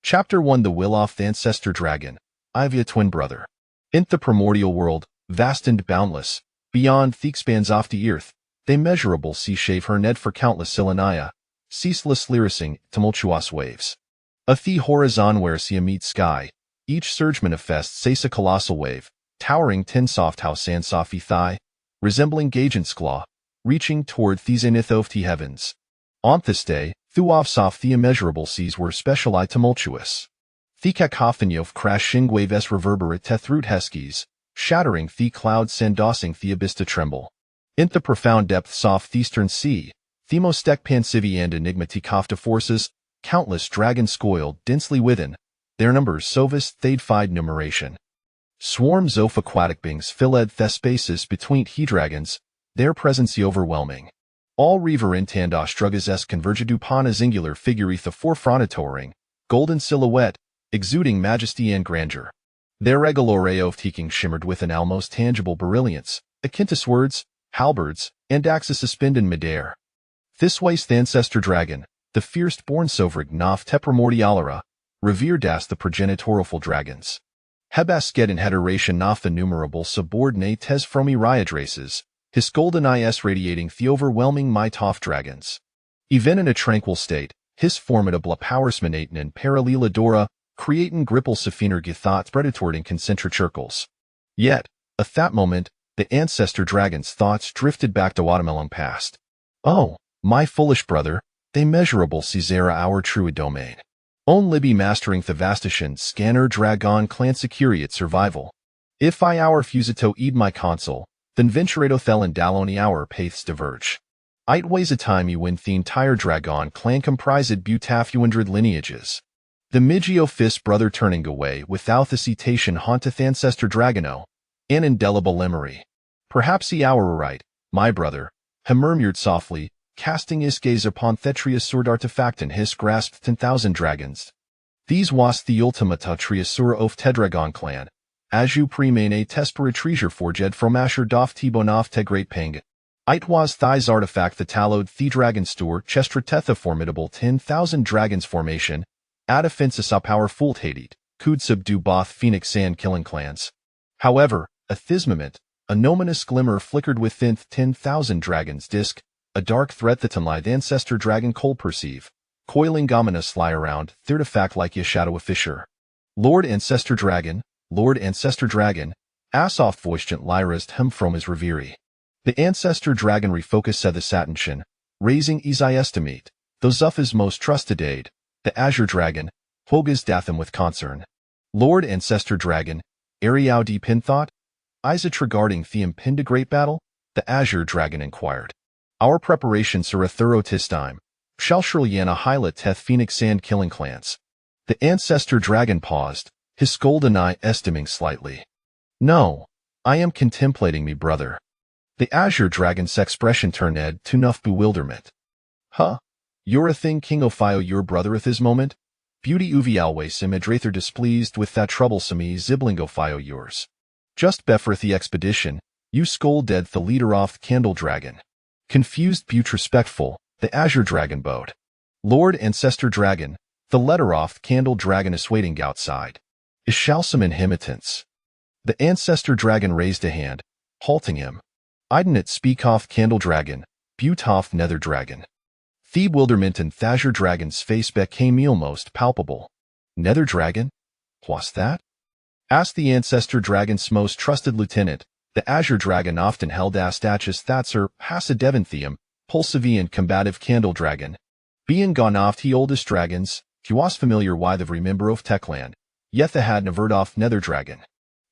Chapter 1 The Will of the Ancestor Dragon, Ivia twin brother. In the primordial world, vast and boundless, beyond the expanse of the earth, the immeasurable sea shave her ned for countless Silenaya, ceaseless lyricing, tumultuous waves. A the horizon where sea meets sky, each surge manifests says a colossal wave, towering tin soft house and sophy thigh, resembling Gagent's claw, reaching toward the zenith of the heavens. On this day, throughout of the immeasurable seas were specially tumultuous. The cacophony of crashing waves reverberate through heskies, shattering the clouds and dossing the abyss to tremble. In the profound depths of the eastern sea, the most expansive and enigmatic of the forces, countless dragons coiled densely within, their numbers so vast they defied numeration. Swarms of aquatic beings filled the spaces between he dragons, their presence overwhelming. All reverent and ostrugas converged upon a singular figure the forefront towering, golden silhouette, exuding majesty and grandeur. Their regal array of teaking shimmered with an almost tangible brilliance, akin to swords, halberds, and axes suspended in midair. This was the Ancestor Dragon, the fierce-born sovereign of te primordialara, revered as the progenitorful dragons. Hebasket in heteration of the numerable subordinate tes fromiriad races, his golden eyes radiating the overwhelming might of dragons. Even in a tranquil state, his formidable powers manaten in parallel dora, creating gripple safiner githot predator in concentric circles. Yet, at that moment, the Ancestor Dragon's thoughts drifted back to watermelon past. Oh, my foolish brother, they measurable Caesara our true domain. On Libby mastering the vastation scanner dragon clan securiat survival. If I our fusito eat my console, then venturato thel and daloni our paths diverge. It ways a time you win the entire dragon clan comprised butafuandred lineages. The Migio fist brother turning away without the citation haunteth Ancestor Dragono, an indelible memory. Perhaps he our right, my brother, he murmured softly, casting his gaze upon Thetria's sword artifact and his grasped 10,000 dragons. These was the ultimata triasura of Tedragon clan, as you premane a tespera treasure forged from Asher doth Tibonov te great pang. It was thys artifact the tallowed the dragon store chestra tetha formidable 10,000 dragons formation, ad offensis a powerful hated, could subdue both phoenix and killing clans. However, at this moment, a nominous glimmer flickered within 10,000 dragons disc, a dark threat that unlike the Ancestor Dragon cold perceive, coiling ominous lie around, artifact like a shadow of fisher. Lord Ancestor Dragon, Asoft voiced lyrist him from his reverie. The Ancestor Dragon refocused said the satinchen, raising his eye estimate, those of his most trusted aid, the Azure Dragon, Hogas datham with concern. Lord Ancestor Dragon, Ariao de Pinthought? Is it regarding the impending great battle? The Azure Dragon inquired. Our preparations are a thorough tis time. Shall surely a highlight teth phoenix and killing clans. The Ancestor Dragon paused, his golden eye estimating slightly. No, I am contemplating me brother. The Azure Dragon's expression turned to enough bewilderment. Huh? You're a thing King Ophio your brother at this moment? Beauty uvi always imadrather displeased with that troublesome zibling Ophio yours. Just beforeth the expedition, you scold dead the leader off Candle Dragon. Confused but respectful, the Azure Dragon bowed. Lord Ancestor Dragon, the letter off Candle Dragon is waiting outside. Is shalsome inhimitance. The Ancestor Dragon raised a hand, halting him. I didn't speak off Candle Dragon, but off Nether Dragon. The bewilderment in Azure Dragon's face became almost palpable. Nether Dragon? What's that? Asked the Ancestor Dragon's most trusted lieutenant. The Azure Dragon often held as statues that Sir Hasidevanthium, pulsive and combative Candle Dragon. Being gone off the oldest dragons, he was familiar with the remember of Techland, yet the had never off Nether Dragon.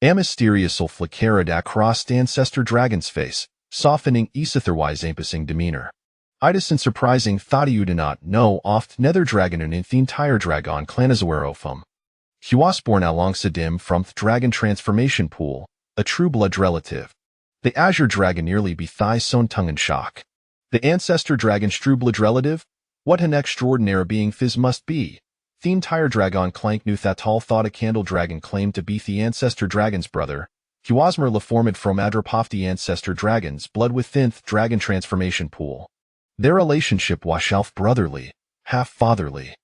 A mysterious flickered across Ancestor Dragon's face, softening otherwise ampusing demeanor. It is surprising thought you do not know oft Nether Dragon and in the entire Dragon clan is aware of him. He was born alongside him from the Dragon transformation pool, a true blood relative. The Azure Dragon nearly be thigh sewn tongue in shock. The Ancestor Dragon's true blood relative? What an extraordinary being Fizz must be. The entire Dragon clank knew that tall thought a Candle Dragon claimed to be the Ancestor Dragon's brother. He was merely formed from Adrapof the Ancestor Dragon's blood within the Dragon transformation pool. Their relationship was half brotherly, half fatherly.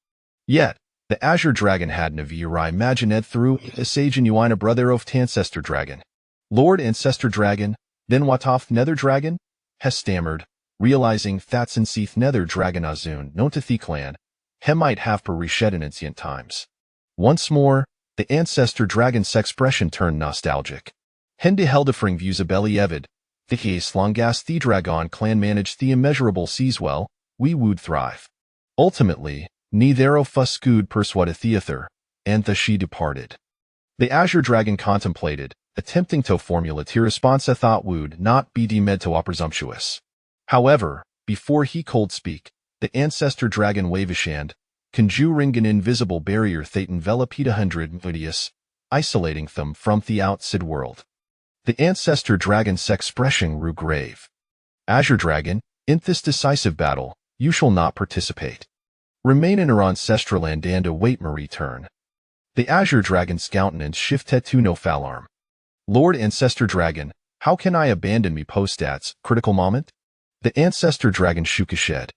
Yet, The Azure Dragon had Navirai imagined through a sage and Uina brother of Ancestor Dragon. Lord Ancestor Dragon, then Watoth Nether Dragon, has stammered, realizing that's in Seath Nether Dragon Azun, known to the clan, he might have per reshed in ancient times. Once more, the Ancestor Dragon's expression turned nostalgic. Hende Heldefring views a belly evid, the Hies Longas the Dragon clan managed the immeasurable seas well, we would thrive. Ultimately, neithero fuscood persuaded Theather, and the she departed. The Azure Dragon contemplated, attempting to formulate a response a thought would not be deemed to presumptuous. However, before he could speak, the Ancestor Dragon wavishand, conjuring an invisible barrier that enveloped 100 Mudius, isolating them from the outside world. The Ancestor Dragon's expression grew grave. Azure Dragon, in this decisive battle, you shall not participate. Remain in our ancestral land and await my return. The Azure Dragon's countenance shifted to no falarm. Lord Ancestor Dragon, how can I abandon me post-stats, critical moment? The Ancestor Dragon shook his head.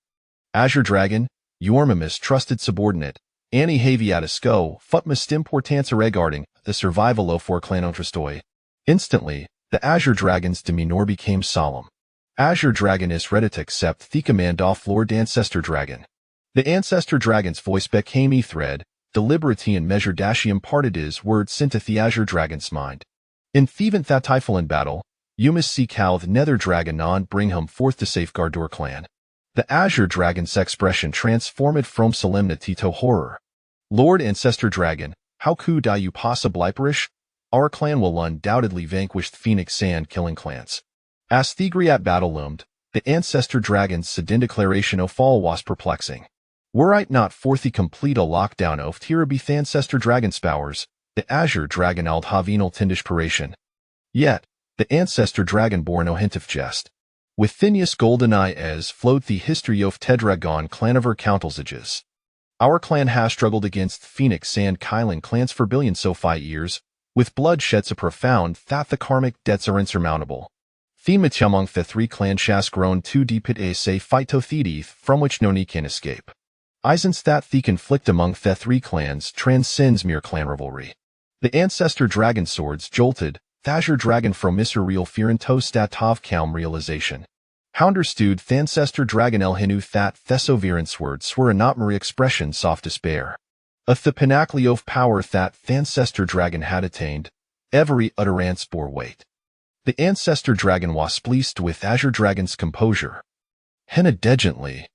Azure Dragon, your mistrusted subordinate, Annie Haviatisco, futmust importance regarding the survival of for clan Otrastoi. Instantly, the Azure Dragon's demeanor became solemn. Azure Dragon is ready to accept the command of Lord Ancestor Dragon. The Ancestor Dragon's voice became a thread, deliberate and measured as he imparted his words into the Azure Dragon's mind. In Thevent that Typhon battle, you must seek how the Nether Dragon on bring him forth to safeguard your clan. The Azure Dragon's expression transformed from solemnity to horror. Lord Ancestor Dragon, how could you possibly perish? Our clan will undoubtedly vanquish the Phoenix Sand killing clans. As the Griat battle loomed, the Ancestor Dragon's sudden declaration of fall was perplexing. Were it not for the complete lockdown of Tirabith Ancestor Dragon's powers, the Azure Dragon ald havinal tindispiration. Yet, the Ancestor Dragon bore no hint of jest. With Thinius golden eye as flowed the history of Tedragon clanover countelsages. Our clan has struggled against Phoenix Sand Kylan clans for billions so 5 years, with bloodshed so profound that the karmic debts are insurmountable. Themit among the 3 clans has grown too deep it is a fight to Thedith from which no can escape. Isn't that the conflict among the 3 clans transcends mere clan rivalry. The Ancestor Dragon swords jolted, Azure Dragon from Israel Firento Statov calm realization. Hounderstood the Ancestor Dragon El Hinu that Thesovirance words were a not mere expression soft despair. A the pinnacle of power that the Ancestor Dragon had attained, every utterance bore weight. The Ancestor Dragon was pleased with Azure Dragon's composure. Henna degently.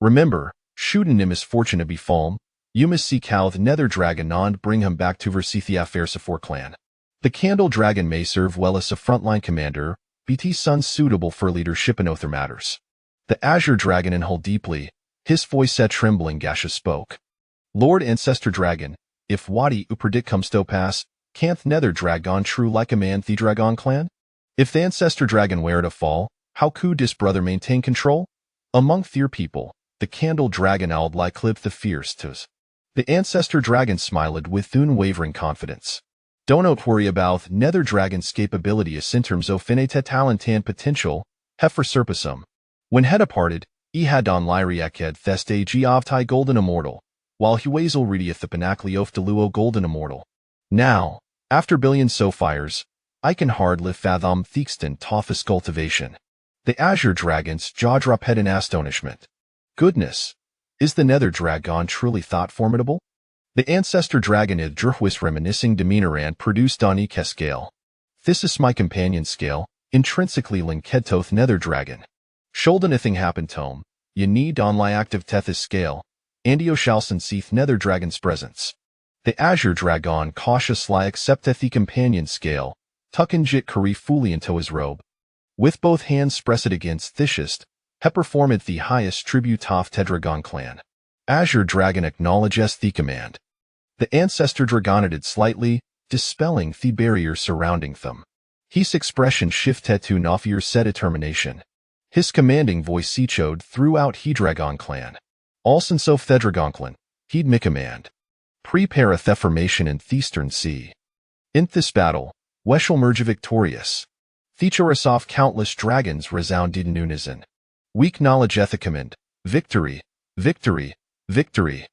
Remember, should an misfortune befall, you must seek how the Nether Dragon and bring him back to Versithia Fairsafor clan. The Candle Dragon may serve well as a frontline commander, BT son suitable for leadership in other matters. The Azure Dragon inhaled deeply, his voice said trembling Gasha spoke. Lord Ancestor Dragon, if Wadi Upredict comes to pass, can't Nether Dragon true like a man the Dragon clan? If the Ancestor Dragon were to fall, how could this brother maintain control? Among their people, the Candle Dragon owled like clip the fierce tos. The Ancestor Dragon smiled with unwavering confidence. Don't worry about Nether Dragon's capability as in terms of finite talent and potential, heifer surpasum. When head departed, he had on Lyriaked Theste Geovtai Golden Immortal, while he was already at the pinnacle of Deluo Golden Immortal. Now, after billions so fires, I can hardly fathom Thexton Tophus cultivation. The Azure Dragon's jaw dropped in astonishment. Goodness! Is the Nether Dragon truly thought formidable? The Ancestor Dragon id Drhwis reminiscing demeanor and produced on Ike scale. This is my companion scale, intrinsically linked to Nether Dragon. Should anything happen to him, you need only active Tethys scale, and you shall seeth Nether Dragon's presence. The Azure Dragon cautiously accepteth the companion scale, tucking Jit Kari fully into his robe. With both hands pressed against Thishist, he performed the highest tribute of Tedragon clan. Azure Dragon acknowledges the command. The Ancestor Dragonided slightly, dispelling the barrier surrounding them. His expression shifted to Nafir said determination. His commanding voice echoed throughout Hedragon clan. All since of Thedragon clan, he'd me command. Prepare a formation in Theastern Sea. In this battle, we shall merge victorious. Thechorasof countless dragons resounded in unison. Weak knowledge ethicommand, victory, victory, victory.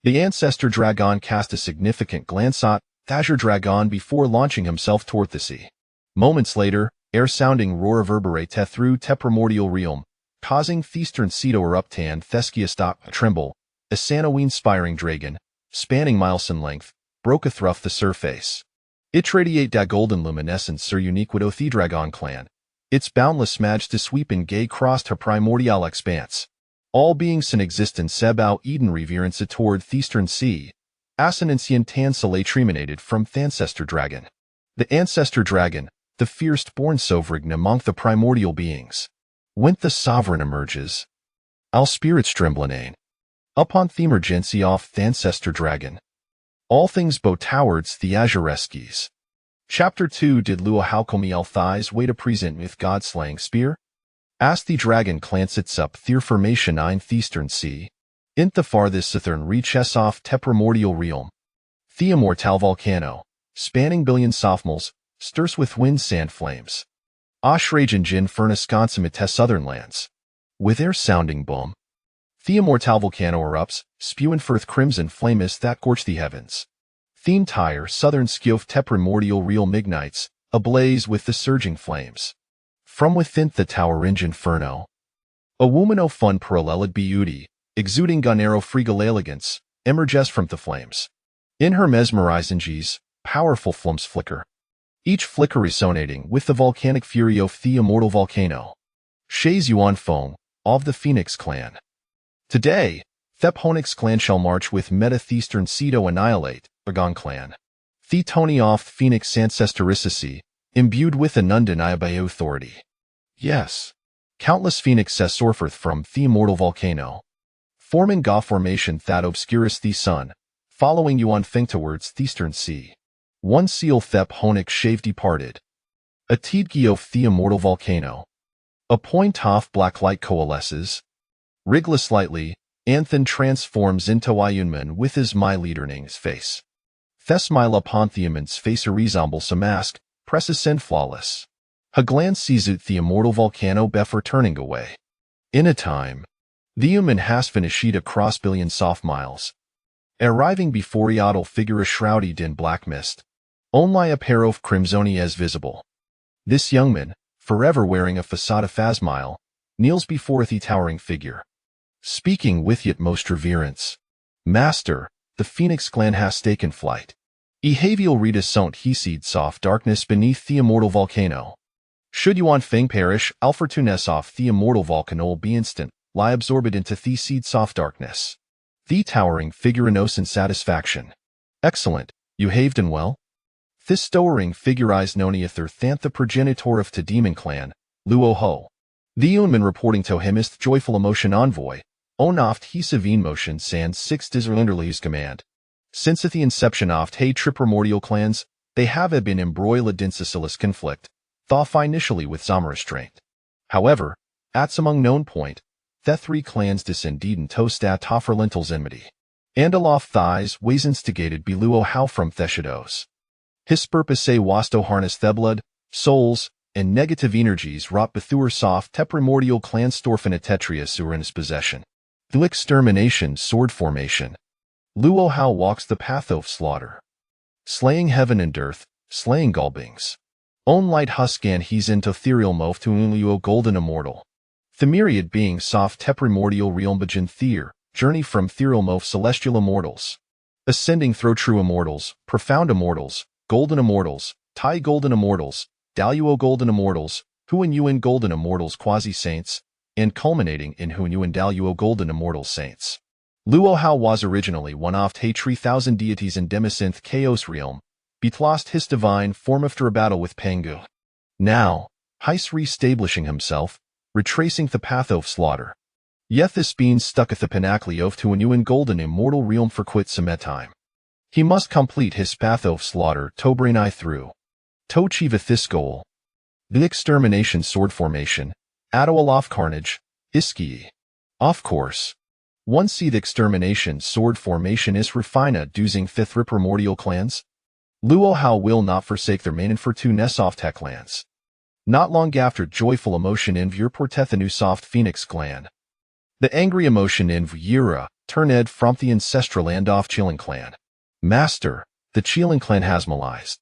The Ancestral Dragon cast a significant glance at Ancestral Dragon before launching himself toward the sea. Moments later, air-sounding roar reverberated through the primordial realm, causing the eastern sea to erupt and Theskius to tremble. A Sanowine-spiring dragon, spanning miles in length, broke through the surface. It radiated a golden luminescence so unique with the Dragon clan. Its boundless majesty sweeping gay crossed her primordial expanse. All beings in existence about Eden reverence toward the eastern sea. Ascendencian tan soleil terminated from the Ancestral Dragon. The Ancestral Dragon, the first-born sovereign among the primordial beings. When the sovereign emerges, all spirits trembling. Upon the emergency of the Ancestral Dragon, all things bow towards the Azureskis. Chapter 2 Did Luo Halcomiel thighs wait to present with God-slaying spear? As the dragon glanced up the formation in the eastern sea, in the farthest southern reaches of the primordial realm, the immortal volcano, spanning billion sophomals, stirs with wind sand flames. Ashrajan Jin furnace consummate southern lands. With air sounding boom, the immortal volcano erupts, spewing forth crimson flames that scorch the heavens. The entire southern skiof the primordial realm ignites, ablaze with the surging flames. From within the towering inferno, a woman of fun paralleled beauty, exuding gunero fregal elegance, emerges from the flames. In her mesmerizing gaze, powerful flames flicker. Each flicker resonating with the volcanic fury of the immortal volcano. Shays Yuan Feng, of the Phoenix clan. Today, the Phoenix clan shall march with Meta-Eastern Sea to annihilate Dragon clan. The Tony of Phoenix Ancestoricity, imbued with an undeniable authority. Yes, countless phoenixes soar forth from the immortal volcano, forming a formation that obscures the sun, following Yuan Feng towards the eastern sea. One seal thep honic shave departed. A teedgi of the immortal volcano. A point of black light coalesces. Wriggles slightly, Anthen transforms into Ayunman with his my leaderning's face. The smile upon the immense face resembles a mask, presses and flawless. A glance sees out the immortal volcano before turning away. In a time, the human has finished across billion soft miles. Arriving before Yodel figure shrouded in black mist. Only a pair of crimsoni is visible. This young man, forever wearing a facade of phasmile, kneels before the towering figure. Speaking with yet most reverence. Master, the Phoenix clan has taken flight. Ehavial Rita sont he seed soft darkness beneath the immortal volcano. Should Yuan Feng perish, Alfortunes off the immortal volcano be instant, lie absorbed into the seed soft darkness. The towering figure innocent satisfaction. Excellent, you haved and well? This towering figure is known ether thant the progenitor of the demon clan, Luo Ho. The Unman reporting to him is the joyful emotion envoy, oft he savine motion sans six disorderly's command. Since at the inception of the primordial clans, they have been embroiled in Sicilis conflict, though initially with some restraint. However, at some unknown point, the three clans descended in toast at Tofferlental's enmity. And aloft thighs ways instigated beluo how from Theshidos. His purpose was to harness the blood, souls, and negative energies wrought bethur soft te primordial clan Storfin Tetrius were in his possession. The extermination sword formation. Luo Hao walks the path of slaughter. Slaying heaven and earth, slaying Gulbings. Own light huskan he's into ethereal move to Luo golden immortal. The myriad beings soft te primordial realm begin theer, journey from ethereal move celestial immortals. Ascending through true immortals, profound immortals, golden immortals, Tai golden immortals, Daluo golden immortals, Huan Yuan golden immortals quasi-saints, and culminating in Huan Yuan Daluo golden immortal saints. Luo Hao was originally one of the 3,000 deities in Demisynth Chaos realm, but lost his divine form after a battle with Pangu. Now, he's re-establishing himself, retracing the path of slaughter. Yet this being stuck at the pinnacle of Huan Yuan golden immortal realm for quite some time. He must complete his path of slaughter to bring I through. To achieve this goal. The extermination sword formation, Alof carnage, Iski. Of course. Once the extermination sword formation is refined using fifth primordial clans, Luo Hao will not forsake their main and for two Nesoft tech lands. Not long after joyful emotion in Vur Portethanu soft Phoenix clan. The angry emotion in Vyera, turned from the ancestral land of Chilean clan. Master, the Chilean clan has malized.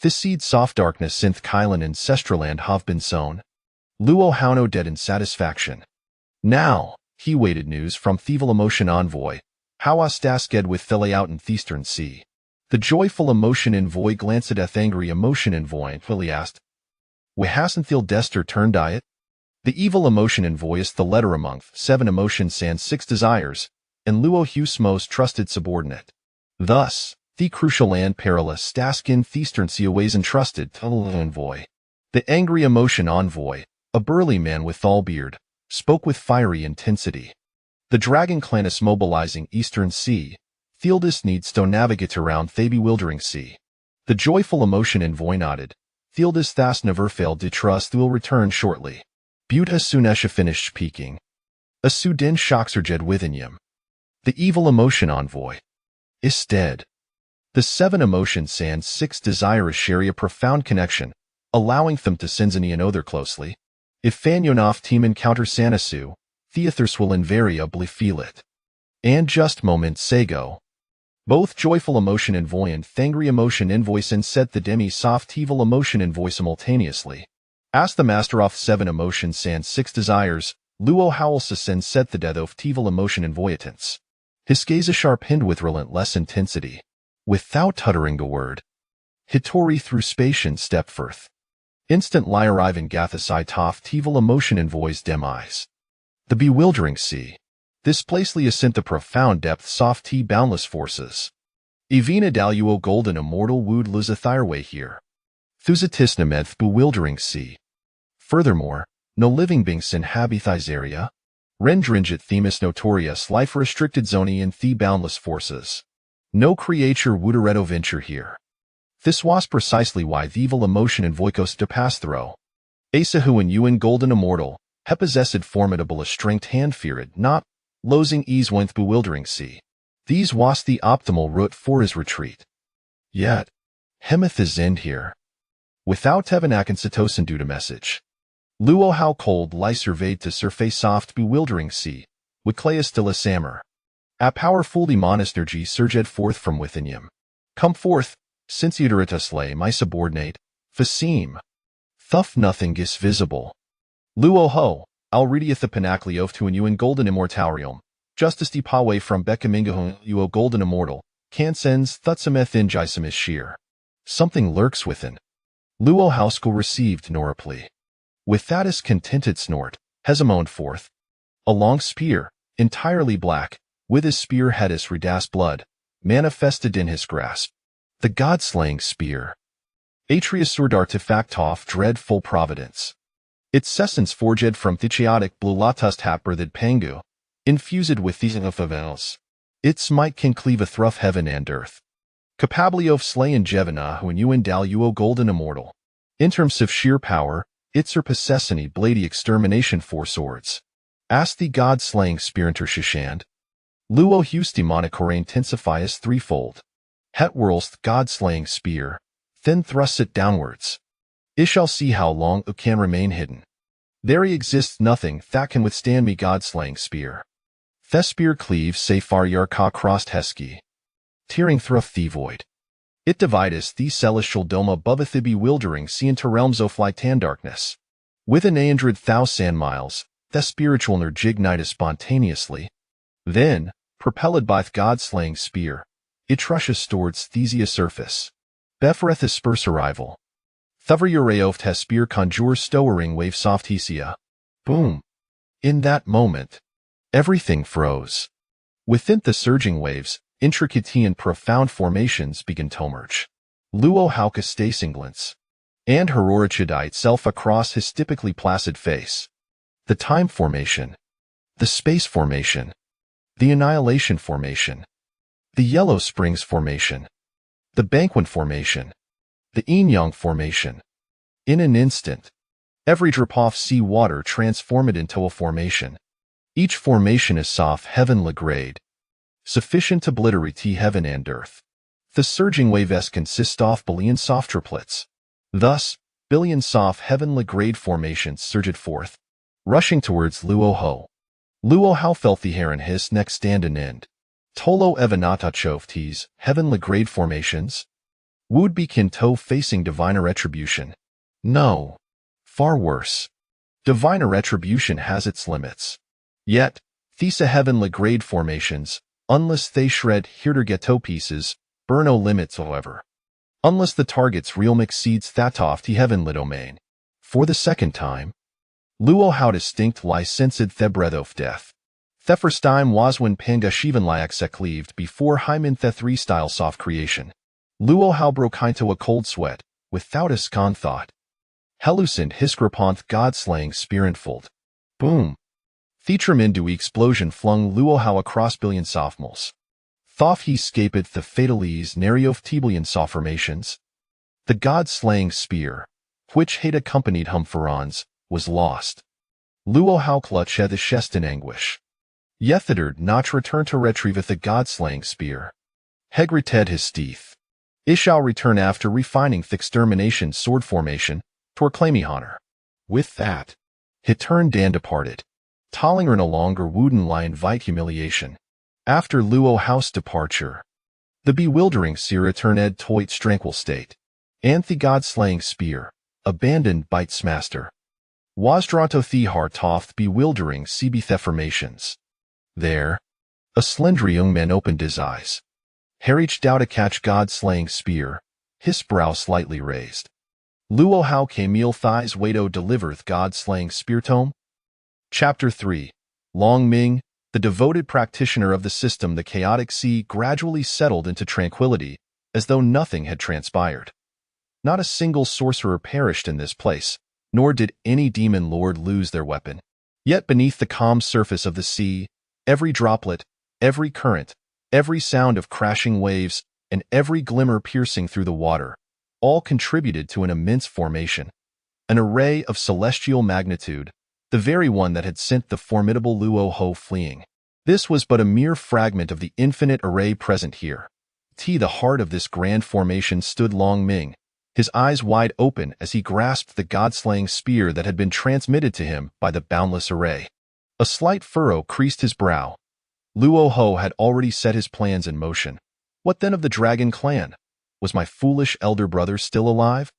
The seed soft darkness synth Kylan ancestral land have been sown. Luo Hauno dead in satisfaction. Now, he waited news from Thieval emotion envoy, how Astasked with Thele out in Eastern Sea. The joyful emotion envoy glanced at angry emotion envoy and Willie asked, "We hasn't Thil Dester turned diet?" The evil emotion envoy is the letter among 7 emotions and 6 desires, and Luo Hughes most trusted subordinate. Thus, the crucial and perilous task in Eastern Sea aways entrusted to the envoy. The angry emotion envoy, a burly man with all beard, spoke with fiery intensity. The dragon clan is mobilizing Eastern Sea. Thealdis needs to navigate around the bewildering sea. The joyful emotion envoy nodded. Thealdis thas never failed to trust will return shortly. Butte as soon as she finished speaking. A Sudan Shoxerjed within him. The evil emotion envoy is dead. The 7 emotions and 6 desires share a profound connection, allowing them to Sinzani and other closely. If Fanyonoff team encounter Sanasu, Theathers will invariably feel it. And just moments ago, both joyful emotion envoy and angry emotion invoice and set the demi-soft evil emotion envoy simultaneously. As the master of 7 emotions and 6 desires, Luo Howelsus and set the death of evil emotion envoyatants. His gaze sharpened with relentless intensity. Without uttering a word, Hitori through space and stepped forth. Instant lie arrive in Gathasai toft evil emotion envoy's dim eyes. The bewildering sea. This placely ascent the profound depth soft tea boundless forces. Evina daluo golden immortal wood luzathireway here. Thuzatisnameth bewildering sea. Furthermore, no living beings inhabit this area. Rendringit themis notorious life restricted zone in the boundless forces. No creature would eredo venture here. This was precisely why the evil emotion in Voikos de pass through. Asahu and Ewan golden immortal, possessed formidable a strength hand feared not, losing ease went bewildering sea. These was the optimal route for his retreat. Yet, Hemeth is end here. Without Tevanak and Satosin due to message. Luo how cold lie surveyed to surface soft bewildering sea, with Cleus de la Sammer. A powerful demonergy surged forth from within him. Come forth, since Uderitus lay my subordinate, Fasim. Thuff nothing is visible. Luo ho, Alrediath the Panacleof to you in golden immortarium, justice de pawe from Becamingahun you o golden immortal, cansens thutsameth in jisum is sheer. Something lurks within. Luo Hauskell received nor a plea. With that is contented snort, Hesimone forth. A long spear, entirely black, with his spear head is redas blood, manifested in his grasp. The god-slaying spear. Atreus sword artifact off dreadful providence. Its essence forged from Thichiotic blue latust hapberthid pangu, infused with these of avels. Its might can cleave a thruff heaven and earth. Capably of slayin Jevana when you endow you o golden immortal. In terms of sheer power, it surpasses any blady extermination 4 swords. Ask the god-slaying spear inter Shishand. Luo Hughes demonicore intensifies threefold. Het whirlst god-slaying spear, then thrusts it downwards. It shall see how long it can remain hidden. There exists nothing that can withstand me god-slaying spear. The spear cleaves say far yarka crossed hesky. Tearing thruff the void. It divideth the celestial dome above the bewildering sea into realms of light and darkness. Within 100,000 miles, the spiritual nerge ignites spontaneously. Then, propelled by the god-slaying spear, it rushes towards Thesia surface. Befereth asperse arrival. Thover Ureoft has spear conjures stowering wave soft Hesia. Boom. In that moment, everything froze. Within the surging waves, intricate and profound formations begin to emerge. Luo Hauka stasinglance. And Herorichida itself across his typically placid face. The time formation. The space formation. The annihilation formation. The Yellow Springs formation. The Banquet formation. The Yin-Yang formation. In an instant, every drop of sea water transformed into a formation. Each formation is soft heavenly grade, sufficient to obliterate heaven and earth. The surging waves consist of billion soft triplets. Thus, billion soft heavenly grade formations surged forth, rushing towards Luo Ho. Luo how filthy heron his neck stand an end. Tolo evanata choftes, heavenly grade formations? Would be kinto facing diviner retribution? No. Far worse. Diviner retribution has its limits. Yet, these heavenly grade formations, unless they shred hirter ghetto pieces, burn no limits however. Unless the target's realm exceeds thatofty heavenly domain. For the second time, Luo how distinct licensed the breath of death. The first time was when Panga Shivan Liaxe cleaved before Hymen the 3-style soft creation. Luo how broke into a cold sweat, without a scon thought. Helucent hiscraponth god-slaying spiritfold. Boom. Thetramindu explosion flung Luo how across billion sophomals. Thoth he scaped the fatalies nariof tiblian soft formations. The god-slaying spear, which had accompanied Humferons, was lost. Luo how clutch had the chest in anguish. Yethidard not return to retrieve the god-slaying spear. Hegrited his teeth. Ishao return after refining the extermination sword formation, tor honor. With that, he turned and departed. Tollinger no longer wouldn't lie invite humiliation. After Luo House's departure, the bewildering Sira turned to its tranquil state. And the god-slaying spear, abandoned by its master, was drawn to the heart of bewildering CB formations. There, a slender young man opened his eyes. He reached out to catch god-slaying spear, his brow slightly raised. Luo how Camille thighs Wado delivereth god-slaying spear tome? Chapter 3. Long Ming, the devoted practitioner of the system, the chaotic sea gradually settled into tranquility, as though nothing had transpired. Not a single sorcerer perished in this place, nor did any demon lord lose their weapon. Yet beneath the calm surface of the sea, every droplet, every current, every sound of crashing waves, and every glimmer piercing through the water, all contributed to an immense formation, an array of celestial magnitude, the very one that had sent the formidable Luo Ho fleeing. This was but a mere fragment of the infinite array present here. The heart of this grand formation stood Long Ming, his eyes wide open as he grasped the god-slaying spear that had been transmitted to him by the boundless array. A slight furrow creased his brow. Luo Ho had already set his plans in motion. What then of the dragon clan? Was my foolish elder brother still alive?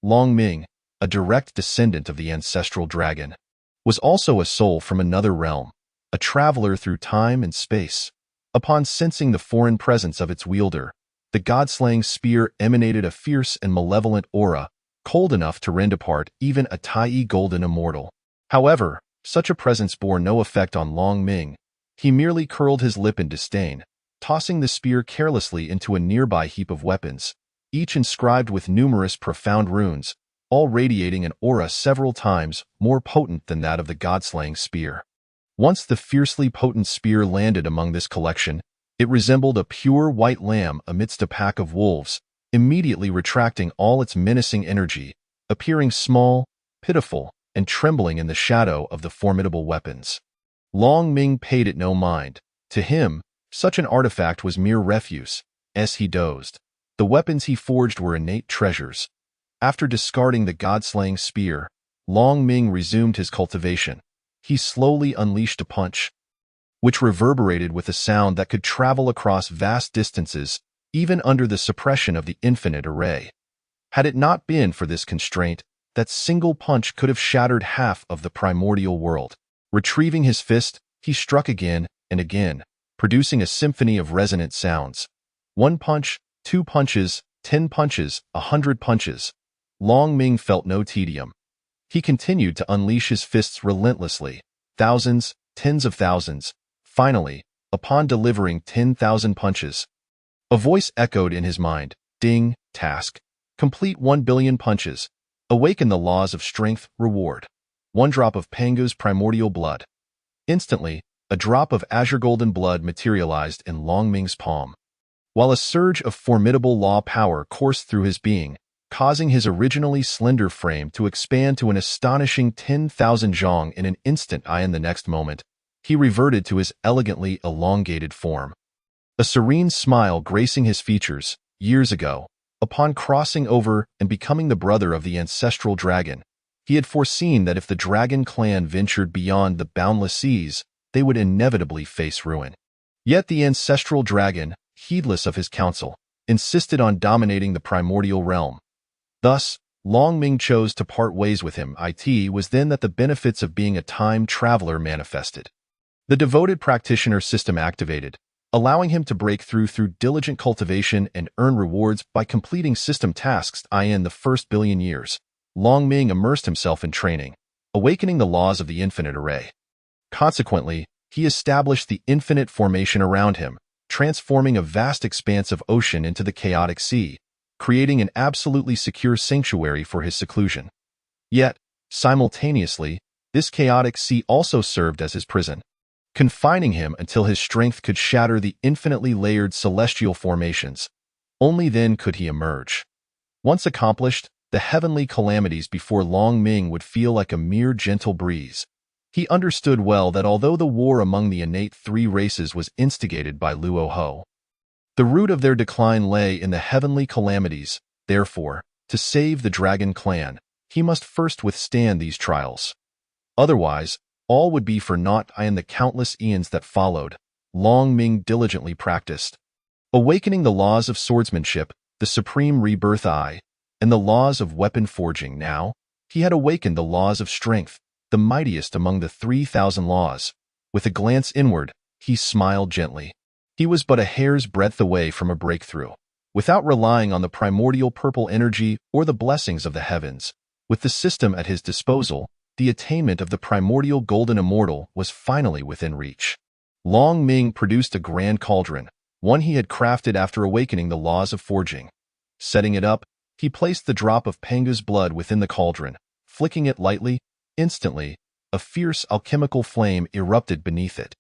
Long Ming, a direct descendant of the ancestral dragon, was also a soul from another realm, a traveler through time and space. Upon sensing the foreign presence of its wielder, the god-slaying spear emanated a fierce and malevolent aura, cold enough to rend apart even a Tai golden immortal. However, such a presence bore no effect on Long Ming. He merely curled his lip in disdain, tossing the spear carelessly into a nearby heap of weapons, each inscribed with numerous profound runes, all radiating an aura several times more potent than that of the god-slaying spear. Once the fiercely potent spear landed among this collection, it resembled a pure white lamb amidst a pack of wolves, immediately retracting all its menacing energy, appearing small, pitiful, and trembling in the shadow of the formidable weapons. Long Ming paid it no mind. To him, such an artifact was mere refuse. As he dozed, the weapons he forged were innate treasures. After discarding the god-slaying spear, Long Ming resumed his cultivation. He slowly unleashed a punch, which reverberated with a sound that could travel across vast distances, even under the suppression of the infinite array. Had it not been for this constraint, that single punch could have shattered half of the primordial world. Retrieving his fist, he struck again and again, producing a symphony of resonant sounds. 1 punch, 2 punches, 10 punches, 100 punches. Long Ming felt no tedium. He continued to unleash his fists relentlessly, thousands, tens of thousands. Finally, upon delivering 10,000 punches, a voice echoed in his mind. Ding, task. Complete 1 billion punches. Awaken the laws of strength, reward. 1 drop of Pangu's primordial blood. Instantly, a drop of azure golden blood materialized in Long Ming's palm, while a surge of formidable law power coursed through his being, causing his originally slender frame to expand to an astonishing 10,000 zhong in an instant. In the next moment, he reverted to his elegantly elongated form. A serene smile gracing his features. Years ago, upon crossing over and becoming the brother of the ancestral dragon, he had foreseen that if the dragon clan ventured beyond the boundless seas, they would inevitably face ruin. Yet the Ancestral Dragon, heedless of his counsel, insisted on dominating the primordial realm. Thus, Long Ming chose to part ways with him. It was then that the benefits of being a time traveler manifested. The devoted practitioner system activated, allowing him to break through diligent cultivation and earn rewards by completing system tasks. In the first billion years, Long Ming immersed himself in training, awakening the laws of the infinite array. Consequently, he established the infinite formation around him, transforming a vast expanse of ocean into the chaotic sea, creating an absolutely secure sanctuary for his seclusion. Yet, simultaneously, this chaotic sea also served as his prison, confining him until his strength could shatter the infinitely layered celestial formations. Only then could he emerge. Once accomplished, the heavenly calamities before Long Ming would feel like a mere gentle breeze. He understood well that although the war among the innate three races was instigated by Luo Ho, the root of their decline lay in the heavenly calamities. Therefore, to save the Dragon clan, he must first withstand these trials. Otherwise, all would be for naught. In the countless eons that followed, Long Ming diligently practiced, awakening the laws of swordsmanship, the supreme rebirth and the laws of weapon forging. Now, he had awakened the laws of strength, the mightiest among the 3,000 laws. With a glance inward, he smiled gently. He was but a hair's breadth away from a breakthrough. Without relying on the primordial purple energy or the blessings of the heavens, with the system at his disposal, the attainment of the primordial golden immortal was finally within reach. Long Ming produced a grand cauldron, one he had crafted after awakening the laws of forging. Setting it up, he placed the drop of Panga's blood within the cauldron, flicking it lightly. Instantly, a fierce alchemical flame erupted beneath it.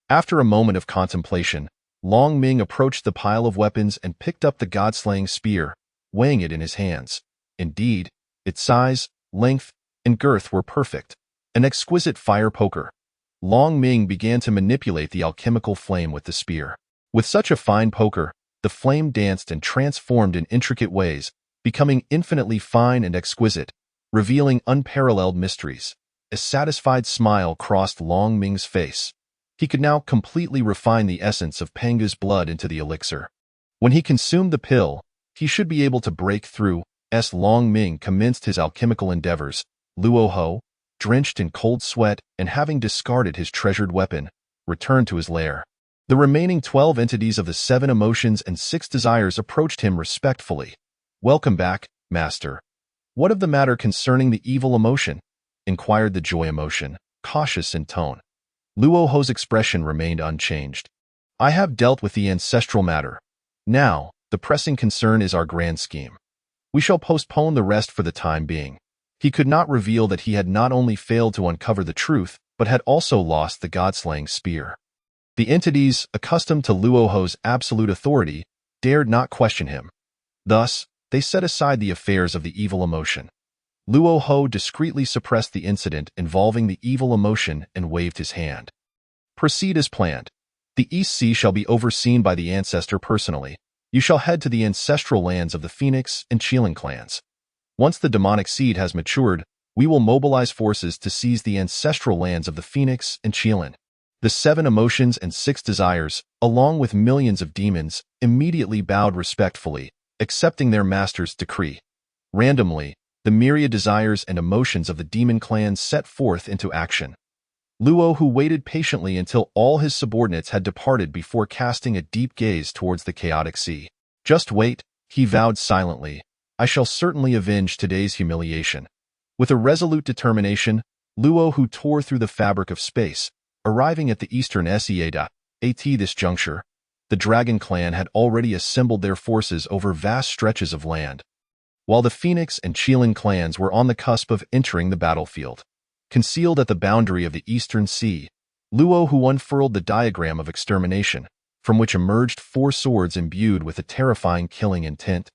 After a moment of contemplation, Long Ming approached the pile of weapons and picked up the god-slaying spear, weighing it in his hands. Indeed, its size, length, and girth were perfect, an exquisite fire poker. Long Ming began to manipulate the alchemical flame with the spear. With such a fine poker, the flame danced and transformed in intricate ways, becoming infinitely fine and exquisite, revealing unparalleled mysteries. A satisfied smile crossed Long Ming's face. He could now completely refine the essence of Panga's blood into the elixir. When he consumed the pill, he should be able to break through. Long Ming commenced his alchemical endeavors. Luo Ho, drenched in cold sweat and having discarded his treasured weapon, returned to his lair. The remaining 12 entities of the 7 emotions and 6 desires approached him respectfully. "Welcome back, Master. What of the matter concerning the evil emotion?" inquired the joy emotion, cautious in tone. Luo Ho's expression remained unchanged. "I have dealt with the ancestral matter. Now, the pressing concern is our grand scheme. We shall postpone the rest for the time being." He could not reveal that he had not only failed to uncover the truth, but had also lost the god-slaying spear. The entities, accustomed to Luo Ho's absolute authority, dared not question him. Thus, they set aside the affairs of the evil emotion. Luo Ho discreetly suppressed the incident involving the evil emotion and waved his hand. "Proceed as planned. The East Sea shall be overseen by the Ancestor personally. You shall head to the ancestral lands of the Phoenix and Qilin clans. Once the demonic seed has matured, we will mobilize forces to seize the ancestral lands of the Phoenix and Qilin." The 7 emotions and 6 desires, along with millions of demons, immediately bowed respectfully, accepting their master's decree. Randomly, the myriad desires and emotions of the demon clans set forth into action. Luo Ho waited patiently until all his subordinates had departed before casting a deep gaze towards the chaotic sea. "Just wait," he vowed silently. "I shall certainly avenge today's humiliation." With a resolute determination, Luo Ho tore through the fabric of space, arriving at the eastern Seada. At this juncture, the Dragon clan had already assembled their forces over vast stretches of land, while the Phoenix and Qilin clans were on the cusp of entering the battlefield. Concealed at the boundary of the eastern sea, Luo Ho unfurled the diagram of extermination, from which emerged 4 swords imbued with a terrifying killing intent.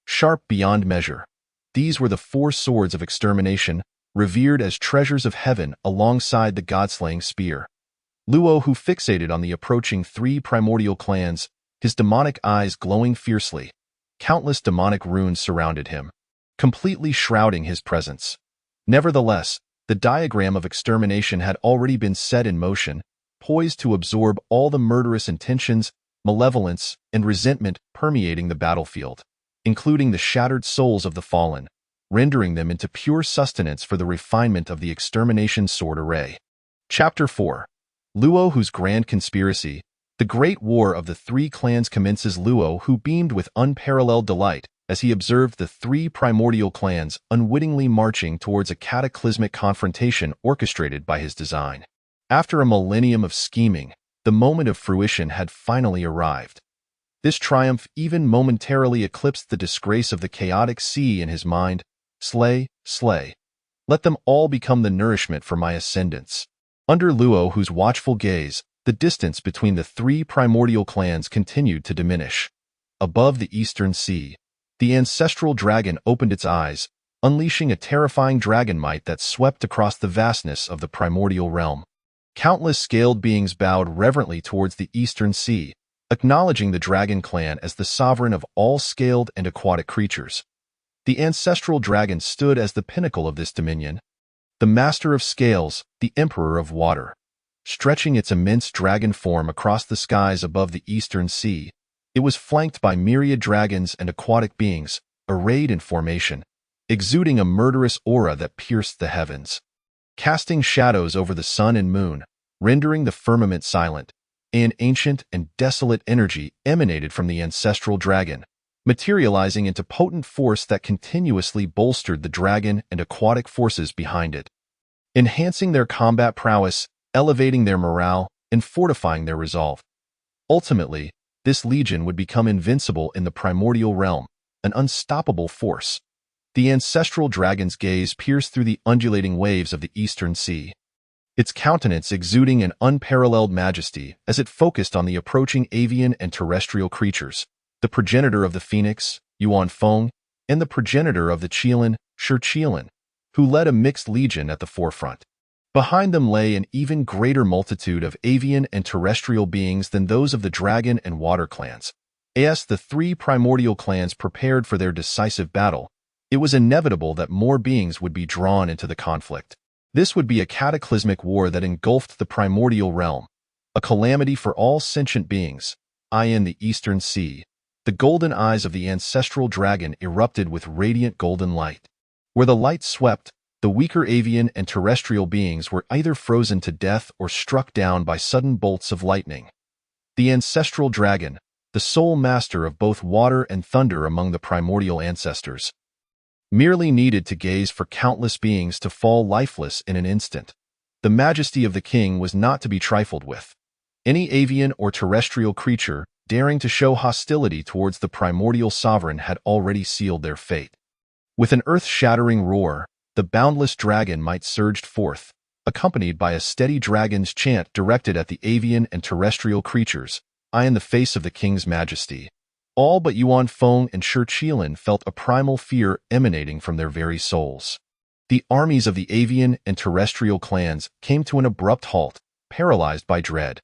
Sharp beyond measure, these were the 4 swords of extermination, revered as treasures of heaven alongside the god-slaying spear. Luo Ho fixated on the approaching 3 primordial clans, his demonic eyes glowing fiercely. Countless demonic runes surrounded him, completely shrouding his presence. Nevertheless, the diagram of extermination had already been set in motion, poised to absorb all the murderous intentions, malevolence, and resentment permeating the battlefield, including the shattered souls of the fallen, rendering them into pure sustenance for the refinement of the extermination sword array. Chapter 4. Luo Hu's Grand Conspiracy. The Great War of the Three Clans commences. Luo Hu beamed with unparalleled delight as he observed the three primordial clans unwittingly marching towards a cataclysmic confrontation orchestrated by his design. After a millennium of scheming, the moment of fruition had finally arrived. This triumph even momentarily eclipsed the disgrace of the chaotic sea in his mind. Slay, slay. Let them all become the nourishment for my ascendants. Under Luo Hu's watchful gaze, the distance between the three primordial clans continued to diminish. Above the eastern sea, the ancestral dragon opened its eyes, unleashing a terrifying dragon might that swept across the vastness of the primordial realm. Countless scaled beings bowed reverently towards the eastern sea, acknowledging the dragon clan as the sovereign of all scaled and aquatic creatures. The ancestral dragon stood as the pinnacle of this dominion, the master of scales, the emperor of water. Stretching its immense dragon form across the skies above the eastern sea, it was flanked by myriad dragons and aquatic beings, arrayed in formation, exuding a murderous aura that pierced the heavens. Casting shadows over the sun and moon, rendering the firmament silent, an ancient and desolate energy emanated from the ancestral dragon, materializing into potent force that continuously bolstered the dragon and aquatic forces behind it, enhancing their combat prowess, elevating their morale, and fortifying their resolve. Ultimately, this legion would become invincible in the primordial realm, an unstoppable force. The ancestral dragon's gaze pierced through the undulating waves of the eastern sea, its countenance exuding an unparalleled majesty as it focused on the approaching avian and terrestrial creatures, the progenitor of the phoenix, Yuan Feng, and the progenitor of the Qilin, Shi Qilin, who led a mixed legion at the forefront. Behind them lay an even greater multitude of avian and terrestrial beings than those of the dragon and water clans. As the three primordial clans prepared for their decisive battle, it was inevitable that more beings would be drawn into the conflict. This would be a cataclysmic war that engulfed the primordial realm, a calamity for all sentient beings. In the eastern sea, the golden eyes of the ancestral dragon erupted with radiant golden light. Where the light swept, the weaker avian and terrestrial beings were either frozen to death or struck down by sudden bolts of lightning. The ancestral dragon, the sole master of both water and thunder among the primordial ancestors, merely needed to gaze for countless beings to fall lifeless in an instant. The majesty of the king was not to be trifled with. Any avian or terrestrial creature daring to show hostility towards the primordial sovereign had already sealed their fate. With an earth-shattering roar, the boundless dragon might surged forth, accompanied by a steady dragon's chant directed at the avian and terrestrial creatures, in the face of the king's majesty. All but Yuan Feng and Shi Qilin felt a primal fear emanating from their very souls. The armies of the avian and terrestrial clans came to an abrupt halt, paralyzed by dread.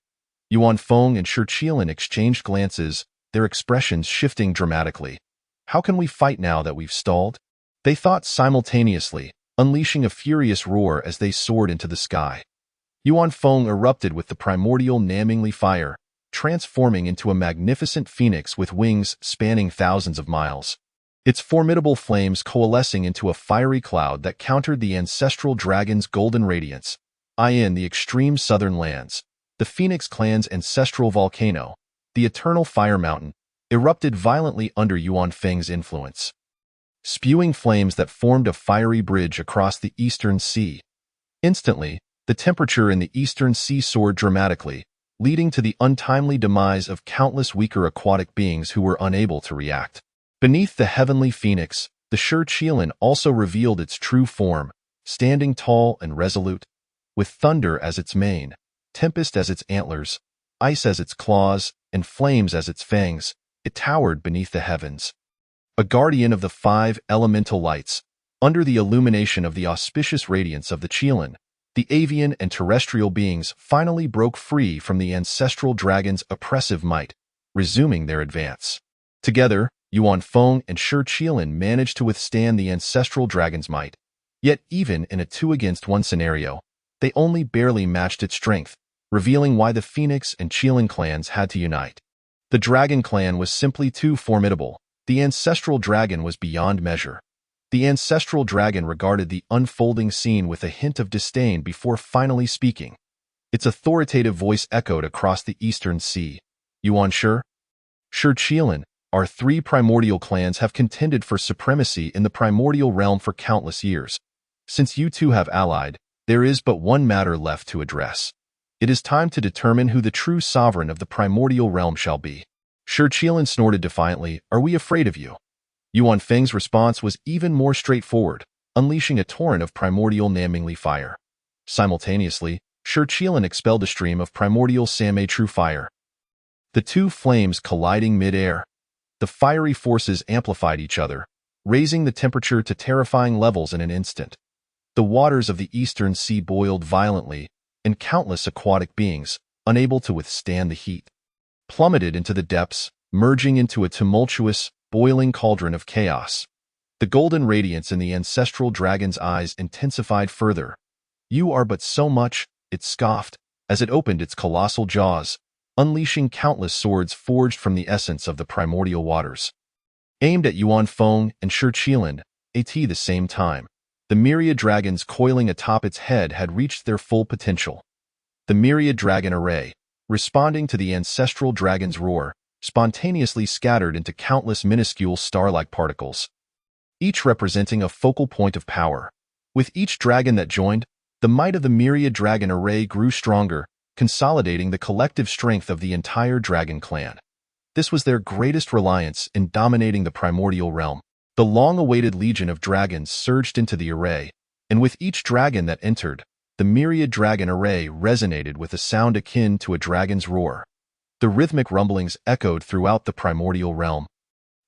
Yuan Feng and Shi Qilin exchanged glances, their expressions shifting dramatically. How can we fight now that we've stalled? They thought simultaneously, unleashing a furious roar as they soared into the sky. Yuan Feng erupted with the primordial Namingli fire, transforming into a magnificent phoenix with wings spanning thousands of miles. Its formidable flames coalescing into a fiery cloud that countered the ancestral dragon's golden radiance. In the extreme southern lands, the Phoenix clan's ancestral volcano, the Eternal Fire Mountain, erupted violently under Yuan Feng's influence, spewing flames that formed a fiery bridge across the eastern sea. Instantly, the temperature in the eastern sea soared dramatically, leading to the untimely demise of countless weaker aquatic beings who were unable to react. Beneath the heavenly phoenix, the Shi Qilin also revealed its true form, standing tall and resolute, with thunder as its mane, tempest as its antlers, ice as its claws, and flames as its fangs. It towered beneath the heavens, a guardian of the five elemental lights. Under the illumination of the auspicious radiance of the Qilin, the avian and terrestrial beings finally broke free from the ancestral dragon's oppressive might, resuming their advance. Together, Yuan Feng and Shi Qilin managed to withstand the ancestral dragon's might. Yet even in a 2-against-1 scenario, they only barely matched its strength. revealing why the Phoenix and Qilin clans had to unite. The Dragon clan was simply too formidable. The Ancestral Dragon was beyond measure. The Ancestral Dragon regarded the unfolding scene with a hint of disdain before finally speaking. Its authoritative voice echoed across the eastern sea. Yuan Shi, Qilin, our three primordial clans have contended for supremacy in the primordial realm for countless years. Since you two have allied, there is but one matter left to address. It is time to determine who the true sovereign of the primordial realm shall be. Qilin snorted defiantly, "Are we afraid of you?" Yuan Feng's response was even more straightforward, unleashing a torrent of primordial Namingli fire. Simultaneously, Qilin expelled a stream of primordial Sanmei true fire. The two flames colliding mid-air. The fiery forces amplified each other, raising the temperature to terrifying levels in an instant. The waters of the eastern sea boiled violently, and countless aquatic beings, unable to withstand the heat, plummeted into the depths, merging into a tumultuous, boiling cauldron of chaos. The golden radiance in the Ancestral Dragon's eyes intensified further. "You are but so much," it scoffed, as it opened its colossal jaws, unleashing countless swords forged from the essence of the primordial waters. Aimed at Yuan Feng and Qilin, at the same time, the myriad dragons coiling atop its head had reached their full potential. The myriad dragon array, responding to the Ancestral Dragon's roar, spontaneously scattered into countless minuscule star-like particles, each representing a focal point of power. With each dragon that joined, the might of the myriad dragon array grew stronger, consolidating the collective strength of the entire dragon clan. This was their greatest reliance in dominating the primordial realm. The long-awaited legion of dragons surged into the array, and with each dragon that entered, the myriad dragon array resonated with a sound akin to a dragon's roar. The rhythmic rumblings echoed throughout the primordial realm,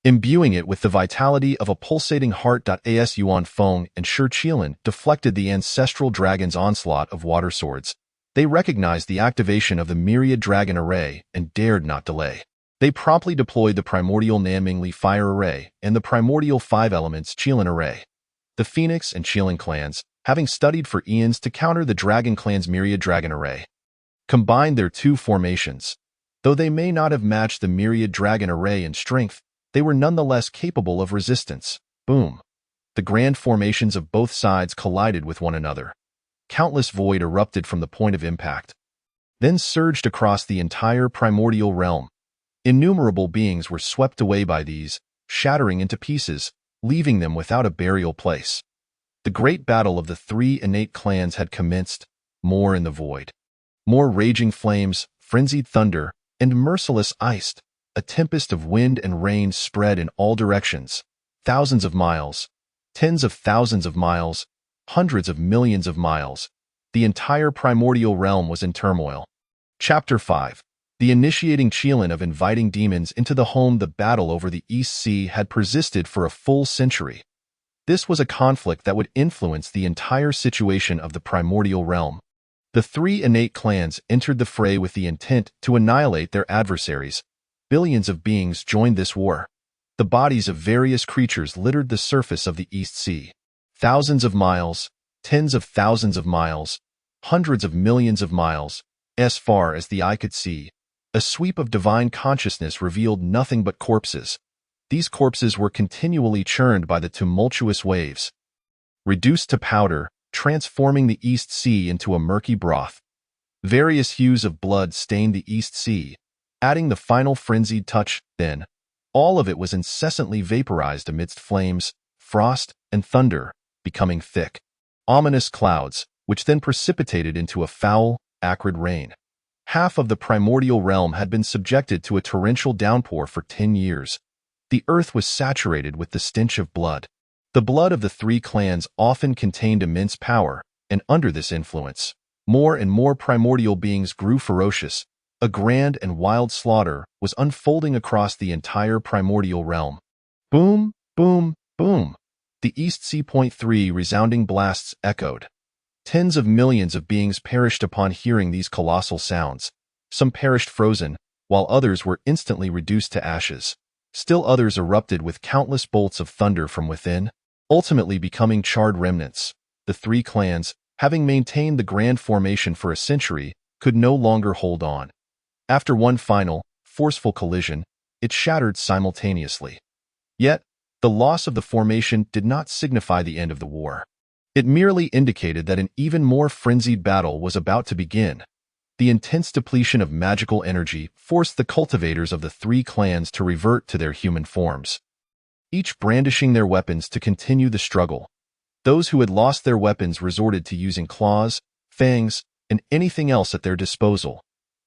imbuing it with the vitality of a pulsating heart. As Yuan Feng and Qilin deflected the Ancestral Dragon's onslaught of water swords, they recognized the activation of the myriad dragon array and dared not delay. They promptly deployed the primordial Namingli fire array and the primordial five elements Qilin array. The Phoenix and Qilin clans, having studied for eons to counter the Dragon clan's myriad dragon array, combined their two formations. Though they may not have matched the myriad dragon array in strength, they were nonetheless capable of resistance. Boom! The grand formations of both sides collided with one another. Countless void erupted from the point of impact, then surged across the entire primordial realm. Innumerable beings were swept away by these, shattering into pieces, leaving them without a burial place. The great battle of the three innate clans had commenced, more in the void. More raging flames, frenzied thunder, and merciless ice. A tempest of wind and rain spread in all directions. Thousands of miles, tens of thousands of miles, hundreds of millions of miles. The entire primordial realm was in turmoil. Chapter 5. The initiating Qilin of inviting demons into the home. The battle over the East Sea had persisted for a full century. This was a conflict that would influence the entire situation of the primordial realm. The three innate clans entered the fray with the intent to annihilate their adversaries. Billions of beings joined this war. The bodies of various creatures littered the surface of the East Sea. Thousands of miles, tens of thousands of miles, hundreds of millions of miles, as far as the eye could see. A sweep of divine consciousness revealed nothing but corpses. These corpses were continually churned by the tumultuous waves, reduced to powder, transforming the East Sea into a murky broth. Various hues of blood stained the East Sea, adding the final frenzied touch. Then, all of it was incessantly vaporized amidst flames, frost, and thunder, becoming thick, ominous clouds, which then precipitated into a foul, acrid rain. Half of the primordial realm had been subjected to a torrential downpour for 10 years. The earth was saturated with the stench of blood. The blood of the three clans often contained immense power, and under this influence, more and more primordial beings grew ferocious. A grand and wild slaughter was unfolding across the entire primordial realm. Boom, boom, boom. The East Sea .3 resounding blasts echoed. Tens of millions of beings perished upon hearing these colossal sounds. Some perished frozen, while others were instantly reduced to ashes. Still others erupted with countless bolts of thunder from within, ultimately becoming charred remnants. The three clans, having maintained the grand formation for a century, could no longer hold on. After one final, forceful collision, it shattered simultaneously. Yet, the loss of the formation did not signify the end of the war. It merely indicated that an even more frenzied battle was about to begin. The intense depletion of magical energy forced the cultivators of the three clans to revert to their human forms, each brandishing their weapons to continue the struggle. Those who had lost their weapons resorted to using claws, fangs, and anything else at their disposal.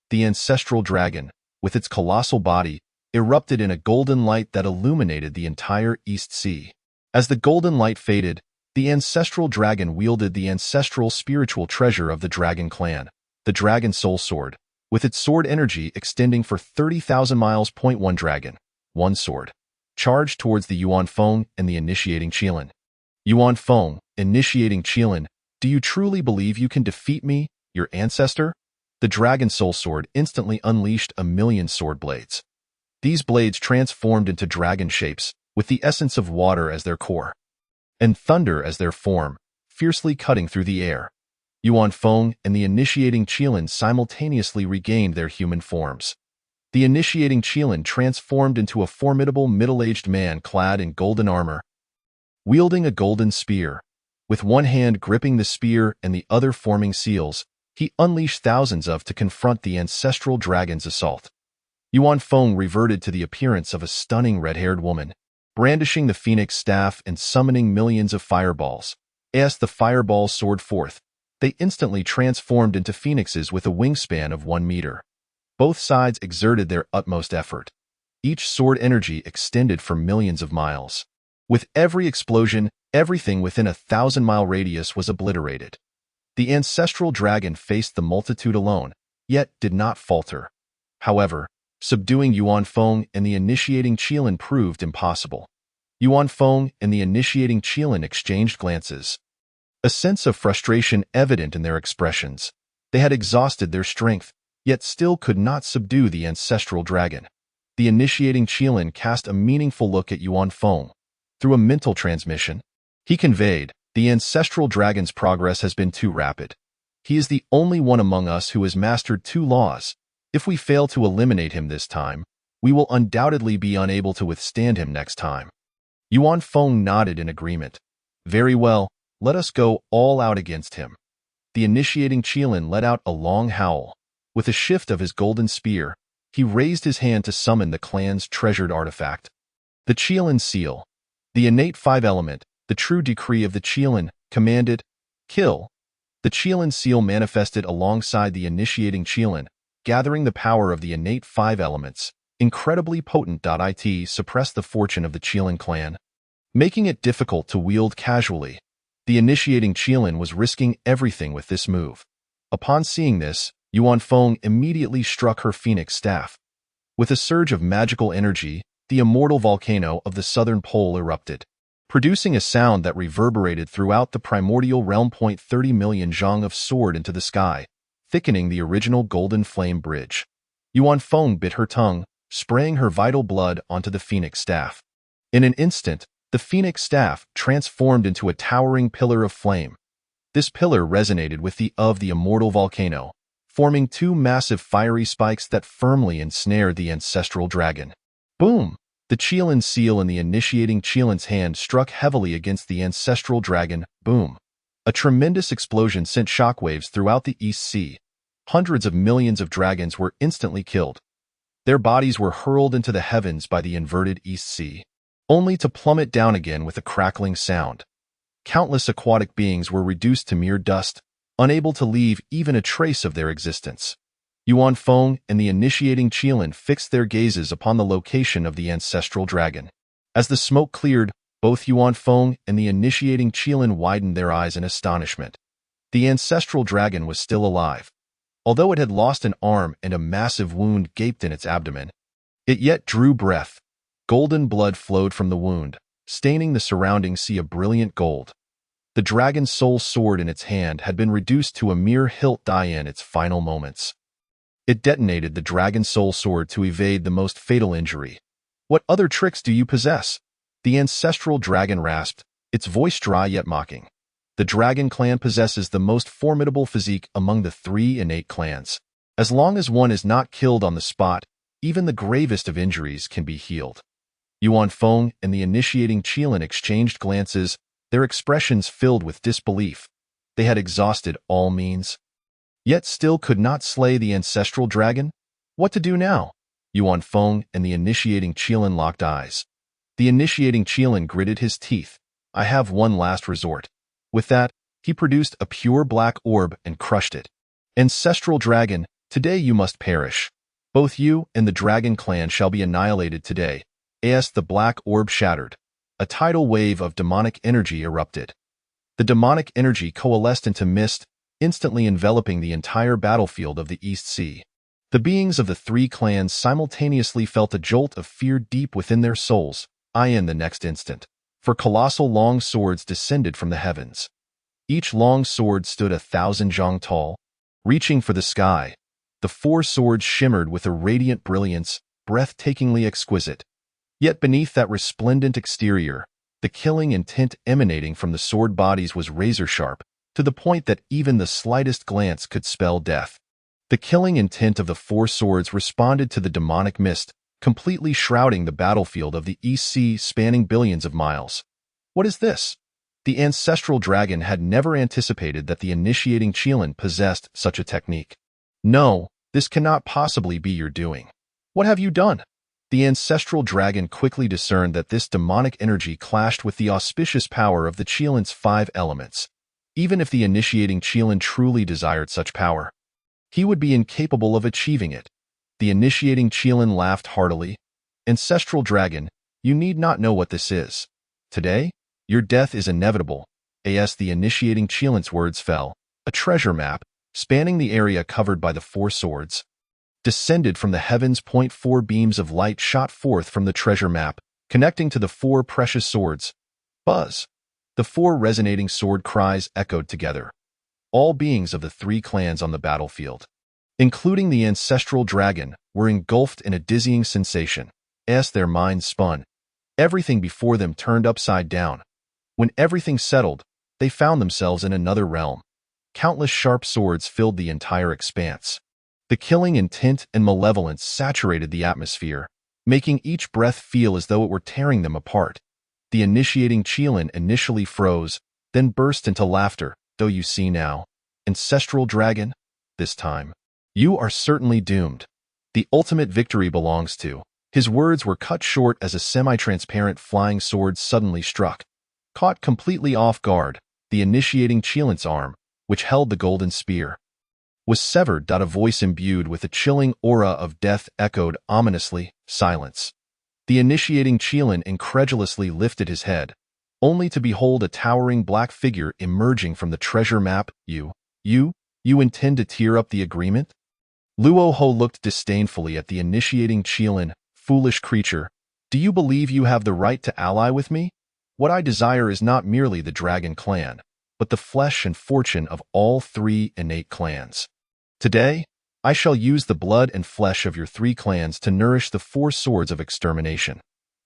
The Ancestral Dragon, with its colossal body, erupted in a golden light that illuminated the entire East Sea. As the golden light faded, the Ancestral Dragon wielded the ancestral spiritual treasure of the Dragon clan, the Dragon Soul Sword, with its sword energy extending for 30,000 miles. One dragon, one sword, charged towards the Yuan Feng and the initiating Qilin. Yuan Feng, initiating Qilin, do you truly believe you can defeat me, your ancestor? The Dragon Soul Sword instantly unleashed 1,000,000 sword blades. These blades transformed into dragon shapes, with the essence of water as their core, and thunder as their form, fiercely cutting through the air. Yuan Feng and the initiating Qilin simultaneously regained their human forms. The initiating Qilin transformed into a formidable middle-aged man clad in golden armor, wielding a golden spear. With one hand gripping the spear and the other forming seals, he unleashed thousands to confront the Ancestral Dragon's assault. Yuan Feng reverted to the appearance of a stunning red-haired woman, brandishing the phoenix staff and summoning millions of fireballs. As the fireballs soared forth, they instantly transformed into phoenixes with a wingspan of 1 meter. Both sides exerted their utmost effort. Each sword energy extended for millions of miles. With every explosion, everything within a 1,000-mile radius was obliterated. The Ancestral Dragon faced the multitude alone, yet did not falter. However, subduing Yuan Feng and the initiating Qilin proved impossible. Yuan Feng and the initiating Qilin exchanged glances, a sense of frustration evident in their expressions. They had exhausted their strength, yet still could not subdue the Ancestral Dragon. The initiating Qilin cast a meaningful look at Yuan Feng. Through a mental transmission, he conveyed, "The Ancestral Dragon's progress has been too rapid. He is the only one among us who has mastered 2 laws. If we fail to eliminate him this time, we will undoubtedly be unable to withstand him next time." Yuan Feng nodded in agreement. "Very well, let us go all out against him." The initiating Qilin let out a long howl. With a shift of his golden spear, he raised his hand to summon the clan's treasured artifact, the Qilin Seal. The innate 5-element, the true decree of the Qilin, commanded, "Kill." The Qilin Seal manifested alongside the initiating Qilin, gathering the power of the innate 5 elements. Incredibly potent. It suppressed the fortune of the Qilin clan, making it difficult to wield casually. The initiating Qilin was risking everything with this move. Upon seeing this, Yuan Feng immediately struck her phoenix staff. With a surge of magical energy, the immortal volcano of the southern pole erupted, producing a sound that reverberated throughout the primordial realm. 30 million zhang of sword into the sky, thickening the original golden flame bridge. Yuan Feng bit her tongue, spraying her vital blood onto the phoenix staff. In an instant, the phoenix staff transformed into a towering pillar of flame. This pillar resonated with the immortal volcano, forming 2 massive fiery spikes that firmly ensnared the Ancestral Dragon. Boom! The Qilin Seal in the initiating Qilin's hand struck heavily against the Ancestral Dragon. Boom! A tremendous explosion sent shockwaves throughout the East Sea. Hundreds of millions of dragons were instantly killed. Their bodies were hurled into the heavens by the inverted East Sea, only to plummet down again with a crackling sound. Countless aquatic beings were reduced to mere dust, unable to leave even a trace of their existence. Yuan Feng and the initiating Qilin fixed their gazes upon the location of the Ancestral Dragon. As the smoke cleared, both Yuan Feng and the initiating Qilin widened their eyes in astonishment. The Ancestral Dragon was still alive. Although it had lost an arm and a massive wound gaped in its abdomen, it yet drew breath. Golden blood flowed from the wound, staining the surrounding sea a brilliant gold. The Dragon Soul Sword in its hand had been reduced to a mere hilt in its final moments. It detonated the Dragon Soul Sword to evade the most fatal injury. "What other tricks do you possess?" The Ancestral Dragon rasped, its voice dry yet mocking. The Dragon clan possesses the most formidable physique among the three innate clans. As long as one is not killed on the spot, even the gravest of injuries can be healed. Yuan Feng and the initiating Qilin exchanged glances, their expressions filled with disbelief. They had exhausted all means, yet still could not slay the Ancestral Dragon. What to do now? Yuan Feng and the initiating Qilin locked eyes. The initiating Qilin gritted his teeth. I have one last resort. With that, he produced a pure black orb and crushed it. Ancestral Dragon, today you must perish. Both you and the Dragon clan shall be annihilated today. As the black orb shattered, a tidal wave of demonic energy erupted. The demonic energy coalesced into mist, instantly enveloping the entire battlefield of the East Sea. The beings of the three clans simultaneously felt a jolt of fear deep within their souls. In the next instant, for colossal long swords descended from the heavens. Each long sword stood 1,000 zhang tall, reaching for the sky. The four swords shimmered with a radiant brilliance, breathtakingly exquisite. Yet beneath that resplendent exterior, the killing intent emanating from the sword bodies was razor-sharp, to the point that even the slightest glance could spell death. The killing intent of the four swords responded to the demonic mist, completely shrouding the battlefield of the East Sea spanning billions of miles. What is this? The Ancestral Dragon had never anticipated that the initiating Qilin possessed such a technique. No, this cannot possibly be your doing. What have you done? The Ancestral Dragon quickly discerned that this demonic energy clashed with the auspicious power of the Qilin's 5 elements. Even if the initiating Qilin truly desired such power, he would be incapable of achieving it. The initiating Qilin laughed heartily. Ancestral Dragon, you need not know what this is. Today, your death is inevitable. As the initiating Qilin's words fell, a treasure map, spanning the area covered by the four swords, descended from the heavens. 4 beams of light shot forth from the treasure map, connecting to the 4 precious swords. Buzz! The 4 resonating sword cries echoed together. All beings of the 3 clans on the battlefield, including the Ancestral Dragon, were engulfed in a dizzying sensation. As their minds spun, everything before them turned upside down. When everything settled, they found themselves in another realm. Countless sharp swords filled the entire expanse. The killing intent and malevolence saturated the atmosphere, making each breath feel as though it were tearing them apart. The initiating Qilin initially froze, then burst into laughter. Though you see now, Ancestral Dragon, this time, you are certainly doomed. The ultimate victory belongs to. His words were cut short as a semi-transparent flying sword suddenly struck. Caught completely off guard, the initiating Qilin's arm, which held the golden spear, was severed. A voice imbued with a chilling aura of death echoed ominously. Silence. The initiating Qilin incredulously lifted his head, only to behold a towering black figure emerging from the treasure map. You intend to tear up the agreement? Luo Ho looked disdainfully at the initiating Qilin. Foolish creature, do you believe you have the right to ally with me? What I desire is not merely the Dragon clan, but the flesh and fortune of all 3 innate clans. Today, I shall use the blood and flesh of your 3 clans to nourish the 4 swords of extermination.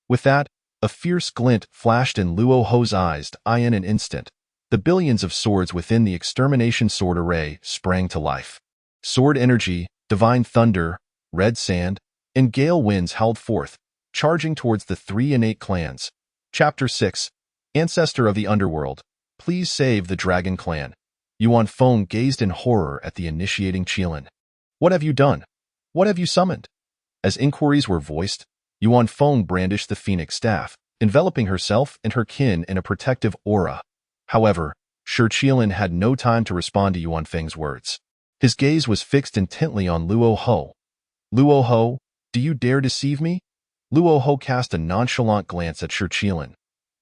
With that, a fierce glint flashed in Luo Ho's eyes. In an instant, the billions of swords within the extermination sword array sprang to life. Sword energy, divine thunder, red sand, and gale winds howled forth, charging towards the 3 innate clans. Chapter 6. Ancestor of the Underworld, please save the Dragon clan. Yuan Feng gazed in horror at the initiating Qilin. What have you done? What have you summoned? As inquiries were voiced, Yuan Feng brandished the phoenix staff, enveloping herself and her kin in a protective aura. However, Shi Qilin had no time to respond to Yuan Feng's words. His gaze was fixed intently on Luo Ho. Luo Ho, do you dare deceive me? Luo Ho cast a nonchalant glance at Shi Qilin.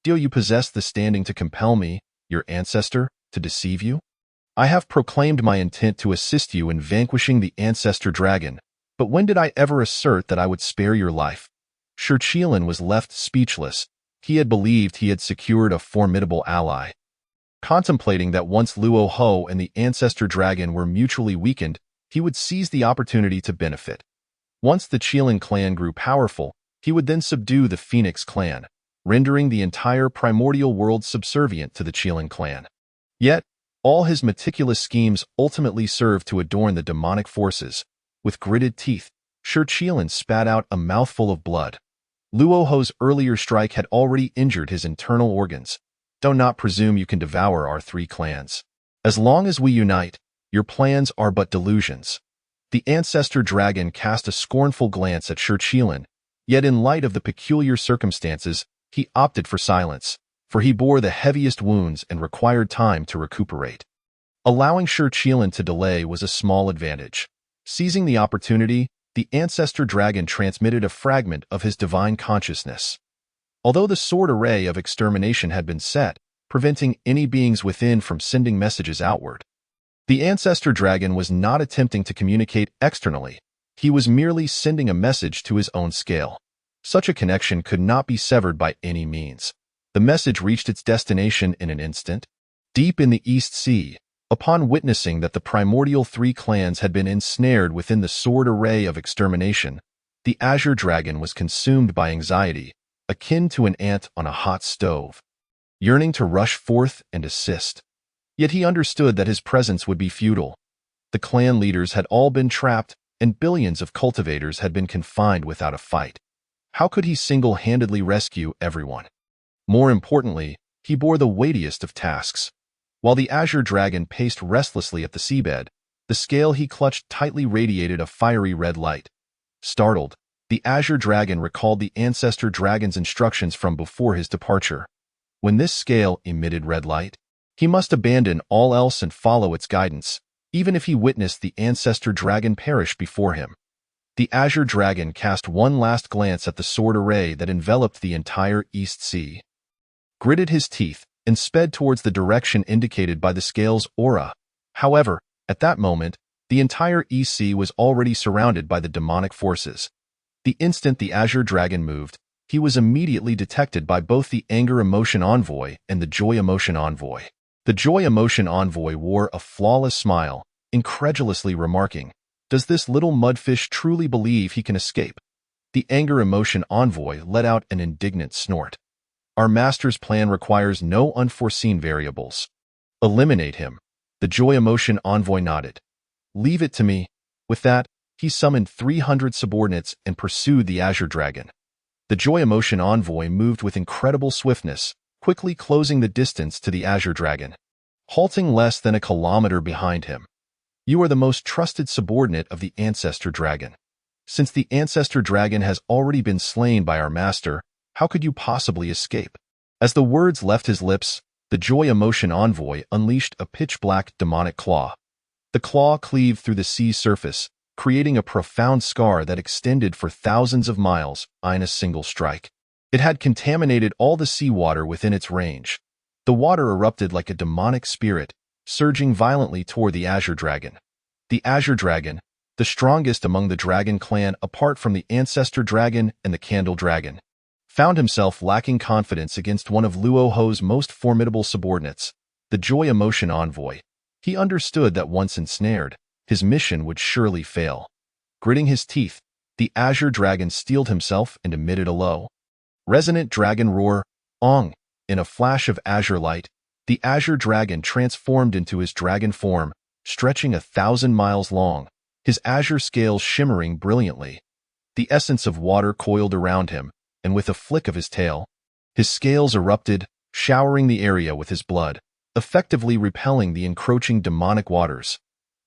Do you possess the standing to compel me, your ancestor, to deceive you? I have proclaimed my intent to assist you in vanquishing the Ancestor Dragon, but when did I ever assert that I would spare your life? Shi Qilin was left speechless. He had believed he had secured a formidable ally. Contemplating that once Luo Ho and the Ancestor Dragon were mutually weakened, he would seize the opportunity to benefit. Once the Qilin clan grew powerful, he would then subdue the Phoenix clan, rendering the entire primordial world subservient to the Qilin clan. Yet, all his meticulous schemes ultimately served to adorn the demonic forces. With gritted teeth, Shurchilin spat out a mouthful of blood. Luoho's earlier strike had already injured his internal organs. Do not presume you can devour our 3 clans. As long as we unite, your plans are but delusions. The Ancestral Dragon cast a scornful glance at Shurchilin, yet in light of the peculiar circumstances, he opted for silence, for he bore the heaviest wounds and required time to recuperate. Allowing Shurchilin to delay was a small advantage. Seizing the opportunity, the Ancestral Dragon transmitted a fragment of his divine consciousness. Although the sword array of extermination had been set, preventing any beings within from sending messages outward, the Ancestral Dragon was not attempting to communicate externally. He was merely sending a message to his own scale. Such a connection could not be severed by any means. The message reached its destination in an instant. Deep in the East Sea, upon witnessing that the primordial 3 clans had been ensnared within the sword array of extermination, the Azure Dragon was consumed by anxiety, akin to an ant on a hot stove, yearning to rush forth and assist. Yet he understood that his presence would be futile. The clan leaders had all been trapped, and billions of cultivators had been confined without a fight. How could he single-handedly rescue everyone? More importantly, he bore the weightiest of tasks. While the Azure Dragon paced restlessly at the seabed, the scale he clutched tightly radiated a fiery red light. Startled, the Azure Dragon recalled the Ancestral Dragon's instructions from before his departure. When this scale emitted red light, he must abandon all else and follow its guidance, even if he witnessed the Ancestral Dragon perish before him. The Azure Dragon cast one last glance at the sword array that enveloped the entire East Sea, gritted his teeth, and sped towards the direction indicated by the scale's aura. However, at that moment, the entire East Sea was already surrounded by the demonic forces. The instant the Azure Dragon moved, he was immediately detected by both the Anger Emotion Envoy and the Joy Emotion Envoy. The Joy Emotion Envoy wore a flawless smile, incredulously remarking, "Does this little mudfish truly believe he can escape?" The Anger Emotion Envoy let out an indignant snort. "Our master's plan requires no unforeseen variables. Eliminate him." The Joy Emotion Envoy nodded. "Leave it to me." With that, he summoned 300 subordinates and pursued the Azure Dragon. The Joy Emotion Envoy moved with incredible swiftness, quickly closing the distance to the Azure Dragon, halting less than a kilometer behind him. "You are the most trusted subordinate of the Ancestral Dragon. Since the Ancestral Dragon has already been slain by our master, how could you possibly escape?" As the words left his lips, the Joy Emotion Envoy unleashed a pitch-black demonic claw. The claw cleaved through the sea's surface, creating a profound scar that extended for thousands of miles in a single strike. It had contaminated all the seawater within its range. The water erupted like a demonic spirit, surging violently toward the Azure Dragon. The Azure Dragon, the strongest among the Dragon clan apart from the Ancestral Dragon and the Candle Dragon, found himself lacking confidence against one of Luoho's most formidable subordinates, the Joy Emotion Envoy. He understood that once ensnared, his mission would surely fail. Gritting his teeth, the Azure Dragon steeled himself and emitted a low, resonant dragon roar, Ong. In a flash of azure light, the Azure Dragon transformed into his dragon form, stretching 1,000 miles long, his azure scales shimmering brilliantly. The essence of water coiled around him, and with a flick of his tail, his scales erupted, showering the area with his blood, effectively repelling the encroaching demonic waters.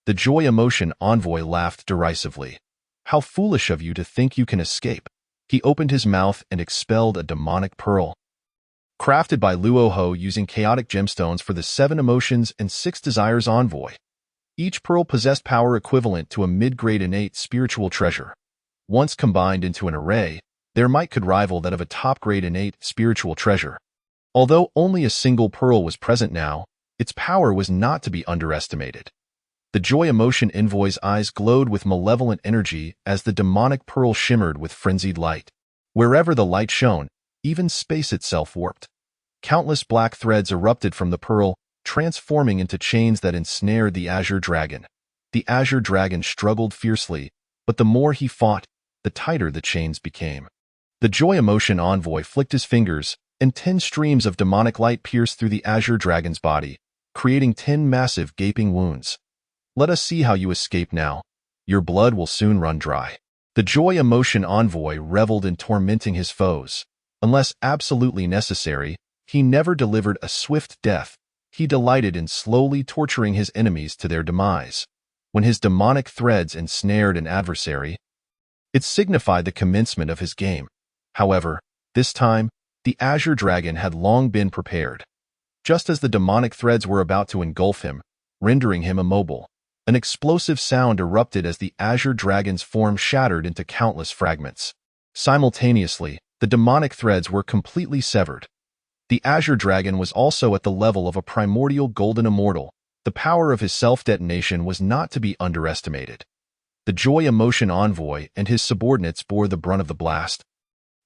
The Joy Emotion Envoy laughed derisively. "How foolish of you to think you can escape." He opened his mouth and expelled a demonic pearl, crafted by Luoho using chaotic gemstones for the 7 emotions and 6 desires envoy. Each pearl possessed power equivalent to a mid-grade innate spiritual treasure. Once combined into an array, their might could rival that of a top-grade innate spiritual treasure. Although only a single pearl was present now, its power was not to be underestimated. The Joy Emotion Envoy's eyes glowed with malevolent energy as the demonic pearl shimmered with frenzied light. Wherever the light shone, even space itself warped. Countless black threads erupted from the pearl, transforming into chains that ensnared the Azure Dragon. The Azure Dragon struggled fiercely, but the more he fought, the tighter the chains became. The Joy Emotion Envoy flicked his fingers, and 10 streams of demonic light pierced through the Azure Dragon's body, creating 10 massive gaping wounds. Let us see how you escape now. Your blood will soon run dry. The joy emotion envoy reveled in tormenting his foes. Unless absolutely necessary, he never delivered a swift death. He delighted in slowly torturing his enemies to their demise. When his demonic threads ensnared an adversary, it signified the commencement of his game. However, this time, the Azure Dragon had long been prepared. Just as the demonic threads were about to engulf him, rendering him immobile, an explosive sound erupted as the Azure Dragon's form shattered into countless fragments. Simultaneously, the demonic threads were completely severed. The Azure Dragon was also at the level of a primordial golden immortal. The power of his self-detonation was not to be underestimated. The Joy Emotion Envoy and his subordinates bore the brunt of the blast,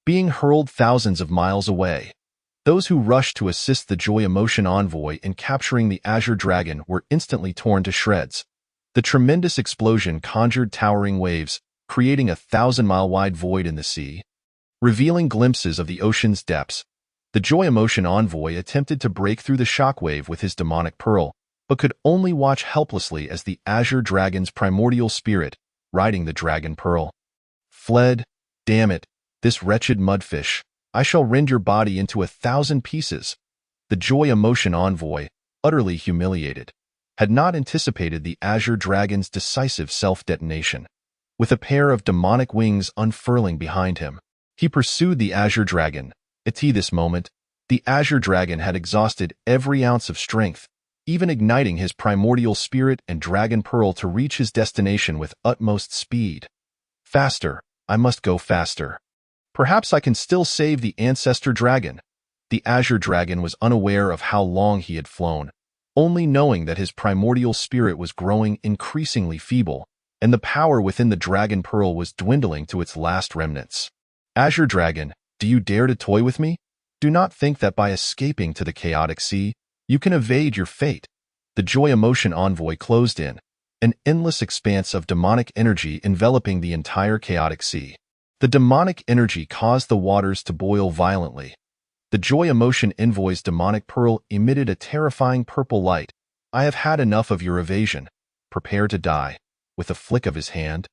being hurled thousands of miles away. Those who rushed to assist the Joy Emotion Envoy in capturing the Azure Dragon were instantly torn to shreds. The tremendous explosion conjured towering waves, creating a 1,000-mile-wide void in the sea, revealing glimpses of the ocean's depths. The Joy Emotion Envoy attempted to break through the shockwave with his demonic pearl, but could only watch helplessly as the Azure Dragon's primordial spirit, riding the dragon pearl, fled. Damn it, this wretched mudfish. I shall rend your body into 1,000 pieces. The Joy Emotion Envoy, utterly humiliated, had not anticipated the Azure Dragon's decisive self-detonation. With a pair of demonic wings unfurling behind him, he pursued the Azure Dragon. At this moment, the Azure Dragon had exhausted every ounce of strength, even igniting his primordial spirit and dragon pearl to reach his destination with utmost speed. Faster, I must go faster. Perhaps I can still save the Ancestral Dragon. The Azure Dragon was unaware of how long he had flown, only knowing that his primordial spirit was growing increasingly feeble, and the power within the dragon pearl was dwindling to its last remnants. Azure Dragon, do you dare to toy with me? Do not think that by escaping to the chaotic sea, you can evade your fate. The Joy Emotion Envoy closed in, an endless expanse of demonic energy enveloping the entire chaotic sea. The demonic energy caused the waters to boil violently. The Joy Emotion Envoy's demonic pearl emitted a terrifying purple light. I have had enough of your evasion. Prepare to die. With a flick of his hand,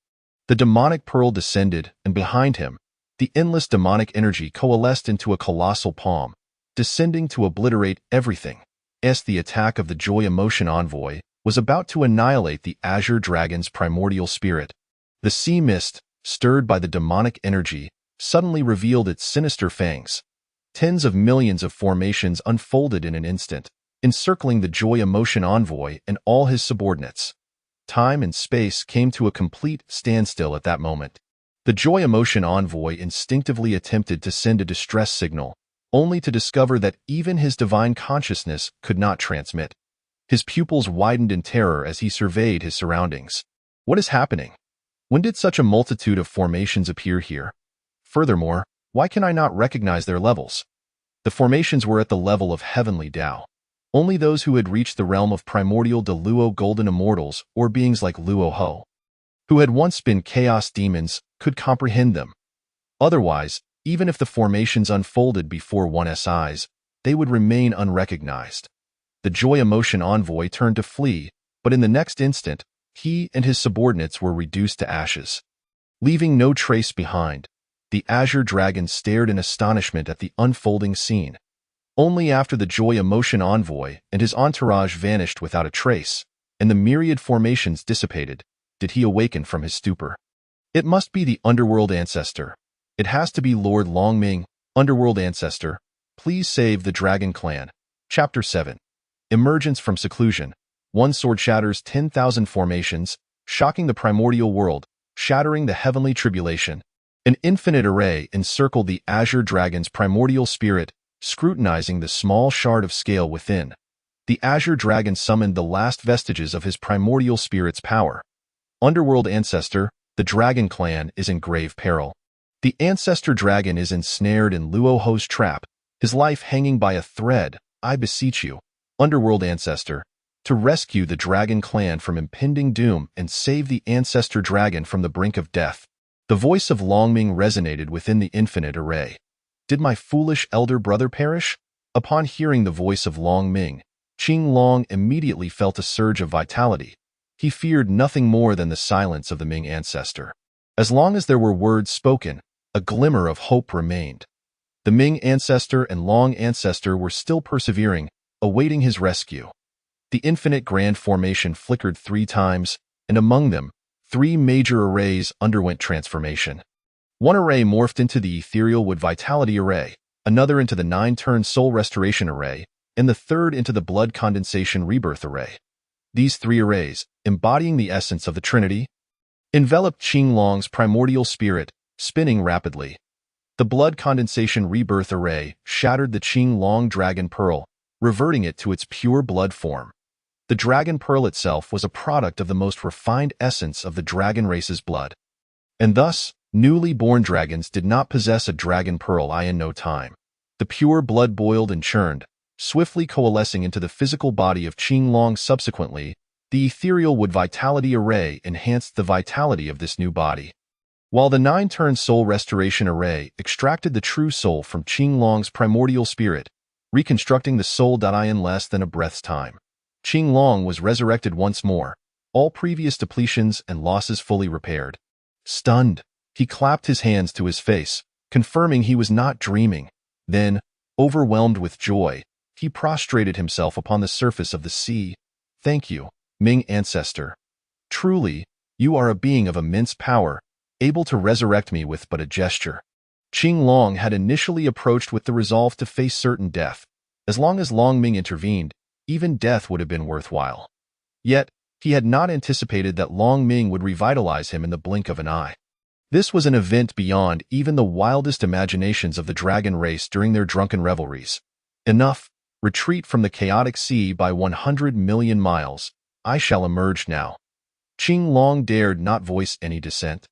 the demonic pearl descended, and behind him, the endless demonic energy coalesced into a colossal palm, descending to obliterate everything. As the attack of the Joy Emotion Envoy was about to annihilate the Azure Dragon's primordial spirit, the sea mist, stirred by the demonic energy, suddenly revealed its sinister fangs. Tens of millions of formations unfolded in an instant, encircling the Joy Emotion Envoy and all his subordinates. Time and space came to a complete standstill at that moment. The Joy Emotion Envoy instinctively attempted to send a distress signal, only to discover that even his divine consciousness could not transmit. His pupils widened in terror as he surveyed his surroundings. What is happening? When did such a multitude of formations appear here? Furthermore, why can I not recognize their levels? The formations were at the level of heavenly Tao. Only those who had reached the realm of primordial de Luo golden immortals or beings like Luo Ho, who had once been chaos demons, could comprehend them. Otherwise, even if the formations unfolded before one's eyes, they would remain unrecognized. The Joy Emotion Envoy turned to flee, but in the next instant, he and his subordinates were reduced to ashes. Leaving no trace behind, the Azure Dragon stared in astonishment at the unfolding scene. Only after the Joy Emotion Envoy and his entourage vanished without a trace, and the myriad formations dissipated, did he awaken from his stupor. It must be the Underworld Ancestor. It has to be Lord Longming, Underworld Ancestor. Please save the Dragon Clan. Chapter 7. Emergence from Seclusion. One sword shatters 10,000 formations, shocking the primordial world, shattering the heavenly tribulation. An infinite array encircled the Azure Dragon's primordial spirit, scrutinizing the small shard of scale within. The Azure Dragon summoned the last vestiges of his primordial spirit's power. Underworld Ancestor, the Dragon Clan is in grave peril. The Ancestor Dragon is ensnared in Luo Ho's trap, his life hanging by a thread. I beseech you, Underworld Ancestor, to rescue the Dragon Clan from impending doom and save the Ancestor Dragon from the brink of death. The voice of Longming resonated within the infinite array. Did my foolish elder brother perish? Upon hearing the voice of Longming, Qinglong immediately felt a surge of vitality. He feared nothing more than the silence of the Ming ancestor. As long as there were words spoken, a glimmer of hope remained. The Ming ancestor and Long ancestor were still persevering, awaiting his rescue. The infinite grand formation flickered 3 times, and among them, 3 major arrays underwent transformation. One array morphed into the ethereal wood vitality array, another into the 9-turn soul restoration array, and the third into the blood condensation rebirth array. These 3 arrays, embodying the essence of the Trinity, enveloped Qinglong's primordial spirit, spinning rapidly. The blood condensation rebirth array shattered the Qinglong dragon pearl, reverting it to its pure blood form. The dragon pearl itself was a product of the most refined essence of the dragon race's blood. And thus, newly born dragons did not possess a dragon pearl in no time. The pure blood boiled and churned, swiftly coalescing into the physical body of Qinglong. Subsequently, the ethereal wood vitality array enhanced the vitality of this new body, while the 9-turn soul restoration array extracted the true soul from Qinglong's primordial spirit, reconstructing the soul in less than a breath's time. Qinglong was resurrected once more, all previous depletions and losses fully repaired. Stunned, he clapped his hands to his face, confirming he was not dreaming. Then, overwhelmed with joy, he prostrated himself upon the surface of the sea. "Thank you, Ming ancestor. Truly, you are a being of immense power, able to resurrect me with but a gesture." Qinglong had initially approached with the resolve to face certain death. As long as Long Ming intervened, even death would have been worthwhile. Yet, he had not anticipated that Long Ming would revitalize him in the blink of an eye. This was an event beyond even the wildest imaginations of the dragon race during their drunken revelries. "Enough. Retreat from the chaotic sea by 100 million miles. I shall emerge now." Qinglong dared not voice any dissent,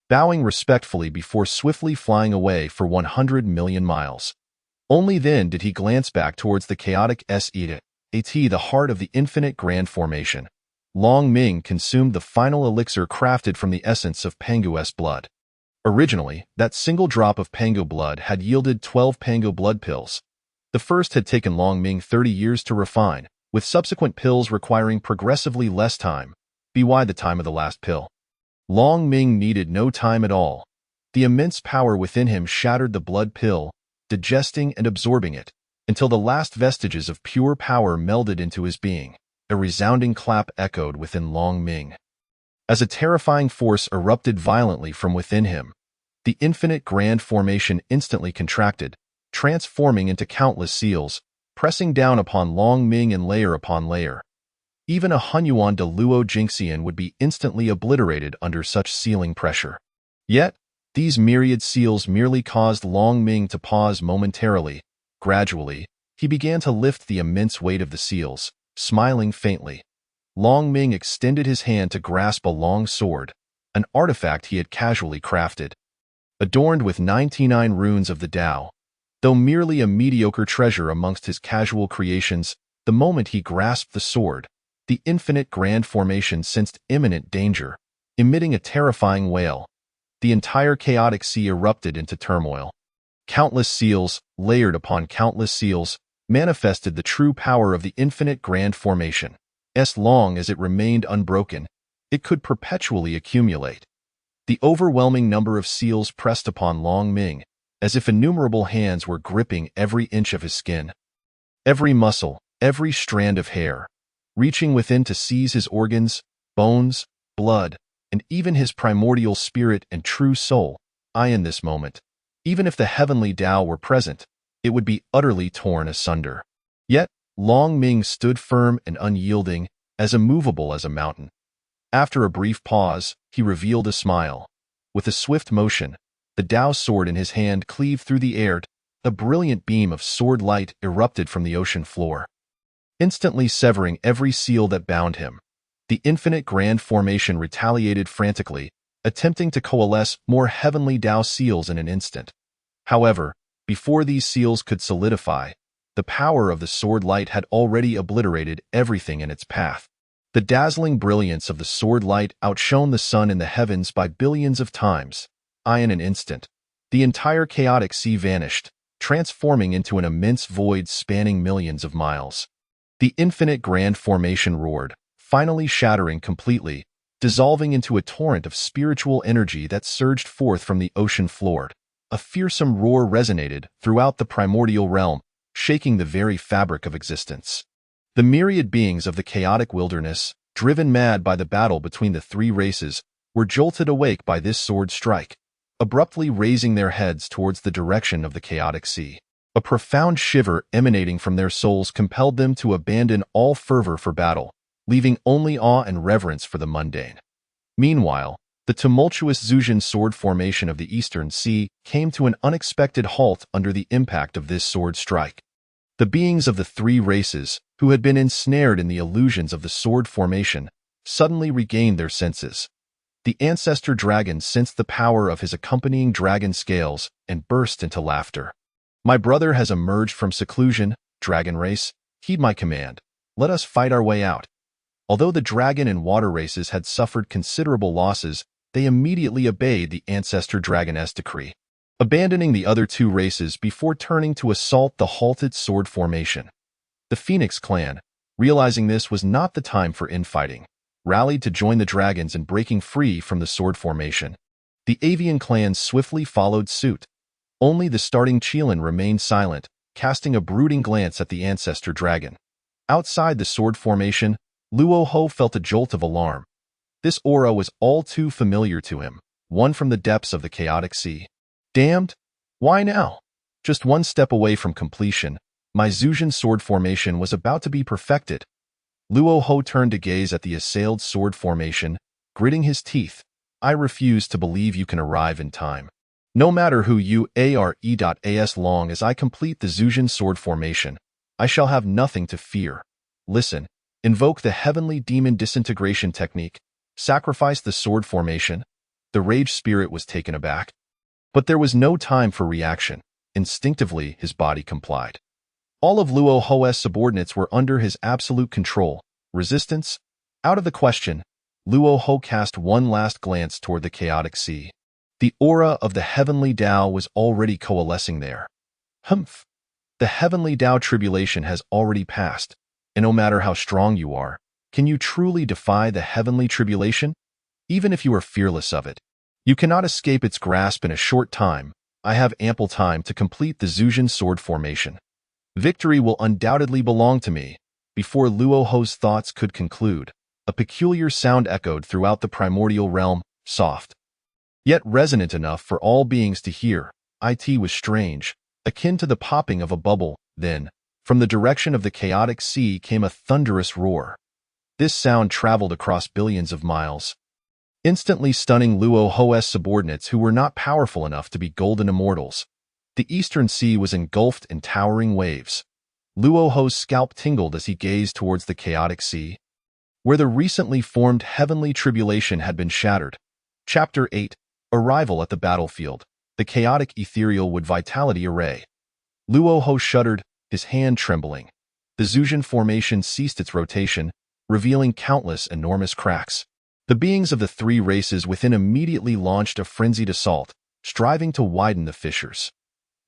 bowing respectfully before swiftly flying away for 100 million miles. Only then did he glance back towards the chaotic Set, the heart of the infinite grand formation. Long Ming consumed the final elixir crafted from the essence of Pangu's blood. Originally, that single drop of Pangu blood had yielded 12 Pangu blood pills. The first had taken Long Ming 30 years to refine, with subsequent pills requiring progressively less time, by the time of the last pill. Long Ming needed no time at all. The immense power within him shattered the blood pill, digesting and absorbing it, until the last vestiges of pure power melded into his being. A resounding clap echoed within Long Ming. As a terrifying force erupted violently from within him, the infinite grand formation instantly contracted, transforming into countless seals, pressing down upon Long Ming in layer upon layer. Even a Hunyuan de Luo Jingxian would be instantly obliterated under such sealing pressure. Yet, these myriad seals merely caused Long Ming to pause momentarily. Gradually, he began to lift the immense weight of the seals, smiling faintly. Long Ming extended his hand to grasp a long sword, an artifact he had casually crafted. Adorned with 99 runes of the Tao, though merely a mediocre treasure amongst his casual creations, the moment he grasped the sword, the infinite grand formation sensed imminent danger, emitting a terrifying wail. The entire chaotic sea erupted into turmoil. Countless seals, layered upon countless seals, manifested the true power of the infinite grand formation. As long as it remained unbroken, it could perpetually accumulate. The overwhelming number of seals pressed upon Long Ming, as if innumerable hands were gripping every inch of his skin, every muscle, every strand of hair, reaching within to seize his organs, bones, blood, and even his primordial spirit and true soul. In this moment, even if the heavenly Tao were present, it would be utterly torn asunder. Yet, Long Ming stood firm and unyielding, as immovable as a mountain. After a brief pause, he revealed a smile. With a swift motion, the Tao sword in his hand cleaved through the air. A brilliant beam of sword light erupted from the ocean floor, instantly severing every seal that bound him. The infinite grand formation retaliated frantically, attempting to coalesce more heavenly Tao seals in an instant. However, before these seals could solidify, the power of the sword light had already obliterated everything in its path. The dazzling brilliance of the sword light outshone the sun in the heavens by billions of times. In an instant, the entire chaotic sea vanished, transforming into an immense void spanning millions of miles. The infinite grand formation roared, finally shattering completely, dissolving into a torrent of spiritual energy that surged forth from the ocean floor. A fearsome roar resonated throughout the primordial realm, shaking the very fabric of existence. The myriad beings of the chaotic wilderness, driven mad by the battle between the three races, were jolted awake by this sword strike, abruptly raising their heads towards the direction of the chaotic sea. A profound shiver emanating from their souls compelled them to abandon all fervor for battle, leaving only awe and reverence for the mundane. Meanwhile, the tumultuous Zhujian sword formation of the Eastern Sea came to an unexpected halt under the impact of this sword strike. The beings of the three races, who had been ensnared in the illusions of the sword formation, suddenly regained their senses. The Ancestral Dragon sensed the power of his accompanying dragon scales and burst into laughter. My brother has emerged from seclusion, dragon race. Heed my command. Let us fight our way out. Although the dragon and water races had suffered considerable losses, they immediately obeyed the Ancestral Dragon's decree, abandoning the other two races before turning to assault the halted sword formation. The Phoenix clan, realizing this was not the time for infighting, rallied to join the dragons in breaking free from the sword formation. The avian clans swiftly followed suit. Only the starting Qilin remained silent, casting a brooding glance at the Ancestral Dragon. Outside the sword formation, Luo Ho felt a jolt of alarm. This aura was all too familiar to him, one from the depths of the chaotic sea. Damned! Why now? Just one step away from completion, my Zhujian sword formation was about to be perfected. Luo Ho turned to gaze at the assailed sword formation, gritting his teeth. I refuse to believe you can arrive in time. No matter who you are, as long as I complete the Zhujian sword formation, I shall have nothing to fear. Listen, invoke the heavenly demon disintegration technique, sacrifice the sword formation. The rage spirit was taken aback. But there was no time for reaction. Instinctively, his body complied. All of Luo Ho's subordinates were under his absolute control. Resistance? Out of the question. Luo Ho cast one last glance toward the chaotic sea. The aura of the heavenly Tao was already coalescing there. Humph! The heavenly Tao tribulation has already passed, and no matter how strong you are, can you truly defy the heavenly tribulation? Even if you are fearless of it, you cannot escape its grasp in a short time. I have ample time to complete the Zhujian sword formation. Victory will undoubtedly belong to me. Before Luo Ho's thoughts could conclude, a peculiar sound echoed throughout the primordial realm, soft, yet resonant enough for all beings to hear. It was strange, akin to the popping of a bubble. Then, from the direction of the chaotic sea came a thunderous roar. This sound traveled across billions of miles, instantly stunning Luo Ho's subordinates who were not powerful enough to be golden immortals. The eastern sea was engulfed in towering waves. Luo Ho's scalp tingled as he gazed towards the chaotic sea, where the recently formed heavenly tribulation had been shattered. Chapter 8. Arrival at the battlefield. The chaotic ethereal wood vitality array. Luo Ho shuddered, his hand trembling. The Zhujian formation ceased its rotation, revealing countless enormous cracks. The beings of the three races within immediately launched a frenzied assault, striving to widen the fissures.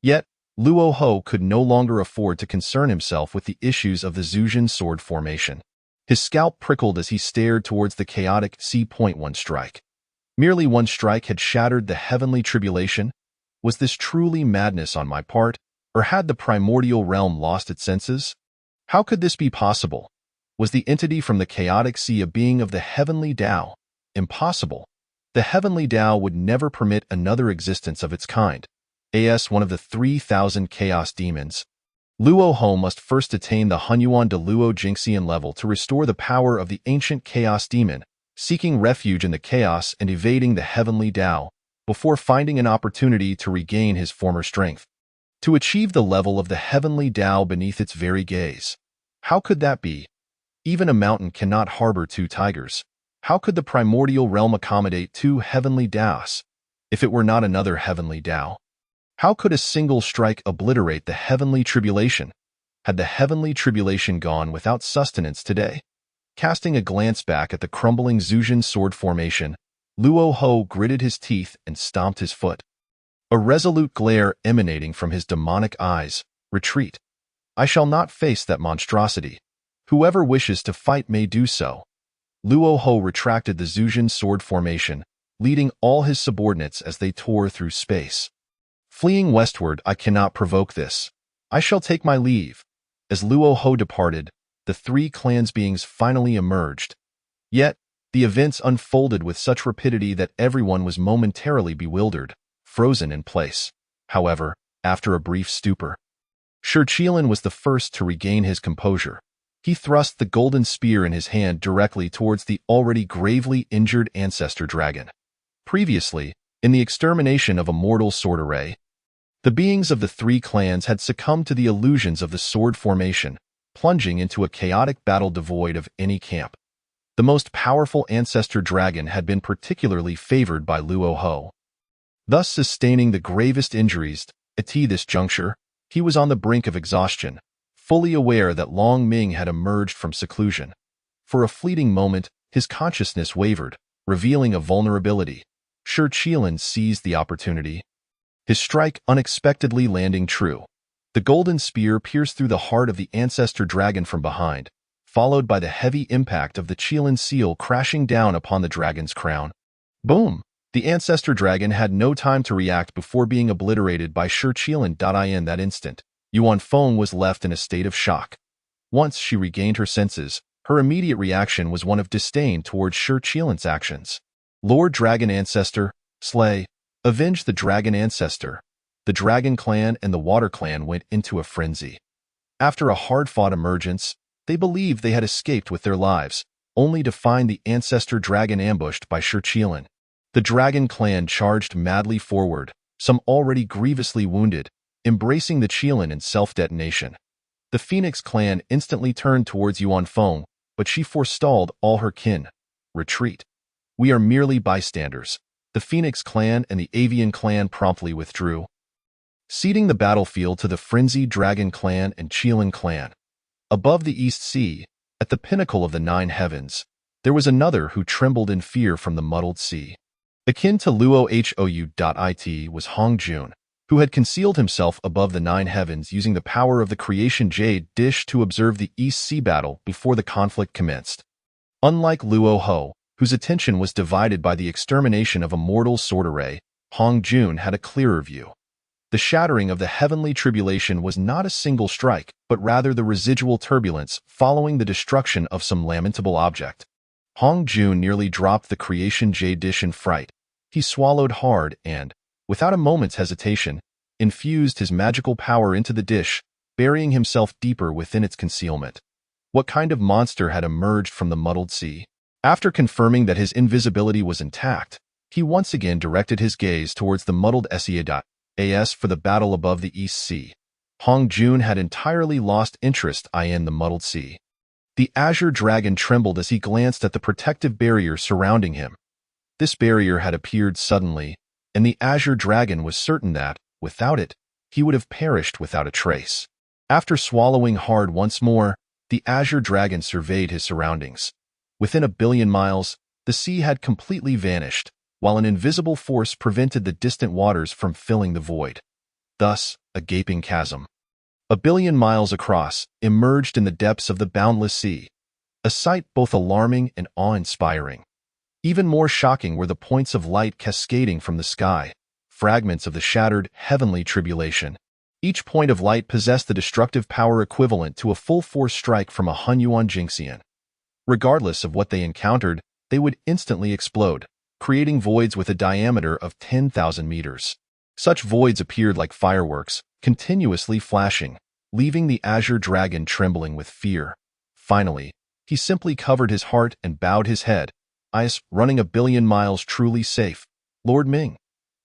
Yet, Luo Ho could no longer afford to concern himself with the issues of the Zhujian sword formation. His scalp prickled as he stared towards the chaotic sea. One strike. Merely one strike had shattered the heavenly tribulation. Was this truly madness on my part, or had the primordial realm lost its senses? How could this be possible? Was the entity from the chaotic sea a being of the heavenly Tao? Impossible. The heavenly Tao would never permit another existence of its kind. As one of the 3,000 chaos demons, Luo Ho must first attain the Hunyuan de Luo Jingxian level to restore the power of the ancient chaos demon, seeking refuge in the chaos and evading the heavenly Tao, before finding an opportunity to regain his former strength. To achieve the level of the heavenly Tao beneath its very gaze. How could that be? Even a mountain cannot harbor two tigers. How could the primordial realm accommodate two heavenly Taos, if it were not another heavenly Tao? How could a single strike obliterate the heavenly tribulation? Had the heavenly tribulation gone without sustenance today? Casting a glance back at the crumbling Zhujian sword formation, Luo Ho gritted his teeth and stomped his foot. A resolute glare emanating from his demonic eyes. Retreat. I shall not face that monstrosity. Whoever wishes to fight may do so. Luo Ho retracted the Zhujian sword formation, leading all his subordinates as they tore through space. Fleeing westward, I cannot provoke this. I shall take my leave. As Luo Ho departed, the three clans beings finally emerged. Yet, the events unfolded with such rapidity that everyone was momentarily bewildered, frozen in place. However, after a brief stupor, Shi Qilin was the first to regain his composure. He thrust the golden spear in his hand directly towards the already gravely injured Ancestor Dragon. Previously, in the extermination of a mortal sword array, the beings of the three clans had succumbed to the illusions of the sword formation, plunging into a chaotic battle devoid of any camp. The most powerful Ancestor Dragon had been particularly favored by Luo Ho, thus sustaining the gravest injuries. At this juncture, he was on the brink of exhaustion, fully aware that Long Ming had emerged from seclusion. For a fleeting moment, his consciousness wavered, revealing a vulnerability. Shi Qilin seized the opportunity, his strike unexpectedly landing true. The golden spear pierced through the heart of the Ancestor Dragon from behind, followed by the heavy impact of the Qilin seal crashing down upon the dragon's crown. Boom! The Ancestor Dragon had no time to react before being obliterated by Shi Qilin. In that instant, Yuan Feng was left in a state of shock. Once she regained her senses, her immediate reaction was one of disdain towards Shi Qilin's actions. Lord Dragon Ancestor, slay, avenge the Dragon Ancestor. The Dragon Clan and the Water Clan went into a frenzy. After a hard-fought emergence, they believed they had escaped with their lives, only to find the Ancestor Dragon ambushed by Shi Qilin. The Dragon Clan charged madly forward, some already grievously wounded, embracing the Qilin in self-detonation. The Phoenix Clan instantly turned towards Yuan Feng, but she forestalled all her kin. Retreat. We are merely bystanders. The Phoenix Clan and the Avian Clan promptly withdrew, ceding the battlefield to the frenzied Dragon Clan and Qilin Clan. Above the East Sea, at the pinnacle of the Nine Heavens, there was another who trembled in fear from the muddled sea. Akin to Luo Hou.it was Hong Jun, who had concealed himself above the Nine Heavens using the power of the Creation Jade Dish to observe the East Sea battle before the conflict commenced. Unlike Luo Ho, whose attention was divided by the extermination of a mortal sword array, Hong Jun had a clearer view. The shattering of the heavenly tribulation was not a single strike, but rather the residual turbulence following the destruction of some lamentable object. Hong Jun nearly dropped the Creation Jade Dish in fright. He swallowed hard and, without a moment's hesitation, infused his magical power into the dish, burying himself deeper within its concealment. What kind of monster had emerged from the muddled sea? After confirming that his invisibility was intact, he once again directed his gaze towards the muddled sea.as for the battle above the East Sea. Hong Jun had entirely lost interest in the muddled sea. The Azure Dragon trembled as he glanced at the protective barrier surrounding him. This barrier had appeared suddenly, and the Azure Dragon was certain that, without it, he would have perished without a trace. After swallowing hard once more, the Azure Dragon surveyed his surroundings. Within 1 billion miles, the sea had completely vanished, while an invisible force prevented the distant waters from filling the void. Thus, a gaping chasm, 1 billion miles across, emerged in the depths of the boundless sea, a sight both alarming and awe-inspiring. Even more shocking were the points of light cascading from the sky, fragments of the shattered heavenly tribulation. Each point of light possessed the destructive power equivalent to a full-force strike from a Hunyuan Jinxian. Regardless of what they encountered, they would instantly explode, creating voids with a diameter of 10,000 meters. Such voids appeared like fireworks, continuously flashing, leaving the Azure Dragon trembling with fear. Finally, he simply covered his heart and bowed his head. Running 1 billion miles truly safe, Lord Ming.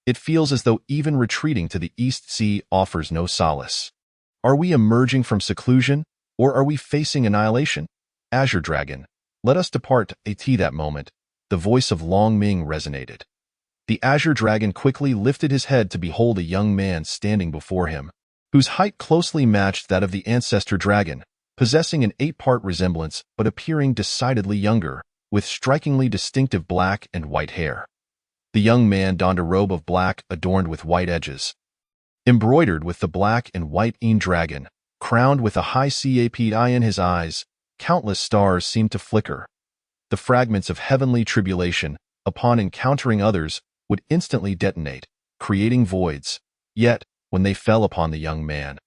It feels as though even retreating to the East Sea offers no solace. Are we emerging from seclusion, or are we facing annihilation? Azure Dragon, let us depart. At that moment, the voice of Long Ming resonated. The Azure Dragon quickly lifted his head to behold a young man standing before him, whose height closely matched that of the Ancestor Dragon, possessing an 8-part resemblance but appearing decidedly younger, with strikingly distinctive black and white hair. The young man donned a robe of black adorned with white edges, embroidered with the black and white dragon, crowned with a high cap in his eyes. Countless stars seemed to flicker. The fragments of heavenly tribulation, upon encountering others, would instantly detonate, creating voids. Yet, when they fell upon the young man,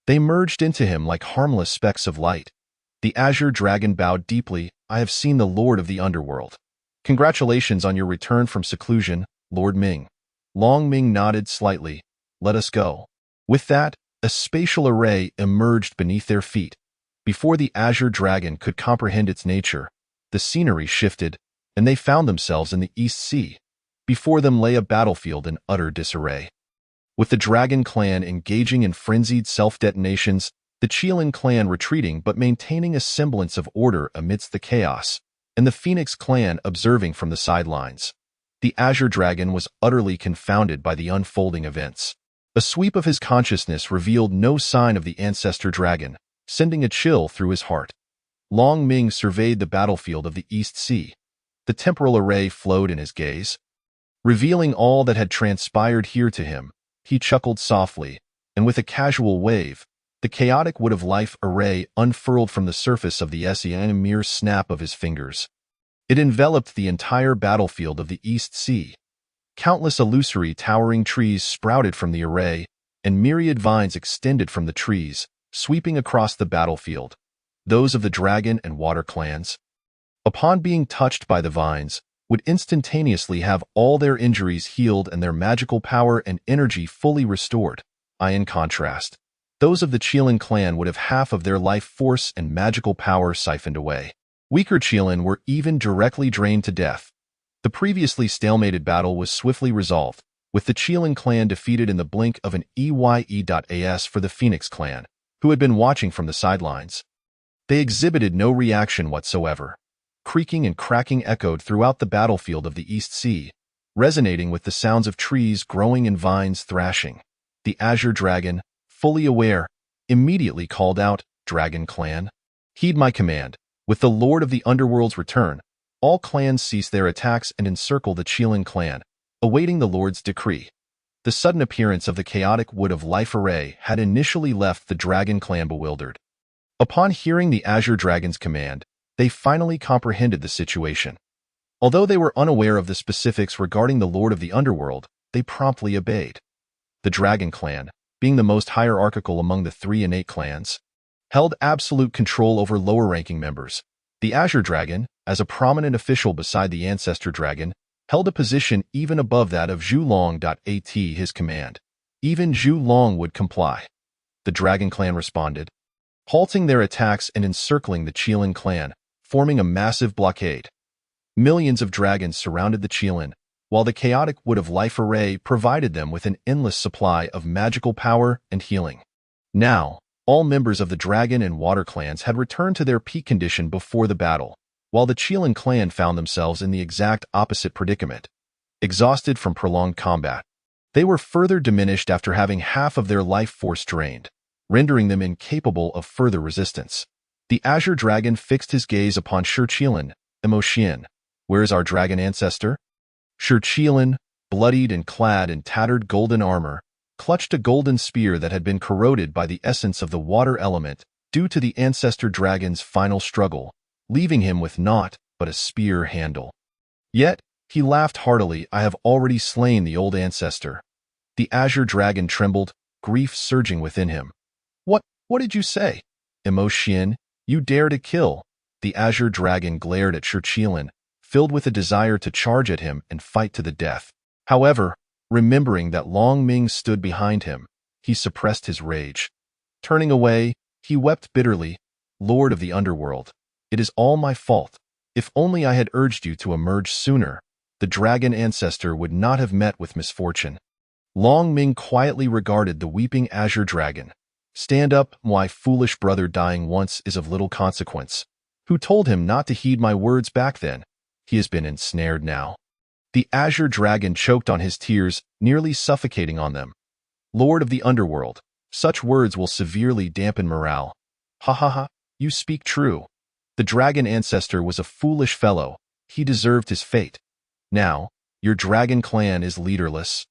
they merged into him like harmless specks of light. The azure dragon bowed deeply. I have seen the Lord of the Underworld. Congratulations on your return from seclusion, Lord Ming. Long Ming nodded slightly. Let us go. With that, a spatial array emerged beneath their feet. Before the azure dragon could comprehend its nature, the scenery shifted, and they found themselves in the East Sea. Before them lay a battlefield in utter disarray. With the Dragon clan engaging in frenzied self-detonations, the Qilin clan retreating but maintaining a semblance of order amidst the chaos, and the Phoenix clan observing from the sidelines. The Azure Dragon was utterly confounded by the unfolding events. A sweep of his consciousness revealed no sign of the Ancestral Dragon, sending a chill through his heart. Long Ming surveyed the battlefield of the East Sea. The temporal array flowed in his gaze, revealing all that had transpired here to him. He chuckled softly, and with a casual wave, the chaotic wood-of-life array unfurled from the surface of the sea in a mere snap of his fingers. It enveloped the entire battlefield of the East Sea. Countless illusory towering trees sprouted from the array, and myriad vines extended from the trees, sweeping across the battlefield. Those of the Dragon and Water clans, upon being touched by the vines, would instantaneously have all their injuries healed and their magical power and energy fully restored. In contrast, those of the Qilin clan would have half of their life force and magical power siphoned away. Weaker Qilin were even directly drained to death. The previously stalemated battle was swiftly resolved, with the Qilin clan defeated in the blink of an EYE.AS for the Phoenix clan, who had been watching from the sidelines. They exhibited no reaction whatsoever. Creaking and cracking echoed throughout the battlefield of the East Sea, resonating with the sounds of trees growing and vines thrashing. The Azure Dragon, fully aware, immediately called out, Dragon Clan, heed my command. With the Lord of the Underworld's return, all clans cease their attacks and encircle the Qilin clan, awaiting the Lord's decree. The sudden appearance of the chaotic wood-of-life array had initially left the Dragon clan bewildered. Upon hearing the Azure Dragon's command, they finally comprehended the situation. Although they were unaware of the specifics regarding the Lord of the Underworld, they promptly obeyed. The Dragon clan, being the most hierarchical among the three innate clans, held absolute control over lower-ranking members. The Azure Dragon, as a prominent official beside the Ancestral Dragon, held a position even above that of Zhu Long. At his command, even Zhu Long would comply. The Dragon clan responded, halting their attacks and encircling the Qilin clan, forming a massive blockade. Millions of dragons surrounded the Qilin, while the chaotic wood-of-life array provided them with an endless supply of magical power and healing. Now, all members of the Dragon and Water clans had returned to their peak condition before the battle, while the Qilin clan found themselves in the exact opposite predicament. Exhausted from prolonged combat, they were further diminished after having half of their life force drained, rendering them incapable of further resistance. The Azure Dragon fixed his gaze upon Shi Qilin. Xian, where is our dragon ancestor? Shi Qilin, bloodied and clad in tattered golden armor, clutched a golden spear that had been corroded by the essence of the water element due to the Ancestor Dragon's final struggle, leaving him with naught but a spear handle. Yet, he laughed heartily. I have already slain the old ancestor. The Azure Dragon trembled, grief surging within him. What did you say? Xian, you dare to kill? The Azure Dragon glared at Shi Qilin, filled with a desire to charge at him and fight to the death. However, remembering that Long Ming stood behind him, he suppressed his rage. Turning away, he wept bitterly. Lord of the Underworld, it is all my fault. If only I had urged you to emerge sooner, the dragon ancestor would not have met with misfortune. Long Ming quietly regarded the weeping Azure Dragon. Stand up, my foolish brother dying once is of little consequence. Who told him not to heed my words back then? He has been ensnared now. The Azure Dragon choked on his tears, nearly suffocating on them. Lord of the Underworld, such words will severely dampen morale. Ha ha ha, you speak true. The dragon ancestor was a foolish fellow. He deserved his fate. Now, your dragon clan is leaderless.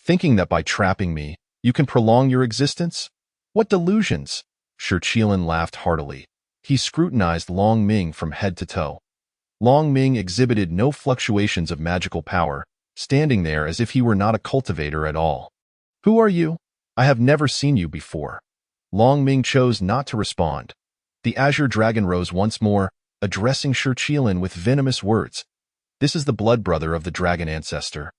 Thinking that by trapping me, you can prolong your existence? What delusions! Shi Qilin laughed heartily. He scrutinized Long Ming from head to toe. Long Ming exhibited no fluctuations of magical power, standing there as if he were not a cultivator at all. "Who are you? I have never seen you before." Long Ming chose not to respond. The Azure Dragon rose once more, addressing Shi Qilin with venomous words. "This is the blood brother of the dragon ancestor.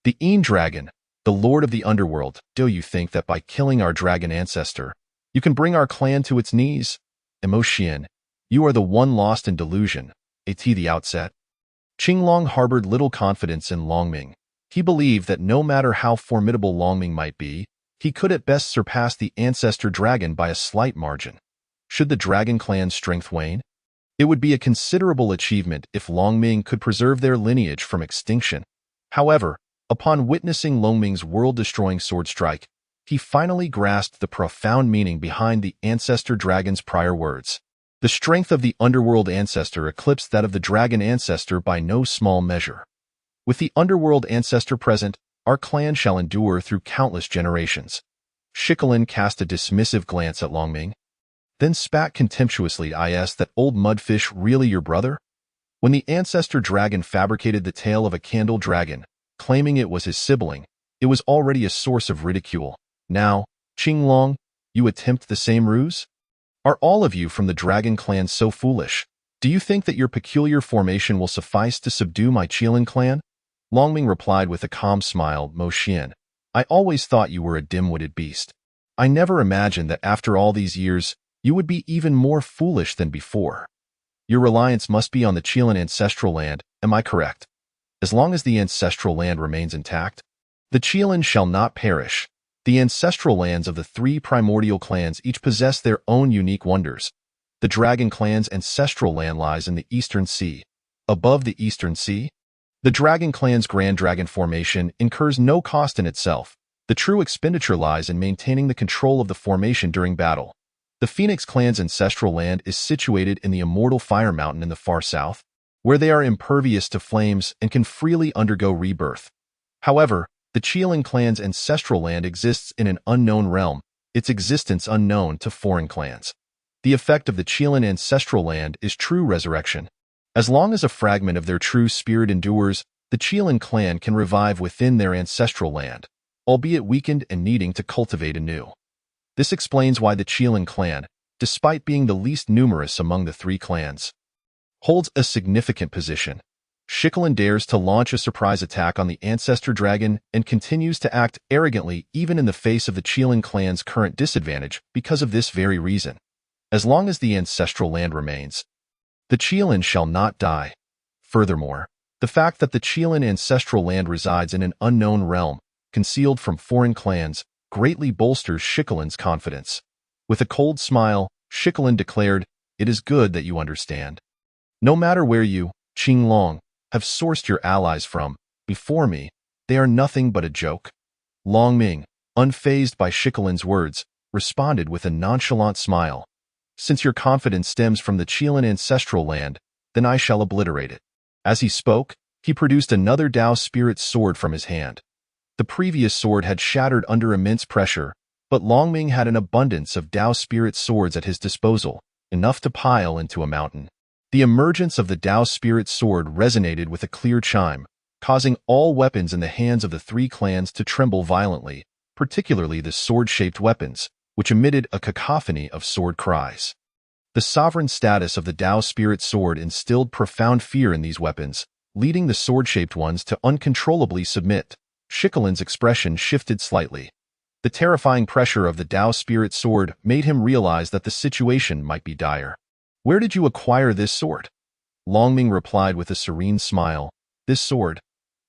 The Een Dragon, the lord of the underworld. Do you think that by killing our dragon ancestor, you can bring our clan to its knees? Emotion, you are the one lost in delusion, at the outset." Qinglong harbored little confidence in Longming. He believed that no matter how formidable Longming might be, he could at best surpass the ancestor dragon by a slight margin. Should the dragon clan's strength wane? It would be a considerable achievement if Longming could preserve their lineage from extinction. However, upon witnessing Longming's world-destroying sword strike, he finally grasped the profound meaning behind the ancestor dragon's prior words. The strength of the underworld ancestor eclipsed that of the dragon ancestor by no small measure. With the underworld ancestor present, our clan shall endure through countless generations. Shi Qilin cast a dismissive glance at Longming, then spat contemptuously. "Is that old mudfish really your brother?" When the ancestor dragon fabricated the tale of a candle dragon, claiming it was his sibling, it was already a source of ridicule. Now, Qinglong, you attempt the same ruse? Are all of you from the dragon clan so foolish? Do you think that your peculiar formation will suffice to subdue my Qilin clan? Longming replied with a calm smile. "Mo Xian, I always thought you were a dim-witted beast. I never imagined that after all these years, you would be even more foolish than before. Your reliance must be on the Qilin ancestral land, am I correct? As long as the ancestral land remains intact, the Qilin shall not perish. The ancestral lands of the three primordial clans each possess their own unique wonders. The dragon clan's ancestral land lies in the Eastern Sea. Above the Eastern Sea, the dragon clan's Grand Dragon formation incurs no cost in itself. The true expenditure lies in maintaining the control of the formation during battle. The Phoenix clan's ancestral land is situated in the immortal Fire Mountain in the far south, where they are impervious to flames and can freely undergo rebirth. However, the Qilin clan's ancestral land exists in an unknown realm, its existence unknown to foreign clans. The effect of the Qilin ancestral land is true resurrection. As long as a fragment of their true spirit endures, the Qilin clan can revive within their ancestral land, albeit weakened and needing to cultivate anew. This explains why the Qilin clan, despite being the least numerous among the three clans, holds a significant position. Shi Qilin dares to launch a surprise attack on the ancestor dragon and continues to act arrogantly even in the face of the Qilin clan's current disadvantage because of this very reason. As long as the ancestral land remains, the Qilin shall not die. Furthermore, the fact that the Qilin ancestral land resides in an unknown realm, concealed from foreign clans, greatly bolsters Shi Qilin's confidence. With a cold smile, Shi Qilin declared, "It is good that you understand. No matter where you, Qinglong, have sourced your allies from, before me, they are nothing but a joke." Longming, unfazed by Shi Qilin's words, responded with a nonchalant smile. "Since your confidence stems from the Qilin ancestral land, then I shall obliterate it." As he spoke, he produced another Dao spirit sword from his hand. The previous sword had shattered under immense pressure, but Longming had an abundance of Dao spirit swords at his disposal, enough to pile into a mountain. The emergence of the Dao spirit sword resonated with a clear chime, causing all weapons in the hands of the three clans to tremble violently, particularly the sword-shaped weapons, which emitted a cacophony of sword cries. The sovereign status of the Dao spirit sword instilled profound fear in these weapons, leading the sword-shaped ones to uncontrollably submit. Shi Qilin's expression shifted slightly. The terrifying pressure of the Dao spirit sword made him realize that the situation might be dire. "Where did you acquire this sword?" Longming replied with a serene smile. "This sword?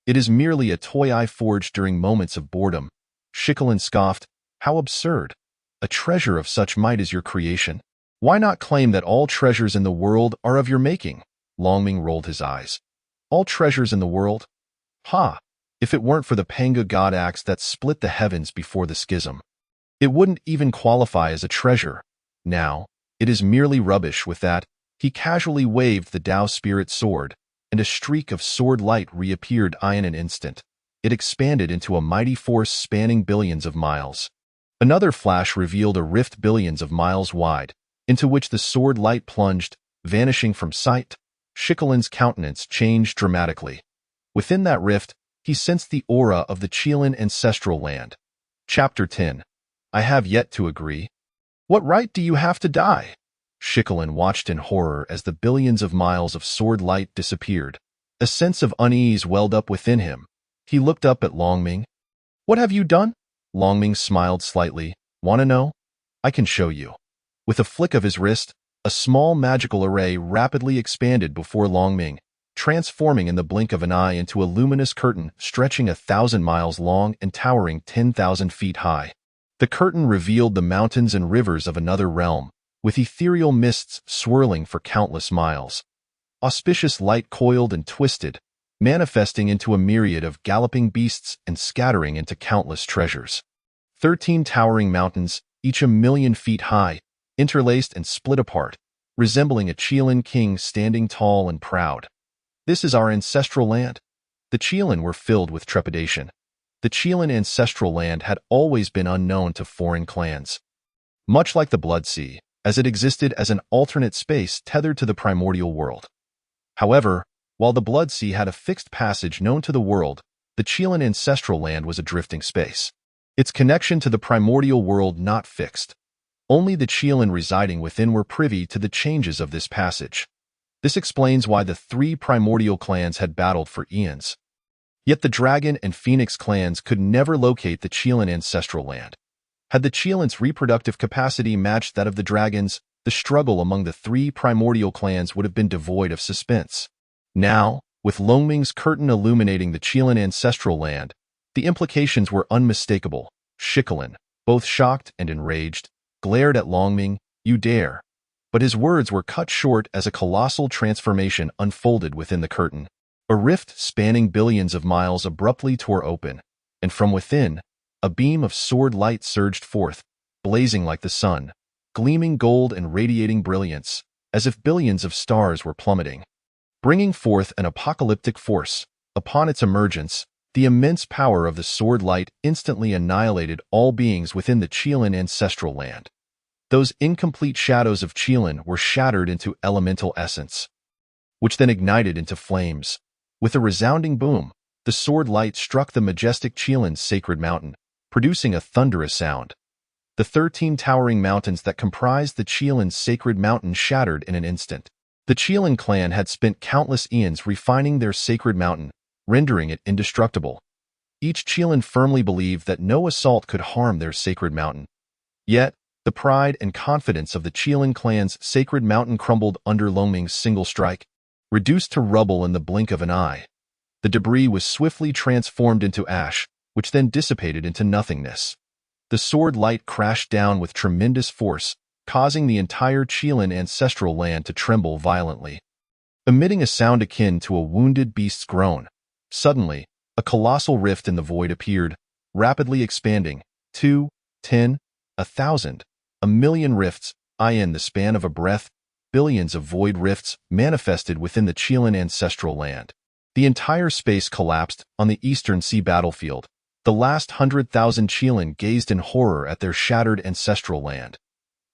It is merely a toy I forged during moments of boredom." Shi Qilin scoffed. "How absurd! A treasure of such might is your creation. Why not claim that all treasures in the world are of your making?" Longming rolled his eyes. "All treasures in the world? Ha! If it weren't for the Panga god axe that split the heavens before the schism, it wouldn't even qualify as a treasure. Now, it is merely rubbish." With that, he casually waved the Dao spirit sword, and a streak of sword light reappeared in an instant. It expanded into a mighty force spanning billions of miles. Another flash revealed a rift billions of miles wide, into which the sword light plunged, vanishing from sight. Shikalin's countenance changed dramatically. Within that rift, he sensed the aura of the Qilin ancestral land. Chapter 10. I have yet to agree. What right do you have to die? Shikalin watched in horror as the billions of miles of sword light disappeared. A sense of unease welled up within him. He looked up at Longming. What have you done? Longming smiled slightly. Wanna know? I can show you. With a flick of his wrist, a small magical array rapidly expanded before Longming, transforming in the blink of an eye into a luminous curtain stretching 1,000 miles long and towering 10,000 feet high. The curtain revealed the mountains and rivers of another realm, with ethereal mists swirling for countless miles. Auspicious light coiled and twisted, manifesting into a myriad of galloping beasts and scattering into countless treasures. 13 towering mountains, each 1,000,000 feet high, interlaced and split apart, resembling a Qilin king standing tall and proud. This is our ancestral land. The Qilin were filled with trepidation. The Qilin ancestral land had always been unknown to foreign clans. Much like the Blood Sea, as it existed as an alternate space tethered to the primordial world. However, while the Blood Sea had a fixed passage known to the world, the Qilin ancestral land was a drifting space. Its connection to the primordial world not fixed. Only the Qilin residing within were privy to the changes of this passage. This explains why the 3 primordial clans had battled for eons. Yet the Dragon and Phoenix clans could never locate the Qilin ancestral land. Had the Qilin's reproductive capacity matched that of the Dragons, the struggle among the 3 primordial clans would have been devoid of suspense. Now, with Longming's curtain illuminating the Qilin ancestral land, the implications were unmistakable. Shikalin, both shocked and enraged, glared at Longming. You dare. But his words were cut short as a colossal transformation unfolded within the curtain. A rift spanning billions of miles abruptly tore open, and from within, a beam of sword light surged forth, blazing like the sun, gleaming gold and radiating brilliance, as if billions of stars were plummeting. Bringing forth an apocalyptic force, upon its emergence, the immense power of the sword light instantly annihilated all beings within the Qilin ancestral land. Those incomplete shadows of Qilin were shattered into elemental essence, which then ignited into flames. With a resounding boom, the sword light struck the majestic Qilin's sacred mountain, producing a thunderous sound. The 13 towering mountains that comprised the Qilin's sacred mountain shattered in an instant. The Qilin clan had spent countless eons refining their sacred mountain, rendering it indestructible. Each Qilin firmly believed that no assault could harm their sacred mountain. Yet, the pride and confidence of the Qilin clan's sacred mountain crumbled under Longming's single strike, reduced to rubble in the blink of an eye. The debris was swiftly transformed into ash, which then dissipated into nothingness. The sword light crashed down with tremendous force, causing the entire Qilin ancestral land to tremble violently. Emitting a sound akin to a wounded beast's groan, suddenly, a colossal rift in the void appeared, rapidly expanding. 2, 10, 1,000, 1,000,000 rifts, in the span of a breath, billions of void rifts manifested within the Qilin ancestral land. The entire space collapsed on the Eastern Sea battlefield. The last 100,000 Qilin gazed in horror at their shattered ancestral land.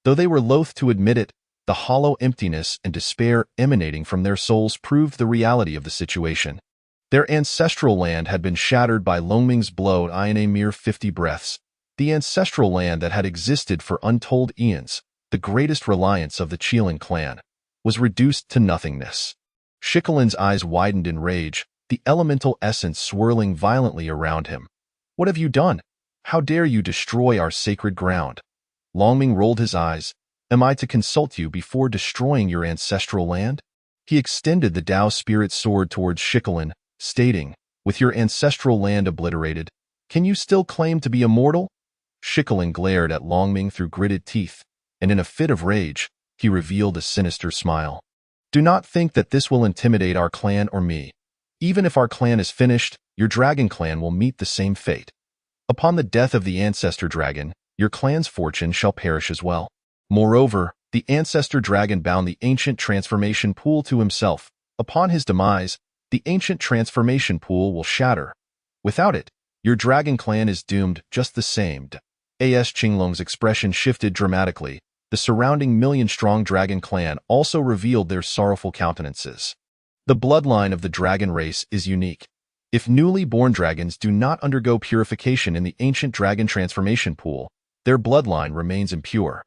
Though they were loath to admit it, the hollow emptiness and despair emanating from their souls proved the reality of the situation. Their ancestral land had been shattered by Longming's blow in a mere 50 breaths. The ancestral land that had existed for untold eons, the greatest reliance of the Qilin clan, was reduced to nothingness. Shikalin's eyes widened in rage, the elemental essence swirling violently around him. What have you done? How dare you destroy our sacred ground? Longming rolled his eyes. Am I to consult you before destroying your ancestral land? He extended the Tao spirit sword towards Shikalin, stating, with your ancestral land obliterated, can you still claim to be immortal? Shikalin glared at Longming through gritted teeth, and in a fit of rage, he revealed a sinister smile. Do not think that this will intimidate our clan or me. Even if our clan is finished, your dragon clan will meet the same fate. Upon the death of the Ancestor Dragon, your clan's fortune shall perish as well. Moreover, the Ancestor Dragon bound the ancient transformation pool to himself. Upon his demise, the ancient transformation pool will shatter. Without it, your dragon clan is doomed just the same. As Qinglong's expression shifted dramatically, the surrounding million-strong dragon clan also revealed their sorrowful countenances. The bloodline of the dragon race is unique. If newly born dragons do not undergo purification in the ancient dragon transformation pool, their bloodline remains impure.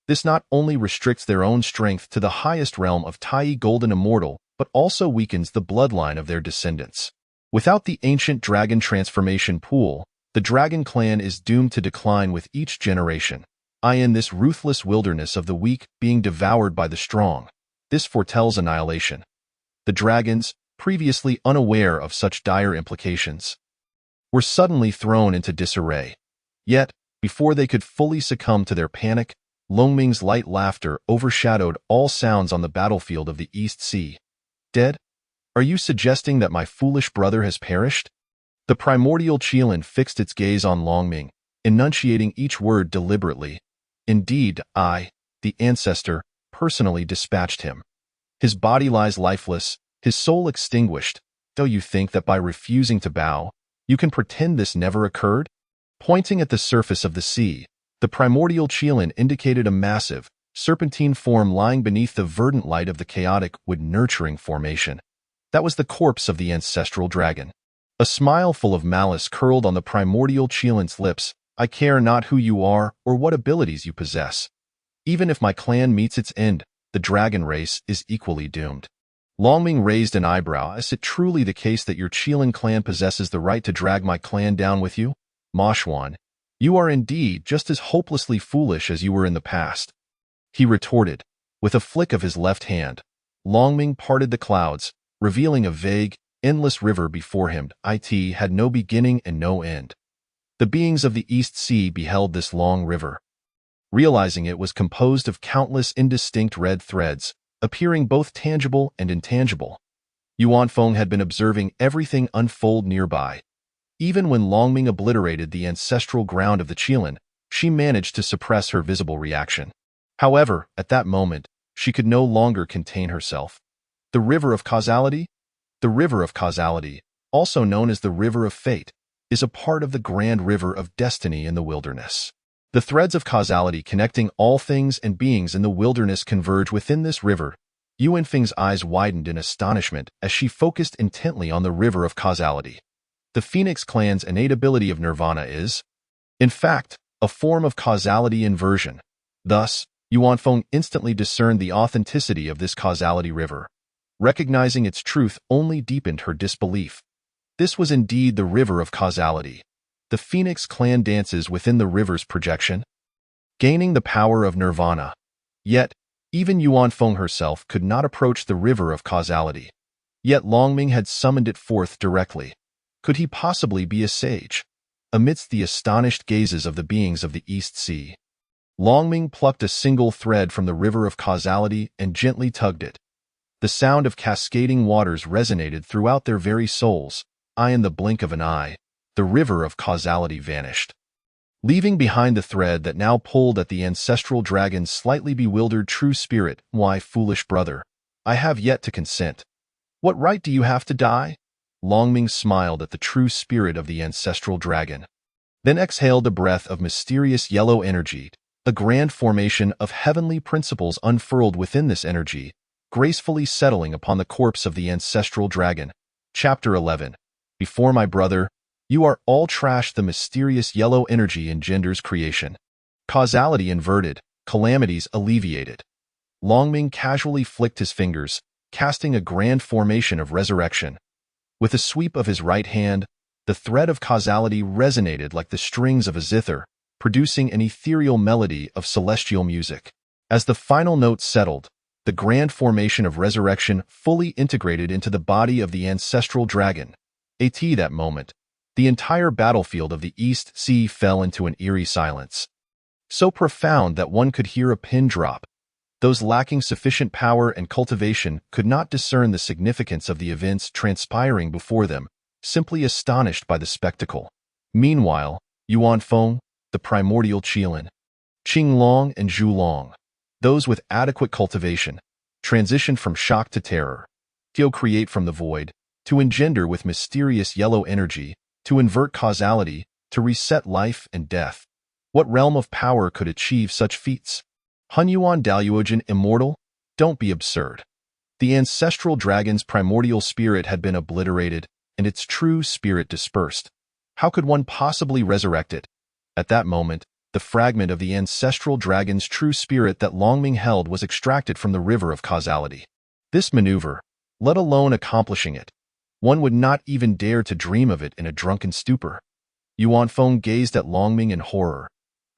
This not only restricts their own strength to the highest realm of Tai Golden Immortal, but also weakens the bloodline of their descendants. Without the ancient dragon transformation pool, the dragon clan is doomed to decline with each generation. In this ruthless wilderness of the weak being devoured by the strong. This foretells annihilation. The dragons, previously unaware of such dire implications, were suddenly thrown into disarray. Yet, before they could fully succumb to their panic, Longming's light laughter overshadowed all sounds on the battlefield of the East Sea. Dead? Are you suggesting that my foolish brother has perished? The primordial Qilin fixed its gaze on Longming, enunciating each word deliberately. Indeed, I, the ancestor, personally dispatched him. His body lies lifeless, his soul extinguished. Though you think that by refusing to bow, you can pretend this never occurred? Pointing at the surface of the sea, the primordial Qilin indicated a massive, serpentine form lying beneath the verdant light of the chaotic wood-nurturing formation. That was the corpse of the ancestral dragon. A smile full of malice curled on the primordial Qilin's lips. I care not who you are or what abilities you possess. Even if my clan meets its end, the dragon race is equally doomed. Longming raised an eyebrow. Is it truly the case that your Qilin clan possesses the right to drag my clan down with you? Ma Xuan, you are indeed just as hopelessly foolish as you were in the past. He retorted. With a flick of his left hand, Longming parted the clouds, revealing a vague, endless river before him. It had no beginning and no end. The beings of the East Sea beheld this long river, realizing it was composed of countless indistinct red threads, appearing both tangible and intangible. Yuanfeng had been observing everything unfold nearby. Even when Longming obliterated the ancestral ground of the Qilin, she managed to suppress her visible reaction. However, at that moment, she could no longer contain herself. The River of Causality? The River of Causality, also known as the River of Fate, is a part of the Grand River of Destiny in the wilderness. The threads of causality connecting all things and beings in the wilderness converge within this river. Yuanfeng's eyes widened in astonishment as she focused intently on the River of Causality. The Phoenix clan's innate ability of nirvana is, in fact, a form of causality inversion. Thus, Yuanfeng instantly discerned the authenticity of this causality river. Recognizing its truth only deepened her disbelief. This was indeed the River of Causality. The Phoenix clan dances within the river's projection, gaining the power of nirvana. Yet, even Yuanfeng herself could not approach the River of Causality. Yet Longming had summoned it forth directly. Could he possibly be a sage? Amidst the astonished gazes of the beings of the East Sea, Longming plucked a single thread from the River of Causality and gently tugged it. The sound of cascading waters resonated throughout their very souls. In the blink of an eye, the River of Causality vanished, leaving behind the thread that now pulled at the ancestral dragon's slightly bewildered true spirit. Why, foolish brother, I have yet to consent. What right do you have to die? Longming smiled at the true spirit of the ancestral dragon, then exhaled a breath of mysterious yellow energy. A grand formation of heavenly principles unfurled within this energy, gracefully settling upon the corpse of the ancestral dragon. Chapter 11. Before my brother, you are all trash. The mysterious yellow energy engenders creation. Causality inverted, calamities alleviated. Longming casually flicked his fingers, casting a grand formation of resurrection. With a sweep of his right hand, the thread of causality resonated like the strings of a zither, producing an ethereal melody of celestial music. As the final note settled, the grand formation of resurrection fully integrated into the body of the ancestral dragon. At that moment, the entire battlefield of the East Sea fell into an eerie silence, so profound that one could hear a pin drop. Those lacking sufficient power and cultivation could not discern the significance of the events transpiring before them, simply astonished by the spectacle. Meanwhile, Yuanfeng, the primordial Qilin, Qinglong and Zhulong, those with adequate cultivation, transitioned from shock to terror, to create from the void, to engender with mysterious yellow energy, to invert causality, to reset life and death. What realm of power could achieve such feats? Hunyuan Daluogen immortal? Don't be absurd. The ancestral dragon's primordial spirit had been obliterated, and its true spirit dispersed. How could one possibly resurrect it? At that moment, the fragment of the ancestral dragon's true spirit that Longming held was extracted from the river of causality. This maneuver, let alone accomplishing it, one would not even dare to dream of it in a drunken stupor. Yuan Feng gazed at Longming in horror.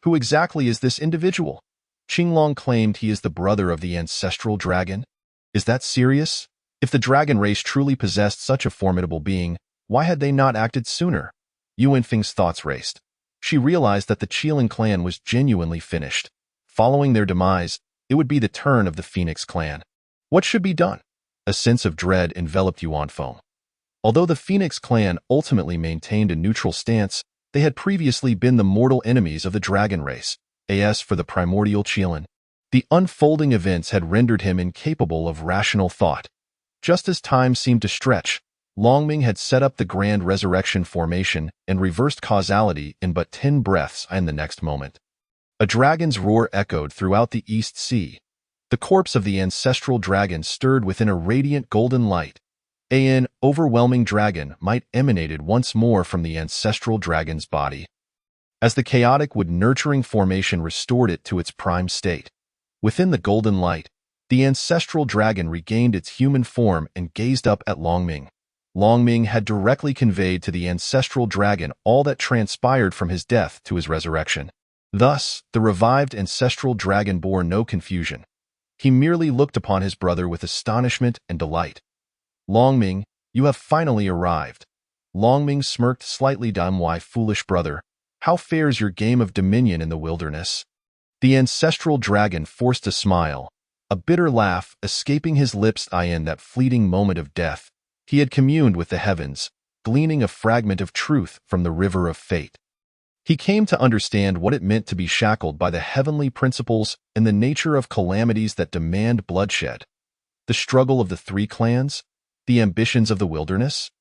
Who exactly is this individual? Qinglong claimed he is the brother of the ancestral dragon. Is that serious? If the dragon race truly possessed such a formidable being, why had they not acted sooner? Yuan Feng's thoughts raced. She realized that the Qilin clan was genuinely finished. Following their demise, it would be the turn of the Phoenix clan. What should be done? A sense of dread enveloped Yuan Feng. Although the Phoenix clan ultimately maintained a neutral stance, they had previously been the mortal enemies of the dragon race, as for the primordial Qilin. The unfolding events had rendered him incapable of rational thought. Just as time seemed to stretch, Longming had set up the Grand Resurrection formation and reversed causality in but 10 breaths, and the next moment, a dragon's roar echoed throughout the East Sea. The corpse of the ancestral dragon stirred within a radiant golden light. An overwhelming dragon might emanated once more from the ancestral dragon's body. As the chaotic wood-nurturing formation restored it to its prime state, within the golden light, the ancestral dragon regained its human form and gazed up at Longming. Longming had directly conveyed to the ancestral dragon all that transpired from his death to his resurrection. Thus, the revived ancestral dragon bore no confusion. He merely looked upon his brother with astonishment and delight. Longming, you have finally arrived. Longming smirked slightly. My foolish brother, how fares your game of dominion in the wilderness? The ancestral dragon forced a smile, a bitter laugh escaping his lips. In that fleeting moment of death, he had communed with the heavens, gleaning a fragment of truth from the river of fate. He came to understand what it meant to be shackled by the heavenly principles and the nature of calamities that demand bloodshed. The struggle of the 3 clans? The ambitions of the wilderness?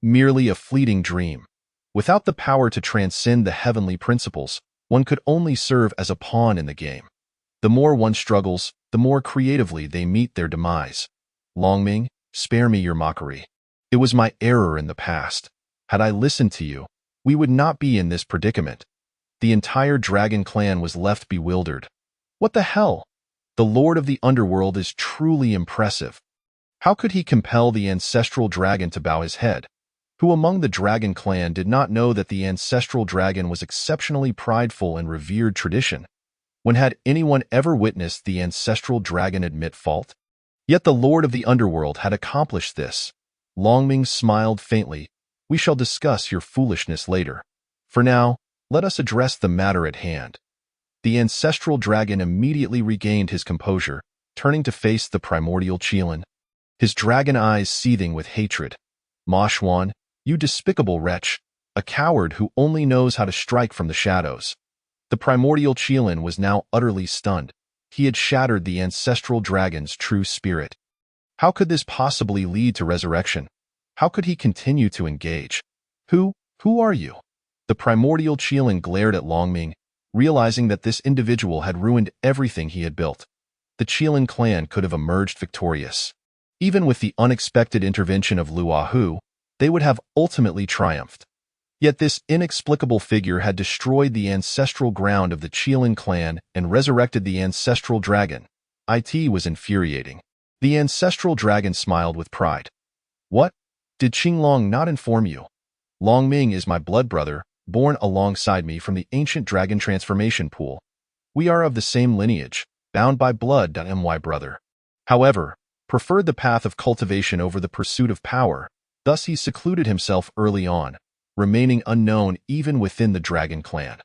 Merely a fleeting dream. Without the power to transcend the heavenly principles, one could only serve as a pawn in the game. The more one struggles, the more creatively they meet their demise. Longming, spare me your mockery. It was my error in the past. Had I listened to you, we would not be in this predicament. The entire dragon clan was left bewildered. What the hell? The Lord of the Underworld is truly impressive. How could he compel the ancestral dragon to bow his head? Who among the dragon clan did not know that the ancestral dragon was exceptionally prideful and revered tradition? When had anyone ever witnessed the ancestral dragon admit fault? Yet the Lord of the Underworld had accomplished this. Longming smiled faintly. We shall discuss your foolishness later. For now, let us address the matter at hand. The ancestral dragon immediately regained his composure, turning to face the primordial Qilin, his dragon eyes seething with hatred. Ma Xuan, you despicable wretch, a coward who only knows how to strike from the shadows. The primordial Qilin was now utterly stunned. He had shattered the ancestral dragon's true spirit. How could this possibly lead to resurrection? How could he continue to engage? Who are you? The primordial Qilin glared at Longming, realizing that this individual had ruined everything he had built. The Qilin clan could have emerged victorious. Even with the unexpected intervention of Luahu, they would have ultimately triumphed. Yet this inexplicable figure had destroyed the ancestral ground of the Qilin clan and resurrected the ancestral dragon. It was infuriating. The ancestral dragon smiled with pride. What? Did Qinglong not inform you? Longming is my blood brother, born alongside me from the ancient dragon transformation pool. We are of the same lineage, bound by blood. My brother, however, preferred the path of cultivation over the pursuit of power. Thus he secluded himself early on, remaining unknown even within the dragon clan.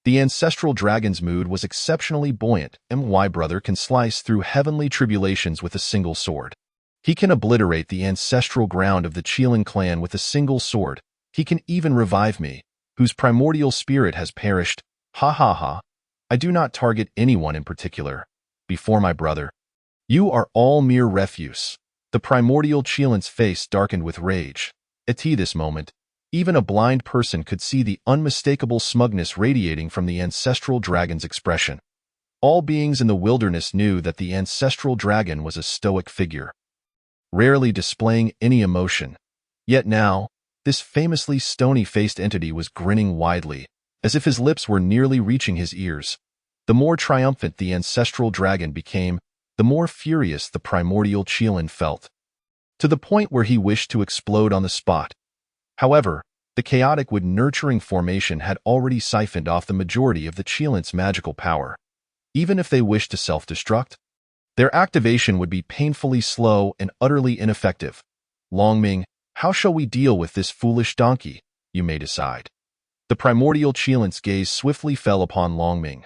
The ancestral dragon's mood was exceptionally buoyant. My brother can slice through heavenly tribulations with a single sword. He can obliterate the ancestral ground of the Qilin clan with a single sword. He can even revive me, whose primordial spirit has perished. I do not target anyone in particular. Before my brother, you are all mere refuse. The primordial Qilin's face darkened with rage. At this moment, even a blind person could see the unmistakable smugness radiating from the ancestral dragon's expression. All beings in the wilderness knew that the ancestral dragon was a stoic figure, rarely displaying any emotion. Yet now, this famously stony-faced entity was grinning widely, as if his lips were nearly reaching his ears. The more triumphant the ancestral dragon became, the more furious the primordial Qilin felt, to the point where he wished to explode on the spot. However, the chaotic wood-nurturing formation had already siphoned off the majority of the Qilin's magical power. Even if they wished to self-destruct, their activation would be painfully slow and utterly ineffective. Longming, how shall we deal with this foolish donkey? You may decide. The primordial Qilin's gaze swiftly fell upon Longming.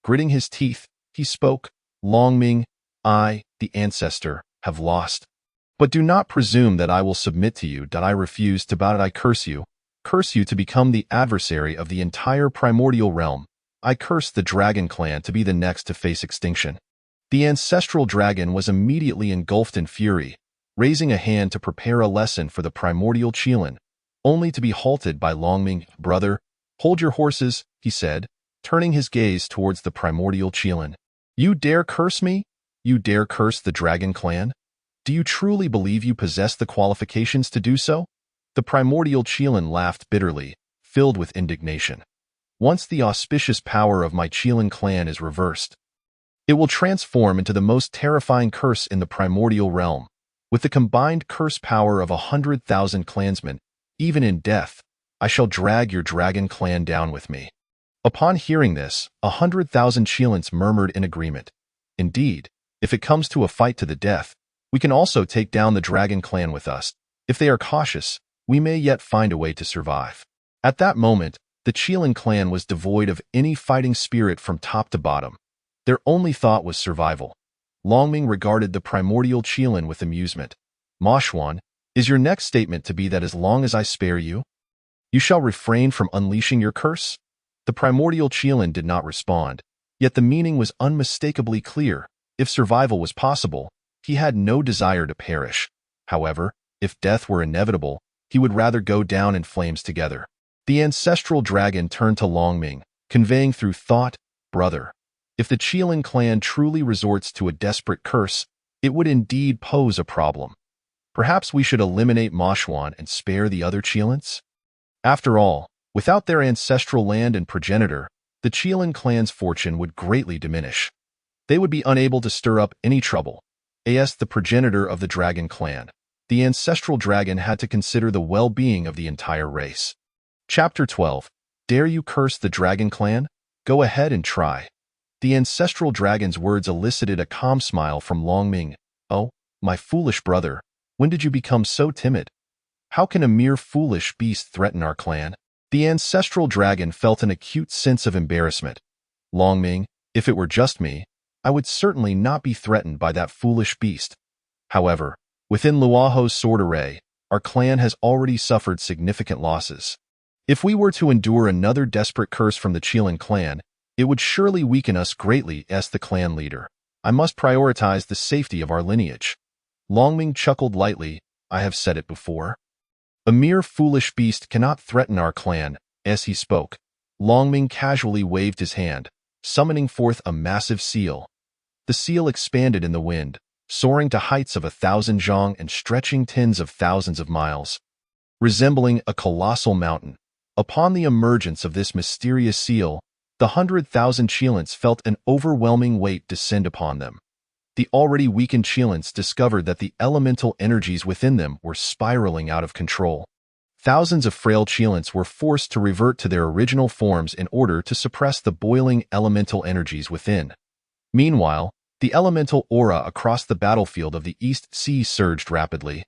Gritting his teeth, he spoke, Longming, I, the ancestor, have lost. But do not presume that I will submit to you, that I refuse to bow. I curse you to become the adversary of the entire primordial realm. I curse the dragon clan to be the next to face extinction. The ancestral dragon was immediately engulfed in fury, raising a hand to prepare a lesson for the primordial Qilin, only to be halted by Longming. Brother, hold your horses, he said, turning his gaze towards the primordial Qilin. You dare curse me? You dare curse the dragon clan? Do you truly believe you possess the qualifications to do so? The primordial Qilin laughed bitterly, filled with indignation. Once the auspicious power of my Qilin clan is reversed, it will transform into the most terrifying curse in the primordial realm. With the combined curse power of 100,000 clansmen, even in death, I shall drag your dragon clan down with me. Upon hearing this, 100,000 Qilins murmured in agreement. Indeed, if it comes to a fight to the death, we can also take down the dragon clan with us. If they are cautious, we may yet find a way to survive. At that moment, the Qilin clan was devoid of any fighting spirit from top to bottom. Their only thought was survival. Longming regarded the primordial Qilin with amusement. Ma Xuan, is your next statement to be that as long as I spare you, you shall refrain from unleashing your curse? The primordial Qilin did not respond, yet the meaning was unmistakably clear. If survival was possible, he had no desire to perish. However, if death were inevitable, he would rather go down in flames together. The ancestral dragon turned to Longming, conveying through thought, Brother, if the Qilin clan truly resorts to a desperate curse, it would indeed pose a problem. Perhaps we should eliminate Ma Xuan and spare the other Qilins? After all, without their ancestral land and progenitor, the Qilin clan's fortune would greatly diminish. They would be unable to stir up any trouble. As the progenitor of the dragon clan, the ancestral dragon had to consider the well-being of the entire race. Chapter 12. Dare you curse the dragon clan? Go ahead and try. The ancestral dragon's words elicited a calm smile from Longming. Oh, my foolish brother, when did you become so timid? How can a mere foolish beast threaten our clan? The ancestral dragon felt an acute sense of embarrassment. Longming, if it were just me, I would certainly not be threatened by that foolish beast. However, within Luaho's sword array, our clan has already suffered significant losses. If we were to endure another desperate curse from the Qilin clan, it would surely weaken us greatly as the clan leader. I must prioritize the safety of our lineage. Longming chuckled lightly. I have said it before. A mere foolish beast cannot threaten our clan. As he spoke, Longming casually waved his hand, summoning forth a massive seal. The seal expanded in the wind, soaring to heights of 1,000 zhang and stretching tens of thousands of miles, resembling a colossal mountain. Upon the emergence of this mysterious seal, the 100,000 Qilins felt an overwhelming weight descend upon them. The already weakened Qilins discovered that the elemental energies within them were spiraling out of control. Thousands of frail Qilins were forced to revert to their original forms in order to suppress the boiling elemental energies within. Meanwhile, the elemental aura across the battlefield of the East Sea surged rapidly,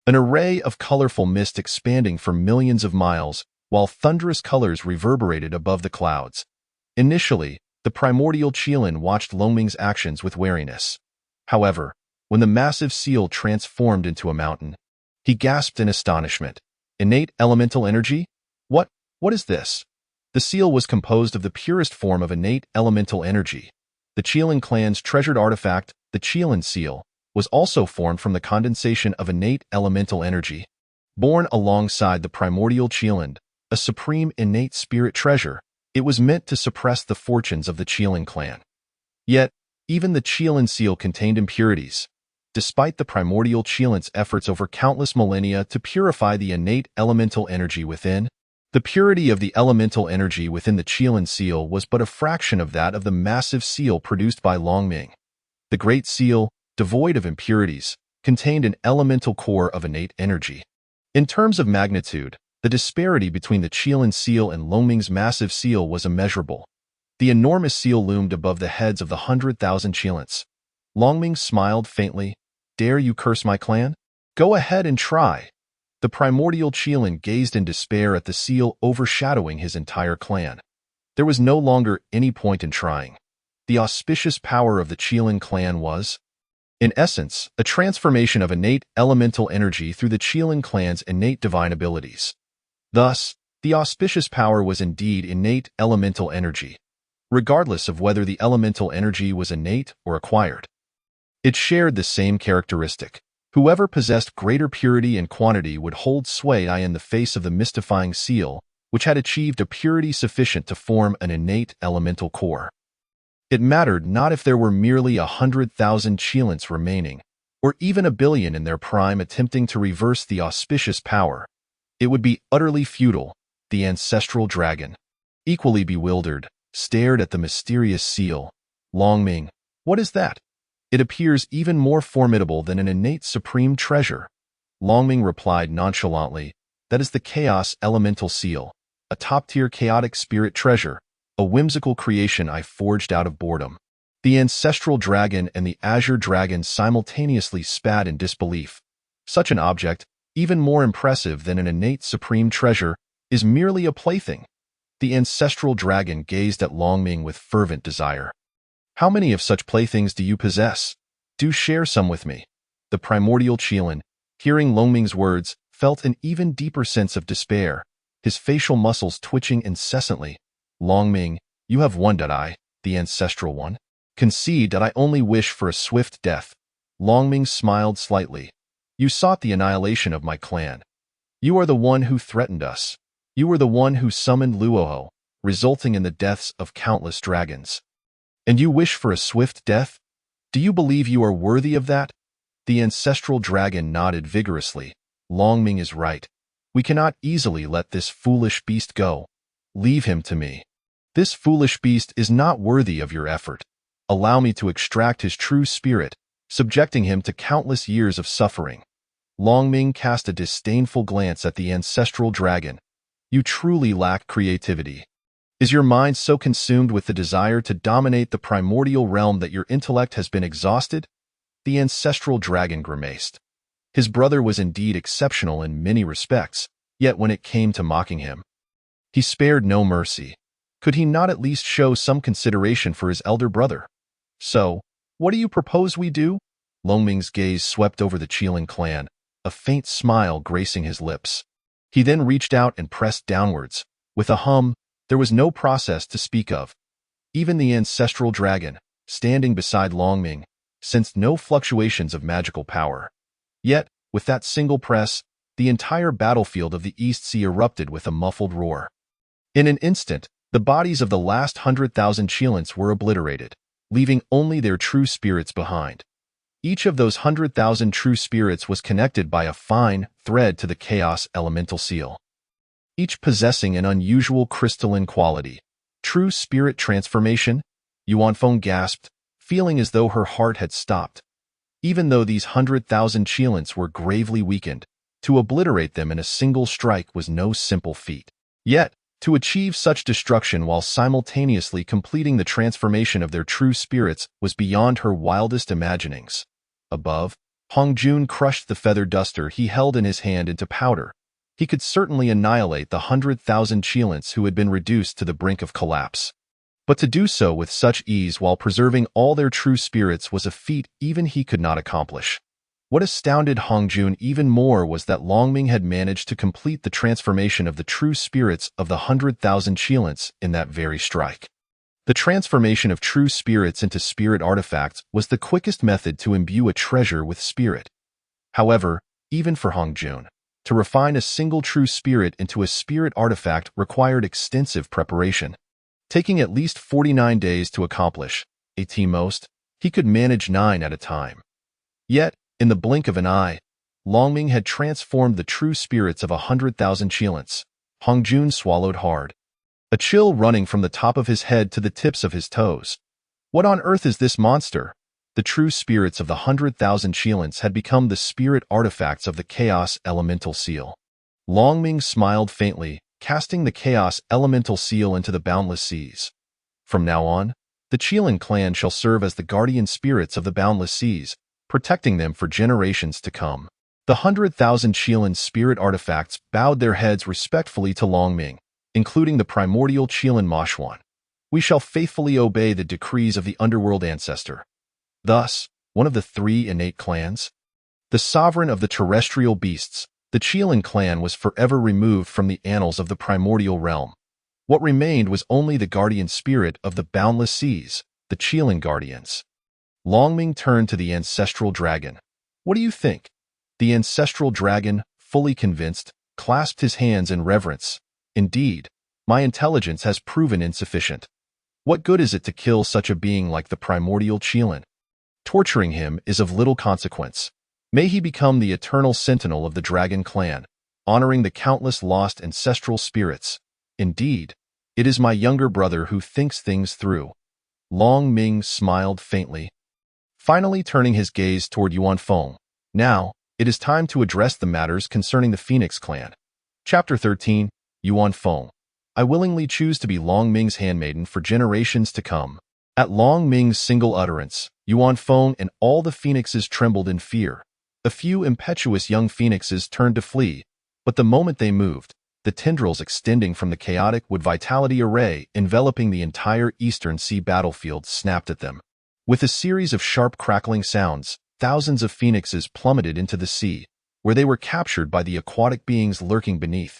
an array of colorful mist expanding for millions of miles, while thunderous colors reverberated above the clouds. Initially, the primordial Qilin watched Longming's actions with wariness. However, when the massive seal transformed into a mountain, he gasped in astonishment. Innate elemental energy? What is this? The seal was composed of the purest form of innate elemental energy. The Qilin clan's treasured artifact, the Qilin seal, was also formed from the condensation of innate elemental energy. Born alongside the primordial Qilin, a supreme innate spirit treasure, it was meant to suppress the fortunes of the Qilin clan. Yet, even the Qilin seal contained impurities. Despite the primordial Qilint's efforts over countless millennia to purify the innate elemental energy within, the purity of the elemental energy within the Qilin seal was but a fraction of that of the massive seal produced by Longming. The Great Seal, devoid of impurities, contained an elemental core of innate energy. In terms of magnitude, the disparity between the Qilin seal and Longming's massive seal was immeasurable. The enormous seal loomed above the heads of the 100,000 Qilins. Longming smiled faintly. "Dare you curse my clan? Go ahead and try." The primordial Qilin gazed in despair at the seal overshadowing his entire clan. There was no longer any point in trying. The auspicious power of the Qilin clan was, in essence, a transformation of innate elemental energy through the Qilin clan's innate divine abilities. Thus, the auspicious power was indeed innate elemental energy, regardless of whether the elemental energy was innate or acquired. It shared the same characteristic. Whoever possessed greater purity and quantity would hold sway in the face of the mystifying seal, which had achieved a purity sufficient to form an innate elemental core. It mattered not if there were merely 100,000 Qilins remaining, or even 1,000,000,000 in their prime attempting to reverse the auspicious power. It would be utterly futile. The Ancestral Dragon, equally bewildered, stared at the mysterious seal. "Longming, what is that? It appears even more formidable than an innate supreme treasure." Longming replied nonchalantly, "That is the Chaos Elemental Seal, a top-tier chaotic spirit treasure, a whimsical creation I forged out of boredom." The Ancestral Dragon and the Azure Dragon simultaneously spat in disbelief. Such an object, even more impressive than an innate supreme treasure, is merely a plaything. The Ancestral Dragon gazed at Longming with fervent desire. "How many of such playthings do you possess? Do share some with me." The primordial Qilin, hearing Longming's words, felt an even deeper sense of despair, his facial muscles twitching incessantly. "Longming, you have won, the Ancestral One. Concede that I only wish for a swift death." Longming smiled slightly. "You sought the annihilation of my clan. You are the one who threatened us. You were the one who summoned Luoho, resulting in the deaths of countless dragons. And you wish for a swift death? Do you believe you are worthy of that?" The Ancestral Dragon nodded vigorously. "Longming is right. We cannot easily let this foolish beast go. Leave him to me. This foolish beast is not worthy of your effort. Allow me to extract his true spirit, subjecting him to countless years of suffering." Longming cast a disdainful glance at the Ancestral Dragon. "You truly lack creativity. Is your mind so consumed with the desire to dominate the primordial realm that your intellect has been exhausted?" The Ancestral Dragon grimaced. His brother was indeed exceptional in many respects, yet when it came to mocking him, he spared no mercy. Could he not at least show some consideration for his elder brother? "So, what do you propose we do?" Longming's gaze swept over the Qilin clan, a faint smile gracing his lips. He then reached out and pressed downwards. With a hum, there was no process to speak of. Even the Ancestral Dragon, standing beside Longming, sensed no fluctuations of magical power. Yet, with that single press, the entire battlefield of the East Sea erupted with a muffled roar. In an instant, the bodies of the last 100,000 Qilins were obliterated, leaving only their true spirits behind. Each of those 100,000 true spirits was connected by a fine thread to the Chaos Elemental Seal, each possessing an unusual crystalline quality. "True spirit transformation?" Yuanfeng gasped, feeling as though her heart had stopped. Even though these 100,000 Qilins were gravely weakened, to obliterate them in a single strike was no simple feat. Yet, to achieve such destruction while simultaneously completing the transformation of their true spirits was beyond her wildest imaginings. Above, Hongjun crushed the feather duster he held in his hand into powder. He could certainly annihilate the 100,000 Qilins who had been reduced to the brink of collapse. But to do so with such ease while preserving all their true spirits was a feat even he could not accomplish. What astounded Hongjun even more was that Longming had managed to complete the transformation of the true spirits of the 100,000 Qilins in that very strike. The transformation of true spirits into spirit artifacts was the quickest method to imbue a treasure with spirit. However, even for Hongjun, to refine a single true spirit into a spirit artifact required extensive preparation, taking at least 49 days to accomplish. At most, he could manage 9 at a time. Yet, in the blink of an eye, Longming had transformed the true spirits of 100,000 Qilins. Hongjun swallowed hard, a chill running from the top of his head to the tips of his toes. What on earth is this monster? The true spirits of the 100,000 Qilins had become the spirit artifacts of the Chaos Elemental Seal. Longming smiled faintly, casting the Chaos Elemental Seal into the boundless seas. From now on, the Qilin clan shall serve as the guardian spirits of the boundless seas, protecting them for generations to come. The 100,000 Qilin spirit artifacts bowed their heads respectfully to Longming, including the primordial Qilin Moshuan. We shall faithfully obey the decrees of the underworld ancestor. Thus, one of the 3 innate clans, the sovereign of the terrestrial beasts, the Qilin clan was forever removed from the annals of the primordial realm. What remained was only the guardian spirit of the boundless seas, the Qilin guardians. Longming turned to the Ancestral Dragon. What do you think? The Ancestral Dragon, fully convinced, clasped his hands in reverence. Indeed, my intelligence has proven insufficient. What good is it to kill such a being like the primordial Qilin? Torturing him is of little consequence. May he become the eternal sentinel of the Dragon clan, honoring the countless lost ancestral spirits. Indeed, it is my younger brother who thinks things through. Longming smiled faintly, finally turning his gaze toward Yuan Feng. Now, it is time to address the matters concerning the Phoenix clan. Chapter 13, Yuan Feng. I willingly choose to be Longming's handmaiden for generations to come. At Longming's single utterance, Yuan Feng and all the phoenixes trembled in fear. A few impetuous young phoenixes turned to flee, but the moment they moved, the tendrils extending from the chaotic wood vitality array enveloping the entire Eastern Sea battlefield snapped at them. With a series of sharp crackling sounds, thousands of phoenixes plummeted into the sea, where they were captured by the aquatic beings lurking beneath.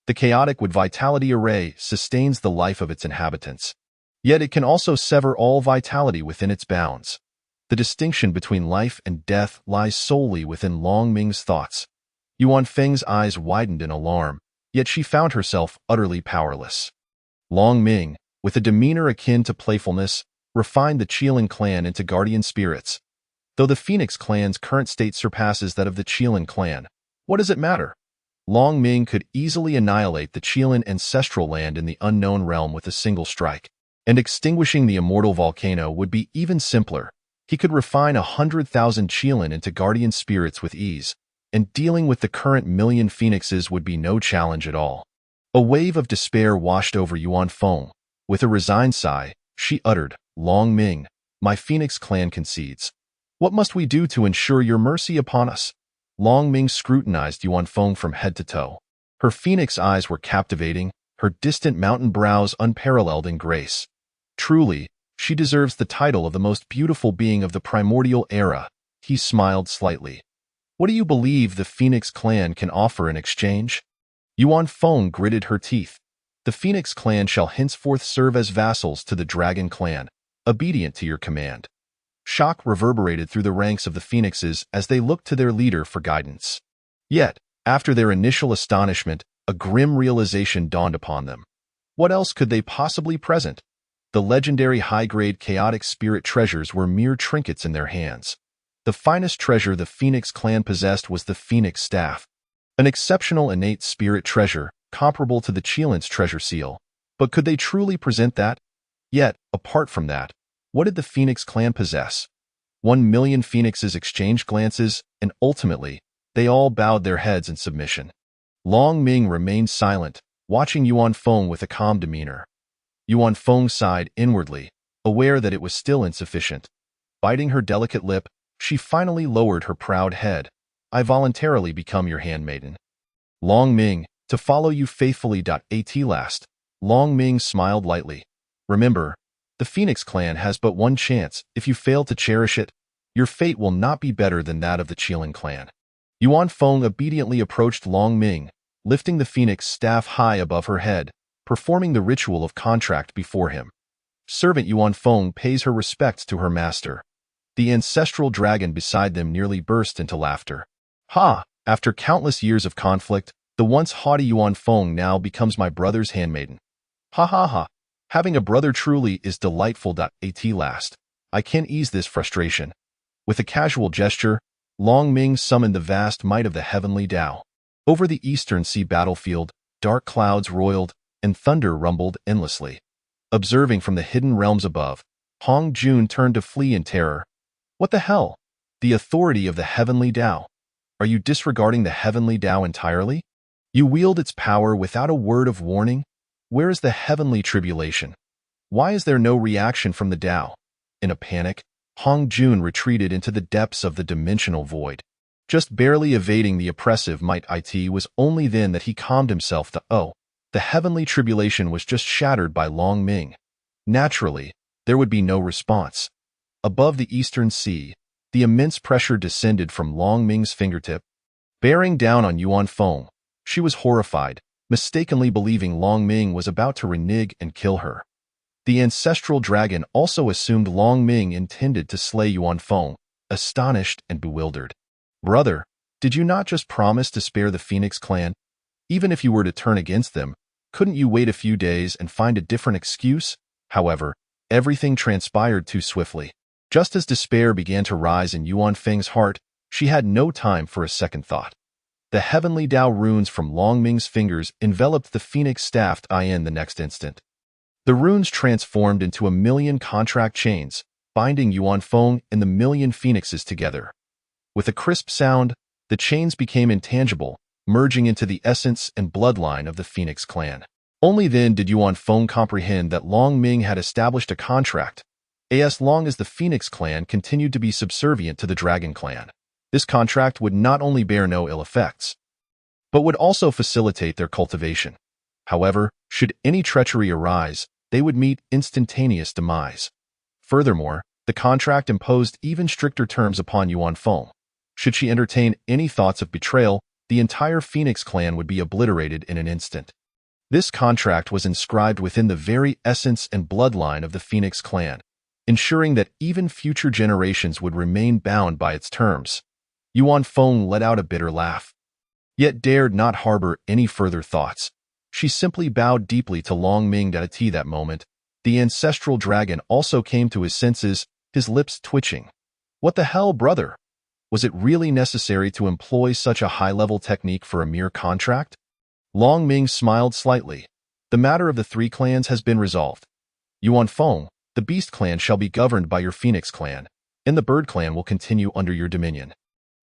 The chaotic wood vitality array sustains the life of its inhabitants, yet it can also sever all vitality within its bounds. The distinction between life and death lies solely within Longming's thoughts. Yuan Feng's eyes widened in alarm, yet she found herself utterly powerless. Longming, with a demeanor akin to playfulness, refined the Qilin clan into guardian spirits. Though the Phoenix clan's current state surpasses that of the Qilin clan, what does it matter? Longming could easily annihilate the Qilin ancestral land in the unknown realm with a single strike, and extinguishing the immortal volcano would be even simpler. He could refine 100,000 Qilin into guardian spirits with ease, and dealing with the current 1,000,000 phoenixes would be no challenge at all. A wave of despair washed over Yuan Feng. With a resigned sigh, she uttered, Longming, my Phoenix clan concedes. What must we do to ensure your mercy upon us? Longming scrutinized Yuan Feng from head to toe. Her phoenix eyes were captivating, her distant mountain brows unparalleled in grace. Truly, she deserves the title of the most beautiful being of the primordial era. He smiled slightly. What do you believe the Phoenix clan can offer in exchange? Yuan Feng gritted her teeth. The Phoenix clan shall henceforth serve as vassals to the Dragon clan, obedient to your command. Shock reverberated through the ranks of the phoenixes as they looked to their leader for guidance. Yet, after their initial astonishment, a grim realization dawned upon them. What else could they possibly present? The legendary high-grade chaotic spirit treasures were mere trinkets in their hands. The finest treasure the Phoenix clan possessed was the Phoenix Staff, an exceptional innate spirit treasure, comparable to the Qilin's treasure seal. But could they truly present that? Yet, apart from that, what did the Phoenix clan possess? 1,000,000 phoenixes exchanged glances, and ultimately, they all bowed their heads in submission. Longming remained silent, watching Yuan Feng with a calm demeanor. Yuan Feng sighed inwardly, aware that it was still insufficient. Biting her delicate lip, she finally lowered her proud head. I voluntarily become your handmaiden. Longming, to follow you faithfully. At last, Longming smiled lightly. Remember, the Phoenix clan has but one chance. If you fail to cherish it, your fate will not be better than that of the Qilin clan. Yuan Feng obediently approached Longming, lifting the Phoenix staff high above her head, performing the ritual of contract before him. Servant Yuan Feng pays her respects to her master. The Ancestral Dragon beside them nearly burst into laughter. Ha! After countless years of conflict, the once haughty Yuan Feng now becomes my brother's handmaiden. Ha ha ha! Having a brother truly is delightful. At last, I can ease this frustration. With a casual gesture, Long Ming summoned the vast might of the heavenly Tao. Over the eastern sea battlefield, dark clouds roiled, and thunder rumbled endlessly. Observing from the hidden realms above, Hong Jun turned to flee in terror. What the hell? The authority of the heavenly Tao. Are you disregarding the heavenly Tao entirely? You wield its power without a word of warning? Where is the heavenly tribulation? Why is there no reaction from the Tao? In a panic, Hong Jun retreated into the depths of the dimensional void. Just barely evading the oppressive might it was only then that he calmed himself to, the heavenly tribulation was just shattered by Long Ming. Naturally, there would be no response. Above the eastern sea, the immense pressure descended from Long Ming's fingertip, bearing down on Yuan Feng. She was horrified, mistakenly believing Long Ming was about to renege and kill her. The Ancestral Dragon also assumed Long Ming intended to slay Yuan Feng, astonished and bewildered. Brother, did you not just promise to spare the Phoenix clan? Even if you were to turn against them, couldn't you wait a few days and find a different excuse? However, everything transpired too swiftly. Just as despair began to rise in Yuan Feng's heart, she had no time for a second thought. The heavenly Tao runes from Long Ming's fingers enveloped the Phoenix staff in the next instant. The runes transformed into 1,000,000 contract chains, binding Yuan Feng and the 1,000,000 phoenixes together. With a crisp sound, the chains became intangible, merging into the essence and bloodline of the Phoenix clan. Only then did Yuan Feng comprehend that Long Ming had established a contract. As long as the Phoenix clan continued to be subservient to the Dragon clan, this contract would not only bear no ill effects, but would also facilitate their cultivation. However, should any treachery arise, they would meet instantaneous demise. Furthermore, the contract imposed even stricter terms upon Yuan Feng. Should she entertain any thoughts of betrayal, the entire Phoenix clan would be obliterated in an instant. This contract was inscribed within the very essence and bloodline of the Phoenix clan, ensuring that even future generations would remain bound by its terms. Yuan Feng let out a bitter laugh, yet dared not harbor any further thoughts. She simply bowed deeply to Long Ming at that moment. The Ancestral Dragon also came to his senses, his lips twitching. What the hell, brother? Was it really necessary to employ such a high-level technique for a mere contract? Long Ming smiled slightly. The matter of the 3 clans has been resolved. Yuan Feng, the Beast clan shall be governed by your Phoenix clan, and the Bird clan will continue under your dominion.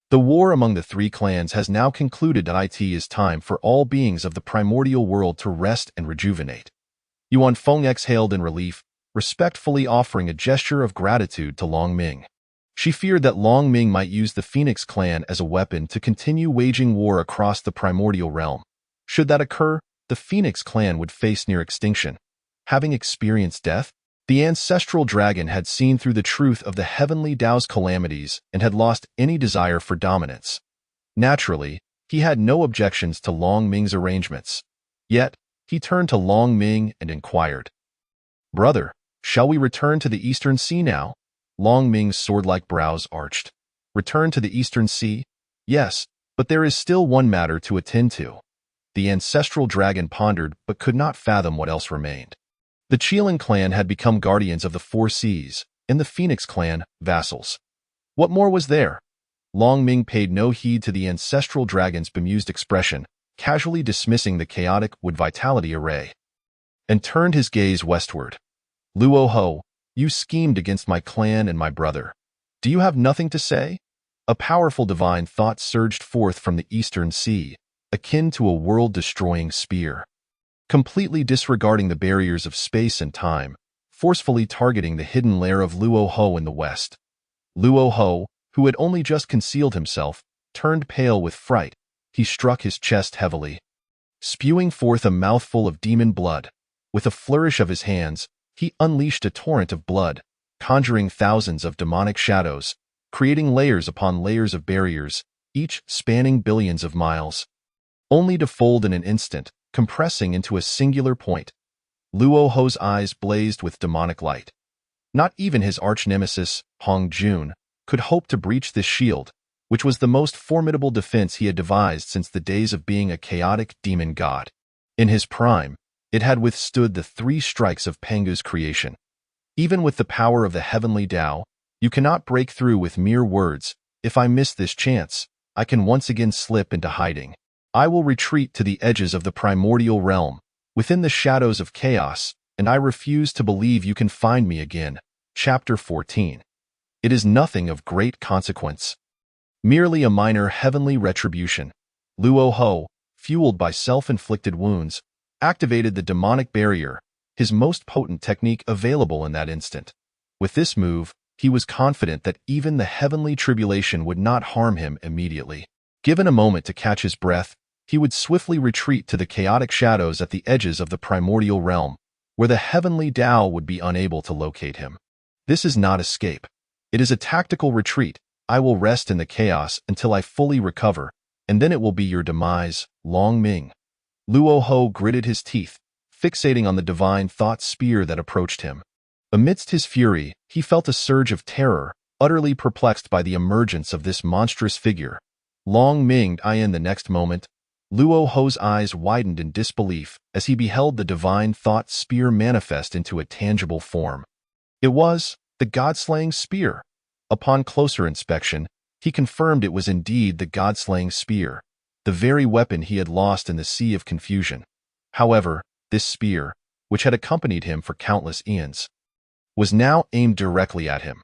The war among the 3 clans has now concluded. It is time for all beings of the primordial world to rest and rejuvenate. Yuan Feng exhaled in relief, respectfully offering a gesture of gratitude to Long Ming. She feared that Long Ming might use the Phoenix clan as a weapon to continue waging war across the primordial realm. Should that occur, the Phoenix clan would face near extinction. Having experienced death, the Ancestral Dragon had seen through the truth of the heavenly Tao's calamities and had lost any desire for dominance. Naturally, he had no objections to Long Ming's arrangements. Yet, he turned to Long Ming and inquired, "Brother, shall we return to the Eastern Sea now?" Long Ming's sword-like brows arched. Return to the Eastern Sea? Yes, but there is still one matter to attend to. The Ancestral Dragon pondered but could not fathom what else remained. The Qilin clan had become guardians of the 4 seas, and the Phoenix clan, vassals. What more was there? Long Ming paid no heed to the Ancestral Dragon's bemused expression, casually dismissing the chaotic wood vitality array, and turned his gaze westward. Luo Ho, you schemed against my clan and my brother. Do you have nothing to say? A powerful divine thought surged forth from the Eastern Sea, akin to a world-destroying spear. Completely disregarding the barriers of space and time, forcefully targeting the hidden lair of Luo Ho in the west. Luo Ho, who had only just concealed himself, turned pale with fright. He struck his chest heavily, spewing forth a mouthful of demon blood. With a flourish of his hands, he unleashed a torrent of blood, conjuring thousands of demonic shadows, creating layers upon layers of barriers, each spanning billions of miles, only to fold in an instant, compressing into a singular point. Luo Ho's eyes blazed with demonic light. Not even his arch-nemesis, Hong Jun, could hope to breach this shield, which was the most formidable defense he had devised since the days of being a chaotic demon god. In his prime, it had withstood the 3 strikes of Pengu's creation. Even with the power of the heavenly Tao, you cannot break through with mere words. If I miss this chance, I can once again slip into hiding. I will retreat to the edges of the primordial realm, within the shadows of chaos, and I refuse to believe you can find me again. Chapter 14. It is nothing of great consequence. Merely a minor heavenly retribution. Luo Ho, fueled by self-inflicted wounds, activated the demonic barrier, his most potent technique available in that instant. With this move, he was confident that even the heavenly tribulation would not harm him immediately. Given a moment to catch his breath, he would swiftly retreat to the chaotic shadows at the edges of the primordial realm, where the heavenly Tao would be unable to locate him. This is not escape. It is a tactical retreat. I will rest in the chaos until I fully recover, and then it will be your demise, Long Ming. Luo Ho gritted his teeth, fixating on the divine thought spear that approached him. Amidst his fury, he felt a surge of terror, utterly perplexed by the emergence of this monstrous figure. Long Ming. In the next moment, Luo Ho's eyes widened in disbelief as he beheld the divine thought spear manifest into a tangible form. It was the god-slaying spear. Upon closer inspection, he confirmed it was indeed the god-slaying spear, the very weapon he had lost in the sea of confusion. However, this spear, which had accompanied him for countless eons, was now aimed directly at him.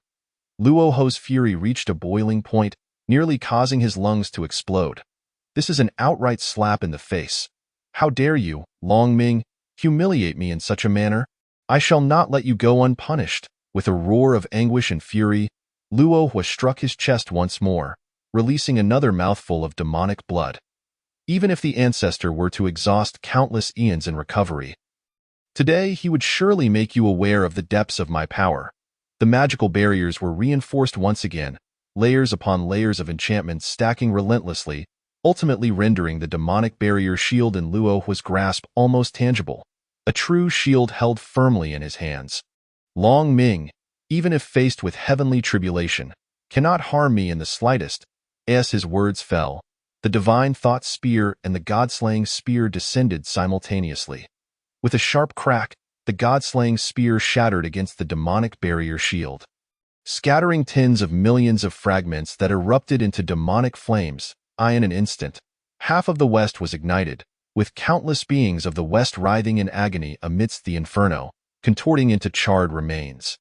Luo Ho's fury reached a boiling point, nearly causing his lungs to explode. This is an outright slap in the face. How dare you, Long Ming, humiliate me in such a manner? I shall not let you go unpunished. With a roar of anguish and fury, Luo Ho struck his chest once more, releasing another mouthful of demonic blood. Even if the ancestor were to exhaust countless eons in recovery, today he would surely make you aware of the depths of my power. The magical barriers were reinforced once again, layers upon layers of enchantments stacking relentlessly, ultimately rendering the demonic barrier shield in Luo Ho's grasp almost tangible, a true shield held firmly in his hands. Long Ming, even if faced with heavenly tribulation, cannot harm me in the slightest. As his words fell, the divine thought spear and the god-slaying spear descended simultaneously. With a sharp crack, the god-slaying spear shattered against the demonic barrier shield, scattering tens of millions of fragments that erupted into demonic flames. In an instant, half of the West was ignited, with countless beings of the West writhing in agony amidst the inferno, contorting into charred remains.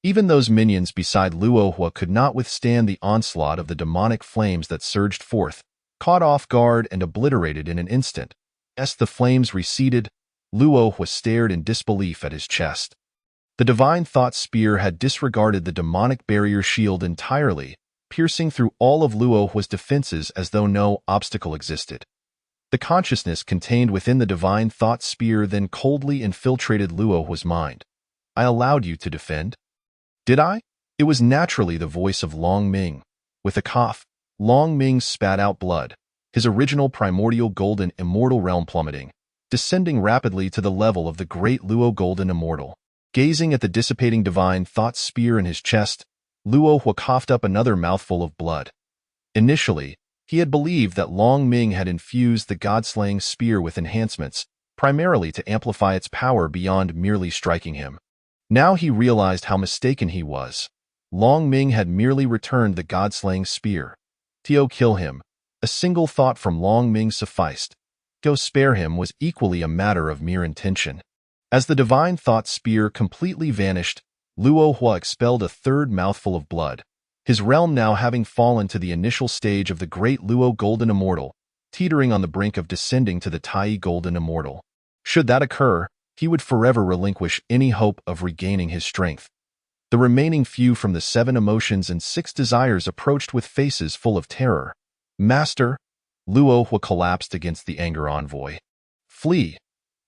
Even those minions beside Luo Ho could not withstand the onslaught of the demonic flames that surged forth, caught off guard and obliterated in an instant. As the flames receded, Luo Ho stared in disbelief at his chest. The divine thought spear had disregarded the demonic barrier shield entirely, piercing through all of Luo Ho's defenses as though no obstacle existed. The consciousness contained within the divine thought spear then coldly infiltrated Luo Ho's mind. I allowed you to defend? Did I? It was naturally the voice of Long Ming. With a cough, Long Ming spat out blood, his original primordial golden immortal realm plummeting, descending rapidly to the level of the great Luo golden immortal. Gazing at the dissipating divine thought spear in his chest, Luo Ho coughed up another mouthful of blood. Initially, he had believed that Long Ming had infused the god-slaying spear with enhancements, primarily to amplify its power beyond merely striking him. Now he realized how mistaken he was. Long Ming had merely returned the god-slaying spear. To kill him, a single thought from Long Ming sufficed. To spare him was equally a matter of mere intention. As the divine thought spear completely vanished, Luo Ho expelled a third mouthful of blood, his realm now having fallen to the initial stage of the great Luo Golden Immortal, teetering on the brink of descending to the Tai Golden Immortal. Should that occur, he would forever relinquish any hope of regaining his strength. The remaining few from the 7 emotions and 6 desires approached with faces full of terror. Master, Luo Ho collapsed against the anger envoy. Flee.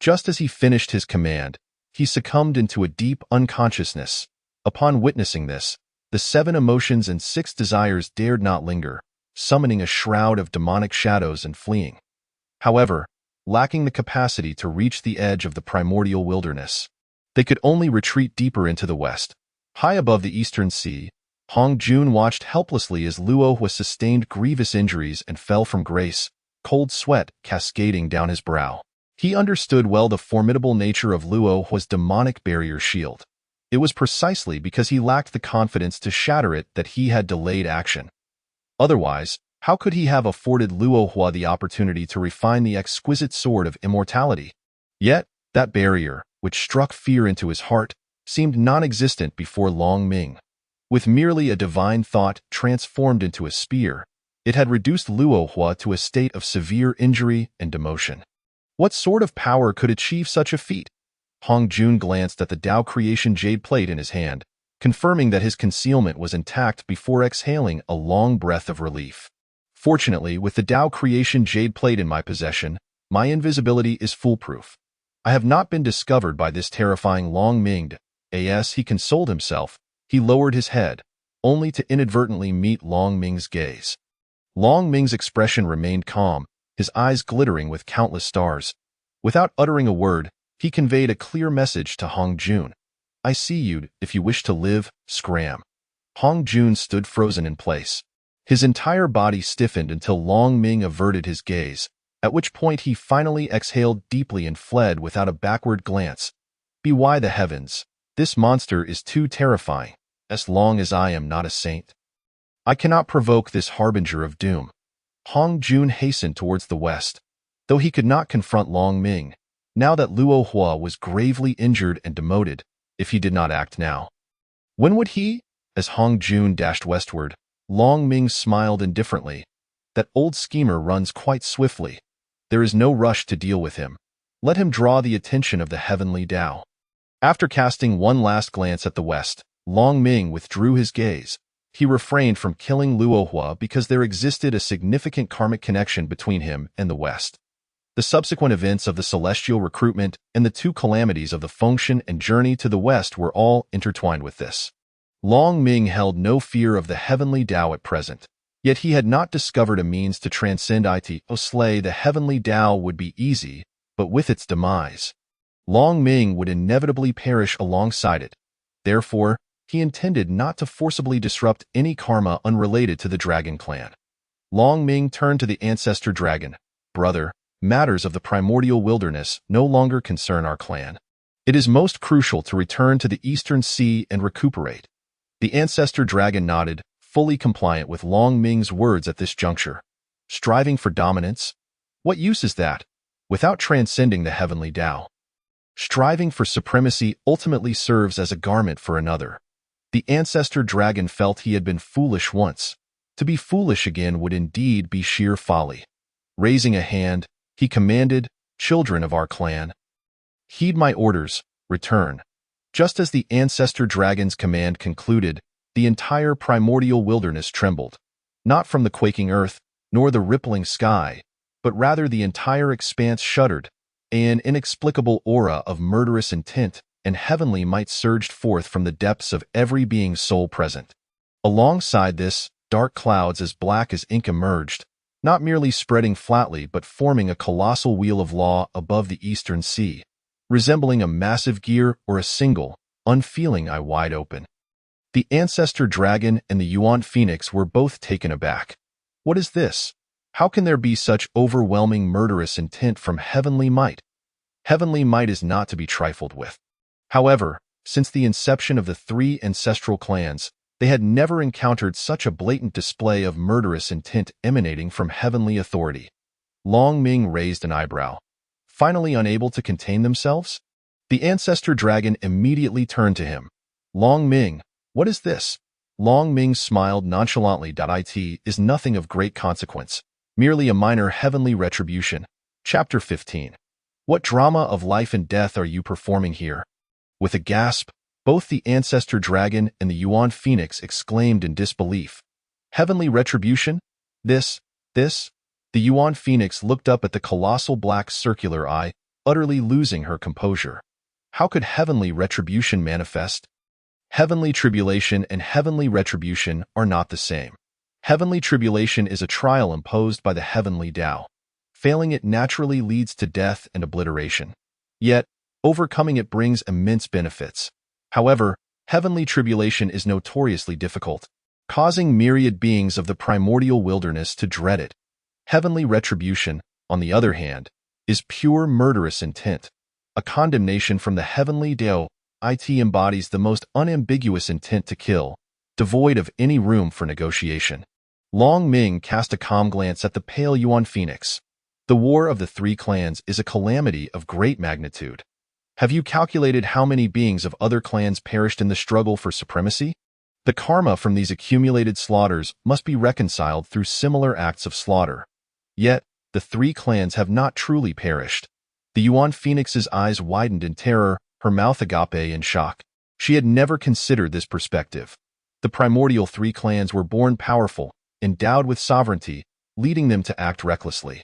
Just as he finished his command, he succumbed into a deep unconsciousness. Upon witnessing this, the 7 emotions and 6 desires dared not linger, summoning a shroud of demonic shadows and fleeing. However, lacking the capacity to reach the edge of the primordial wilderness, they could only retreat deeper into the west. High above the eastern sea, Hong Jun watched helplessly as Luo Ho sustained grievous injuries and fell from grace, cold sweat cascading down his brow. He understood well the formidable nature of Luo Ho's demonic barrier shield. It was precisely because he lacked the confidence to shatter it that he had delayed action. Otherwise, how could he have afforded Luo Hua the opportunity to refine the exquisite sword of immortality? Yet, that barrier, which struck fear into his heart, seemed non-existent before Long Ming. With merely a divine thought transformed into a spear, it had reduced Luo Hua to a state of severe injury and demotion. What sort of power could achieve such a feat? Hong Jun glanced at the Tao Creation jade plate in his hand, confirming that his concealment was intact before exhaling a long breath of relief. Fortunately, with the Tao Creation jade plate in my possession, my invisibility is foolproof. I have not been discovered by this terrifying Long Ming. As he consoled himself, he lowered his head, only to inadvertently meet Long Ming's gaze. Long Ming's expression remained calm, his eyes glittering with countless stars. Without uttering a word, he conveyed a clear message to Hong Jun. I see you, if you wish to live, scram. Hong Jun stood frozen in place. His entire body stiffened until Long Ming averted his gaze, at which point he finally exhaled deeply and fled without a backward glance. By the heavens, this monster is too terrifying, as long as I am not a saint. I cannot provoke this harbinger of doom. Hong Jun hastened towards the west, though he could not confront Long Ming, now that Luo Hua was gravely injured and demoted, if he did not act now. When would he? As Hong Jun dashed westward, Long Ming smiled indifferently. That old schemer runs quite swiftly. There is no rush to deal with him. Let him draw the attention of the heavenly Tao. After casting one last glance at the west, Long Ming withdrew his gaze. He refrained from killing Luo Hua because there existed a significant karmic connection between him and the west. The subsequent events of the celestial recruitment and the two calamities of the function and journey to the west were all intertwined with this. Long Ming held no fear of the heavenly Tao at present, yet he had not discovered a means to transcend it. Slay the heavenly Tao would be easy, but with its demise, Long Ming would inevitably perish alongside it. Therefore, he intended not to forcibly disrupt any karma unrelated to the Dragon clan. Long Ming turned to the Ancestral Dragon. Brother, matters of the primordial wilderness no longer concern our clan. It is most crucial to return to the Eastern Sea and recuperate. The Ancestral Dragon nodded, fully compliant with Long Ming's words at this juncture. Striving for dominance? What use is that, without transcending the heavenly Tao? Striving for supremacy ultimately serves as a garment for another. The Ancestral Dragon felt he had been foolish once. To be foolish again would indeed be sheer folly. Raising a hand, he commanded, Children of our clan, heed my orders, return. Just as the Ancestral Dragon's command concluded, the entire primordial wilderness trembled, not from the quaking earth, nor the rippling sky, but rather the entire expanse shuddered. An inexplicable aura of murderous intent and heavenly might surged forth from the depths of every being's soul present. Alongside this, dark clouds as black as ink emerged, not merely spreading flatly but forming a colossal wheel of law above the eastern sea, resembling a massive gear or a single, unfeeling eye wide open. The Ancestral Dragon and the Yuan Phoenix were both taken aback. What is this? How can there be such overwhelming murderous intent from heavenly might? Heavenly might is not to be trifled with. However, since the inception of the three ancestral clans, they had never encountered such a blatant display of murderous intent emanating from heavenly authority. Long Ming raised an eyebrow. Finally unable to contain themselves? The Ancestral Dragon immediately turned to him. Long Ming, what is this? Long Ming smiled nonchalantly. It is nothing of great consequence, merely a minor heavenly retribution. Chapter 15. What drama of life and death are you performing here? With a gasp, both the Ancestral Dragon and the Yuan Phoenix exclaimed in disbelief. Heavenly retribution? This? The Yuan Phoenix looked up at the colossal black circular eye, utterly losing her composure. How could heavenly retribution manifest? Heavenly tribulation and heavenly retribution are not the same. Heavenly tribulation is a trial imposed by the heavenly Tao. Failing it naturally leads to death and obliteration. Yet, overcoming it brings immense benefits. However, heavenly tribulation is notoriously difficult, causing myriad beings of the primordial wilderness to dread it. Heavenly retribution, on the other hand, is pure murderous intent, a condemnation from the heavenly Tao. it embodies the most unambiguous intent to kill, devoid of any room for negotiation. Long Ming cast a calm glance at the pale Yuan Phoenix. The War of the Three Clans is a calamity of great magnitude. Have you calculated how many beings of other clans perished in the struggle for supremacy? The karma from these accumulated slaughters must be reconciled through similar acts of slaughter. Yet, the three clans have not truly perished. The Yuan Phoenix's eyes widened in terror, her mouth agape in shock. She had never considered this perspective. The primordial three clans were born powerful, endowed with sovereignty, leading them to act recklessly.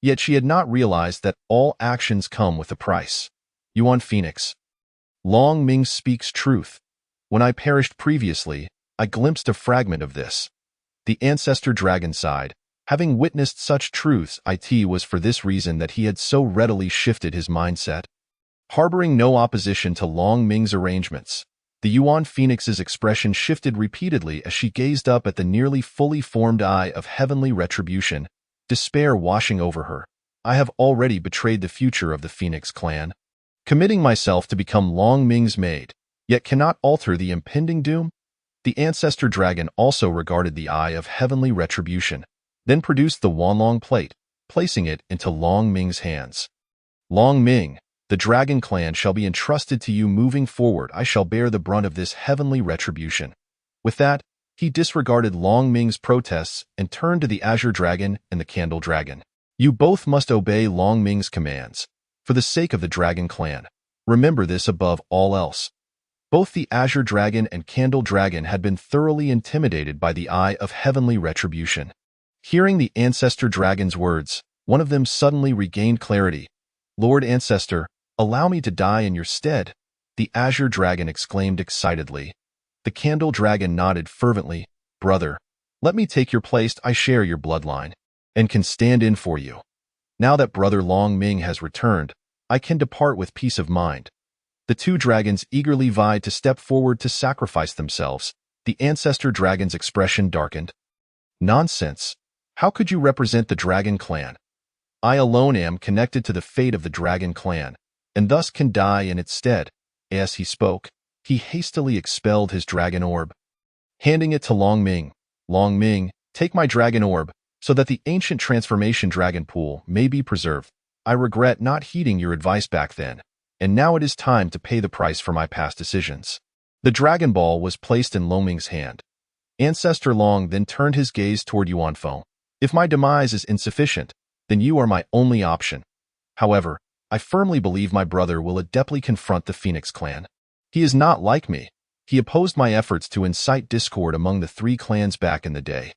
Yet she had not realized that all actions come with a price. Yuan Phoenix. Long Ming speaks truth. When I perished previously, I glimpsed a fragment of this. The Ancestral Dragon sighed. Having witnessed such truths, it was for this reason that he had so readily shifted his mindset. Harboring no opposition to Long Ming's arrangements, the Yuan Phoenix's expression shifted repeatedly as she gazed up at the nearly fully formed eye of heavenly retribution, despair washing over her. I have already betrayed the future of the Phoenix clan, committing myself to become Long Ming's maid, yet cannot alter the impending doom. The Ancestral Dragon also regarded the eye of heavenly retribution, then produced the Wanlong plate, placing it into Long Ming's hands. Long Ming, the Dragon clan shall be entrusted to you moving forward. I shall bear the brunt of this heavenly retribution. With that, he disregarded Long Ming's protests and turned to the Azure Dragon and the Candle Dragon. You both must obey Long Ming's commands. For the sake of the Dragon clan, remember this above all else. Both the Azure Dragon and Candle Dragon had been thoroughly intimidated by the eye of heavenly retribution. Hearing the Ancestor Dragon's words, one of them suddenly regained clarity. Lord Ancestor, allow me to die in your stead, the Azure Dragon exclaimed excitedly. The Candle Dragon nodded fervently. Brother, let me take your place. I share your bloodline, and can stand in for you. Now that Brother Long Ming has returned, I can depart with peace of mind. The two dragons eagerly vied to step forward to sacrifice themselves. The Ancestor Dragon's expression darkened. Nonsense. How could you represent the Dragon clan? I alone am connected to the fate of the Dragon clan, and thus can die in its stead. As he spoke, he hastily expelled his dragon orb. Handing it to Long Ming, Long Ming, take my dragon orb, so that the ancient transformation dragon pool may be preserved. I regret not heeding your advice back then, and now it is time to pay the price for my past decisions. The Dragon Ball was placed in Long Ming's hand. Ancestor Long then turned his gaze toward Yuan Feng. If my demise is insufficient, then you are my only option. However, I firmly believe my brother will adeptly confront the Phoenix clan. He is not like me. He opposed my efforts to incite discord among the three clans back in the day.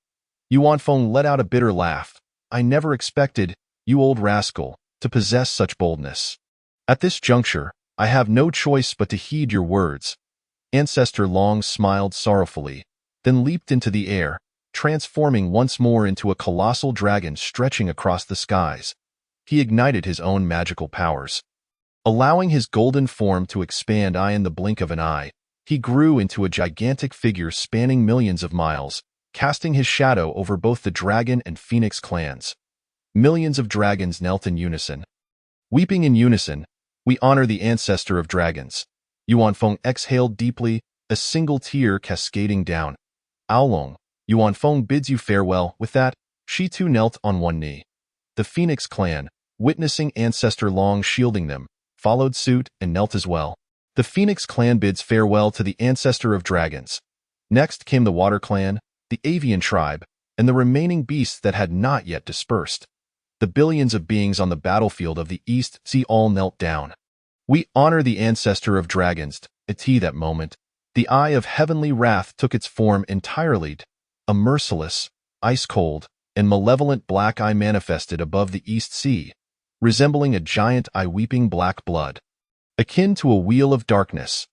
Yuan Feng let out a bitter laugh. I never expected, you old rascal, to possess such boldness. At this juncture, I have no choice but to heed your words. Ancestor Long smiled sorrowfully, then leaped into the air, transforming once more into a colossal dragon stretching across the skies. He ignited his own magical powers. Allowing his golden form to expand in the blink of an eye, he grew into a gigantic figure spanning millions of miles, casting his shadow over both the Dragon and Phoenix clans. Millions of dragons knelt in unison. Weeping in unison, we honor the ancestor of dragons. Yuan Feng exhaled deeply, a single tear cascading down. Aolong, Yuan Feng bids you farewell. With that, she too knelt on one knee. The Phoenix clan, witnessing Ancestor Long shielding them, followed suit and knelt as well. The Phoenix clan bids farewell to the ancestor of dragons. Next came the Water clan, the Avian tribe, and the remaining beasts that had not yet dispersed. The billions of beings on the battlefield of the East Sea all knelt down. We honor the ancestor of dragons. At that moment, the eye of heavenly wrath took its form entirely. A merciless, ice-cold, and malevolent black eye manifested above the East Sea, resembling a giant eye weeping black blood. Akin to a wheel of darkness,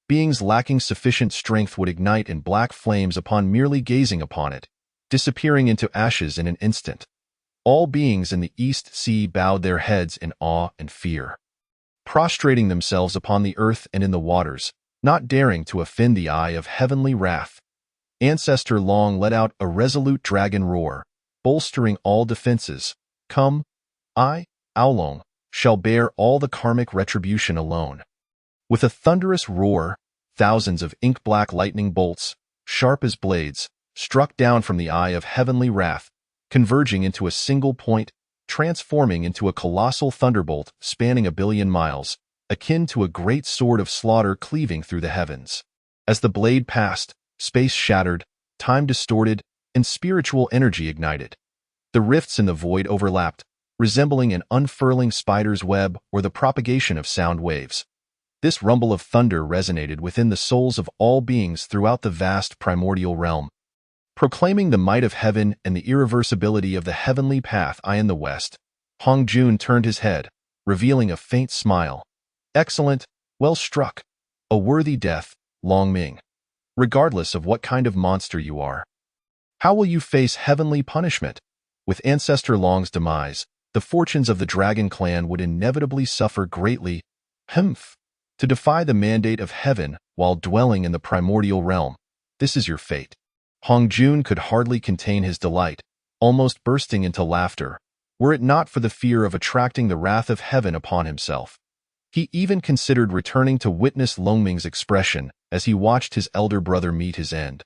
beings lacking sufficient strength would ignite in black flames upon merely gazing upon it, disappearing into ashes in an instant. All beings in the East Sea bowed their heads in awe and fear, prostrating themselves upon the earth and in the waters, not daring to offend the eye of heavenly wrath. Ancestor Long let out a resolute dragon roar, bolstering all defenses. Come, I, Aolong, shall bear all the karmic retribution alone. With a thunderous roar, thousands of ink-black lightning bolts, sharp as blades, struck down from the eye of heavenly wrath, converging into a single point, transforming into a colossal thunderbolt spanning 1 billion miles, akin to a great sword of slaughter cleaving through the heavens. As the blade passed, space shattered, time distorted, and spiritual energy ignited. The rifts in the void overlapped, resembling an unfurling spider's web or the propagation of sound waves. This rumble of thunder resonated within the souls of all beings throughout the vast primordial realm, proclaiming the might of heaven and the irreversibility of the heavenly path. In the west, Hong Jun turned his head, revealing a faint smile. Excellent, well struck. A worthy death, Long Ming. Regardless of what kind of monster you are. How will you face heavenly punishment? With Ancestor Long's demise, the fortunes of the Dragon clan would inevitably suffer greatly. To defy the mandate of heaven while dwelling in the primordial realm. This is your fate. Hong Jun could hardly contain his delight, almost bursting into laughter, were it not for the fear of attracting the wrath of heaven upon himself. He even considered returning to witness Longming's expression as he watched his elder brother meet his end.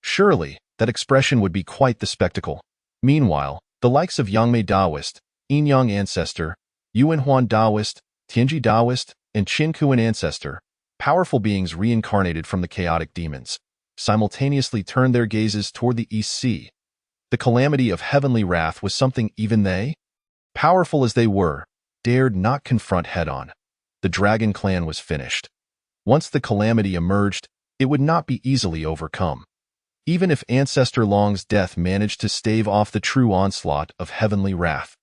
Surely, that expression would be quite the spectacle. Meanwhile, the likes of Yangmei Daoist, Yinyang Ancestor, Yuanhuan Daoist, Tianji Daoist, and Qin Kuan Ancestor, powerful beings reincarnated from the chaotic demons, simultaneously turned their gazes toward the East Sea. The calamity of heavenly wrath was something even they, powerful as they were, dared not confront head-on. The Dragon clan was finished. Once the calamity emerged, it would not be easily overcome. Even if Ancestor Long's death managed to stave off the true onslaught of heavenly wrath,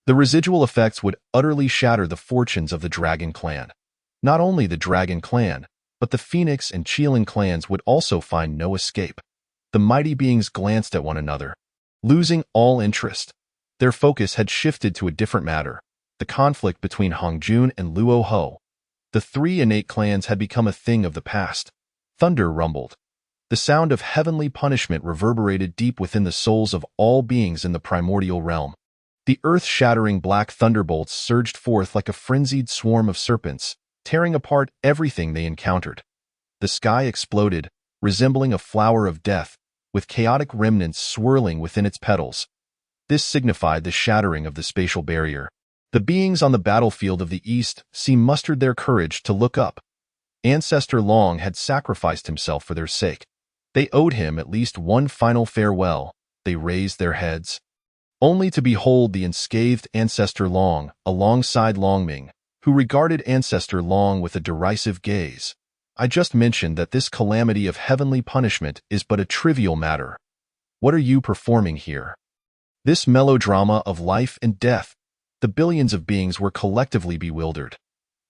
the residual effects would utterly shatter the fortunes of the Dragon clan. Not only the Dragon clan, but the Phoenix and Qilin clans would also find no escape. The mighty beings glanced at one another, losing all interest. Their focus had shifted to a different matter, the conflict between Hong Jun and Luo Ho. The three innate clans had become a thing of the past. Thunder rumbled. The sound of heavenly punishment reverberated deep within the souls of all beings in the primordial realm. The earth-shattering black thunderbolts surged forth like a frenzied swarm of serpents, tearing apart everything they encountered. The sky exploded, resembling a flower of death, with chaotic remnants swirling within its petals. This signified the shattering of the spatial barrier. The beings on the battlefield of the East Sea mustered their courage to look up. Ancestor Long had sacrificed himself for their sake. They owed him at least one final farewell. They raised their heads, only to behold the unscathed Ancestor Long alongside Longming, who regarded Ancestor Long with a derisive gaze. I just mentioned that this calamity of heavenly punishment is but a trivial matter. What are you performing here? This melodrama of life and death. The billions of beings were collectively bewildered.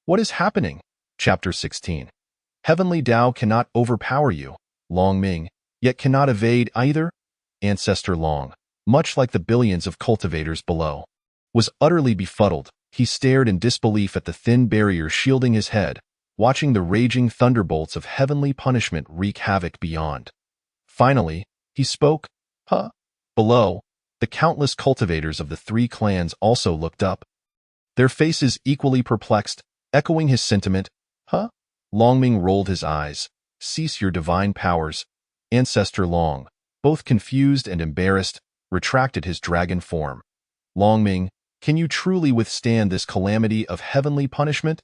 What is happening? Chapter 16. Heavenly Tao cannot overpower you, Long Ming, yet cannot evade either. Ancestor Long, much like the billions of cultivators below, was utterly befuddled. He stared in disbelief at the thin barrier shielding his head, watching the raging thunderbolts of heavenly punishment wreak havoc beyond. Finally, he spoke. Below, the countless cultivators of the three clans also looked up, their faces equally perplexed, echoing his sentiment. Longming rolled his eyes. Cease your divine powers. Ancestor Long, both confused and embarrassed, retracted his dragon form. Longming, can you truly withstand this calamity of heavenly punishment?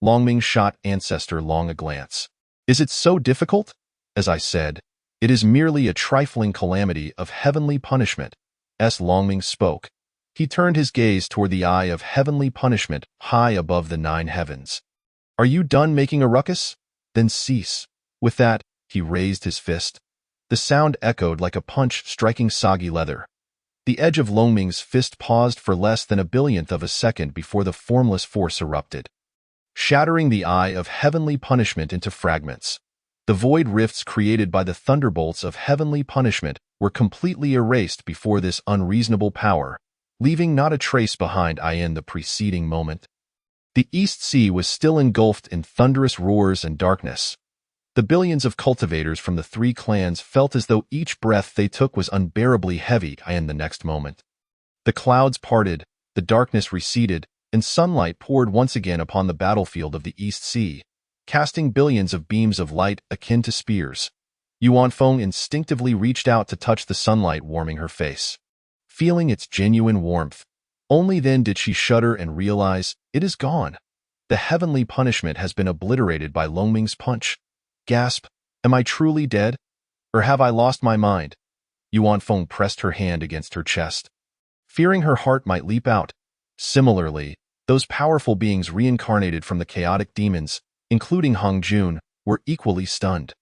Longming shot Ancestor Long a glance. Is it so difficult? As I said, it is merely a trifling calamity of heavenly punishment. Longming spoke. He turned his gaze toward the eye of heavenly punishment high above the 9 heavens. Are you done making a ruckus? Then cease. With that, he raised his fist. The sound echoed like a punch striking soggy leather. The edge of Longming's fist paused for less than a billionth of a second before the formless force erupted, shattering the eye of heavenly punishment into fragments. The void rifts created by the thunderbolts of heavenly punishment were completely erased before this unreasonable power, leaving not a trace behind in the preceding moment. The East Sea was still engulfed in thunderous roars and darkness. The billions of cultivators from the three clans felt as though each breath they took was unbearably heavy in the next moment. The clouds parted, the darkness receded, and sunlight poured once again upon the battlefield of the East Sea, casting billions of beams of light akin to spears. Yuan Feng instinctively reached out to touch the sunlight warming her face. Feeling its genuine warmth, only then did she shudder and realize it is gone. The heavenly punishment has been obliterated by Longming's punch. Gasp, am I truly dead? Or have I lost my mind? Yuan Feng pressed her hand against her chest, fearing her heart might leap out. Similarly, those powerful beings reincarnated from the chaotic demons, including Hong Jun, were equally stunned.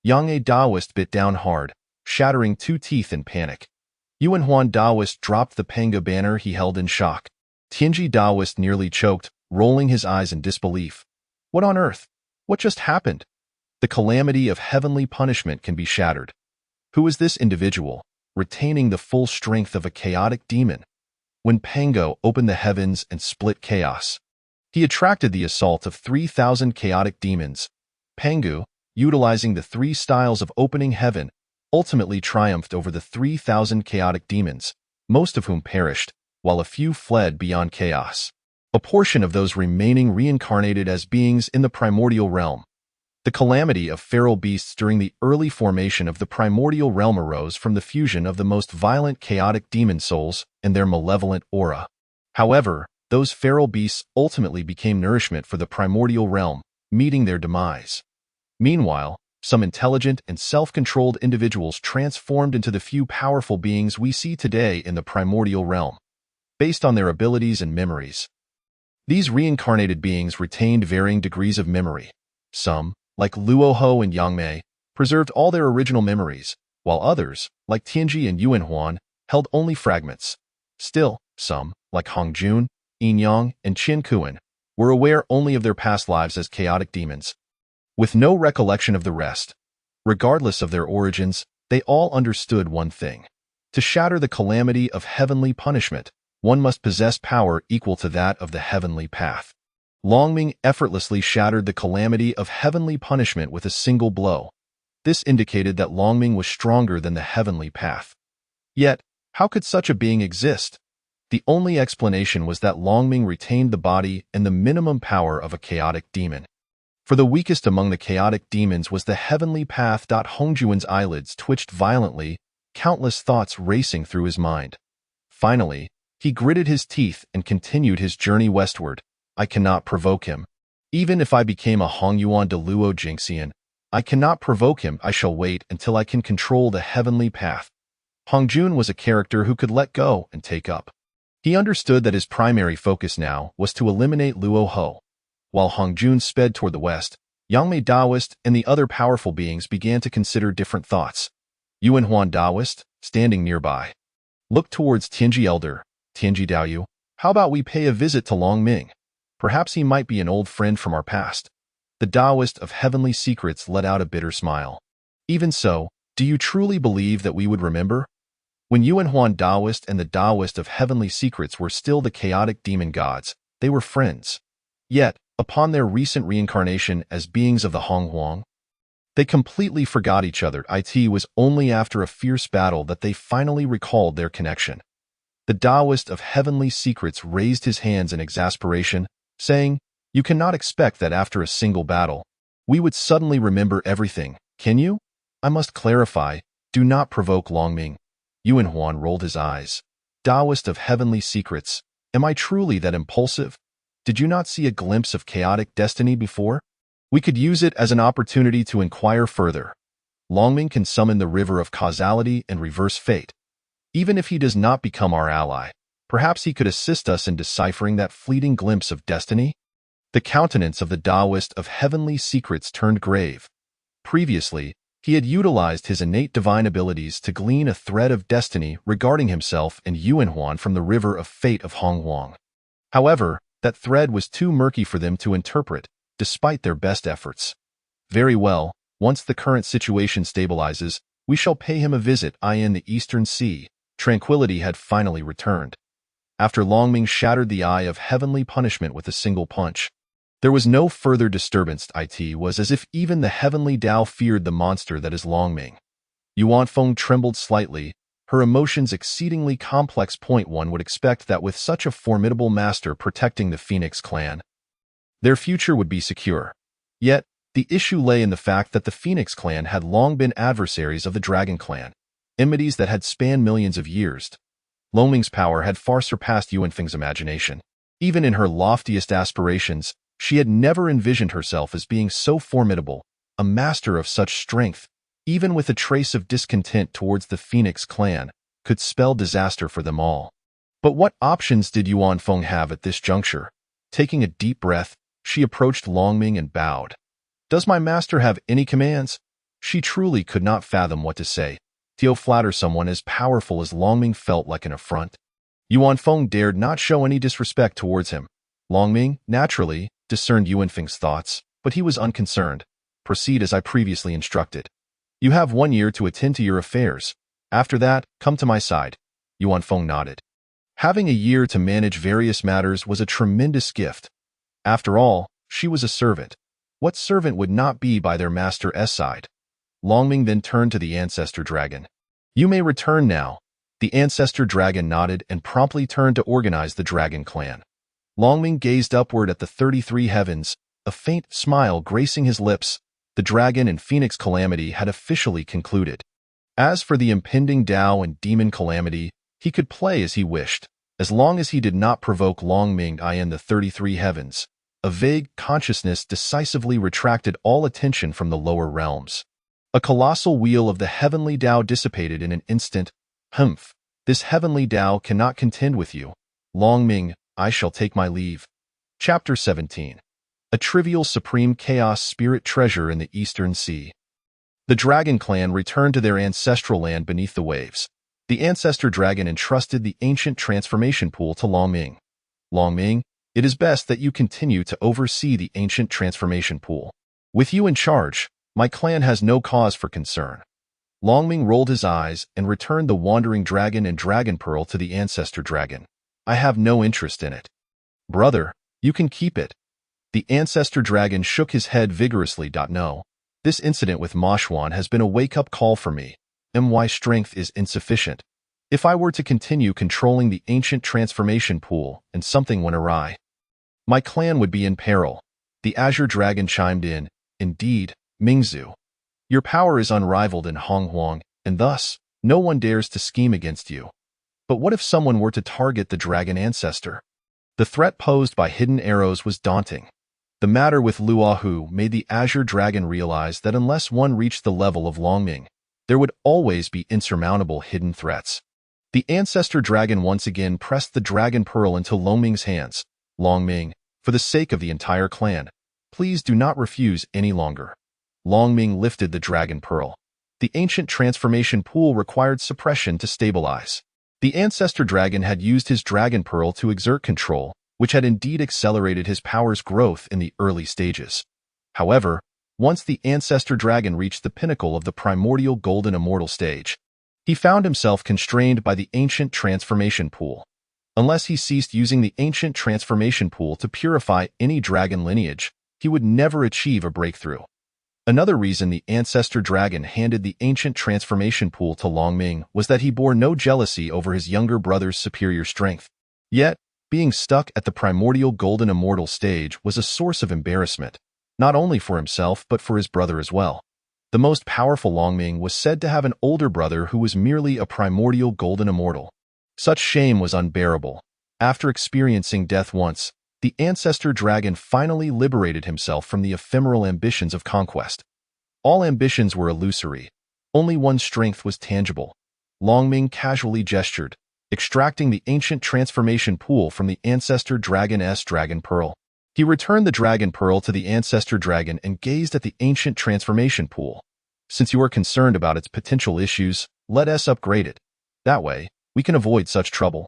Yang A Daoist bit down hard, shattering 2 teeth in panic. Yuan Huan Daoist dropped the Panga banner he held in shock. Tianji Daoist nearly choked, rolling his eyes in disbelief. What on earth? What just happened? The calamity of heavenly punishment can be shattered. Who is this individual, retaining the full strength of a chaotic demon? When Pango opened the heavens and split chaos, he attracted the assault of 3,000 chaotic demons. Pangu, utilizing the 3 styles of opening heaven, ultimately triumphed over the 3,000 chaotic demons, most of whom perished, while a few fled beyond chaos. A portion of those remaining reincarnated as beings in the primordial realm. The calamity of feral beasts during the early formation of the primordial realm arose from the fusion of the most violent chaotic demon souls and their malevolent aura. However, those feral beasts ultimately became nourishment for the primordial realm, meeting their demise. Meanwhile, some intelligent and self-controlled individuals transformed into the few powerful beings we see today in the primordial realm, based on their abilities and memories. These reincarnated beings retained varying degrees of memory. Some, like Luo Ho and Yang Mei, preserved all their original memories, while others, like Tianji and Yuan Huan, held only fragments. Still, some, like Hong Jun, Yin Yang, and Qin Kuan, were aware only of their past lives as chaotic demons, with no recollection of the rest. Regardless of their origins, they all understood one thing. To shatter the calamity of heavenly punishment, one must possess power equal to that of the heavenly path. Longming effortlessly shattered the calamity of heavenly punishment with a single blow. This indicated that Longming was stronger than the heavenly path. Yet, how could such a being exist? The only explanation was that Longming retained the body and the minimum power of a chaotic demon. For the weakest among the chaotic demons was the heavenly path. Hongjuan's eyelids twitched violently, countless thoughts racing through his mind. Finally, he gritted his teeth and continued his journey westward. I cannot provoke him. Even if I became a Hongyuan de Luo Jingxian, I cannot provoke him. I shall wait until I can control the heavenly path. Hongjun was a character who could let go and take up. He understood that his primary focus now was to eliminate Luo Ho. While Hongjun sped toward the west, Yangmei Daoist and the other powerful beings began to consider different thoughts. Yuan Huan Daoist, standing nearby, looked towards Tianji Elder. Tianji Daoyu, how about we pay a visit to Longming? Perhaps he might be an old friend from our past. The Daoist of Heavenly Secrets let out a bitter smile. Even so, do you truly believe that we would remember? When Yuan Huan Daoist and the Daoist of Heavenly Secrets were still the chaotic demon gods, they were friends. Yet, upon their recent reincarnation as beings of the Honghuang, they completely forgot each other. It was only after a fierce battle that they finally recalled their connection. The Daoist of Heavenly Secrets raised his hands in exasperation, saying, "You cannot expect that after a single battle, we would suddenly remember everything, can you? I must clarify, do not provoke Longming." Yuan Huan rolled his eyes. Daoist of Heavenly Secrets, am I truly that impulsive? Did you not see a glimpse of chaotic destiny before? We could use it as an opportunity to inquire further. Longming can summon the river of causality and reverse fate. Even if he does not become our ally, perhaps he could assist us in deciphering that fleeting glimpse of destiny? The countenance of the Daoist of Heavenly Secrets turned grave. Previously, he had utilized his innate divine abilities to glean a thread of destiny regarding himself and Yuan Huan from the river of fate of Honghuang. However, that thread was too murky for them to interpret, despite their best efforts. Very well, once the current situation stabilizes, we shall pay him a visit. In the Eastern Sea, tranquility had finally returned. After Longming shattered the eye of heavenly punishment with a single punch, there was no further disturbance. It was as if even the heavenly Tao feared the monster that is Longming. Yuan Feng trembled slightly, her emotions exceedingly complex. One would expect that with such a formidable master protecting the Phoenix clan, their future would be secure. Yet, the issue lay in the fact that the Phoenix clan had long been adversaries of the Dragon clan, enmities that had spanned millions of years. Longming's power had far surpassed Yuanfeng's imagination. Even in her loftiest aspirations, she had never envisioned herself as being so formidable, a master of such strength, even with a trace of discontent towards the Phoenix clan, could spell disaster for them all. But what options did Yuanfeng have at this juncture? Taking a deep breath, she approached Longming and bowed. "Does my master have any commands?" She truly could not fathom what to say. To flatter someone as powerful as Longming felt like an affront. Yuanfeng dared not show any disrespect towards him. Longming, naturally, discerned Yuanfeng's thoughts, but he was unconcerned. "Proceed as I previously instructed. You have 1 year to attend to your affairs. After that, come to my side." Yuanfeng nodded. Having a year to manage various matters was a tremendous gift. After all, she was a servant. What servant would not be by their master's side? Longming then turned to the Ancestral Dragon. "You may return now." The Ancestral Dragon nodded and promptly turned to organize the Dragon clan. Longming gazed upward at the 33 heavens, a faint smile gracing his lips. The Dragon and Phoenix calamity had officially concluded. As for the impending Tao and Demon calamity, he could play as he wished, as long as he did not provoke Longming in the 33 heavens. A vague consciousness decisively retracted all attention from the lower realms. A colossal wheel of the heavenly Tao dissipated in an instant. "Humph, this heavenly Tao cannot contend with you. Longming, I shall take my leave." Chapter 17. A trivial supreme chaos spirit treasure in the Eastern Sea. The Dragon clan returned to their ancestral land beneath the waves. The Ancestral Dragon entrusted the ancient transformation pool to Longming. "Longming, it is best that you continue to oversee the ancient transformation pool. With you in charge, my clan has no cause for concern." Longming rolled his eyes and returned the Wandering Dragon and Dragon Pearl to the Ancestral Dragon. "I have no interest in it." "Brother, you can keep it." The Ancestral Dragon shook his head vigorously. "No. This incident with Moshwan has been a wake-up call for me. My strength is insufficient. If I were to continue controlling the ancient transformation pool and something went awry, my clan would be in peril." The Azure Dragon chimed in. "Indeed, Mingzu. Your power is unrivaled in Honghuang, and thus, no one dares to scheme against you. But what if someone were to target the dragon ancestor?" The threat posed by hidden arrows was daunting. The matter with Luahu made the Azure Dragon realize that unless one reached the level of Longming, there would always be insurmountable hidden threats. The Ancestral Dragon once again pressed the Dragon Pearl into Longming's hands. "Longming, for the sake of the entire clan, please do not refuse any longer." Longming lifted the Dragon Pearl. The ancient transformation pool required suppression to stabilize. The Ancestral Dragon had used his Dragon Pearl to exert control, which had indeed accelerated his power's growth in the early stages. However, once the Ancestral Dragon reached the pinnacle of the primordial golden immortal stage, he found himself constrained by the ancient transformation pool. Unless he ceased using the ancient transformation pool to purify any dragon lineage, he would never achieve a breakthrough. Another reason the Ancestral Dragon handed the ancient transformation pool to Longming was that he bore no jealousy over his younger brother's superior strength. Yet, being stuck at the primordial golden immortal stage was a source of embarrassment, not only for himself but for his brother as well. The most powerful Longming was said to have an older brother who was merely a primordial golden immortal. Such shame was unbearable. After experiencing death once, the Ancestral Dragon finally liberated himself from the ephemeral ambitions of conquest. All ambitions were illusory. Only one's strength was tangible. Longming casually gestured, extracting the ancient transformation pool from the Ancestral Dragon's Dragon Pearl. He returned the Dragon Pearl to the Ancestral Dragon and gazed at the ancient transformation pool. "Since you are concerned about its potential issues, let us upgrade it. That way, we can avoid such trouble."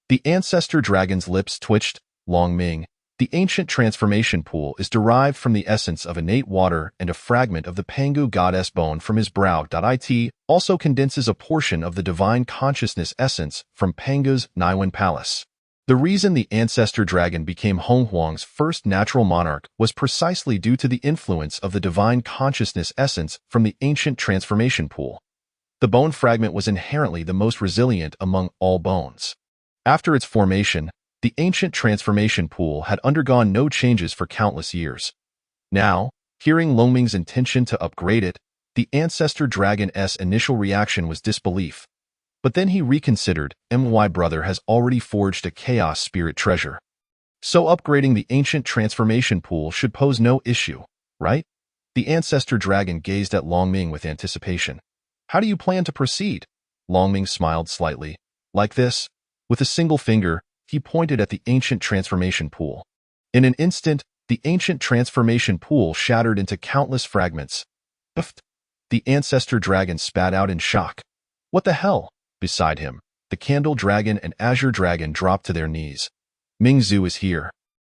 The Ancestral Dragon's lips twitched. "Longming, the ancient transformation pool is derived from the essence of innate water, and a fragment of the Pangu goddess bone from his brow. It also condenses a portion of the divine consciousness essence from Pangu's Niwen Palace." The reason the Ancestral Dragon became Honghuang's first natural monarch was precisely due to the influence of the divine consciousness essence from the ancient transformation pool. The bone fragment was inherently the most resilient among all bones. After its formation, the ancient transformation pool had undergone no changes for countless years. Now, Hearing Longming's intention to upgrade it, the Ancestor Dragon's initial reaction was disbelief. But then he reconsidered. My brother has already forged a Chaos Spirit treasure. So upgrading the ancient transformation pool should pose no issue, right? The Ancestor Dragon gazed at Longming with anticipation. How do you plan to proceed? Longming smiled slightly. Like this. With a single finger, he pointed at the ancient transformation pool. In an instant, the ancient transformation pool shattered into countless fragments. Puffed. The Ancestor Dragon spat out in shock. What the hell? Beside him, the Candle Dragon and Azure Dragon dropped to their knees. Mingzu is here.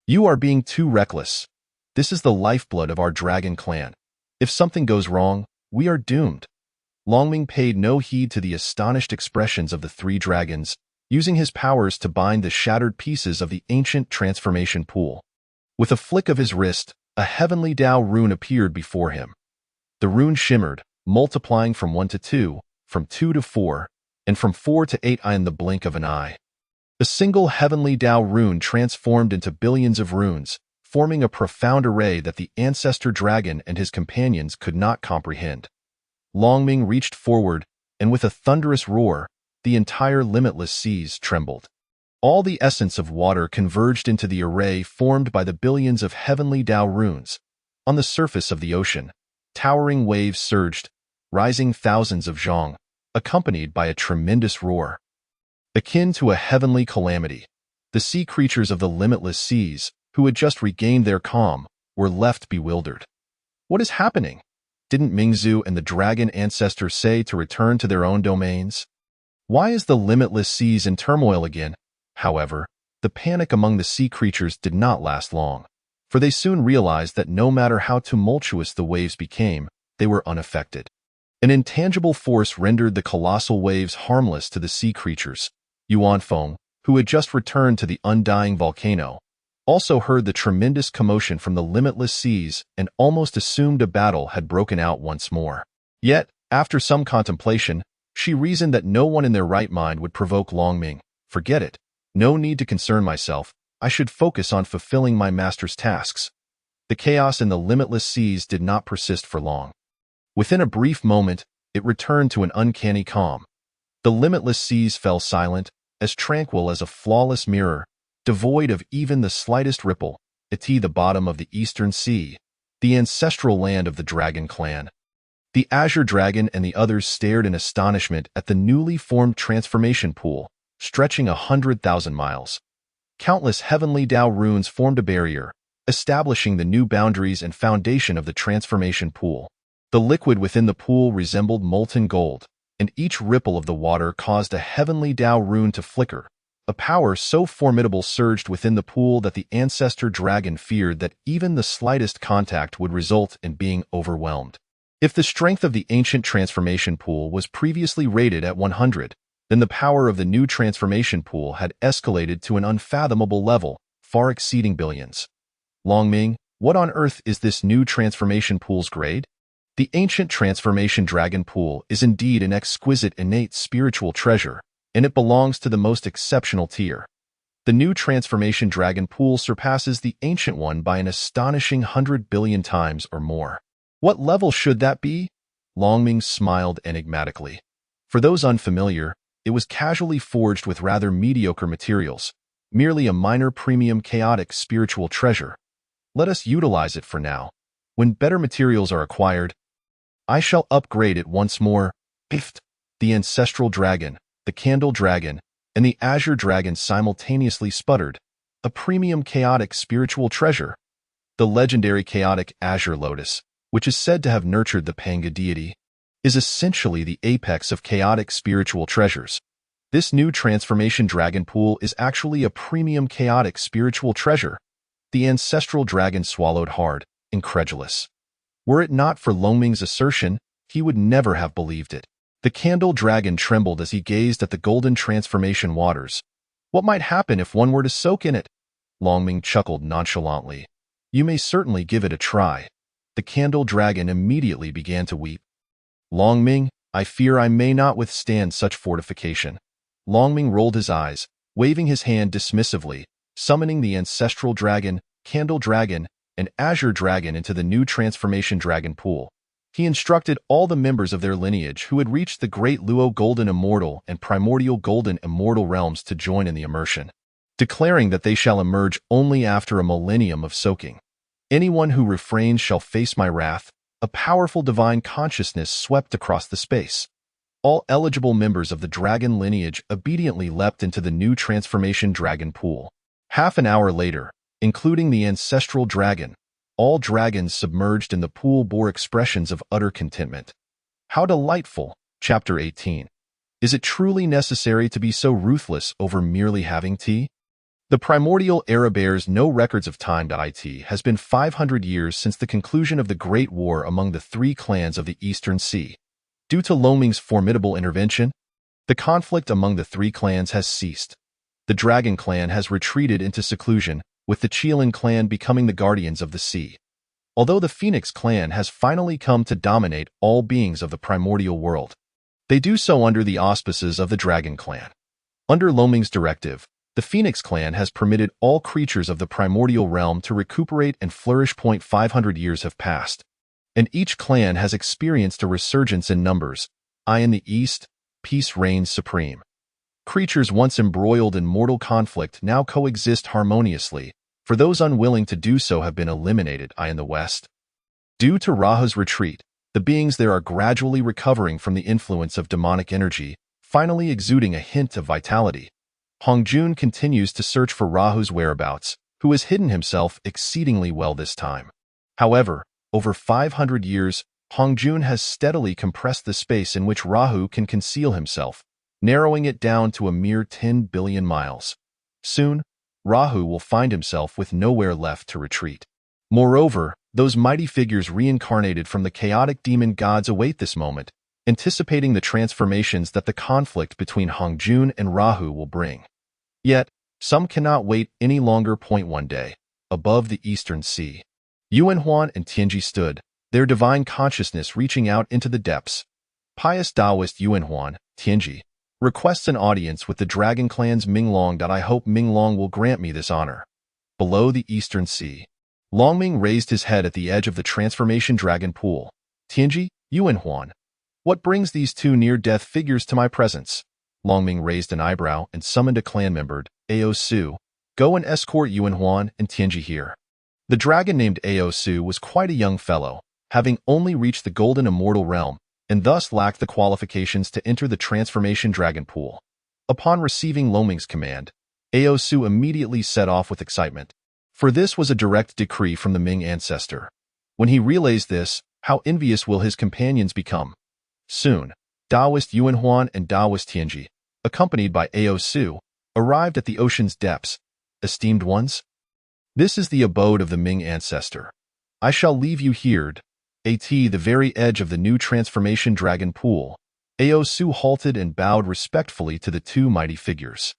You are being too reckless. This is the lifeblood of our dragon clan. If something goes wrong, we are doomed. Longming paid no heed to the astonished expressions of the three dragons, using his powers to bind the shattered pieces of the ancient transformation pool. With a flick of his wrist, a heavenly Tao rune appeared before him. The rune shimmered, multiplying from 1 to 2, from 2 to 4, and from 4 to 8 in the blink of an eye. A single heavenly Tao rune transformed into billions of runes, forming a profound array that the Ancestor Dragon and his companions could not comprehend. Longming reached forward, and with a thunderous roar, the entire limitless seas trembled. All the essence of water converged into the array formed by the billions of heavenly Tao runes. On the surface of the ocean, towering waves surged, rising thousands of zhong, accompanied by a tremendous roar. Akin to a heavenly calamity, the sea creatures of the limitless seas, who had just regained their calm, were left bewildered. What is happening? Didn't Mingzu and the dragon ancestor say to return to their own domains? Why is the limitless seas in turmoil again? However, the panic among the sea creatures did not last long, for they soon realized that no matter how tumultuous the waves became, they were unaffected. An intangible force rendered the colossal waves harmless to the sea creatures. Yuanfeng, who had just returned to the undying volcano, also heard the tremendous commotion from the limitless seas and almost assumed a battle had broken out once more. Yet, after some contemplation, she reasoned that no one in their right mind would provoke Longming. Forget it. No need to concern myself. I should focus on fulfilling my master's tasks. The chaos in the limitless seas did not persist for long. Within a brief moment, it returned to an uncanny calm. The limitless seas fell silent, as tranquil as a flawless mirror, devoid of even the slightest ripple. The bottom of the eastern sea, the ancestral land of the dragon clan. The Azure Dragon and the others stared in astonishment at the newly formed transformation pool, stretching 100,000 miles. Countless heavenly Tao runes formed a barrier, establishing the new boundaries and foundation of the transformation pool. The liquid within the pool resembled molten gold, and each ripple of the water caused a heavenly Tao rune to flicker. A power so formidable surged within the pool that the Ancestor Dragon feared that even the slightest contact would result in being overwhelmed. If the strength of the ancient transformation pool was previously rated at 100, then the power of the new transformation pool had escalated to an unfathomable level, far exceeding billions. Longming, what on earth is this new transformation pool's grade? The ancient transformation dragon pool is indeed an exquisite innate spiritual treasure, and it belongs to the most exceptional tier. The new transformation dragon pool surpasses the ancient one by an astonishing 100 billion times or more. What level should that be? Longming smiled enigmatically. For those unfamiliar, it was casually forged with rather mediocre materials, merely a minor premium chaotic spiritual treasure. Let us utilize it for now. When better materials are acquired, I shall upgrade it once more. Pift! The Ancestral Dragon, the Candle Dragon, and the Azure Dragon simultaneously sputtered. A premium chaotic spiritual treasure. The legendary chaotic Azure Lotus, which is said to have nurtured the Panga deity, is essentially the apex of chaotic spiritual treasures. This new transformation dragon pool is actually a premium chaotic spiritual treasure. The Ancestral Dragon swallowed hard, incredulous. Were it not for Longming's assertion, he would never have believed it. The Candle Dragon trembled as he gazed at the golden transformation waters. What might happen if one were to soak in it? Longming chuckled nonchalantly. You may certainly give it a try. The Candle Dragon immediately began to weep. Longming, I fear I may not withstand such fortification. Longming rolled his eyes, waving his hand dismissively, summoning the Ancestral Dragon, Candle Dragon, an azure dragon into the new transformation dragon pool. He instructed all the members of their lineage who had reached the Great Luo Golden Immortal and Primordial Golden Immortal realms to join in the immersion, declaring that they shall emerge only after a millennium of soaking. Anyone who refrains shall face my wrath. A powerful divine consciousness swept across the space. All eligible members of the dragon lineage obediently leapt into the new transformation dragon pool. Half an hour later, including the Ancestral Dragon, all dragons submerged in the pool bore expressions of utter contentment. How delightful! Chapter 18. Is it truly necessary to be so ruthless over merely having tea? The primordial era bears no records of time. It has been 500 years since the conclusion of the Great War among the three clans of the Eastern Sea. Due to Loming's formidable intervention, the conflict among the three clans has ceased. The Dragon clan has retreated into seclusion, with the Qilin clan becoming the guardians of the sea. Although the Phoenix clan has finally come to dominate all beings of the primordial world, they do so under the auspices of the Dragon clan. Under Loming's directive, the Phoenix clan has permitted all creatures of the primordial realm to recuperate and flourish. 500 years have passed, and each clan has experienced a resurgence in numbers. In the east, peace reigns supreme. Creatures once embroiled in mortal conflict now coexist harmoniously, for those unwilling to do so have been eliminated. In the west, due to Rahu's retreat, the beings there are gradually recovering from the influence of demonic energy, finally exuding a hint of vitality. Hongjun continues to search for Rahu's whereabouts, who has hidden himself exceedingly well this time. However, over 500 years, Hongjun has steadily compressed the space in which Rahu can conceal himself, narrowing it down to a mere 10 billion miles. Soon, Rahu will find himself with nowhere left to retreat. Moreover, those mighty figures reincarnated from the chaotic demon gods await this moment, anticipating the transformations that the conflict between Hongjun and Rahu will bring. Yet, some cannot wait any longer. One day, above the Eastern Sea, Yuanhuan and Tianji stood, their divine consciousness reaching out into the depths. Pious Taoist Yuanhuan, Tianji, requests an audience with the Dragon clan's Minglong. I hope Minglong will grant me this honor. Below the Eastern Sea, Longming raised his head at the edge of the transformation dragon pool. Tianji, Yuanhuan, what brings these two near-death figures to my presence? Longming raised an eyebrow and summoned a clan member, Ao Su. Go and escort Yuanhuan and Tianji here. The dragon named Ao Su was quite a young fellow, having only reached the Golden Immortal realm, and thus lacked the qualifications to enter the transformation dragon pool. Upon receiving Longming's command, Ao Su immediately set off with excitement, for this was a direct decree from the Ming ancestor. When he realized this, how envious will his companions become? Soon, Taoist Yuanhuan and Taoist Tianji, accompanied by Ao Su, arrived at the ocean's depths. Esteemed ones, this is the abode of the Ming ancestor. I shall leave you here. At the very edge of the new transformation dragon pool, Ao Su halted and bowed respectfully to the two mighty figures.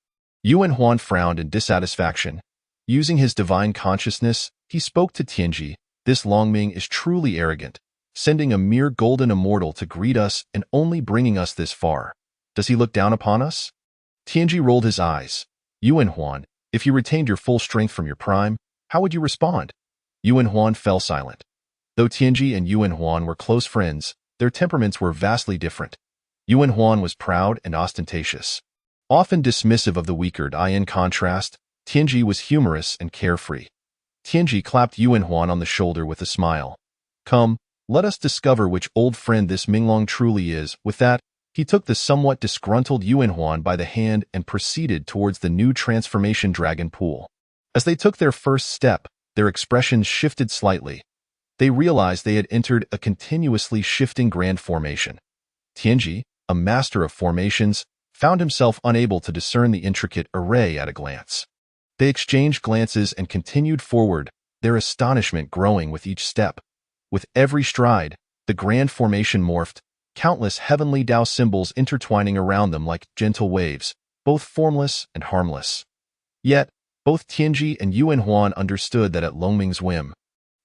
Yuanhuan frowned in dissatisfaction. Using his divine consciousness, he spoke to Tianji. This Longming is truly arrogant, sending a mere golden immortal to greet us and only bringing us this far. Does he look down upon us? Tianji rolled his eyes. Yuanhuan, if you retained your full strength from your prime, how would you respond? Yuanhuan fell silent. Though Tianji and Yuanhuan were close friends, their temperaments were vastly different. Yuanhuan was proud and ostentatious, often dismissive of the weaker. In contrast, Tianji was humorous and carefree. Tianji clapped Yuanhuan on the shoulder with a smile. Come, let us discover which old friend this Minglong truly is. With that, he took the somewhat disgruntled Yuanhuan by the hand and proceeded towards the new transformation dragon pool. As they took their first step, their expressions shifted slightly. They realized they had entered a continuously shifting grand formation. Tianji, a master of formations, found himself unable to discern the intricate array at a glance. They exchanged glances and continued forward, their astonishment growing with each step. With every stride, the grand formation morphed, countless heavenly Tao symbols intertwining around them like gentle waves, both formless and harmless. Yet, both Tianji and Yuanhuan understood that at Longming's whim,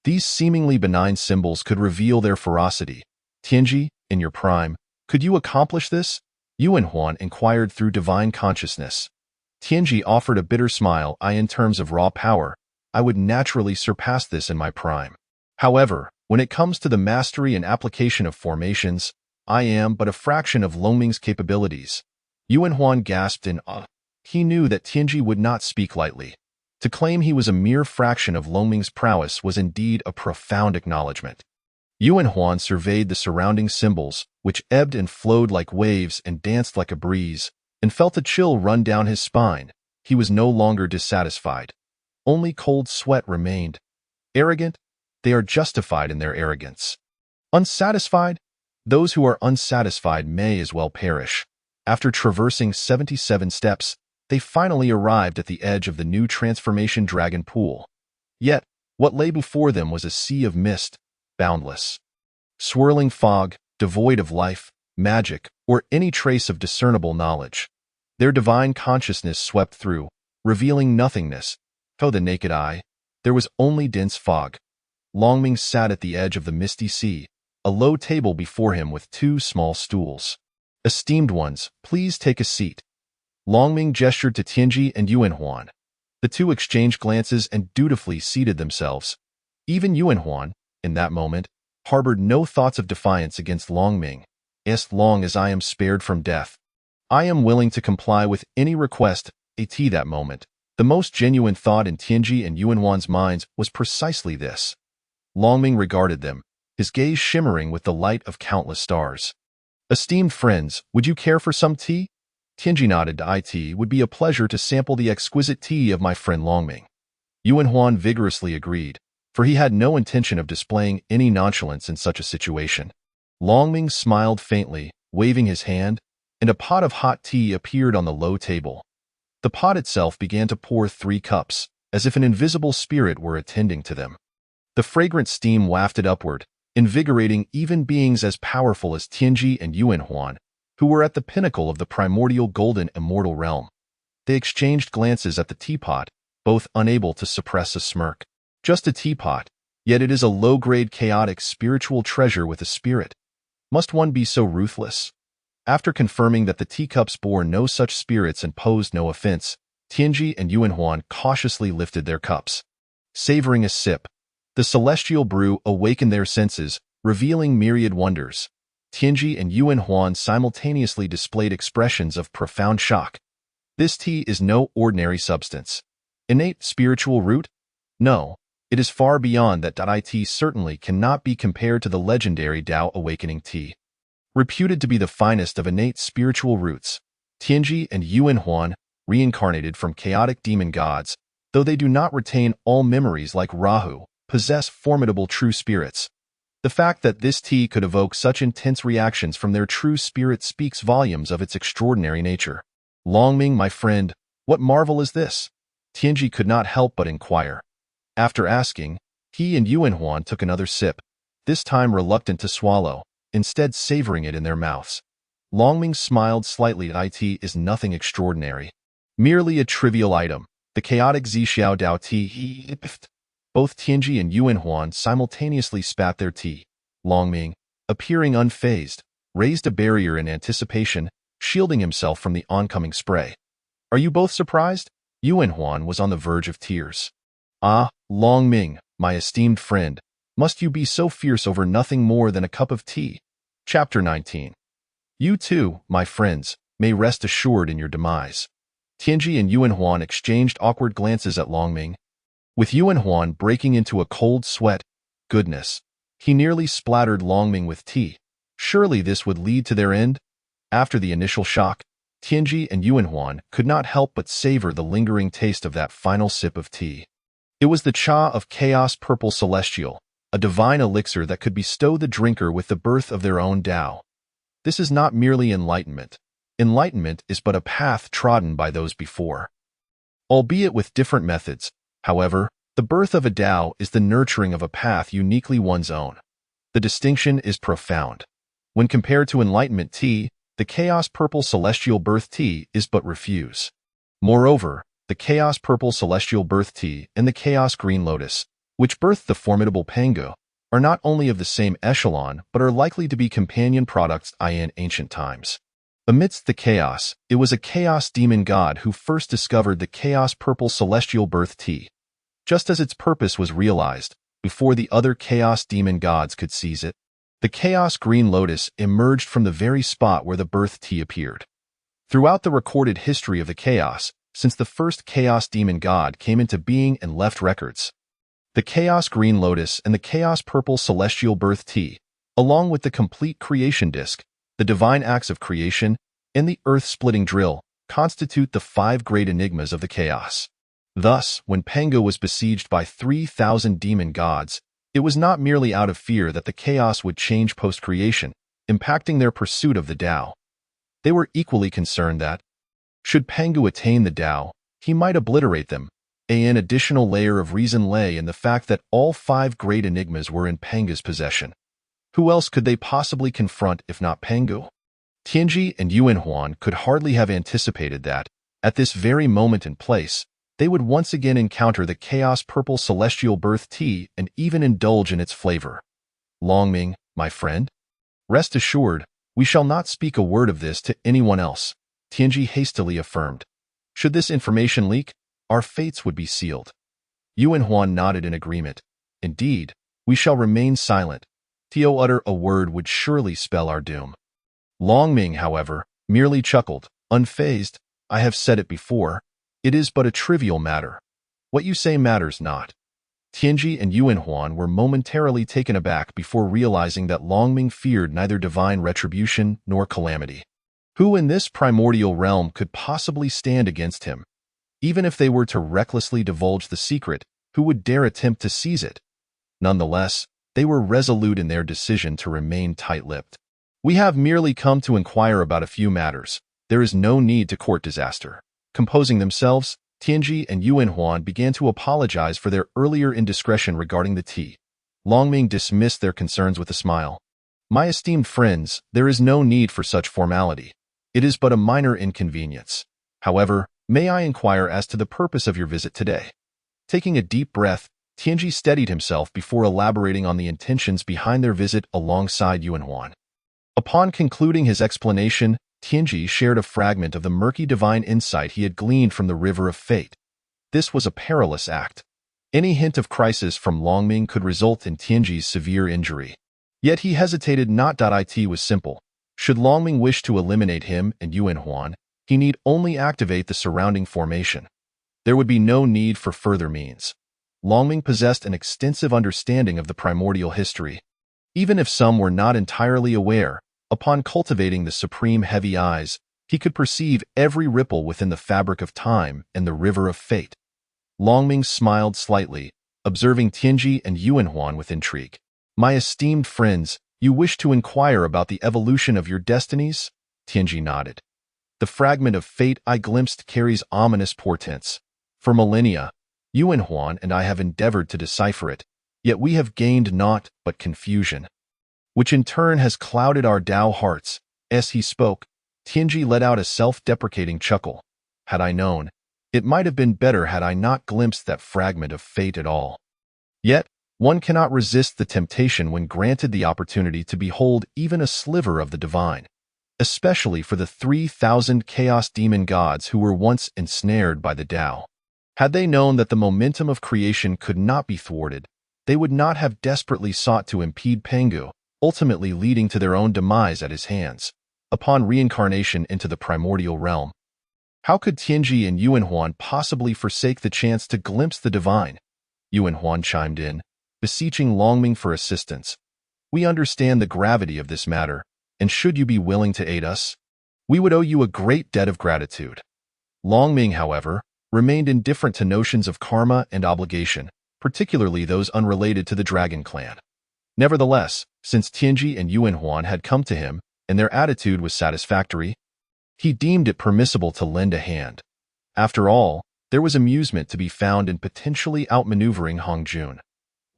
these seemingly benign symbols could reveal their ferocity. Tianji, in your prime, could you accomplish this? Yuanhuan inquired through divine consciousness. Tianji offered a bitter smile. In terms of raw power, I would naturally surpass this in my prime. However, when it comes to the mastery and application of formations, I am but a fraction of Longming's capabilities. Yuan Huan gasped in awe. He knew that Tianji would not speak lightly. To claim he was a mere fraction of Longming's prowess was indeed a profound acknowledgement. Yuan Huan surveyed the surrounding symbols, which ebbed and flowed like waves and danced like a breeze, and felt a chill run down his spine. He was no longer dissatisfied. Only cold sweat remained. Arrogant? They are justified in their arrogance. Unsatisfied? Those who are unsatisfied may as well perish. After traversing 77 steps, they finally arrived at the edge of the new transformation dragon pool. Yet, what lay before them was a sea of mist, boundless. Swirling fog, devoid of life, magic, or any trace of discernible knowledge. Their divine consciousness swept through, revealing nothingness. To the naked eye, there was only dense fog. Longming sat at the edge of the misty sea, a low table before him with two small stools. Esteemed ones, please take a seat. Longming gestured to Tianji and Yuan Huan. The two exchanged glances and dutifully seated themselves. Even Yuan Huan, in that moment, harbored no thoughts of defiance against Longming. As long as I am spared from death, I am willing to comply with any request. That moment, the most genuine thought in Tianji and Yuan Huan's minds was precisely this. Longming regarded them, his gaze shimmering with the light of countless stars. Esteemed friends, would you care for some tea? Tianji nodded to it. Would be a pleasure to sample the exquisite tea of my friend Longming. Yuan Huan vigorously agreed, for he had no intention of displaying any nonchalance in such a situation. Longming smiled faintly, waving his hand, and a pot of hot tea appeared on the low table. The pot itself began to pour 3 cups, as if an invisible spirit were attending to them. The fragrant steam wafted upward, invigorating even beings as powerful as Tianji and Yuan Huan, who were at the pinnacle of the primordial golden immortal realm. They exchanged glances at the teapot, both unable to suppress a smirk. Just a teapot, yet it is a low-grade chaotic spiritual treasure with a spirit. Must one be so ruthless? After confirming that the teacups bore no such spirits and posed no offense, Tianji and Yuan Huan cautiously lifted their cups. Savoring a sip, the celestial brew awakened their senses, revealing myriad wonders. Tianji and Yuan Huan simultaneously displayed expressions of profound shock. This tea is no ordinary substance. Innate spiritual root? No, it is far beyond that. It certainly cannot be compared to the legendary Tao Awakening tea. Reputed to be the finest of innate spiritual roots, Tianji and Yuan Huan, reincarnated from chaotic demon gods, though they do not retain all memories like Rahu, possess formidable true spirits. The fact that this tea could evoke such intense reactions from their true spirit speaks volumes of its extraordinary nature. Longming, my friend, what marvel is this? Tianji could not help but inquire. After asking, he and Yuan Huan took another sip, this time reluctant to swallow, instead savoring it in their mouths. Longming smiled slightly. It is nothing extraordinary. Merely a trivial item, the chaotic Zixiao Dao tea. Both Tianji and Yuan Huan simultaneously spat their tea. Longming, appearing unfazed, raised a barrier in anticipation, shielding himself from the oncoming spray. Are you both surprised? Yuan Huan was on the verge of tears. Ah, Longming, my esteemed friend, must you be so fierce over nothing more than a cup of tea? Chapter 19. You too, my friends, may rest assured in your demise. Tianji and Yuan Huan exchanged awkward glances at Longming, with Yuan Huan breaking into a cold sweat. Goodness, he nearly splattered Longming with tea. Surely this would lead to their end? After the initial shock, Tianji and Yuan Huan could not help but savor the lingering taste of that final sip of tea. It was the cha of chaos purple celestial, a divine elixir that could bestow the drinker with the birth of their own Tao. This is not merely enlightenment. Enlightenment is but a path trodden by those before. Albeit with different methods, however, the birth of a Tao is the nurturing of a path uniquely one's own. The distinction is profound. When compared to enlightenment tea, the chaos purple celestial birth tea is but refuse. Moreover, the chaos purple celestial birth tea and the chaos green lotus, which birthed the formidable Pango, are not only of the same echelon but are likely to be companion products in ancient times. Amidst the chaos, it was a chaos demon god who first discovered the chaos purple celestial birth tea. just as its purpose was realized, before the other Chaos Demon gods could seize it. The Chaos Green Lotus emerged from the very spot where the birth tea appeared. Throughout the recorded history of the Chaos, since the first Chaos Demon god came into being and left records, the Chaos Green Lotus and the Chaos Purple Celestial Birth Tea, along with the complete creation disc, the divine acts of creation, and the earth-splitting drill, constitute the 5 great enigmas of the chaos. Thus, when Pengu was besieged by 3,000 demon gods, it was not merely out of fear that the chaos would change post-creation, impacting their pursuit of the Tao. They were equally concerned that, should Pengu attain the Tao, he might obliterate them. An additional layer of reason lay in the fact that all 5 great enigmas were in Pengu's possession. Who else could they possibly confront if not Pengu? Tianji and Yuan Huan could hardly have anticipated that, at this very moment and place, they would once again encounter the Chaos Purple Celestial Birth Tea and even indulge in its flavor. Longming, my friend? Rest assured, we shall not speak a word of this to anyone else, Tianji hastily affirmed. Should this information leak, our fates would be sealed. Yuan Huan nodded in agreement. Indeed, we shall remain silent. To utter a word would surely spell our doom. Longming, however, merely chuckled, unfazed. I have said it before. It is but a trivial matter. What you say matters not. Tianji and Yuan Huan were momentarily taken aback before realizing that Longming feared neither divine retribution nor calamity. Who in this primordial realm could possibly stand against him? Even if they were to recklessly divulge the secret, who would dare attempt to seize it? Nonetheless, they were resolute in their decision to remain tight-lipped. We have merely come to inquire about a few matters. There is no need to court disaster. Composing themselves, Tianji and Yuan Huan began to apologize for their earlier indiscretion regarding the tea. Longming dismissed their concerns with a smile. My esteemed friends, there is no need for such formality. It is but a minor inconvenience. However, may I inquire as to the purpose of your visit today? Taking a deep breath, Tianji steadied himself before elaborating on the intentions behind their visit alongside Yuan Huan. Upon concluding his explanation, Tianji shared a fragment of the murky divine insight he had gleaned from the River of Fate. This was a perilous act. Any hint of crisis from Longming could result in Tianji's severe injury. Yet he hesitated not. It was simple. Should Longming wish to eliminate him and Yuan Huan, he need only activate the surrounding formation. There would be no need for further means. Longming possessed an extensive understanding of the primordial history. Even if some were not entirely aware, upon cultivating the supreme heavy eyes, he could perceive every ripple within the fabric of time and the river of fate. Longming smiled slightly, observing Tianji and Yuan Huan with intrigue. My esteemed friends, you wish to inquire about the evolution of your destinies? Tianji nodded. The fragment of fate I glimpsed carries ominous portents. For millennia, Yuan Huan and I have endeavored to decipher it, yet we have gained naught but confusion, which in turn has clouded our Tao hearts. As he spoke, Tianji let out a self-deprecating chuckle. Had I known, it might have been better had I not glimpsed that fragment of fate at all. Yet, one cannot resist the temptation when granted the opportunity to behold even a sliver of the divine, especially for the 3,000 chaos demon gods who were once ensnared by the Tao. Had they known that the momentum of creation could not be thwarted, they would not have desperately sought to impede Pengu, ultimately leading to their own demise at his hands, upon reincarnation into the primordial realm. How could Tianji and Yuan Huan possibly forsake the chance to glimpse the divine? Yuan Huan chimed in, beseeching Longming for assistance. We understand the gravity of this matter, and should you be willing to aid us, we would owe you a great debt of gratitude. Longming, however, remained indifferent to notions of karma and obligation, particularly those unrelated to the Dragon clan. Nevertheless, since Tianji and Yuan Huan had come to him, and their attitude was satisfactory, he deemed it permissible to lend a hand. After all, there was amusement to be found in potentially outmaneuvering Hongjun.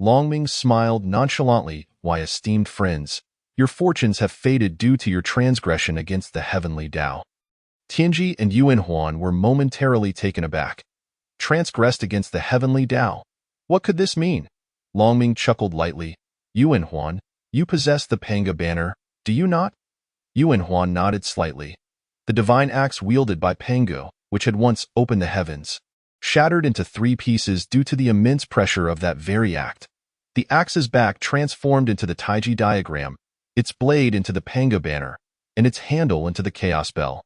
Longming smiled nonchalantly. Why, esteemed friends, your fortunes have faded due to your transgression against the heavenly Tao. Tianji and Yuan Huan were momentarily taken aback. Transgressed against the heavenly Tao? What could this mean? Longming chuckled lightly. Yuan Huan, you possess the Panga banner, do you not? Yuan Huan nodded slightly. The divine axe wielded by Pengu, which had once opened the heavens. shattered into 3 pieces due to the immense pressure of that very act. The axe's back transformed into the Taiji diagram, its blade into the Panga banner, and its handle into the Chaos Bell.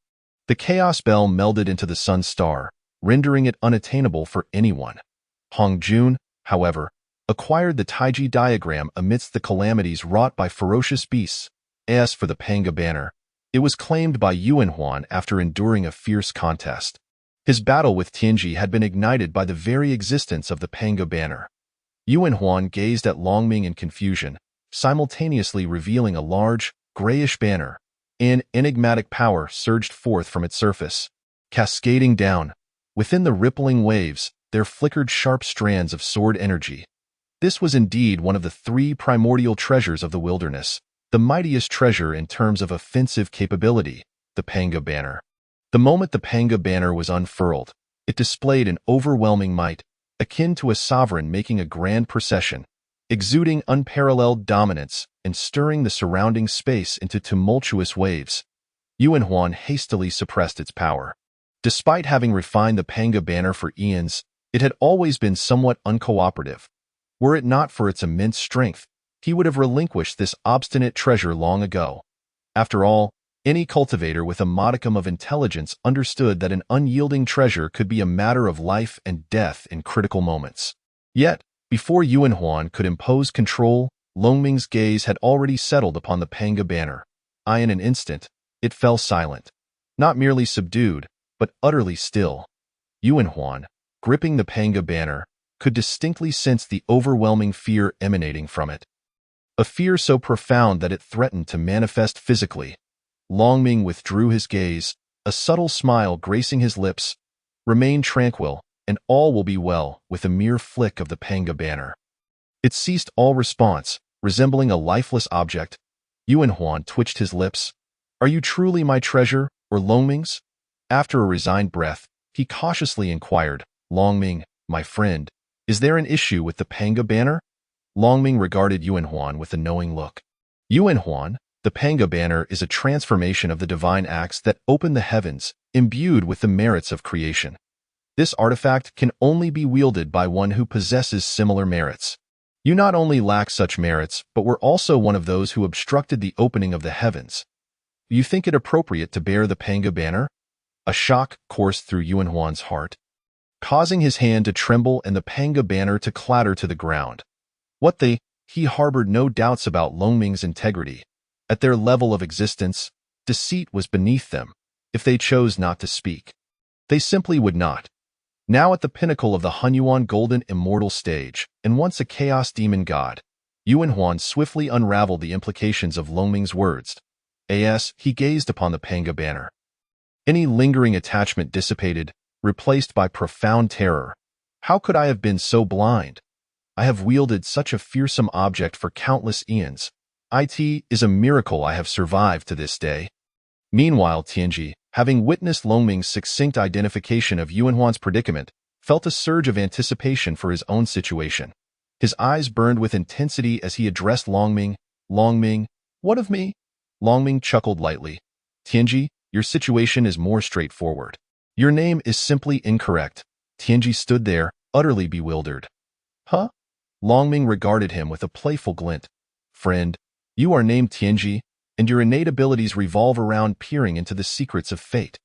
The Chaos Bell melded into the Sun Star, rendering it unattainable for anyone. Hong Jun, however, acquired the Taiji diagram amidst the calamities wrought by ferocious beasts. As for the Panga banner, it was claimed by Yuan Huan after enduring a fierce contest. His battle with Tianji had been ignited by the very existence of the Panga banner. Yuan Huan gazed at Longming in confusion, simultaneously revealing a large, grayish banner. An enigmatic power surged forth from its surface. Cascading down, within the rippling waves, there flickered sharp strands of sword energy. This was indeed one of the 3 primordial treasures of the wilderness, the mightiest treasure in terms of offensive capability, the Panga banner. The moment the Panga banner was unfurled, it displayed an overwhelming might, akin to a sovereign making a grand procession, exuding unparalleled dominance and stirring the surrounding space into tumultuous waves. Yuan Huan hastily suppressed its power. Despite having refined the Panga banner for eons, it had always been somewhat uncooperative. Were it not for its immense strength, he would have relinquished this obstinate treasure long ago. After all, any cultivator with a modicum of intelligence understood that an unyielding treasure could be a matter of life and death in critical moments. Yet, before Yuan Huan could impose control, Longming's gaze had already settled upon the Panga banner. In an instant, it fell silent. Not merely subdued, but utterly still. Yuan Huan, gripping the Panga banner, could distinctly sense the overwhelming fear emanating from it. A fear so profound that it threatened to manifest physically. Longming withdrew his gaze, a subtle smile gracing his lips. Remain tranquil, and all will be well, with a mere flick of the Panga banner. It ceased all response, resembling a lifeless object. Yuan Huan twitched his lips. Are you truly my treasure, or Longming's? After a resigned breath, he cautiously inquired, Longming, my friend, is there an issue with the Panga banner? Longming regarded Yuan Huan with a knowing look. Yuan Huan, the Panga banner is a transformation of the divine acts that open the heavens, imbued with the merits of creation. This artifact can only be wielded by one who possesses similar merits. You not only lack such merits, but were also one of those who obstructed the opening of the heavens. You think it appropriate to bear the Panga banner? A shock coursed through Yuan Huan's heart, causing his hand to tremble and the Panga banner to clatter to the ground. He harbored no doubts about Longming's integrity. At their level of existence, deceit was beneath them. If they chose not to speak, they simply would not. Now at the pinnacle of the Hunyuan Golden Immortal stage, and once a chaos demon god, Yuan Huan swiftly unraveled the implications of Longming's words. As he gazed upon the Panga banner, any lingering attachment dissipated, replaced by profound terror. How could I have been so blind? I have wielded such a fearsome object for countless eons. It is a miracle I have survived to this day. Meanwhile, Tianji, having witnessed Longming's succinct identification of Yuan Huan's predicament, felt a surge of anticipation for his own situation. His eyes burned with intensity as he addressed Longming. Longming, what of me? Longming chuckled lightly. Tianji, your situation is more straightforward. Your name is simply incorrect. Tianji stood there, utterly bewildered. Huh? Longming regarded him with a playful glint. Friend, you are named Tianji, and your innate abilities revolve around peering into the secrets of fate.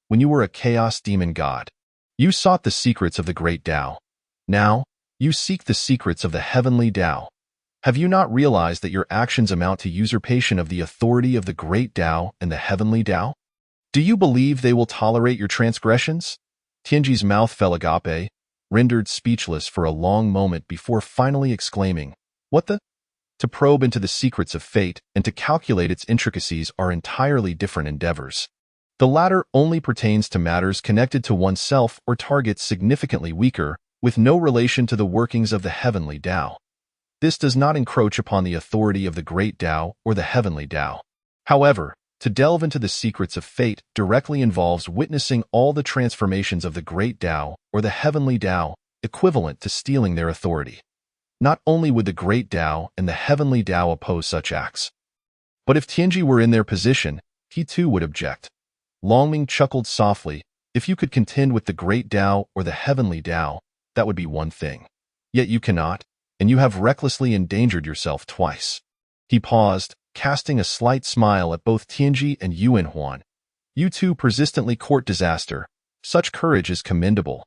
When you were a chaos demon god, you sought the secrets of the great Tao. Now, you seek the secrets of the heavenly Tao. Have you not realized that your actions amount to usurpation of the authority of the great Tao and the heavenly Tao? Do you believe they will tolerate your transgressions? Tianji's mouth fell agape, rendered speechless for a long moment before finally exclaiming, What the? To probe into the secrets of fate and to calculate its intricacies are entirely different endeavors. The latter only pertains to matters connected to oneself or targets significantly weaker, with no relation to the workings of the heavenly Tao. This does not encroach upon the authority of the great Tao or the heavenly Tao. However, to delve into the secrets of fate directly involves witnessing all the transformations of the great Tao or the heavenly Tao, equivalent to stealing their authority. Not only would the great Tao and the heavenly Tao oppose such acts, but if Tianji were in their position, he too would object. Longming chuckled softly, If you could contend with the great Tao or the heavenly Tao, that would be one thing. Yet you cannot, and you have recklessly endangered yourself twice. He paused, casting a slight smile at both Tianji and Yuan Huan. You two persistently court disaster. Such courage is commendable.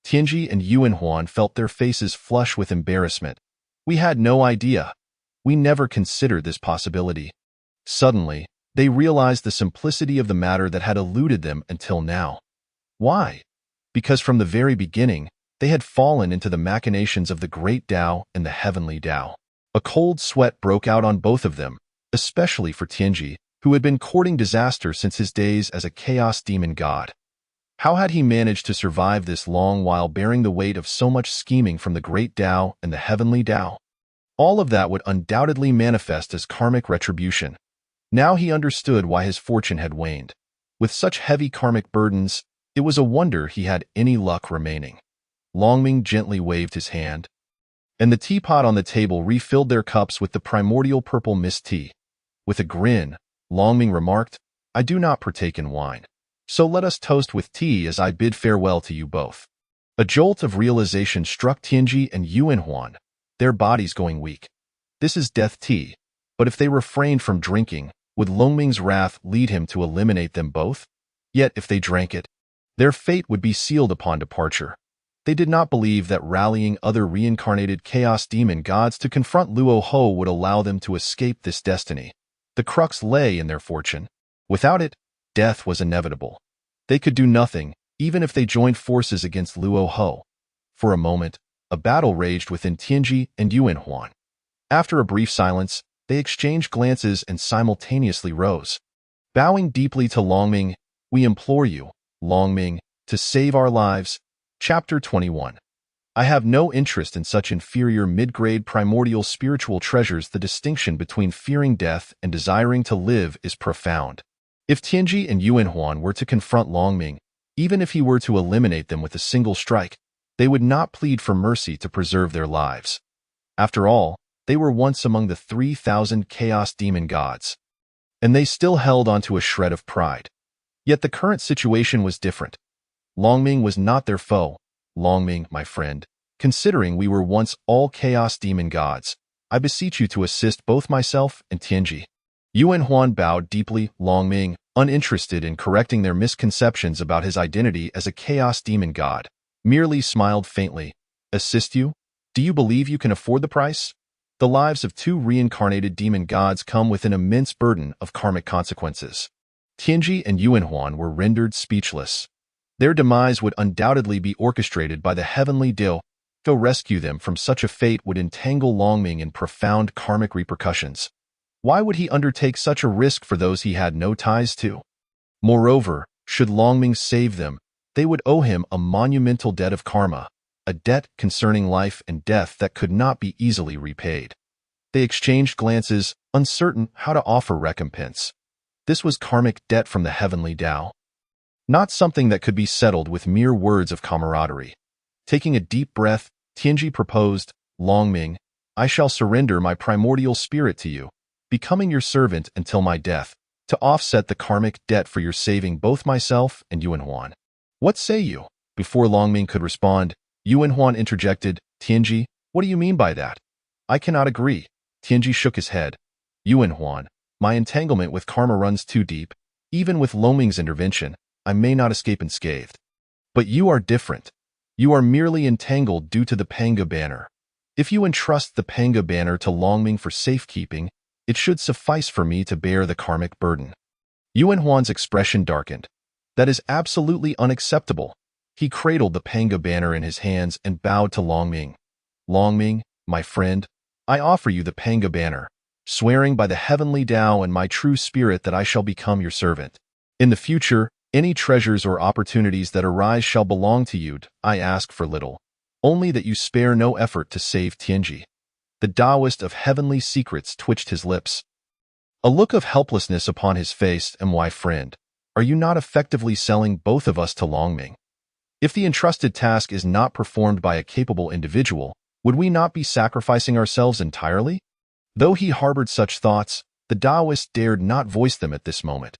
Tianji and Yuan Huan felt their faces flush with embarrassment. We had no idea. We never considered this possibility. Suddenly, they realized the simplicity of the matter that had eluded them until now. Why? Because from the very beginning, they had fallen into the machinations of the great Tao and the heavenly Tao. A cold sweat broke out on both of them, especially for Tianji, who had been courting disaster since his days as a chaos demon god. How had he managed to survive this long while bearing the weight of so much scheming from the great Tao and the heavenly Tao? All of that would undoubtedly manifest as karmic retribution. Now he understood why his fortune had waned. With such heavy karmic burdens, it was a wonder he had any luck remaining. Longming gently waved his hand, and the teapot on the table refilled their cups with the primordial purple mist tea. With a grin, Longming remarked, "I do not partake in wine. So let us toast with tea as I bid farewell to you both." A jolt of realization struck Tianji and Yuan Huan, their bodies going weak. This is death tea, but if they refrained from drinking, would Longming's wrath lead him to eliminate them both? Yet if they drank it, their fate would be sealed upon departure. They did not believe that rallying other reincarnated chaos demon gods to confront Luo Ho would allow them to escape this destiny. The crux lay in their fortune. Without it, death was inevitable. They could do nothing, even if they joined forces against Luo Ho. For a moment, a battle raged within Tianji and Yuan Huan. After a brief silence, they exchanged glances and simultaneously rose. Bowing deeply to Longming, "We implore you, Longming, to save our lives." Chapter 21. I have no interest in such inferior mid-grade primordial spiritual treasures. The distinction between fearing death and desiring to live is profound. If Tianji and Yuan Huan were to confront Longming, even if he were to eliminate them with a single strike, they would not plead for mercy to preserve their lives. After all, they were once among the 3,000 chaos demon gods, and they still held onto a shred of pride. Yet the current situation was different. Longming was not their foe. "Longming, my friend, considering we were once all chaos demon gods, I beseech you to assist both myself and Tianji." Yuan Huan bowed deeply. Longming, uninterested in correcting their misconceptions about his identity as a chaos demon god, merely smiled faintly. "Assist you? Do you believe you can afford the price? The lives of two reincarnated demon gods come with an immense burden of karmic consequences." Tianji and Yuan Huan were rendered speechless. Their demise would undoubtedly be orchestrated by the heavenly Tao. To rescue them from such a fate would entangle Longming in profound karmic repercussions. Why would he undertake such a risk for those he had no ties to? Moreover, should Longming save them, they would owe him a monumental debt of karma, a debt concerning life and death that could not be easily repaid. They exchanged glances, uncertain how to offer recompense. This was karmic debt from the heavenly Tao, not something that could be settled with mere words of camaraderie. Taking a deep breath, Tianji proposed, "Longming, I shall surrender my primordial spirit to you, becoming your servant until my death, to offset the karmic debt for your saving both myself and Yuan Huan. What say you?" Before Longming could respond, Yuan Huan interjected, "Tianji, what do you mean by that?" "I cannot agree." Tianji shook his head. "Yuan Huan, my entanglement with karma runs too deep. Even with Longming's intervention, I may not escape unscathed. But you are different. You are merely entangled due to the Panga banner. If you entrust the Panga banner to Longming for safekeeping, it should suffice for me to bear the karmic burden." Yuan Huan's expression darkened. "That is absolutely unacceptable." He cradled the Panga banner in his hands and bowed to Longming. "Longming, my friend, I offer you the Panga banner, swearing by the heavenly Tao and my true spirit that I shall become your servant. In the future, any treasures or opportunities that arise shall belong to you. I ask for little, only that you spare no effort to save Tianji." The Taoist of heavenly secrets twitched his lips, a look of helplessness upon his face. "My friend, are you not effectively selling both of us to Longming? If the entrusted task is not performed by a capable individual, would we not be sacrificing ourselves entirely?" Though he harbored such thoughts, the Taoist dared not voice them at this moment.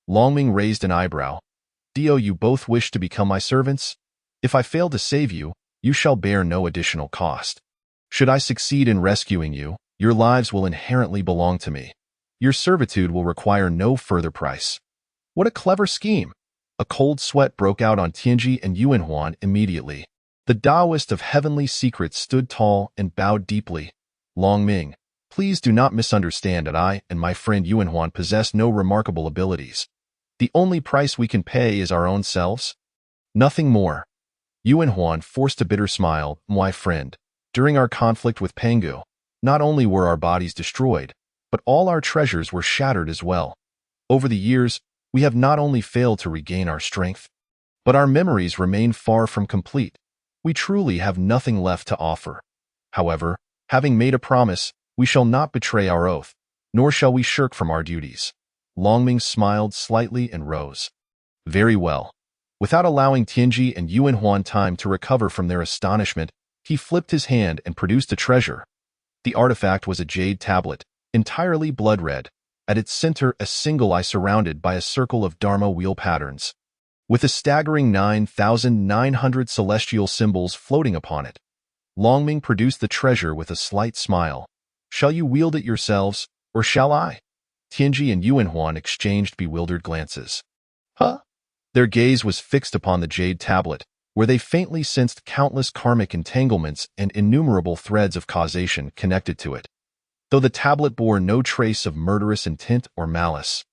Longming raised an eyebrow. Do you both wish to become my servants? If I fail to save you, you shall bear no additional cost. Should I succeed in rescuing you, your lives will inherently belong to me. Your servitude will require no further price. What a clever scheme! A cold sweat broke out on Tianji and Yuan Huan immediately. The Taoist of heavenly secrets stood tall and bowed deeply. Long Ming, please do not misunderstand that I and my friend Yuan Huan possess no remarkable abilities. The only price we can pay is our own selves. Nothing more. Yuan Huan forced a bitter smile. My friend, during our conflict with Pangu, not only were our bodies destroyed, but all our treasures were shattered as well. Over the years, we have not only failed to regain our strength, but our memories remain far from complete. We truly have nothing left to offer. However, having made a promise, we shall not betray our oath, nor shall we shirk from our duties. Longming smiled slightly and rose. Very well. Without allowing Tianji and Yuan Huan time to recover from their astonishment, he flipped his hand and produced a treasure. The artifact was a jade tablet, entirely blood-red. At its center, a single eye surrounded by a circle of Dharma wheel patterns, with a staggering 9,900 celestial symbols floating upon it. Longming produced the treasure with a slight smile. Shall you wield it yourselves, or shall I? Tianji and Yuan Huan exchanged bewildered glances. Huh? Their gaze was fixed upon the jade tablet, where they faintly sensed countless karmic entanglements and innumerable threads of causation connected to it. Though the tablet bore no trace of murderous intent or malice,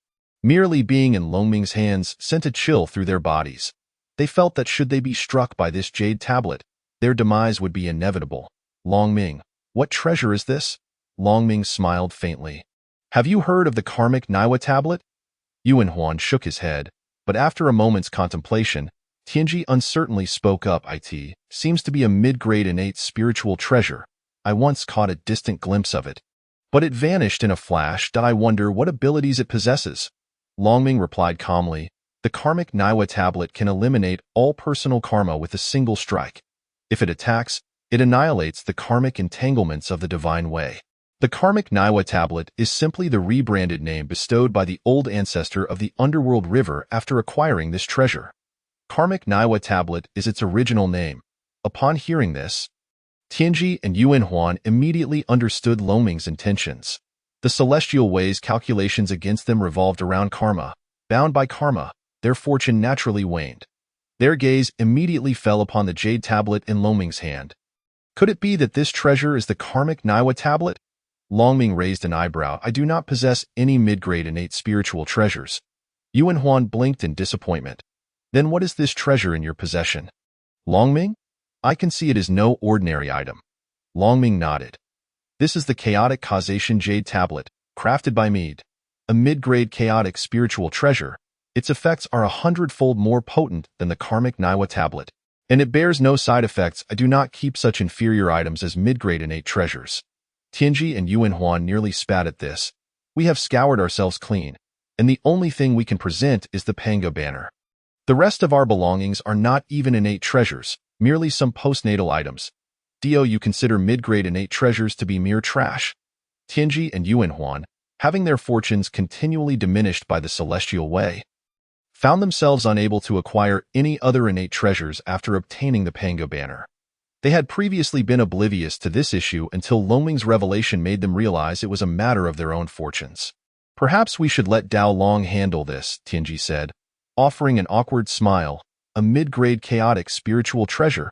merely being in Longming's hands sent a chill through their bodies. They felt that should they be struck by this jade tablet, their demise would be inevitable. Longming, what treasure is this? Longming smiled faintly. Have you heard of the karmic Niwa tablet? Yuan Huan shook his head, but after a moment's contemplation, Tianji uncertainly spoke up. It seems to be a mid-grade innate spiritual treasure. I once caught a distant glimpse of it, but it vanished in a flash. I wonder what abilities it possesses. Longming replied calmly, the karmic Niwa tablet can eliminate all personal karma with a single strike. If it attacks, it annihilates the karmic entanglements of the divine way. The karmic Niwa tablet is simply the rebranded name bestowed by the old ancestor of the underworld river after acquiring this treasure. Karmic Niwa tablet is its original name. Upon hearing this, Tianji and Yuan Huan immediately understood Longming's intentions. The celestial way's calculations against them revolved around karma. Bound by karma, their fortune naturally waned. Their gaze immediately fell upon the jade tablet in Longming's hand. Could it be that this treasure is the karmic Niwa tablet? Longming raised an eyebrow. I do not possess any mid-grade innate spiritual treasures. Yuan Huan blinked in disappointment. Then what is this treasure in your possession? Longming? I can see it is no ordinary item. Longming nodded. This is the chaotic causation jade tablet, crafted by Mead. A mid-grade chaotic spiritual treasure. Its effects are 100-fold more potent than the karmic Niwa tablet, and it bears no side effects. I do not keep such inferior items as mid-grade innate treasures. Tianji and Yuan Huan nearly spat at this. We have scoured ourselves clean, and the only thing we can present is the Pango banner. The rest of our belongings are not even innate treasures, merely some postnatal items. Do you consider mid-grade innate treasures to be mere trash? Tianji and Yuan Huan, having their fortunes continually diminished by the celestial way, found themselves unable to acquire any other innate treasures after obtaining the Pango banner. They had previously been oblivious to this issue until Longming's revelation made them realize it was a matter of their own fortunes. Perhaps we should let Dao Long handle this, Tianji said, offering an awkward smile. A mid-grade chaotic spiritual treasure.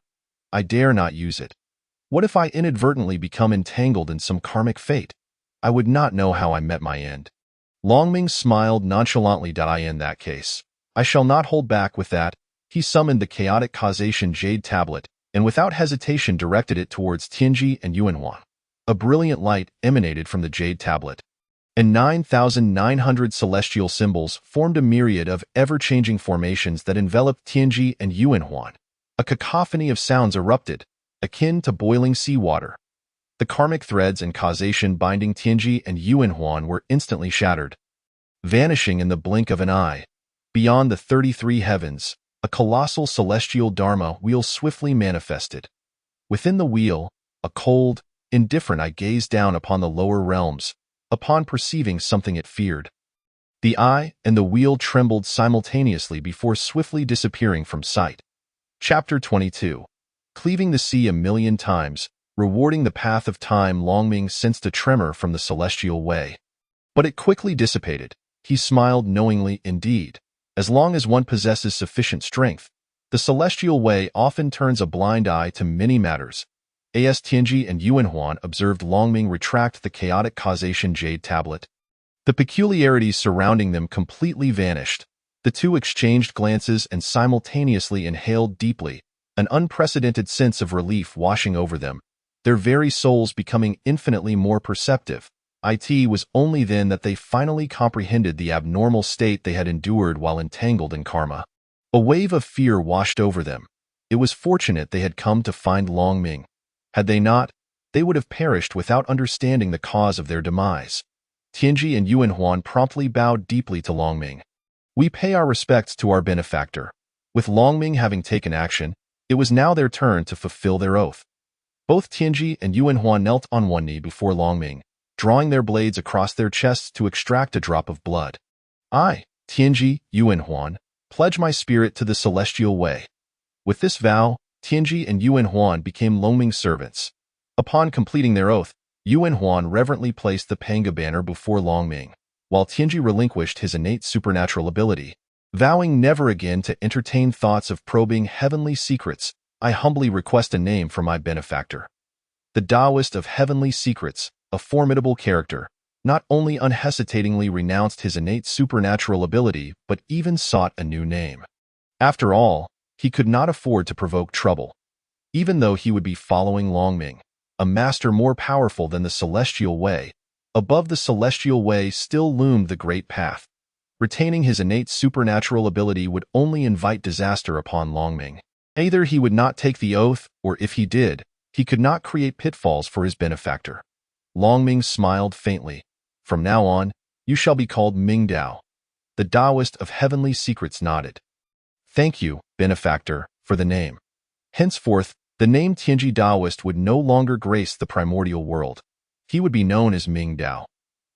I dare not use it. What if I inadvertently become entangled in some karmic fate? I would not know how I met my end. Longming smiled nonchalantly. In that case, I shall not hold back with that. He summoned the chaotic causation jade tablet, and without hesitation directed it towards Tianji and Yuan Huan. A brilliant light emanated from the jade tablet, and 9,900 celestial symbols formed a myriad of ever-changing formations that enveloped Tianji and Yuan Huan. A cacophony of sounds erupted, akin to boiling seawater. The karmic threads and causation binding Tianji and Yuan Huan were instantly shattered, vanishing in the blink of an eye. Beyond the 33 heavens, a colossal celestial Dharma wheel swiftly manifested. Within the wheel, a cold, indifferent eye gazed down upon the lower realms, upon perceiving something it feared. The eye and the wheel trembled simultaneously before swiftly disappearing from sight. Chapter 22. Cleaving the sea a million times, rewarding the path of time. Longming sensed a tremor from the celestial way. But it quickly dissipated. He smiled knowingly indeed. As long as one possesses sufficient strength, the celestial way often turns a blind eye to many matters. As Tianji and Yuanhuan observed Longming retract the chaotic causation jade tablet, the peculiarities surrounding them completely vanished. The two exchanged glances and simultaneously inhaled deeply, an unprecedented sense of relief washing over them, their very souls becoming infinitely more perceptive. It was only then that they finally comprehended the abnormal state they had endured while entangled in karma. A wave of fear washed over them. It was fortunate they had come to find Longming. Had they not, they would have perished without understanding the cause of their demise. Tianji and Yuanhuan promptly bowed deeply to Longming. We pay our respects to our benefactor. With Longming having taken action, it was now their turn to fulfill their oath. Both Tianji and Yuanhuan knelt on one knee before Longming, drawing their blades across their chests to extract a drop of blood. I, Tianji, Yuanhuan, pledge my spirit to the celestial way. With this vow, Tianji and Yuanhuan became Longming's servants. Upon completing their oath, Yuanhuan reverently placed the Panga banner before Longming, while Tianji relinquished his innate supernatural ability. Vowing never again to entertain thoughts of probing heavenly secrets, I humbly request a name for my benefactor. The Taoist of heavenly secrets, a formidable character, not only unhesitatingly renounced his innate supernatural ability but even sought a new name. After all, he could not afford to provoke trouble. Even though he would be following Longming, a master more powerful than the Celestial Way, above the Celestial Way still loomed the Great Path. Retaining his innate supernatural ability would only invite disaster upon Longming. Either he would not take the oath, or if he did, he could not create pitfalls for his benefactor. Longming smiled faintly. From now on, you shall be called Ming Dao. The Taoist of heavenly secrets nodded. Thank you, benefactor, for the name. Henceforth, the name Tianji Taoist would no longer grace the primordial world. He would be known as Ming Dao.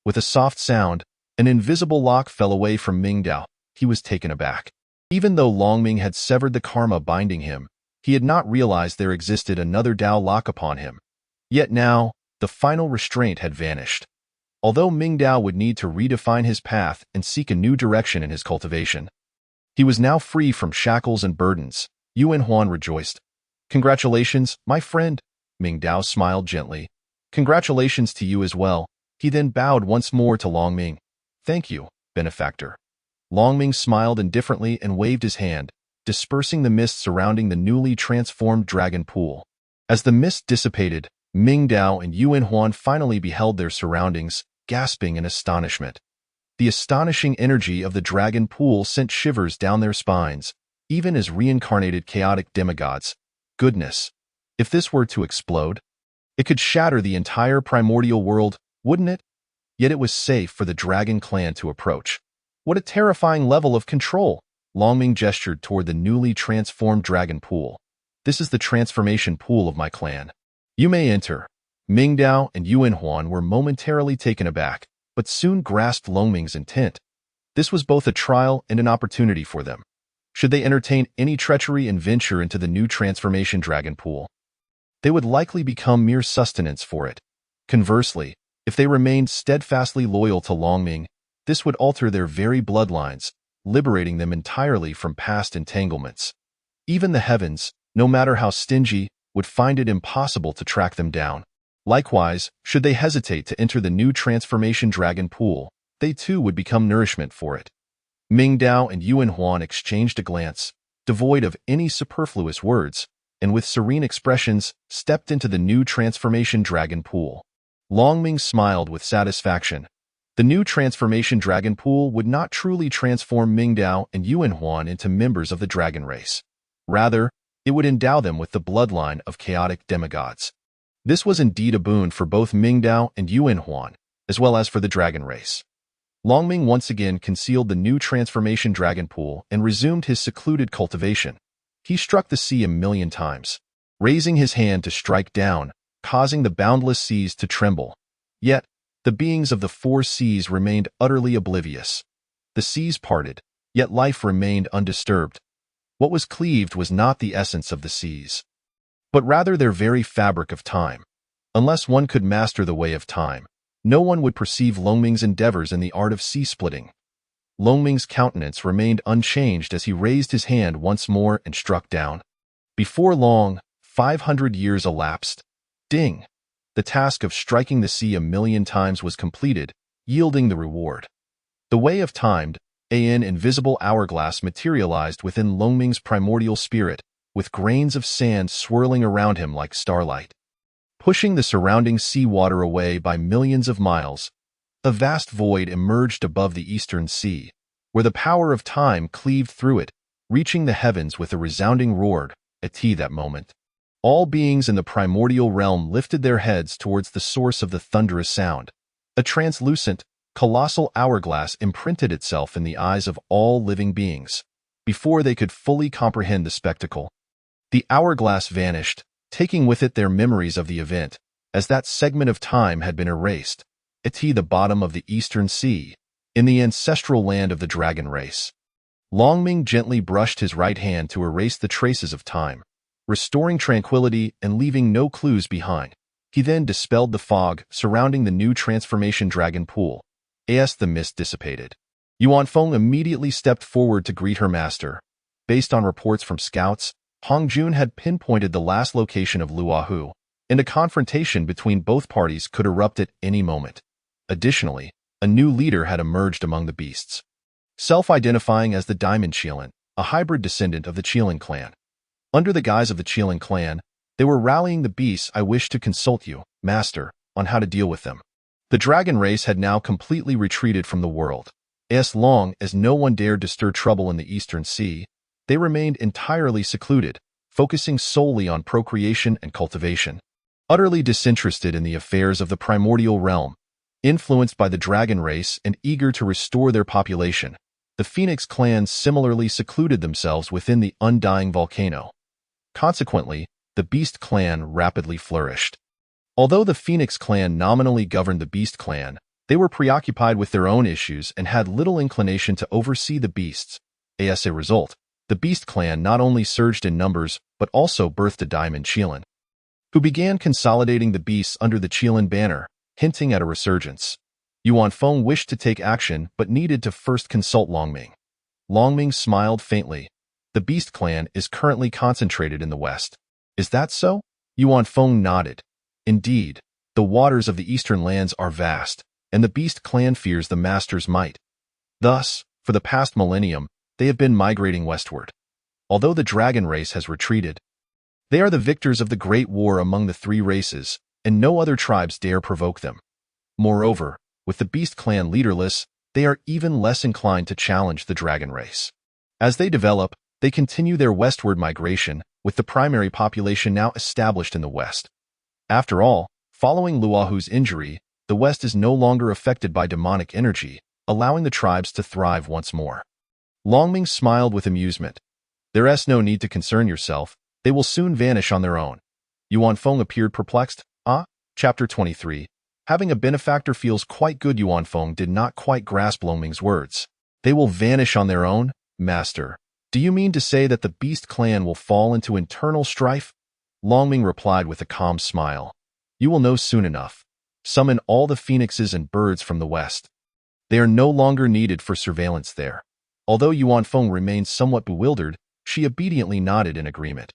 With a soft sound, an invisible lock fell away from Ming Dao. He was taken aback. Even though Longming had severed the karma binding him, he had not realized there existed another Dao lock upon him. Yet now, the final restraint had vanished. Although Ming Dao would need to redefine his path and seek a new direction in his cultivation, he was now free from shackles and burdens. Yuanhuan rejoiced. Congratulations, my friend. Ming Dao smiled gently. Congratulations to you as well. He then bowed once more to Longming. Thank you, benefactor. Longming smiled indifferently and waved his hand, dispersing the mist surrounding the newly transformed dragon pool. As the mist dissipated, Ming Dao and Yuanhuan finally beheld their surroundings, gasping in astonishment. The astonishing energy of the dragon pool sent shivers down their spines, even as reincarnated chaotic demigods. Goodness! If this were to explode, it could shatter the entire primordial world, wouldn't it? Yet it was safe for the dragon clan to approach. What a terrifying level of control! Longming gestured toward the newly transformed dragon pool. This is the transformation pool of my clan. You may enter. Ming Dao and Yuanhuan were momentarily taken aback, but soon grasped Longming's intent. This was both a trial and an opportunity for them. Should they entertain any treachery and venture into the new transformation dragon pool, they would likely become mere sustenance for it. Conversely, if they remained steadfastly loyal to Longming, this would alter their very bloodlines, liberating them entirely from past entanglements. Even the heavens, no matter how stingy, would find it impossible to track them down. Likewise, should they hesitate to enter the new transformation dragon pool, they too would become nourishment for it. Ming Dao and Yuanhuan exchanged a glance, devoid of any superfluous words, and with serene expressions, stepped into the new transformation dragon pool. Longming smiled with satisfaction. The new transformation dragon pool would not truly transform Ming Dao and Yuanhuan into members of the dragon race. Rather, it would endow them with the bloodline of chaotic demigods. This was indeed a boon for both Ming Dao and Yuanhuan, as well as for the dragon race. Longming once again concealed the new transformation dragon pool and resumed his secluded cultivation. He struck the sea a million times, raising his hand to strike down, causing the boundless seas to tremble. Yet, the beings of the four seas remained utterly oblivious. The seas parted, yet life remained undisturbed. What was cleaved was not the essence of the seas, but rather their very fabric of time. Unless one could master the way of time, no one would perceive Longming's endeavors in the art of sea-splitting. Longming's countenance remained unchanged as he raised his hand once more and struck down. Before long, 500 years elapsed. Ding! The task of striking the sea 1,000,000 times was completed, yielding the reward. The way of time, an invisible hourglass materialized within Longming's primordial spirit, with grains of sand swirling around him like starlight. Pushing the surrounding seawater away by millions of miles, a vast void emerged above the eastern sea, where the power of time cleaved through it, reaching the heavens with a resounding roar. At that moment, all beings in the primordial realm lifted their heads towards the source of the thunderous sound. A translucent, colossal hourglass imprinted itself in the eyes of all living beings. Before they could fully comprehend the spectacle, the hourglass vanished, taking with it their memories of the event, as that segment of time had been erased. At the bottom of the eastern sea, in the ancestral land of the dragon race, Longming gently brushed his right hand to erase the traces of time, restoring tranquility and leaving no clues behind. He then dispelled the fog surrounding the new transformation dragon pool. As the mist dissipated, Yuan Feng immediately stepped forward to greet her master. Based on reports from scouts, Hong Jun had pinpointed the last location of Luohu, and a confrontation between both parties could erupt at any moment. Additionally, a new leader had emerged among the beasts, self-identifying as the Diamond Qilin, a hybrid descendant of the Qilin clan. Under the guise of the Qilin clan, they were rallying the beasts. I wish to consult you, master, on how to deal with them. The dragon race had now completely retreated from the world. As long as no one dared to stir trouble in the eastern sea, they remained entirely secluded, focusing solely on procreation and cultivation. Utterly disinterested in the affairs of the primordial realm, influenced by the dragon race and eager to restore their population, the Phoenix clans similarly secluded themselves within the undying volcano. Consequently, the Beast clan rapidly flourished. Although the Phoenix clan nominally governed the Beast clan, they were preoccupied with their own issues and had little inclination to oversee the beasts. As a result, the Beast clan not only surged in numbers but also birthed a Diamond Qilin, who began consolidating the beasts under the Qilin banner, hinting at a resurgence. Yuan Feng wished to take action but needed to first consult Longming. Longming smiled faintly. The Beast clan is currently concentrated in the west. Is that so? Yuan Feng nodded. Indeed, the waters of the eastern lands are vast, and the Beast clan fears the master's might. Thus, for the past millennium, they have been migrating westward. Although the dragon race has retreated, they are the victors of the great war among the three races, and no other tribes dare provoke them. Moreover, with the Beast clan leaderless, they are even less inclined to challenge the dragon race. As they develop, they continue their westward migration, with the primary population now established in the west. After all, following Luohu's injury, the west is no longer affected by demonic energy, allowing the tribes to thrive once more. Longming smiled with amusement. There's no need to concern yourself, they will soon vanish on their own. Yuan Feng appeared perplexed. Chapter 23. Having a benefactor feels quite good. Yuan Feng did not quite grasp Longming's words. They will vanish on their own, master. Do you mean to say that the Beast clan will fall into internal strife? Longming replied with a calm smile. You will know soon enough. Summon all the phoenixes and birds from the west. They are no longer needed for surveillance there. Although Yuan Feng remained somewhat bewildered, she obediently nodded in agreement.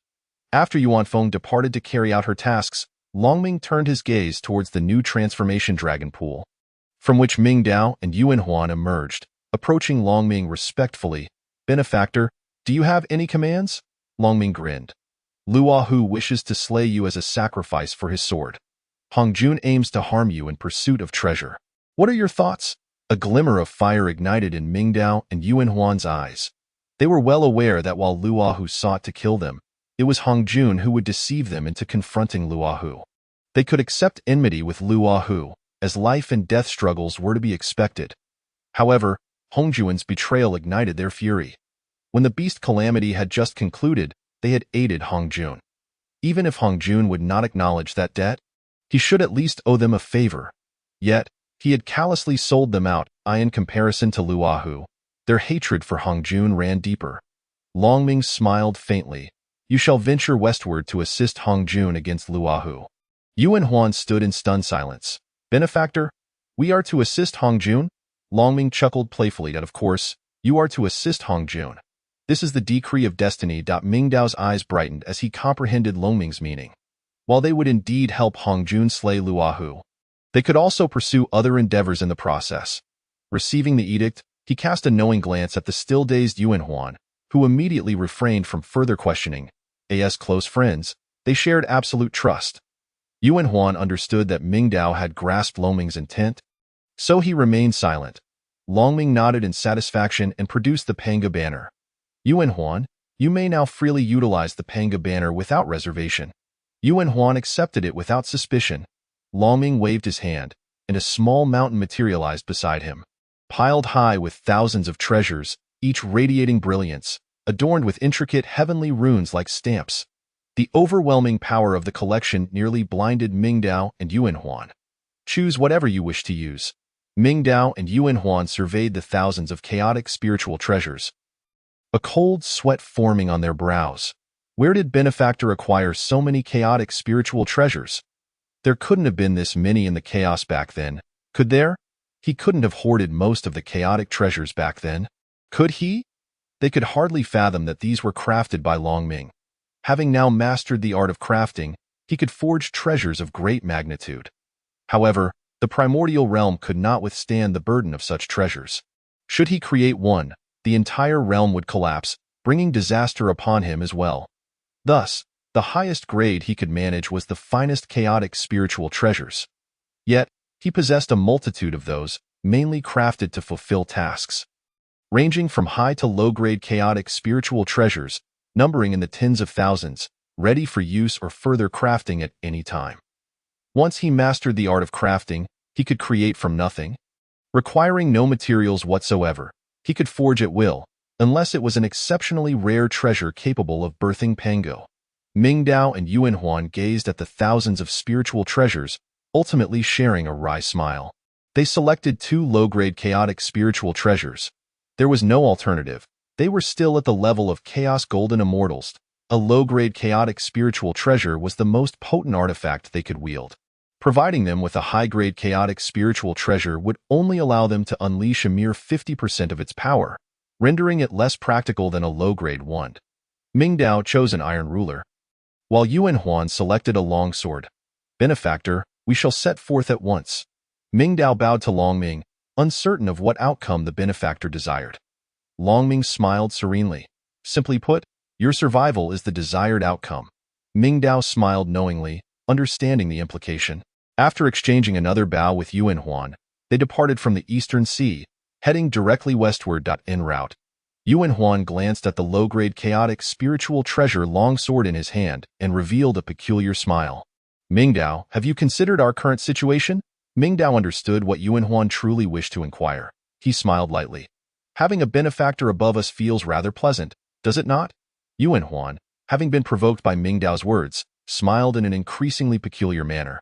After Yuan Feng departed to carry out her tasks, Longming turned his gaze towards the new transformation dragon pool, from which Ming Dao and Yuan Huan emerged, approaching Longming respectfully. Benefactor, do you have any commands? Longming grinned. Luohu wishes to slay you as a sacrifice for his sword. Hong Jun aims to harm you in pursuit of treasure. What are your thoughts? A glimmer of fire ignited in Ming Dao and Yuan Huan's eyes. They were well aware that while Luohu sought to kill them, it was Hong Jun who would deceive them into confronting Luohu. They could accept enmity with Luohu, as life and death struggles were to be expected. However, Hong Jun's betrayal ignited their fury. When the beast calamity had just concluded, they had aided Hong Jun. Even if Hong Jun would not acknowledge that debt, he should at least owe them a favor. Yet, he had callously sold them out, in comparison to Luohu. Their hatred for Hong Jun ran deeper. Longming smiled faintly. You shall venture westward to assist Hong Jun against Luahu. Yuan Huan stood in stunned silence. Benefactor, we are to assist Hong Jun? Longming chuckled playfully that, of course, you are to assist Hong Jun. This is the decree of destiny. Mingdao's eyes brightened as he comprehended Longming's meaning. While they would indeed help Hong Jun slay Luahu, they could also pursue other endeavors in the process. Receiving the edict, he cast a knowing glance at the still-dazed Yuan Huan, who immediately refrained from further questioning. As close friends, they shared absolute trust. Yuan Huan understood that Mingdao had grasped Longming's intent, so he remained silent. Longming nodded in satisfaction and produced the Panga banner. Yuan Huan, you may now freely utilize the Panga banner without reservation. Yuan Huan accepted it without suspicion. Longming waved his hand, and a small mountain materialized beside him, piled high with thousands of treasures, each radiating brilliance, adorned with intricate heavenly runes like stamps. The overwhelming power of the collection nearly blinded Mingdao and Yuan Huan. Choose whatever you wish to use. Mingdao and Yuan Huan surveyed the thousands of chaotic spiritual treasures, a cold sweat forming on their brows. Where did Benefactor acquire so many chaotic spiritual treasures? There couldn't have been this many in the chaos back then, could there? He couldn't have hoarded most of the chaotic treasures back then, could he? They could hardly fathom that these were crafted by Longming. Having now mastered the art of crafting, he could forge treasures of great magnitude. However, the primordial realm could not withstand the burden of such treasures. Should he create one, the entire realm would collapse, bringing disaster upon him as well. Thus, the highest grade he could manage was the finest chaotic spiritual treasures. Yet, he possessed a multitude of those, mainly crafted to fulfill tasks, ranging from high to low-grade chaotic spiritual treasures, numbering in the tens of thousands, ready for use or further crafting at any time. Once he mastered the art of crafting, he could create from nothing. Requiring no materials whatsoever, he could forge at will, unless it was an exceptionally rare treasure capable of birthing Pango. Mingdao and Yuan Huan gazed at the thousands of spiritual treasures, ultimately sharing a wry smile. They selected 2 low-grade chaotic spiritual treasures. There was no alternative. They were still at the level of Chaos Golden Immortals. A low-grade chaotic spiritual treasure was the most potent artifact they could wield. Providing them with a high-grade chaotic spiritual treasure would only allow them to unleash a mere 50% of its power, rendering it less practical than a low-grade wand. Mingdao chose an iron ruler, while Yuan Huan selected a longsword. Benefactor, we shall set forth at once. Mingdao bowed to Longming, uncertain of what outcome the benefactor desired. Longming smiled serenely. Simply put, your survival is the desired outcome. Mingdao smiled knowingly, understanding the implication. After exchanging another bow with Yuan Huan, they departed from the Eastern Sea, heading directly westward. En route, Yuan Huan glanced at the low-grade chaotic spiritual treasure longsword in his hand and revealed a peculiar smile. Mingdao, have you considered our current situation? Mingdao understood what Yuan Huan truly wished to inquire. He smiled lightly. Having a benefactor above us feels rather pleasant, does it not? Yuan Huan, having been provoked by Mingdao's words, smiled in an increasingly peculiar manner.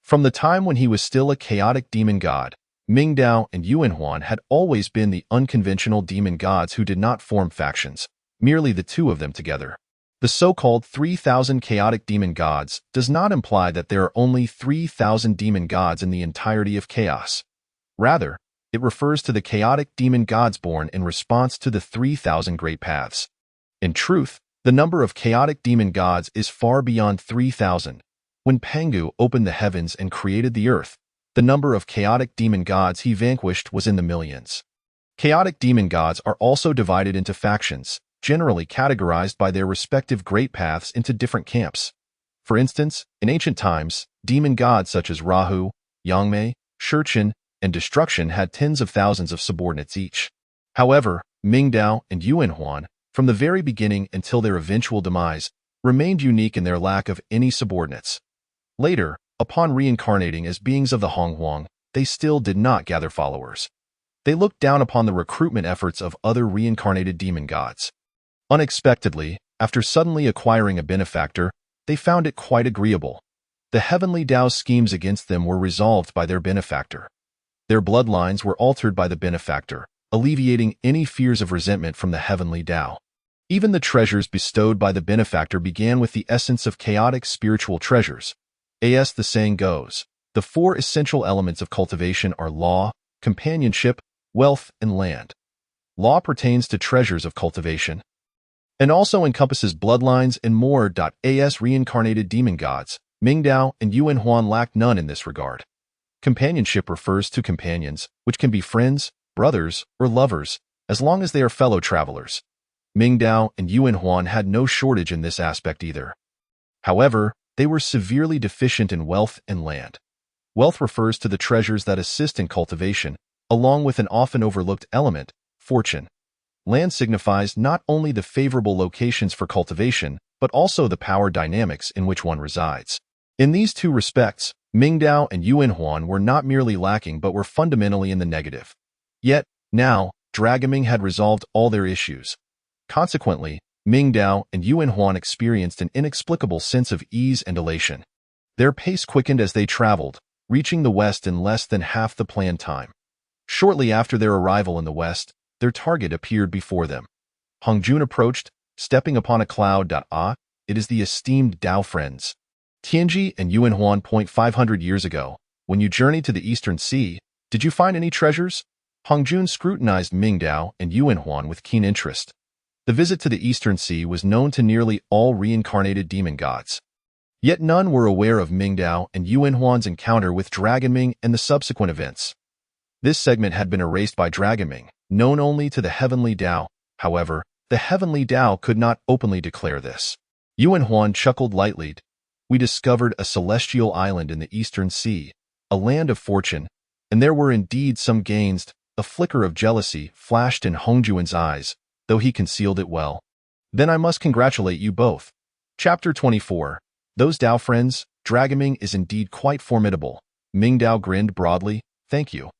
From the time when he was still a chaotic demon god, Mingdao and Yuan Huan had always been the unconventional demon gods who did not form factions, merely the 2 of them together. The so-called 3,000 chaotic demon gods does not imply that there are only 3,000 demon gods in the entirety of chaos. Rather, it refers to the chaotic demon gods born in response to the 3,000 great paths. In truth, the number of chaotic demon gods is far beyond 3,000. When Pangu opened the heavens and created the earth, the number of chaotic demon gods he vanquished was in the millions. Chaotic demon gods are also divided into factions, generally categorized by their respective great paths into different camps. For instance, in ancient times, demon gods such as Rahu, Yangmei, Shurchen, and Destruction had tens of thousands of subordinates each. However, Mingdao and Yuan Huan, from the very beginning until their eventual demise, remained unique in their lack of any subordinates. Later, upon reincarnating as beings of the Honghuang, they still did not gather followers. They looked down upon the recruitment efforts of other reincarnated demon gods. Unexpectedly, after suddenly acquiring a benefactor, they found it quite agreeable. The heavenly Tao's schemes against them were resolved by their benefactor. Their bloodlines were altered by the benefactor, alleviating any fears of resentment from the heavenly Tao. Even the treasures bestowed by the benefactor began with the essence of chaotic spiritual treasures. As the saying goes, the four essential elements of cultivation are law, companionship, wealth, and land. Law pertains to treasures of cultivation and also encompasses bloodlines and more. As reincarnated demon gods, Mingdao and Yuan Huan lacked none in this regard. Companionship refers to companions, which can be friends, brothers, or lovers, as long as they are fellow travelers. Mingdao and Yuan Huan had no shortage in this aspect either. However, they were severely deficient in wealth and land. Wealth refers to the treasures that assist in cultivation, along with an often overlooked element, fortune. Land signifies not only the favorable locations for cultivation, but also the power dynamics in which one resides. In these two respects, Mingdao and Yuan Huan were not merely lacking but were fundamentally in the negative. Yet, now, Dragaming had resolved all their issues. Consequently, Mingdao and Yuan Huan experienced an inexplicable sense of ease and elation. Their pace quickened as they traveled, reaching the west in less than half the planned time. Shortly after their arrival in the west, their target appeared before them. Hongjun approached, stepping upon a cloud. It is the esteemed Dao friends. Tianji and Yuan Huan. 500 years ago, when you journeyed to the Eastern Sea, did you find any treasures? Hongjun scrutinized Mingdao and Yuan Huan with keen interest. The visit to the Eastern Sea was known to nearly all reincarnated demon gods. Yet none were aware of Mingdao and Yuan Huan's encounter with Dragaming and the subsequent events. This segment had been erased by Dragaming, known only to the heavenly Tao. However, the heavenly Tao could not openly declare this. Yuan Huan chuckled lightly. We discovered a celestial island in the Eastern Sea, a land of fortune, and there were indeed some gains. A flicker of jealousy flashed in Hongjuan's eyes, though he concealed it well. Then I must congratulate you both. Chapter 24. Those Dao friends, Dragaming is indeed quite formidable. Mingdao grinned broadly. Thank you.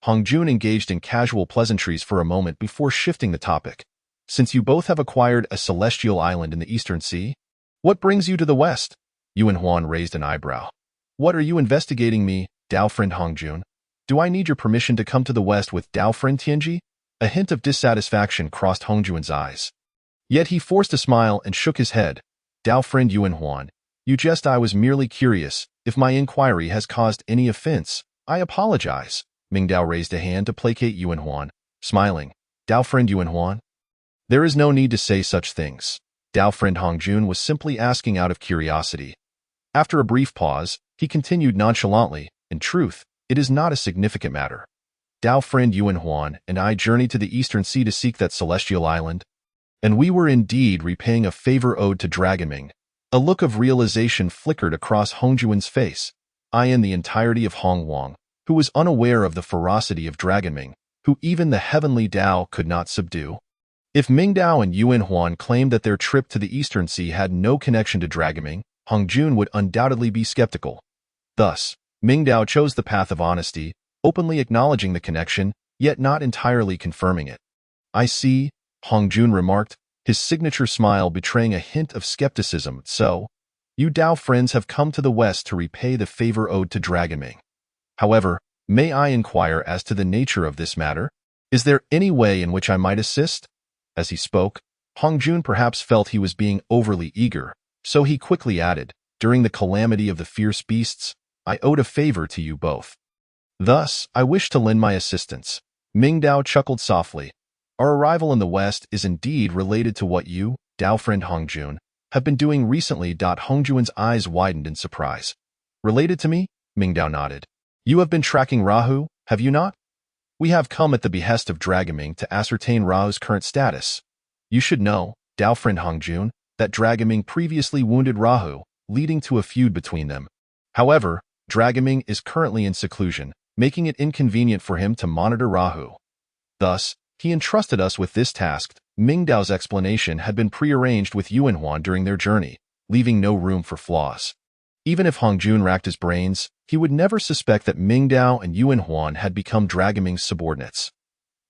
Hongjun engaged in casual pleasantries for a moment before shifting the topic. Since you both have acquired a celestial island in the Eastern Sea, what brings you to the west? Yuan Huan raised an eyebrow. What are you investigating me, Dao friend Hongjun? Do I need your permission to come to the west with Dao friend Tianji? A hint of dissatisfaction crossed Hongjuan's eyes. Yet he forced a smile and shook his head. Dao friend Yuan Huan, you jest. I was merely curious. If my inquiry has caused any offense, I apologize. Mingdao raised a hand to placate Yuan Huan, smiling. Dao friend Yuan Huan? There is no need to say such things. Dao friend Hongjun was simply asking out of curiosity. After a brief pause, he continued nonchalantly, in truth, it is not a significant matter. Dao friend Yuan Huan and I journeyed to the Eastern Sea to seek that celestial island, and we were indeed repaying a favor owed to Dragaming. A look of realization flickered across Hongjuan's face. I and the entirety of Hong Wang, who was unaware of the ferocity of Dragaming, who even the heavenly Tao could not subdue. If Mingdao and Yuan Huan claimed that their trip to the Eastern Sea had no connection to Dragaming, Hongjun would undoubtedly be skeptical. Thus, Mingdao chose the path of honesty, openly acknowledging the connection, yet not entirely confirming it. I see, Hongjun remarked, his signature smile betraying a hint of skepticism. So, you Dao friends have come to the west to repay the favor owed to Dragaming. However, may I inquire as to the nature of this matter? Is there any way in which I might assist? As he spoke, Hongjun perhaps felt he was being overly eager, so he quickly added, during the calamity of the fierce beasts, I owed a favor to you both. Thus, I wish to lend my assistance. Mingdao chuckled softly. Our arrival in the west is indeed related to what you, Dao friend Hongjun, have been doing recently. Hongjuan's eyes widened in surprise. Related to me? Mingdao nodded. You have been tracking Rahu, have you not? We have come at the behest of Dragaming to ascertain Rahu's current status. You should know, Dao friend Hongjun, that Dragaming previously wounded Rahu, leading to a feud between them. However, Dragaming is currently in seclusion, making it inconvenient for him to monitor Rahu. Thus, he entrusted us with this task. Mingdao's explanation had been prearranged with Yuan Huan during their journey, leaving no room for flaws. Even if Hongjun racked his brains, he would never suspect that Mingdao and Yuan Huan had become Dragaming's subordinates.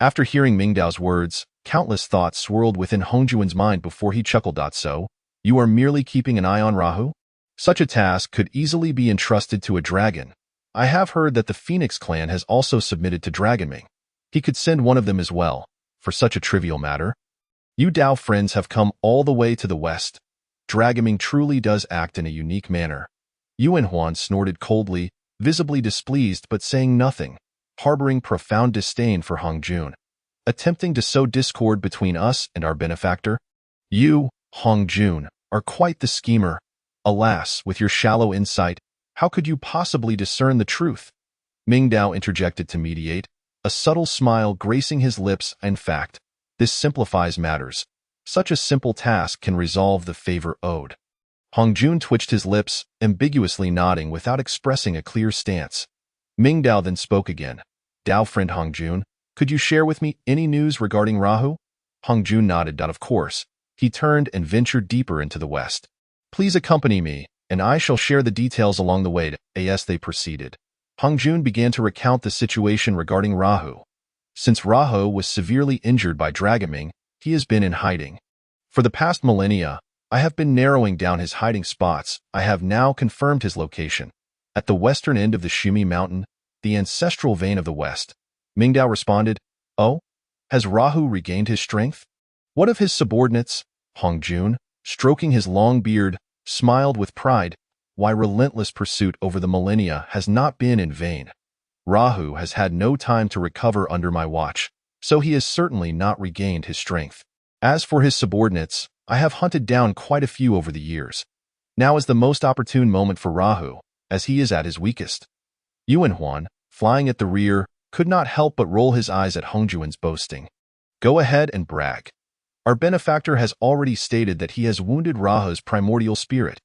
After hearing Mingdao's words, countless thoughts swirled within Hongjuan's mind before he chuckled. So, you are merely keeping an eye on Rahu? Such a task could easily be entrusted to a dragon. I have heard that the Phoenix clan has also submitted to Dragaming. He could send one of them as well, for such a trivial matter. You Dao friends have come all the way to the west. Dragaming truly does act in a unique manner. Yuan Huan snorted coldly, visibly displeased but saying nothing, harboring profound disdain for Hong Jun. Attempting to sow discord between us and our benefactor? You, Hong Jun, are quite the schemer. Alas, with your shallow insight, how could you possibly discern the truth? Ming Dao interjected to mediate, a subtle smile gracing his lips. In fact, this simplifies matters. Such a simple task can resolve the favor owed. Hong Jun twitched his lips, ambiguously nodding without expressing a clear stance. Ming Dao then spoke again. Dao friend Hong Jun, could you share with me any news regarding Rahu? Hong Jun nodded. Of course. He turned and ventured deeper into the west. Please accompany me, and I shall share the details along the way. As they proceeded, Hong Jun began to recount the situation regarding Rahu. Since Rahu was severely injured by Dragaming, he has been in hiding. For the past millennia, I have been narrowing down his hiding spots. I have now confirmed his location. At the western end of the Shumi Mountain, the ancestral vein of the west. Ming Dao responded, Oh? Has Rahu regained his strength? What of his subordinates? Hong Jun, stroking his long beard, smiled with pride. Why, relentless pursuit over the millennia has not been in vain. Rahu has had no time to recover under my watch, so he has certainly not regained his strength. As for his subordinates, I have hunted down quite a few over the years. Now is the most opportune moment for Rahu, as he is at his weakest. Yuan Huan, flying at the rear, could not help but roll his eyes at Hong Jun's boasting. Go ahead and brag. Our benefactor has already stated that he has wounded Rahu's primordial spirit.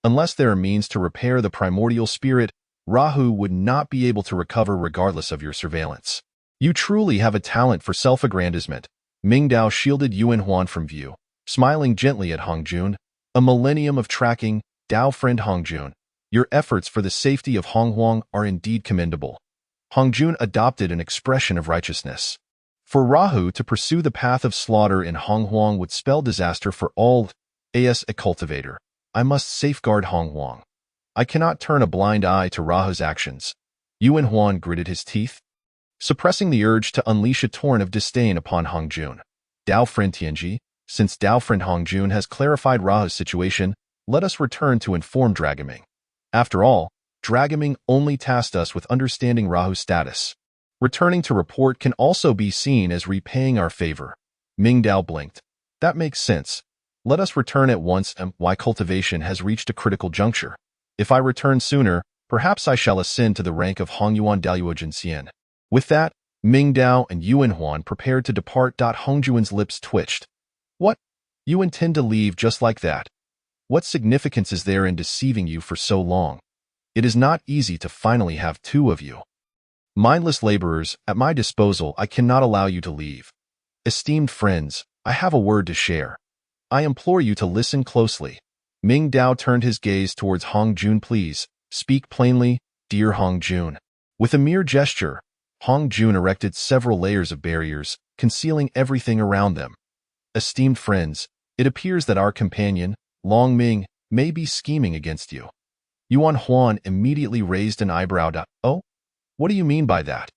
Unless there are means to repair the primordial spirit, Rahu would not be able to recover regardless of your surveillance. You truly have a talent for self-aggrandizement. Ming Dao shielded Yuan Huan from view, smiling gently at Hong Jun. A millennium of tracking, Dao friend Hong Jun. Your efforts for the safety of Hong Huang are indeed commendable. Hong Jun adopted an expression of righteousness. For Rahu to pursue the path of slaughter in Hong Huang would spell disaster for all. As a cultivator, I must safeguard Hong Huang. I cannot turn a blind eye to Rahu's actions. Yuan Huan gritted his teeth, suppressing the urge to unleash a torrent of disdain upon Hong Jun. Dao friend Tianji, since Dao friend Hong Jun has clarified Rahu's situation, let us return to inform Dragaming. After all, Dragaming only tasked us with understanding Rahu's status. Returning to report can also be seen as repaying our favor. Ming Dao blinked. That makes sense. Let us return at once. Why cultivation has reached a critical juncture. If I return sooner, perhaps I shall ascend to the rank of Hongyuan Daluo Jinxian. With that, Ming Dao and Yuan Huan prepared to depart. Hong Jun's lips twitched. What? You intend to leave just like that? What significance is there in deceiving you for so long? It is not easy to finally have two of you. Mindless laborers, at my disposal, I cannot allow you to leave. Esteemed friends, I have a word to share. I implore you to listen closely. Ming Dao turned his gaze towards Hong Jun. Please, speak plainly, dear Hong Jun. With a mere gesture, Hong Jun erected several layers of barriers, concealing everything around them. Esteemed friends, it appears that our companion, Long Ming, may be scheming against you. Yuan Huan immediately raised an eyebrow. Oh? What do you mean by that?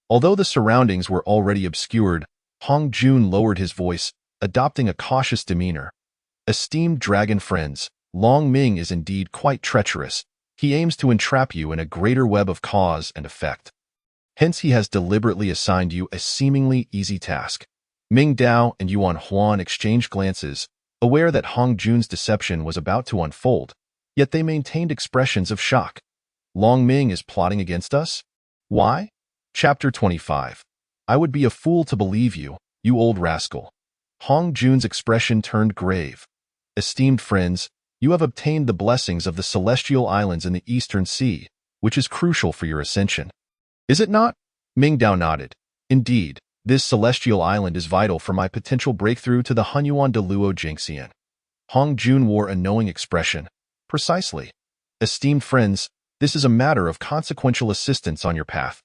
Although the surroundings were already obscured, Hong Jun lowered his voice, adopting a cautious demeanor. Esteemed dragon friends, Long Ming is indeed quite treacherous. He aims to entrap you in a greater web of cause and effect. Hence he has deliberately assigned you a seemingly easy task. Ming Dao and Yuan Huan exchanged glances, aware that Hong Jun's deception was about to unfold, yet they maintained expressions of shock. Long Ming is plotting against us? Why? Chapter 25. I would be a fool to believe you, you old rascal. Hong Jun's expression turned grave. Esteemed friends, you have obtained the blessings of the celestial islands in the Eastern Sea, which is crucial for your ascension. Is it not? Ming Dao nodded. Indeed, this celestial island is vital for my potential breakthrough to the Hunyuan Daluo Jinxian. Hong Jun wore a knowing expression. Precisely. Esteemed friends, this is a matter of consequential assistance on your path.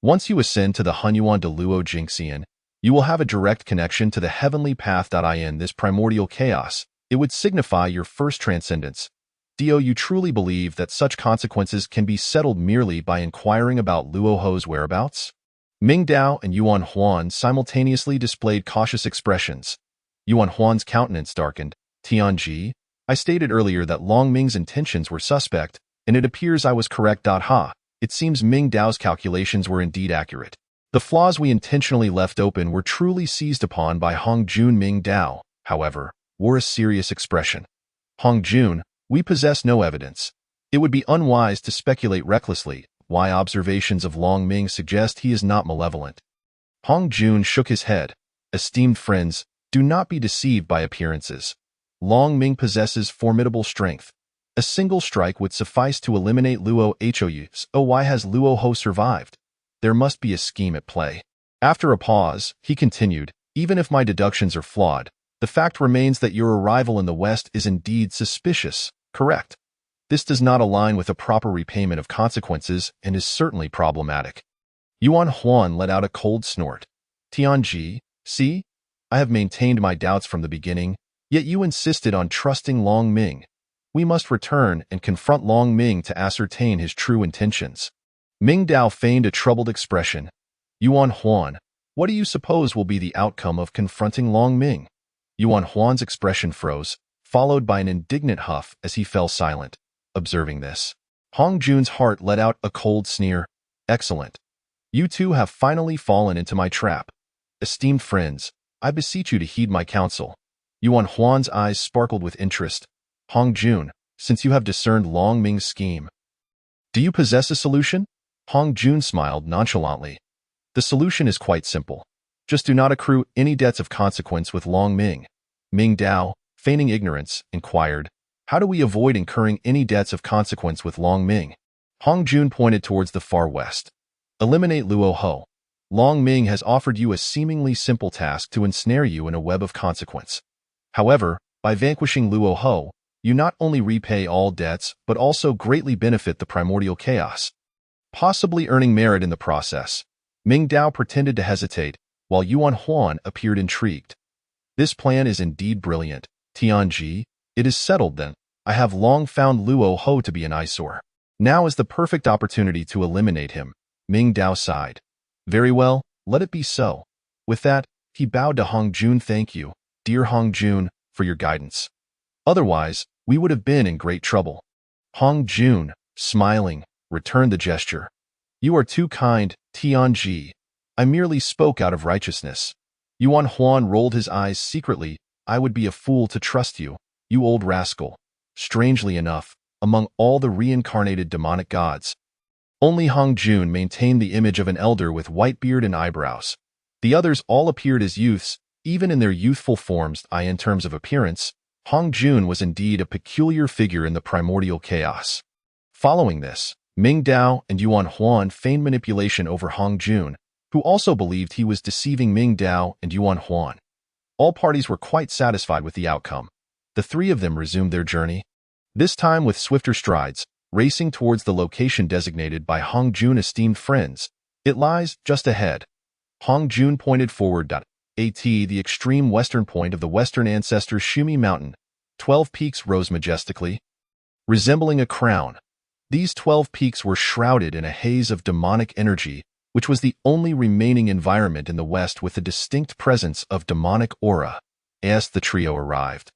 Once you ascend to the Hunyuan Daluo Jinxian, you will have a direct connection to the heavenly path. In this primordial chaos, it would signify your first transcendence. Do you truly believe that such consequences can be settled merely by inquiring about Luo Ho's whereabouts? Ming Dao and Yuan Huan simultaneously displayed cautious expressions. Yuan Huan's countenance darkened. Tianji, I stated earlier that Long Ming's intentions were suspect, and it appears I was correct. Ha, it seems Ming Dao's calculations were indeed accurate. The flaws we intentionally left open were truly seized upon by Hong Jun. Ming Dao, however, wore a serious expression. Hong Jun, we possess no evidence. It would be unwise to speculate recklessly. Why observations of Long Ming suggest he is not malevolent. Hong Jun shook his head. Esteemed friends, do not be deceived by appearances. Long Ming possesses formidable strength. A single strike would suffice to eliminate Luo Hou. So why has Luo Ho survived? There must be a scheme at play. After a pause, he continued, even if my deductions are flawed, the fact remains that your arrival in the West is indeed suspicious, correct? This does not align with a proper repayment of consequences and is certainly problematic. Yuan Huan let out a cold snort. Tianji, see? I have maintained my doubts from the beginning, yet you insisted on trusting Long Ming. We must return and confront Long Ming to ascertain his true intentions. Ming Dao feigned a troubled expression. Yuan Huan, what do you suppose will be the outcome of confronting Long Ming? Yuan Huan's expression froze, followed by an indignant huff as he fell silent. Observing this, Hong Jun's heart let out a cold sneer. Excellent. You two have finally fallen into my trap. Esteemed friends, I beseech you to heed my counsel. Yuan Huan's eyes sparkled with interest. Hong Jun, since you have discerned Long Ming's scheme, do you possess a solution? Hong Jun smiled nonchalantly. The solution is quite simple. Just do not accrue any debts of consequence with Long Ming. Ming Dao, feigning ignorance, inquired, how do we avoid incurring any debts of consequence with Long Ming? Hong Jun pointed towards the far west. Eliminate Luo Ho. Long Ming has offered you a seemingly simple task to ensnare you in a web of consequence. However, by vanquishing Luo Ho, you not only repay all debts but also greatly benefit the primordial chaos, possibly earning merit in the process. Ming Dao pretended to hesitate, while Yuan Huan appeared intrigued. This plan is indeed brilliant. Tianji, it is settled then. I have long found Luo Ho to be an eyesore. Now is the perfect opportunity to eliminate him. Ming Dao sighed. Very well, let it be so. With that, he bowed to Hong Jun. Thank you, dear Hong Jun, for your guidance. Otherwise, we would have been in great trouble. Hong Jun, smiling, returned the gesture. You are too kind, Tianji. I merely spoke out of righteousness. Yuan Huan rolled his eyes secretly. I would be a fool to trust you, you old rascal. Strangely enough, among all the reincarnated demonic gods, only Hong Jun maintained the image of an elder with white beard and eyebrows. The others all appeared as youths, even in their youthful forms. In terms of appearance, Hong Jun was indeed a peculiar figure in the primordial chaos. Following this, Ming Dao and Yuan Huan feigned manipulation over Hong Jun, who also believed he was deceiving Ming Dao and Yuan Huan. All parties were quite satisfied with the outcome. The three of them resumed their journey, this time with swifter strides, racing towards the location designated by Hong Jun. Esteemed friends, it lies just ahead. Hong Jun pointed forward. At the extreme western point of the western ancestor Shumi Mountain, 12 peaks rose majestically, resembling a crown. These 12 peaks were shrouded in a haze of demonic energy, which was the only remaining environment in the west with a distinct presence of demonic aura. As the trio arrived,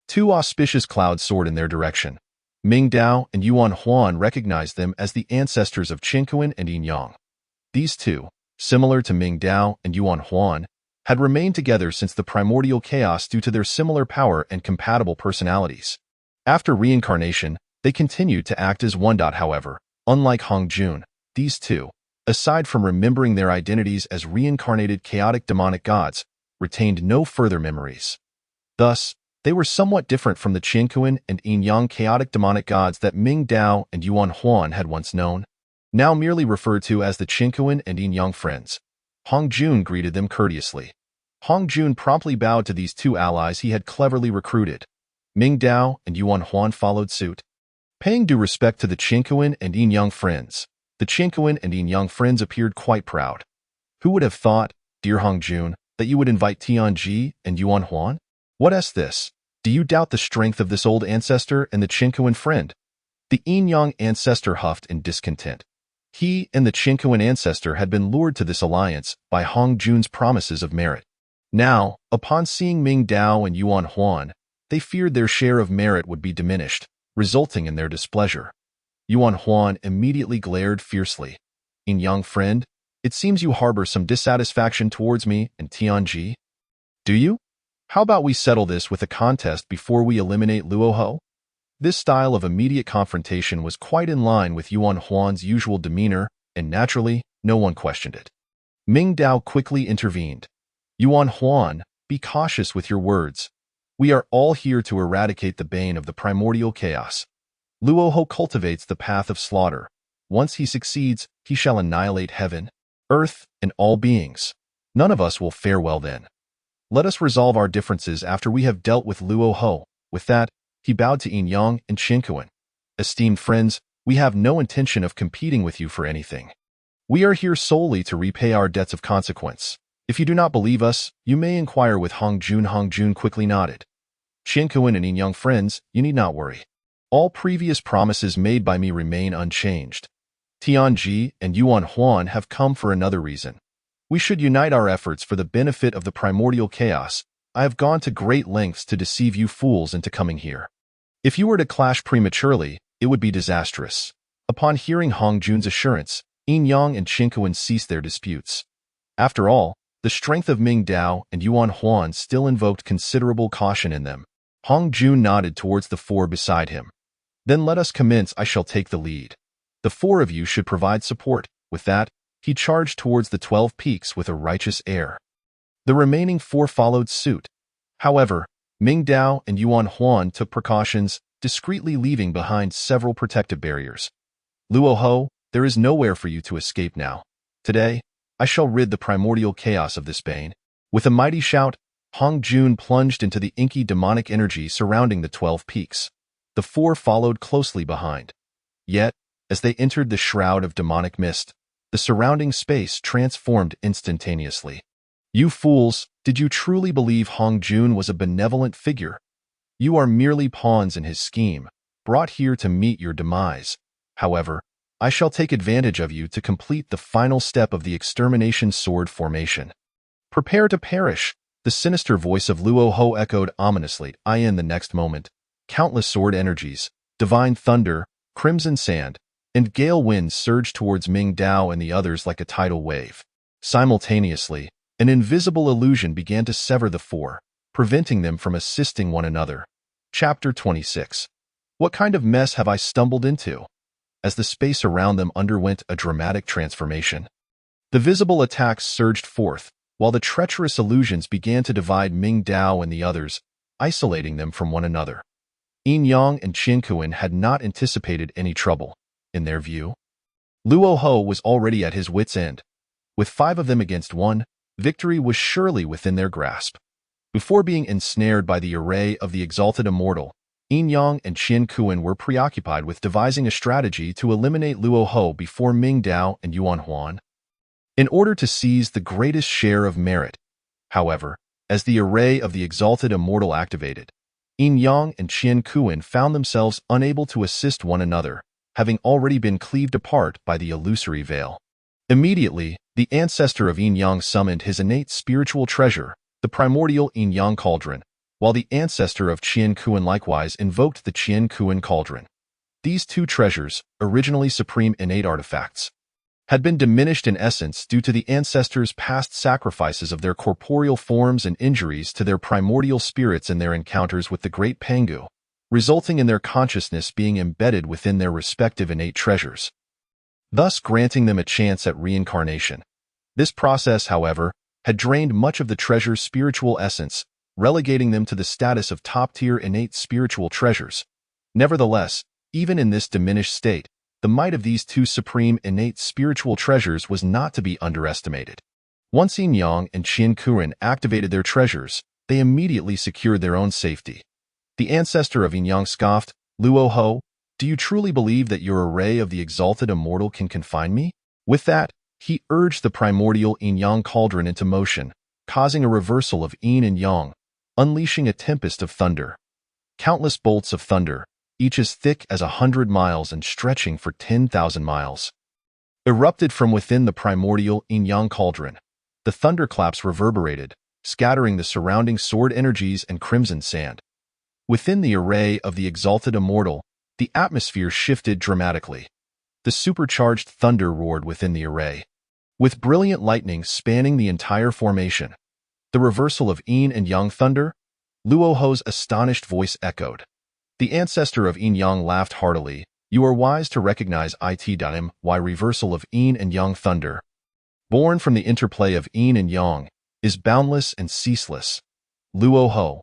two auspicious clouds soared in their direction. Ming Dao and Yuan Huan recognized them as the ancestors of Qinkuan and Yin Yang. These two, similar to Ming Dao and Yuan Huan, had remained together since the primordial chaos due to their similar power and compatible personalities. After reincarnation, they continued to act as one. However, unlike Hong Jun, these two, aside from remembering their identities as reincarnated chaotic demonic gods, retained no further memories. Thus, they were somewhat different from the Qinkuan and Yin Yang chaotic demonic gods that Ming Dao and Yuan Huan had once known, now merely referred to as the Qinkuan and Yin Yang friends. Hong Jun greeted them courteously. Hong Jun promptly bowed to these two allies he had cleverly recruited. Ming Dao and Yuan Huan followed suit, paying due respect to the Qinkuan and Yin Yang friends. The Qinkuan and Yin Yang friends appeared quite proud. Who would have thought, dear Hong Jun, that you would invite Tianji and Yuan Huan? What this? Do you doubt the strength of this old ancestor and the Qinkuan friend? The Yin Yang ancestor huffed in discontent. He and the Qinkuan ancestor had been lured to this alliance by Hong Jun's promises of merit. Now, upon seeing Ming Dao and Yuan Huan, they feared their share of merit would be diminished, resulting in their displeasure. Yuan Huan immediately glared fiercely. "Young friend, it seems you harbor some dissatisfaction towards me and Tianji. Do you? How about we settle this with a contest before we eliminate Luoho?" This style of immediate confrontation was quite in line with Yuan Huan's usual demeanor, and naturally, no one questioned it. Ming Dao quickly intervened. "Yuan Huan, be cautious with your words. We are all here to eradicate the bane of the primordial chaos. Luoho cultivates the path of slaughter. Once he succeeds, he shall annihilate heaven, earth, and all beings. None of us will fare well then. Let us resolve our differences after we have dealt with Luoho." With that, he bowed to Yin Yang and Qinkuan. "Esteemed friends, we have no intention of competing with you for anything. We are here solely to repay our debts of consequence. If you do not believe us, you may inquire with Hong Jun." Hong Jun quickly nodded. "Qinkuan and Yin Yang friends, you need not worry. All previous promises made by me remain unchanged. Tianji and Yuan Huan have come for another reason. We should unite our efforts for the benefit of the primordial chaos. I have gone to great lengths to deceive you fools into coming here. If you were to clash prematurely, it would be disastrous." Upon hearing Hong Jun's assurance, Yin Yang and Qinkuan ceased their disputes. After all, the strength of Ming Dao and Yuan Huan still invoked considerable caution in them. Hong Jun nodded towards the four beside him. "Then let us commence. I shall take the lead. The four of you should provide support." With that, he charged towards the 12 peaks with a righteous air. The remaining four followed suit. However, Ming Dao and Yuan Huan took precautions, discreetly leaving behind several protective barriers. "Luoho, there is nowhere for you to escape now. Today, I shall rid the primordial chaos of this bane." With a mighty shout, Hong Jun plunged into the inky demonic energy surrounding the 12 peaks. The four followed closely behind. Yet, as they entered the shroud of demonic mist, the surrounding space transformed instantaneously. "You fools, did you truly believe Hong Jun was a benevolent figure? You are merely pawns in his scheme, brought here to meet your demise. However, I shall take advantage of you to complete the final step of the extermination sword formation. Prepare to perish." The sinister voice of Luoho echoed ominously. In the next moment, countless sword energies, divine thunder, crimson sand, and gale winds surged towards Ming Dao and the others like a tidal wave. Simultaneously, an invisible illusion began to sever the four, preventing them from assisting one another. Chapter 26. What kind of mess have I stumbled into? As the space around them underwent a dramatic transformation, the visible attacks surged forth, while the treacherous illusions began to divide Ming Dao and the others, isolating them from one another. Yin Yang and Qinkuan had not anticipated any trouble. In their view, Luoho was already at his wit's end. With 5 of them against 1, victory was surely within their grasp. Before being ensnared by the array of the exalted immortal, Yin Yang and Qinkuan were preoccupied with devising a strategy to eliminate Luoho before Ming Dao and Yuan Huan, in order to seize the greatest share of merit. However, as the array of the exalted immortal activated, Yin Yang and Qinkuan found themselves unable to assist one another, having already been cleaved apart by the illusory veil. Immediately, the ancestor of Yin Yang summoned his innate spiritual treasure, the primordial Yin Yang cauldron, while the ancestor of Qinkuan likewise invoked the Qinkuan cauldron. These two treasures, originally supreme innate artifacts, had been diminished in essence due to the ancestors' past sacrifices of their corporeal forms and injuries to their primordial spirits in their encounters with the great Pengu, resulting in their consciousness being embedded within their respective innate treasures, thus granting them a chance at reincarnation. This process, however, had drained much of the treasure's spiritual essence, relegating them to the status of top-tier innate spiritual treasures. Nevertheless, even in this diminished state, the might of these two supreme innate spiritual treasures was not to be underestimated. Once Yin Yang and Qinkuan activated their treasures, they immediately secured their own safety. The ancestor of Yin Yang scoffed, "Luoho, do you truly believe that your array of the exalted immortal can confine me?" With that, he urged the primordial Yin Yang cauldron into motion, causing a reversal of Yin and Yang, unleashing a tempest of thunder. Countless bolts of thunder, each as thick as 100 miles and stretching for 10,000 miles, erupted from within the primordial yin-yang cauldron. The thunderclaps reverberated, scattering the surrounding sword energies and crimson sand. Within the array of the exalted immortal, the atmosphere shifted dramatically. The supercharged thunder roared within the array, with brilliant lightning spanning the entire formation. The reversal of yin and yang thunder? Luoho's astonished voice echoed. The ancestor of yin-yang laughed heartily. You are wise to recognize why reversal of yin and yang thunder, born from the interplay of yin and yang, is boundless and ceaseless. Luoho,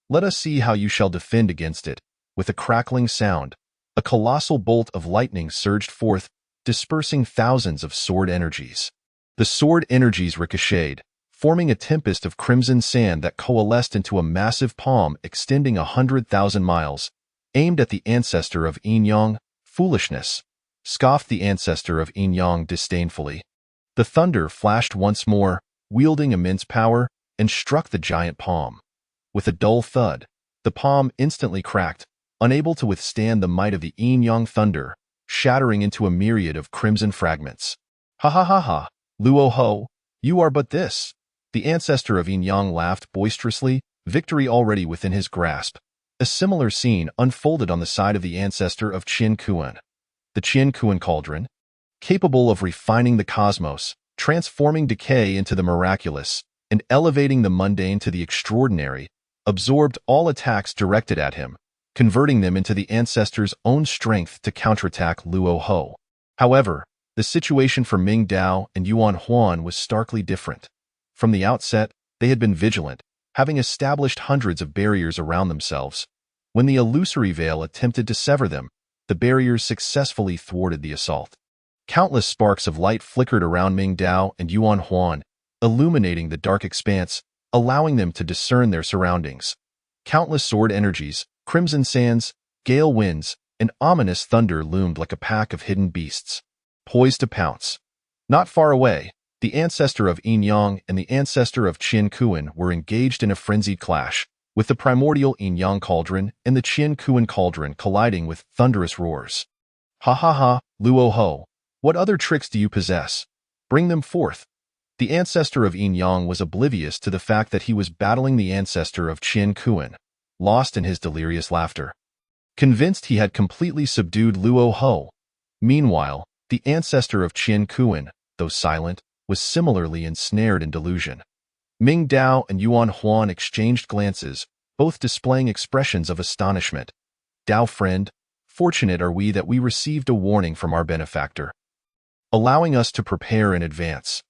let us see how you shall defend against it. With a crackling sound, a colossal bolt of lightning surged forth, dispersing thousands of sword energies. The sword energies ricocheted, forming a tempest of crimson sand that coalesced into a massive palm extending 100,000 miles, aimed at the ancestor of yin-yang. Foolishness, scoffed the ancestor of yin-yang disdainfully. The thunder flashed once more, wielding immense power, and struck the giant palm. With a dull thud, the palm instantly cracked, unable to withstand the might of the yin-yang thunder, shattering into a myriad of crimson fragments. Ha ha ha ha, Luoho, you are but this. The ancestor of yin-yang laughed boisterously, victory already within his grasp. A similar scene unfolded on the side of the ancestor of Qin Kuan. The Qin Kuan cauldron, capable of refining the cosmos, transforming decay into the miraculous, and elevating the mundane to the extraordinary, absorbed all attacks directed at him, converting them into the ancestor's own strength to counterattack Luoho. However, the situation for Ming Dao and Yuan Huan was starkly different. From the outset, they had been vigilant, having established hundreds of barriers around themselves. When the illusory veil attempted to sever them, the barriers successfully thwarted the assault. Countless sparks of light flickered around Ming Dao and Yuan Huan, illuminating the dark expanse, allowing them to discern their surroundings. Countless sword energies, crimson sands, gale winds, and ominous thunder loomed like a pack of hidden beasts, poised to pounce. Not far away, the ancestor of yin-yang and the ancestor of Qin Kuan were engaged in a frenzied clash, with the primordial yin-yang cauldron and the Qin Kuan cauldron colliding with thunderous roars. Ha ha ha, Luoho, what other tricks do you possess? Bring them forth. The ancestor of yin-yang was oblivious to the fact that he was battling the ancestor of Qin Kuan, lost in his delirious laughter, convinced he had completely subdued Luoho. Meanwhile, the ancestor of Qin Kuan, though silent, was similarly ensnared in delusion. Ming Dao and Yuan Huan exchanged glances, both displaying expressions of astonishment. Dao friend, fortunate are we that we received a warning from our benefactor, allowing us to prepare in advance.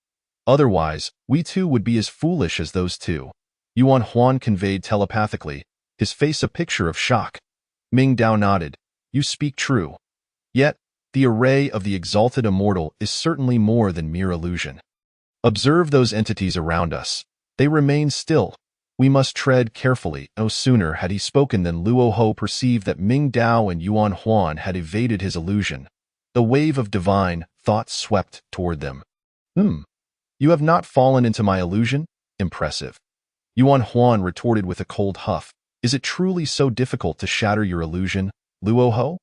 Otherwise, we too would be as foolish as those two. Yuan Huan conveyed telepathically, his face a picture of shock. Ming Dao nodded. You speak true. Yet, the array of the exalted immortal is certainly more than mere illusion. Observe those entities around us. They remain still. We must tread carefully. No sooner had he spoken than Luoho perceived that Ming Dao and Yuan Huan had evaded his illusion. The wave of divine thought swept toward them. You have not fallen into my illusion? Impressive. Yuan Huan retorted with a cold huff. Is it truly so difficult to shatter your illusion, Luoho?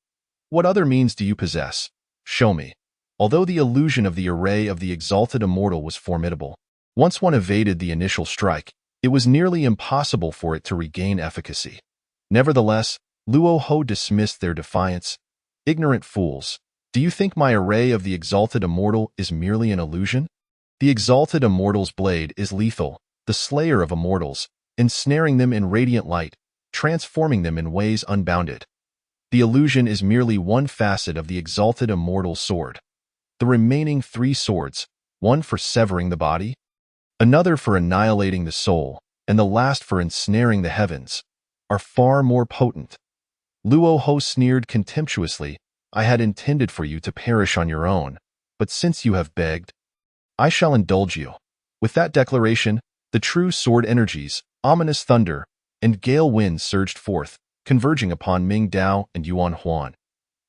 What other means do you possess? Show me. Although the illusion of the array of the exalted immortal was formidable, once one evaded the initial strike, it was nearly impossible for it to regain efficacy. Nevertheless, Luoho dismissed their defiance. Ignorant fools, do you think my array of the exalted immortal is merely an illusion? The exalted immortal's blade is lethal, the slayer of immortals, ensnaring them in radiant light, transforming them in ways unbounded. The illusion is merely one facet of the exalted immortal's sword. The remaining 3 swords, one for severing the body, another for annihilating the soul, and the last for ensnaring the heavens, are far more potent. Luoho sneered contemptuously. I had intended for you to perish on your own, but since you have begged, I shall indulge you. With that declaration, the true sword energies, ominous thunder, and gale winds surged forth, converging upon Ming Dao and Yuan Huan.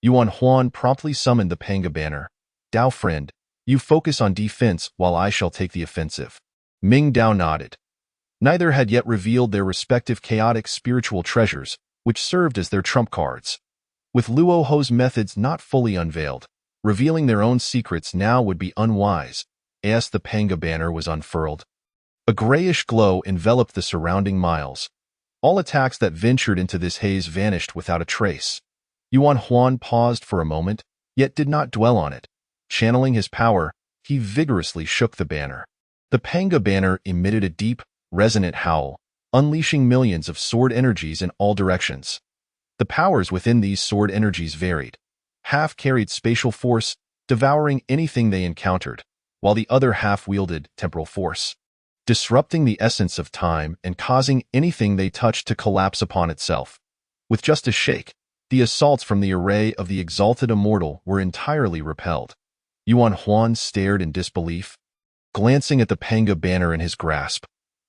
Yuan Huan promptly summoned the Panga banner. Dao friend, you focus on defense while I shall take the offensive. Ming Dao nodded. Neither had yet revealed their respective chaotic spiritual treasures, which served as their trump cards. With Luoho's methods not fully unveiled, Revealing their own secrets now would be unwise, as the Panga banner was unfurled. A grayish glow enveloped the surrounding miles. All attacks that ventured into this haze vanished without a trace. Yuan Huan paused for a moment, yet did not dwell on it. Channeling his power, he vigorously shook the banner. The Panga banner emitted a deep, resonant howl, unleashing millions of sword energies in all directions. The powers within these sword energies varied. Half carried spatial force, devouring anything they encountered, while the other half wielded temporal force, disrupting the essence of time and causing anything they touched to collapse upon itself. With just a shake, the assaults from the array of the exalted immortal were entirely repelled. Yuan Huan stared in disbelief, glancing at the Panga banner in his grasp.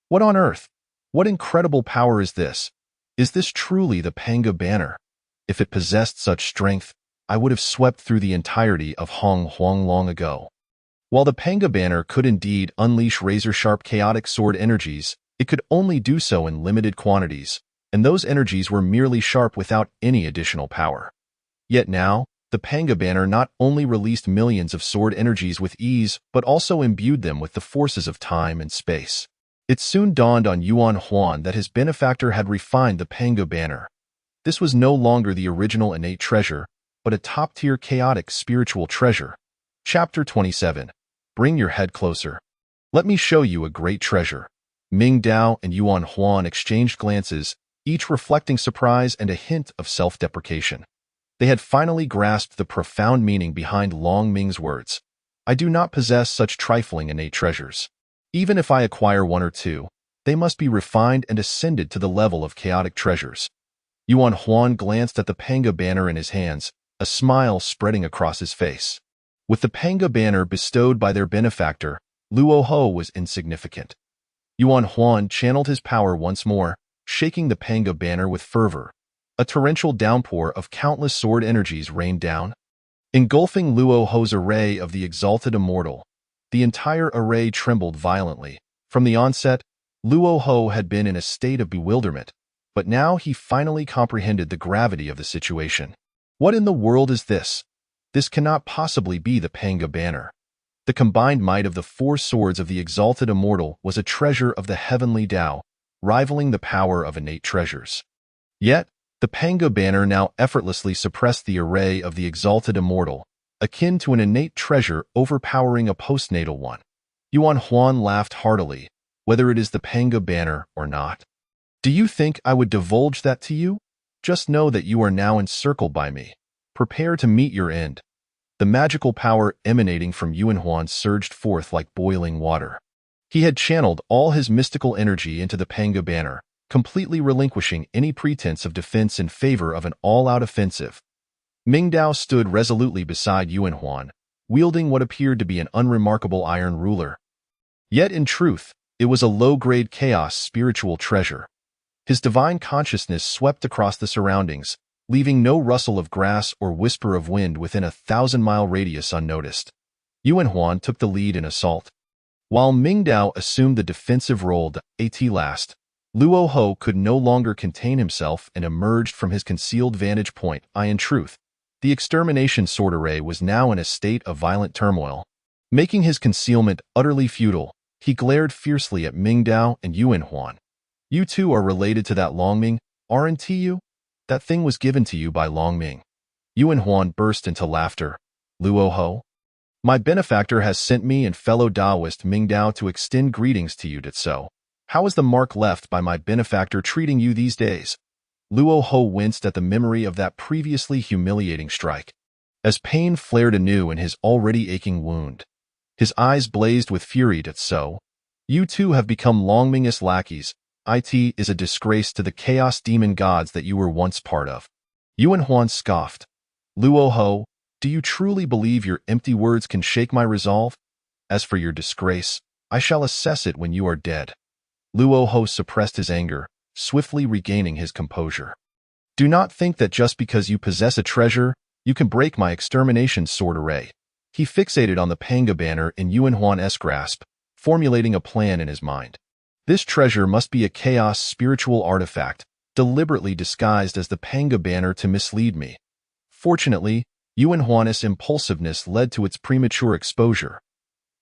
What on earth? What incredible power is this? Is this truly the Panga banner? If it possessed such strength, I would have swept through the entirety of Hong Huang long ago. While the Panga banner could indeed unleash razor-sharp chaotic sword energies, it could only do so in limited quantities, and those energies were merely sharp without any additional power. Yet now, the Panga banner not only released millions of sword energies with ease, but also imbued them with the forces of time and space. It soon dawned on Yuan Huan that his benefactor had refined the Panga banner. This was no longer the original innate treasure, but a top-tier chaotic spiritual treasure. Chapter 27. Bring your head closer. Let me show you a great treasure. Ming Dao and Yuan Huan exchanged glances, each reflecting surprise and a hint of self-deprecation. They had finally grasped the profound meaning behind Long Ming's words. I do not possess such trifling innate treasures. Even if I acquire one or two, they must be refined and ascended to the level of chaotic treasures. Yuan Huan glanced at the Panga banner in his hands, a smile spreading across his face. With the Panga banner bestowed by their benefactor, Luo Ho was insignificant. Yuan Huan channeled his power once more, shaking the Panga banner with fervor. A torrential downpour of countless sword energies rained down, engulfing Luo Ho's array of the exalted immortal. The entire array trembled violently. From the onset, Luo Ho had been in a state of bewilderment, but now he finally comprehended the gravity of the situation. What in the world is this? This cannot possibly be the Panga banner. The combined might of the four swords of the exalted immortal was a treasure of the heavenly Tao, rivaling the power of innate treasures. Yet, the Panga banner now effortlessly suppressed the array of the exalted immortal, akin to an innate treasure overpowering a postnatal one. Yuan Huan laughed heartily, whether it is the Panga banner or not. Do you think I would divulge that to you? Just know that you are now encircled by me. Prepare to meet your end. The magical power emanating from Yuan Huan surged forth like boiling water. He had channeled all his mystical energy into the Panga banner, completely relinquishing any pretense of defense in favor of an all-out offensive. Ming Dao stood resolutely beside Yuan Huan, wielding what appeared to be an unremarkable iron ruler. Yet in truth, it was a low-grade chaos spiritual treasure. His divine consciousness swept across the surroundings, leaving no rustle of grass or whisper of wind within a 1,000-mile radius unnoticed. Yuan Huan took the lead in assault. While Ming Dao assumed the defensive role at last, Luo Ho could no longer contain himself and emerged from his concealed vantage point. In truth, the extermination sword array was now in a state of violent turmoil. Making his concealment utterly futile, he glared fiercely at Ming Dao and Yuan Huan. You two are related to that Long Ming, aren't you? That thing was given to you by Long Ming. Yuan Huan burst into laughter. Luo Ho? My benefactor has sent me and fellow Taoist Ming Dao to extend greetings to you, Ditso. How is the mark left by my benefactor treating you these days? Luo Ho winced at the memory of that previously humiliating strike, as pain flared anew in his already aching wound. His eyes blazed with fury. Ditso, you two have become Long Ming's lackeys. It is a disgrace to the chaos demon gods that you were once part of. Yuan Huan scoffed. Luo Ho, do you truly believe your empty words can shake my resolve? As for your disgrace, I shall assess it when you are dead. Luo Ho suppressed his anger, swiftly regaining his composure. Do not think that just because you possess a treasure, you can break my extermination sword array. He fixated on the Panga banner in Yuan Huan's grasp, formulating a plan in his mind. This treasure must be a chaos spiritual artifact, deliberately disguised as the Panga banner to mislead me. Fortunately, Yuan Huan's impulsiveness led to its premature exposure.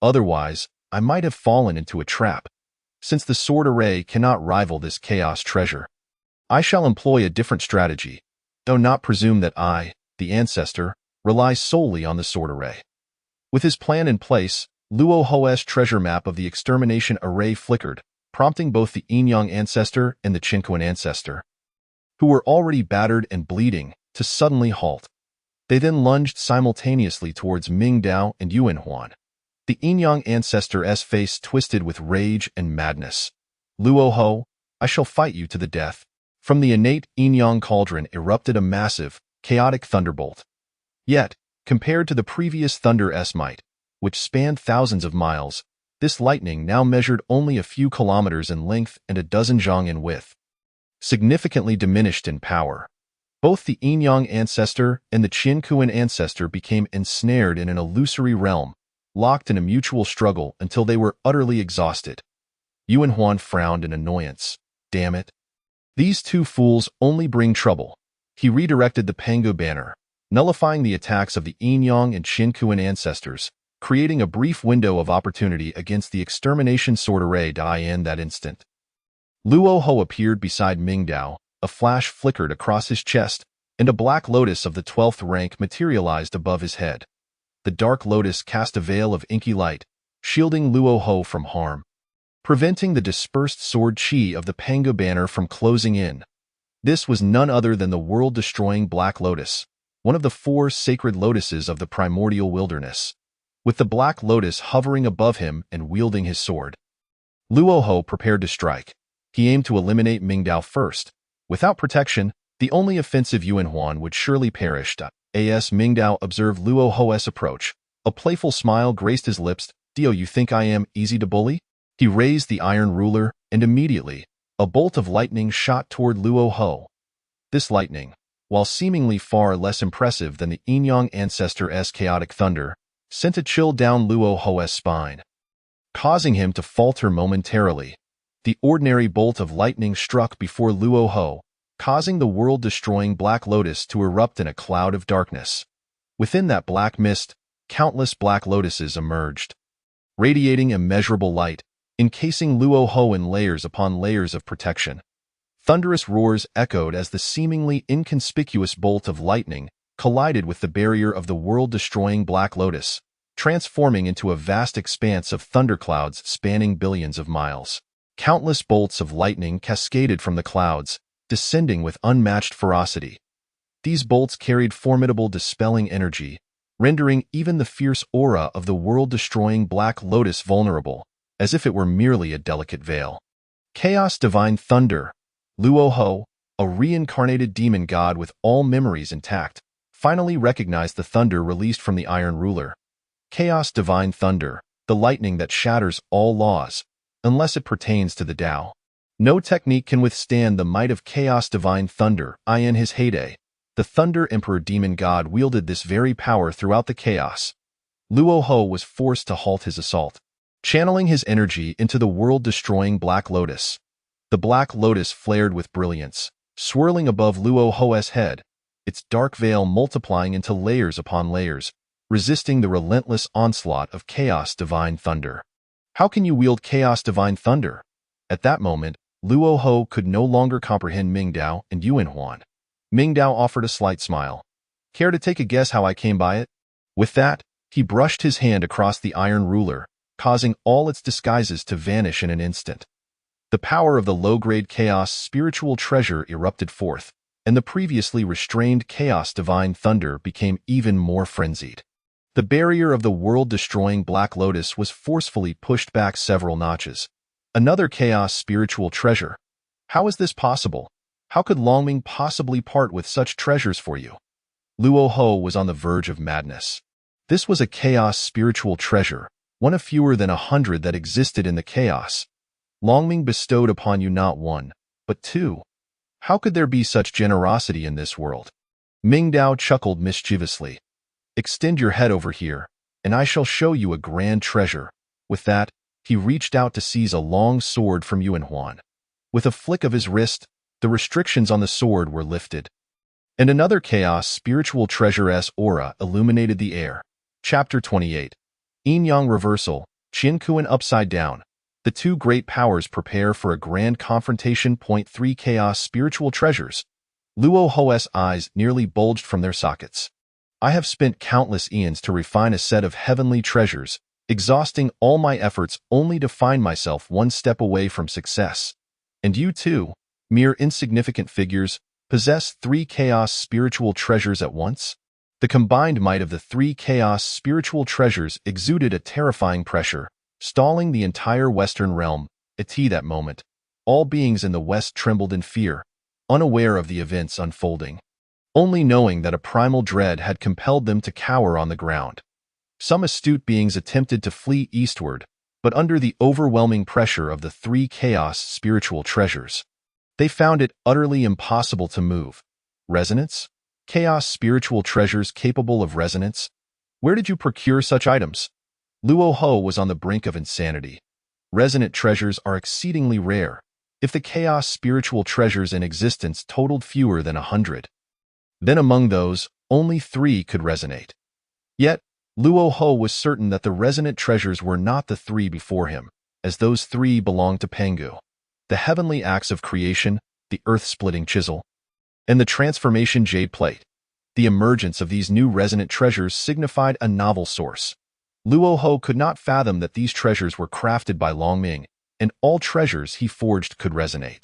Otherwise, I might have fallen into a trap. Since the sword array cannot rival this chaos treasure, I shall employ a different strategy, though not presume that I, the ancestor, rely solely on the sword array. With his plan in place, Luo Ho's treasure map of the extermination array flickered, prompting both the Yinyang ancestor and the Qinkuan ancestor, who were already battered and bleeding, to suddenly halt. They then lunged simultaneously towards Ming Dao and Yuan Huan. The Yinyang ancestor's face twisted with rage and madness. Luo Ho, I shall fight you to the death. From the innate Yinyang cauldron erupted a massive, chaotic thunderbolt. Yet, compared to the previous thunder's might, which spanned thousands of miles, this lightning now measured only a few kilometers in length and a dozen zhang in width. Significantly diminished in power, both the Yinyang ancestor and the Qinkuan ancestor became ensnared in an illusory realm, locked in a mutual struggle until they were utterly exhausted. Yuan Huan frowned in annoyance. Damn it. These two fools only bring trouble. He redirected the Pangu banner, nullifying the attacks of the Yinyang and Qinkuan ancestors, creating a brief window of opportunity against the extermination sword array in that instant. Luo Ho appeared beside Ming Dao, a flash flickered across his chest, and a black lotus of the 12th rank materialized above his head. The dark lotus cast a veil of inky light, shielding Luo Ho from harm, preventing the dispersed sword chi of the Pangu banner from closing in. This was none other than the world-destroying Black Lotus, one of the 4 sacred lotuses of the primordial wilderness. With the Black Lotus hovering above him and wielding his sword, Luo Ho prepared to strike. He aimed to eliminate Ming Dao first. Without protection, the only offensive Yuan Huan would surely perish. As Ming Dao observed Luo Ho's approach, a playful smile graced his lips. "Do you think I am easy to bully?" He raised the iron ruler, and immediately, a bolt of lightning shot toward Luo Ho. This lightning, while seemingly far less impressive than the Yinyang ancestor's chaotic thunder, sent a chill down Luo Ho's spine, causing him to falter momentarily. The ordinary bolt of lightning struck before Luo Ho, causing the world-destroying Black Lotus to erupt in a cloud of darkness. Within that black mist, countless Black Lotuses emerged, radiating immeasurable light, encasing Luo Ho in layers upon layers of protection. Thunderous roars echoed as the seemingly inconspicuous bolt of lightning collided with the barrier of the world-destroying Black Lotus, transforming into a vast expanse of thunderclouds spanning billions of miles. Countless bolts of lightning cascaded from the clouds, descending with unmatched ferocity. These bolts carried formidable dispelling energy, rendering even the fierce aura of the world-destroying Black Lotus vulnerable, as if it were merely a delicate veil. Chaos Divine Thunder. Luo Ho, a reincarnated demon god with all memories intact, finally recognized the thunder released from the Iron Ruler. Chaos Divine Thunder, the lightning that shatters all laws, unless it pertains to the Tao. No technique can withstand the might of Chaos Divine Thunder. In his heyday, the Thunder Emperor demon god wielded this very power throughout the chaos. Luo Ho was forced to halt his assault, channeling his energy into the world-destroying Black Lotus. The Black Lotus flared with brilliance, swirling above Luo Ho's head, its dark veil multiplying into layers upon layers, resisting the relentless onslaught of Chaos Divine Thunder. How can you wield Chaos Divine Thunder? At that moment, Luo Ho could no longer comprehend Ming Dao and Yuan Huan. Ming Dao offered a slight smile. Care to take a guess how I came by it? With that, he brushed his hand across the iron ruler, causing all its disguises to vanish in an instant. The power of the low-grade Chaos spiritual treasure erupted forth, and the previously restrained Chaos Divine Thunder became even more frenzied. The barrier of the world-destroying Black Lotus was forcefully pushed back several notches. Another Chaos spiritual treasure. How is this possible? How could Longming possibly part with such treasures for you? Luo Ho was on the verge of madness. This was a Chaos spiritual treasure, one of fewer than 100 that existed in the chaos. Longming bestowed upon you not one, but 2. How could there be such generosity in this world? Ming Dao chuckled mischievously. Extend your head over here, and I shall show you a grand treasure. With that, he reached out to seize a long sword from Yuan Huan. With a flick of his wrist, the restrictions on the sword were lifted. And another chaos spiritual treasure-s aura illuminated the air. Chapter 28. Yin-Yang Reversal, Qin Kuan Upside Down. The two great powers prepare for a grand confrontation. Point 3 Chaos Spiritual Treasures. Luo Ho's eyes nearly bulged from their sockets. I have spent countless eons to refine a set of heavenly treasures, exhausting all my efforts only to find myself one step away from success. And you too, mere insignificant figures, possess 3 chaos spiritual treasures at once? The combined might of the 3 chaos spiritual treasures exuded a terrifying pressure, stalling the entire Western realm. At that moment, all beings in the West trembled in fear, unaware of the events unfolding, only knowing that a primal dread had compelled them to cower on the ground. Some astute beings attempted to flee eastward, but under the overwhelming pressure of the 3 chaos spiritual treasures, they found it utterly impossible to move. Resonance? Chaos spiritual treasures capable of resonance? Where did you procure such items? Luo Ho was on the brink of insanity. Resonant treasures are exceedingly rare. If the chaos spiritual treasures in existence totaled fewer than 100, then among those, only 3 could resonate. Yet, Luo Ho was certain that the resonant treasures were not the 3 before him, as those 3 belonged to Pangu. The heavenly acts of creation, the earth-splitting chisel, and the transformation jade plate. The emergence of these new resonant treasures signified a novel source. Luo Ho could not fathom that these treasures were crafted by Long Ming, and all treasures he forged could resonate.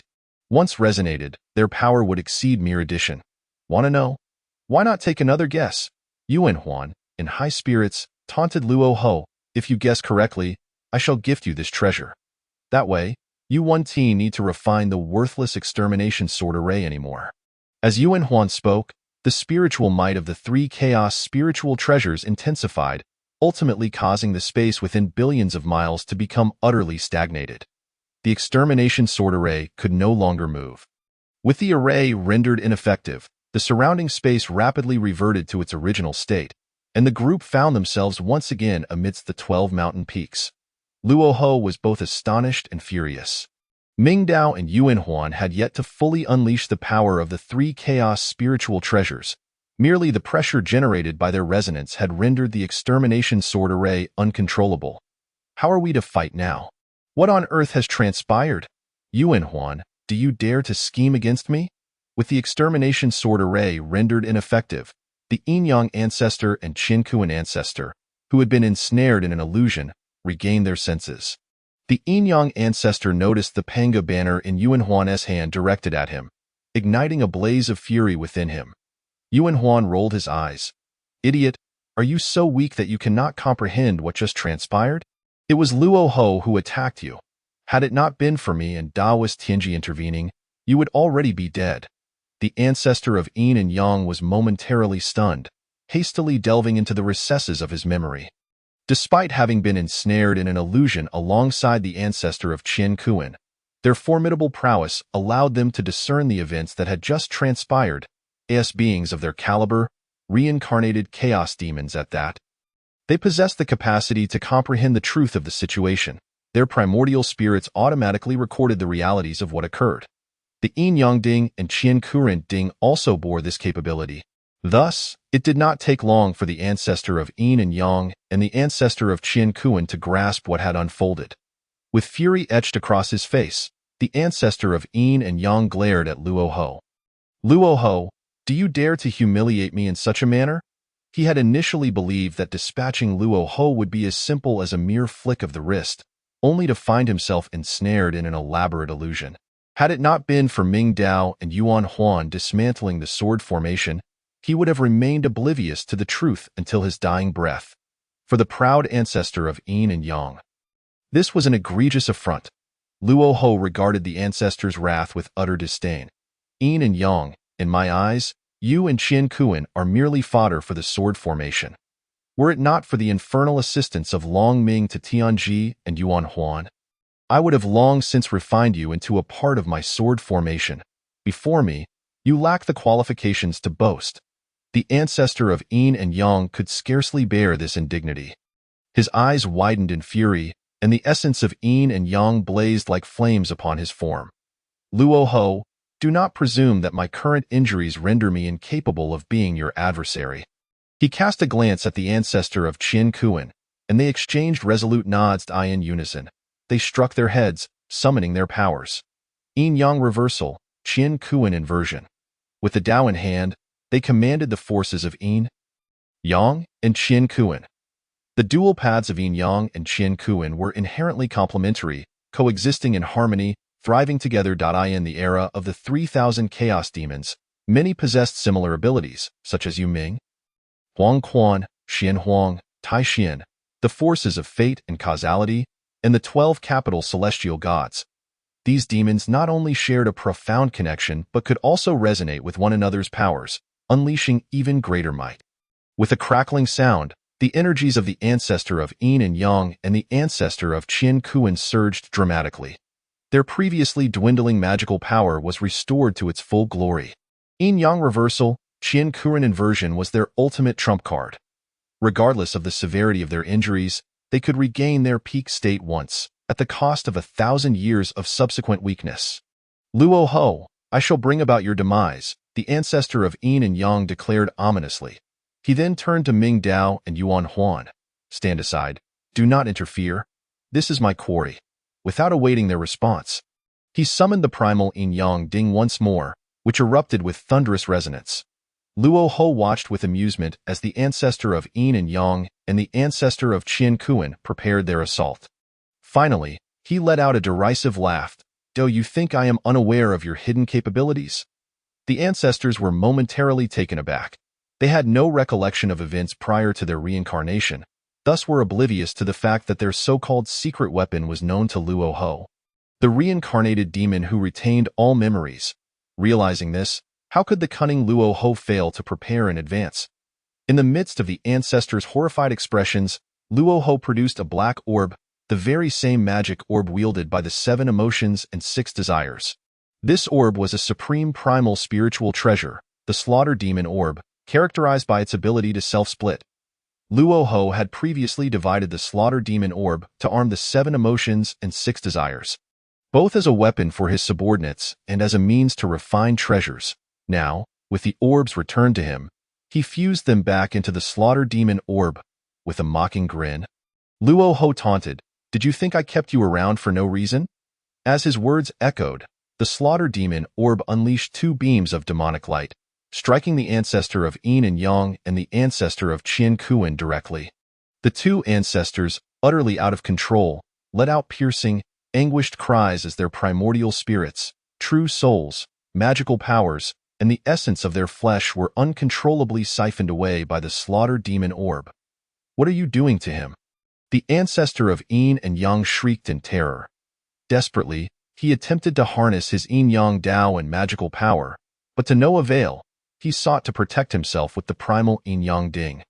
Once resonated, their power would exceed mere addition. Wanna know? Why not take another guess? Yuan Huan, in high spirits, taunted Luo Ho. If you guess correctly, I shall gift you this treasure. That way, you won't need to refine the worthless extermination sword array anymore. As Yuan Huan spoke, the spiritual might of the 3 chaos spiritual treasures intensified, ultimately causing the space within billions of miles to become utterly stagnated. The extermination sword array could no longer move. With the array rendered ineffective, the surrounding space rapidly reverted to its original state, and the group found themselves once again amidst the 12 mountain peaks. Luo Ho was both astonished and furious. Ming Dao and Yuan Huan had yet to fully unleash the power of the 3 chaos spiritual treasures. Merely the pressure generated by their resonance had rendered the extermination sword array uncontrollable. How are we to fight now? What on earth has transpired? Yuan Huan, do you dare to scheme against me? With the extermination sword array rendered ineffective, the Yin-Yang ancestor and Qin Kuan ancestor, who had been ensnared in an illusion, regained their senses. The Yin-Yang ancestor noticed the Panga banner in Yuan Huan's hand directed at him, igniting a blaze of fury within him. Yuan Huan rolled his eyes. Idiot, are you so weak that you cannot comprehend what just transpired? It was Luo Ho who attacked you. Had it not been for me and Daoist Tianji intervening, you would already be dead. The ancestor of Yin and Yang was momentarily stunned, hastily delving into the recesses of his memory. Despite having been ensnared in an illusion alongside the ancestor of Qin Kuan, their formidable prowess allowed them to discern the events that had just transpired, as beings of their caliber, reincarnated chaos demons at that. They possessed the capacity to comprehend the truth of the situation. Their primordial spirits automatically recorded the realities of what occurred. The Yin-Yang Ding and Qin Kuan Ding also bore this capability. Thus, it did not take long for the ancestor of Yin and Yang and the ancestor of Qin Kuan to grasp what had unfolded. With fury etched across his face, the ancestor of Yin and Yang glared at Luo Ho. Luo Ho, do you dare to humiliate me in such a manner? He had initially believed that dispatching Luo Ho would be as simple as a mere flick of the wrist, only to find himself ensnared in an elaborate illusion. Had it not been for Ming Dao and Yuan Huan dismantling the sword formation, he would have remained oblivious to the truth until his dying breath. For the proud ancestor of Yin and Yang, this was an egregious affront. Luo Ho regarded the ancestor's wrath with utter disdain. Yin and Yang, in my eyes, you and Qin Kuan are merely fodder for the sword formation. Were it not for the infernal assistance of Long Ming to Tianji and Yuan Huan, I would have long since refined you into a part of my sword formation. Before me, you lack the qualifications to boast. The ancestor of Yin and Yang could scarcely bear this indignity. His eyes widened in fury, and the essence of Yin and Yang blazed like flames upon his form. Luo Ho, Do not presume that my current injuries render me incapable of being your adversary." He cast a glance at the ancestor of Qian Kuan, and they exchanged resolute nods in unison. They struck their heads, summoning their powers. Yin-Yang reversal, Qian Kuan inversion. With the Tao in hand, they commanded the forces of Yin, Yang, and Qian Kuan. The dual paths of Yin-Yang and Qian Kuan were inherently complementary, coexisting in harmony, thriving together. In the era of the 3,000 chaos demons, many possessed similar abilities, such as Yu Ming, Huang Quan, Xian Huang, Tai Xian, the forces of fate and causality, and the 12 capital celestial gods. These demons not only shared a profound connection but could also resonate with one another's powers, unleashing even greater might. With a crackling sound, the energies of the ancestor of Yin and Yang and the ancestor of Qian Kuan surged dramatically. Their previously dwindling magical power was restored to its full glory. Yin-Yang reversal, Qian Kuan inversion was their ultimate trump card. Regardless of the severity of their injuries, they could regain their peak state once, at the cost of 1,000 years of subsequent weakness. "Luo Ho, I shall bring about your demise," the ancestor of Yin and Yang declared ominously. He then turned to Ming Dao and Yuan Huan. "Stand aside. Do not interfere. This is my quarry." Without awaiting their response, he summoned the primal Yin-Yang Ding once more, which erupted with thunderous resonance. Luo Ho watched with amusement as the ancestor of Yin and Yang and the ancestor of Qian Kuan prepared their assault. Finally, he let out a derisive laugh. "Do you think I am unaware of your hidden capabilities?" The ancestors were momentarily taken aback. They had no recollection of events prior to their reincarnation, thus were oblivious to the fact that their so-called secret weapon was known to Luo Ho, the reincarnated demon who retained all memories. Realizing this, how could the cunning Luo Ho fail to prepare in advance? In the midst of the ancestors' horrified expressions, Luo Ho produced a black orb, the very same magic orb wielded by the 7 emotions and 6 desires. This orb was a supreme primal spiritual treasure, the Slaughter Demon Orb, characterized by its ability to self-split. Luo Ho had previously divided the Slaughter Demon Orb to arm the 7 emotions and 6 desires, both as a weapon for his subordinates and as a means to refine treasures. Now, with the orbs returned to him, he fused them back into the Slaughter Demon Orb. With a mocking grin, Luo Ho taunted, "Did you think I kept you around for no reason?" As his words echoed, the Slaughter Demon Orb unleashed 2 beams of demonic light, striking the ancestor of Yin and Yang and the ancestor of Qian Kuan directly. The 2 ancestors, utterly out of control, let out piercing, anguished cries as their primordial spirits, true souls, magical powers, and the essence of their flesh were uncontrollably siphoned away by the Slaughter Demon Orb. "What are you doing to him?" The ancestor of Yin and Yang shrieked in terror. Desperately, he attempted to harness his Yin-Yang Dao and magical power, but to no avail. He sought to protect himself with the primal Yin-Yang Ding,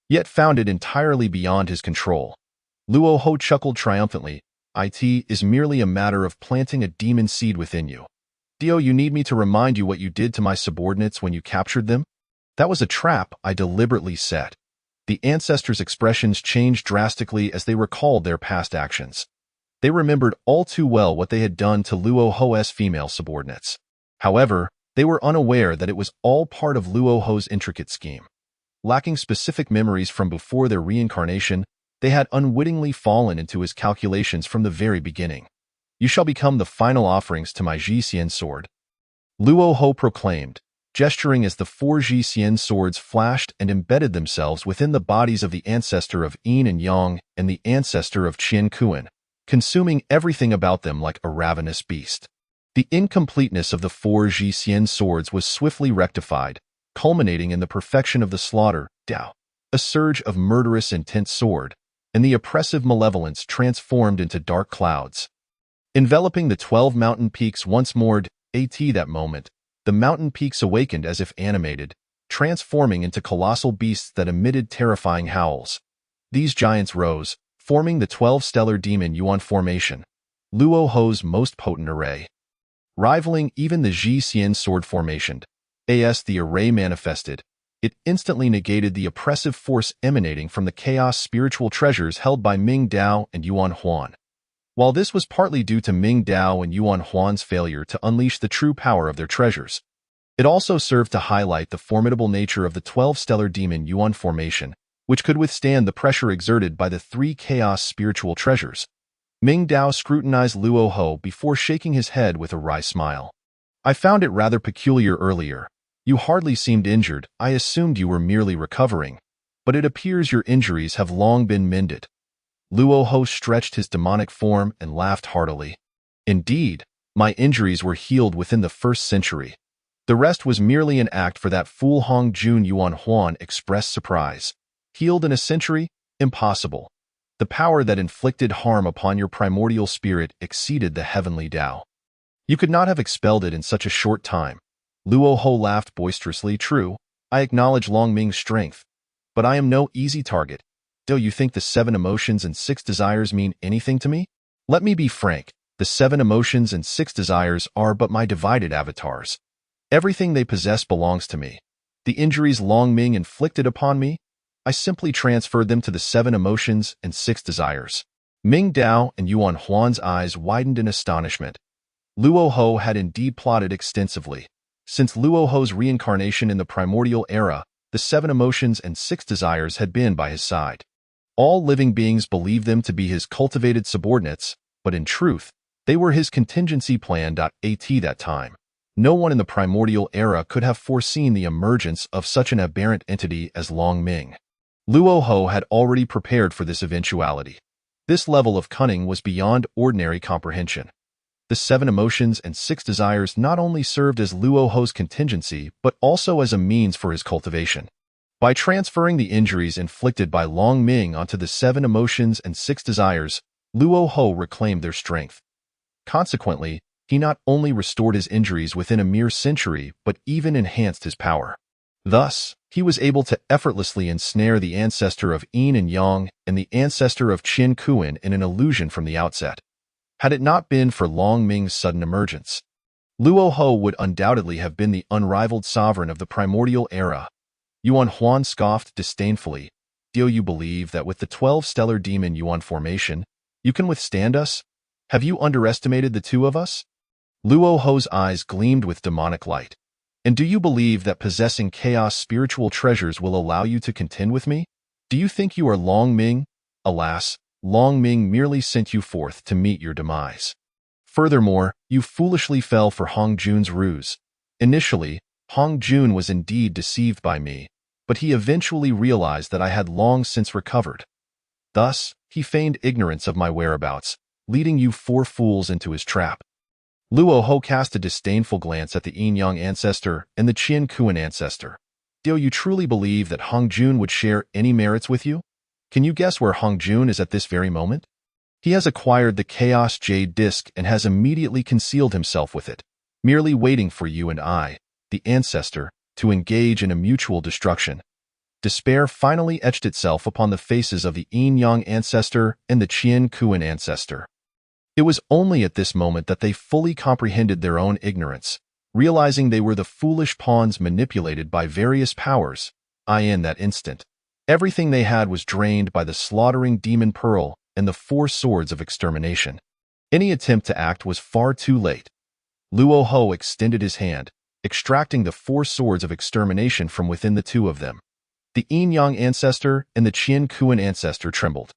yet found it entirely beyond his control. Luo Ho chuckled triumphantly. "It is merely a matter of planting a demon seed within you. Do you need me to remind you what you did to my subordinates when you captured them?" "That was a trap I deliberately set." The ancestors' expressions changed drastically as they recalled their past actions. They remembered all too well what they had done to Luo Ho's female subordinates. However, they were unaware that it was all part of Luo Ho's intricate scheme. Lacking specific memories from before their reincarnation, they had unwittingly fallen into his calculations from the very beginning. "You shall become the final offerings to my Ji-Xian sword," Luo Ho proclaimed, gesturing as the 4 Ji-Xian swords flashed and embedded themselves within the bodies of the ancestor of Yin and Yang and the ancestor of Qian Kuan, consuming everything about them like a ravenous beast. The incompleteness of the 4 Ji-Xian swords was swiftly rectified, culminating in the perfection of the Slaughter Dao, a surge of murderous intense sword, and the oppressive malevolence transformed into dark clouds. Enveloping the 12 mountain peaks once more, at that moment, the mountain peaks awakened as if animated, transforming into colossal beasts that emitted terrifying howls. These giants rose, forming the 12 stellar demon Yuan formation, Luo Ho's most potent array. Rivaling even the Ji-Xian sword formation, as the array manifested, it instantly negated the oppressive force emanating from the chaos spiritual treasures held by Ming Dao and Yuan Huan. While this was partly due to Ming Dao and Yuan Huan's failure to unleash the true power of their treasures, it also served to highlight the formidable nature of the 12 stellar demon Yuan formation, which could withstand the pressure exerted by the 3 chaos spiritual treasures. Ming Dao scrutinized Luo Ho before shaking his head with a wry smile. I found it rather peculiar earlier. You hardly seemed injured. I assumed you were merely recovering, but it appears your injuries have long been mended. Luo Ho stretched his demonic form and laughed heartily. Indeed, my injuries were healed within the 1st century. The rest was merely an act for that fool Hong Jun. Yuan Huan expressed surprise. Healed in a century? Impossible. The power that inflicted harm upon your primordial spirit exceeded the heavenly Tao. You could not have expelled it in such a short time. Luo Ho laughed boisterously. True, I acknowledge Long Ming's strength, but I am no easy target. Do you think the 7 emotions and 6 desires mean anything to me? Let me be frank, the 7 emotions and 6 desires are but my divided avatars. Everything they possess belongs to me. The injuries Long Ming inflicted upon me, I simply transferred them to the 7 emotions and 6 desires. Ming Dao and Yuan Huan's eyes widened in astonishment. Luo Ho had indeed plotted extensively. Since Luo Ho's reincarnation in the primordial era, the 7 emotions and 6 desires had been by his side. All living beings believed them to be his cultivated subordinates, but in truth, they were his contingency plan. At that time, no one in the primordial era could have foreseen the emergence of such an aberrant entity as Long Ming. Luo Ho had already prepared for this eventuality. This level of cunning was beyond ordinary comprehension. The 7 emotions and 6 desires not only served as Luo Ho's contingency, but also as a means for his cultivation. By transferring the injuries inflicted by Long Ming onto the 7 emotions and 6 desires, Luo Ho reclaimed their strength. Consequently, he not only restored his injuries within a mere century, but even enhanced his power. Thus, he was able to effortlessly ensnare the ancestor of Yin and Yang and the ancestor of Qin Kuan in an illusion from the outset. Had it not been for Long Ming's sudden emergence, Luo Ho would undoubtedly have been the unrivaled sovereign of the primordial era. Yuan Huan scoffed disdainfully. Do you believe that with the 12 stellar demon Yuan formation, you can withstand us? Have you underestimated the 2 of us? Luo Ho's eyes gleamed with demonic light. And do you believe that possessing chaos spiritual treasures will allow you to contend with me? Do you think you are Long Ming? Alas, Long Ming merely sent you forth to meet your demise. Furthermore, you foolishly fell for Hong Jun's ruse. Initially, Hong Jun was indeed deceived by me, but he eventually realized that I had long since recovered. Thus, he feigned ignorance of my whereabouts, leading you 4 fools into his trap. Luo Ho cast a disdainful glance at the Yin Yang ancestor and the Qin Kuan ancestor. Do you truly believe that Hong Jun would share any merits with you? Can you guess where Hong Jun is at this very moment? He has acquired the Chaos Jade Disc and has immediately concealed himself with it, merely waiting for you and I, the ancestor, to engage in a mutual destruction. Despair finally etched itself upon the faces of the Yin Yang ancestor and the Qin Kuan ancestor. It was only at this moment that they fully comprehended their own ignorance, realizing they were the foolish pawns manipulated by various powers. In that instant, everything they had was drained by the slaughtering demon pearl and the 4 swords of extermination. Any attempt to act was far too late. Luo Ho extended his hand, extracting the 4 swords of extermination from within the 2 of them. The Yin Yang ancestor and the Qin Kuan ancestor trembled.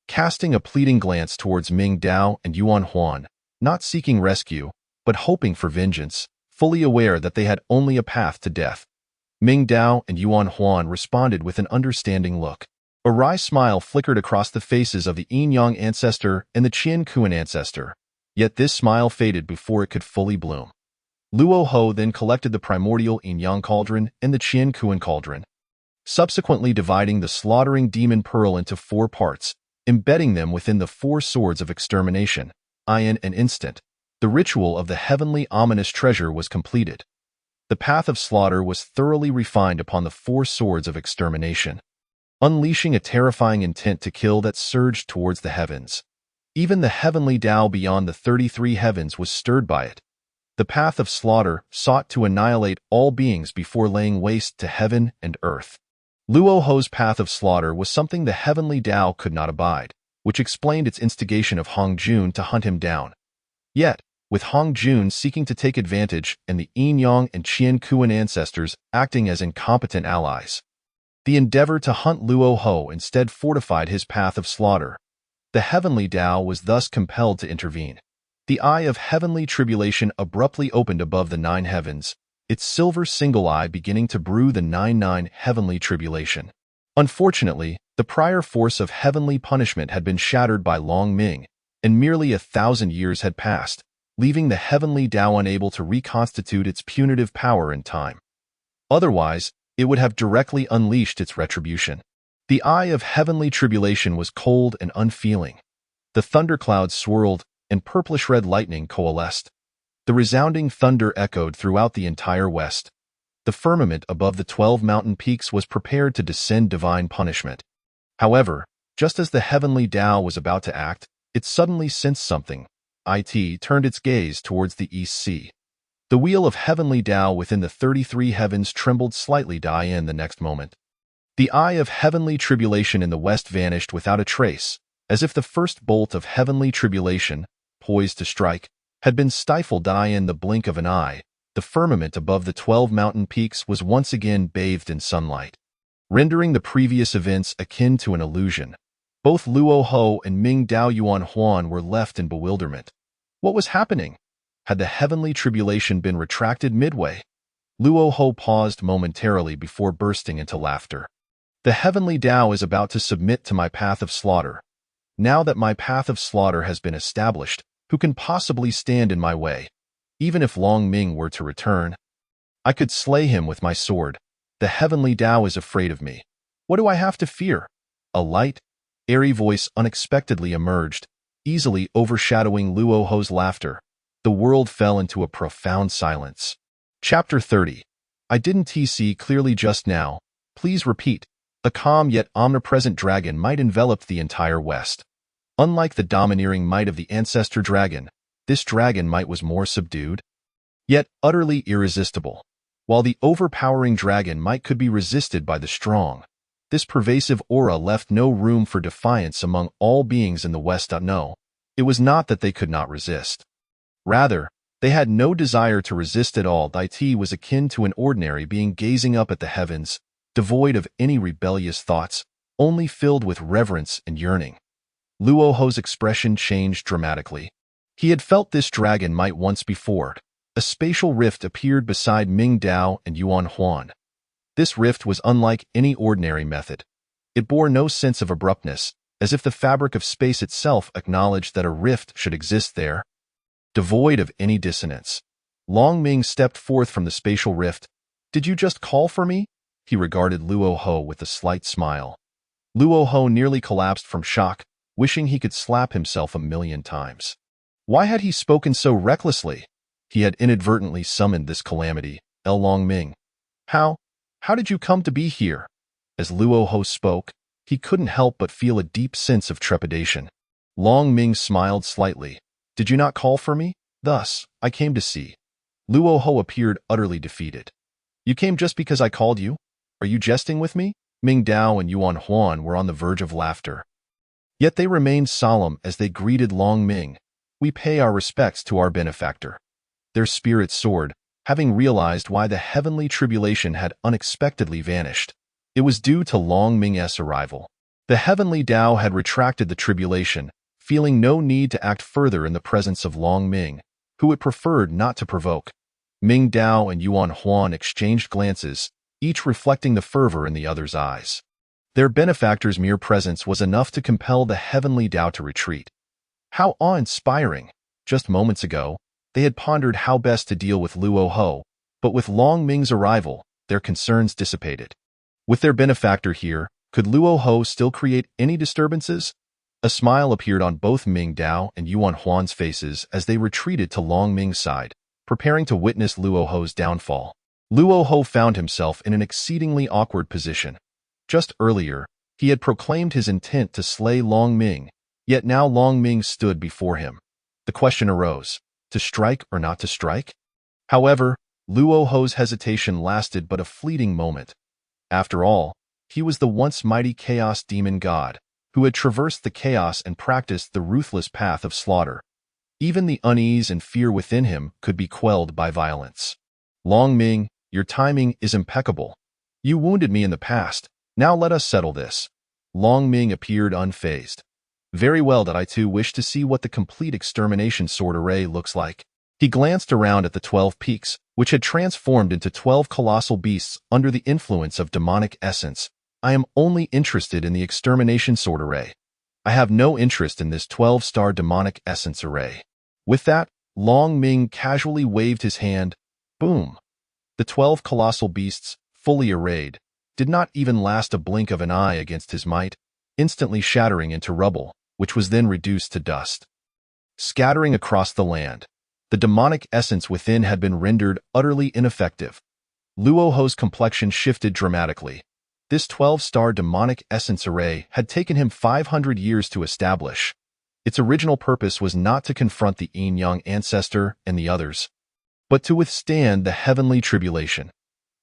Casting a pleading glance towards Ming Dao and Yuan Huan, not seeking rescue, but hoping for vengeance, fully aware that they had only a path to death, Ming Dao and Yuan Huan responded with an understanding look. A wry smile flickered across the faces of the Yin Yang ancestor and the Qin Kuan ancestor, yet this smile faded before it could fully bloom. Luo Ho then collected the primordial Yin Yang cauldron and the Qin Kuan cauldron, subsequently dividing the slaughtering demon pearl into 4 parts, embedding them within the 4 swords of extermination. In an instant, the ritual of the heavenly ominous treasure was completed. The path of slaughter was thoroughly refined upon the 4 swords of extermination, unleashing a terrifying intent to kill that surged towards the heavens. Even the heavenly Tao beyond the 33 heavens was stirred by it. The path of slaughter sought to annihilate all beings before laying waste to heaven and earth. Luo Ho's path of slaughter was something the heavenly Tao could not abide. which explained its instigation of Hong Jun to hunt him down. Yet, with Hong Jun seeking to take advantage and the Yin Yang and Qian Kuan ancestors acting as incompetent allies, the endeavor to hunt Luo Ho instead fortified his path of slaughter. The heavenly Tao was thus compelled to intervene. The eye of heavenly tribulation abruptly opened above the 9 heavens, its silver single eye beginning to brew the 9 heavenly tribulation. Unfortunately, the prior force of heavenly punishment had been shattered by Long Ming, and merely 1,000 years had passed, leaving the heavenly Tao unable to reconstitute its punitive power in time. Otherwise, it would have directly unleashed its retribution. The eye of heavenly tribulation was cold and unfeeling. The thunderclouds swirled, and purplish-red lightning coalesced. The resounding thunder echoed throughout the entire west. The firmament above the 12 mountain peaks was prepared to descend divine punishment. However, just as the heavenly Tao was about to act, it suddenly sensed something. It turned its gaze towards the east sea. The wheel of heavenly Tao within the 33 heavens trembled slightly the next moment. The eye of heavenly tribulation in the west vanished without a trace, as if the first bolt of heavenly tribulation, poised to strike, had been stifled in the blink of an eye. The firmament above the 12 mountain peaks was once again bathed in sunlight, rendering the previous events akin to an illusion. Both Luo Ho and Ming Dao Yuan Huan were left in bewilderment. What was happening? Had the heavenly tribulation been retracted midway? Luo Ho paused momentarily before bursting into laughter. The heavenly Tao is about to submit to my path of slaughter. Now that my path of slaughter has been established, who can possibly stand in my way? Even if Long Ming were to return, I could slay him with my sword. The heavenly Tao is afraid of me. What do I have to fear? A light, airy voice unexpectedly emerged, easily overshadowing Luo Ho's laughter. The world fell into a profound silence. Chapter 30. I didn't see clearly just now. Please repeat. A calm yet omnipresent dragon might envelop the entire West. Unlike the domineering might of the Ancestral Dragon, this dragon might was more subdued, yet utterly irresistible. While the overpowering dragon might could be resisted by the strong, this pervasive aura left no room for defiance among all beings in the West. No, it was not that they could not resist. Rather, they had no desire to resist at all. It was akin to an ordinary being gazing up at the heavens, devoid of any rebellious thoughts, only filled with reverence and yearning. Luo Ho's expression changed dramatically. He had felt this dragon might once before. A spatial rift appeared beside Ming Dao and Yuan Huan. This rift was unlike any ordinary method. It bore no sense of abruptness, as if the fabric of space itself acknowledged that a rift should exist there. Devoid of any dissonance, Long Ming stepped forth from the spatial rift. Did you just call for me? He regarded Luo Ho with a slight smile. Luo Ho nearly collapsed from shock, wishing he could slap himself 1,000,000 times. Why had he spoken so recklessly? He had inadvertently summoned this calamity. Long Ming. How did you come to be here? As Luo Ho spoke, he couldn't help but feel a deep sense of trepidation. Long Ming smiled slightly. Did you not call for me? Thus, I came to see. Luo Ho appeared utterly defeated. You came just because I called you? Are you jesting with me? Ming Dao and Yuan Huan were on the verge of laughter. Yet they remained solemn as they greeted Long Ming. We pay our respects to our benefactor. Their spirits soared, having realized why the heavenly tribulation had unexpectedly vanished. It was due to Long Ming's arrival. The heavenly Tao had retracted the tribulation, feeling no need to act further in the presence of Long Ming, who it preferred not to provoke. Ming Dao and Yuan Huan exchanged glances, each reflecting the fervor in the other's eyes. Their benefactor's mere presence was enough to compel the heavenly Tao to retreat. How awe-inspiring! Just moments ago, they had pondered how best to deal with Luo Ho, but with Long Ming's arrival, their concerns dissipated. With their benefactor here, could Luo Ho still create any disturbances? A smile appeared on both Ming Dao and Yuan Huan's faces as they retreated to Long Ming's side, preparing to witness Luo Ho's downfall. Luo Ho found himself in an exceedingly awkward position. Just earlier, he had proclaimed his intent to slay Long Ming, yet now Long Ming stood before him. The question arose, to strike or not to strike? However, Luo Ho's hesitation lasted but a fleeting moment. After all, he was the once mighty chaos demon god, who had traversed the chaos and practiced the ruthless path of slaughter. Even the unease and fear within him could be quelled by violence. Long Ming, your timing is impeccable. You wounded me in the past. Now let us settle this. Long Ming appeared unfazed. Very well, that I too wish to see what the complete extermination sword array looks like. He glanced around at the 12 peaks, which had transformed into 12 colossal beasts under the influence of demonic essence. I am only interested in the extermination sword array. I have no interest in this 12-star demonic essence array. With that, Long Ming casually waved his hand. Boom! The 12 colossal beasts, fully arrayed, did not even last a blink of an eye against his might, instantly shattering into rubble, which was then reduced to dust. Scattering across the land, the demonic essence within had been rendered utterly ineffective. Luoho's complexion shifted dramatically. This 12-star demonic essence array had taken him 500 years to establish. Its original purpose was not to confront the Yin-Yang ancestor and the others, but to withstand the heavenly tribulation.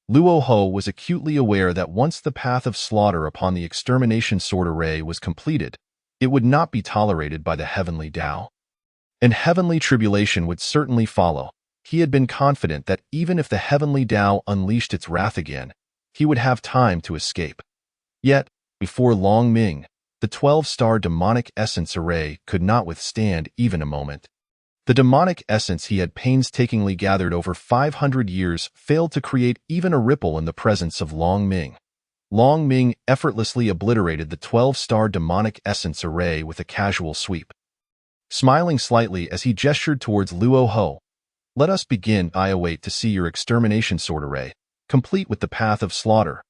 Luoho was acutely aware that once the path of slaughter upon the extermination sword array was completed, it would not be tolerated by the heavenly Tao. And heavenly tribulation would certainly follow. He had been confident that even if the heavenly Tao unleashed its wrath again, he would have time to escape. Yet, before Long Ming, the 12-star demonic essence array could not withstand even a moment. The demonic essence he had painstakingly gathered over 500 years failed to create even a ripple in the presence of Long Ming. Long Ming effortlessly obliterated the 12-star demonic essence array with a casual sweep. Smiling slightly as he gestured towards Luoho, "Let us begin. I await to see your extermination sword array, complete with the path of slaughter."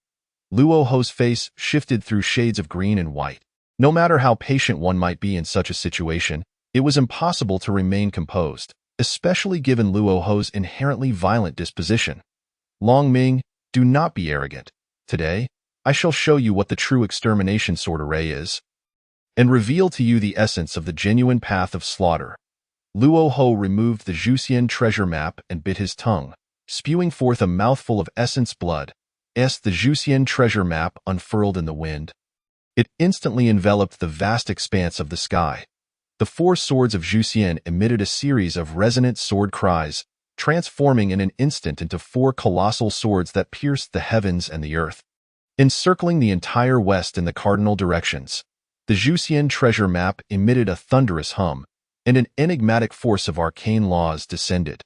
Luoho's face shifted through shades of green and white. No matter how patient one might be in such a situation, it was impossible to remain composed, especially given Luoho's inherently violent disposition. Long Ming, do not be arrogant. Today, I shall show you what the true extermination sword array is, and reveal to you the essence of the genuine path of slaughter. Luoho removed the Zhuxian treasure map and bit his tongue, spewing forth a mouthful of essence blood. The Zhuxian treasure map unfurled in the wind. It instantly enveloped the vast expanse of the sky. The 4 swords of Zhuxian emitted a series of resonant sword cries, transforming in an instant into 4 colossal swords that pierced the heavens and the earth, encircling the entire west in the cardinal directions. The Zhuxian treasure map emitted a thunderous hum, and an enigmatic force of arcane laws descended.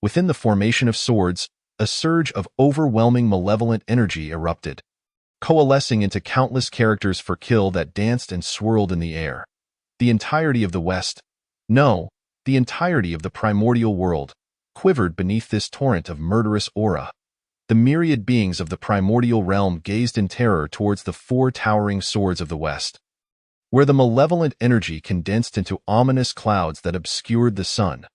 Within the formation of swords, a surge of overwhelming malevolent energy erupted, coalescing into countless characters for kill that danced and swirled in the air. The entirety of the West, no, the entirety of the primordial world, quivered beneath this torrent of murderous aura. The myriad beings of the primordial realm gazed in terror towards the 4 towering swords of the West, where the malevolent energy condensed into ominous clouds that obscured the sun.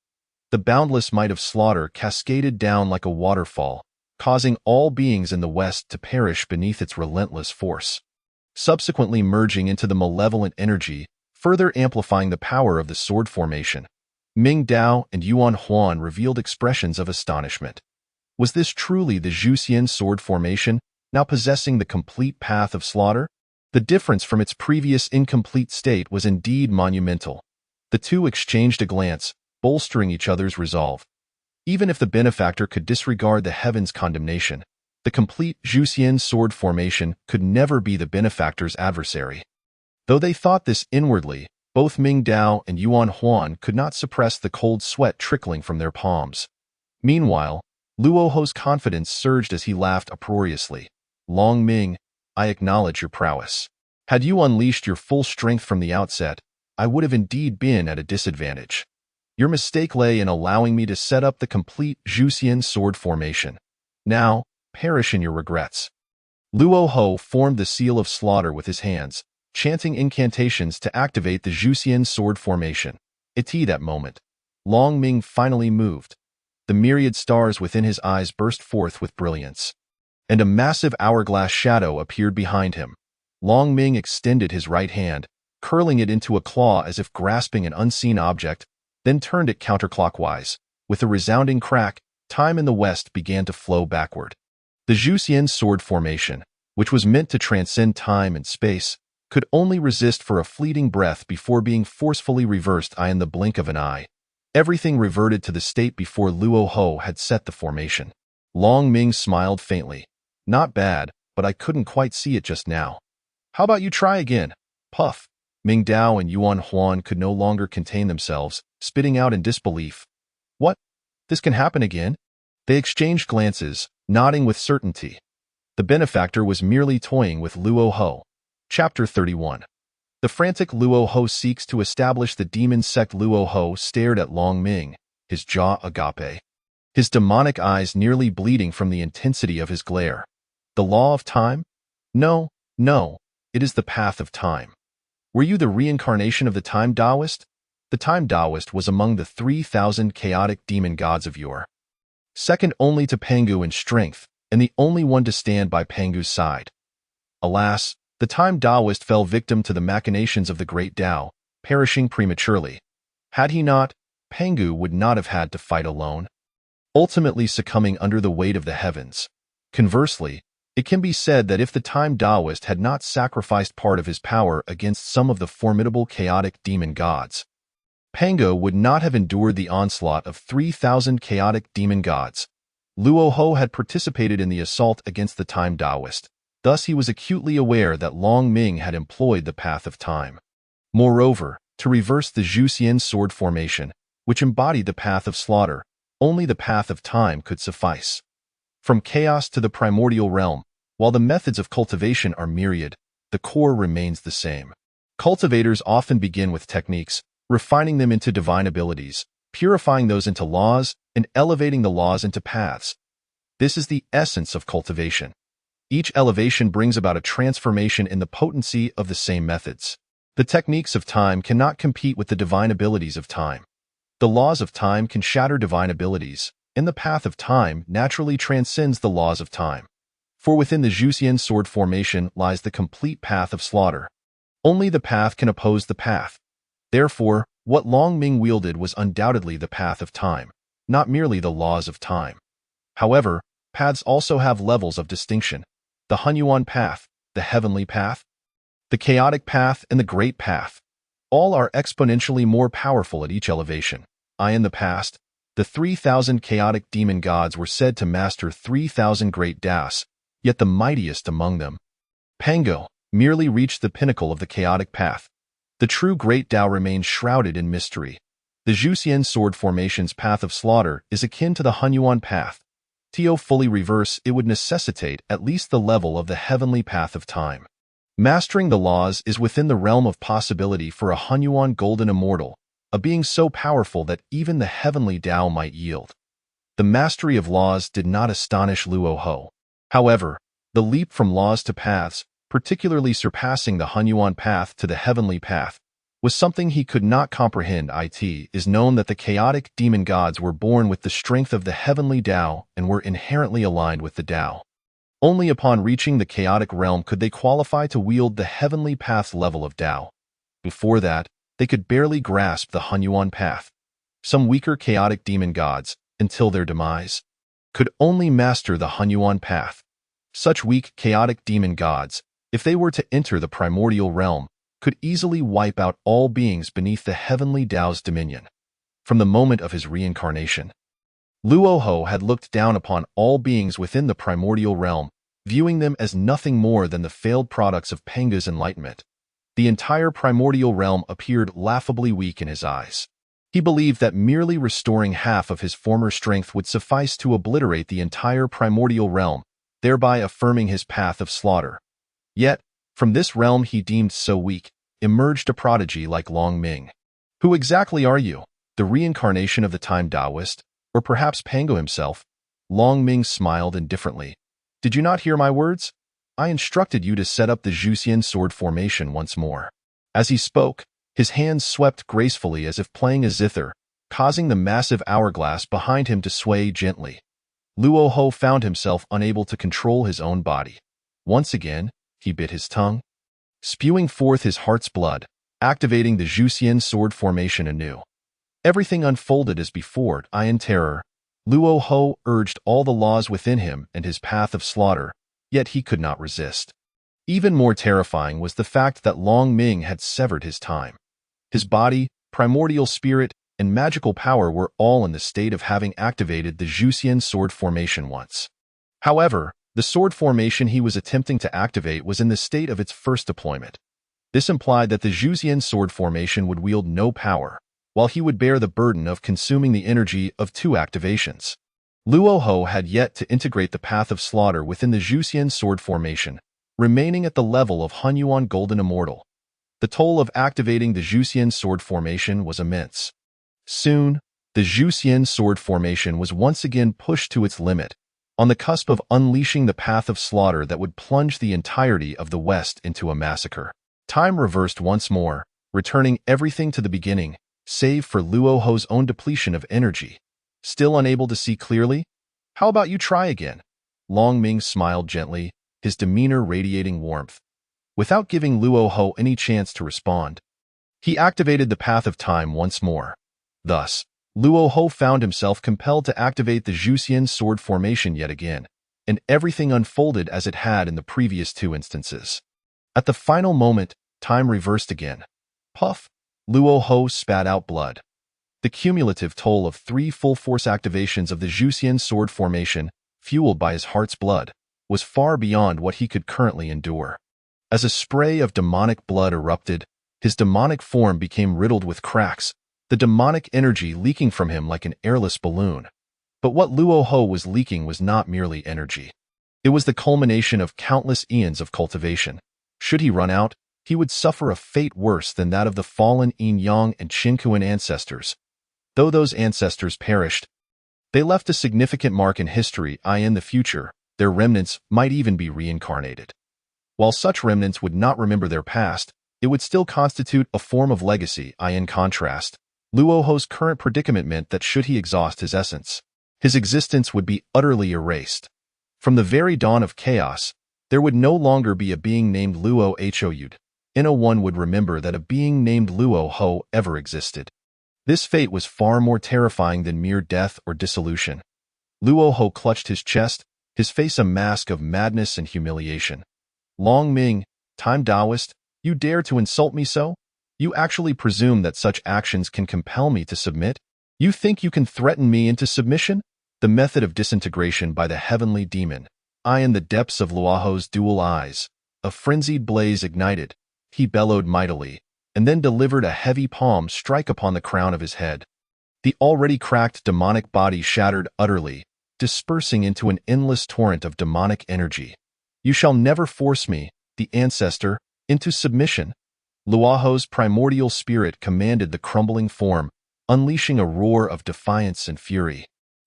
The boundless might of slaughter cascaded down like a waterfall, causing all beings in the West to perish beneath its relentless force, subsequently merging into the malevolent energy, further amplifying the power of the sword formation. Ming Dao and Yuan Huan revealed expressions of astonishment. Was this truly the Zhuxian sword formation, now possessing the complete path of slaughter? The difference from its previous incomplete state was indeed monumental. The two exchanged a glance, bolstering each other's resolve. Even if the benefactor could disregard the heaven's condemnation, the complete Zhuxian sword formation could never be the benefactor's adversary. Though they thought this inwardly, both Ming Dao and Yuan Huan could not suppress the cold sweat trickling from their palms. Meanwhile, Luoho's confidence surged as he laughed uproariously. Long Ming, I acknowledge your prowess. Had you unleashed your full strength from the outset, I would have indeed been at a disadvantage. Your mistake lay in allowing me to set up the complete Zhuxian sword formation. Now, perish in your regrets. Luoho formed the seal of slaughter with his hands, chanting incantations to activate the Zhuxian sword formation. At that moment, Long Ming finally moved. The myriad stars within his eyes burst forth with brilliance, and a massive hourglass shadow appeared behind him. Long Ming extended his right hand, curling it into a claw as if grasping an unseen object, then turned it counterclockwise. With a resounding crack, time in the west began to flow backward. The Zhuxian sword formation, which was meant to transcend time and space, could only resist for a fleeting breath before being forcefully reversed in the blink of an eye. Everything reverted to the state before Luo Ho had set the formation. Long Ming smiled faintly. Not bad, but I couldn't quite see it just now. How about you try again? Puff. Ming Dao and Yuan Huan could no longer contain themselves, spitting out in disbelief. What? This can happen again? They exchanged glances, nodding with certainty. The benefactor was merely toying with Luo Ho. Chapter 31. The frantic Luo Ho seeks to establish the demon sect. Luo Ho stared at Long Ming, his jaw agape, his demonic eyes nearly bleeding from the intensity of his glare. The law of time? No, it is the path of time. Were you the reincarnation of the Time Taoist? The Time Taoist was among the 3,000 chaotic demon gods of yore, second only to Pangu in strength, and the only one to stand by Pangu's side. Alas, the Time Taoist fell victim to the machinations of the great Tao, perishing prematurely. Had he not, Pangu would not have had to fight alone, ultimately succumbing under the weight of the heavens. Conversely, it can be said that if the Time Taoist had not sacrificed part of his power against some of the formidable chaotic demon gods, Pangu would not have endured the onslaught of 3,000 chaotic demon gods. Luo Ho had participated in the assault against the Time Taoist. Thus he was acutely aware that Long Ming had employed the path of time. Moreover, to reverse the Zhuxian sword formation, which embodied the path of slaughter, only the path of time could suffice. From chaos to the primordial realm, while the methods of cultivation are myriad, the core remains the same. Cultivators often begin with techniques, refining them into divine abilities, purifying those into laws, and elevating the laws into paths. This is the essence of cultivation. Each elevation brings about a transformation in the potency of the same methods. The techniques of time cannot compete with the divine abilities of time. The laws of time can shatter divine abilities, and the path of time naturally transcends the laws of time. For within the Zhuxian sword formation lies the complete path of slaughter. Only the path can oppose the path. Therefore, what Long Ming wielded was undoubtedly the path of time, not merely the laws of time. However, paths also have levels of distinction. The Hunyuan path, the heavenly path, the chaotic path, and the great path. All are exponentially more powerful at each elevation. In the past, the 3,000 chaotic demon gods were said to master 3,000 great Taos, yet the mightiest among them, Pangu, merely reached the pinnacle of the chaotic path. The true great Tao remains shrouded in mystery. The Zhuxian sword formation's path of slaughter is akin to the Hunyuan path. To fully reverse, it would necessitate at least the level of the heavenly path of time. Mastering the laws is within the realm of possibility for a Hunyuan golden immortal, a being so powerful that even the heavenly Tao might yield. The mastery of laws did not astonish Luo Ho. However, the leap from laws to paths, particularly surpassing the Hunyuan path to the heavenly path, was something he could not comprehend. It is known that the chaotic demon gods were born with the strength of the heavenly Tao and were inherently aligned with the Tao. Only upon reaching the chaotic realm could they qualify to wield the heavenly path's level of Tao. Before that, they could barely grasp the Hunyuan path. Some weaker chaotic demon gods, until their demise, could only master the Hunyuan path. Such weak chaotic demon gods, if they were to enter the primordial realm, could easily wipe out all beings beneath the heavenly Tao's dominion. From the moment of his reincarnation, Luo Ho had looked down upon all beings within the primordial realm, viewing them as nothing more than the failed products of Pangu's enlightenment. The entire primordial realm appeared laughably weak in his eyes. He believed that merely restoring half of his former strength would suffice to obliterate the entire primordial realm, thereby affirming his path of slaughter. Yet, from this realm he deemed so weak, emerged a prodigy like Long Ming. Who exactly are you? The reincarnation of the Time Taoist? Or perhaps Pangu himself? Long Ming smiled indifferently. Did you not hear my words? I instructed you to set up the Zhuxian sword formation once more. As he spoke, his hands swept gracefully as if playing a zither, causing the massive hourglass behind him to sway gently. Luo Ho found himself unable to control his own body. Once again, he bit his tongue, spewing forth his heart's blood, activating the Zhuxian sword formation anew. Everything unfolded as before. In terror, Luo Ho urged all the laws within him and his path of slaughter, yet he could not resist. Even more terrifying was the fact that Long Ming had severed his time. His body, primordial spirit, and magical power were all in the state of having activated the Zhuxian sword formation once. However, the sword formation he was attempting to activate was in the state of its first deployment. This implied that the Zhuxian sword formation would wield no power, while he would bear the burden of consuming the energy of two activations. Luoho had yet to integrate the Path of Slaughter within the Zhuxian sword formation, remaining at the level of Hunyuan Golden Immortal. The toll of activating the Zhuxian sword formation was immense. Soon, the Zhuxian sword formation was once again pushed to its limit, on the cusp of unleashing the Path of Slaughter that would plunge the entirety of the West into a massacre. Time reversed once more, returning everything to the beginning, save for Luoho's own depletion of energy. Still unable to see clearly? How about you try again? Long Ming smiled gently, his demeanor radiating warmth. Without giving Luoho any chance to respond, he activated the Path of Time once more. Thus, Luoho found himself compelled to activate the Zhuxian sword formation yet again, and everything unfolded as it had in the previous two instances. At the final moment, time reversed again. Puff! Luoho spat out blood. The cumulative toll of 3 full-force activations of the Zhuxian sword formation, fueled by his heart's blood, was far beyond what he could currently endure. As a spray of demonic blood erupted, his demonic form became riddled with cracks, the demonic energy leaking from him like an airless balloon. But what Luoho was leaking was not merely energy. It was the culmination of countless eons of cultivation. Should he run out, he would suffer a fate worse than that of the fallen Yin Yang and Qingkuan ancestors. Though those ancestors perished, they left a significant mark in history. In the future, their remnants might even be reincarnated. While such remnants would not remember their past, it would still constitute a form of legacy. In contrast, Luoho's current predicament meant that should he exhaust his essence, his existence would be utterly erased. From the very dawn of chaos, there would no longer be a being named Luo Houd. No one would remember that a being named Luoho ever existed. This fate was far more terrifying than mere death or dissolution. Luoho clutched his chest, his face a mask of madness and humiliation. Long Ming, Time Taoist, you dare to insult me so? You actually presume that such actions can compel me to submit? You think you can threaten me into submission? The method of disintegration by the heavenly demon. In the depths of Luoho's dual eyes, a frenzied blaze ignited. He bellowed mightily, and then delivered a heavy palm strike upon the crown of his head. The already cracked demonic body shattered utterly, dispersing into an endless torrent of demonic energy. You shall never force me, the ancestor, into submission. Luoho's primordial spirit commanded the crumbling form, unleashing a roar of defiance and fury.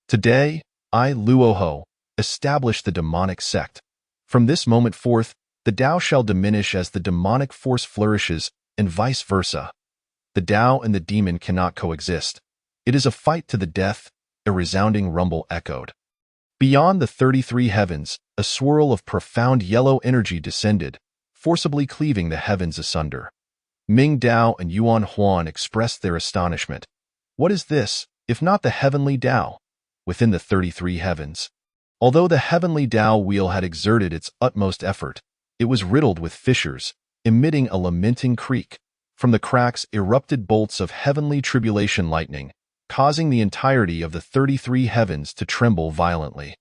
Today, I, Luoho, establish the demonic sect. From this moment forth, the Tao shall diminish as the demonic force flourishes, and vice versa. The Tao and the demon cannot coexist. It is a fight to the death, a resounding rumble echoed. Beyond the 33 heavens, a swirl of profound yellow energy descended, forcibly cleaving the heavens asunder. Ming Dao and Yuan Huan expressed their astonishment. What is this, if not the heavenly Tao? Within the 33 heavens. Although the heavenly Tao wheel had exerted its utmost effort, it was riddled with fissures, emitting a lamenting creak. From the cracks erupted bolts of heavenly tribulation lightning, causing the entirety of the 33 heavens to tremble violently.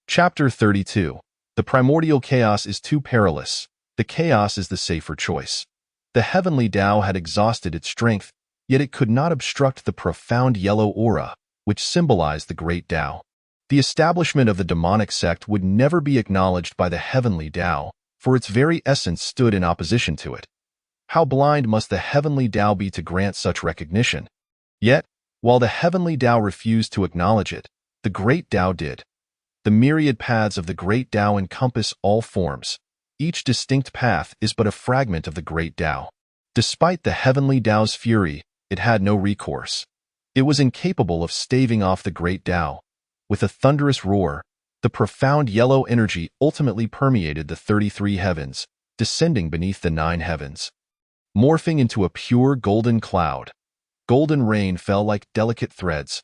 Chapter 32. The primordial chaos is too perilous. The chaos is the safer choice. The heavenly Tao had exhausted its strength, yet it could not obstruct the profound yellow aura, which symbolized the great Tao. The establishment of the demonic sect would never be acknowledged by the heavenly Tao, for its very essence stood in opposition to it. How blind must the heavenly Tao be to grant such recognition? Yet, while the heavenly Tao refused to acknowledge it, the great Tao did. The myriad paths of the great Tao encompass all forms. Each distinct path is but a fragment of the great Tao. Despite the heavenly Tao's fury, it had no recourse. It was incapable of staving off the great Tao. With a thunderous roar, the profound yellow energy ultimately permeated the 33 heavens, descending beneath the 9 heavens. Morphing into a pure golden cloud, golden rain fell like delicate threads.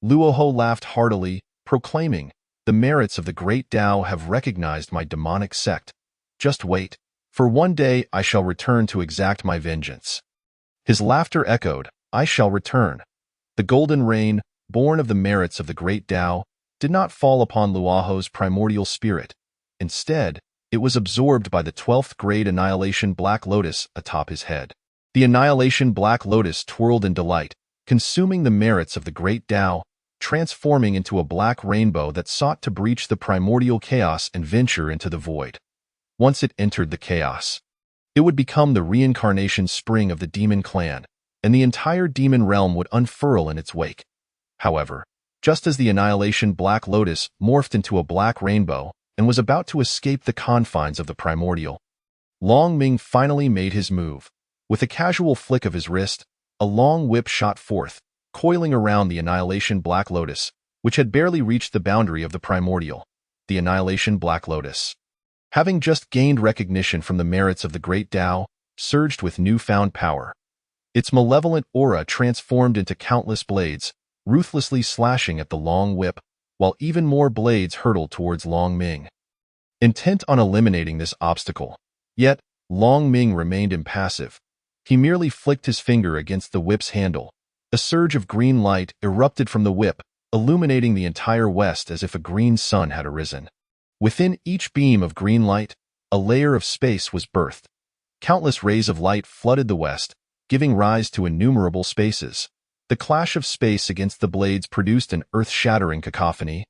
Luoho laughed heartily, proclaiming, "The merits of the great Tao have recognized my demonic sect. Just wait, For one day I shall return to exact my vengeance." His laughter echoed, "I shall return." The golden rain, born of the merits of the great Tao, did not fall upon Luoho's primordial spirit. Instead, it was absorbed by the 12th grade Annihilation Black Lotus atop his head. The Annihilation Black Lotus twirled in delight, consuming the merits of the great Tao, transforming into a black rainbow that sought to breach the primordial chaos and venture into the void. Once it entered the chaos, it would become the reincarnation spring of the demon clan, and the entire demon realm would unfurl in its wake. However, just as the Annihilation Black Lotus morphed into a black rainbow and was about to escape the confines of the primordial, Long Ming finally made his move. With a casual flick of his wrist, a long whip shot forth, coiling around the Annihilation Black Lotus, which had barely reached the boundary of the primordial. The Annihilation Black Lotus, having just gained recognition from the merits of the great Tao, surged with newfound power. Its malevolent aura transformed into countless blades, ruthlessly slashing at the long whip, while even more blades hurtled towards Long Ming, intent on eliminating this obstacle. Yet, Long Ming remained impassive. He merely flicked his finger against the whip's handle. A surge of green light erupted from the whip, illuminating the entire west as if a green sun had arisen. Within each beam of green light, a layer of space was birthed. Countless rays of light flooded the west, giving rise to innumerable spaces. The clash of space against the blades produced an earth-shattering cacophony,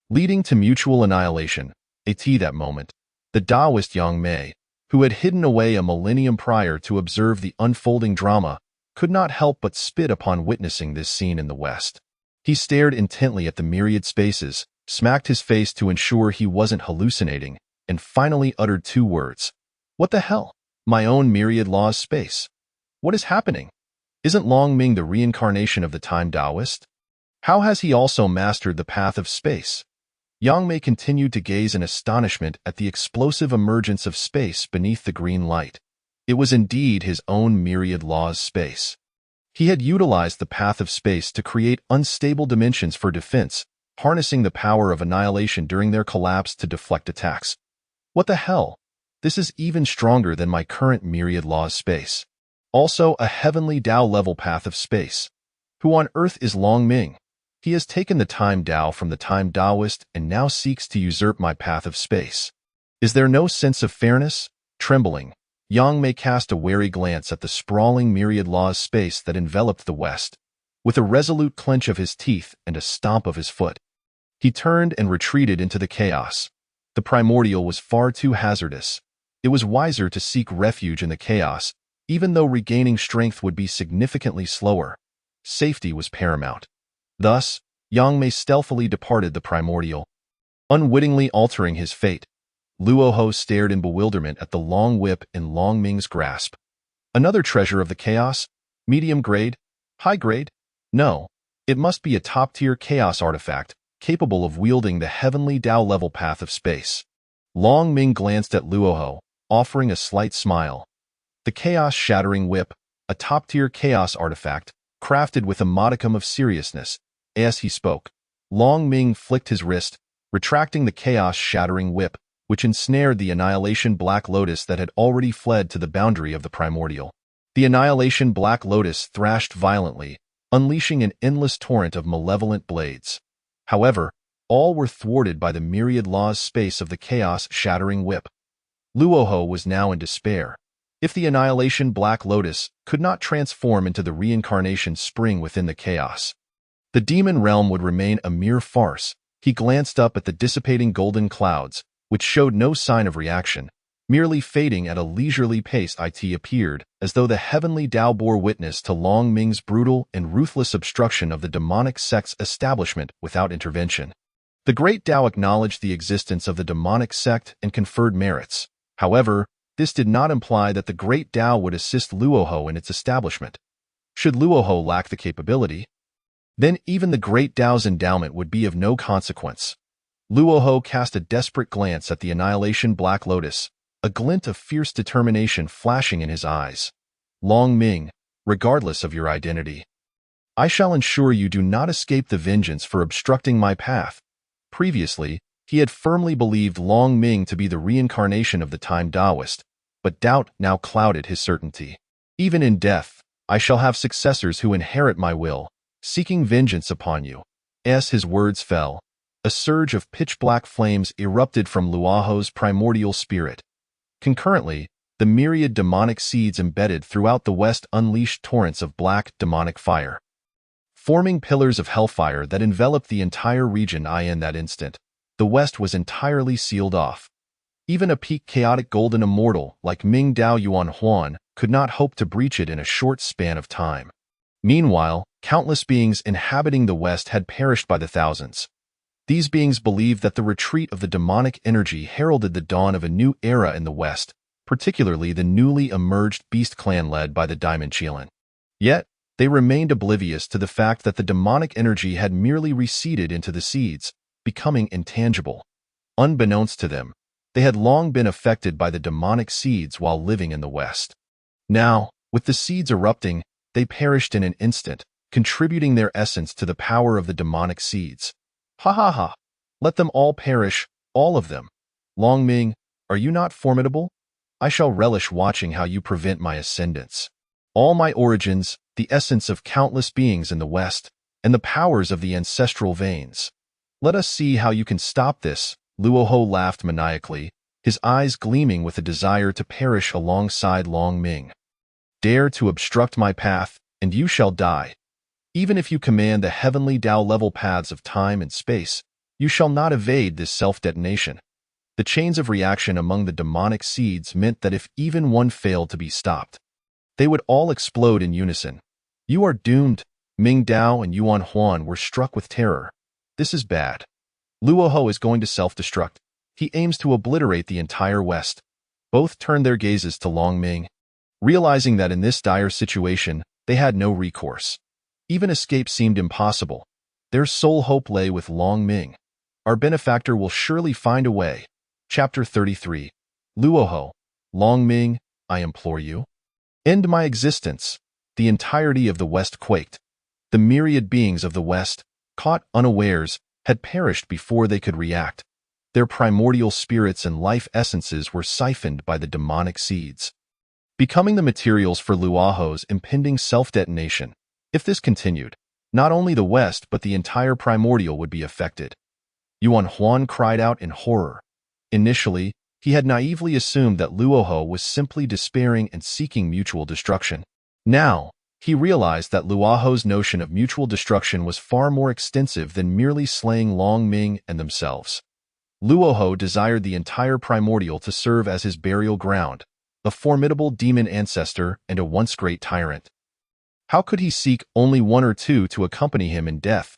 leading to mutual annihilation. At that moment, the Taoist Yang Mei, who had hidden away a millennium prior to observe the unfolding drama, could not help but spit upon witnessing this scene in the west. He stared intently at the myriad spaces, smacked his face to ensure he wasn't hallucinating, and finally uttered two words. "What the hell? My own myriad laws space. What is happening? Isn't Long Ming the reincarnation of the time Taoist? How has he also mastered the path of space?" Yang Mei continued to gaze in astonishment at the explosive emergence of space beneath the green light. It was indeed his own myriad laws space. He had utilized the path of space to create unstable dimensions for defense, harnessing the power of annihilation during their collapse to deflect attacks. What the hell? This is even stronger than my current myriad laws space. Also a heavenly Tao-level path of space. Who on earth is Long Ming? He has taken the time Tao from the time Taoist and now seeks to usurp my path of space. Is there no sense of fairness? Trembling, Yang Mei cast a wary glance at the sprawling myriad laws space that enveloped the west. With a resolute clench of his teeth and a stomp of his foot, he turned and retreated into the chaos. The primordial was far too hazardous. It was wiser to seek refuge in the chaos, even though regaining strength would be significantly slower. Safety was paramount. Thus, Yang Mei stealthily departed the primordial, unwittingly altering his fate. Luoho stared in bewilderment at the long whip in Long Ming's grasp. Another treasure of the chaos? Medium grade? High grade? No, it must be a top-tier chaos artifact, capable of wielding the heavenly Tao-level path of space. Long Ming glanced at Luoho, offering a slight smile. The chaos-shattering whip, a top-tier chaos artifact, crafted with a modicum of seriousness. As he spoke, Long Ming flicked his wrist, retracting the chaos-shattering whip, which ensnared the Annihilation Black Lotus that had already fled to the boundary of the primordial. The Annihilation Black Lotus thrashed violently, unleashing an endless torrent of malevolent blades. However, all were thwarted by the myriad laws space of the chaos-shattering whip. Luoho was now in despair. If the Annihilation Black Lotus could not transform into the reincarnation spring within the chaos, the demon realm would remain a mere farce. He glanced up at the dissipating golden clouds, which showed no sign of reaction, merely fading at a leisurely pace. It appeared as though the heavenly Tao bore witness to Long Ming's brutal and ruthless obstruction of the demonic sect's establishment without intervention. The great Tao acknowledged the existence of the demonic sect and conferred merits. However, this did not imply that the great Tao would assist Luoho in its establishment. Should Luoho lack the capability, then even the great Tao's endowment would be of no consequence. Luoho cast a desperate glance at the Annihilation Black Lotus, a glint of fierce determination flashing in his eyes. Long Ming, regardless of your identity, I shall ensure you do not escape the vengeance for obstructing my path. Previously, he had firmly believed Long Ming to be the reincarnation of the time Taoist, but doubt now clouded his certainty. Even in death, I shall have successors who inherit my will, seeking vengeance upon you. As his words fell, a surge of pitch-black flames erupted from Luaho's primordial spirit. Concurrently, the myriad demonic seeds embedded throughout the west unleashed torrents of black, demonic fire, forming pillars of hellfire that enveloped the entire region. In that instant, the west was entirely sealed off. Even a peak chaotic golden immortal like Ming Dao Yuan Huan could not hope to breach it in a short span of time. Meanwhile, countless beings inhabiting the west had perished by the thousands. These beings believed that the retreat of the demonic energy heralded the dawn of a new era in the west, particularly the newly emerged beast clan led by the Diamond Chilan. Yet, they remained oblivious to the fact that the demonic energy had merely receded into the seeds, becoming intangible. Unbeknownst to them, they had long been affected by the demonic seeds while living in the west. Now, with the seeds erupting, they perished in an instant, contributing their essence to the power of the demonic seeds. Ha ha ha! Let them all perish, all of them. Long Ming, are you not formidable? I shall relish watching how you prevent my ascendance. All my origins, the essence of countless beings in the west, and the powers of the ancestral veins. Let us see how you can stop this. Luoho laughed maniacally, his eyes gleaming with a desire to perish alongside Long Ming. Dare to obstruct my path, and you shall die. Even if you command the heavenly Tao-level paths of time and space, you shall not evade this self-detonation. The chains of reaction among the demonic seeds meant that if even one failed to be stopped, they would all explode in unison. You are doomed. Ming Dao and Yuan Huan were struck with terror. This is bad. Luoho is going to self-destruct. He aims to obliterate the entire West. Both turned their gazes to Long Ming, realizing that in this dire situation, they had no recourse. Even escape seemed impossible. Their sole hope lay with Long Ming. Our benefactor will surely find a way. Chapter 33. Luoho, Long Ming, I implore you. End my existence. The entirety of the West quaked. The myriad beings of the West, caught unawares, had perished before they could react. Their primordial spirits and life essences were siphoned by the demonic seeds, becoming the materials for Luoho's impending self-detonation. If this continued, not only the West but the entire primordial would be affected. Yuan Huan cried out in horror. Initially, he had naively assumed that Luoho was simply despairing and seeking mutual destruction. Now, he realized that Luoho's notion of mutual destruction was far more extensive than merely slaying Long Ming and themselves. Luoho desired the entire primordial to serve as his burial ground, a formidable demon ancestor and a once great tyrant. How could he seek only one or two to accompany him in death?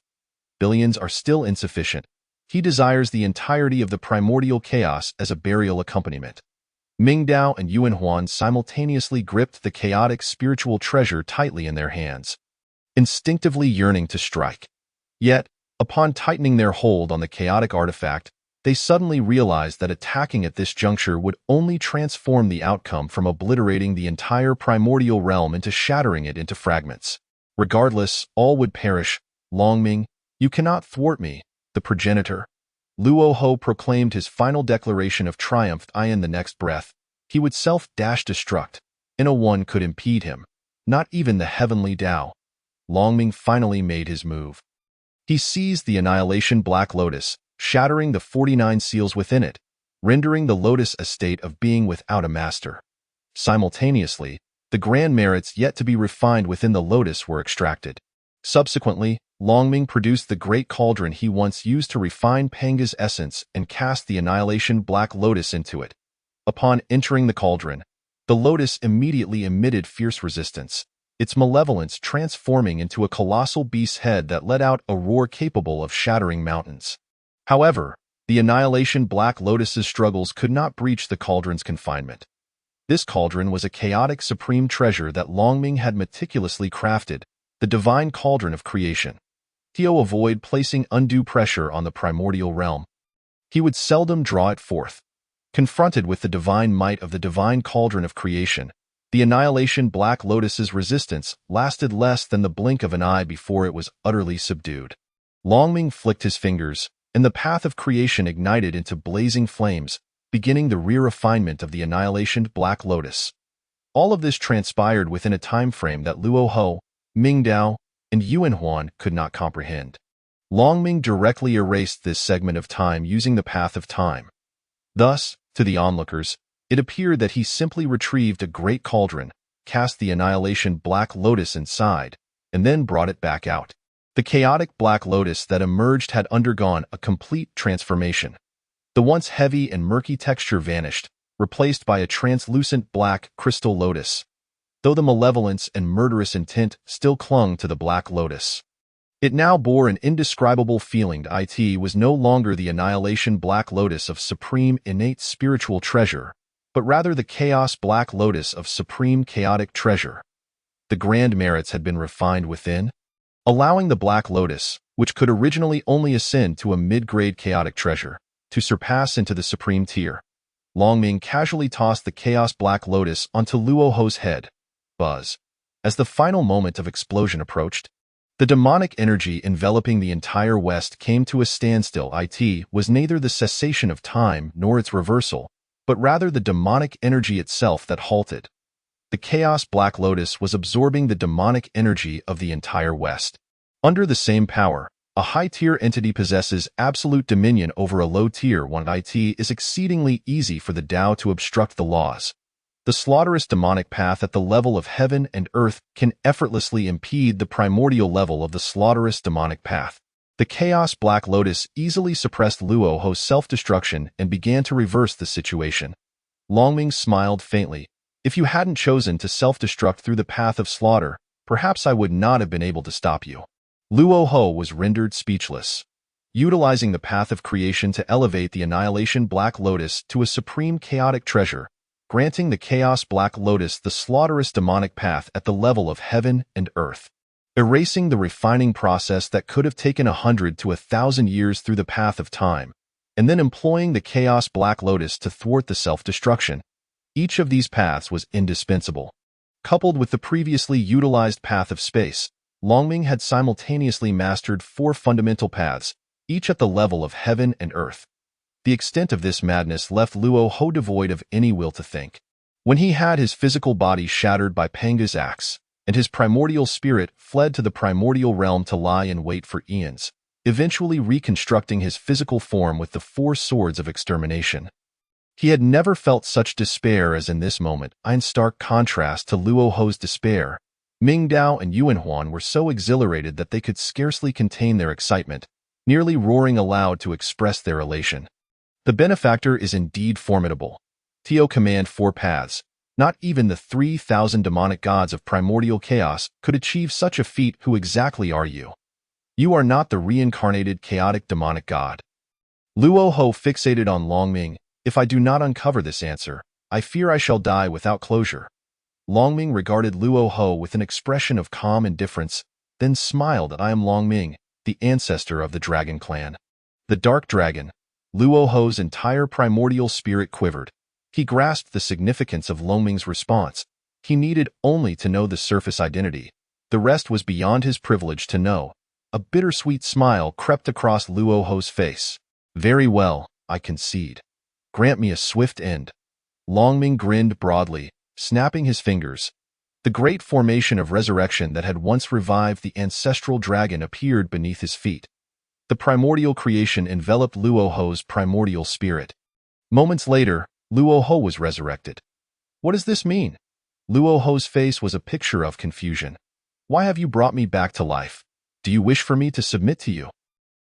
Billions are still insufficient. He desires the entirety of the primordial chaos as a burial accompaniment. Ming Dao and Yuan Huan simultaneously gripped the chaotic spiritual treasure tightly in their hands, instinctively yearning to strike. Yet, upon tightening their hold on the chaotic artifact, they suddenly realized that attacking at this juncture would only transform the outcome from obliterating the entire primordial realm into shattering it into fragments. Regardless, all would perish. Long Ming, you cannot thwart me, the progenitor. Luoho proclaimed his final declaration of triumph. In the next breath, he would self-destruct. No one could impede him, not even the heavenly Tao. Long Ming finally made his move. He seized the Annihilation Black Lotus, shattering the 49 seals within it, rendering the Lotus a state of being without a master. Simultaneously, the grand merits yet to be refined within the Lotus were extracted. Subsequently, Long Ming produced the great cauldron he once used to refine Panga's essence and cast the Annihilation Black Lotus into it. Upon entering the cauldron, the Lotus immediately emitted fierce resistance, its malevolence transforming into a colossal beast's head that let out a roar capable of shattering mountains. However, the Annihilation Black Lotus's struggles could not breach the cauldron's confinement. This cauldron was a chaotic supreme treasure that Long Ming had meticulously crafted, the divine cauldron of creation. To avoid placing undue pressure on the primordial realm, he would seldom draw it forth. Confronted with the divine might of the divine cauldron of creation, the Annihilation Black Lotus's resistance lasted less than the blink of an eye before it was utterly subdued. Long Ming flicked his fingers, and the path of creation ignited into blazing flames, beginning the re-refinement of the annihilation Black Lotus. All of this transpired within a time frame that Luo Ho, Ming Dao, and Yuan Huan could not comprehend. Longming directly erased this segment of time using the path of time. Thus, to the onlookers, it appeared that he simply retrieved a great cauldron, cast the annihilation Black Lotus inside, and then brought it back out. The chaotic Black Lotus that emerged had undergone a complete transformation. The once heavy and murky texture vanished, replaced by a translucent black crystal lotus, though the malevolence and murderous intent still clung to the Black Lotus. It now bore an indescribable feeling. It was no longer the annihilation Black Lotus of supreme innate spiritual treasure, but rather the chaos Black Lotus of supreme chaotic treasure. The grand merits had been refined within, allowing the Black Lotus, which could originally only ascend to a mid-grade chaotic treasure, to surpass into the supreme tier. Longming casually tossed the Chaos Black Lotus onto Luo Ho's head. Buzz. As the final moment of explosion approached, the demonic energy enveloping the entire West came to a standstill. It was neither the cessation of time nor its reversal, but rather the demonic energy itself that halted. The Chaos Black Lotus was absorbing the demonic energy of the entire West. Under the same power, a high-tier entity possesses absolute dominion over a low-tier one. It is exceedingly easy for the Tao to obstruct the laws. The slaughterous demonic path at the level of heaven and earth can effortlessly impede the primordial level of the slaughterous demonic path. The Chaos Black Lotus easily suppressed Luo Ho's self-destruction and began to reverse the situation. Longming smiled faintly. If you hadn't chosen to self-destruct through the path of slaughter, perhaps I would not have been able to stop you. Luo Ho was rendered speechless. Utilizing the path of creation to elevate the annihilation Black Lotus to a supreme chaotic treasure, granting the Chaos Black Lotus the slaughterous demonic path at the level of heaven and earth. Erasing the refining process that could have taken 100 to 1,000 years through the path of time, and then employing the Chaos Black Lotus to thwart the self-destruction. Each of these paths was indispensable. Coupled with the previously utilized path of space, Longming had simultaneously mastered 4 fundamental paths, each at the level of heaven and earth. The extent of this madness left Luo Ho devoid of any will to think. When he had his physical body shattered by Panga's axe, and his primordial spirit fled to the primordial realm to lie in wait for eons, eventually reconstructing his physical form with the 4 swords of extermination. He had never felt such despair as in this moment. In stark contrast to Luo Ho's despair, Ming Dao and Yuan Huan were so exhilarated that they could scarcely contain their excitement, nearly roaring aloud to express their elation. The benefactor is indeed formidable. Tio command 4 paths. Not even the 3,000 demonic gods of primordial chaos could achieve such a feat. Who exactly are you? You are not the reincarnated chaotic demonic god. Luo Ho fixated on Longming. If I do not uncover this answer, I fear I shall die without closure. Longming regarded Luo Ho with an expression of calm indifference, then smiled. I am Longming, the ancestor of the Dragon clan. The Dark Dragon. Luo Ho's entire primordial spirit quivered. He grasped the significance of Longming's response. He needed only to know the surface identity. The rest was beyond his privilege to know. A bittersweet smile crept across Luo Ho's face. Very well, I concede. Grant me a swift end. Longming grinned broadly, snapping his fingers. The great formation of resurrection that had once revived the Ancestral Dragon appeared beneath his feet. The primordial creation enveloped Luo Ho's primordial spirit. Moments later, Luo Ho was resurrected. What does this mean? Luo Ho's face was a picture of confusion. Why have you brought me back to life? Do you wish for me to submit to you?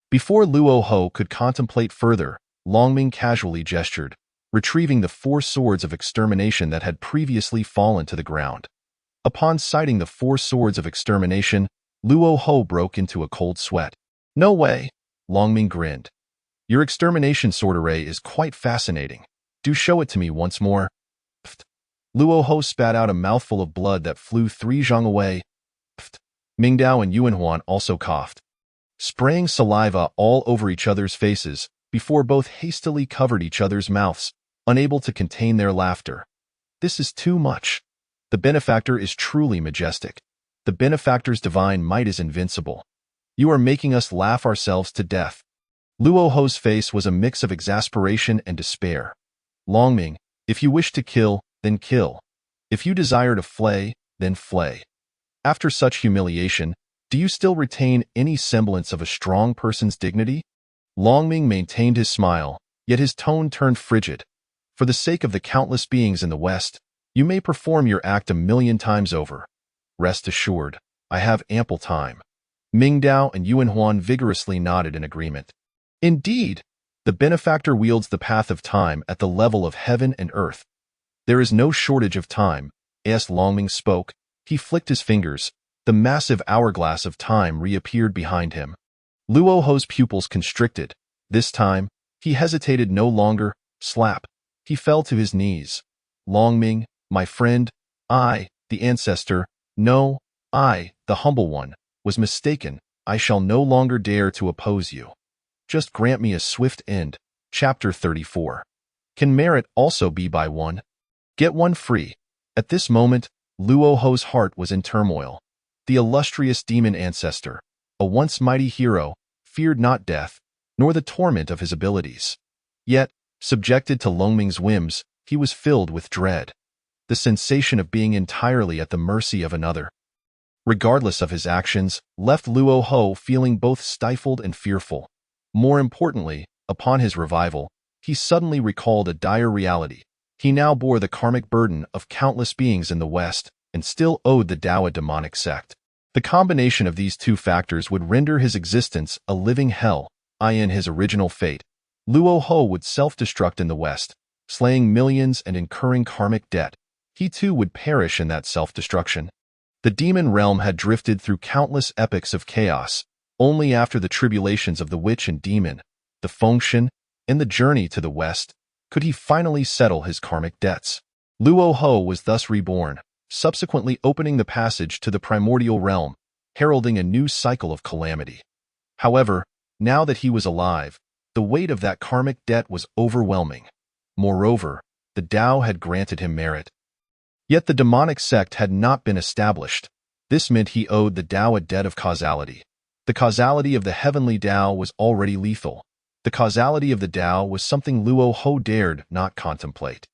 Before Luo Ho could contemplate further, Longming casually gestured, retrieving the 4 swords of extermination that had previously fallen to the ground. Upon sighting the 4 swords of extermination, Luo Ho broke into a cold sweat. No way, Longming grinned. Your extermination sword array is quite fascinating. Do show it to me once more. Pfft. Luo Ho spat out a mouthful of blood that flew 3 zhang away. Pfft. Ming Dao and Yuan Huan also coughed, spraying saliva all over each other's faces before both hastily covered each other's mouths, unable to contain their laughter. This is too much. The benefactor is truly majestic. The benefactor's divine might is invincible. You are making us laugh ourselves to death. Luo Ho's face was a mix of exasperation and despair. Longming, if you wish to kill, then kill. If you desire to flay, then flay. After such humiliation, do you still retain any semblance of a strong person's dignity? Longming maintained his smile, yet his tone turned frigid. For the sake of the countless beings in the West, you may perform your act 1,000,000 times over. Rest assured, I have ample time. Mingdao and Yuan Huan vigorously nodded in agreement. Indeed, the benefactor wields the path of time at the level of heaven and earth. There is no shortage of time. As Longming spoke, he flicked his fingers. The massive hourglass of time reappeared behind him. Luo Ho's pupils constricted. This time, he hesitated no longer. Slap. He fell to his knees. Longming, my friend, I, the ancestor, no, I, the humble one, was mistaken. I shall no longer dare to oppose you. Just grant me a swift end. Chapter 34. Can merit also be by one? Get one free. At this moment, Luo Ho's heart was in turmoil. The illustrious demon ancestor, a once mighty hero, feared not death, nor the torment of his abilities. Yet, subjected to Longming's whims, he was filled with dread. The sensation of being entirely at the mercy of another, regardless of his actions, left Luo Ho feeling both stifled and fearful. More importantly, upon his revival, he suddenly recalled a dire reality. He now bore the karmic burden of countless beings in the West, and still owed the Tao a demonic sect. The combination of these two factors would render his existence a living hell, i.e. his original fate. Luo Ho would self-destruct in the West, slaying millions and incurring karmic debt. He too would perish in that self-destruction. The demon realm had drifted through countless epochs of chaos. Only after the tribulations of the witch and demon, the Fengshen, and the journey to the West, could he finally settle his karmic debts. Luo Ho was thus reborn, subsequently opening the passage to the primordial realm, heralding a new cycle of calamity. However, now that he was alive, the weight of that karmic debt was overwhelming. Moreover, the Tao had granted him merit. Yet the demonic sect had not been established. This meant he owed the Tao a debt of causality. The causality of the heavenly Tao was already lethal. The causality of the Tao was something Luo Ho dared not contemplate.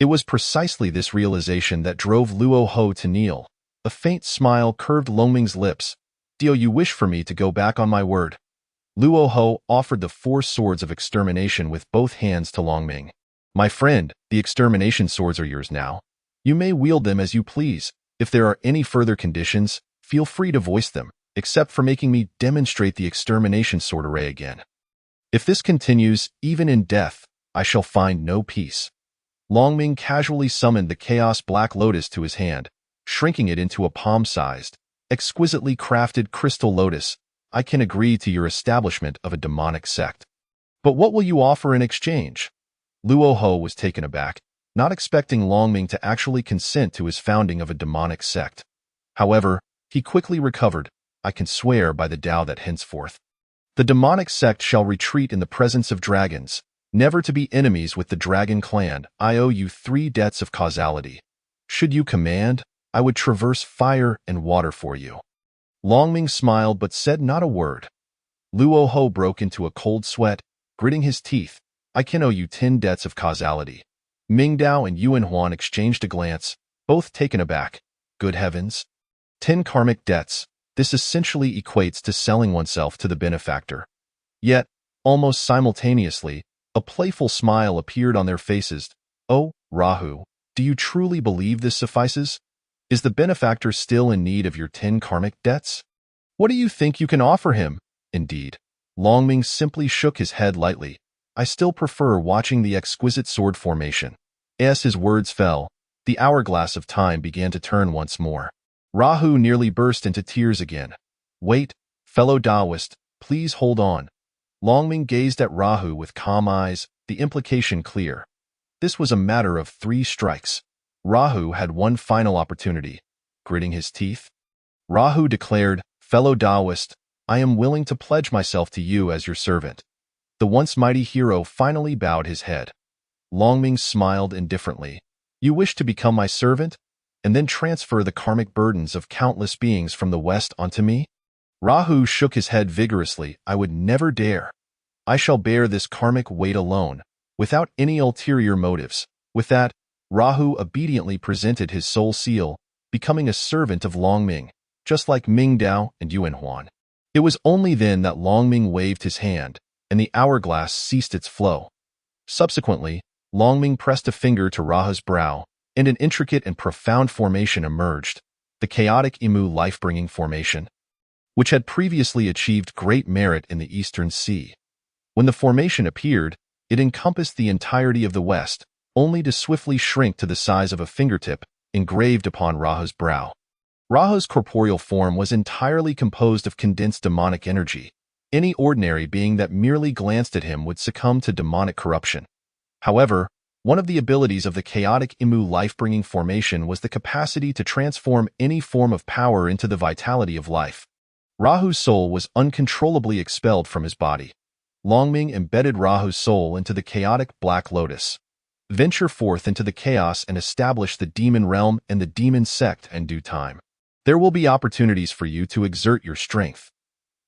It was precisely this realization that drove Luo Ho to kneel. A faint smile curved Longming's lips. Do you wish for me to go back on my word? Luo Ho offered the 4 swords of extermination with both hands to Longming. My friend, the extermination swords are yours now. You may wield them as you please. If there are any further conditions, feel free to voice them, except for making me demonstrate the extermination sword array again. If this continues, even in death, I shall find no peace. Longming casually summoned the Chaos Black Lotus to his hand, shrinking it into a palm-sized, exquisitely crafted crystal lotus. I can agree to your establishment of a demonic sect. But what will you offer in exchange? Luo Ho was taken aback, not expecting Longming to actually consent to his founding of a demonic sect. However, he quickly recovered. I can swear by the Tao that henceforth the demonic sect shall retreat in the presence of dragons, never to be enemies with the dragon clan. I owe you 3 debts of causality. Should you command, I would traverse fire and water for you. Longming smiled but said not a word. Luo Ho broke into a cold sweat, gritting his teeth. I can owe you 10 debts of causality. Mingdao and Yuan Huan exchanged a glance, both taken aback. Good heavens! 10 karmic debts. This essentially equates to selling oneself to the benefactor. Yet, almost simultaneously, a playful smile appeared on their faces. Oh, Rahu, do you truly believe this suffices? Is the benefactor still in need of your 10 karmic debts? What do you think you can offer him? Indeed, Longming simply shook his head lightly. I still prefer watching the exquisite sword formation. As his words fell, the hourglass of time began to turn once more. Rahu nearly burst into tears again. Wait, fellow Taoist, please hold on. Longming gazed at Rahu with calm eyes, the implication clear. This was a matter of 3 strikes. Rahu had one final opportunity. Gritting his teeth, Rahu declared, fellow Taoist, I am willing to pledge myself to you as your servant. The once mighty hero finally bowed his head. Longming smiled indifferently. You wish to become my servant? And then transfer the karmic burdens of countless beings from the West onto me? Rahu shook his head vigorously. I would never dare. I shall bear this karmic weight alone. without any ulterior motives. With that, Rahu obediently presented his soul seal, becoming a servant of Longming, just like Ming Dao and Yuan Huan. It was only then that Longming waved his hand, and the hourglass ceased its flow. Subsequently, Longming pressed a finger to Rahu's brow, and an intricate and profound formation emerged, the chaotic Imu life-bringing formation, which had previously achieved great merit in the Eastern Sea. When the formation appeared, it encompassed the entirety of the West, only to swiftly shrink to the size of a fingertip, engraved upon Rahu's brow. Rahu's corporeal form was entirely composed of condensed demonic energy. Any ordinary being that merely glanced at him would succumb to demonic corruption. However, one of the abilities of the chaotic Imu life-bringing formation was the capacity to transform any form of power into the vitality of life. Rahu's soul was uncontrollably expelled from his body. Longming embedded Rahu's soul into the chaotic Black Lotus. Venture forth into the chaos and establish the demon realm and the demon sect in due time. There will be opportunities for you to exert your strength.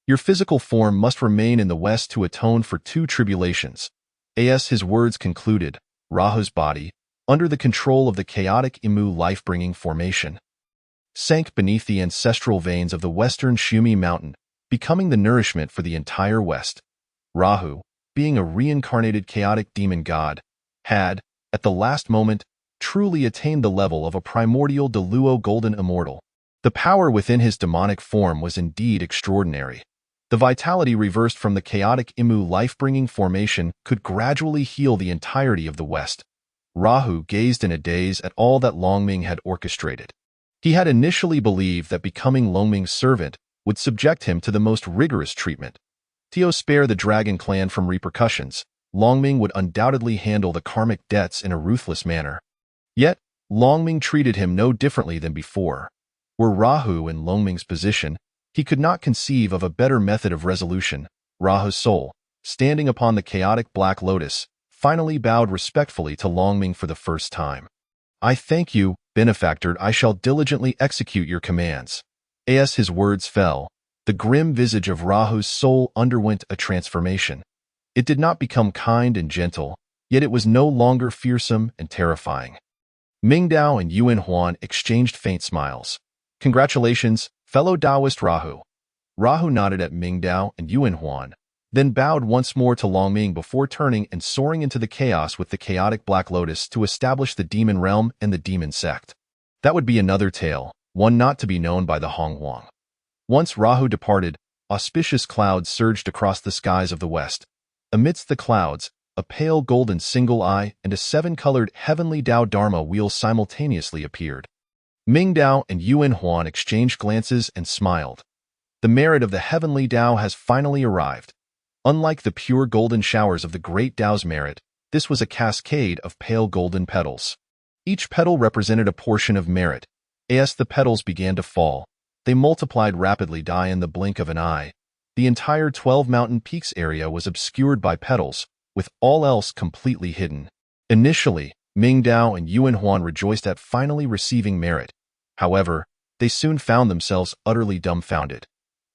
Your physical form must remain in the West to atone for two tribulations. As his words concluded, Rahu's body, under the control of the chaotic Imu life-bringing formation, sank beneath the ancestral veins of the western Shumi mountain, becoming the nourishment for the entire West. Rahu, being a reincarnated chaotic demon god, had, at the last moment, truly attained the level of a primordial Deluo golden immortal. The power within his demonic form was indeed extraordinary. The vitality reversed from the chaotic Imu life-bringing formation could gradually heal the entirety of the West. Rahu gazed in a daze at all that Longming had orchestrated. He had initially believed that becoming Longming's servant would subject him to the most rigorous treatment. To spare the Dragon clan from repercussions, Longming would undoubtedly handle the karmic debts in a ruthless manner. Yet, Longming treated him no differently than before. Were Rahu in Longming's position, he could not conceive of a better method of resolution. Rahu's soul, standing upon the chaotic Black Lotus, finally bowed respectfully to Longming for the first time. "I thank you, benefactor. I shall diligently execute your commands." As his words fell, the grim visage of Rahu's soul underwent a transformation. It did not become kind and gentle, yet it was no longer fearsome and terrifying. Ming Dao and Yuan Huan exchanged faint smiles. "Congratulations, fellow Taoist Rahu." Rahu nodded at Ming Dao and Yuan Huan, then bowed once more to Longming before turning and soaring into the chaos with the chaotic Black Lotus to establish the demon realm and the demon sect. That would be another tale, one not to be known by the Honghuang. Once Rahu departed, auspicious clouds surged across the skies of the West. Amidst the clouds, a pale golden single eye and a seven-colored heavenly Dao Dharma wheel simultaneously appeared. Ming Dao and Yuan Huan exchanged glances and smiled. The merit of the heavenly Dao has finally arrived. Unlike the pure golden showers of the great Dao's merit, this was a cascade of pale golden petals. Each petal represented a portion of merit. As the petals began to fall, they multiplied rapidly in the blink of an eye. The entire 12 mountain peaks area was obscured by petals, with all else completely hidden. Initially, Ming Dao and Yuan Huan rejoiced at finally receiving merit. However, they soon found themselves utterly dumbfounded.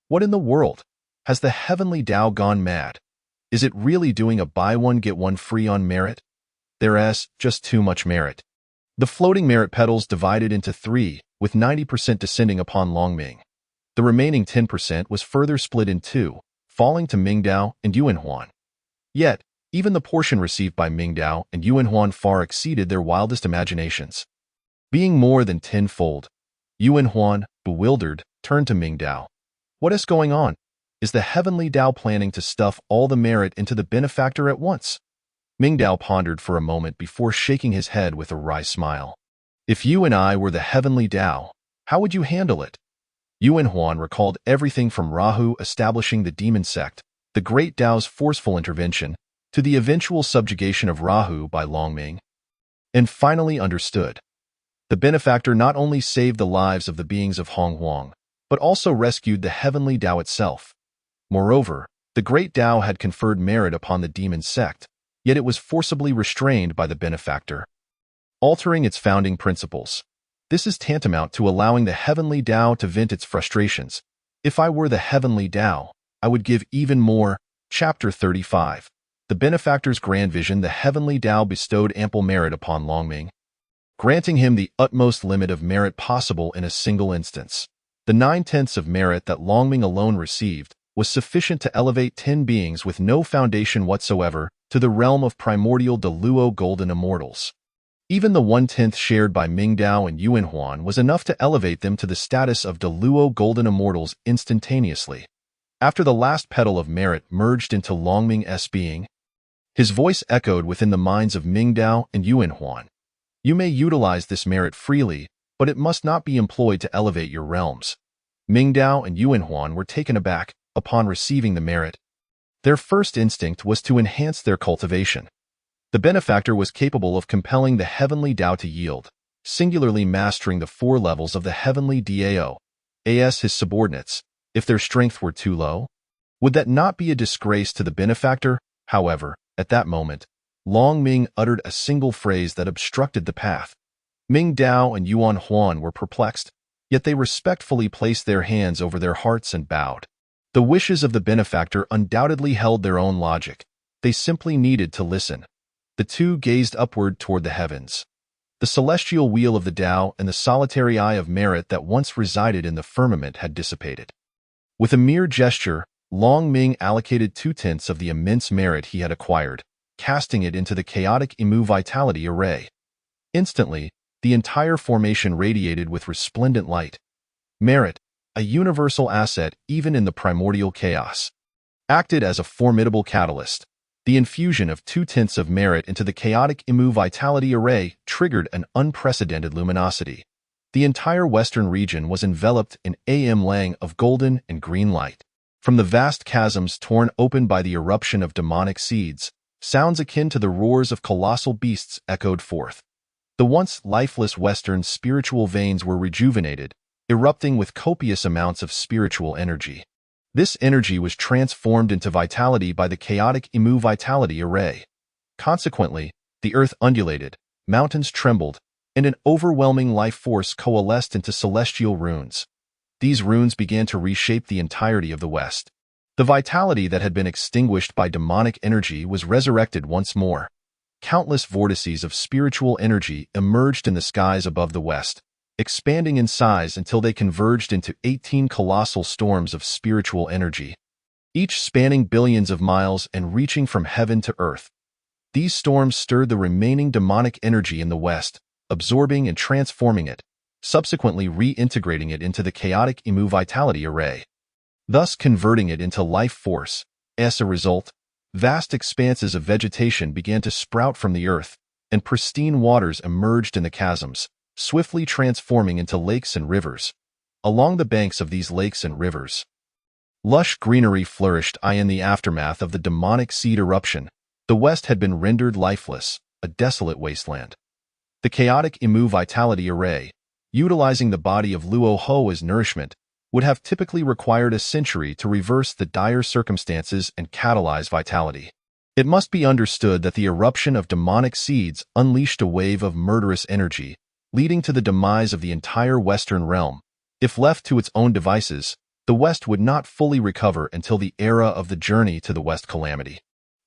What in the world? Has the heavenly Dao gone mad? Is it really doing a buy one get one free on merit? There's just too much merit. The floating merit petals divided into three, with 90% descending upon Longming. The remaining 10% was further split in two, falling to Ming Dao and Yuan Huan. Yet, even the portion received by Ming Dao and Yuan Huan far exceeded their wildest imaginations. Being more than tenfold, Yuan Huan, bewildered, turned to Ming Dao. "What is going on? Is the heavenly Dao planning to stuff all the merit into the benefactor at once?" Ming Dao pondered for a moment before shaking his head with a wry smile. "If you and I were the heavenly Dao, how would you handle it?" Yuan Huan recalled everything from Rahu establishing the demon sect, the great Dao's forceful intervention, to the eventual subjugation of Rahu by Longming, and finally understood. The benefactor not only saved the lives of the beings of Honghuang, but also rescued the heavenly Dao itself. Moreover, the great Dao had conferred merit upon the demon sect, yet it was forcibly restrained by the benefactor, altering its founding principles. This is tantamount to allowing the heavenly Dao to vent its frustrations. "If I were the heavenly Dao, I would give even more." Chapter 35. the benefactor's grand vision, the heavenly Tao bestowed ample merit upon Longming, granting him the utmost limit of merit possible in a single instance. The 9/10 of merit that Longming alone received was sufficient to elevate 10 beings with no foundation whatsoever to the realm of primordial Deluo golden immortals. Even the 1/10 shared by Mingdao and Yuan Huan was enough to elevate them to the status of Deluo golden immortals instantaneously. After the last petal of merit merged into Longming's being, his voice echoed within the minds of Mingdao and Yuan Huan. You may utilize this merit freely, but it must not be employed to elevate your realms. Mingdao and Yuan Huan were taken aback upon receiving the merit. Their first instinct was to enhance their cultivation. The benefactor was capable of compelling the heavenly Tao to yield, singularly mastering the 4 levels of the heavenly Dao as his subordinates. If their strength were too low, would that not be a disgrace to the benefactor? However, at that moment, Longming uttered a single phrase that obstructed the path. Mingdao and Yuan Huan were perplexed, yet they respectfully placed their hands over their hearts and bowed. The wishes of the benefactor undoubtedly held their own logic. They simply needed to listen. The two gazed upward toward the heavens. The celestial wheel of the Tao and the solitary eye of merit that once resided in the firmament had dissipated. With a mere gesture, Longming allocated 2/10 of the immense merit he had acquired, casting it into the chaotic Imu vitality array. Instantly, the entire formation radiated with resplendent light. Merit, a universal asset even in the primordial chaos, acted as a formidable catalyst. The infusion of 2/10 of merit into the chaotic Imu vitality array triggered an unprecedented luminosity. The entire western region was enveloped in a lang of golden and green light. From the vast chasms torn open by the eruption of demonic seeds, sounds akin to the roars of colossal beasts echoed forth. The once lifeless western spiritual veins were rejuvenated, erupting with copious amounts of spiritual energy. This energy was transformed into vitality by the chaotic Imu vitality array. Consequently, the earth undulated, mountains trembled, and an overwhelming life force coalesced into celestial runes. These runes began to reshape the entirety of the West. The vitality that had been extinguished by demonic energy was resurrected once more. Countless vortices of spiritual energy emerged in the skies above the West, expanding in size until they converged into 18 colossal storms of spiritual energy, each spanning billions of miles and reaching from heaven to earth. These storms stirred the remaining demonic energy in the West, absorbing and transforming it, subsequently reintegrating it into the chaotic Imu vitality array, thus converting it into life force. As a result, vast expanses of vegetation began to sprout from the earth, and pristine waters emerged in the chasms, swiftly transforming into lakes and rivers. Along the banks of these lakes and rivers, lush greenery flourished. In the aftermath of the demonic seed eruption, the West had been rendered lifeless, a desolate wasteland. The chaotic Imu vitality array, utilizing the body of Luo Ho as nourishment, would have typically required a century to reverse the dire circumstances and catalyze vitality. It must be understood that the eruption of demonic seeds unleashed a wave of murderous energy, leading to the demise of the entire Western realm. If left to its own devices, the West would not fully recover until the era of the journey to the West calamity.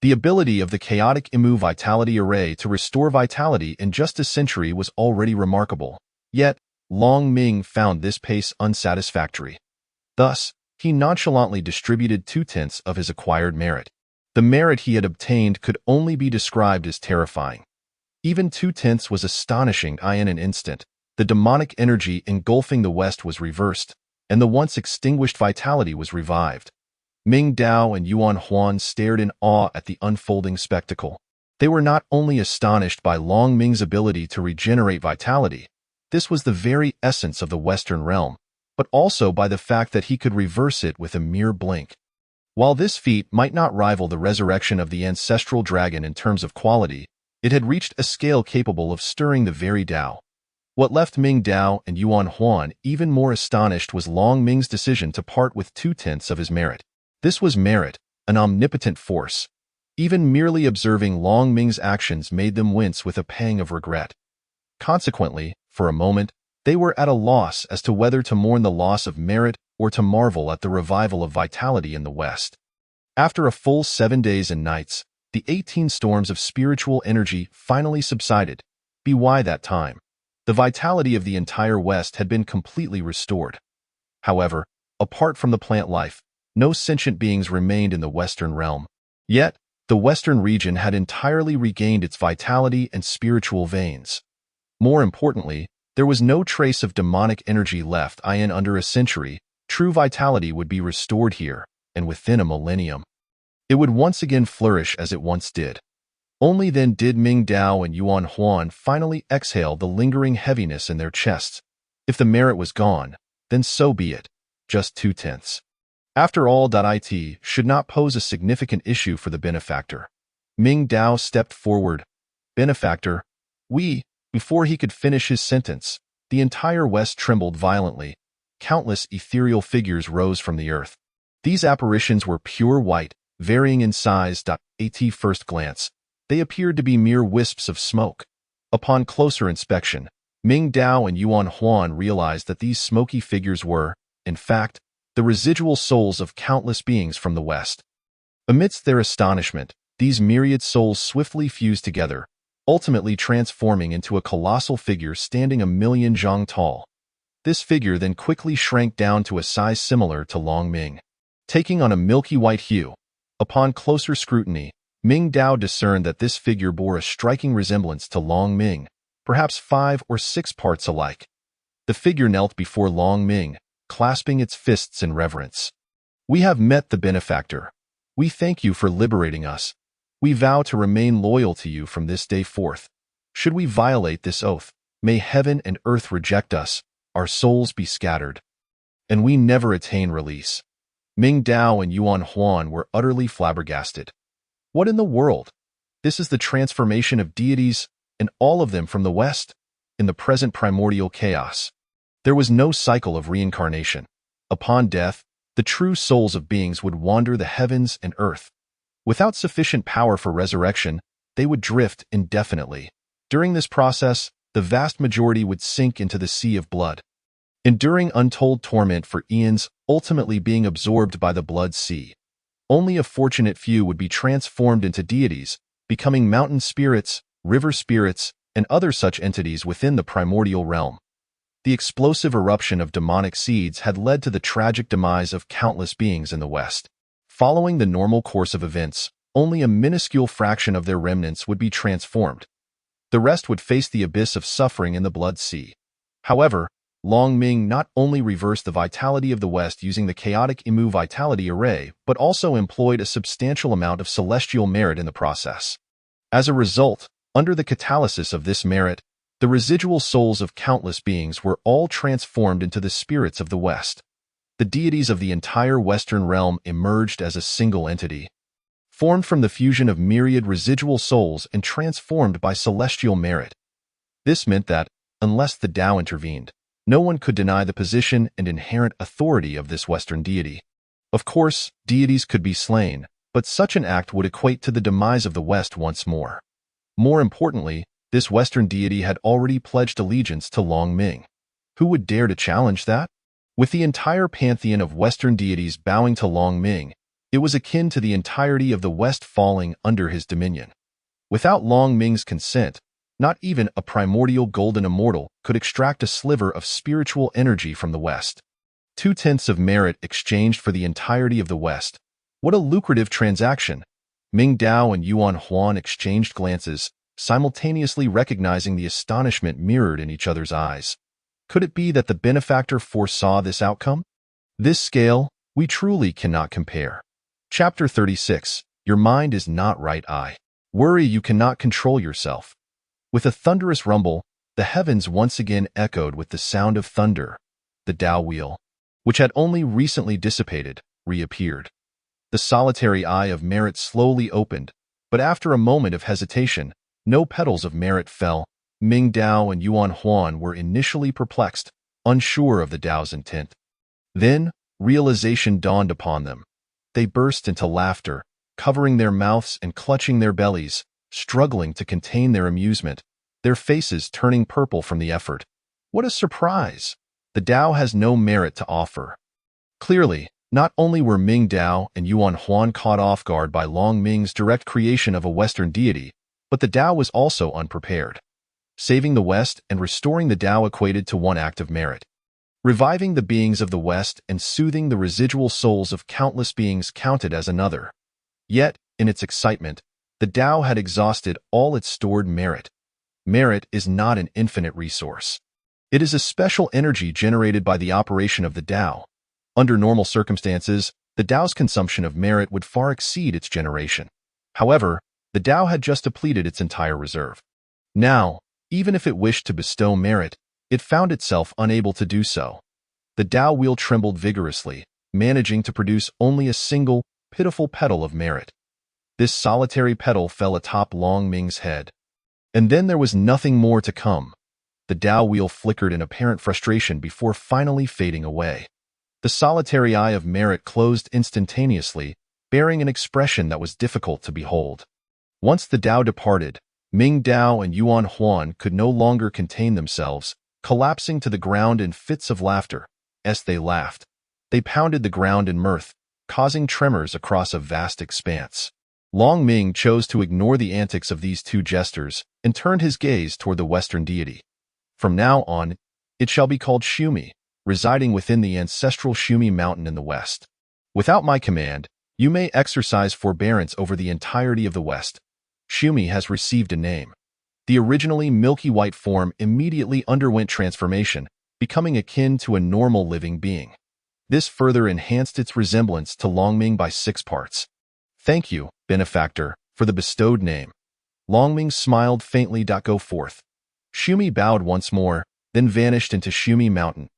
The ability of the chaotic Imu vitality array to restore vitality in just a century was already remarkable. Yet, Longming found this pace unsatisfactory. Thus, he nonchalantly distributed 2/10 of his acquired merit. The merit he had obtained could only be described as terrifying. Even 2/10 was astonishing. In an instant, the demonic energy engulfing the West was reversed, and the once extinguished vitality was revived. Mingdao and Yuan Huan stared in awe at the unfolding spectacle. They were not only astonished by Longming's ability to regenerate vitality, this was the very essence of the Western realm, but also by the fact that he could reverse it with a mere blink. While this feat might not rival the resurrection of the Ancestral Dragon in terms of quality, it had reached a scale capable of stirring the very Tao. What left Mingdao and Yuan Huan even more astonished was Longming's decision to part with 2/10 of his merit. This was merit, an omnipotent force. Even merely observing Longming's actions made them wince with a pang of regret. Consequently, for a moment, they were at a loss as to whether to mourn the loss of merit or to marvel at the revival of vitality in the West. After a full 7 days and nights, The 18 storms of spiritual energy finally subsided. By that time, the vitality of the entire West had been completely restored. However, apart from the plant life, no sentient beings remained in the Western realm. Yet, the Western region had entirely regained its vitality and spiritual veins. More importantly, there was no trace of demonic energy left. In under a century, true vitality would be restored here, and within a millennium, it would once again flourish as it once did. Only then did Ming Dao and Yuan Huan finally exhale the lingering heaviness in their chests. If the merit was gone, then so be it. Just 2/10. After all, it should not pose a significant issue for the benefactor. Ming Dao stepped forward. Benefactor, before he could finish his sentence, the entire West trembled violently. Countless ethereal figures rose from the earth. These apparitions were pure white, varying in size. At first glance, they appeared to be mere wisps of smoke. Upon closer inspection, Ming Dao and Yuan Huan realized that these smoky figures were, in fact, the residual souls of countless beings from the West. Amidst their astonishment, these myriad souls swiftly fused together, ultimately transforming into a colossal figure standing 1,000,000 zhang tall. This figure then quickly shrank down to a size similar to Long Ming, taking on a milky white hue. Upon closer scrutiny, Ming Dao discerned that this figure bore a striking resemblance to Long Ming, perhaps 5 or 6 parts alike. The figure knelt before Long Ming, clasping its fists in reverence. We have met the benefactor. We thank you for liberating us. We vow to remain loyal to you from this day forth. Should we violate this oath, may heaven and earth reject us, our souls be scattered, and we never attain release. Ming Dao and Yuan Huan were utterly flabbergasted. What in the world? This is the transformation of deities, and all of them from the West, in the present primordial chaos. There was no cycle of reincarnation. Upon death, the true souls of beings would wander the heavens and earth. Without sufficient power for resurrection, they would drift indefinitely. During this process, the vast majority would sink into the sea of blood, enduring untold torment for eons, ultimately being absorbed by the blood sea. Only a fortunate few would be transformed into deities, becoming mountain spirits, river spirits, and other such entities within the primordial realm. The explosive eruption of demonic seeds had led to the tragic demise of countless beings in the West. Following the normal course of events, only a minuscule fraction of their remnants would be transformed. The rest would face the abyss of suffering in the blood sea. However, Long Ming not only reversed the vitality of the West using the chaotic Imu vitality array, but also employed a substantial amount of celestial merit in the process. As a result, under the catalysis of this merit, the residual souls of countless beings were all transformed into the spirits of the West. The deities of the entire Western realm emerged as a single entity, formed from the fusion of myriad residual souls and transformed by celestial merit. This meant that, unless the Tao intervened, no one could deny the position and inherent authority of this Western deity. Of course, deities could be slain, but such an act would equate to the demise of the West once more. More importantly, this Western deity had already pledged allegiance to Long Ming. Who would dare to challenge that? With the entire pantheon of Western deities bowing to Long Ming, it was akin to the entirety of the West falling under his dominion. Without Long Ming's consent, not even a primordial golden immortal could extract a sliver of spiritual energy from the West. 2/10 of merit exchanged for the entirety of the West. What a lucrative transaction! Ming Dao and Yuan Huan exchanged glances, simultaneously recognizing the astonishment mirrored in each other's eyes. Could it be that the benefactor foresaw this outcome? This scale, we truly cannot compare. Chapter 36. Your mind is not right. Worry you cannot control yourself. With a thunderous rumble, the heavens once again echoed with the sound of thunder. The Tao wheel, which had only recently dissipated, reappeared. The solitary eye of merit slowly opened, but after a moment of hesitation, no petals of merit fell. Ming Dao and Yuan Huan were initially perplexed, unsure of the Tao's intent. Then, realization dawned upon them. They burst into laughter, covering their mouths and clutching their bellies, struggling to contain their amusement, their faces turning purple from the effort. What a surprise! The Tao has no merit to offer. Clearly, Not only were Ming Dao and Yuan Huan caught off guard by Long Ming's direct creation of a Western deity, but the Dao was also unprepared. Saving the West and restoring the Dao equated to one act of merit. Reviving the beings of the West and soothing the residual souls of countless beings counted as another. Yet, in its excitement, the Dao had exhausted all its stored merit. Merit is not an infinite resource. It is a special energy generated by the operation of the Dao. Under normal circumstances, the Dao's consumption of merit would far exceed its generation. However, the Dao had just depleted its entire reserve. Now, even if it wished to bestow merit, it found itself unable to do so. The Dao wheel trembled vigorously, managing to produce only a single, pitiful petal of merit. This solitary petal fell atop Long Ming's head. And then there was nothing more to come. The Dao wheel flickered in apparent frustration before finally fading away. The solitary eye of merit closed instantaneously, bearing an expression that was difficult to behold. Once the Dao departed, Ming Dao and Yuan Huan could no longer contain themselves, collapsing to the ground in fits of laughter. As they laughed, they pounded the ground in mirth, causing tremors across a vast expanse. Long Ming chose to ignore the antics of these two jesters and turned his gaze toward the Western deity. From now on, it shall be called Shumi, residing within the ancestral Shumi mountain in the west. Without my command, you may exercise forbearance over the entirety of the west. Shumi has received a name. The originally milky white form immediately underwent transformation, becoming akin to a normal living being. This further enhanced its resemblance to Longming by 6 parts. Thank you, benefactor, for the bestowed name. Longming smiled faintly. Go forth. Shumi bowed once more, then vanished into Shumi Mountain.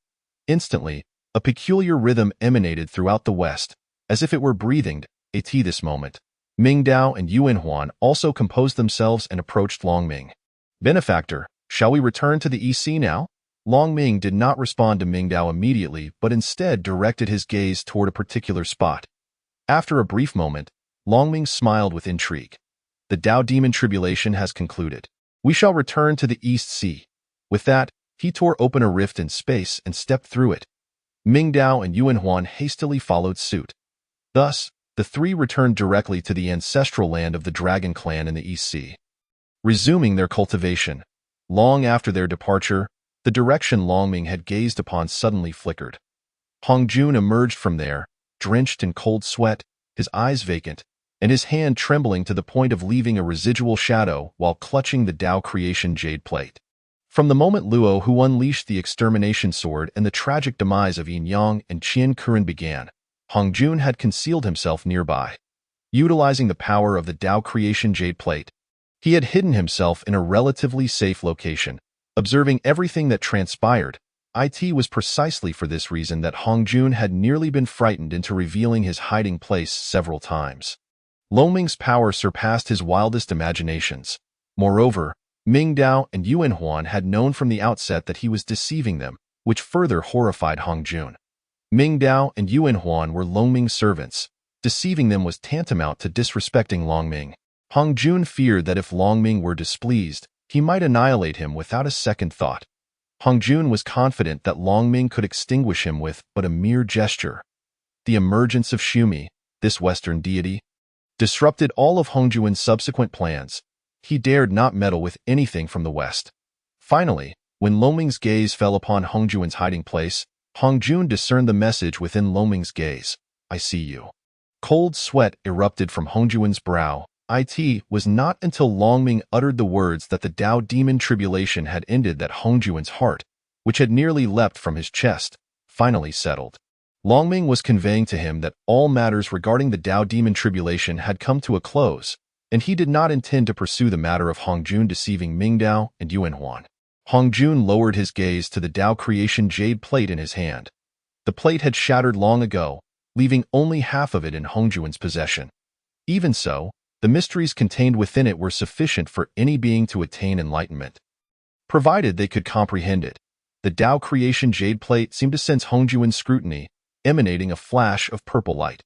Instantly, a peculiar rhythm emanated throughout the west, as if it were breathing. At this moment, Ming Dao and Yuan Huan also composed themselves and approached Longming. Benefactor, shall we return to the EC now? Longming did not respond to Ming Dao immediately, but instead directed his gaze toward a particular spot. After a brief moment, Longming smiled with intrigue. The Dao demon tribulation has concluded. We shall return to the East Sea. With that, he tore open a rift in space and stepped through it. Ming Dao and Yuan Huan hastily followed suit. Thus, the three returned directly to the ancestral land of the Dragon clan in the East Sea. Resuming their cultivation, long after their departure, the direction Longming had gazed upon suddenly flickered. Hongjun emerged from there, drenched in cold sweat, his eyes vacant, and his hand trembling to the point of leaving a residual shadow while clutching the Dao creation jade plate. From the moment Luo who unleashed the extermination sword and the tragic demise of Yin Yang and Qian Kuren began, Hongjun had concealed himself nearby. Utilizing the power of the Dao creation jade plate, he had hidden himself in a relatively safe location, observing everything that transpired. It was precisely for this reason that Hongjun had nearly been frightened into revealing his hiding place several times. Longming's power surpassed his wildest imaginations. Moreover, Ming Dao and Yuan Huan had known from the outset that he was deceiving them, which further horrified Hongjun. Ming Dao and Yuan Huan were Longming's servants. Deceiving them was tantamount to disrespecting Longming. Hongjun feared that if Longming were displeased, he might annihilate him without a second thought. Hongjun was confident that Longming could extinguish him with but a mere gesture. The emergence of Shumi, this Western deity, disrupted all of Hongjun's subsequent plans. He dared not meddle with anything from the west. Finally, when Longming's gaze fell upon Hongjun's hiding place, Hongjun discerned the message within Longming's gaze. I see you. Cold sweat erupted from Hongjun's brow. It was not until Longming uttered the words that the Dao demon tribulation had ended that Hongjun's heart, which had nearly leapt from his chest, finally settled. Longming was conveying to him that all matters regarding the Dao demon tribulation had come to a close, and he did not intend to pursue the matter of Hongjun deceiving Ming Dao and Yuan Huan. Hongjun lowered his gaze to the Dao creation jade plate in his hand. The plate had shattered long ago, leaving only half of it in Hongjun's possession. Even so, the mysteries contained within it were sufficient for any being to attain enlightenment, provided they could comprehend it. The Dao creation jade plate seemed to sense Hongjun's scrutiny, emanating a flash of purple light.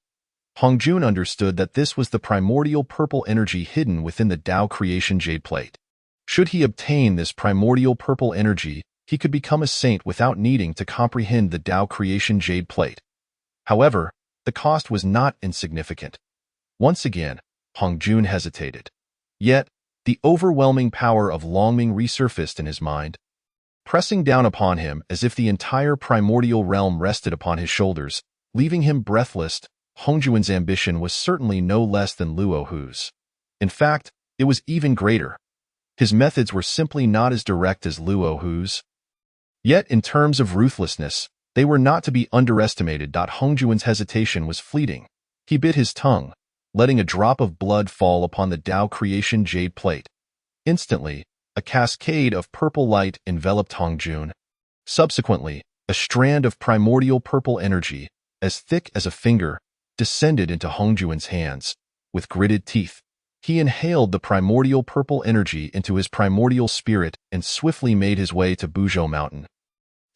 Hongjun understood that this was the primordial purple energy hidden within the Dao creation jade plate. Should he obtain this primordial purple energy, he could become a saint without needing to comprehend the Dao creation jade plate. However, the cost was not insignificant. Once again, Hongjun hesitated. Yet, the overwhelming power of Longming resurfaced in his mind, pressing down upon him as if the entire primordial realm rested upon his shoulders, leaving him breathless. Hongjuan's ambition was certainly no less than Luo Hu's. In fact, it was even greater. His methods were simply not as direct as Luo Hu's. Yet, in terms of ruthlessness, they were not to be underestimated. Hongjuan's hesitation was fleeting. He bit his tongue, letting a drop of blood fall upon the Dao creation jade plate. Instantly, a cascade of purple light enveloped Hongjun. Subsequently, a strand of primordial purple energy, as thick as a finger, descended into Hongjuan's hands. With gritted teeth, he inhaled the primordial purple energy into his primordial spirit and swiftly made his way to Buzhou Mountain.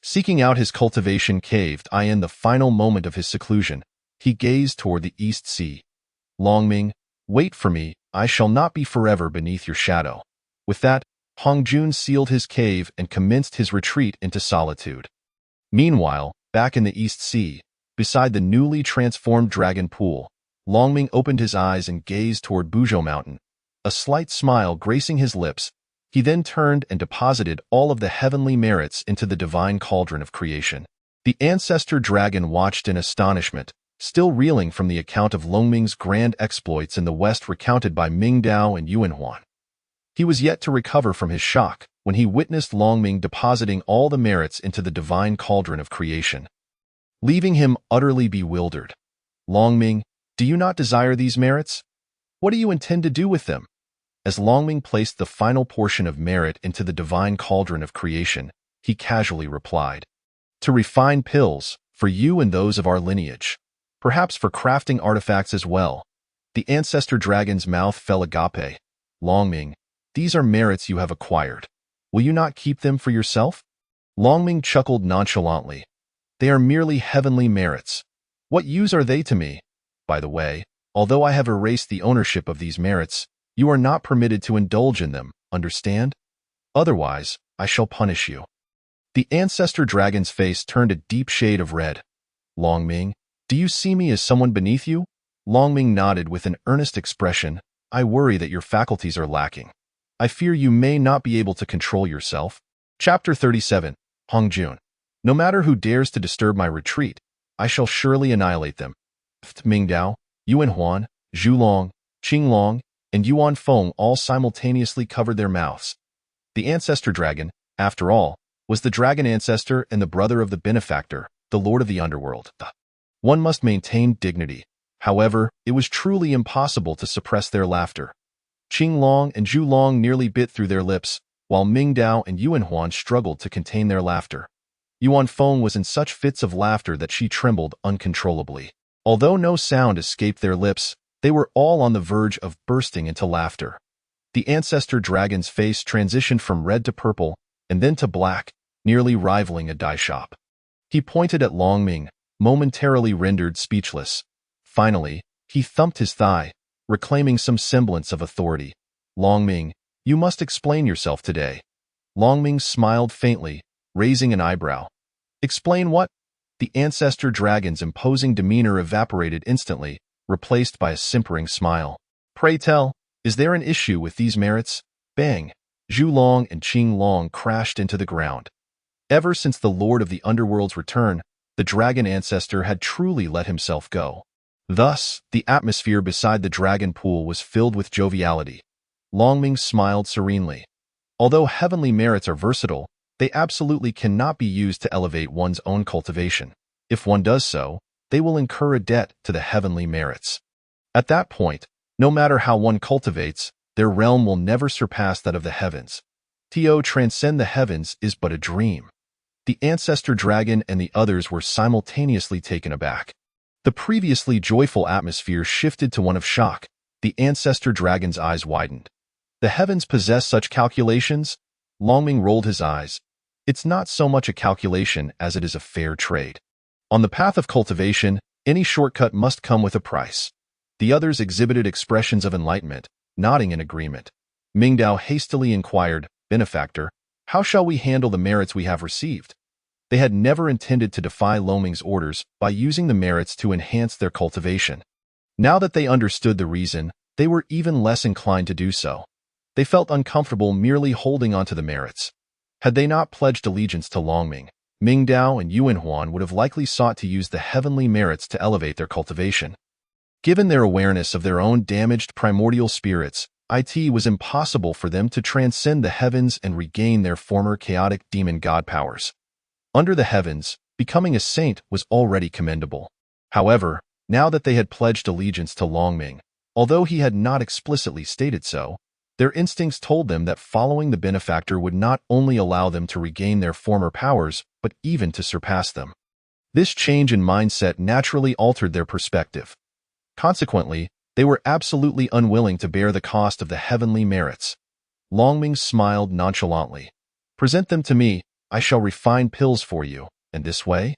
Seeking out his cultivation cave in the final moment of his seclusion, he gazed toward the East Sea. Longming, wait for me, I shall not be forever beneath your shadow. With that, Hongjun sealed his cave and commenced his retreat into solitude. Meanwhile, back in the East Sea, beside the newly transformed dragon pool, Longming opened his eyes and gazed toward Buzhou Mountain, a slight smile gracing his lips. He then turned and deposited all of the heavenly merits into the divine cauldron of creation. The Ancestral Dragon watched in astonishment, still reeling from the account of Longming's grand exploits in the West recounted by Mingdao and Yuanhuan. He was yet to recover from his shock when he witnessed Longming depositing all the merits into the divine cauldron of creation, leaving him utterly bewildered. Longming, do you not desire these merits? What do you intend to do with them? As Longming placed the final portion of merit into the divine cauldron of creation, he casually replied, to refine pills, for you and those of our lineage. Perhaps for crafting artifacts as well. The Ancestral Dragon's mouth fell agape. Longming, these are merits you have acquired. Will you not keep them for yourself? Longming chuckled nonchalantly. They are merely heavenly merits. What use are they to me? By the way, although I have erased the ownership of these merits, you are not permitted to indulge in them, understand? Otherwise, I shall punish you. The Ancestral Dragon's face turned a deep shade of red. Longming, do you see me as someone beneath you? Longming nodded with an earnest expression. I worry that your faculties are lacking. I fear you may not be able to control yourself. Chapter 37. Hongjun. No matter who dares to disturb my retreat, I shall surely annihilate them. Mingdao, Yuanhuan, Zhulong, Qinglong, and Yuan Feng all simultaneously covered their mouths. The Ancestral Dragon, after all, was the dragon ancestor and the brother of the benefactor, the lord of the underworld. One must maintain dignity. However, it was truly impossible to suppress their laughter. Qinglong and Zhulong nearly bit through their lips, while Mingdao and Yuanhuan struggled to contain their laughter. Yuan Feng was in such fits of laughter that she trembled uncontrollably. Although no sound escaped their lips, they were all on the verge of bursting into laughter. The Ancestral Dragon's face transitioned from red to purple, and then to black, nearly rivaling a dye shop. He pointed at Longming, momentarily rendered speechless. Finally, he thumped his thigh, reclaiming some semblance of authority. Longming, you must explain yourself today. Longming smiled faintly, raising an eyebrow. Explain what? The Ancestral Dragon's imposing demeanor evaporated instantly, replaced by a simpering smile. Pray tell, is there an issue with these merits? Bang! Zhulong and Qinglong crashed into the ground. Ever since the Lord of the Underworld's return, the dragon ancestor had truly let himself go. Thus, the atmosphere beside the dragon pool was filled with joviality. Longming smiled serenely. Although heavenly merits are versatile, they absolutely cannot be used to elevate one's own cultivation. If one does so, they will incur a debt to the heavenly merits. At that point, no matter how one cultivates, their realm will never surpass that of the heavens. To transcend the heavens is but a dream. The Ancestral Dragon and the others were simultaneously taken aback. The previously joyful atmosphere shifted to one of shock. The Ancestral Dragon's eyes widened. The heavens possess such calculations? Longming rolled his eyes. It's not so much a calculation as it is a fair trade. On the path of cultivation, any shortcut must come with a price. The others exhibited expressions of enlightenment, nodding in agreement. Mingdao hastily inquired, Benefactor, how shall we handle the merits we have received? They had never intended to defy Loming's orders by using the merits to enhance their cultivation. Now that they understood the reason, they were even less inclined to do so. They felt uncomfortable merely holding onto the merits. Had they not pledged allegiance to Longming, Mingdao and Yuanhuan would have likely sought to use the heavenly merits to elevate their cultivation. Given their awareness of their own damaged primordial spirits, it was impossible for them to transcend the heavens and regain their former chaotic demon god powers. Under the heavens, becoming a saint was already commendable. However, now that they had pledged allegiance to Longming, although he had not explicitly stated so, their instincts told them that following the benefactor would not only allow them to regain their former powers, but even to surpass them. This change in mindset naturally altered their perspective. Consequently, they were absolutely unwilling to bear the cost of the heavenly merits. Longming smiled nonchalantly. "Present them to me, I shall refine pills for you, and this way,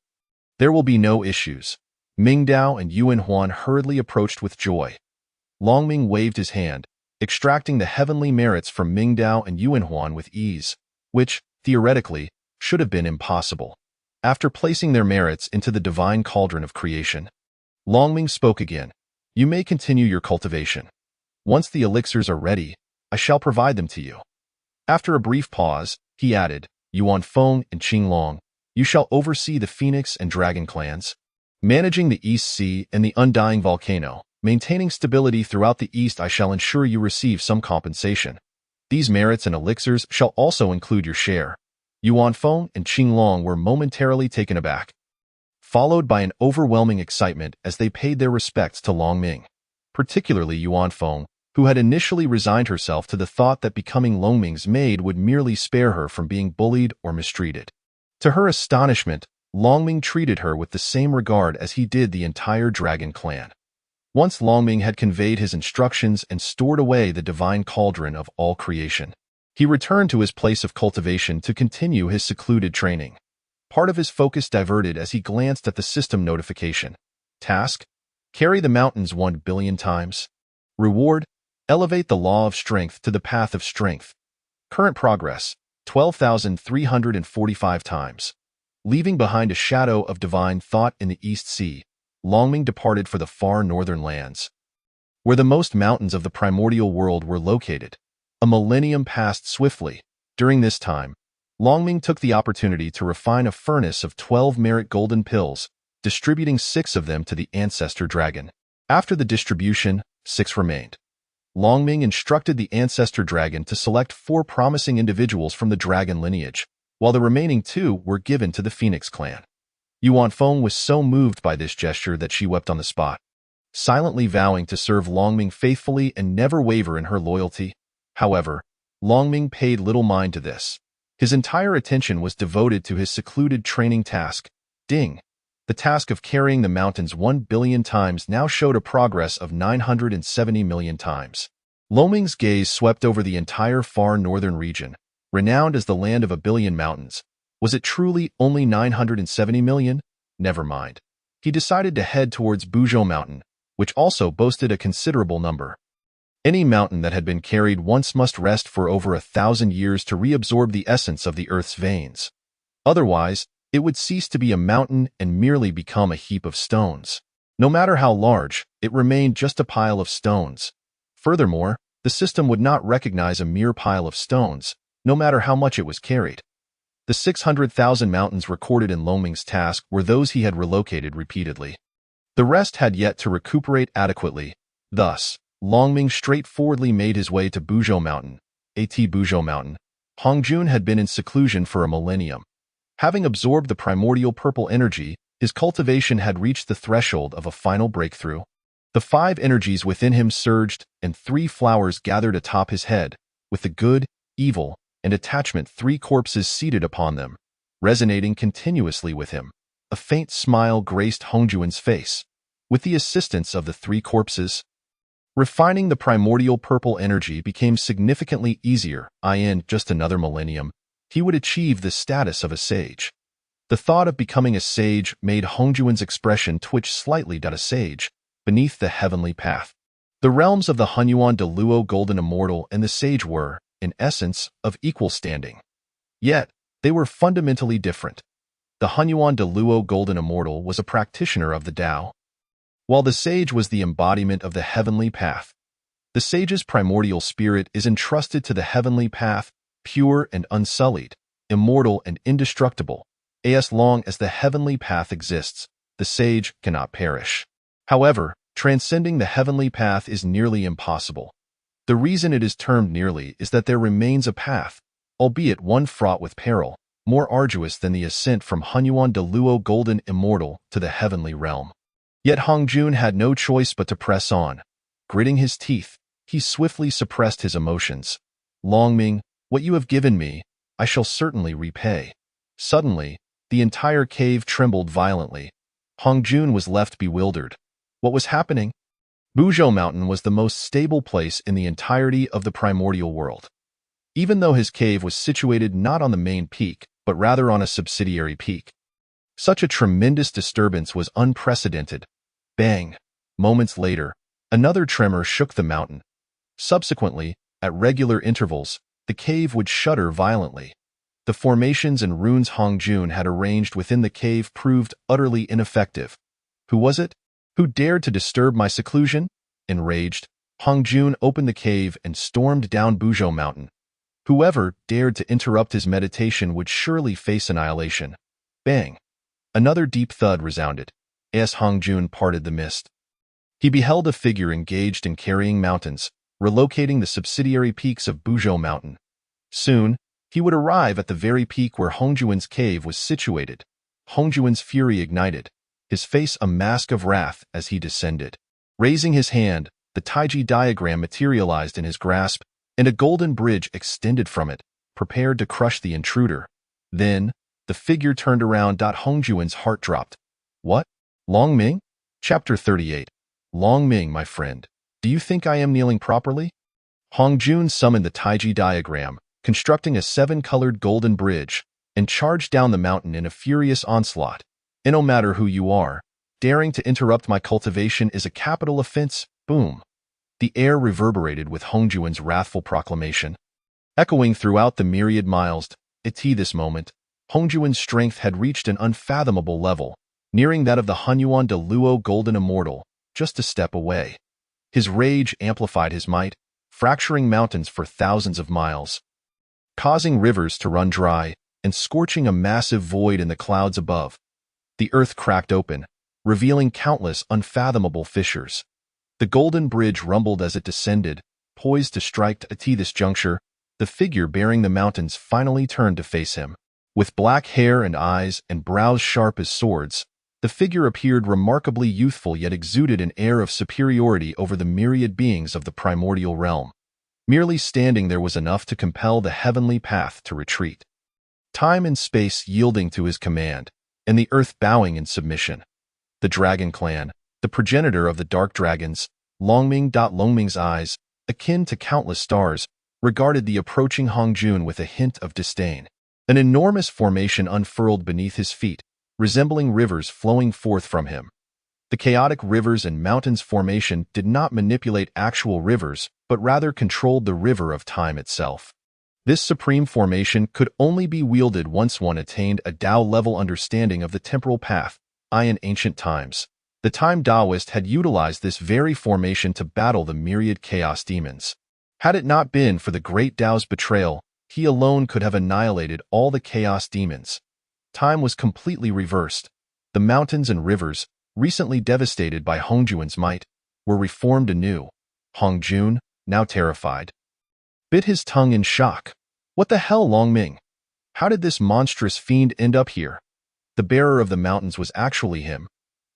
there will be no issues." Mingdao and Yuanhuan hurriedly approached with joy. Longming waved his hand, extracting the heavenly merits from Mingdao and Yuanhuan with ease, which, theoretically, should have been impossible. After placing their merits into the divine cauldron of creation, Longming spoke again. "You may continue your cultivation. Once the elixirs are ready, I shall provide them to you." After a brief pause, he added, "Yuanfeng and Qinglong, you shall oversee the Phoenix and Dragon clans, managing the East Sea and the Undying Volcano. Maintaining stability throughout the East, I shall ensure you receive some compensation. These merits and elixirs shall also include your share." Yuanfeng and Qinglong were momentarily taken aback, followed by an overwhelming excitement as they paid their respects to Longming. Particularly Yuanfeng, who had initially resigned herself to the thought that becoming Longming's maid would merely spare her from being bullied or mistreated. To her astonishment, Longming treated her with the same regard as he did the entire dragon clan. Once Longming had conveyed his instructions and stored away the divine cauldron of all creation, he returned to his place of cultivation to continue his secluded training. Part of his focus diverted as he glanced at the system notification. Task: carry the mountains 1 billion times. Reward: elevate the law of strength to the path of strength. Current progress: 12,345 times. Leaving behind a shadow of divine thought in the East Sea, Longming departed for the far northern lands, where the most mountains of the primordial world were located. A millennium passed swiftly. During this time, Longming took the opportunity to refine a furnace of 12 merit golden pills, distributing 6 of them to the Ancestral Dragon. After the distribution, 6 remained. Longming instructed the Ancestral Dragon to select 4 promising individuals from the dragon lineage, while the remaining 2 were given to the Phoenix clan. Yuanfeng was so moved by this gesture that she wept on the spot, silently vowing to serve Longming faithfully and never waver in her loyalty. However, Longming paid little mind to this. His entire attention was devoted to his secluded training task. Ding! The task of carrying the mountains 1 billion times now showed a progress of 970 million times. Longming's gaze swept over the entire far northern region, renowned as the land of 1 billion mountains. Was it truly only 970 million? Never mind. He decided to head towards Buzhou Mountain, which also boasted a considerable number. Any mountain that had been carried once must rest for over 1,000 years to reabsorb the essence of the Earth's veins. Otherwise, it would cease to be a mountain and merely become a heap of stones. No matter how large, it remained just a pile of stones. Furthermore, the system would not recognize a mere pile of stones, no matter how much it was carried. The 600,000 mountains recorded in Longming's task were those he had relocated repeatedly. The rest had yet to recuperate adequately. Thus, Longming straightforwardly made his way to Buzhou Mountain. Buzhou Mountain. Hongjun had been in seclusion for a millennium. Having absorbed the primordial purple energy, his cultivation had reached the threshold of a final breakthrough. The 5 energies within him surged, and 3 flowers gathered atop his head, with the good, evil, and attachment 3 corpses seated upon them, resonating continuously with him. A faint smile graced Hongjuan's face. With the assistance of the 3 corpses, refining the primordial purple energy became significantly easier. In just another millennium, he would achieve the status of a sage. The thought of becoming a sage made Hongjuan's expression twitch slightly. A sage, beneath the heavenly path. The realms of the Hunyuan de Luo Golden Immortal and the sage were, in essence, of equal standing. Yet, they were fundamentally different. the Hunyuan de Luo Golden Immortal was a practitioner of the Tao, while the sage was the embodiment of the heavenly path. The sage's primordial spirit is entrusted to the heavenly path, pure and unsullied, immortal and indestructible. As long as the heavenly path exists, the sage cannot perish. However, transcending the heavenly path is nearly impossible. The reason it is termed nearly is that there remains a path, albeit one fraught with peril, more arduous than the ascent from Hunyuan de Luo Golden Immortal to the heavenly realm. Yet Hongjun had no choice but to press on. Gritting his teeth, he swiftly suppressed his emotions. Longming, what you have given me, I shall certainly repay. Suddenly, the entire cave trembled violently. Hongjun was left bewildered. What was happening? Buzhou Mountain was the most stable place in the entirety of the primordial world. Even though his cave was situated not on the main peak, but rather on a subsidiary peak. Such a tremendous disturbance was unprecedented. Bang! Moments later, another tremor shook the mountain. Subsequently, at regular intervals, the cave would shudder violently. The formations and runes Hongjun had arranged within the cave proved utterly ineffective. Who was it? Who dared to disturb my seclusion? Enraged, Hongjun opened the cave and stormed down Buzhou Mountain. Whoever dared to interrupt his meditation would surely face annihilation. Bang! Another deep thud resounded, as Hongjun parted the mist. He beheld a figure engaged in carrying mountains, relocating the subsidiary peaks of Buzhou Mountain. Soon, he would arrive at the very peak where Hongjuan's cave was situated. Hongjuan's fury ignited, his face a mask of wrath as he descended. Raising his hand, the Taiji diagram materialized in his grasp, and a golden bridge extended from it, prepared to crush the intruder. Then, the figure turned around. Hongjuan's heart dropped. What? Longming? Chapter 38. Longming, my friend, do you think I am kneeling properly? Hongjun summoned the Taiji diagram, constructing a 7-colored golden bridge, and charged down the mountain in a furious onslaught. And no matter who you are, daring to interrupt my cultivation is a capital offense. Boom! The air reverberated with Hongjuan's wrathful proclamation. Echoing throughout the myriad miles, at this moment, Hongjuan's strength had reached an unfathomable level, nearing that of the Hunyuan de Luo Golden Immortal, just a step away. His rage amplified his might, fracturing mountains for thousands of miles, causing rivers to run dry, and scorching a massive void in the clouds above. The earth cracked open, revealing countless unfathomable fissures. The golden bridge rumbled as it descended, poised to strike at this juncture. The figure bearing the mountains finally turned to face him. With black hair and eyes and brows sharp as swords, the figure appeared remarkably youthful yet exuded an air of superiority over the myriad beings of the primordial realm. Merely standing there was enough to compel the heavenly path to retreat. Time and space yielding to his command, and the earth bowing in submission. The Dragon Clan, the progenitor of the Dark Dragons, Longming's eyes, akin to countless stars, regarded the approaching Hongjun with a hint of disdain. An enormous formation unfurled beneath his feet, resembling rivers flowing forth from him. The chaotic rivers and mountains formation did not manipulate actual rivers, but rather controlled the river of time itself. This supreme formation could only be wielded once one attained a Tao-level understanding of the temporal path. In ancient times, the Time Taoist had utilized this very formation to battle the myriad chaos demons. Had it not been for the great Tao's betrayal, he alone could have annihilated all the chaos demons. Time was completely reversed. The mountains and rivers, recently devastated by Hongjuan's might, were reformed anew. Hongjun, now terrified, bit his tongue in shock. What the hell, Longming? How did this monstrous fiend end up here? The bearer of the mountains was actually him.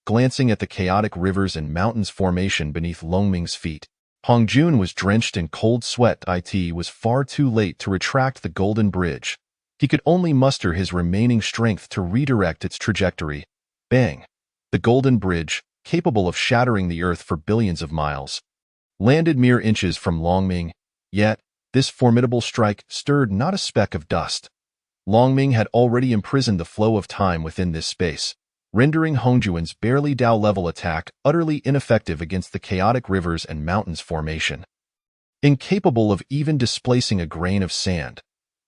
Glancing at the chaotic rivers and mountains formation beneath Longming's feet, Hongjun was drenched in cold sweat. It was far too late to retract the golden bridge. He could only muster his remaining strength to redirect its trajectory. Bang! The golden bridge, capable of shattering the earth for billions of miles, landed mere inches from Longming. Yet, this formidable strike stirred not a speck of dust. Longming had already imprisoned the flow of time within this space, rendering Hongjuan's barely Tao-level attack utterly ineffective against the chaotic rivers and mountains formation. Incapable of even displacing a grain of sand,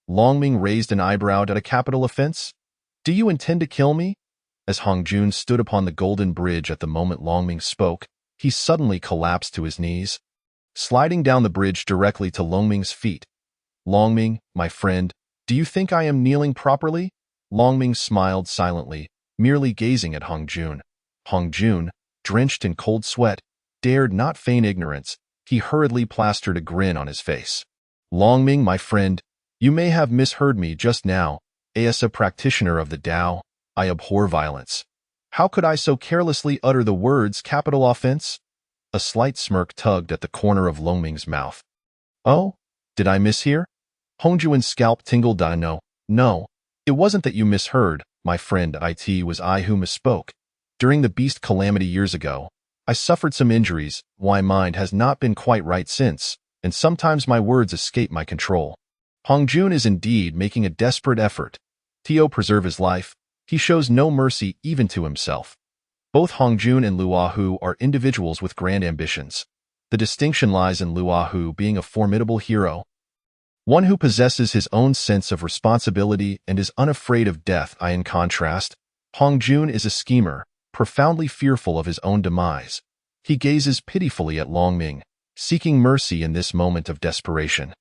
Longming raised an eyebrow at a capital offense. Do you intend to kill me? As Hong Jun stood upon the golden bridge at the moment Longming spoke, he suddenly collapsed to his knees, sliding down the bridge directly to Longming's feet. Longming, my friend, do you think I am kneeling properly? Longming smiled silently, merely gazing at Hong Jun. Hong Jun, drenched in cold sweat, dared not feign ignorance. He hurriedly plastered a grin on his face. Longming, my friend, you may have misheard me just now. As a practitioner of the Tao, I abhor violence. How could I so carelessly utter the words capital offense? A slight smirk tugged at the corner of Longming's mouth. Oh, did I mishear? Hongjuan's scalp tingled. No, it wasn't that you misheard, my friend. It was I who misspoke. During the beast calamity years ago, I suffered some injuries. My mind has not been quite right since, and sometimes my words escape my control. Hongjun is indeed making a desperate effort to preserve his life. He shows no mercy even to himself. Both Hongjun and Luahu are individuals with grand ambitions. The distinction lies in Luahu being a formidable hero, one who possesses his own sense of responsibility and is unafraid of death. In contrast, Hongjun is a schemer, profoundly fearful of his own demise. He gazes pitifully at Longming, seeking mercy in this moment of desperation.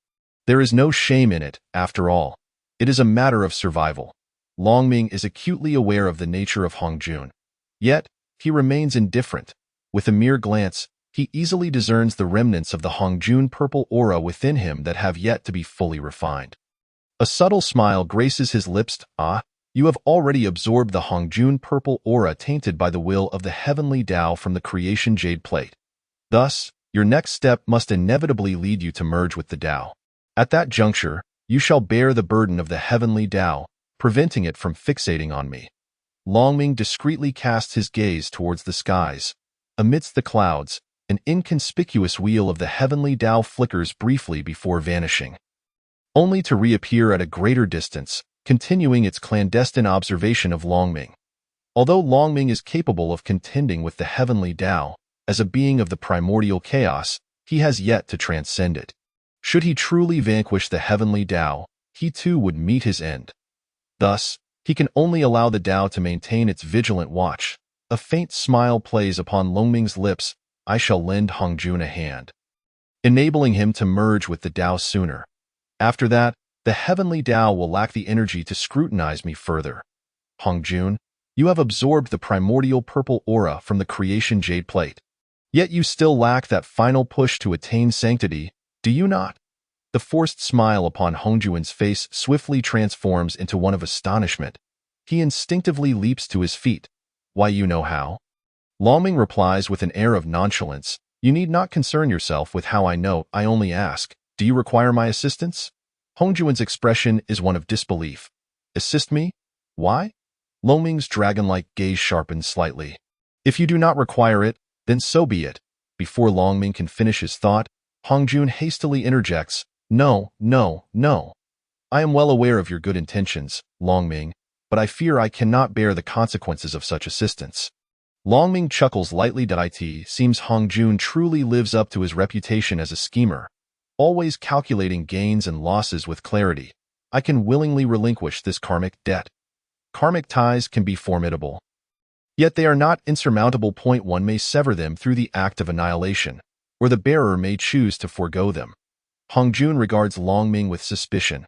There is no shame in it, after all. It is a matter of survival. Longming is acutely aware of the nature of Hongjun. Yet, he remains indifferent. With a mere glance, he easily discerns the remnants of the Hongjun purple aura within him that have yet to be fully refined. A subtle smile graces his lips. You have already absorbed the Hongjun purple aura tainted by the will of the heavenly Tao from the creation jade plate. Thus, your next step must inevitably lead you to merge with the Tao. At that juncture, you shall bear the burden of the heavenly Tao, preventing it from fixating on me. Longming discreetly casts his gaze towards the skies. Amidst the clouds, an inconspicuous wheel of the heavenly Tao flickers briefly before vanishing, only to reappear at a greater distance, continuing its clandestine observation of Longming. Although Longming is capable of contending with the heavenly Tao, as a being of the primordial chaos, he has yet to transcend it. Should he truly vanquish the heavenly Tao, he too would meet his end. Thus, he can only allow the Tao to maintain its vigilant watch. A faint smile plays upon Longming's lips. I shall lend Hongjun a hand, enabling him to merge with the Tao sooner. After that, the heavenly Tao will lack the energy to scrutinize me further. Hongjun, you have absorbed the primordial purple aura from the creation jade plate. Yet you still lack that final push to attain sanctity, do you not? The forced smile upon Hongjuan's face swiftly transforms into one of astonishment. He instinctively leaps to his feet. Why, you know how? Longming replies with an air of nonchalance. You need not concern yourself with how I know. I only ask, do you require my assistance? Hongjuan's expression is one of disbelief. Assist me? Why? Longming's dragon-like gaze sharpens slightly. If you do not require it, then so be it. Before Longming can finish his thought, Hongjun hastily interjects, No. I am well aware of your good intentions, Longming, but I fear I cannot bear the consequences of such assistance. Longming chuckles lightly. It seems Hongjun truly lives up to his reputation as a schemer, always calculating gains and losses with clarity. I can willingly relinquish this karmic debt. Karmic ties can be formidable, yet they are not insurmountable. One may sever them through the act of annihilation, or the bearer may choose to forego them. Hongjun regards Longming with suspicion.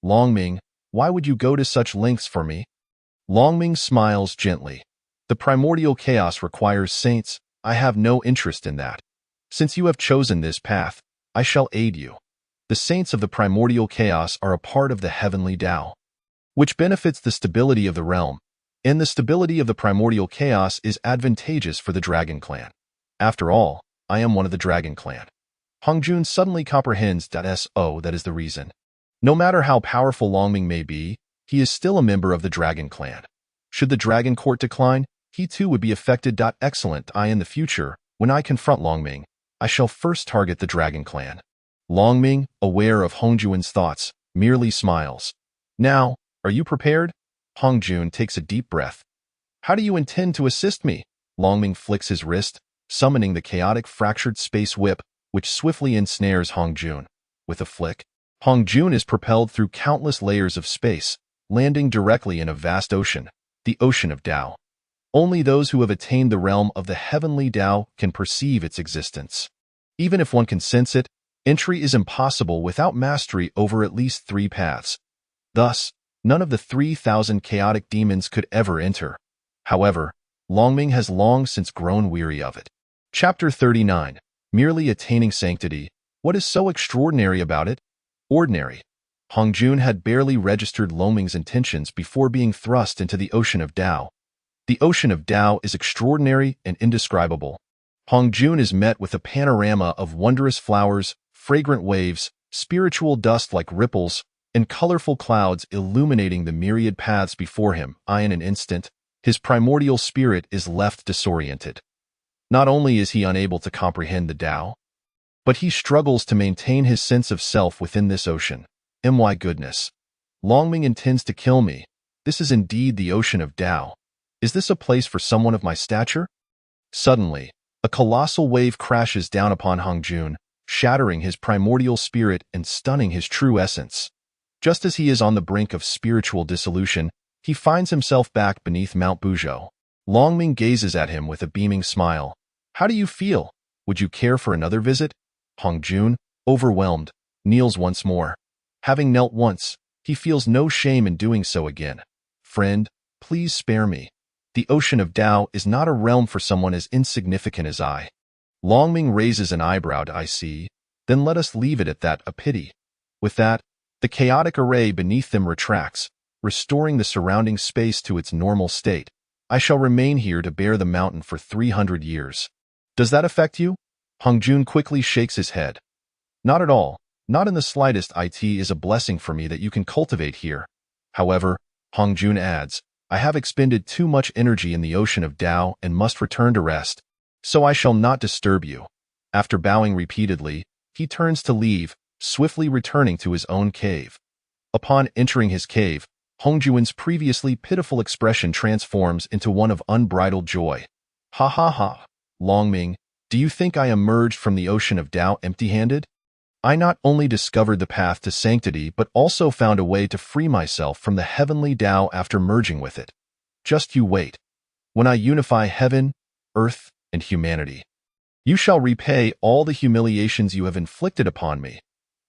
Longming, why would you go to such lengths for me? Longming smiles gently. The primordial chaos requires saints. I have no interest in that. Since you have chosen this path, I shall aid you. The saints of the primordial chaos are a part of the heavenly Tao, which benefits the stability of the realm, and the stability of the primordial chaos is advantageous for the Dragon Clan. After all, I am one of the Dragon Clan. Hongjun suddenly comprehends that is the reason. No matter how powerful Longming may be, he is still a member of the Dragon Clan. Should the Dragon Court decline, he too would be affected. Excellent. In the future, when I confront Longming, I shall first target the Dragon Clan. Longming, aware of Hongjuan's thoughts, merely smiles. Now, are you prepared? Hongjun takes a deep breath. How do you intend to assist me? Longming flicks his wrist, summoning the chaotic fractured space whip, which swiftly ensnares Hongjun. With a flick, Hongjun is propelled through countless layers of space, landing directly in a vast ocean, the ocean of Tao. Only those who have attained the realm of the heavenly Tao can perceive its existence. Even if one can sense it, entry is impossible without mastery over at least 3 paths. Thus, none of the 3,000 chaotic demons could ever enter. However, Longming has long since grown weary of it. Chapter 39. Merely attaining sanctity. What is so extraordinary about it? Ordinary. Hongjun had barely registered Longming's intentions before being thrust into the ocean of Tao. The ocean of Tao is extraordinary and indescribable. Hongjun is met with a panorama of wondrous flowers, fragrant waves, spiritual dust like ripples, and colorful clouds illuminating the myriad paths before him. In an instant, his primordial spirit is left disoriented. Not only is he unable to comprehend the Tao, but he struggles to maintain his sense of self within this ocean. My goodness. Longming intends to kill me. This is indeed the ocean of Tao. Is this a place for someone of my stature? Suddenly, a colossal wave crashes down upon Hongjun, shattering his primordial spirit and stunning his true essence. Just as he is on the brink of spiritual dissolution, he finds himself back beneath Mount Buzhou. Longming gazes at him with a beaming smile. How do you feel? Would you care for another visit? Hongjun, overwhelmed, kneels once more. Having knelt once, he feels no shame in doing so again. Friend, please spare me. The ocean of Tao is not a realm for someone as insignificant as I. Longming raises an eyebrow. I see. Then let us leave it at that, a pity. With that, the chaotic array beneath them retracts, restoring the surrounding space to its normal state. I shall remain here to bear the mountain for 300 years. Does that affect you? Hongjun quickly shakes his head. Not at all. Not in the slightest. It is a blessing for me that you can cultivate here. However, Hongjun adds, I have expended too much energy in the ocean of Tao and must return to rest, so I shall not disturb you. After bowing repeatedly, he turns to leave, swiftly returning to his own cave. Upon entering his cave, Hongjun's previously pitiful expression transforms into one of unbridled joy. Ha ha ha. Longming, do you think I emerged from the ocean of Tao empty-handed? I not only discovered the path to sanctity but also found a way to free myself from the heavenly Tao after merging with it. Just you wait. When I unify heaven, earth, and humanity, you shall repay all the humiliations you have inflicted upon me.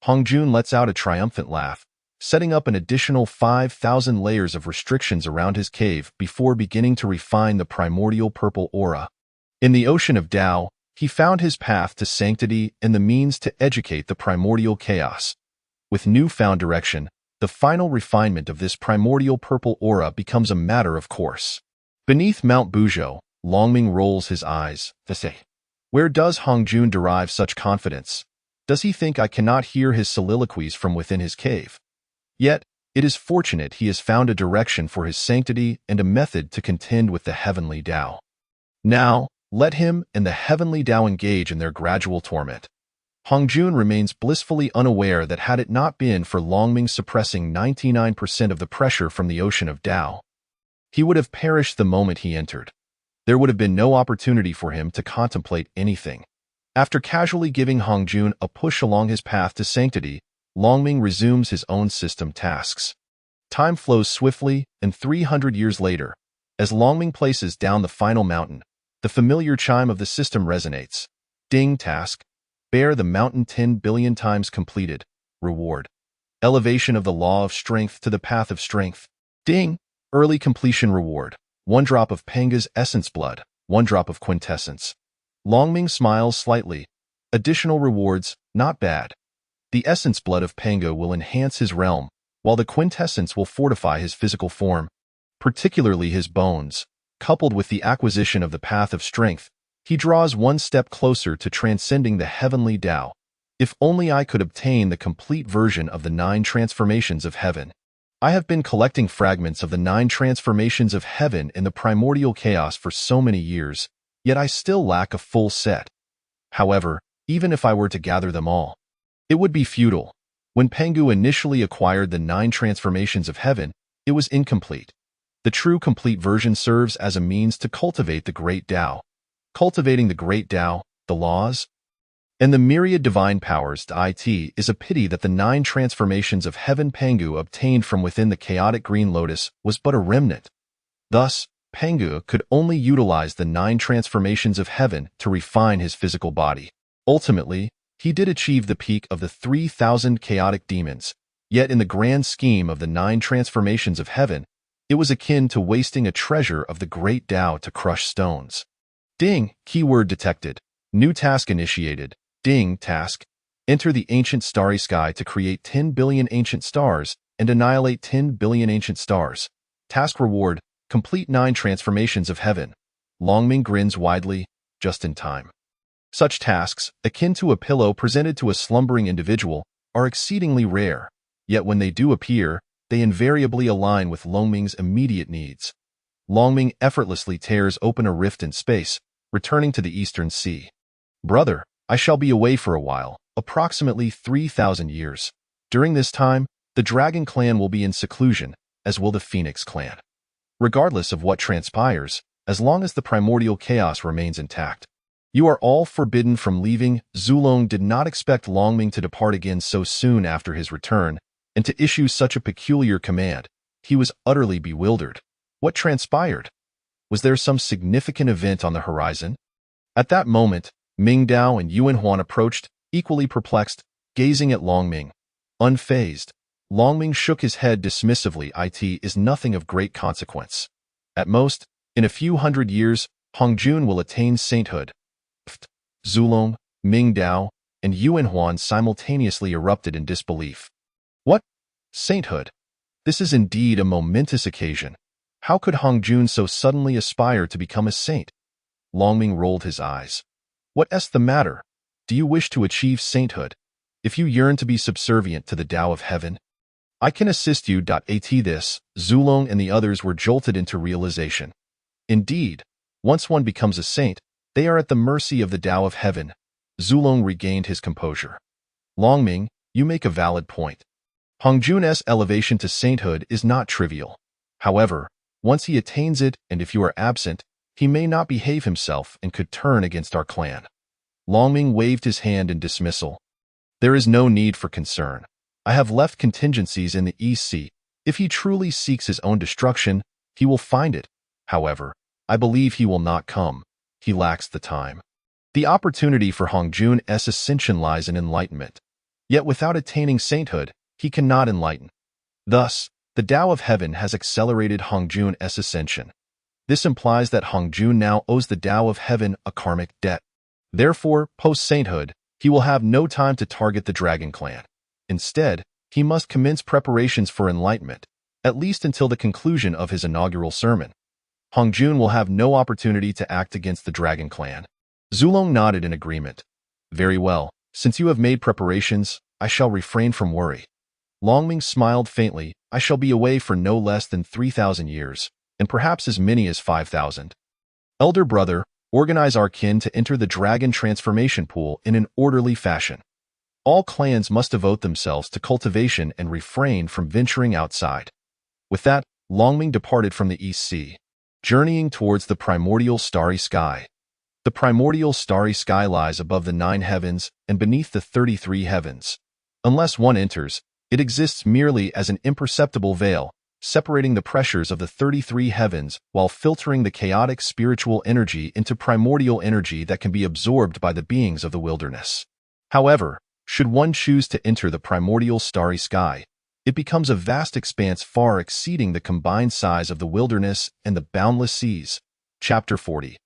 Hongjun lets out a triumphant laugh, setting up an additional 5,000 layers of restrictions around his cave before beginning to refine the primordial purple aura. In the ocean of Tao, he found his path to sanctity and the means to educate the primordial chaos. With newfound direction, the final refinement of this primordial purple aura becomes a matter of course. Beneath Mount Buzhou, Longming rolls his eyes. Where does Hongjun derive such confidence? Does he think I cannot hear his soliloquies from within his cave? Yet, it is fortunate he has found a direction for his sanctity and a method to contend with the heavenly Tao. Now, let him and the heavenly Tao engage in their gradual torment. Hongjun remains blissfully unaware that had it not been for Longming suppressing 99% of the pressure from the ocean of Tao, he would have perished the moment he entered. There would have been no opportunity for him to contemplate anything. After casually giving Hongjun a push along his path to sanctity, Longming resumes his own system tasks. Time flows swiftly, and 300 years later, as Longming places down the final mountain, the familiar chime of the system resonates. Ding. Task. Bear the mountain 10 billion times completed. Reward. Elevation of the law of strength to the path of strength. Ding. Early completion reward. 1 drop of Panga's essence blood. 1 drop of quintessence. Longming smiles slightly. Additional rewards, not bad. The essence blood of Panga will enhance his realm, while the quintessence will fortify his physical form, particularly his bones. Coupled with the acquisition of the path of strength, he draws one step closer to transcending the heavenly Tao. If only I could obtain the complete version of the 9 transformations of heaven. I have been collecting fragments of the 9 transformations of heaven in the primordial chaos for so many years, yet I still lack a full set. However, even if I were to gather them all, it would be futile. When Pengu initially acquired the 9 transformations of heaven, it was incomplete. The true complete version serves as a means to cultivate the great Tao. Cultivating the great Tao, the laws, And the myriad divine powers to it is a pity that the 9 transformations of heaven Pangu obtained from within the chaotic green lotus was but a remnant. Thus, Pangu could only utilize the 9 transformations of heaven to refine his physical body. Ultimately, he did achieve the peak of the 3,000 chaotic demons, yet in the grand scheme of the 9 transformations of heaven, it was akin to wasting a treasure of the great Tao to crush stones. Ding, keyword detected. New task initiated. Ding, task. Enter the ancient starry sky to create 10 billion ancient stars and annihilate 10 billion ancient stars. Task reward, complete 9 transformations of heaven. Longming grins widely, just in time. Such tasks, akin to a pillow presented to a slumbering individual, are exceedingly rare, yet when they do appear, they invariably align with Longming's immediate needs. Longming effortlessly tears open a rift in space, returning to the eastern sea. Brother, I shall be away for a while, approximately 3,000 years. During this time, the Dragon clan will be in seclusion, as will the Phoenix clan. Regardless of what transpires, as long as the primordial chaos remains intact, you are all forbidden from leaving. Zulong did not expect Longming to depart again so soon after his return, and to issue such a peculiar command. He was utterly bewildered. What transpired? Was there some significant event on the horizon? At that moment, Ming Dao and Yuan Huan approached, equally perplexed, gazing at Longming. Unfazed, Longming shook his head dismissively. It is nothing of great consequence. At most, in a few hundred years, Hongjun will attain sainthood. Zulong, Ming Dao, and Yuan Huan simultaneously erupted in disbelief. What? Sainthood? This is indeed a momentous occasion. How could Hongjun so suddenly aspire to become a saint? Longming rolled his eyes. What's the matter? Do you wish to achieve sainthood? If you yearn to be subservient to the Tao of heaven, I can assist you. This, Zulong and the others were jolted into realization. Indeed, once one becomes a saint, they are at the mercy of the Tao of heaven. Zulong regained his composure. Longming, you make a valid point. Hongjun's elevation to sainthood is not trivial. However, once he attains it, and if you are absent, he may not behave himself and could turn against our clan. Longming waved his hand in dismissal. There is no need for concern. I have left contingencies in the East Sea. If he truly seeks his own destruction, he will find it. However, I believe he will not come. He lacks the time. The opportunity for Hongjun's ascension lies in enlightenment. Yet without attaining sainthood, he cannot enlighten. Thus, the Tao of heaven has accelerated Hongjun's ascension. This implies that Hongjun now owes the Tao of heaven a karmic debt. Therefore, post-sainthood, he will have no time to target the Dragon clan. Instead, he must commence preparations for enlightenment, at least until the conclusion of his inaugural sermon. Hongjun will have no opportunity to act against the Dragon clan. Zulong nodded in agreement. Very well, since you have made preparations, I shall refrain from worry. Longming smiled faintly. I shall be away for no less than 3,000 years, and perhaps as many as 5,000. Elder brother, organize our kin to enter the Dragon transformation pool in an orderly fashion. All clans must devote themselves to cultivation and refrain from venturing outside. With that, Longming departed from the East Sea, journeying towards the primordial starry sky. The primordial starry sky lies above the 9 heavens and beneath the 33 heavens. Unless one enters, it exists merely as an imperceptible veil, separating the pressures of the 33 heavens while filtering the chaotic spiritual energy into primordial energy that can be absorbed by the beings of the wilderness. However, should one choose to enter the primordial starry sky, it becomes a vast expanse far exceeding the combined size of the wilderness and the boundless seas. Chapter 40.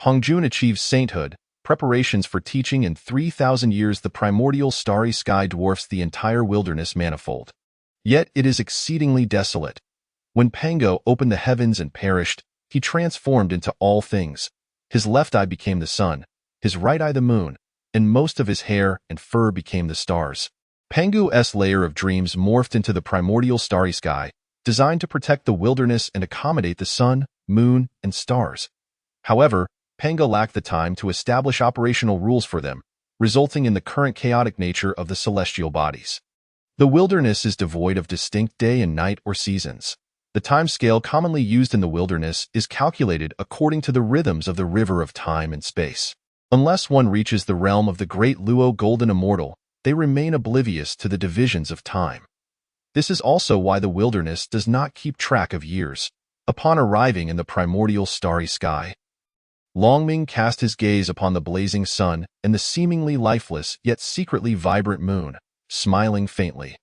Hongjun achieves sainthood. Preparations for teaching in 3,000 years. The primordial starry sky dwarfs the entire wilderness manifold. Yet it is exceedingly desolate. When Pango opened the heavens and perished, he transformed into all things. His left eye became the sun, his right eye the moon, and most of his hair and fur became the stars. Pangu's layer of dreams morphed into the primordial starry sky, designed to protect the wilderness and accommodate the sun, moon, and stars. However, Pango lacked the time to establish operational rules for them, resulting in the current chaotic nature of the celestial bodies. The wilderness is devoid of distinct day and night or seasons. The time scale commonly used in the wilderness is calculated according to the rhythms of the river of time and space. Unless one reaches the realm of the great Luo Golden Immortal, they remain oblivious to the divisions of time. This is also why the wilderness does not keep track of years. Upon arriving in the primordial starry sky, Longming cast his gaze upon the blazing sun and the seemingly lifeless yet secretly vibrant moon, smiling faintly.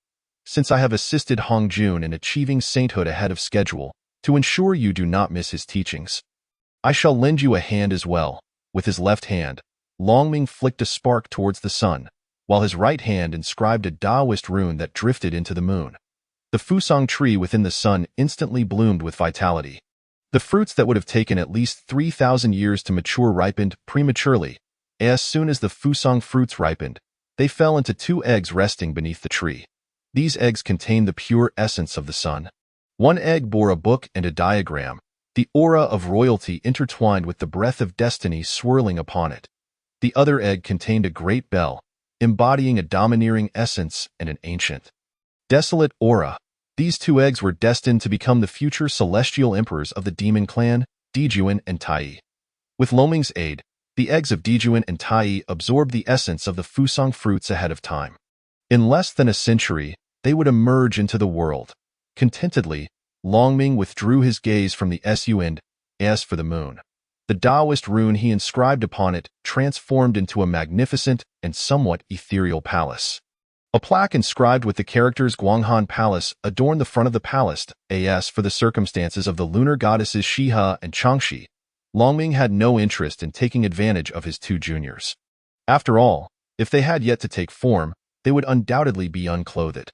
Since I have assisted Hongjun in achieving sainthood ahead of schedule, to ensure you do not miss his teachings, I shall lend you a hand as well. With his left hand, Longming flicked a spark towards the sun, while his right hand inscribed a Taoist rune that drifted into the moon. The Fusang tree within the sun instantly bloomed with vitality. The fruits that would have taken at least 3,000 years to mature ripened prematurely. As soon as the Fusang fruits ripened, they fell into 2 eggs resting beneath the tree. These eggs contained the pure essence of the sun. One egg bore a book and a diagram, the aura of royalty intertwined with the breath of destiny swirling upon it. The other egg contained a great bell, embodying a domineering essence and an ancient, desolate aura. These 2 eggs were destined to become the future celestial emperors of the demon clan, Dijuan and Tai. With Longming's aid, the eggs of Dijuan and Tai absorbed the essence of the Fusang fruits ahead of time. In less than a century, they would emerge into the world. Contentedly, Longming withdrew his gaze from the Sun, S for the moon. The Taoist rune he inscribed upon it transformed into a magnificent and somewhat ethereal palace. A plaque inscribed with the characters Guanghan Palace adorned the front of the palace, as for the circumstances of the lunar goddesses Shiha and Changshi. Longming had no interest in taking advantage of his 2 juniors. After all, if they had yet to take form, they would undoubtedly be unclothed.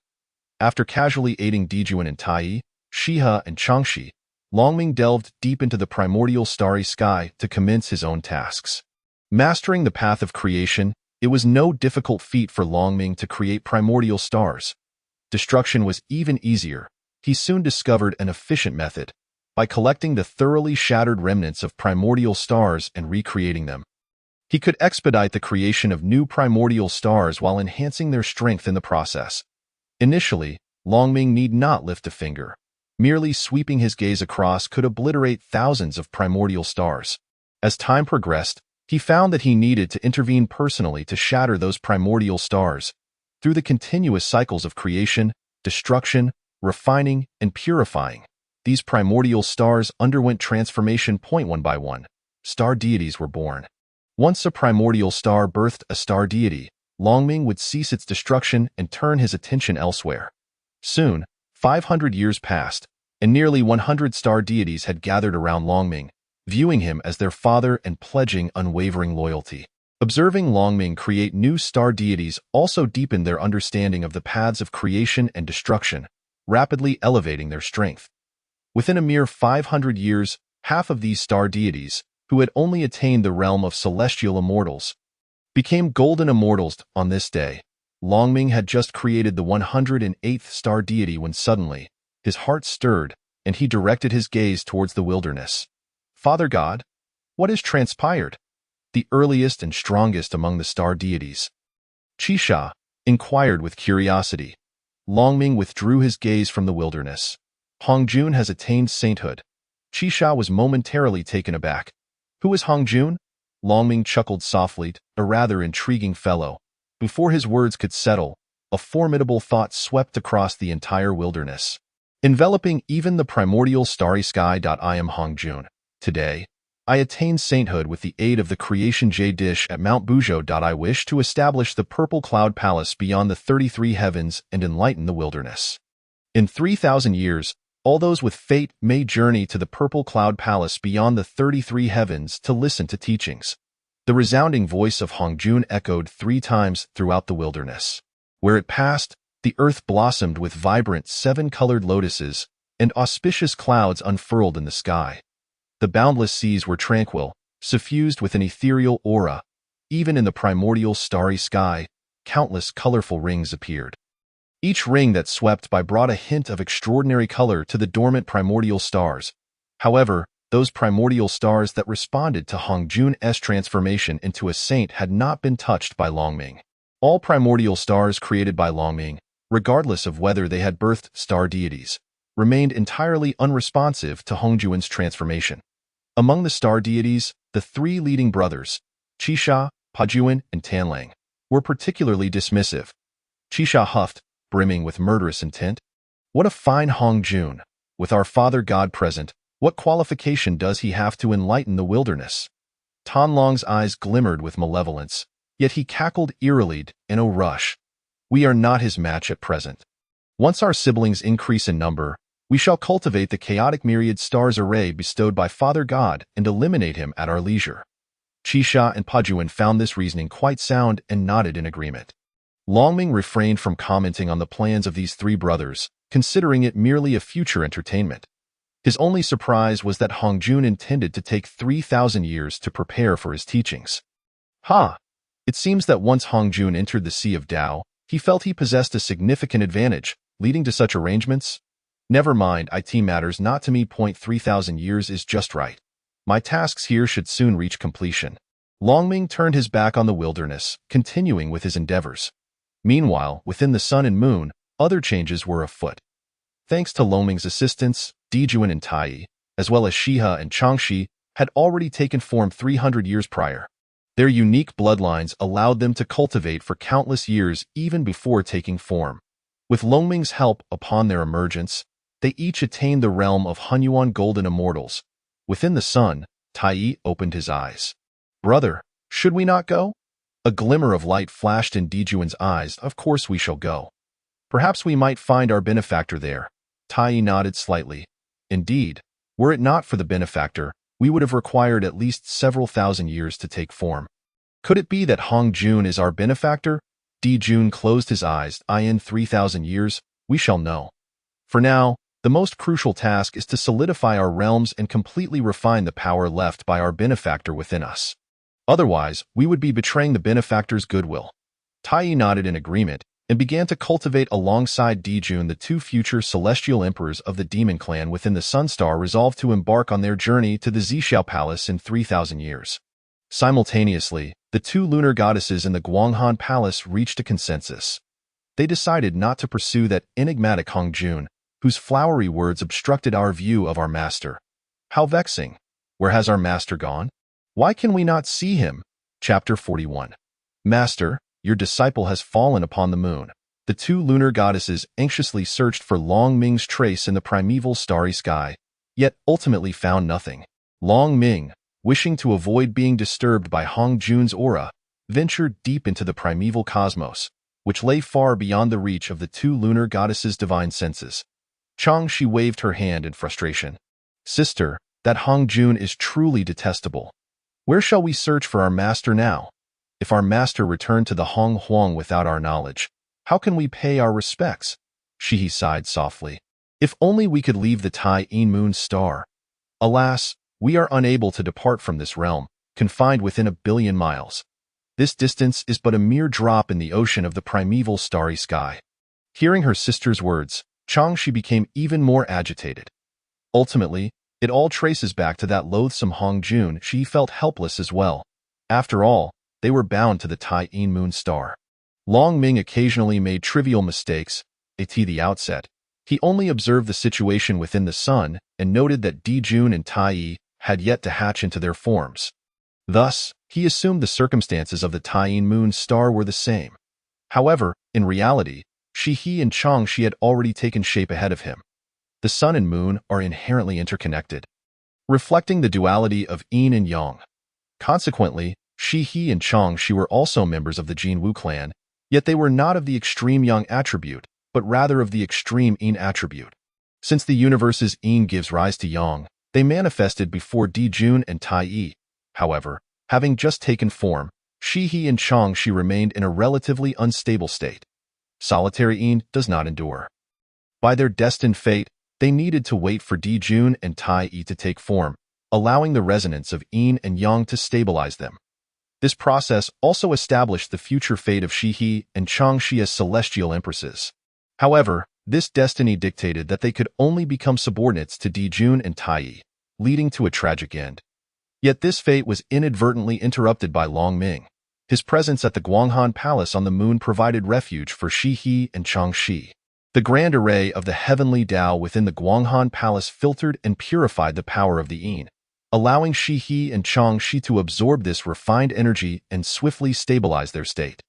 After casually aiding Dijuan and Tai, Shiha and Changshi, Longming delved deep into the primordial starry sky to commence his own tasks. Mastering the path of creation, it was no difficult feat for Longming to create primordial stars. Destruction was even easier. He soon discovered an efficient method. By collecting the thoroughly shattered remnants of primordial stars and recreating them, he could expedite the creation of new primordial stars while enhancing their strength in the process. Initially, Longming need not lift a finger. Merely sweeping his gaze across could obliterate thousands of primordial stars. As time progressed, he found that he needed to intervene personally to shatter those primordial stars. Through the continuous cycles of creation, destruction, refining, and purifying, these primordial stars underwent transformation. One by one, star deities were born. Once a primordial star birthed a star deity, Longming would cease its destruction and turn his attention elsewhere. Soon, 500 years passed, and nearly 100 star deities had gathered around Longming, viewing him as their father and pledging unwavering loyalty. Observing Longming create new star deities also deepened their understanding of the paths of creation and destruction, rapidly elevating their strength. Within a mere 500 years, half of these star deities, who had only attained the realm of celestial immortals, became golden immortals. On this day, Longming had just created the 108th star deity when suddenly, his heart stirred, and he directed his gaze towards the wilderness. Father God, what has transpired? The earliest and strongest among the star deities, Chisha, inquired with curiosity. Longming withdrew his gaze from the wilderness. Hongjun has attained sainthood. Chisha was momentarily taken aback. Who is Hongjun? Longming chuckled softly, a rather intriguing fellow. Before his words could settle, a formidable thought swept across the entire wilderness, enveloping even the primordial starry sky. I am Hongjun. Today, I attain sainthood with the aid of the creation jade dish at Mount Bujo. I wish to establish the Purple Cloud Palace beyond the 33 heavens and enlighten the wilderness. In 3,000 years, all those with fate may journey to the Purple Cloud Palace beyond the 33 heavens to listen to teachings. The resounding voice of Hongjun echoed 3 times throughout the wilderness. Where it passed, the earth blossomed with vibrant 7-colored lotuses, and auspicious clouds unfurled in the sky. The boundless seas were tranquil, suffused with an ethereal aura. Even in the primordial starry sky, countless colorful rings appeared. Each ring that swept by brought a hint of extraordinary color to the dormant primordial stars. However, those primordial stars that responded to Hongjun's transformation into a saint had not been touched by Longming. All primordial stars created by Longming, regardless of whether they had birthed star deities, remained entirely unresponsive to Hongjun's transformation. Among the star deities, the 3 leading brothers, Qisha, Pajuan, and Tanlang were particularly dismissive. Qisha huffed, brimming with murderous intent. What a fine Hong Jun! With our Father God present, what qualification does he have to enlighten the wilderness? Tanlong's eyes glimmered with malevolence, yet he cackled eerily in a rush. We are not his match at present. Once our siblings increase in number, we shall cultivate the chaotic myriad stars array bestowed by Father God and eliminate him at our leisure. Qisha and Pajuan found this reasoning quite sound and nodded in agreement. Longming refrained from commenting on the plans of these three brothers, considering it merely a future entertainment. His only surprise was that Hong Jun intended to take 3,000 years to prepare for his teachings. It seems that once Hong Jun entered the Sea of Tao, he felt he possessed a significant advantage, leading to such arrangements. Never mind, IT matters not to me. 3,000 years is just right. My tasks here should soon reach completion. Longming turned his back on the wilderness, continuing with his endeavors. Meanwhile, within the Sun and Moon, other changes were afoot. Thanks to Longming's assistance, Dijuan and Tai, as well as Shiha and Changshi, had already taken form 300 years prior. Their unique bloodlines allowed them to cultivate for countless years even before taking form. With Longming's help upon their emergence, they each attained the realm of Hunyuan Golden Immortals. Within the sun, Tai opened his eyes. Brother, should we not go? A glimmer of light flashed in Dijuan's eyes. Of course we shall go. Perhaps we might find our benefactor there. Tai nodded slightly. Indeed, were it not for the benefactor, we would have required at least several thousand years to take form. Could it be that Hong Jun is our benefactor? Dijun closed his eyes. In 3,000 years, we shall know. For now, the most crucial task is to solidify our realms and completely refine the power left by our benefactor within us. Otherwise, we would be betraying the benefactor's goodwill. Tai nodded in agreement and began to cultivate alongside Dijun the two future celestial emperors of the demon clan within the Sunstar, resolved to embark on their journey to the Zhixiao Palace in 3,000 years. Simultaneously, the two lunar goddesses in the Guanghan Palace reached a consensus. They decided not to pursue that enigmatic Hong Jun, whose flowery words obstructed our view of our master. How vexing! Where has our master gone? Why can we not see him? Chapter 41. Master, your disciple has fallen upon the moon. The two lunar goddesses anxiously searched for Long Ming's trace in the primeval starry sky, yet ultimately found nothing. Long Ming, wishing to avoid being disturbed by Hong Jun's aura, ventured deep into the primeval cosmos, which lay far beyond the reach of the two lunar goddesses' divine senses. Changshi waved her hand in frustration. Sister, that Hong Jun is truly detestable. Where shall we search for our master now? If our master returned to the Hong Huang without our knowledge, how can we pay our respects? Shihi sighed softly. If only we could leave the Tai In Moon star. Alas, we are unable to depart from this realm, confined within 1 billion miles. This distance is but a mere drop in the ocean of the primeval starry sky. Hearing her sister's words, Changshi became even more agitated. Ultimately, it all traces back to that loathsome Hong Jun. She felt helpless as well. After all, they were bound to the Tai In Moon star. Long Ming occasionally made trivial mistakes. At the outset, he only observed the situation within the sun and noted that Dijun and Tai had yet to hatch into their forms. Thus, he assumed the circumstances of the Tai In Moon star were the same. However, in reality, Shihi and Changshi had already taken shape ahead of him. The sun and moon are inherently interconnected, reflecting the duality of yin and yang. Consequently, Shihi and Changshi were also members of the Jinwu clan, yet they were not of the extreme yang attribute, but rather of the extreme yin attribute. Since the universe's yin gives rise to yang, they manifested before Dijun and Tai. However, having just taken form, Shihi and Changshi remained in a relatively unstable state. Solitary yin does not endure. By their destined fate, they needed to wait for Dijun and Tai to take form, allowing the resonance of yin and yang to stabilize them. This process also established the future fate of Shihi and Changshi as celestial empresses. However, this destiny dictated that they could only become subordinates to Dijun and Tai, leading to a tragic end. Yet this fate was inadvertently interrupted by Long Ming. His presence at the Guanghan Palace on the moon provided refuge for Shihi and Changshi. The grand array of the heavenly Tao within the Guanghan Palace filtered and purified the power of the yin. allowing Shi-He and Chang-Shi to absorb this refined energy and swiftly stabilize their state.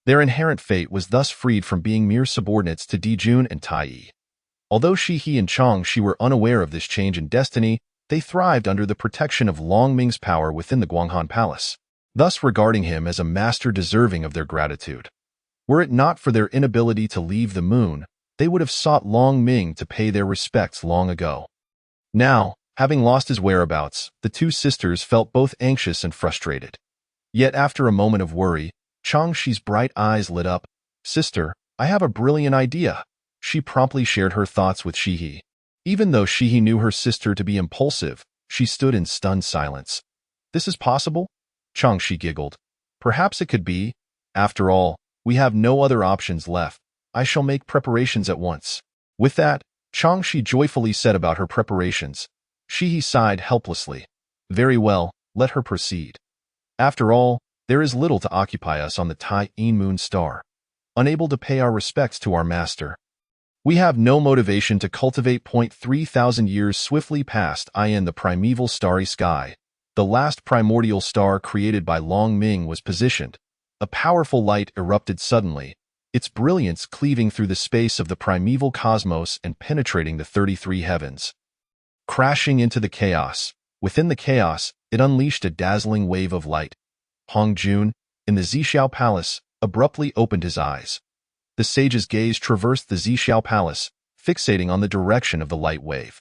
Their inherent fate was thus freed from being mere subordinates to Dijun and Tai. Although Shi-He and Chang-Shi were unaware of this change in destiny, they thrived under the protection of Long Ming's power within the Guanghan Palace, thus regarding him as a master deserving of their gratitude. Were it not for their inability to leave the moon, they would have sought Long Ming to pay their respects long ago. Now, having lost his whereabouts, the two sisters felt both anxious and frustrated. Yet after a moment of worry, Chang-Shi's bright eyes lit up. "Sister, I have a brilliant idea." She promptly shared her thoughts with Shi-He. Even though Shi-He knew her sister to be impulsive, she stood in stunned silence. "This is possible?" Chang-Shi giggled. "Perhaps it could be. After all, we have no other options left. I shall make preparations at once." With that, Chang-Shi joyfully set about her preparations. Shi-He sighed helplessly. "Very well, let her proceed. After all, there is little to occupy us on the Tai-In moon star. Unable to pay our respects to our master, we have no motivation to cultivate. 3,000 years swiftly passed in the primeval starry sky. The last primordial star created by Long Ming was positioned. A powerful light erupted suddenly, its brilliance cleaving through the space of the primeval cosmos and penetrating the 33 heavens. Crashing into the chaos, within the chaos, it unleashed a dazzling wave of light. Hong Jun, in the Zixiao Palace, abruptly opened his eyes. The sage's gaze traversed the Zixiao Palace, fixating on the direction of the light wave.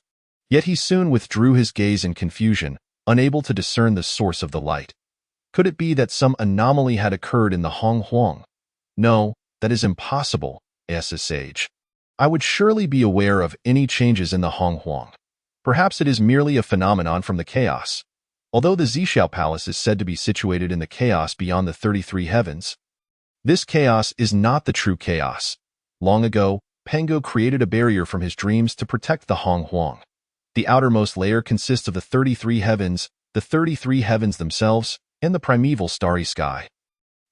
Yet he soon withdrew his gaze in confusion, unable to discern the source of the light. Could it be that some anomaly had occurred in the Hong Huang? "No, that is impossible," asked the sage. "I would surely be aware of any changes in the Hong Huang. Perhaps it is merely a phenomenon from the chaos." Although the Zixiao Palace is said to be situated in the chaos beyond the 33 heavens, this chaos is not the true chaos. Long ago, Pango created a barrier from his dreams to protect the Hong Huang. The outermost layer consists of the 33 heavens, the 33 heavens themselves, and the primeval starry sky.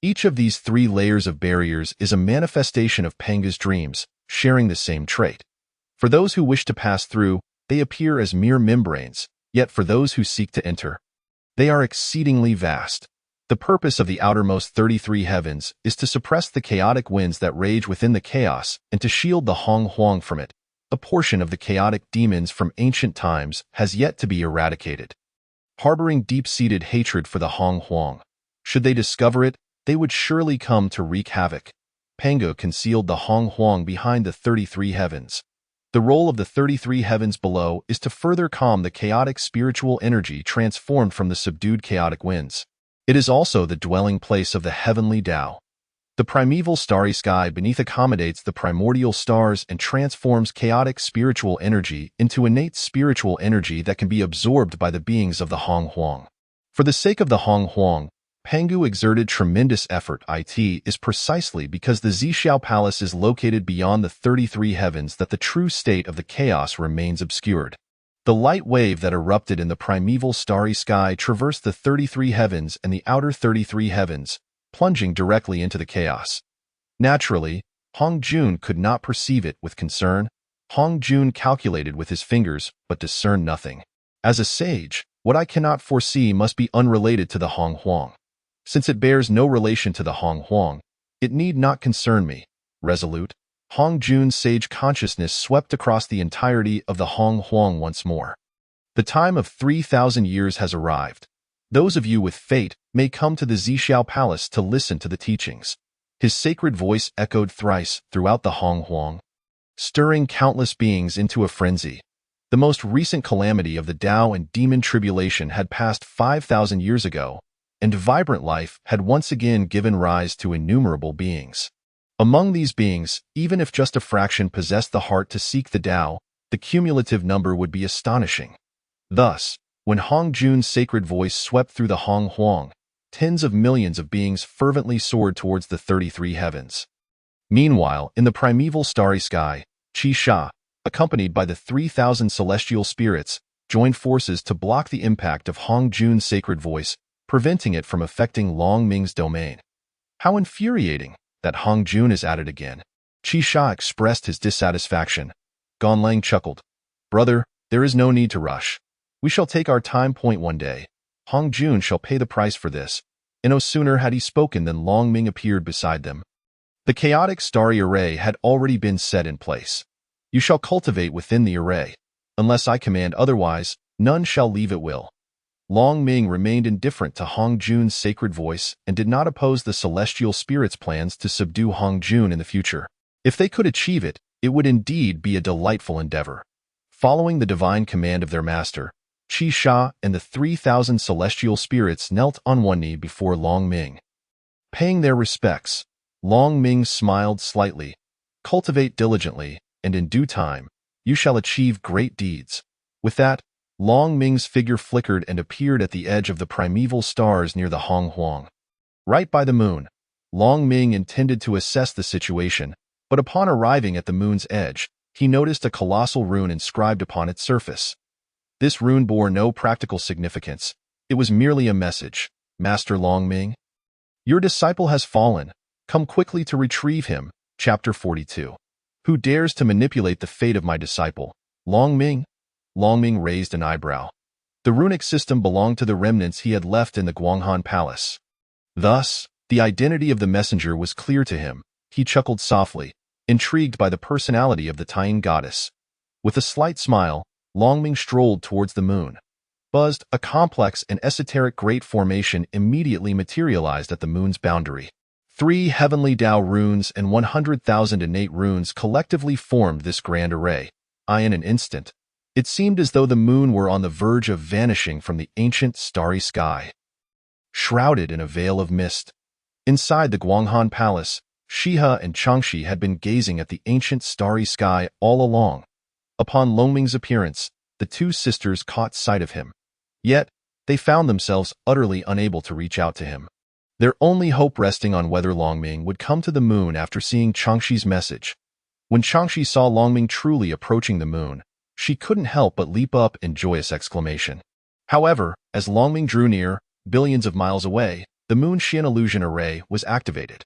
Each of these three layers of barriers is a manifestation of Panga's dreams, sharing the same trait. For those who wish to pass through, they appear as mere membranes, yet for those who seek to enter, they are exceedingly vast. The purpose of the outermost 33 heavens is to suppress the chaotic winds that rage within the chaos and to shield the Hong Huang from it. A portion of the chaotic demons from ancient times has yet to be eradicated, harboring deep-seated hatred for the Hong Huang. Should they discover it, they would surely come to wreak havoc. Pango concealed the Hong Huang behind the 33 heavens. The role of the 33 heavens below is to further calm the chaotic spiritual energy transformed from the subdued chaotic winds. It is also the dwelling place of the heavenly Tao. The primeval starry sky beneath accommodates the primordial stars and transforms chaotic spiritual energy into innate spiritual energy that can be absorbed by the beings of the Hong Huang. For the sake of the Hong Huang, Pangu exerted tremendous effort. It is precisely because the Zixiao Palace is located beyond the 33 heavens that the true state of the chaos remains obscured. The light wave that erupted in the primeval starry sky traversed the 33 heavens and the outer 33 heavens, plunging directly into the chaos. Naturally, Hong Jun could not perceive it with concern. Hong Jun calculated with his fingers, but discerned nothing. As a sage, what I cannot foresee must be unrelated to the Hong Huang. Since it bears no relation to the Hong Huang, it need not concern me. Resolute, Hong Jun's sage consciousness swept across the entirety of the Hong Huang once more. The time of 3,000 years has arrived. Those of you with fate may come to the Zixiao Palace to listen to the teachings. His sacred voice echoed thrice throughout the Hong Huang, stirring countless beings into a frenzy. The most recent calamity of the Tao and demon tribulation had passed 5,000 years ago, and vibrant life had once again given rise to innumerable beings. Among these beings, even if just a fraction possessed the heart to seek the Tao, the cumulative number would be astonishing. Thus, when Hong Jun's sacred voice swept through the Hong Huang, tens of millions of beings fervently soared towards the 33 heavens. Meanwhile, in the primeval starry sky, Qi Sha, accompanied by the 3,000 celestial spirits, joined forces to block the impact of Hong Jun's sacred voice, preventing it from affecting Long Ming's domain. How infuriating that Hong Jun is at it again. Qi Sha expressed his dissatisfaction. Gan Lang chuckled. Brother, there is no need to rush. We shall take our time. One day, Hong Jun shall pay the price for this. And no sooner had he spoken than Long Ming appeared beside them. The chaotic starry array had already been set in place. You shall cultivate within the array. Unless I command otherwise, none shall leave at will. Long Ming remained indifferent to Hong Jun's sacred voice and did not oppose the celestial spirit's plans to subdue Hong Jun in the future. If they could achieve it, it would indeed be a delightful endeavor. Following the divine command of their master, Qi Sha and the 3,000 celestial spirits knelt on one knee before Long Ming. Paying their respects, Long Ming smiled slightly. Cultivate diligently, and in due time, you shall achieve great deeds. With that, Long Ming's figure flickered and appeared at the edge of the primeval stars near the Hong Huang. Right by the moon, Long Ming intended to assess the situation, but upon arriving at the moon's edge, he noticed a colossal rune inscribed upon its surface. This rune bore no practical significance. It was merely a message. Master Long Ming, your disciple has fallen. Come quickly to retrieve him. Chapter 42. Who dares to manipulate the fate of my disciple? Long Ming? Long Ming raised an eyebrow. The runic system belonged to the remnants he had left in the Guanghan Palace. Thus, the identity of the messenger was clear to him. He chuckled softly, intrigued by the personality of the Taiyin goddess. With a slight smile, Long Ming strolled towards the moon. Buzzed, a complex and esoteric great formation immediately materialized at the moon's boundary. 3 heavenly Tao runes and 100,000 innate runes collectively formed this grand array. In an instant, it seemed as though the moon were on the verge of vanishing from the ancient starry sky. Shrouded in a veil of mist, inside the Guanghan Palace, Shiha and Changshi had been gazing at the ancient starry sky all along. Upon Long Ming's appearance, the two sisters caught sight of him. Yet, they found themselves utterly unable to reach out to him. Their only hope resting on whether Long Ming would come to the moon after seeing Changshi's message. When Changshi saw Long Ming truly approaching the moon, she couldn't help but leap up in joyous exclamation. However, as Long Ming drew near, billions of miles away, the Moon Xian illusion array was activated.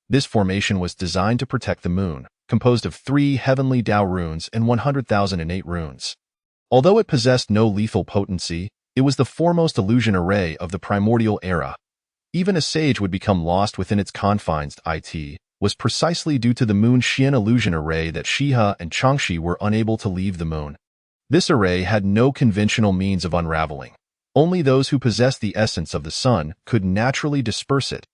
This formation was designed to protect the moon, composed of 3 heavenly Tao runes and 100,000 innate runes. Although it possessed no lethal potency, it was the foremost illusion array of the primordial era. Even a sage would become lost within its confines. It was precisely due to the Moon Xian illusion array that Shiha and Changshi were unable to leave the moon. This array had no conventional means of unraveling. Only those who possessed the essence of the sun could naturally disperse it.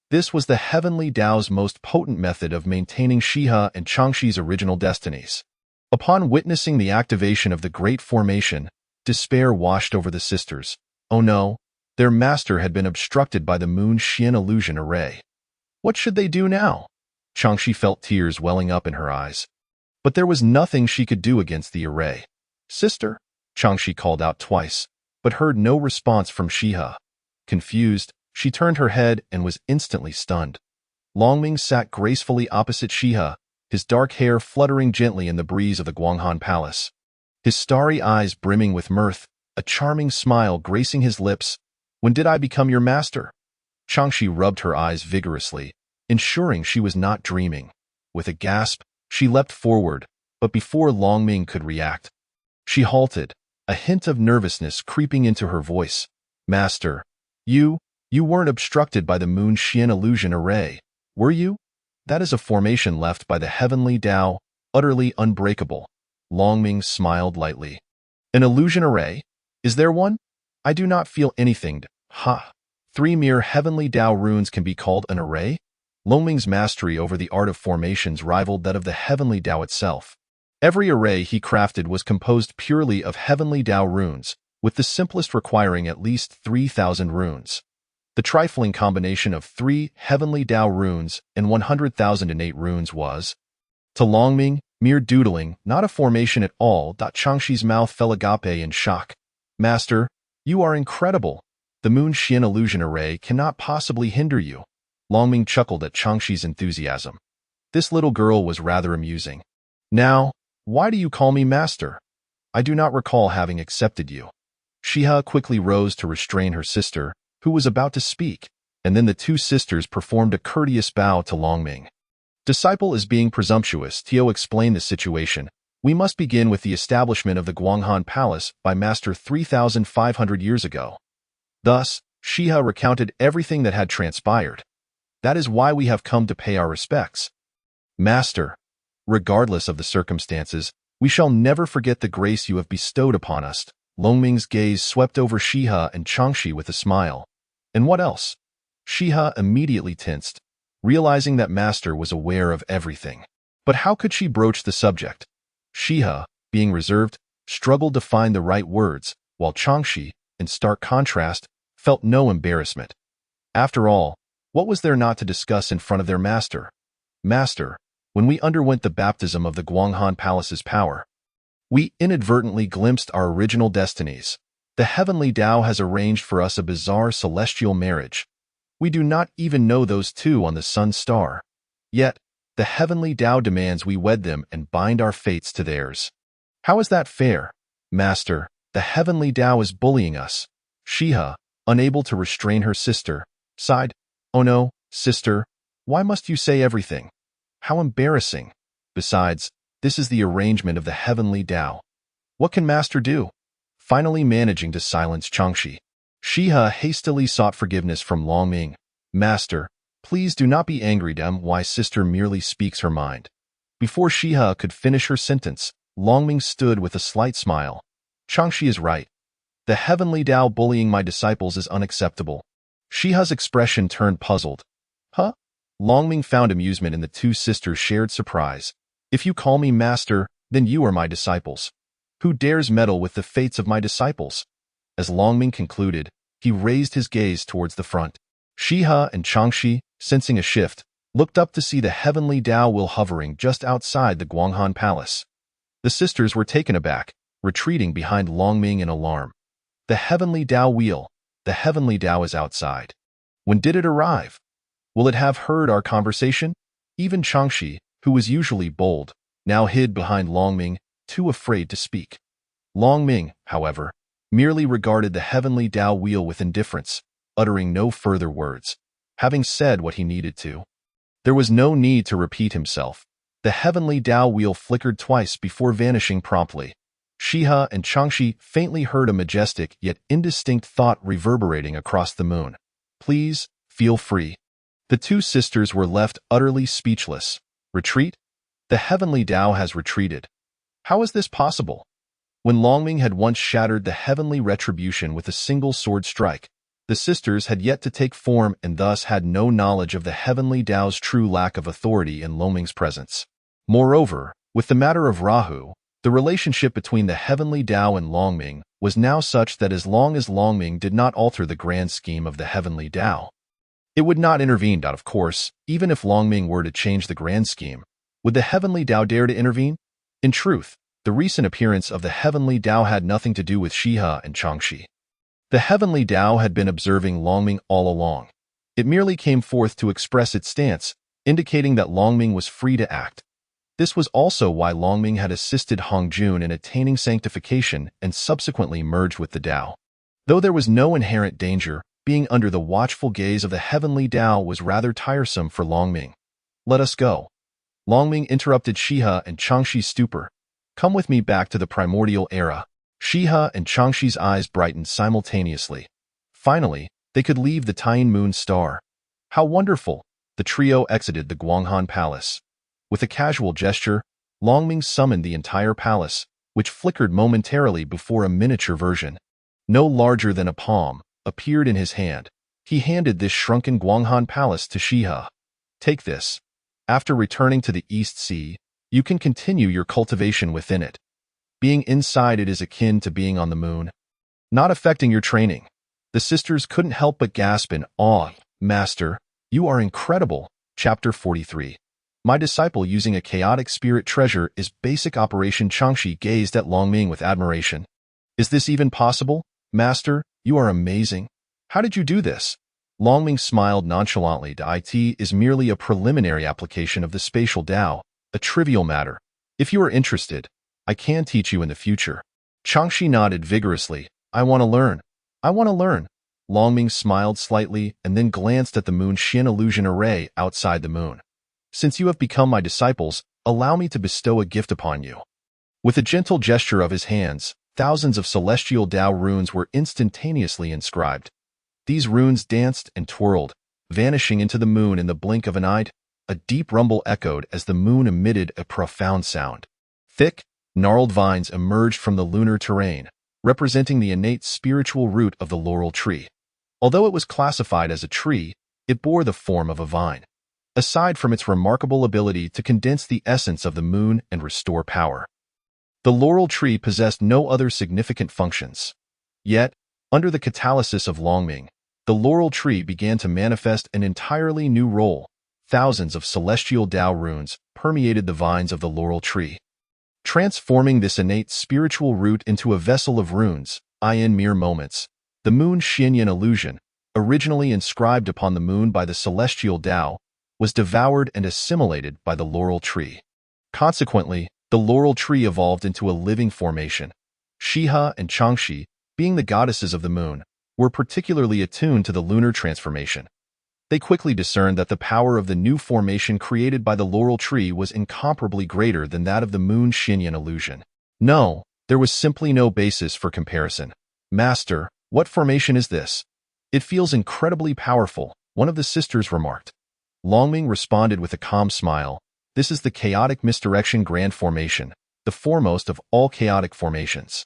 This was the heavenly Tao's most potent method of maintaining Shiha and Changshi's original destinies. Upon witnessing the activation of the Great Formation, despair washed over the sisters. Oh no, their master had been obstructed by the Moon Xian illusion array. What should they do now? Changshi felt tears welling up in her eyes. But there was nothing she could do against the array. Sister? Changshi called out twice, but heard no response from Shiha. Confused, she turned her head and was instantly stunned. Long Ming sat gracefully opposite Shiha, his dark hair fluttering gently in the breeze of the Guanghan Palace. His starry eyes brimming with mirth, a charming smile gracing his lips. When did I become your master? Changshi rubbed her eyes vigorously, ensuring she was not dreaming. With a gasp, she leapt forward, but before Long Ming could react, she halted, a hint of nervousness creeping into her voice. Master, you weren't obstructed by the Moon Xian illusion array, were you? That is a formation left by the heavenly Tao, utterly unbreakable. Long Ming smiled lightly. An illusion array? Is there one? I do not feel anything. 3 mere heavenly Tao runes can be called an array? Long Ming's mastery over the art of formations rivaled that of the heavenly Tao itself. Every array he crafted was composed purely of heavenly Tao runes, with the simplest requiring at least 3,000 runes. The trifling combination of 3 heavenly Tao runes and 100,000 innate runes was, to Long Ming, mere doodling, not a formation at all. Changshi's mouth fell agape in shock. Master, you are incredible. The Moon Xian illusion array cannot possibly hinder you. Long Ming chuckled at Changshi's enthusiasm. This little girl was rather amusing. Now, why do you call me master? I do not recall having accepted you. Shiha quickly rose to restrain her sister, who was about to speak, and then the two sisters performed a courteous bow to Long Ming. Disciple is being presumptuous. Tio explained the situation, We must begin with the establishment of the Guanghan Palace by Master 3,500 years ago. Thus, Shiha recounted everything that had transpired. That is why we have come to pay our respects. Master, regardless of the circumstances, we shall never forget the grace you have bestowed upon us. Longming's gaze swept over Shiha and Changxi with a smile. And what else? Shiha immediately tensed, realizing that Master was aware of everything. But how could she broach the subject? Shiha, being reserved, struggled to find the right words, while Changxi, in stark contrast, felt no embarrassment. After all, what was there not to discuss in front of their master? Master, when we underwent the baptism of the Guanghan Palace's power, we inadvertently glimpsed our original destinies. The heavenly Tao has arranged for us a bizarre celestial marriage. We do not even know those two on the sun star. Yet, the heavenly Tao demands we wed them and bind our fates to theirs. How is that fair? Master, the heavenly Tao is bullying us. Shiha, unable to restrain her sister, sighed. Oh no, sister, why must you say everything? How embarrassing. Besides, this is the arrangement of the heavenly Tao. What can Master do? Finally managing to silence Changxi, Shiha hastily sought forgiveness from Longming. Master, please do not be angry. Why sister merely speaks her mind. Before Shiha could finish her sentence, Longming stood with a slight smile. Changxi is right. The heavenly Tao bullying my disciples is unacceptable. Shiha's expression turned puzzled. Huh? Longming found amusement in the two sisters' shared surprise. If you call me master, then you are my disciples. Who dares meddle with the fates of my disciples? As Longming concluded, he raised his gaze towards the front. Shiha and Changxi, sensing a shift, looked up to see the heavenly Tao wheel hovering just outside the Guanghan Palace. The sisters were taken aback, retreating behind Longming in alarm. The heavenly Tao wheel. The heavenly Tao is outside. When did it arrive? Will it have heard our conversation? Even Changxi, who was usually bold, now hid behind Longming, too afraid to speak. Longming, however, merely regarded the heavenly Tao wheel with indifference, uttering no further words. Having said what he needed to, there was no need to repeat himself. The heavenly Tao wheel flickered twice before vanishing promptly. Shiha and Changxi faintly heard a majestic yet indistinct thought reverberating across the moon. Please, feel free. The two sisters were left utterly speechless. Retreat? The heavenly Tao has retreated. How is this possible? When Longming had once shattered the heavenly retribution with a single sword strike, the sisters had yet to take form and thus had no knowledge of the heavenly Tao's true lack of authority in Longming's presence. Moreover, with the matter of Rahu, the relationship between the heavenly Tao and Longming was now such that as long as Longming did not alter the grand scheme of the heavenly Tao, it would not intervene. Of course, even if Longming were to change the grand scheme, would the heavenly Tao dare to intervene? In truth, the recent appearance of the heavenly Tao had nothing to do with Shiha and Changxi. The heavenly Tao had been observing Longming all along. It merely came forth to express its stance, indicating that Longming was free to act. This was also why Longming had assisted Hongjun in attaining sanctification and subsequently merged with the Tao. Though there was no inherent danger, being under the watchful gaze of the heavenly Tao was rather tiresome for Longming. Let us go. Longming interrupted Shiha and Changxi's stupor. Come with me back to the primordial era. Shiha and Changxi's eyes brightened simultaneously. Finally, they could leave the Taiyin moon star. How wonderful! The trio exited the Guanghan Palace. With a casual gesture, Longming summoned the entire palace, which flickered momentarily before a miniature version, no larger than a palm, appeared in his hand. He handed this shrunken Guanghan Palace to Shiha. Take this. After returning to the East Sea, you can continue your cultivation within it. Being inside it is akin to being on the moon, not affecting your training. The sisters couldn't help but gasp in awe. Master, you are incredible. Chapter 43. My disciple using a chaotic spirit treasure is basic operation. Changxi gazed at Longming with admiration. Is this even possible? Master, you are amazing. How did you do this? Longming smiled nonchalantly. It is merely a preliminary application of the spatial Tao, a trivial matter. If you are interested, I can teach you in the future. Changxi nodded vigorously. I want to learn. I want to learn. Longming smiled slightly and then glanced at the moon Xin illusion array outside the moon. Since you have become my disciples, allow me to bestow a gift upon you. With a gentle gesture of his hands, thousands of celestial Tao runes were instantaneously inscribed. These runes danced and twirled, vanishing into the moon in the blink of an eye. A deep rumble echoed as the moon emitted a profound sound. Thick, gnarled vines emerged from the lunar terrain, representing the innate spiritual root of the laurel tree. Although it was classified as a tree, it bore the form of a vine. Aside from its remarkable ability to condense the essence of the moon and restore power, the laurel tree possessed no other significant functions. Yet, under the catalysis of Longming, the laurel tree began to manifest an entirely new role. Thousands of celestial Tao runes permeated the vines of the laurel tree, transforming this innate spiritual root into a vessel of runes. In mere moments, the moon Xinyan illusion, originally inscribed upon the moon by the celestial Tao, was devoured and assimilated by the laurel tree. Consequently, the laurel tree evolved into a living formation. Shiha and Changxi, being the goddesses of the moon, were particularly attuned to the lunar transformation. They quickly discerned that the power of the new formation created by the laurel tree was incomparably greater than that of the moon Xinyan illusion. No, there was simply no basis for comparison. Master, what formation is this? It feels incredibly powerful, one of the sisters remarked. Longming responded with a calm smile. This is the chaotic misdirection grand formation, the foremost of all chaotic formations.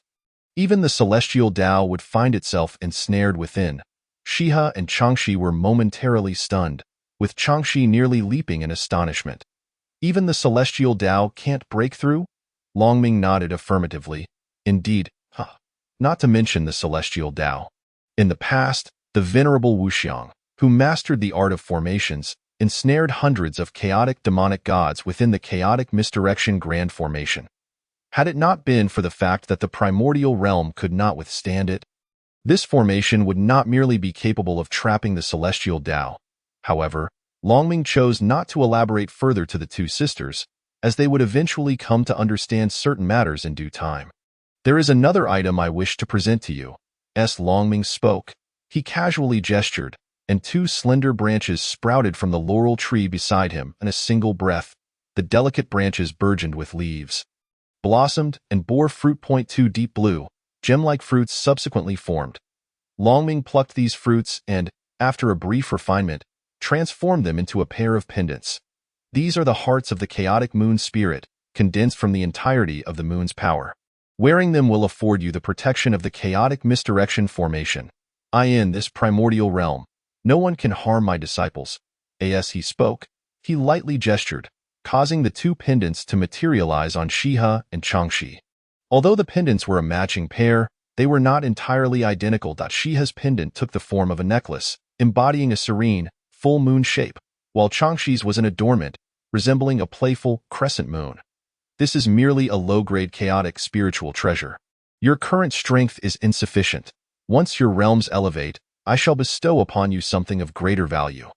Even the celestial Tao would find itself ensnared within. Shiha and Changxi were momentarily stunned, with Changxi nearly leaping in astonishment. Even the celestial Tao can't break through? Longming nodded affirmatively. Indeed, not to mention the celestial Tao. In the past, the venerable Wuxiang, who mastered the art of formations, ensnared hundreds of chaotic demonic gods within the chaotic misdirection grand formation. Had it not been for the fact that the primordial realm could not withstand it, this formation would not merely be capable of trapping the celestial Tao. However, Longming chose not to elaborate further to the two sisters, as they would eventually come to understand certain matters in due time. There is another item I wish to present to you. Longming spoke. He casually gestured, and two slender branches sprouted from the laurel tree beside him in a single breath. The delicate branches burgeoned with leaves, blossomed, and bore fruit. Two deep blue, gem-like fruits subsequently formed. Longming plucked these fruits and, after a brief refinement, transformed them into a pair of pendants. These are the hearts of the chaotic moon spirit, condensed from the entirety of the moon's power. Wearing them will afford you the protection of the chaotic misdirection formation. In this primordial realm, no one can harm my disciples. As he spoke, he lightly gestured, causing the two pendants to materialize on Shiha and Changxi. Although the pendants were a matching pair, they were not entirely identical. Shiha's pendant took the form of a necklace, embodying a serene, full moon shape, while Changxi's was an adornment, resembling a playful crescent moon. This is merely a low-grade chaotic spiritual treasure. Your current strength is insufficient. Once your realms elevate, I shall bestow upon you something of greater value.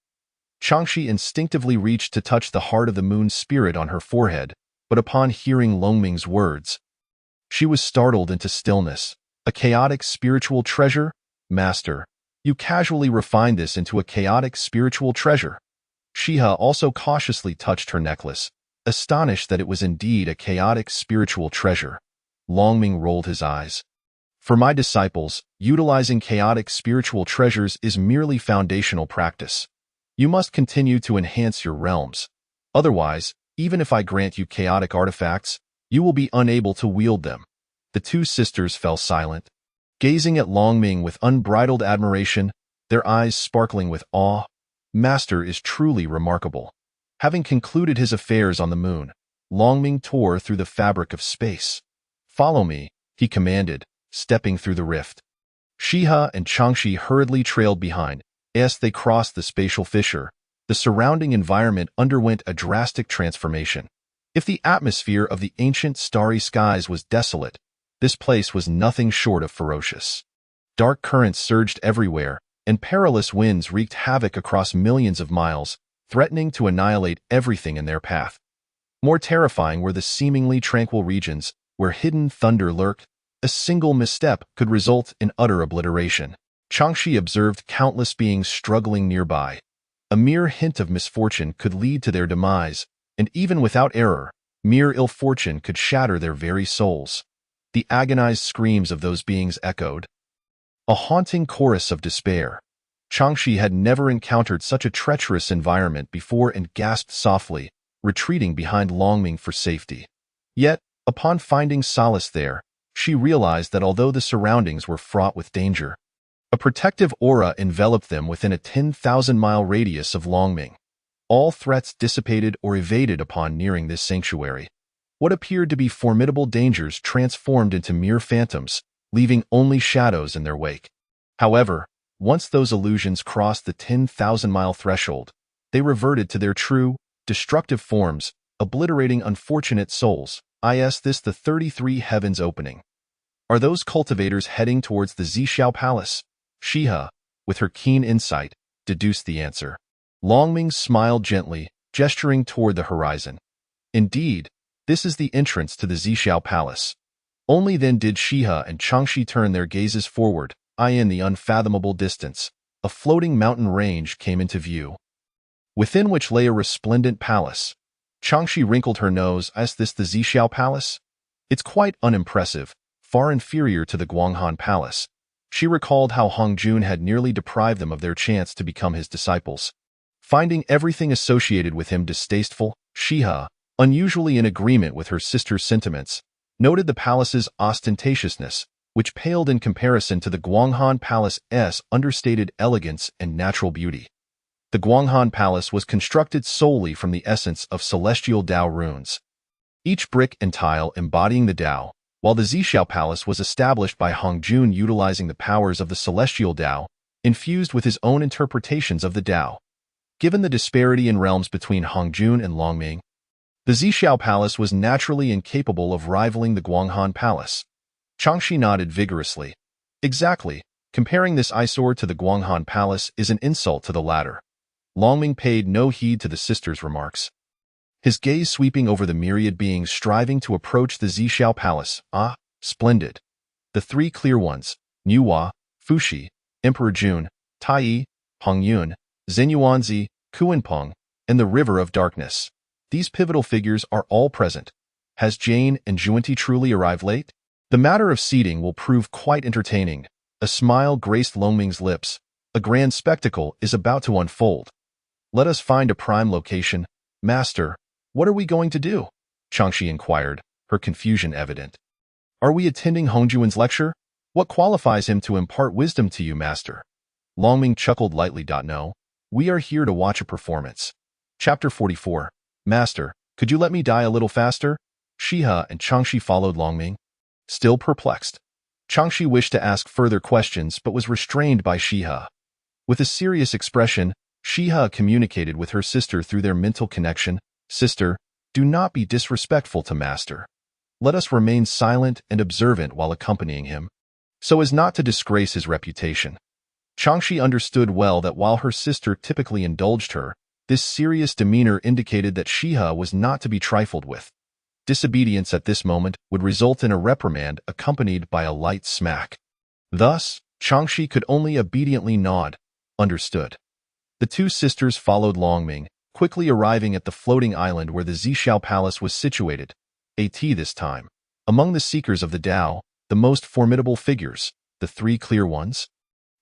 Changxi instinctively reached to touch the heart of the moon spirit on her forehead, but upon hearing Longming's words, she was startled into stillness. A chaotic spiritual treasure? Master, you casually refined this into a chaotic spiritual treasure. Shiha also cautiously touched her necklace, astonished that it was indeed a chaotic spiritual treasure. Longming rolled his eyes. For my disciples, utilizing chaotic spiritual treasures is merely foundational practice. You must continue to enhance your realms. Otherwise, even if I grant you chaotic artifacts, you will be unable to wield them. The two sisters fell silent, gazing at Longming with unbridled admiration, their eyes sparkling with awe. Master is truly remarkable. Having concluded his affairs on the moon, Longming tore through the fabric of space. Follow me, he commanded, stepping through the rift. Shiha and Changxi hurriedly trailed behind. As they crossed the spatial fissure, the surrounding environment underwent a drastic transformation. If the atmosphere of the ancient starry skies was desolate, this place was nothing short of ferocious. Dark currents surged everywhere, and perilous winds wreaked havoc across millions of miles, threatening to annihilate everything in their path. More terrifying were the seemingly tranquil regions, where hidden thunder lurked. A single misstep could result in utter obliteration. Changxi observed countless beings struggling nearby. A mere hint of misfortune could lead to their demise, and even without error, Mere ill fortune could shatter their very souls. The agonized screams of those beings echoed, a haunting chorus of despair. Changshi had never encountered such a treacherous environment before and gasped softly, retreating behind Longming for safety. Yet, upon finding solace there, she realized that although the surroundings were fraught with danger, a protective aura enveloped them within a 10,000-mile radius of Longming. All threats dissipated or evaded upon nearing this sanctuary. What appeared to be formidable dangers transformed into mere phantoms, leaving only shadows in their wake. However, once those illusions crossed the 10,000-mile threshold, they reverted to their true, destructive forms, obliterating unfortunate souls. Is this the 33 heavens opening? Are those cultivators heading towards the Zhixiao Palace? Shiha, with her keen insight, deduced the answer. Longming smiled gently, gesturing toward the horizon. Indeed, this is the entrance to the Zhixiao Palace. Only then did Shiha and Changshi turn their gazes forward. In the unfathomable distance, a floating mountain range came into view, within which lay a resplendent palace. Changshi wrinkled her nose. Is this the Zhixiao Palace? It's quite unimpressive, far inferior to the Guanghan Palace. She recalled how Hongjun had nearly deprived them of their chance to become his disciples. Finding everything associated with him distasteful, Shiha, unusually in agreement with her sister's sentiments, noted the palace's ostentatiousness, which paled in comparison to the Guanghan Palace's understated elegance and natural beauty. The Guanghan Palace was constructed solely from the essence of celestial Dao runes, each brick and tile embodying the Dao, while the Zhixiao Palace was established by Hongjun utilizing the powers of the celestial Dao, infused with his own interpretations of the Dao. Given the disparity in realms between Hongjun and Longming, the Zhixiao Palace was naturally incapable of rivaling the Guanghan Palace. Changshi nodded vigorously. Exactly. Comparing this eyesore to the Guanghan Palace is an insult to the latter. Longming paid no heed to the sister's remarks, his gaze sweeping over the myriad beings striving to approach the Zhixiao Palace. Splendid. The three clear ones, Nuwa, Fuxi, Emperor Jun, Tai, Hongyun, Zenyuanzi, Kuanpeng, and the River of Darkness. These pivotal figures are all present. Has Jane and Juanti truly arrived late? The matter of seating will prove quite entertaining. A smile graced Longming's lips. A grand spectacle is about to unfold. Let us find a prime location. Master, what are we going to do? Changshi inquired, her confusion evident. Are we attending Hongjuan's lecture? What qualifies him to impart wisdom to you, master? Longming chuckled lightly. No, we are here to watch a performance. Chapter 44. Master, could you let me die a little faster? Shiha and Changshi followed Longming, still perplexed. Changshi wished to ask further questions but was restrained by Shiha. With a serious expression, Shiha communicated with her sister through their mental connection. Sister, do not be disrespectful to master. Let us remain silent and observant while accompanying him, so as not to disgrace his reputation. Changshi understood well that while her sister typically indulged her, this serious demeanor indicated that Shiha was not to be trifled with. Disobedience at this moment would result in a reprimand accompanied by a light smack. Thus, Changshi could only obediently nod. Understood. The two sisters followed Longming, quickly arriving at the floating island where the Zhixiao Palace was situated. This time. Among the seekers of the Dao, the most formidable figures, the three clear ones,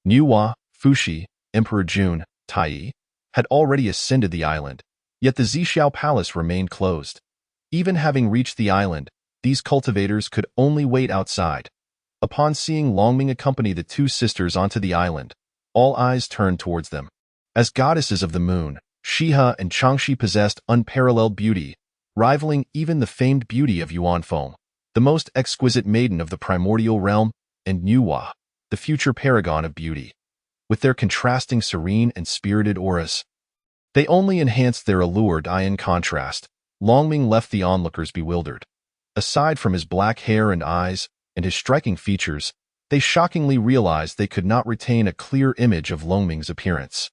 Nuwa, Fuxi, Emperor Jun, Tai, had already ascended the island, yet the Zhixiao Palace remained closed. Even having reached the island, these cultivators could only wait outside. Upon seeing Longming accompany the two sisters onto the island, all eyes turned towards them. As goddesses of the moon, Shiha and Changshi possessed unparalleled beauty, rivaling even the famed beauty of Yuanfeng, the most exquisite maiden of the primordial realm, and Nuwa, the future paragon of beauty. With their contrasting serene and spirited auras, they only enhanced their allure. In contrast, Longming left the onlookers bewildered. Aside from his black hair and eyes, and his striking features, they shockingly realized they could not retain a clear image of Longming's appearance.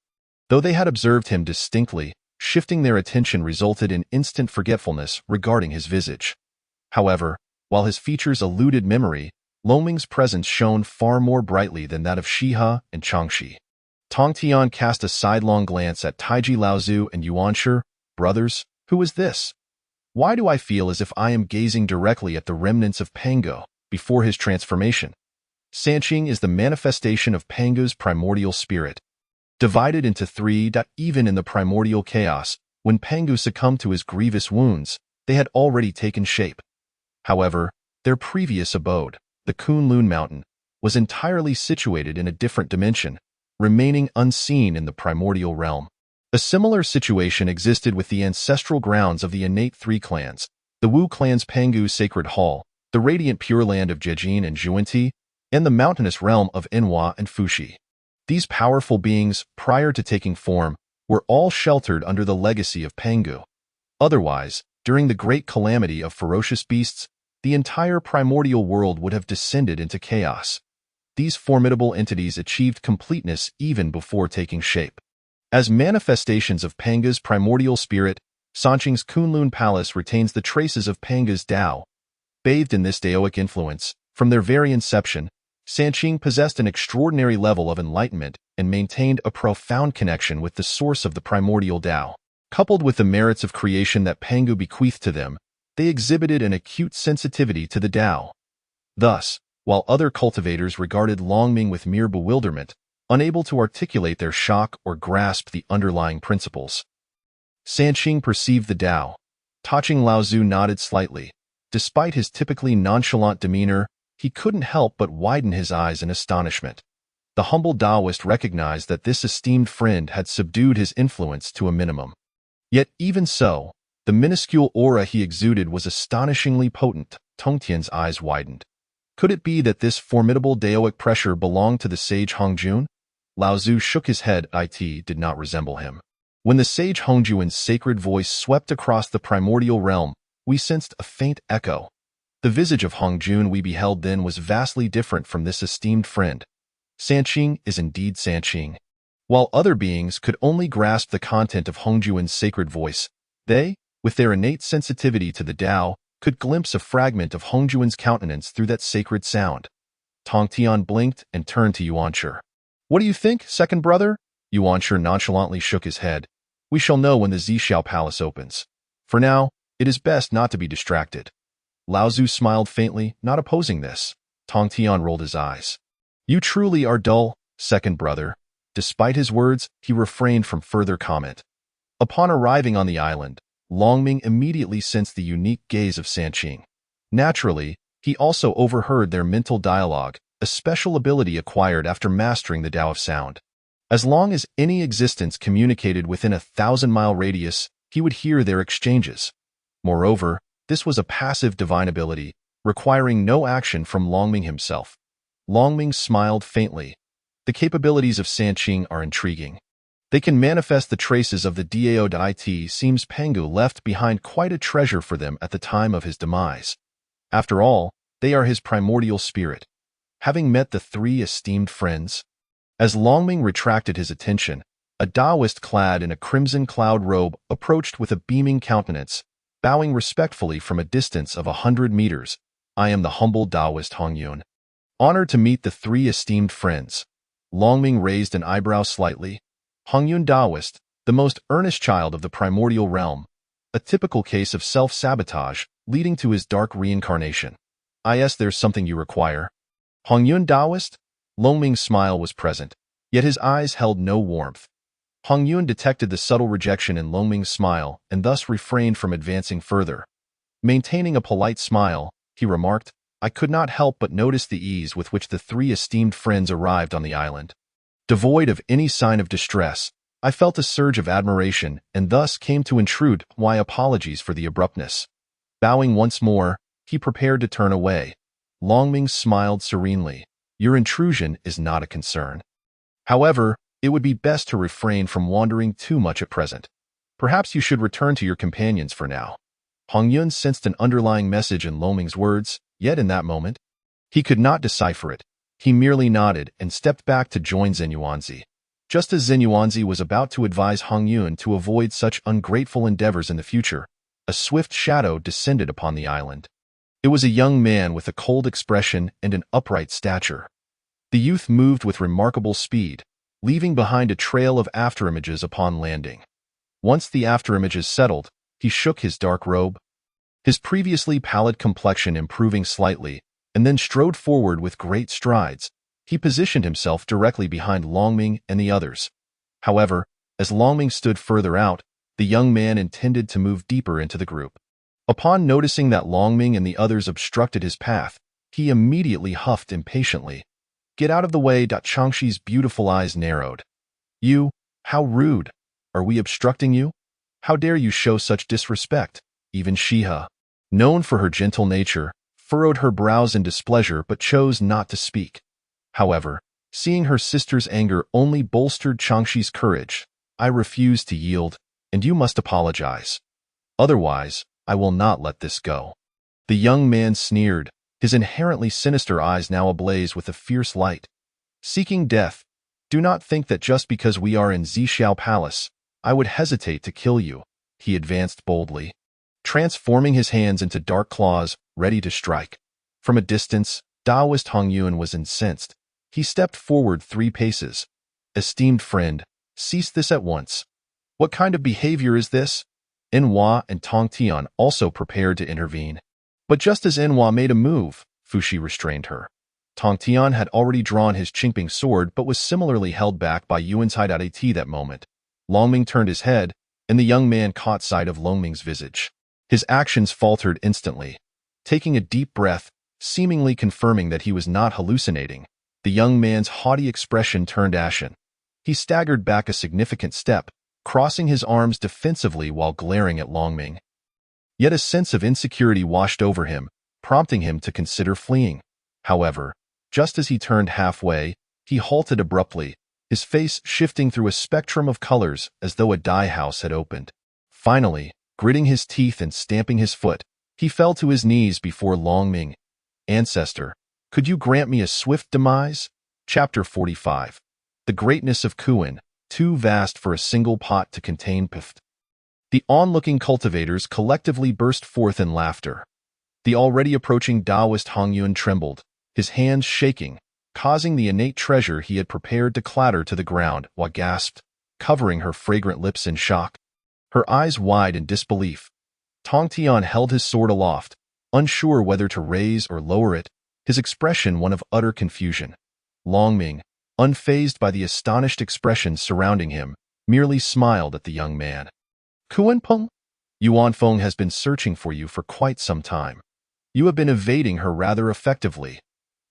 Though they had observed him distinctly, shifting their attention resulted in instant forgetfulness regarding his visage. However, while his features eluded memory, Longming's presence shone far more brightly than that of Shiha and Changshi. Tongtian cast a sidelong glance at Taiji Laozu and Yuanshi. Brothers, who is this? Why do I feel as if I am gazing directly at the remnants of Pango before his transformation? Sanqing is the manifestation of Pango's primordial spirit, divided into three. Even in the primordial chaos, when Pango succumbed to his grievous wounds, they had already taken shape. However, their previous abode, the Kunlun Mountain, was entirely situated in a different dimension, remaining unseen in the primordial realm. A similar situation existed with the ancestral grounds of the innate three clans, the Wu clan's Pangu Sacred Hall, the radiant Pure Land of Jejin and Zhuanti, and the mountainous realm of Enhua and Fuxi. These powerful beings, prior to taking form, were all sheltered under the legacy of Pangu. Otherwise, during the great calamity of ferocious beasts, the entire primordial world would have descended into chaos. These formidable entities achieved completeness even before taking shape. As manifestations of Panga's primordial spirit, Sanqing's Kunlun Palace retains the traces of Panga's Tao. Bathed in this Daoic influence, from their very inception, Sanqing possessed an extraordinary level of enlightenment and maintained a profound connection with the source of the primordial Tao. Coupled with the merits of creation that Pangu bequeathed to them, they exhibited an acute sensitivity to the Tao. Thus, while other cultivators regarded Longming with mere bewilderment, unable to articulate their shock or grasp the underlying principles, Sanqing perceived the Tao. Taching Laozu nodded slightly. Despite his typically nonchalant demeanor, he couldn't help but widen his eyes in astonishment. The humble Taoist recognized that this esteemed friend had subdued his influence to a minimum. Yet even so, the minuscule aura he exuded was astonishingly potent. Tongtian's eyes widened. Could it be that this formidable Daoic pressure belonged to the sage Hongjun? Laozu shook his head. It did not resemble him. When the sage Hongjuan's sacred voice swept across the primordial realm, we sensed a faint echo. The visage of Hongjun we beheld then was vastly different from this esteemed friend. Sanqing is indeed Sanqing. While other beings could only grasp the content of Hongjuan's sacred voice, they, with their innate sensitivity to the Tao, could glimpse a fragment of Hongjuan's countenance through that sacred sound. Tongtian blinked and turned to Yuanshi. What do you think, second brother? Yuanshi nonchalantly shook his head. We shall know when the Zhixiao Palace opens. For now, it is best not to be distracted. Laozu smiled faintly, not opposing this. Tongtian rolled his eyes. You truly are dull, second brother. Despite his words, he refrained from further comment. Upon arriving on the island, Longming immediately sensed the unique gaze of Sanqing. Naturally, he also overheard their mental dialogue, a special ability acquired after mastering the Tao of Sound. As long as any existence communicated within a 1,000-mile radius, he would hear their exchanges. Moreover, this was a passive divine ability, requiring no action from Longming himself. Longming smiled faintly. The capabilities of Sanqing are intriguing. They can manifest the traces of the Dao. It seems Pangu left behind quite a treasure for them at the time of his demise. After all, they are his primordial spirit. Having met the three esteemed friends, as Longming retracted his attention, a Taoist clad in a crimson cloud robe approached with a beaming countenance, bowing respectfully from a distance of 100 meters. I am the humble Taoist Hongyun. Honored to meet the three esteemed friends. Longming raised an eyebrow slightly. Hongyun Taoist, the most earnest child of the primordial realm. A typical case of self-sabotage, leading to his dark reincarnation. There's something you require. Hongyun Taoist? Longming's smile was present, yet his eyes held no warmth. Hongyun detected the subtle rejection in Longming's smile and thus refrained from advancing further. Maintaining a polite smile, he remarked, I could not help but notice the ease with which the three esteemed friends arrived on the island. Devoid of any sign of distress, I felt a surge of admiration and thus came to intrude. My apologies for the abruptness. Bowing once more, he prepared to turn away. Longming smiled serenely. Your intrusion is not a concern. However, it would be best to refrain from wandering too much at present. Perhaps you should return to your companions for now. Hongyun sensed an underlying message in Longming's words, yet in that moment, he could not decipher it. He merely nodded and stepped back to join Zenyuanzi. Just as Zenyuanzi was about to advise Hongyun to avoid such ungrateful endeavors in the future, a swift shadow descended upon the island. It was a young man with a cold expression and an upright stature. The youth moved with remarkable speed, leaving behind a trail of afterimages upon landing. Once the afterimages settled, he shook his dark robe. his previously pallid complexion improving slightly, and then strode forward with great strides. He positioned himself directly behind Longming and the others. However, as Longming stood further out, the young man intended to move deeper into the group. Upon noticing that Longming and the others obstructed his path, he immediately huffed impatiently. "Get out of the way!" Changshi's beautiful eyes narrowed. "You? How rude! Are we obstructing you? How dare you show such disrespect?" Even Shiha, known for her gentle nature, furrowed her brows in displeasure but chose not to speak. However, seeing her sister's anger only bolstered Changshi's courage. "I refuse to yield, and you must apologize. Otherwise, I will not let this go." The young man sneered, his inherently sinister eyes now ablaze with a fierce light. "Seeking death, do not think that just because we are in Zhixiao Palace, I would hesitate to kill you," he advanced boldly, transforming his hands into dark claws, ready to strike. From a distance, Taoist Hong Yuan was incensed. He stepped forward 3 paces. "Esteemed friend, cease this at once. What kind of behavior is this?" Enhua and Tong Tian also prepared to intervene. But just as Enhua made a move, Fushi restrained her. Tong Tian had already drawn his Qingping sword but was similarly held back by Yuan's at that moment. Longming turned his head, and the young man caught sight of Longming's visage. His actions faltered instantly. Taking a deep breath, seemingly confirming that he was not hallucinating, the young man's haughty expression turned ashen. He staggered back a significant step, crossing his arms defensively while glaring at Longming. Yet a sense of insecurity washed over him, prompting him to consider fleeing. However, just as he turned halfway, he halted abruptly, his face shifting through a spectrum of colors as though a dye house had opened. Finally, gritting his teeth and stamping his foot, he fell to his knees before Longming. "Ancestor, could you grant me a swift demise?" Chapter 45. The greatness of Kuan, too vast for a single pot to contain Pift. The onlooking cultivators collectively burst forth in laughter. The already approaching Taoist Hong Yuan trembled, his hands shaking, causing the innate treasure he had prepared to clatter to the ground, while gasped, covering her fragrant lips in shock. Her eyes wide in disbelief. Tong Tian held his sword aloft, unsure whether to raise or lower it, his expression one of utter confusion. Longming, unfazed by the astonished expression surrounding him, merely smiled at the young man. "Kuanpeng? Yuanfeng has been searching for you for quite some time. You have been evading her rather effectively."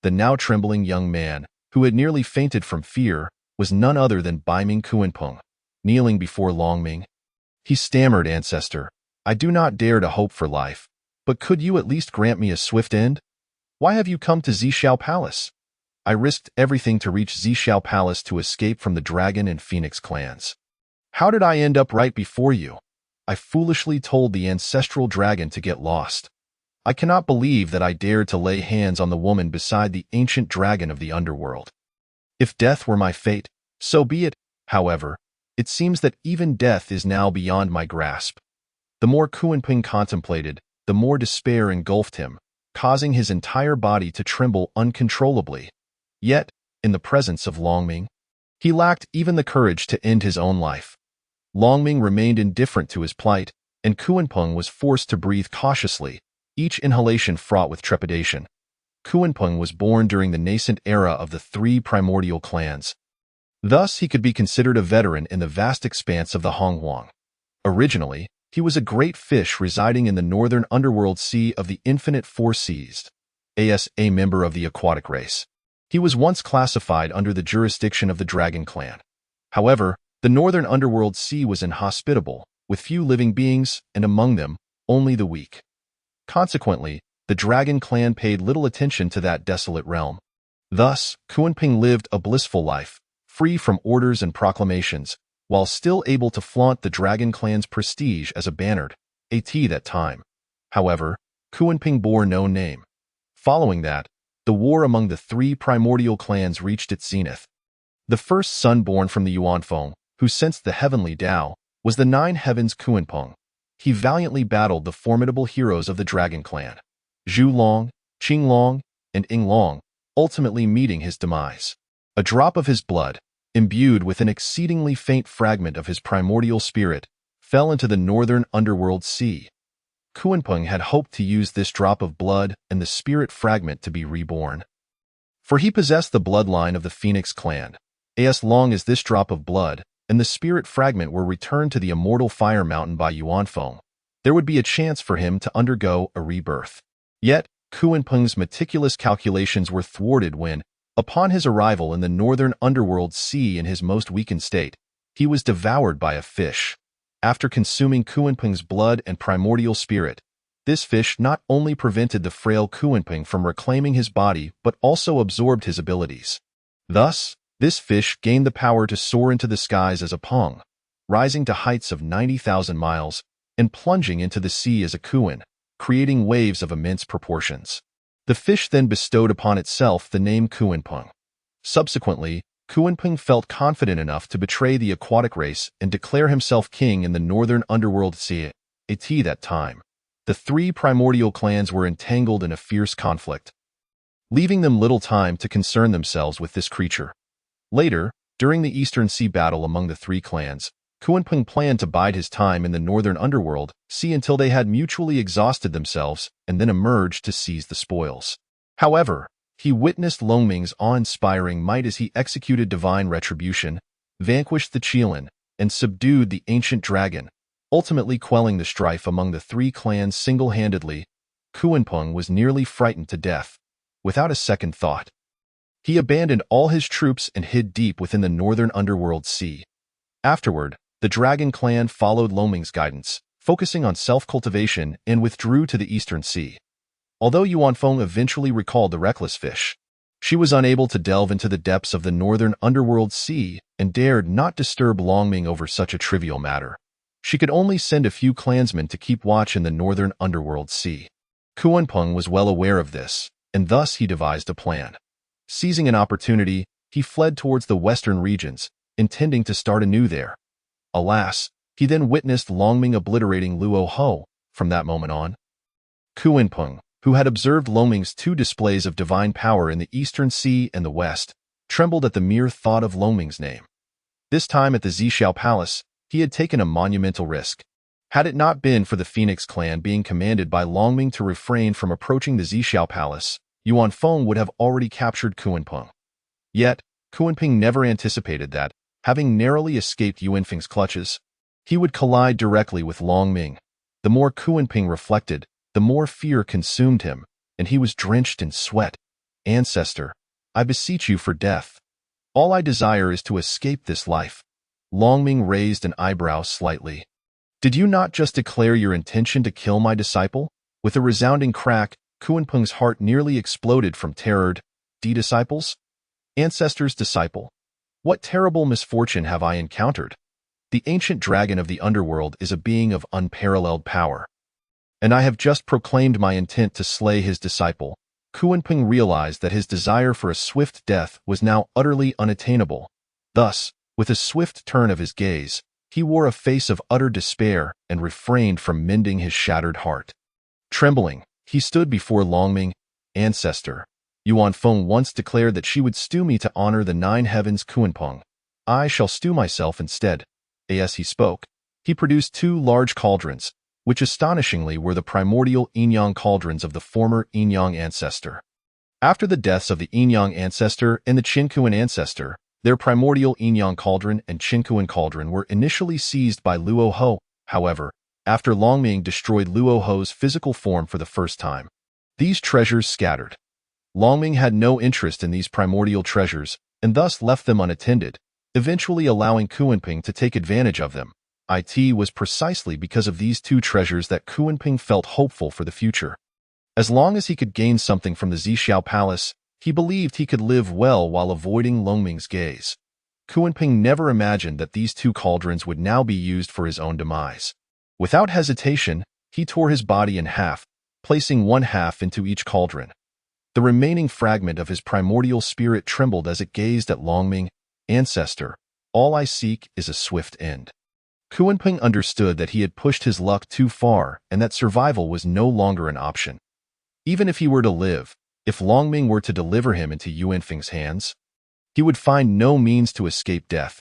The now trembling young man, who had nearly fainted from fear, was none other than Baiming Kuanpeng, kneeling before Longming. He stammered, "Ancestor, I do not dare to hope for life, but could you at least grant me a swift end? Why have you come to Zhixiao Palace?" "I risked everything to reach Zhixiao Palace to escape from the Dragon and Phoenix clans. How did I end up right before you? I foolishly told the Ancestral Dragon to get lost. I cannot believe that I dared to lay hands on the woman beside the ancient dragon of the underworld. If death were my fate, so be it. However, it seems that even death is now beyond my grasp." The more Kuanping contemplated, the more despair engulfed him, causing his entire body to tremble uncontrollably. Yet, in the presence of Longming, he lacked even the courage to end his own life. Longming remained indifferent to his plight, and Kuanpeng was forced to breathe cautiously, each inhalation fraught with trepidation. Kuanpeng was born during the nascent era of the 3 primordial clans. Thus, he could be considered a veteran in the vast expanse of the Honghuang. Originally, he was a great fish residing in the northern underworld sea of the infinite 4 seas, as a member of the aquatic race. He was once classified under the jurisdiction of the Dragon clan. However, the northern underworld sea was inhospitable, with few living beings, and among them, only the weak. Consequently, the Dragon clan paid little attention to that desolate realm. Thus, Kuanping lived a blissful life, free from orders and proclamations, while still able to flaunt the Dragon clan's prestige as a bannered that time. However, Kuanping bore no name. Following that, the war among the 3 primordial clans reached its zenith. The first son born from the Yuanfeng, who sensed the heavenly Tao, was the 9 heavens Kuanpeng. He valiantly battled the formidable heroes of the Dragon clan, Zhu Long, Qing Long, and Ying Long, ultimately meeting his demise. A drop of his blood, imbued with an exceedingly faint fragment of his primordial spirit, fell into the northern underworld sea. Kuanpeng had hoped to use this drop of blood and the spirit fragment to be reborn. For he possessed the bloodline of the Phoenix clan. As long as this drop of blood and the spirit fragment were returned to the immortal fire mountain by Yuanfeng, there would be a chance for him to undergo a rebirth. Yet, Kuanpeng's meticulous calculations were thwarted when, upon his arrival in the northern underworld sea in his most weakened state, he was devoured by a fish. After consuming Kuanpeng's blood and primordial spirit, this fish not only prevented the frail Kuanpeng from reclaiming his body but also absorbed his abilities. Thus, this fish gained the power to soar into the skies as a Peng, rising to heights of 90,000 miles, and plunging into the sea as a Kuan, creating waves of immense proportions. The fish then bestowed upon itself the name Kuanpeng. Subsequently, Kuanpeng felt confident enough to betray the aquatic race and declare himself king in the northern underworld sea. At that time, the three primordial clans were entangled in a fierce conflict, leaving them little time to concern themselves with this creature. Later, during the Eastern Sea battle among the three clans, Kuanpeng planned to bide his time in the northern underworld sea until they had mutually exhausted themselves and then emerged to seize the spoils. However, he witnessed Longming's awe-inspiring might as he executed divine retribution, vanquished the Qilin, and subdued the ancient dragon, ultimately quelling the strife among the three clans single-handedly. Kuanpeng was nearly frightened to death. Without a second thought, he abandoned all his troops and hid deep within the northern underworld sea. Afterward, the Dragon clan followed Longming's guidance, focusing on self-cultivation, and withdrew to the Eastern Sea. Although Yuanfeng eventually recalled the reckless fish, she was unable to delve into the depths of the northern underworld sea and dared not disturb Longming over such a trivial matter. She could only send a few clansmen to keep watch in the northern underworld sea. Kuanpeng was well aware of this, and thus he devised a plan. Seizing an opportunity, he fled towards the western regions, intending to start anew there. Alas, he then witnessed Longming obliterating Luo Ho. From that moment on, Kuanpeng, who had observed Longming's two displays of divine power in the Eastern Sea and the West, trembled at the mere thought of Longming's name. This time at the Zhixiao Palace, he had taken a monumental risk. Had it not been for the Phoenix clan being commanded by Longming to refrain from approaching the Zhixiao Palace, Yuanfeng would have already captured Kuanpeng. Yet, Kuanpeng never anticipated that, having narrowly escaped Yuanfeng's clutches, he would collide directly with Longming. The more Kuanpeng reflected, the more fear consumed him, and he was drenched in sweat. "Ancestor, I beseech you for death. All I desire is to escape this life." Longming raised an eyebrow slightly. "Did you not just declare your intention to kill my disciple?" With a resounding crack, Kuanpeng's heart nearly exploded from terror. "Disciples? Ancestor's disciple? What terrible misfortune have I encountered? The ancient dragon of the underworld is a being of unparalleled power, and I have just proclaimed my intent to slay his disciple." Kuanpeng realized that his desire for a swift death was now utterly unattainable. Thus, with a swift turn of his gaze, he wore a face of utter despair and refrained from mending his shattered heart. Trembling, he stood before Longming. "Ancestor, Yuanfeng once declared that she would stew me to honor the nine heavens. Kuanpeng, I shall stew myself instead." As he spoke, he produced two large cauldrons, which astonishingly were the primordial yin-yang cauldrons of the former yin-yang ancestor. After the deaths of the yin-yang ancestor and the Qinkuan ancestor, their primordial yin-yang cauldron and Qinkuan cauldron were initially seized by Luo Ho. However, after Longming destroyed Luo Ho's physical form for the first time, these treasures scattered. Longming had no interest in these primordial treasures and thus left them unattended, eventually allowing Kuanpeng to take advantage of them. It was precisely because of these two treasures that Kuanpeng felt hopeful for the future. As long as he could gain something from the Zhixiao Palace, he believed he could live well while avoiding Longming's gaze. Kuanpeng never imagined that these two cauldrons would now be used for his own demise. Without hesitation, he tore his body in half, placing one half into each cauldron. The remaining fragment of his primordial spirit trembled as it gazed at Longming. "Ancestor, all I seek is a swift end." Kuanpeng understood that he had pushed his luck too far and that survival was no longer an option. Even if he were to live, if Longming were to deliver him into Yuanfeng's hands, he would find no means to escape death.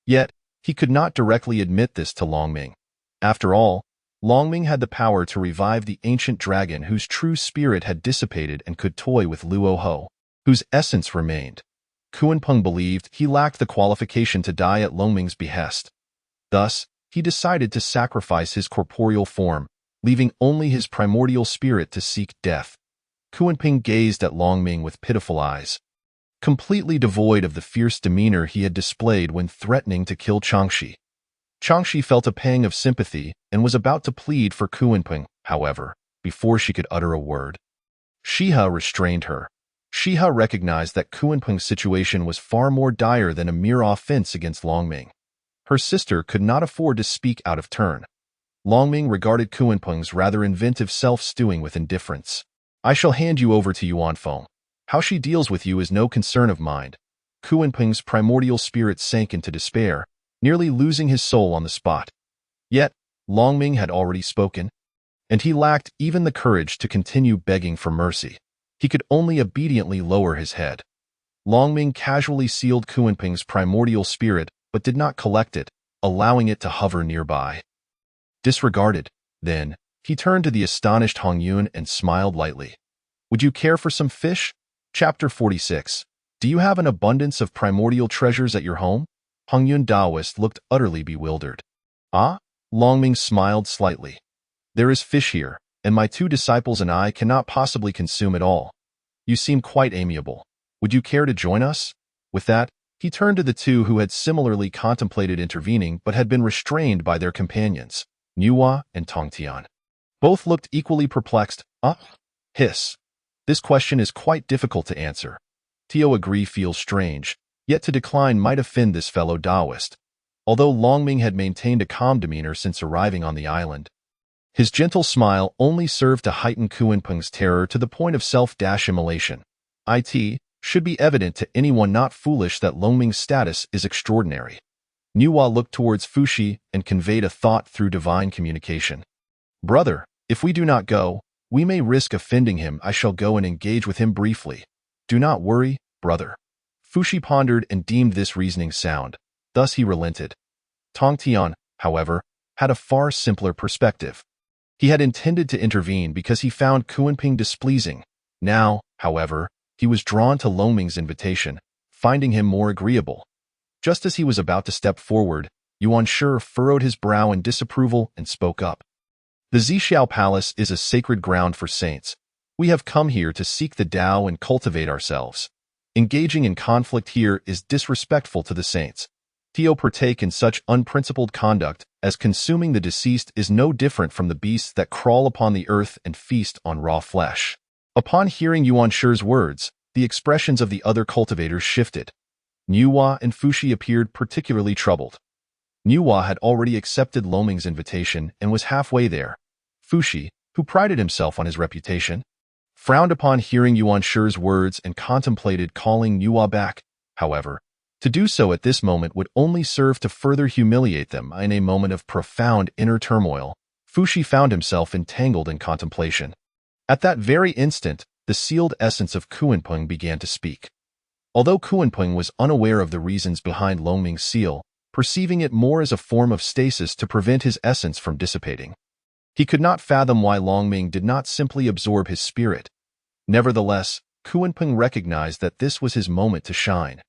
Yet, he could not directly admit this to Longming. After all, Longming had the power to revive the ancient dragon whose true spirit had dissipated and could toy with Luo Ho, whose essence remained. Kuan-Peng believed he lacked the qualification to die at Longming's behest. Thus, he decided to sacrifice his corporeal form, leaving only his primordial spirit to seek death. Kuan-Peng gazed at Longming with pitiful eyes, completely devoid of the fierce demeanor he had displayed when threatening to kill Changxi. Changxi felt a pang of sympathy and was about to plead for Kuan-Peng, however, before she could utter a word. Shiha restrained her. Shiha recognized that Kuan-Peng's situation was far more dire than a mere offense against Longming. Her sister could not afford to speak out of turn. Longming regarded Kuan-Peng's rather inventive self stewing with indifference. I shall hand you over to Yuanfeng. How she deals with you is no concern of mine. Kuan-Peng's primordial spirit sank into despair, nearly losing his soul on the spot. Yet, Longming had already spoken, and he lacked even the courage to continue begging for mercy. He could only obediently lower his head. Longming casually sealed Kuan-Peng's primordial spirit but did not collect it, allowing it to hover nearby. Disregarded, then, he turned to the astonished Hongyun and smiled lightly. Would you care for some fish? Chapter 46. Do you have an abundance of primordial treasures at your home? Hongyun Daoist looked utterly bewildered. Ah? Longming smiled slightly. There is fish here, and my 2 disciples and I cannot possibly consume it all. You seem quite amiable. Would you care to join us? With that, he turned to the 2 who had similarly contemplated intervening but had been restrained by their companions, Nuwa and Tongtian. Both looked equally perplexed. Hiss. This question is quite difficult to answer. Tio Agree feels strange, yet to decline might offend this fellow Taoist. Although Longming had maintained a calm demeanor since arriving on the island, his gentle smile only served to heighten Kuan-Peng's terror to the point of self-immolation. It should be evident to anyone not foolish that Longming's status is extraordinary. Nuwa looked towards Fushi and conveyed a thought through divine communication. Brother, if we do not go, we may risk offending him. I shall go and engage with him briefly. Do not worry, brother. Fushi pondered and deemed this reasoning sound. Thus he relented. Tongtian, however, had a far simpler perspective. He had intended to intervene because he found Kuan-Peng displeasing. Now, however, he was drawn to Longming's invitation, finding him more agreeable. Just as he was about to step forward, Yuan Shi furrowed his brow in disapproval and spoke up. The Zixiao Palace is a sacred ground for saints. We have come here to seek the Tao and cultivate ourselves. Engaging in conflict here is disrespectful to the saints. To partake in such unprincipled conduct as consuming the deceased is no different from the beasts that crawl upon the earth and feast on raw flesh. Upon hearing Yuan Shi's words, the expressions of the other cultivators shifted. Nuwa and Fushi appeared particularly troubled. Nuwa had already accepted Longming's invitation and was halfway there. Fushi, who prided himself on his reputation, frowned upon hearing Yuan Shi's words and contemplated calling Nuwa back. However, to do so at this moment would only serve to further humiliate them. In a moment of profound inner turmoil, Fushi found himself entangled in contemplation. At that very instant, the sealed essence of Kuan-Peng began to speak. Although Kuan-Peng was unaware of the reasons behind Longming's seal, perceiving it more as a form of stasis to prevent his essence from dissipating, he could not fathom why Longming did not simply absorb his spirit. Nevertheless, Kuan-Peng recognized that this was his moment to shine.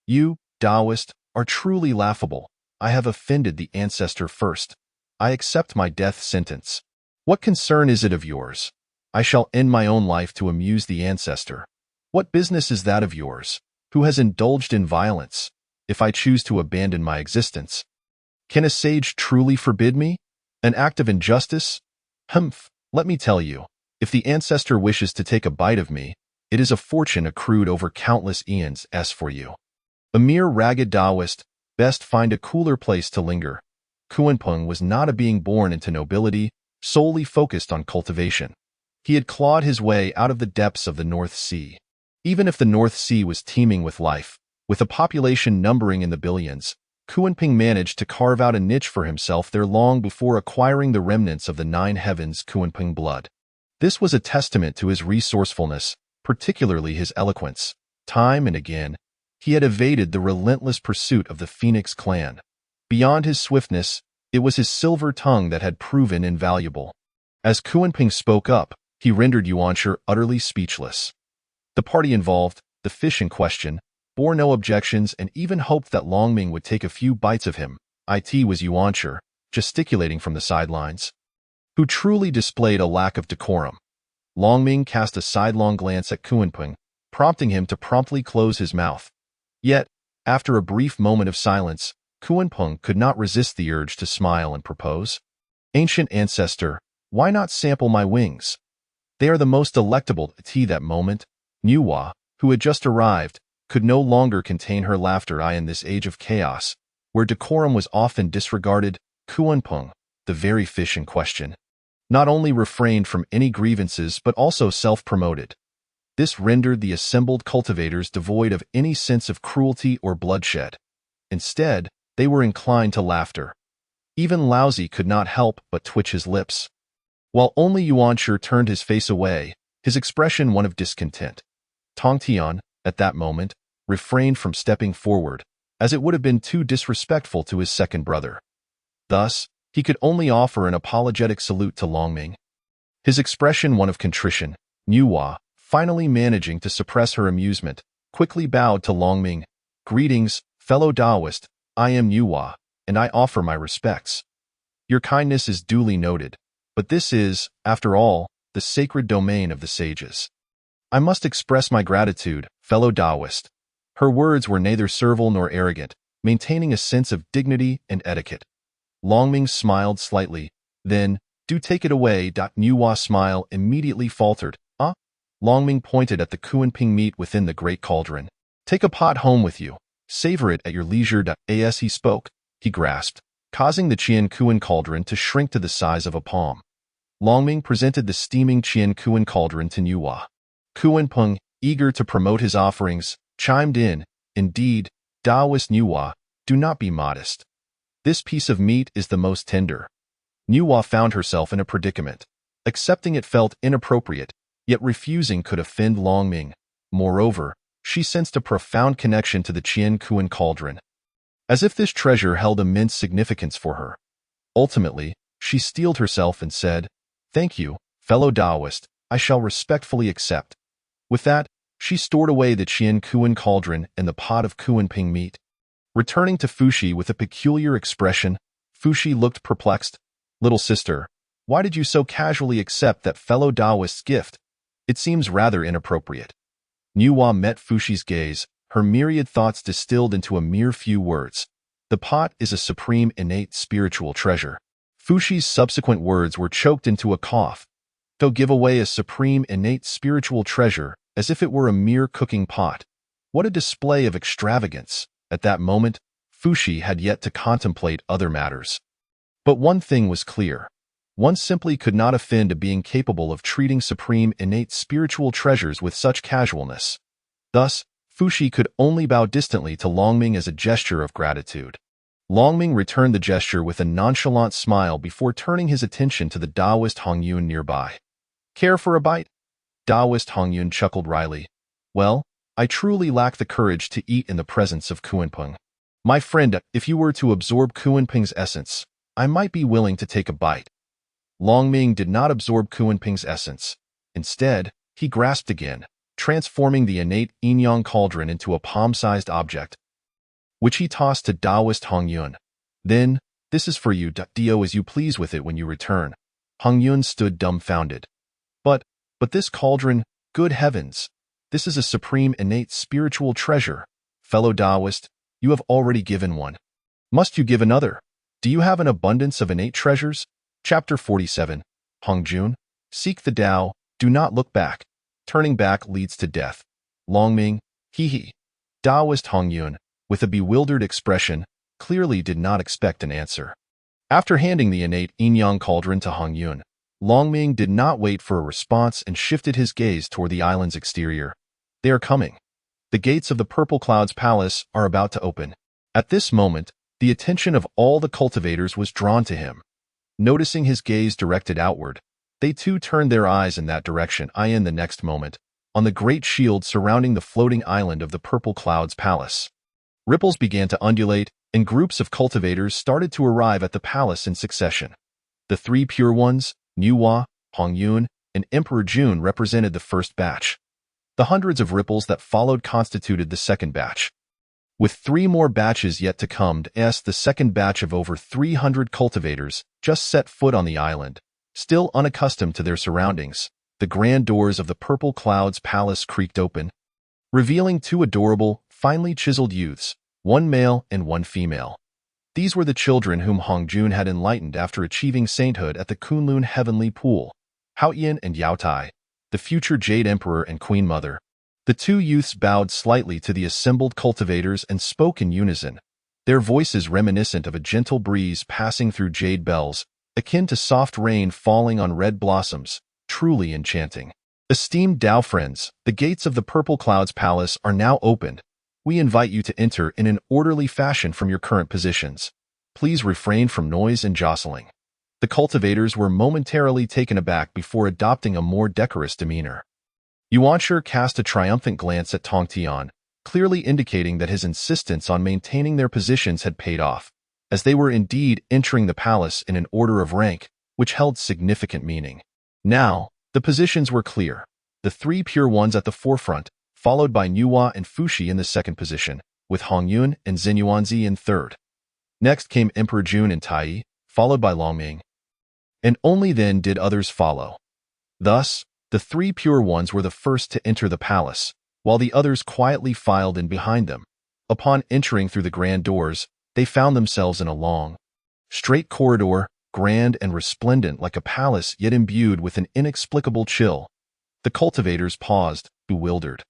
You, Taoist, are truly laughable. I have offended the ancestor first. I accept my death sentence. What concern is it of yours? I shall end my own life to amuse the ancestor. What business is that of yours, who has indulged in violence, if I choose to abandon my existence? Can a sage truly forbid me? An act of injustice? Humph, let me tell you, if the ancestor wishes to take a bite of me, it is a fortune accrued over countless eons for you. A mere ragged Taoist, best find a cooler place to linger. Kuan-Peng was not a being born into nobility, solely focused on cultivation. He had clawed his way out of the depths of the North Sea. Even if the North Sea was teeming with life, with a population numbering in the billions, Kuan-Peng managed to carve out a niche for himself there long before acquiring the remnants of the 9 heavens Kuan-Peng blood. This was a testament to his resourcefulness, particularly his eloquence. Time and again, he had evaded the relentless pursuit of the Phoenix clan. Beyond his swiftness, It was his silver tongue that had proven invaluable. As Kuan-Ping spoke up, he rendered Yuanshi utterly speechless. The party involved, the fish in question, bore no objections and even hoped that Longming would take a few bites of him. It was Yuanshi, gesticulating from the sidelines, who truly displayed a lack of decorum. Longming cast a sidelong glance at Kuan-Ping, prompting him to promptly close his mouth. Yet, after a brief moment of silence, Kuan-Ping could not resist the urge to smile and propose. Ancient ancestor, why not sample my wings? They are the most delectable. That moment, Nuwa, who had just arrived, could no longer contain her laughter. In this age of chaos, where decorum was often disregarded, Kuan-Ping, the very fish in question, not only refrained from any grievances but also self-promoted. This rendered the assembled cultivators devoid of any sense of cruelty or bloodshed. Instead, they were inclined to laughter. Even Laozi could not help but twitch his lips, while only Yuanshi turned his face away, his expression one of discontent. Tongtian, at that moment, refrained from stepping forward, as it would have been too disrespectful to his second brother. Thus, he could only offer an apologetic salute to Longming, his expression one of contrition. Nuwa, finally managing to suppress her amusement, quickly bowed to Longming. Greetings, fellow Taoist, I am Nuwa, and I offer my respects. Your kindness is duly noted, but this is, after all, the sacred domain of the sages. I must express my gratitude, fellow Taoist. Her words were neither servile nor arrogant, maintaining a sense of dignity and etiquette. Longming smiled slightly, then, do take it away. Nuwa's smile immediately faltered. Longming pointed at the Kuan-Ping meat within the great cauldron. Take a pot home with you. Savor it at your leisure. As he spoke, he grasped, causing the Qian Kuan cauldron to shrink to the size of a palm. Longming presented the steaming Qian Kuan cauldron to Nuwa. Kuan-Ping, eager to promote his offerings, chimed in, indeed, Taoist Nuwa, do not be modest. This piece of meat is the most tender. Nuwa found herself in a predicament. Accepting it felt inappropriate, yet refusing could offend Longming. Moreover, she sensed a profound connection to the Qian Kuan cauldron, as if this treasure held immense significance for her. Ultimately, she steeled herself and said, "Thank you, fellow Taoist, I shall respectfully accept." With that, she stored away the Qian Kuan cauldron and the pot of Kuan-Ping meat. Returning to Fushi with a peculiar expression, Fushi looked perplexed. Little sister, why did you so casually accept that fellow Taoist's gift? It seems rather inappropriate. Nuwa met Fushi's gaze, her myriad thoughts distilled into a mere few words. The pot is a supreme innate spiritual treasure. Fushi's subsequent words were choked into a cough. To give away a supreme innate spiritual treasure as if it were a mere cooking pot. What a display of extravagance! At that moment, Fushi had yet to contemplate other matters. But one thing was clear. One simply could not offend a being capable of treating supreme innate spiritual treasures with such casualness. Thus, Fushi could only bow distantly to Longming as a gesture of gratitude. Longming returned the gesture with a nonchalant smile before turning his attention to the Taoist Hongyun nearby. Care for a bite? Taoist Hongyun chuckled wryly. Well, I truly lack the courage to eat in the presence of Kuan-Ping. My friend, if you were to absorb Kuan-Ping's essence, I might be willing to take a bite. Longming did not absorb Kuan-Ping's essence. Instead, he grasped again, transforming the innate yin-yang cauldron into a palm-sized object, which he tossed to Taoist Hongyun. Then, this is for you. Do as you please with it when you return. Hongyun stood dumbfounded. But this cauldron, good heavens! This is a supreme innate spiritual treasure. Fellow Taoist, you have already given one. Must you give another? Do you have an abundance of innate treasures? Chapter 47. Hongjun, seek the Tao, do not look back. Turning back leads to death. Longming, hee. Taoist Hongyun, with a bewildered expression, clearly did not expect an answer. After handing the innate yin-yang cauldron to Hongyun, Longming did not wait for a response and shifted his gaze toward the island's exterior. They are coming. The gates of the Purple Cloud's palace are about to open. At this moment, the attention of all the cultivators was drawn to him. Noticing his gaze directed outward, they too turned their eyes in that direction. In the next moment, on the great shield surrounding the floating island of the Purple Cloud's palace, Ripples began to undulate, and groups of cultivators started to arrive at the palace in succession. The three pure ones, Nuwa, Hongyun, and Emperor Jun represented the first batch. The hundreds of ripples that followed constituted the second batch. With three more batches yet to come, the second batch of over 300 cultivators just set foot on the island. Still unaccustomed to their surroundings, the grand doors of the Purple Cloud's palace creaked open, revealing two adorable, finely chiseled youths, one male and one female. These were the children whom Hongjun had enlightened after achieving sainthood at the Kunlun Heavenly Pool, Haoyan and Yaotai, the future Jade Emperor and Queen Mother. The two youths bowed slightly to the assembled cultivators and spoke in unison, their voices reminiscent of a gentle breeze passing through jade bells, akin to soft rain falling on red blossoms, truly enchanting. Esteemed Dao friends, the gates of the Purple Cloud's palace are now opened. We invite you to enter in an orderly fashion from your current positions. Please refrain from noise and jostling. The cultivators were momentarily taken aback before adopting a more decorous demeanor. Yuanshi cast a triumphant glance at Tong Tian, clearly indicating that his insistence on maintaining their positions had paid off, as they were indeed entering the palace in an order of rank, which held significant meaning. Now, the positions were clear. The three pure ones at the forefront, followed by Nuwa and Fushi in the second position, with Hongyun and Xinyuanzi in third. Next came Emperor Jun and Tai, followed by Longming. And only then did others follow. Thus, the three pure ones were the first to enter the palace, while the others quietly filed in behind them. Upon entering through the grand doors, they found themselves in a long, straight corridor, grand and resplendent like a palace yet imbued with an inexplicable chill. The cultivators paused, bewildered.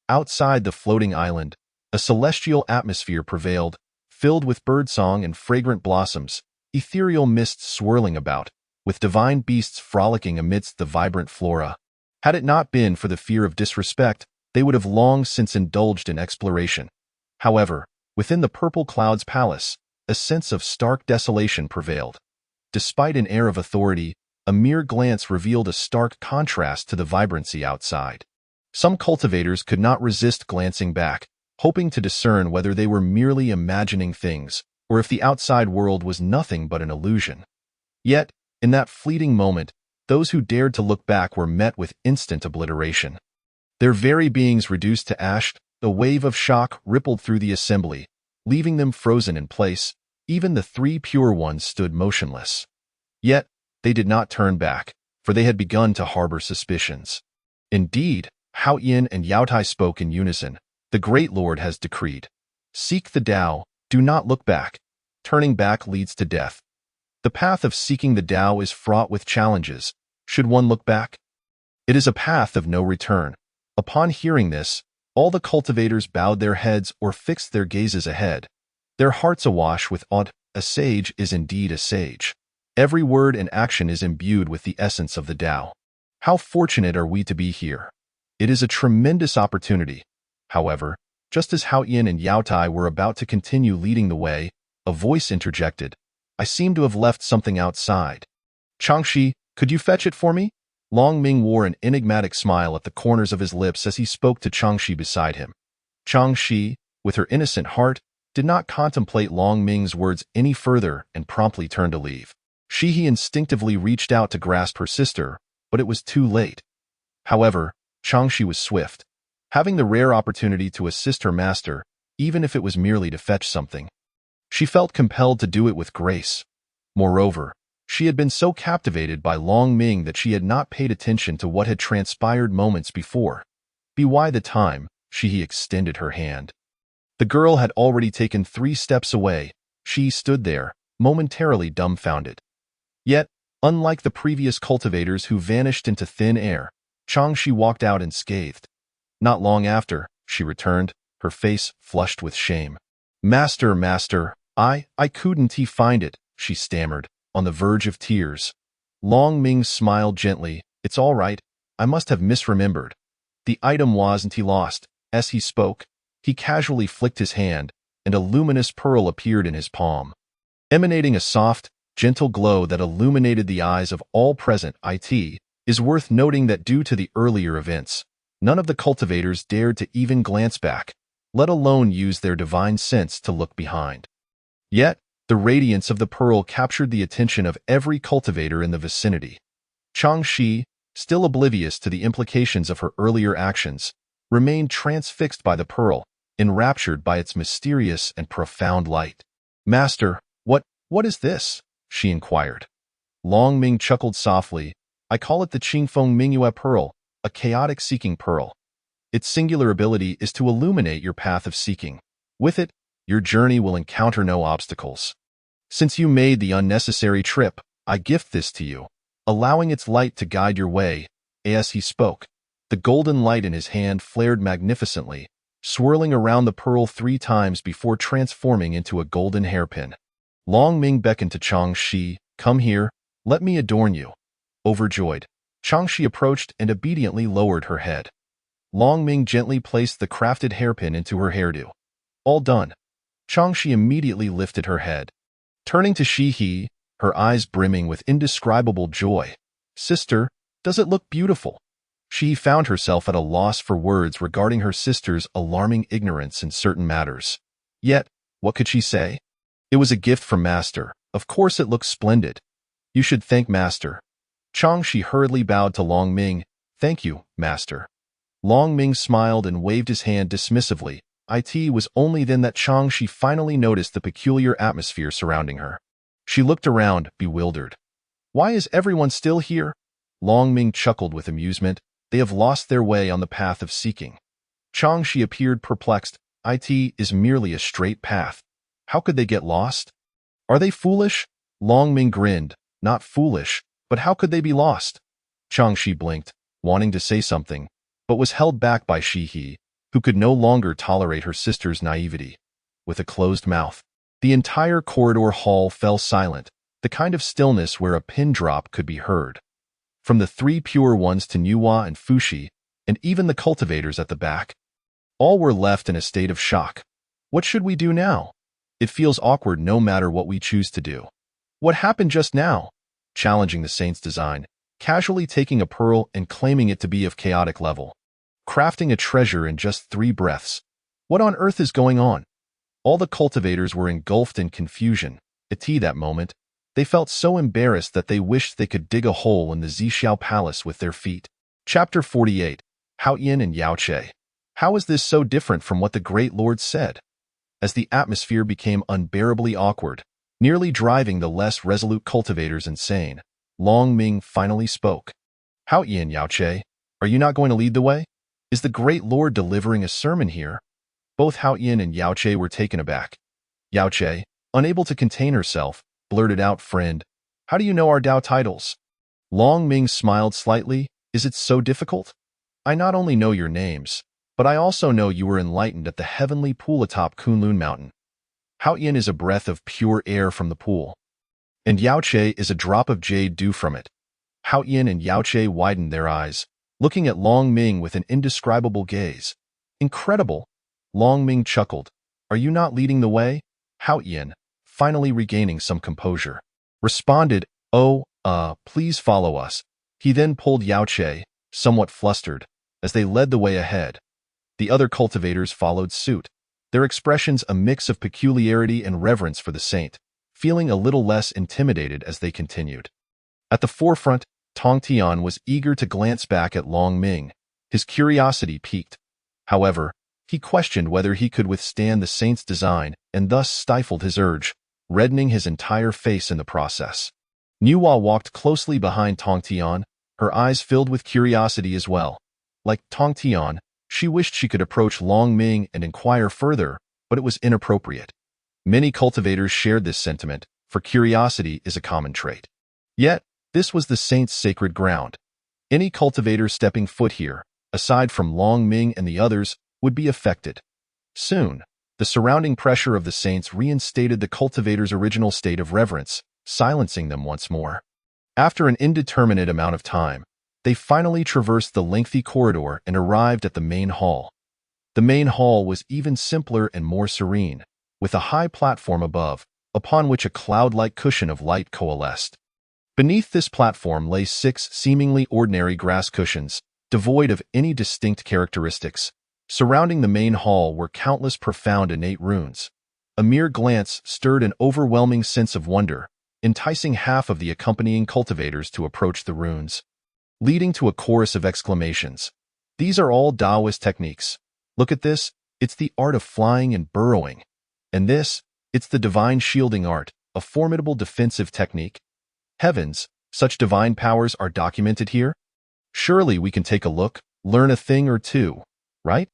Outside the floating island, a celestial atmosphere prevailed, filled with birdsong and fragrant blossoms, ethereal mists swirling about, with divine beasts frolicking amidst the vibrant flora. Had it not been for the fear of disrespect, they would have long since indulged in exploration. However, within the Purple Cloud's palace, a sense of stark desolation prevailed. Despite an air of authority, a mere glance revealed a stark contrast to the vibrancy outside. Some cultivators could not resist glancing back, hoping to discern whether they were merely imagining things, or if the outside world was nothing but an illusion. Yet, in that fleeting moment, those who dared to look back were met with instant obliteration. Their very beings reduced to ash, a wave of shock rippled through the assembly, leaving them frozen in place. Even the three pure ones stood motionless. Yet, they did not turn back, for they had begun to harbor suspicions. Indeed, Haoyan and Yaotai spoke in unison. The Great Lord has decreed. Seek the Tao, do not look back. Turning back leads to death. The path of seeking the Tao is fraught with challenges. Should one look back? It is a path of no return. Upon hearing this, all the cultivators bowed their heads or fixed their gazes ahead, their hearts awash with awe. A sage is indeed a sage. Every word and action is imbued with the essence of the Tao. How fortunate are we to be here. It is a tremendous opportunity. However, just as Haoyan and Yaotai were about to continue leading the way, a voice interjected. I seem to have left something outside. Changshi, could you fetch it for me? Long Ming wore an enigmatic smile at the corners of his lips as he spoke to Changshi beside him. Changshi, with her innocent heart, did not contemplate Long Ming's words any further and promptly turned to leave. He instinctively reached out to grasp her sister, but it was too late. However, Changshi was swift, having the rare opportunity to assist her master, even if it was merely to fetch something. She felt compelled to do it with grace. Moreover, she had been so captivated by Long Ming that she had not paid attention to what had transpired moments before. By the time, she extended her hand. The girl had already taken 3 steps away. She stood there, momentarily dumbfounded. Yet, unlike the previous cultivators who vanished into thin air, Changshi walked out unscathed. Not long after, she returned, her face flushed with shame. Master, I couldn't find it, she stammered, on the verge of tears. Long Ming smiled gently. It's all right, I must have misremembered. The item wasn't lost. As he spoke, he casually flicked his hand, and a luminous pearl appeared in his palm. Emanating a soft, gentle glow that illuminated the eyes of all present, it is worth noting that due to the earlier events, none of the cultivators dared to even glance back. let alone use their divine sense to look behind. Yet, the radiance of the pearl captured the attention of every cultivator in the vicinity. Changxi, still oblivious to the implications of her earlier actions, remained transfixed by the pearl, enraptured by its mysterious and profound light. "Master, what is this?" she inquired. Long Ming chuckled softly. "I call it the Qingfeng Mingyue Pearl, a chaotic seeking pearl. Its singular ability is to illuminate your path of seeking. With it, your journey will encounter no obstacles. Since you made the unnecessary trip, I gift this to you, allowing its light to guide your way." As he spoke, the golden light in his hand flared magnificently, swirling around the pearl 3 times before transforming into a golden hairpin. Long Ming beckoned to Changxi. "Come here, let me adorn you." Overjoyed, Changxi approached and obediently lowered her head. Long Ming gently placed the crafted hairpin into her hairdo. All done. Changxi immediately lifted her head. Turning to Shi He, her eyes brimming with indescribable joy. "Sister, does it look beautiful?" She found herself at a loss for words regarding her sister's alarming ignorance in certain matters. Yet, what could she say? It was a gift from Master. Of course it looks splendid. You should thank Master. Changxi hurriedly bowed to Long Ming. "Thank you, Master." Long Ming smiled and waved his hand dismissively. It was only then that Changxi finally noticed the peculiar atmosphere surrounding her. She looked around, bewildered. "Why is everyone still here?" Long Ming chuckled with amusement. "They have lost their way on the path of seeking." Changxi appeared perplexed. "It is merely a straight path. How could they get lost? Are they foolish?" Long Ming grinned. "Not foolish, but how could they be lost?" Changxi blinked, wanting to say something, but was held back by Shi He, who could no longer tolerate her sister's naivety. With a closed mouth, the entire corridor hall fell silent, the kind of stillness where a pin drop could be heard. From the 3 pure ones to Nuwa and Fushi, and even the cultivators at the back, all were left in a state of shock. What should we do now? It feels awkward no matter what we choose to do. What happened just now? Challenging the saint's design, casually taking a pearl and claiming it to be of chaotic level. Crafting a treasure in just 3 breaths. What on earth is going on? All the cultivators were engulfed in confusion. At that moment, they felt so embarrassed that they wished they could dig a hole in the Zixiao Palace with their feet. Chapter 48. Hao Yin and Yao Che. How is this so different from what the Great Lord said? As the atmosphere became unbearably awkward, nearly driving the less resolute cultivators insane, Long Ming finally spoke. "Hao Yin, Yao Che, are you not going to lead the way? Is the Great Lord delivering a sermon here?" Both Hao Yin and Yao Che were taken aback. Yao Che, unable to contain herself, blurted out, "Friend, how do you know our Dao titles?" Long Ming smiled slightly. "Is it so difficult? I not only know your names, but I also know you were enlightened at the heavenly pool atop Kunlun Mountain. Hao Yin is a breath of pure air from the pool, and Yao Che is a drop of jade dew from it." Hao Yin and Yao Che widened their eyes, looking at Long Ming with an indescribable gaze. "Incredible!" Long Ming chuckled. "Are you not leading the way?" Hao Yin, finally regaining some composure, responded, "Oh, please follow us." He then pulled Yao Che, somewhat flustered, as they led the way ahead. The other cultivators followed suit, their expressions a mix of peculiarity and reverence for the saint, feeling a little less intimidated as they continued. At the forefront, Tong Tian was eager to glance back at Long Ming, his curiosity piqued. However, he questioned whether he could withstand the saint's design and thus stifled his urge, reddening his entire face in the process. Nuwa walked closely behind Tong Tian, her eyes filled with curiosity as well. Like Tong Tian, she wished she could approach Long Ming and inquire further, but it was inappropriate. Many cultivators shared this sentiment, for curiosity is a common trait. Yet, this was the saint's sacred ground. Any cultivator stepping foot here, aside from Long Ming and the others, would be affected. Soon, the surrounding pressure of the saints reinstated the cultivators' original state of reverence, silencing them once more. After an indeterminate amount of time, they finally traversed the lengthy corridor and arrived at the main hall. The main hall was even simpler and more serene, with a high platform above, upon which a cloud-like cushion of light coalesced. Beneath this platform lay 6 seemingly ordinary grass cushions, devoid of any distinct characteristics, Surrounding the main hall were countless profound innate runes. A mere glance stirred an overwhelming sense of wonder, enticing half of the accompanying cultivators to approach the runes, leading to a chorus of exclamations. These are all Taoist techniques. Look at this, it's the art of flying and burrowing. And this, it's the divine shielding art, a formidable defensive technique. Heavens, such divine powers are documented here? Surely we can take a look, learn a thing or two, right?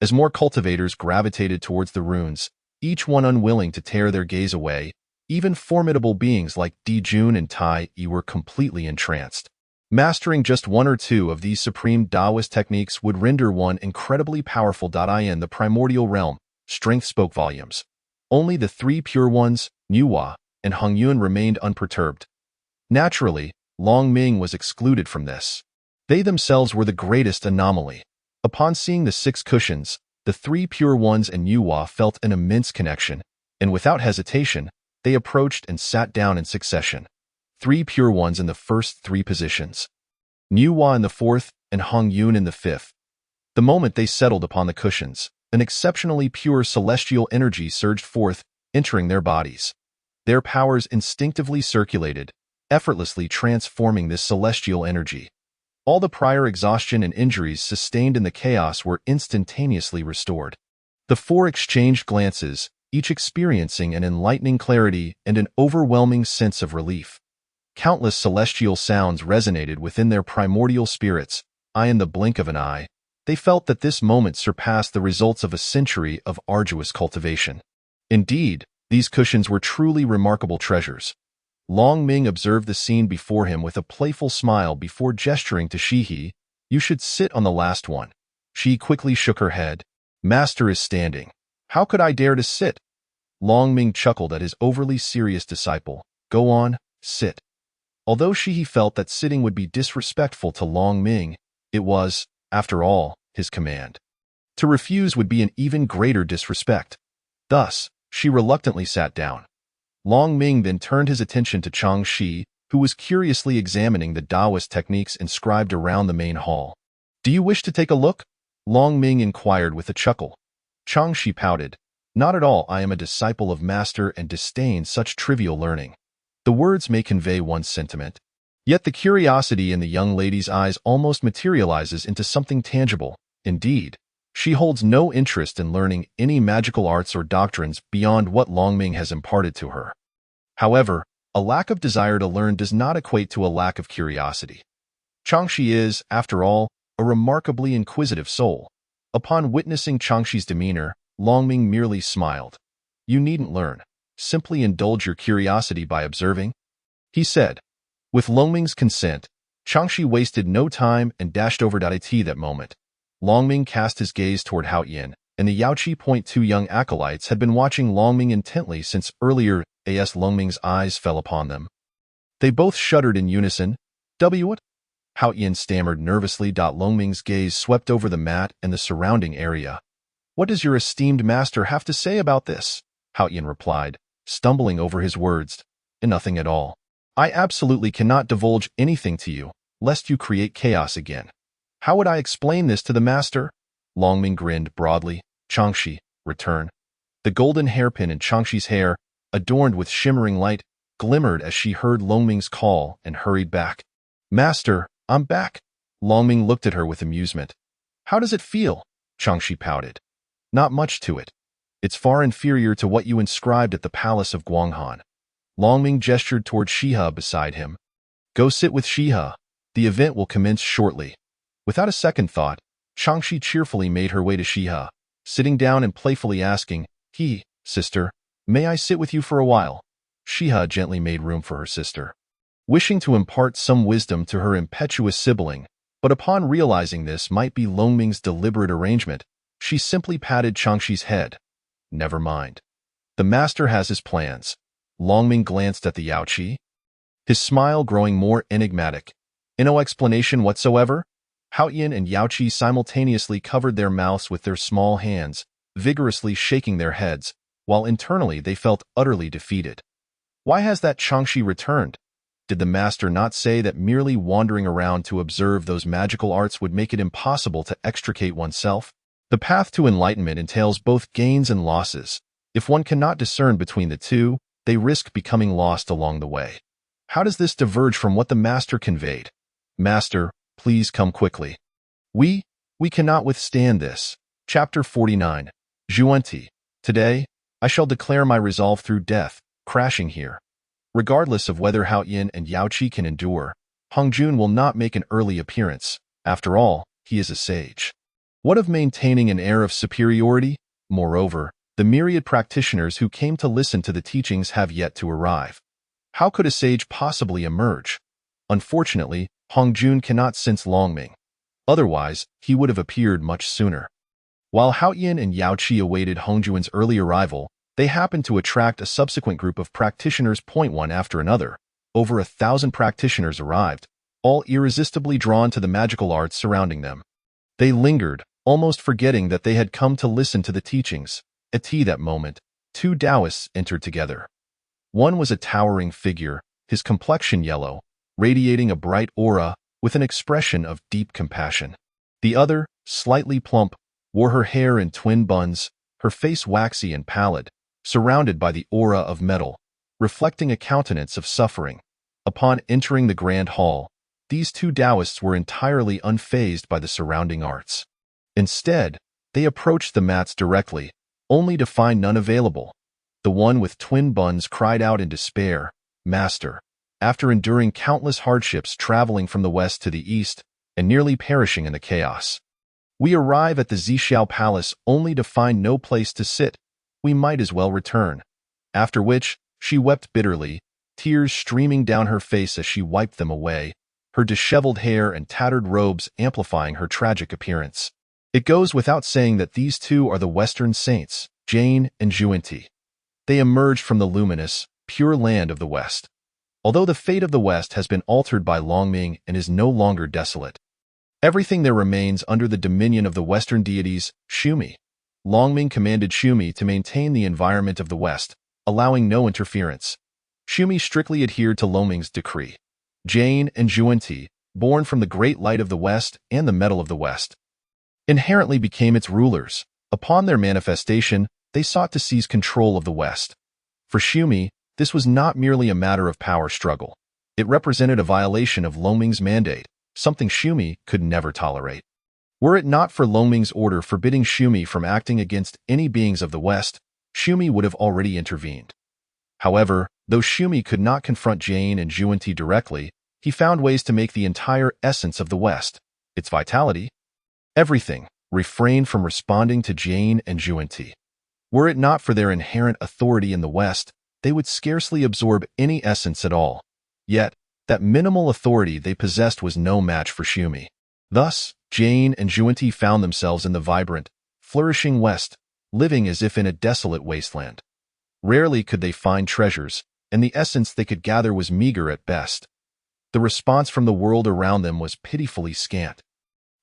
As more cultivators gravitated towards the runes, each one unwilling to tear their gaze away, even formidable beings like Dijun and Tai Yi were completely entranced. Mastering just one or two of these supreme Taoist techniques would render one incredibly powerful. In the primordial realm, strength spoke volumes. Only the three pure ones, Nuwa and Hongyun, remained unperturbed. Naturally, Long Ming was excluded from this. They themselves were the greatest anomaly. Upon seeing the 6 cushions, the 3 pure ones and Nuwa felt an immense connection, and without hesitation, they approached and sat down in succession. 3 pure ones in the first 3 positions, Nuwa in the 4th, and Hongyun in the 5th. The moment they settled upon the cushions, an exceptionally pure celestial energy surged forth, entering their bodies. Their powers instinctively circulated, effortlessly transforming this celestial energy. All the prior exhaustion and injuries sustained in the chaos were instantaneously restored. The 4 exchanged glances, each experiencing an enlightening clarity and an overwhelming sense of relief. Countless celestial sounds resonated within their primordial spirits. In the blink of an eye, they felt that this moment surpassed the results of a century of arduous cultivation. Indeed, these cushions were truly remarkable treasures. Long Ming observed the scene before him with a playful smile before gesturing to Shihe. You should sit on the last one. She quickly shook her head. Master is standing. How could I dare to sit? Long Ming chuckled at his overly serious disciple. Go on, sit. Although Shihe felt that sitting would be disrespectful to Long Ming, it was, after all, his command. To refuse would be an even greater disrespect. Thus, she reluctantly sat down. Long Ming then turned his attention to Chang Shi, who was curiously examining the Taoist techniques inscribed around the main hall. Do you wish to take a look? Long Ming inquired with a chuckle. Chang Shi pouted. Not at all. I am a disciple of Master and disdain such trivial learning. The words may convey one's sentiment, yet the curiosity in the young lady's eyes almost materializes into something tangible. Indeed, she holds no interest in learning any magical arts or doctrines beyond what Long Ming has imparted to her. However, a lack of desire to learn does not equate to a lack of curiosity. Changshi is, after all, a remarkably inquisitive soul. Upon witnessing Changshi's demeanor, Long Ming merely smiled. You needn't learn. Simply indulge your curiosity by observing, he said. With Long Ming's consent, Changshi wasted no time and dashed over it that moment. Long Ming cast his gaze toward Hao Yin, and the Yaoqi. 2 young acolytes had been watching Long Ming intently since earlier. As Long Ming's eyes fell upon them, they both shuddered in unison. What? Hao Yin stammered nervously. Long Ming's gaze swept over the mat and the surrounding area. What does your esteemed master have to say about this? Hao Yin replied, stumbling over his words. Nothing at all. I absolutely cannot divulge anything to you, lest you create chaos again. How would I explain this to the master? Long Ming grinned broadly. Changshi, return. The golden hairpin in Changshi's hair, adorned with shimmering light, glimmered as she heard Long Ming's call and hurried back. Master, I'm back. Long Ming looked at her with amusement. How does it feel? Changshi pouted. Not much to it. It's far inferior to what you inscribed at the palace of Guanghan. Long Ming gestured toward Shihe beside him. Go sit with Shihe. The event will commence shortly. Without a second thought, Changshi cheerfully made her way to Shihe, sitting down and playfully asking, Sister, may I sit with you for a while? Shihe gently made room for her sister, wishing to impart some wisdom to her impetuous sibling, but upon realizing this might be Long Ming's deliberate arrangement, she simply patted Changshi's head. Never mind. The master has his plans. Long Ming glanced at the Yaoqi, his smile growing more enigmatic. No explanation whatsoever? Hao Yin and Yaoqi simultaneously covered their mouths with their small hands, vigorously shaking their heads, while internally they felt utterly defeated. Why has that Changshi returned? Did the master not say that merely wandering around to observe those magical arts would make it impossible to extricate oneself? The path to enlightenment entails both gains and losses. If one cannot discern between the two, they risk becoming lost along the way. How does this diverge from what the master conveyed? Master, please come quickly. We cannot withstand this. Chapter 49. Zhuanti. Today, I shall declare my resolve through death, crashing here. Regardless of whether Hao Yin and Yao Qi can endure, Hong Jun will not make an early appearance. After all, he is a sage. What of maintaining an air of superiority? Moreover, the myriad practitioners who came to listen to the teachings have yet to arrive. How could a sage possibly emerge? Unfortunately, Hong Jun cannot sense Longming. Otherwise, he would have appeared much sooner. While Hao Yin and Yao Qi awaited Hong Jun's early arrival, they happened to attract a subsequent group of practitioners one after another. Over 1,000 practitioners arrived, all irresistibly drawn to the magical arts surrounding them. They lingered, almost forgetting that they had come to listen to the teachings. At that moment, two Taoists entered together. One was a towering figure, his complexion yellow, radiating a bright aura with an expression of deep compassion. The other, slightly plump, wore her hair in twin buns, her face waxy and pallid, surrounded by the aura of metal, reflecting a countenance of suffering. Upon entering the grand hall, these two Taoists were entirely unfazed by the surrounding arts. Instead, they approached the mats directly, only to find none available. The one with twin buns cried out in despair, "Master," after enduring countless hardships traveling from the west to the east and nearly perishing in the chaos. "We arrive at the Zixiao Palace only to find no place to sit. We might as well return." After which, she wept bitterly, tears streaming down her face as she wiped them away, her disheveled hair and tattered robes amplifying her tragic appearance. It goes without saying that these two are the Western saints, Jane and Zhuanti. They emerged from the luminous, pure land of the West. Although the fate of the West has been altered by Longming and is no longer desolate, everything there remains under the dominion of the Western deities, Shumi. Longming commanded Shumi to maintain the environment of the West, allowing no interference. Shumi strictly adhered to Longming's decree. Jane and Zhuanti, born from the great light of the West and the metal of the West, inherently became its rulers. Upon their manifestation, they sought to seize control of the West. For Shumi, this was not merely a matter of power struggle. It represented a violation of Longming's mandate, something Shumi could never tolerate. Were it not for Longming's order forbidding Shumi from acting against any beings of the West, Shumi would have already intervened. However, though Shumi could not confront Jane and Zhuanti directly, he found ways to make the entire essence of the West, its vitality, everything, refrain from responding to Jane and Zhuanti. Were it not for their inherent authority in the West, they would scarcely absorb any essence at all. Yet, that minimal authority they possessed was no match for Shumi. Thus, Jane and Zhuanti found themselves in the vibrant, flourishing West, living as if in a desolate wasteland. Rarely could they find treasures, and the essence they could gather was meager at best. The response from the world around them was pitifully scant.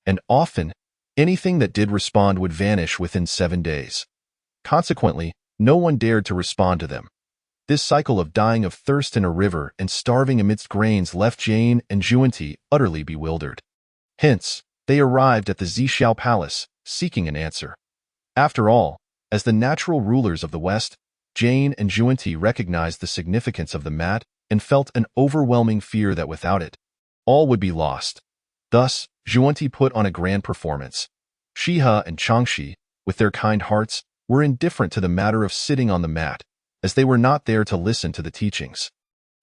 And often, anything that did respond would vanish within 7 days. Consequently, no one dared to respond to them. This cycle of dying of thirst in a river and starving amidst grains left Jane and Zhuanti utterly bewildered. Hence, they arrived at the Zixiao Palace, seeking an answer. After all, as the natural rulers of the West, Jane and Zhuanti recognized the significance of the mat and felt an overwhelming fear that without it, all would be lost. Thus, Zhuanti put on a grand performance. Shihe and Changxi, with their kind hearts, were indifferent to the matter of sitting on the mat, as they were not there to listen to the teachings.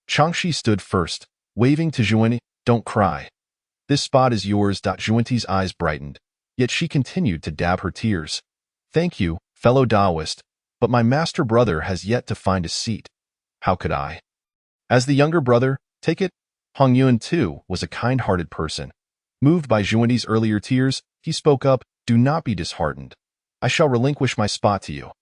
Changxi stood first, waving to Zhuanti, "Don't cry. This spot is yours." Zhuanti's eyes brightened, yet she continued to dab her tears. "Thank you, fellow Taoist, but my master brother has yet to find a seat. How could I?" As the younger brother, take it. Hong Yun, too, was a kind-hearted person. Moved by Zhuanti's earlier tears, he spoke up, "Do not be disheartened. I shall relinquish my spot to you."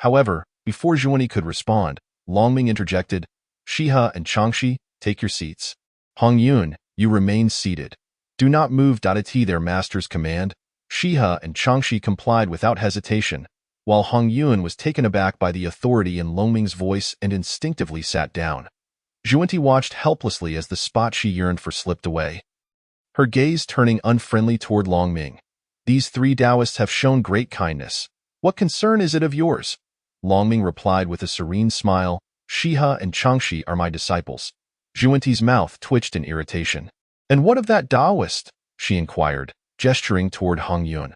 However, before Zhuanti could respond, Longming interjected, "Shihe and Changxi, take your seats. Hong Yun, you remain seated. Do not move." At their master's command, Shihe and Changxi complied without hesitation, while Hong Yun was taken aback by the authority in Longming's voice and instinctively sat down. Zhuanti watched helplessly as the spot she yearned for slipped away, her gaze turning unfriendly toward Longming. These 3 Taoists have shown great kindness. What concern is it of yours? Longming replied with a serene smile, Shiha and Changshi are my disciples. Zhuanti's mouth twitched in irritation. And what of that Taoist? She inquired, gesturing toward Hong Yun.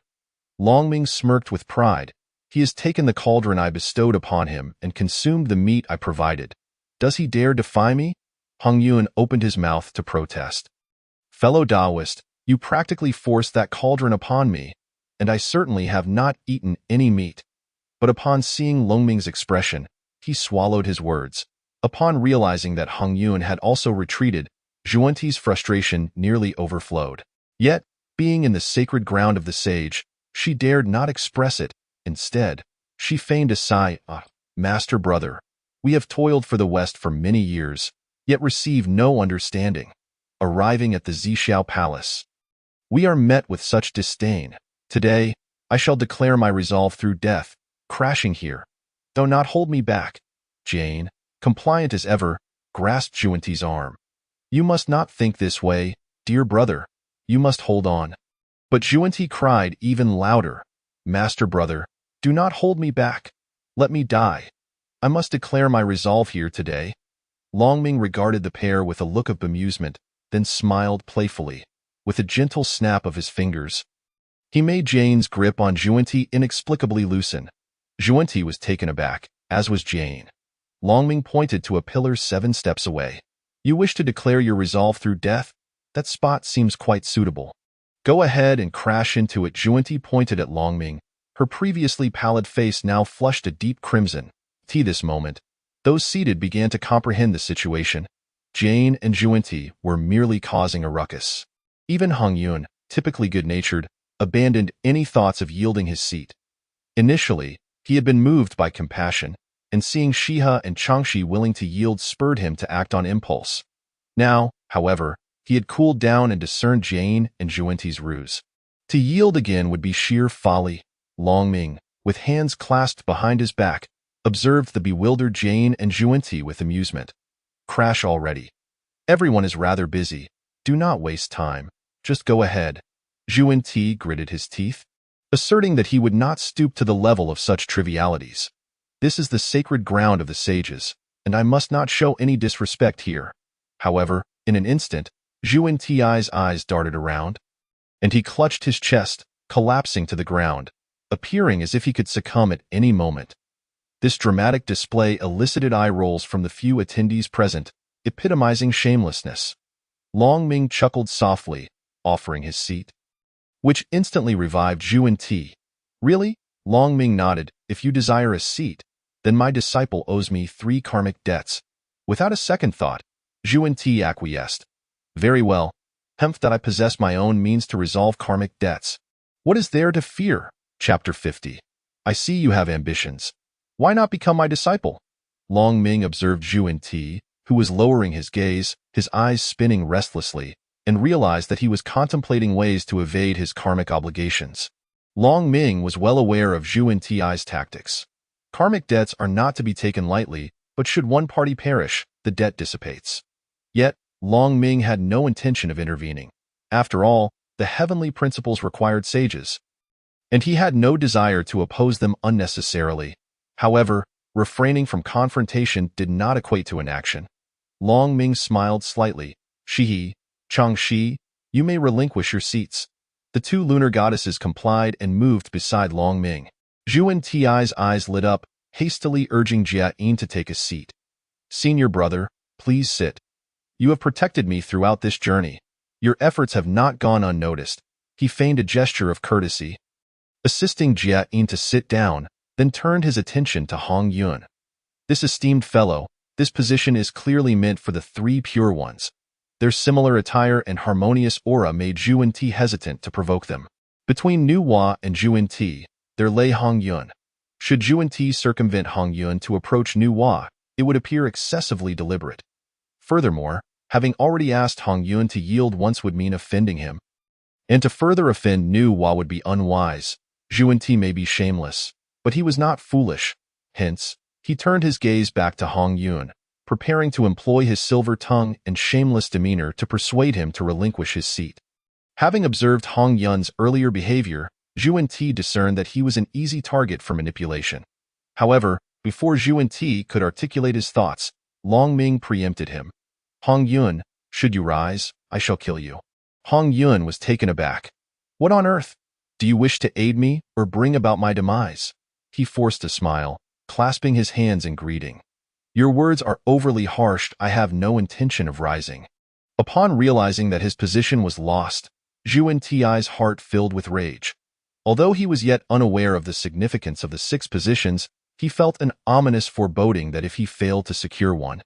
Longming smirked with pride. He has taken the cauldron I bestowed upon him and consumed the meat I provided. Does he dare defy me? Hong Yun opened his mouth to protest. Fellow Taoist, you practically forced that cauldron upon me, and I certainly have not eaten any meat. But upon seeing Longming's expression, he swallowed his words. Upon realizing that Hong Yun had also retreated, Zhuanti's frustration nearly overflowed. Yet, being in the sacred ground of the sage, she dared not express it. Instead, she feigned a sigh. Master brother, we have toiled for the West for many years, yet receive no understanding. Arriving at the Zixiao Palace, we are met with such disdain. Today, I shall declare my resolve through death, crashing here. Though not hold me back. Jane, compliant as ever, grasped Zhuanti's arm. You must not think this way, dear brother. You must hold on. But Zhuanti cried even louder. Master brother, do not hold me back. Let me die. I must declare my resolve here today. Longming regarded the pair with a look of bemusement, then smiled playfully. With a gentle snap of his fingers, he made Jane's grip on Zhuanti inexplicably loosen. Zhuanti was taken aback, as was Jane. Longming pointed to a pillar 7 steps away. You wish to declare your resolve through death? That spot seems quite suitable. Go ahead and crash into it. Zhuanti pointed at Longming, her previously pallid face now flushed a deep crimson. This moment, those seated began to comprehend the situation. Jane and Zhuanti were merely causing a ruckus. Even Hong Yun, typically good-natured, abandoned any thoughts of yielding his seat. Initially, he had been moved by compassion, and seeing Shiha and Changshi willing to yield spurred him to act on impulse. Now, however, he had cooled down and discerned Jane and Zhuanti's ruse. To yield again would be sheer folly. Longming, with hands clasped behind his back, observed the bewildered Jane and Zhuanti with amusement. Crash already. Everyone is rather busy. Do not waste time. Just go ahead. Zhuanti gritted his teeth, asserting that he would not stoop to the level of such trivialities. This is the sacred ground of the sages, and I must not show any disrespect here. However, in an instant, Zhuanti's eyes darted around, and he clutched his chest, collapsing to the ground, appearing as if he could succumb at any moment. This dramatic display elicited eye rolls from the few attendees present, epitomizing shamelessness. Longming chuckled softly, offering his seat, which instantly revived Zhuanti. Really? Longming nodded. If you desire a seat, then my disciple owes me 3 karmic debts. Without a second thought, Zhuanti acquiesced. Very well. Hemph that I possess my own means to resolve karmic debts. What is there to fear? Chapter 50. I see you have ambitions. Why not become my disciple? Longming observed Zhuanti, who was lowering his gaze, his eyes spinning restlessly, and realized that he was contemplating ways to evade his karmic obligations. Longming was well aware of Zhuanti's tactics. Karmic debts are not to be taken lightly, but should one party perish, the debt dissipates. Yet, Longming had no intention of intervening. After all, the heavenly principles required sages, and he had no desire to oppose them unnecessarily. However, refraining from confrontation did not equate to inaction. Longming smiled slightly. Shihi, Changshi, you may relinquish your seats. The 2 lunar goddesses complied and moved beside Longming. Zhuanti's eyes lit up, hastily urging Jia-yin to take a seat. Senior brother, please sit. You have protected me throughout this journey. Your efforts have not gone unnoticed. He feigned a gesture of courtesy, assisting Jia-yin to sit down, then turned his attention to Hong Yun. This esteemed fellow, this position is clearly meant for the 3 pure ones. Their similar attire and harmonious aura made Zhuanti hesitant to provoke them. Between Nu Hua and Zhuanti, there lay Hong Yun. Should Zhuanti circumvent Hong Yun to approach Nu Hua, it would appear excessively deliberate. Furthermore, having already asked Hong Yun to yield once would mean offending him. And to further offend Nu Hua would be unwise. Zhuanti may be shameless, but he was not foolish. Hence, he turned his gaze back to Hong Yun, preparing to employ his silver tongue and shameless demeanor to persuade him to relinquish his seat. Having observed Hong Yun's earlier behavior, Zhu Ti discerned that he was an easy target for manipulation. However, before Zhu Ti could articulate his thoughts, Long Ming preempted him. Hong Yun, should you rise, I shall kill you. Hong Yun was taken aback. What on earth? Do you wish to aid me or bring about my demise? He forced a smile, clasping his hands in greeting. Your words are overly harsh. I have no intention of rising. Upon realizing that his position was lost, Zhu Ti's heart filled with rage. Although he was yet unaware of the significance of the 6 positions, he felt an ominous foreboding that if he failed to secure one,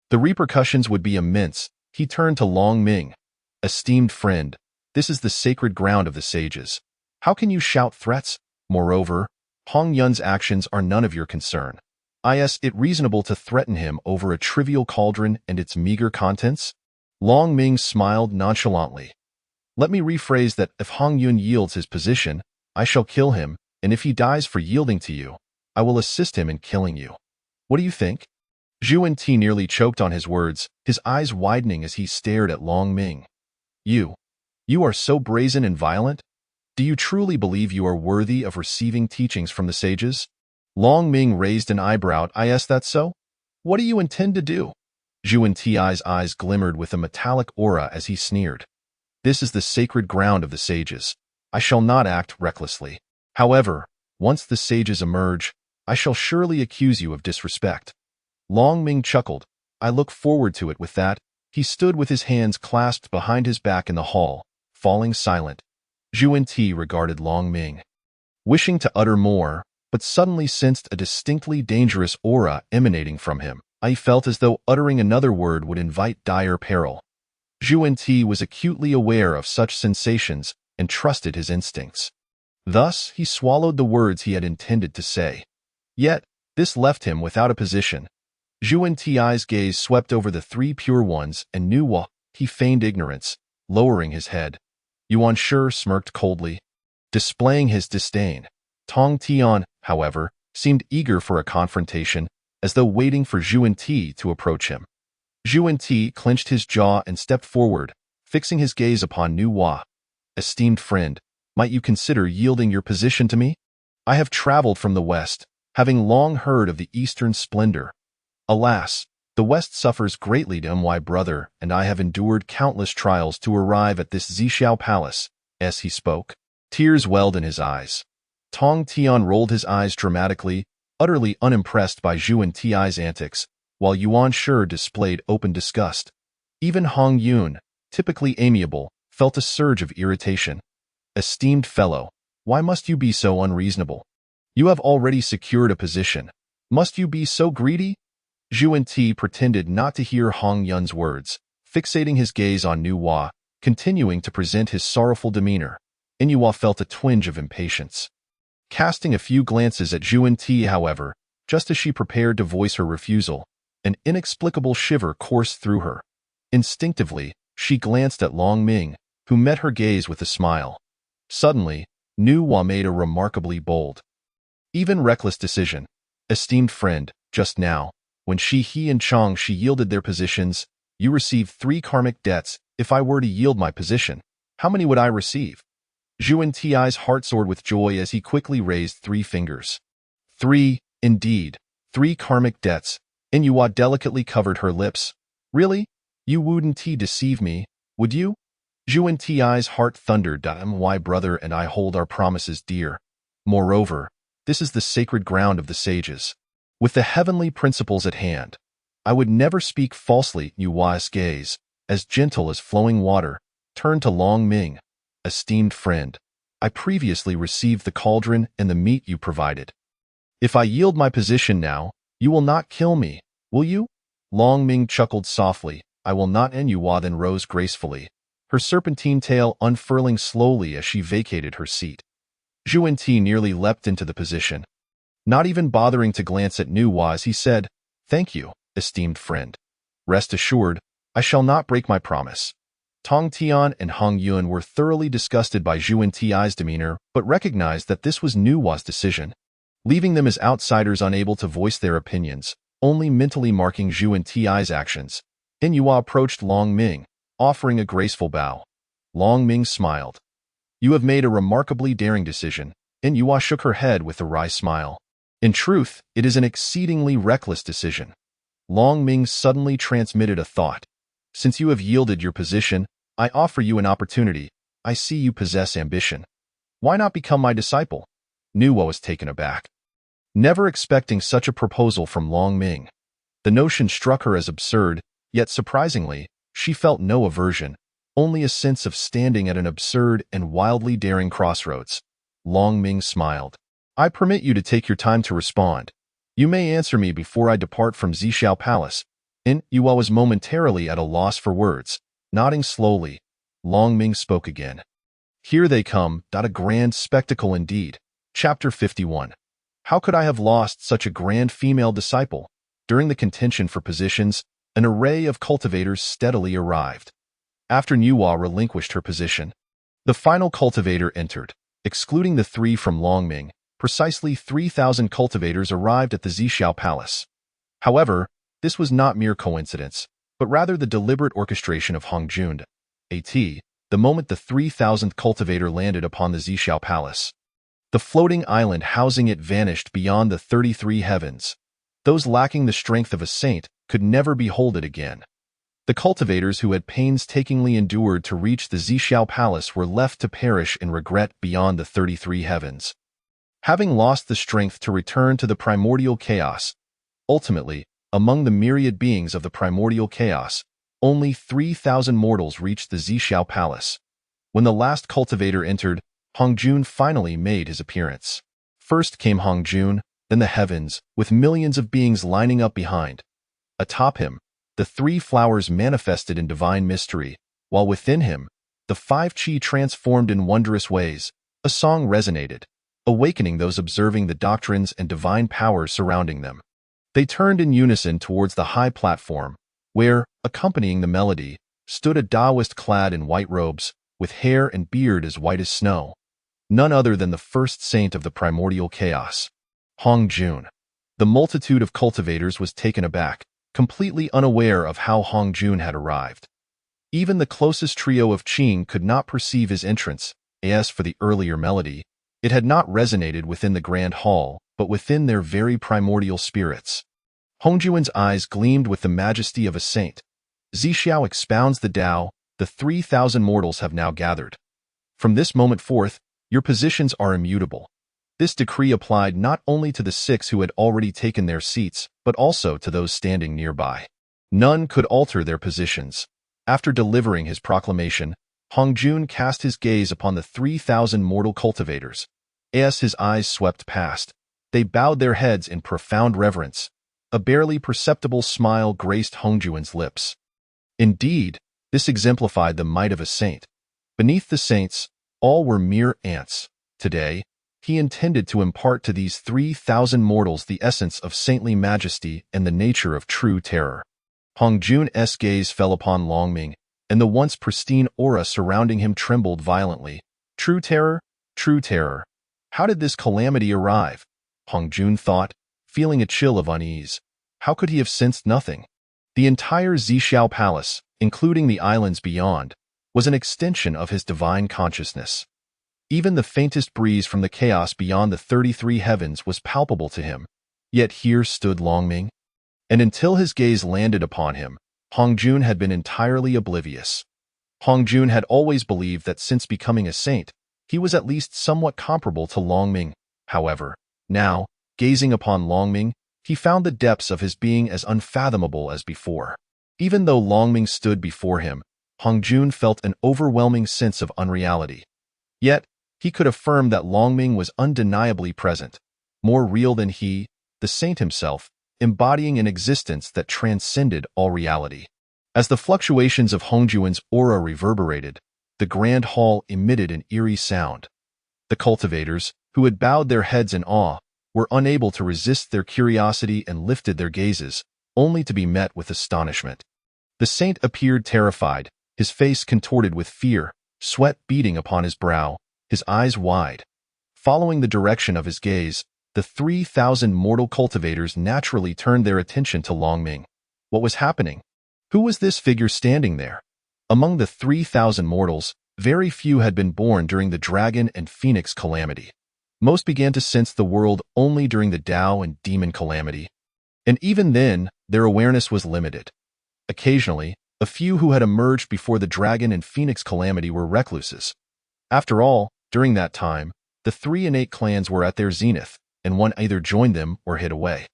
the repercussions would be immense. He turned to Long Ming. Esteemed friend, this is the sacred ground of the sages. How can you shout threats? Moreover, Hong Yun's actions are none of your concern. Is it reasonable to threaten him over a trivial cauldron and its meager contents? Long Ming smiled nonchalantly. Let me rephrase that: if Hong Yun yields his position, I shall kill him, and if he dies for yielding to you, I will assist him in killing you. What do you think? Zhu Ti nearly choked on his words, his eyes widening as he stared at Long Ming. You are so brazen and violent? Do you truly believe you are worthy of receiving teachings from the sages? Long Ming raised an eyebrow. Is that so? What do you intend to do? Zhu Ti's eyes glimmered with a metallic aura as he sneered. This is the sacred ground of the sages. I shall not act recklessly. However, once the sages emerge, I shall surely accuse you of disrespect. Long Ming chuckled. I look forward to it. With that, he stood with his hands clasped behind his back in the hall, falling silent. Zhu Ti regarded Long Ming, wishing to utter more, but suddenly sensed a distinctly dangerous aura emanating from him. I felt as though uttering another word would invite dire peril. Zhu Ti was acutely aware of such sensations and trusted his instincts. Thus, he swallowed the words he had intended to say. Yet, this left him without a position. Zhu Ti's gaze swept over the 3 pure ones and knew what he feigned ignorance, lowering his head. Yuan Shi smirked coldly, displaying his disdain. Tong Tian, however, seemed eager for a confrontation, as though waiting for Zhu Ti to approach him. Zhu Ti clenched his jaw and stepped forward, fixing his gaze upon Nu Hua. Esteemed friend, might you consider yielding your position to me? I have traveled from the West, having long heard of the Eastern splendor. Alas, the West suffers greatly. My brother and I have endured countless trials to arrive at this Zixiao palace. As he spoke, tears welled in his eyes. Tong Tian rolled his eyes dramatically, utterly unimpressed by Zhu Ti's antics, while Yuan Shi displayed open disgust. Even Hong Yun, typically amiable, felt a surge of irritation. Esteemed fellow, why must you be so unreasonable? You have already secured a position. Must you be so greedy? Zhu Ti pretended not to hear Hong Yun's words, fixating his gaze on Nu Hua, continuing to present his sorrowful demeanor. Nu Hua felt a twinge of impatience. Casting a few glances at Zhu Ti, however, just as she prepared to voice her refusal, an inexplicable shiver coursed through her. Instinctively, she glanced at Long Ming, who met her gaze with a smile. Suddenly, Nu Hua made a remarkably bold, even reckless decision. Esteemed friend, just now, when He and Chang Shi yielded their positions, you received 3 karmic debts. If I were to yield my position, how many would I receive? Zhu Ti's heart soared with joy as he quickly raised 3 fingers. 3, indeed, 3 karmic debts. Nu Hua delicately covered her lips. Really? You wouldn't deceive me, would you? Zhu Ti's heart thundered. My brother and I hold our promises dear. Moreover, this is the sacred ground of the sages. With the heavenly principles at hand, I would never speak falsely. Nu Hua's gaze, as gentle as flowing water, turned to Long Ming. Esteemed friend, I previously received the cauldron and the meat you provided. If I yield my position now, you will not kill me, will you? Long Ming chuckled softly. I will not. Nu Hua then rose gracefully, her serpentine tail unfurling slowly as she vacated her seat. Zhu Ti nearly leapt into the position. Not even bothering to glance at Nu Hua as he said, Thank you, esteemed friend. Rest assured, I shall not break my promise. Tong Tian and Hong Yun were thoroughly disgusted by Zhu Ti's demeanor, but recognized that this was Nu Hua's decision, leaving them as outsiders unable to voice their opinions, only mentally marking Zhu Ti's actions. Nu Hua approached Long Ming, offering a graceful bow. Long Ming smiled. You have made a remarkably daring decision, and Yuhua shook her head with a wry smile. In truth, it is an exceedingly reckless decision. Long Ming suddenly transmitted a thought. Since you have yielded your position, I offer you an opportunity. I see you possess ambition. Why not become my disciple? Nuo was taken aback, never expecting such a proposal from Long Ming. The notion struck her as absurd, yet surprisingly, she felt no aversion, only a sense of standing at an absurd and wildly daring crossroads. Long Ming smiled. I permit you to take your time to respond. You may answer me before I depart from Zhixiao Palace. Yuhua was momentarily at a loss for words, nodding slowly. Long Ming spoke again. Here they come, a grand spectacle indeed. Chapter 51. How could I have lost such a grand female disciple? During the contention for positions, an array of cultivators steadily arrived. After Nuo relinquished her position, the final cultivator entered. Excluding the 3 from Long Ming, precisely 3,000 cultivators arrived at the Zhixiao Palace. However, this was not mere coincidence, but rather the deliberate orchestration of Hongjun. The moment the 3,000th cultivator landed upon the Zhixiao Palace, the floating island housing it vanished beyond the 33 heavens. Those lacking the strength of a saint could never behold it again. The cultivators who had painstakingly endured to reach the Zhixiao Palace were left to perish in regret beyond the 33 heavens, having lost the strength to return to the primordial chaos. Ultimately, among the myriad beings of the primordial chaos, only 3,000 mortals reached the Zhixiao Palace. When the last cultivator entered, Hongjun finally made his appearance. First came Hongjun, then the heavens, with millions of beings lining up behind. Atop him, the 3 flowers manifested in divine mystery, while within him, the 5 qi transformed in wondrous ways. A song resonated, awakening those observing the doctrines and divine powers surrounding them. They turned in unison towards the high platform, where, accompanying the melody, stood a Taoist clad in white robes, with hair and beard as white as snow. None other than the first saint of the primordial chaos, Hongjun. The multitude of cultivators was taken aback, completely unaware of how Hongjun had arrived. Even the closest trio of Qing could not perceive his entrance. As for the earlier melody, it had not resonated within the grand hall, but within their very primordial spirits. Hongjun's eyes gleamed with the majesty of a saint. Zhixiao expounds the Tao. The 3,000 mortals have now gathered. From this moment forth, your positions are immutable. This decree applied not only to the 6 who had already taken their seats, but also to those standing nearby. None could alter their positions. After delivering his proclamation, Hongjun cast his gaze upon the 3,000 mortal cultivators. As his eyes swept past, they bowed their heads in profound reverence. A barely perceptible smile graced Hongjun's lips. Indeed, this exemplified the might of a saint. Beneath the saints, all were mere ants. Today, he intended to impart to these 3,000 mortals the essence of saintly majesty and the nature of true terror. Hongjun's gaze fell upon Long Ming, and the once pristine aura surrounding him trembled violently. True terror? True terror. How did this calamity arrive? Hongjun thought, feeling a chill of unease. How could he have sensed nothing? The entire Zhixiao Palace, including the islands beyond, was an extension of his divine consciousness. Even the faintest breeze from the chaos beyond the 33 heavens was palpable to him. Yet here stood Long Ming. And until his gaze landed upon him, Hongjun had been entirely oblivious. Hongjun had always believed that since becoming a saint, he was at least somewhat comparable to Long Ming. However, now, gazing upon Long Ming, he found the depths of his being as unfathomable as before. Even though Long Ming stood before him, Hongjun felt an overwhelming sense of unreality. Yet, he could affirm that Long Ming was undeniably present, more real than he, the saint himself, embodying an existence that transcended all reality. As the fluctuations of Hongjun's aura reverberated, the grand hall emitted an eerie sound. The cultivators, who had bowed their heads in awe, were unable to resist their curiosity and lifted their gazes, only to be met with astonishment. The saint appeared terrified, his face contorted with fear, sweat beading upon his brow, his eyes wide. Following the direction of his gaze, the 3,000 mortal cultivators naturally turned their attention to Long Ming. What was happening? Who was this figure standing there? Among the 3,000 mortals, very few had been born during the Dragon and Phoenix calamity. Most began to sense the world only during the Tao and Demon calamity. And even then, their awareness was limited. Occasionally, a few who had emerged before the Dragon and Phoenix calamity were recluses. After all, during that time, the three innate clans were at their zenith, and one either joined them or hid away.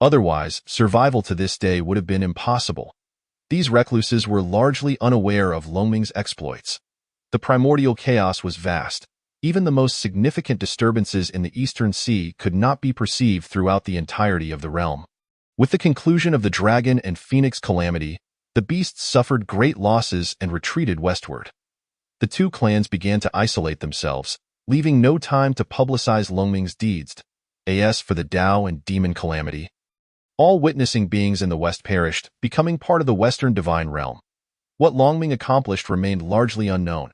Otherwise, survival to this day would have been impossible. These recluses were largely unaware of Longming's exploits. The primordial chaos was vast. Even the most significant disturbances in the Eastern Sea could not be perceived throughout the entirety of the realm. With the conclusion of the Dragon and Phoenix calamity, the beasts suffered great losses and retreated westward. The two clans began to isolate themselves, leaving no time to publicize Longming's deeds. As for the Tao and Demon calamity, all witnessing beings in the West perished, becoming part of the Western divine realm. What Longming accomplished remained largely unknown.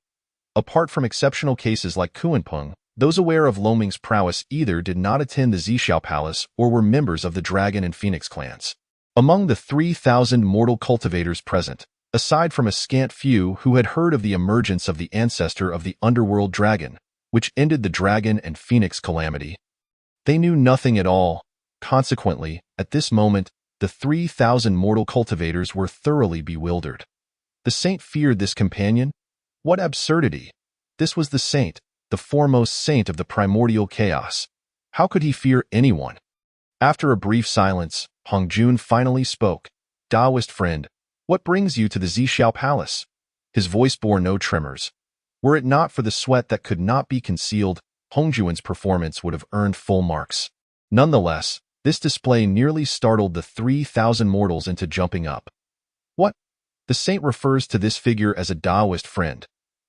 Apart from exceptional cases like Kuanpeng, those aware of Longming's prowess either did not attend the Zhixiao Palace or were members of the Dragon and Phoenix clans. Among the 3,000 mortal cultivators present, aside from a scant few who had heard of the emergence of the ancestor of the underworld dragon, which ended the Dragon and Phoenix calamity, they knew nothing at all. Consequently, at this moment, the 3,000 mortal cultivators were thoroughly bewildered. The saint feared this companion? What absurdity! This was the saint, the foremost saint of the primordial chaos. How could he fear anyone? After a brief silence, Hongjun finally spoke. Taoist friend, what brings you to the Zhixiao Palace? His voice bore no tremors. Were it not for the sweat that could not be concealed, Hongjuan's performance would have earned full marks. Nonetheless, this display nearly startled the 3,000 mortals into jumping up. What? The saint refers to this figure as a Taoist friend.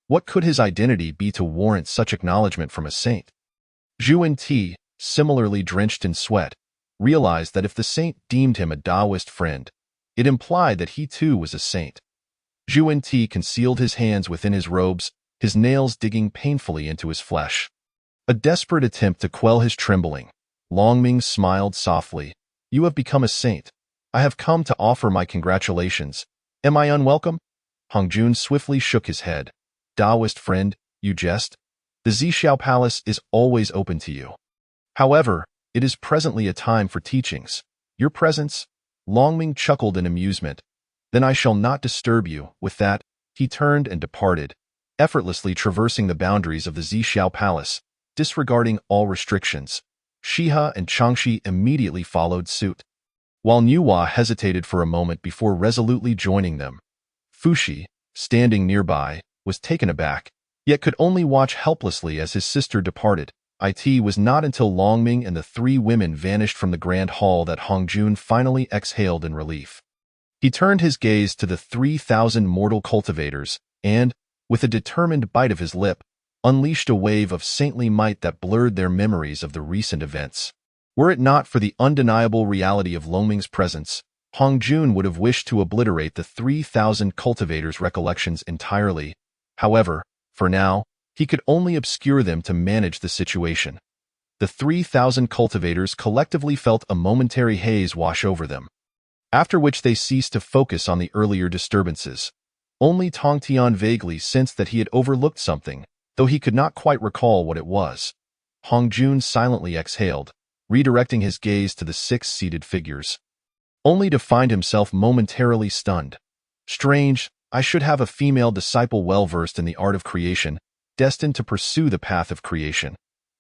What could his identity be to warrant such acknowledgement from a saint? Zhuan Ti, similarly drenched in sweat, realized that if the saint deemed him a Taoist friend, it implied that he too was a saint. Zhuan Ti concealed his hands within his robes, his nails digging painfully into his flesh. A desperate attempt to quell his trembling, Longming smiled softly. You have become a saint. I have come to offer my congratulations. Am I unwelcome? Hongjun swiftly shook his head. Taoist friend, you jest? The Zhixiao Palace is always open to you. However, it is presently a time for teachings. Your presence? Longming chuckled in amusement. Then I shall not disturb you. With that, he turned and departed, effortlessly traversing the boundaries of the Zhixiao Palace, disregarding all restrictions. Shiha and Changshi immediately followed suit. While Nuwa hesitated for a moment before resolutely joining them, Fushi, standing nearby, was taken aback, yet could only watch helplessly as his sister departed. It was not until Longming and the three women vanished from the grand hall that Hongjun finally exhaled in relief. He turned his gaze to the 3,000 mortal cultivators and, with a determined bite of his lip, unleashed a wave of saintly might that blurred their memories of the recent events. Were it not for the undeniable reality of Longming's presence, Hongjun would have wished to obliterate the 3,000 cultivators' recollections entirely. However, for now, he could only obscure them to manage the situation. The 3,000 cultivators collectively felt a momentary haze wash over them, after which they ceased to focus on the earlier disturbances. Only Tongtian vaguely sensed that he had overlooked something, though he could not quite recall what it was. Hongjun silently exhaled, redirecting his gaze to the 6 seated figures, only to find himself momentarily stunned. Strange, I should have a female disciple well-versed in the art of creation, destined to pursue the path of creation.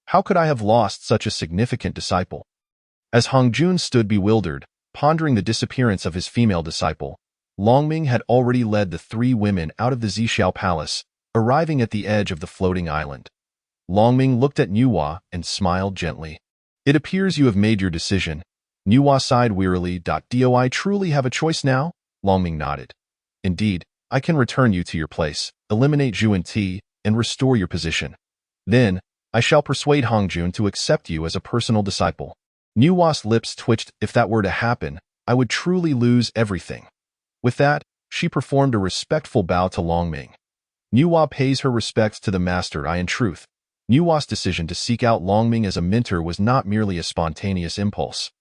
How could I have lost such a significant disciple? As Hongjun stood bewildered, pondering the disappearance of his female disciple, Longming had already led the 3 women out of the Zhixiao Palace, arriving at the edge of the floating island. Longming looked at Nuwa and smiled gently. It appears you have made your decision. Nuwa sighed wearily. Do I truly have a choice now? Longming nodded. Indeed, I can return you to your place, eliminate Zhuan Ti, and restore your position. Then, I shall persuade Hongjun to accept you as a personal disciple. Nuwa's lips twitched. If that were to happen, I would truly lose everything. With that, she performed a respectful bow to Longming. Nuwa pays her respects to the master. In truth, Nuwa's decision to seek out Longming as a mentor was not merely a spontaneous impulse,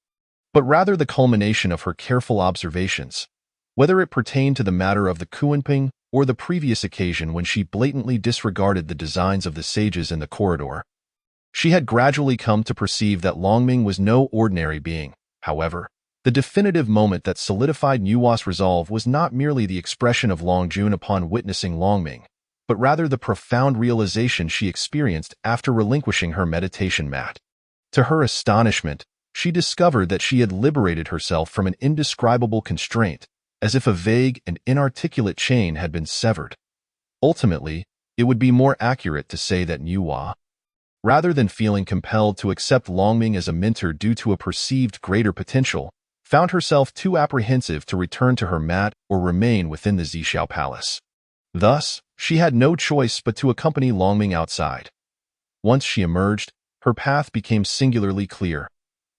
but rather the culmination of her careful observations. Whether it pertained to the matter of the Kuanping or the previous occasion when she blatantly disregarded the designs of the sages in the corridor. She had gradually come to perceive that Longming was no ordinary being. However, the definitive moment that solidified Nuwa's resolve was not merely the expression of Longjun upon witnessing Longming, but rather the profound realization she experienced after relinquishing her meditation mat. To her astonishment, she discovered that she had liberated herself from an indescribable constraint, as if a vague and inarticulate chain had been severed. Ultimately, it would be more accurate to say that Nuwa, rather than feeling compelled to accept Longming as a mentor due to a perceived greater potential, found herself too apprehensive to return to her mat or remain within the Zhixiao Palace. Thus, she had no choice but to accompany Longming outside. Once she emerged, her path became singularly clear.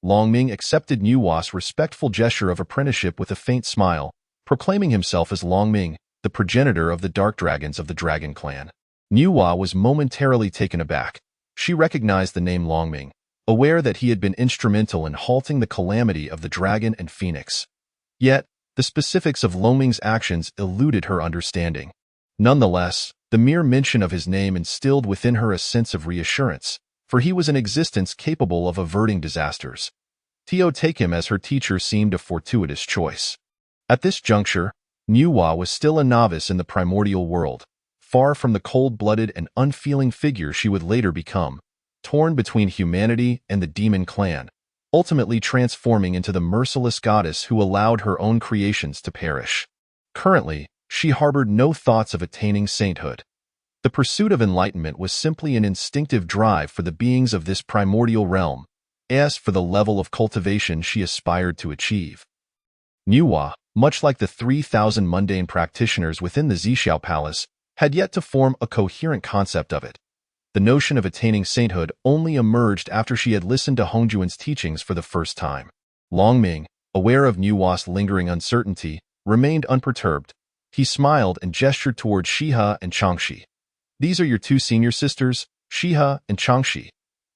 Longming accepted Nuwa's respectful gesture of apprenticeship with a faint smile, proclaiming himself as Longming, the progenitor of the dark dragons of the Dragon Clan. Nuwa was momentarily taken aback. She recognized the name Longming, aware that he had been instrumental in halting the calamity of the dragon and phoenix. Yet, the specifics of Longming's actions eluded her understanding. Nonetheless, the mere mention of his name instilled within her a sense of reassurance, for he was an existence capable of averting disasters. To take him as her teacher seemed a fortuitous choice. At this juncture, Nuwa was still a novice in the primordial world, far from the cold-blooded and unfeeling figure she would later become, torn between humanity and the demon clan, ultimately transforming into the merciless goddess who allowed her own creations to perish. Currently, she harbored no thoughts of attaining sainthood. The pursuit of enlightenment was simply an instinctive drive for the beings of this primordial realm, as for the level of cultivation she aspired to achieve. Nuwa, much like the 3,000 mundane practitioners within the Zhixiao Palace, had yet to form a coherent concept of it. The notion of attaining sainthood only emerged after she had listened to Hongjuan's teachings for the first time. Longming, aware of Nuwa's lingering uncertainty, remained unperturbed. He smiled and gestured toward Shiha and Changshi. These are your two senior sisters, Shiha and Changshi.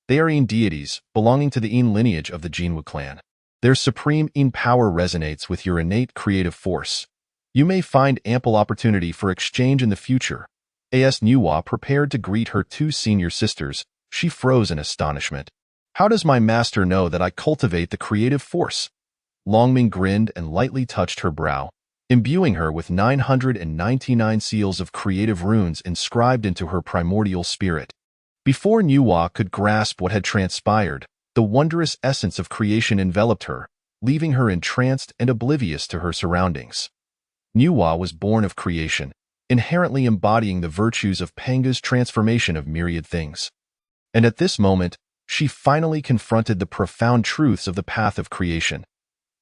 They are Yin deities, belonging to the Yin lineage of the Jinwu clan. Their supreme Yin power resonates with your innate creative force. You may find ample opportunity for exchange in the future. As Nuwa prepared to greet her two senior sisters, she froze in astonishment. How does my master know that I cultivate the creative force? Longming grinned and lightly touched her brow, imbuing her with 999 seals of creative runes inscribed into her primordial spirit. Before Nuwa could grasp what had transpired, the wondrous essence of creation enveloped her, leaving her entranced and oblivious to her surroundings. Nuwa was born of creation, inherently embodying the virtues of Panga's transformation of myriad things. And at this moment, she finally confronted the profound truths of the path of creation.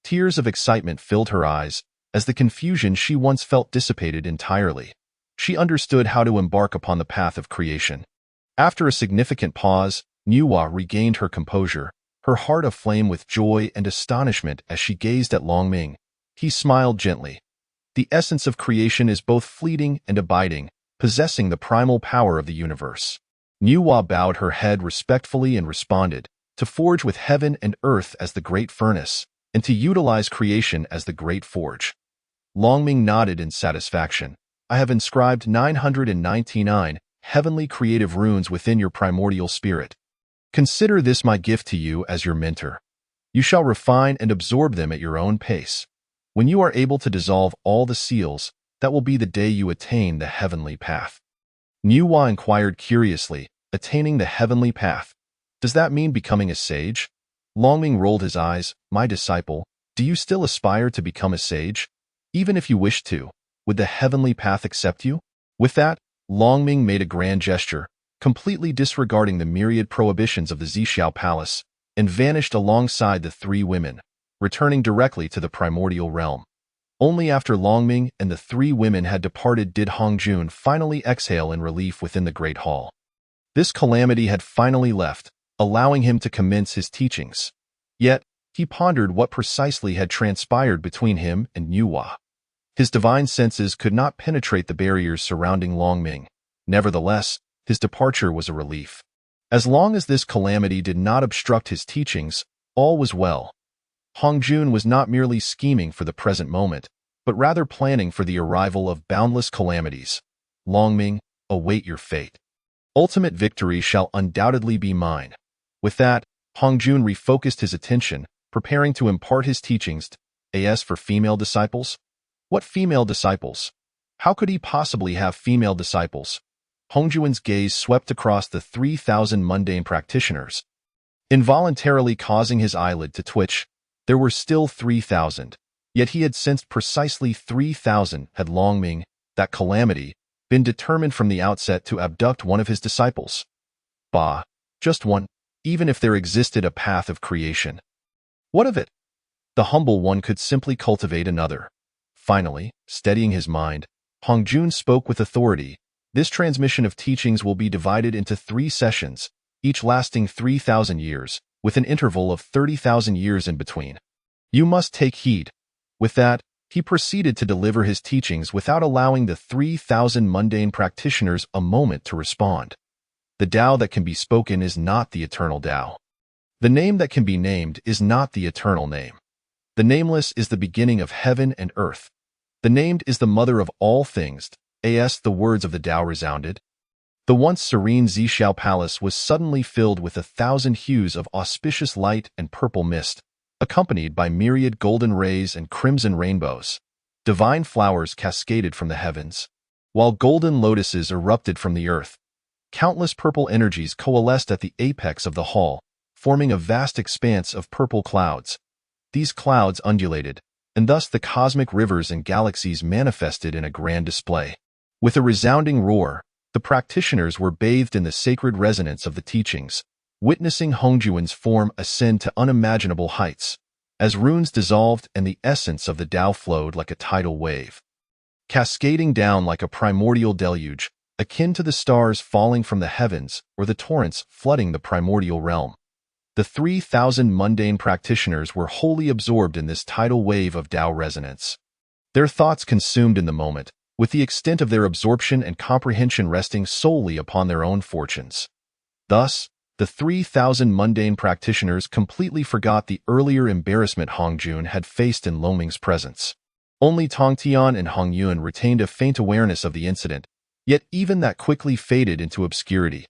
Tears of excitement filled her eyes, as the confusion she once felt dissipated entirely. She understood how to embark upon the path of creation. After a significant pause, Nuwa regained her composure, her heart aflame with joy and astonishment as she gazed at Longming. He smiled gently. The essence of creation is both fleeting and abiding, possessing the primal power of the universe. Nuwa bowed her head respectfully and responded, to forge with heaven and earth as the great furnace, and to utilize creation as the great forge. Longming nodded in satisfaction. I have inscribed 999 heavenly creative runes within your primordial spirit. Consider this my gift to you as your mentor. You shall refine and absorb them at your own pace. When you are able to dissolve all the seals, that will be the day you attain the heavenly path. Nuwa inquired curiously, attaining the heavenly path. Does that mean becoming a sage? Longming rolled his eyes. My disciple, do you still aspire to become a sage? Even if you wished to, would the heavenly path accept you? With that, Longming made a grand gesture, completely disregarding the myriad prohibitions of the Zhixiao Palace, and vanished alongside the three women, returning directly to the primordial realm. Only after Longming and the three women had departed did Hongjun finally exhale in relief within the great hall. This calamity had finally left, allowing him to commence his teachings. Yet, he pondered what precisely had transpired between him and Nuwa. His divine senses could not penetrate the barriers surrounding Longming. Nevertheless, his departure was a relief. As long as this calamity did not obstruct his teachings, all was well. Hongjun was not merely scheming for the present moment. but rather planning for the arrival of boundless calamities. Longming, await your fate. Ultimate victory shall undoubtedly be mine. With that, Hongjun refocused his attention, preparing to impart his teachings as for female disciples. What female disciples? How could he possibly have female disciples? Hongjun's gaze swept across the 3,000 mundane practitioners, involuntarily causing his eyelid to twitch. There were still 3,000, yet he had sensed precisely 3,000 had Longming, that calamity, been determined from the outset to abduct one of his disciples. Bah, just one, even if there existed a path of creation. What of it? The humble one could simply cultivate another. Finally, steadying his mind, Hongjun spoke with authority. This transmission of teachings will be divided into 3 sessions, each lasting 3,000 years, with an interval of 30,000 years in between. You must take heed. With that, he proceeded to deliver his teachings without allowing the 3,000 mundane practitioners a moment to respond. The Tao that can be spoken is not the eternal Tao. The name that can be named is not the eternal name. The nameless is the beginning of heaven and earth. The named is the mother of all things. As the words of the Tao resounded, the once serene Zhixiao Palace was suddenly filled with 1,000 hues of auspicious light and purple mist, accompanied by myriad golden rays and crimson rainbows. Divine flowers cascaded from the heavens, while golden lotuses erupted from the earth. Countless purple energies coalesced at the apex of the hall, forming a vast expanse of purple clouds. These clouds undulated, and thus the cosmic rivers and galaxies manifested in a grand display. With a resounding roar, the practitioners were bathed in the sacred resonance of the teachings, witnessing Hongjun's form ascend to unimaginable heights, as runes dissolved and the essence of the Tao flowed like a tidal wave, cascading down like a primordial deluge, akin to the stars falling from the heavens or the torrents flooding the primordial realm. The 3,000 mundane practitioners were wholly absorbed in this tidal wave of Tao resonance, their thoughts consumed in the moment, with the extent of their absorption and comprehension resting solely upon their own fortunes. Thus, the 3,000 mundane practitioners completely forgot the earlier embarrassment Hongjun had faced in Longming's presence. Only Tongtian and Hongyun retained a faint awareness of the incident, yet even that quickly faded into obscurity.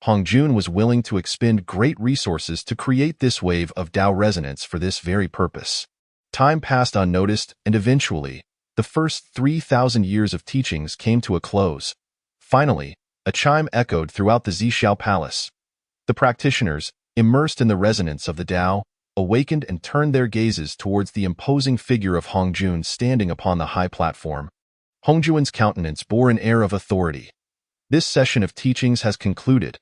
Hongjun was willing to expend great resources to create this wave of Tao resonance for this very purpose. Time passed unnoticed, and eventually, the first 3,000 years of teachings came to a close. Finally, a chime echoed throughout the Zhixiao Palace. The practitioners, immersed in the resonance of the Tao, awakened and turned their gazes towards the imposing figure of Hongjun standing upon the high platform. Hongjun's countenance bore an air of authority. This session of teachings has concluded.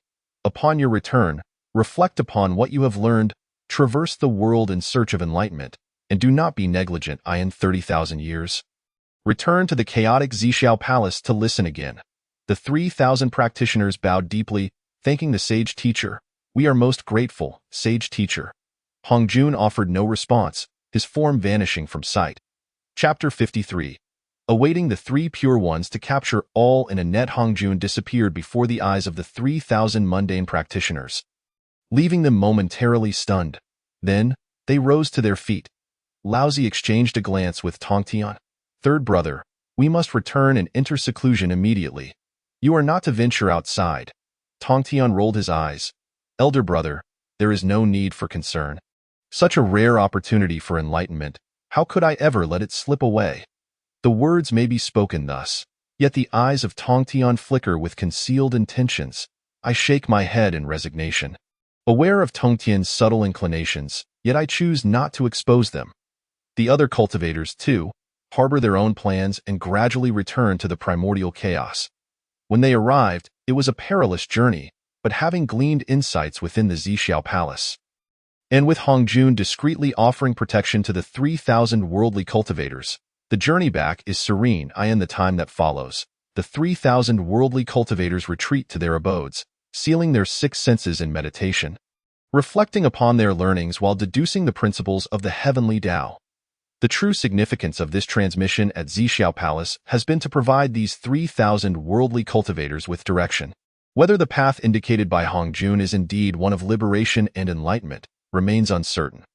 Upon your return, reflect upon what you have learned, traverse the world in search of enlightenment, and do not be negligent in 30,000 years. Return to the chaotic Zhixiao Palace to listen again. The 3,000 practitioners bowed deeply, thanking the sage teacher. We are most grateful, sage teacher. Hongjun offered no response, his form vanishing from sight. Chapter 53. Awaiting the 3 pure ones to capture all in a net. Hongjun disappeared before the eyes of the 3,000 mundane practitioners, leaving them momentarily stunned. Then, they rose to their feet. Laozi exchanged a glance with Tongtian. Third brother, we must return and enter seclusion immediately. You are not to venture outside. Tongtian rolled his eyes. Elder brother, there is no need for concern. Such a rare opportunity for enlightenment, how could I ever let it slip away? The words may be spoken thus, yet the eyes of Tongtian flicker with concealed intentions. I shake my head in resignation. Aware of Tongtian's subtle inclinations, yet I choose not to expose them. The other cultivators, too, harbor their own plans and gradually return to the primordial chaos. When they arrived, it was a perilous journey, but having gleaned insights within the Zhixiao Palace, and with Hongjun discreetly offering protection to the 3,000 worldly cultivators, the journey back is serene. In the time that follows, the 3,000 worldly cultivators retreat to their abodes, sealing their 6 senses in meditation, reflecting upon their learnings while deducing the principles of the heavenly Tao. The true significance of this transmission at Zhixiao Palace has been to provide these 3,000 worldly cultivators with direction. Whether the path indicated by Hongjun is indeed one of liberation and enlightenment remains uncertain.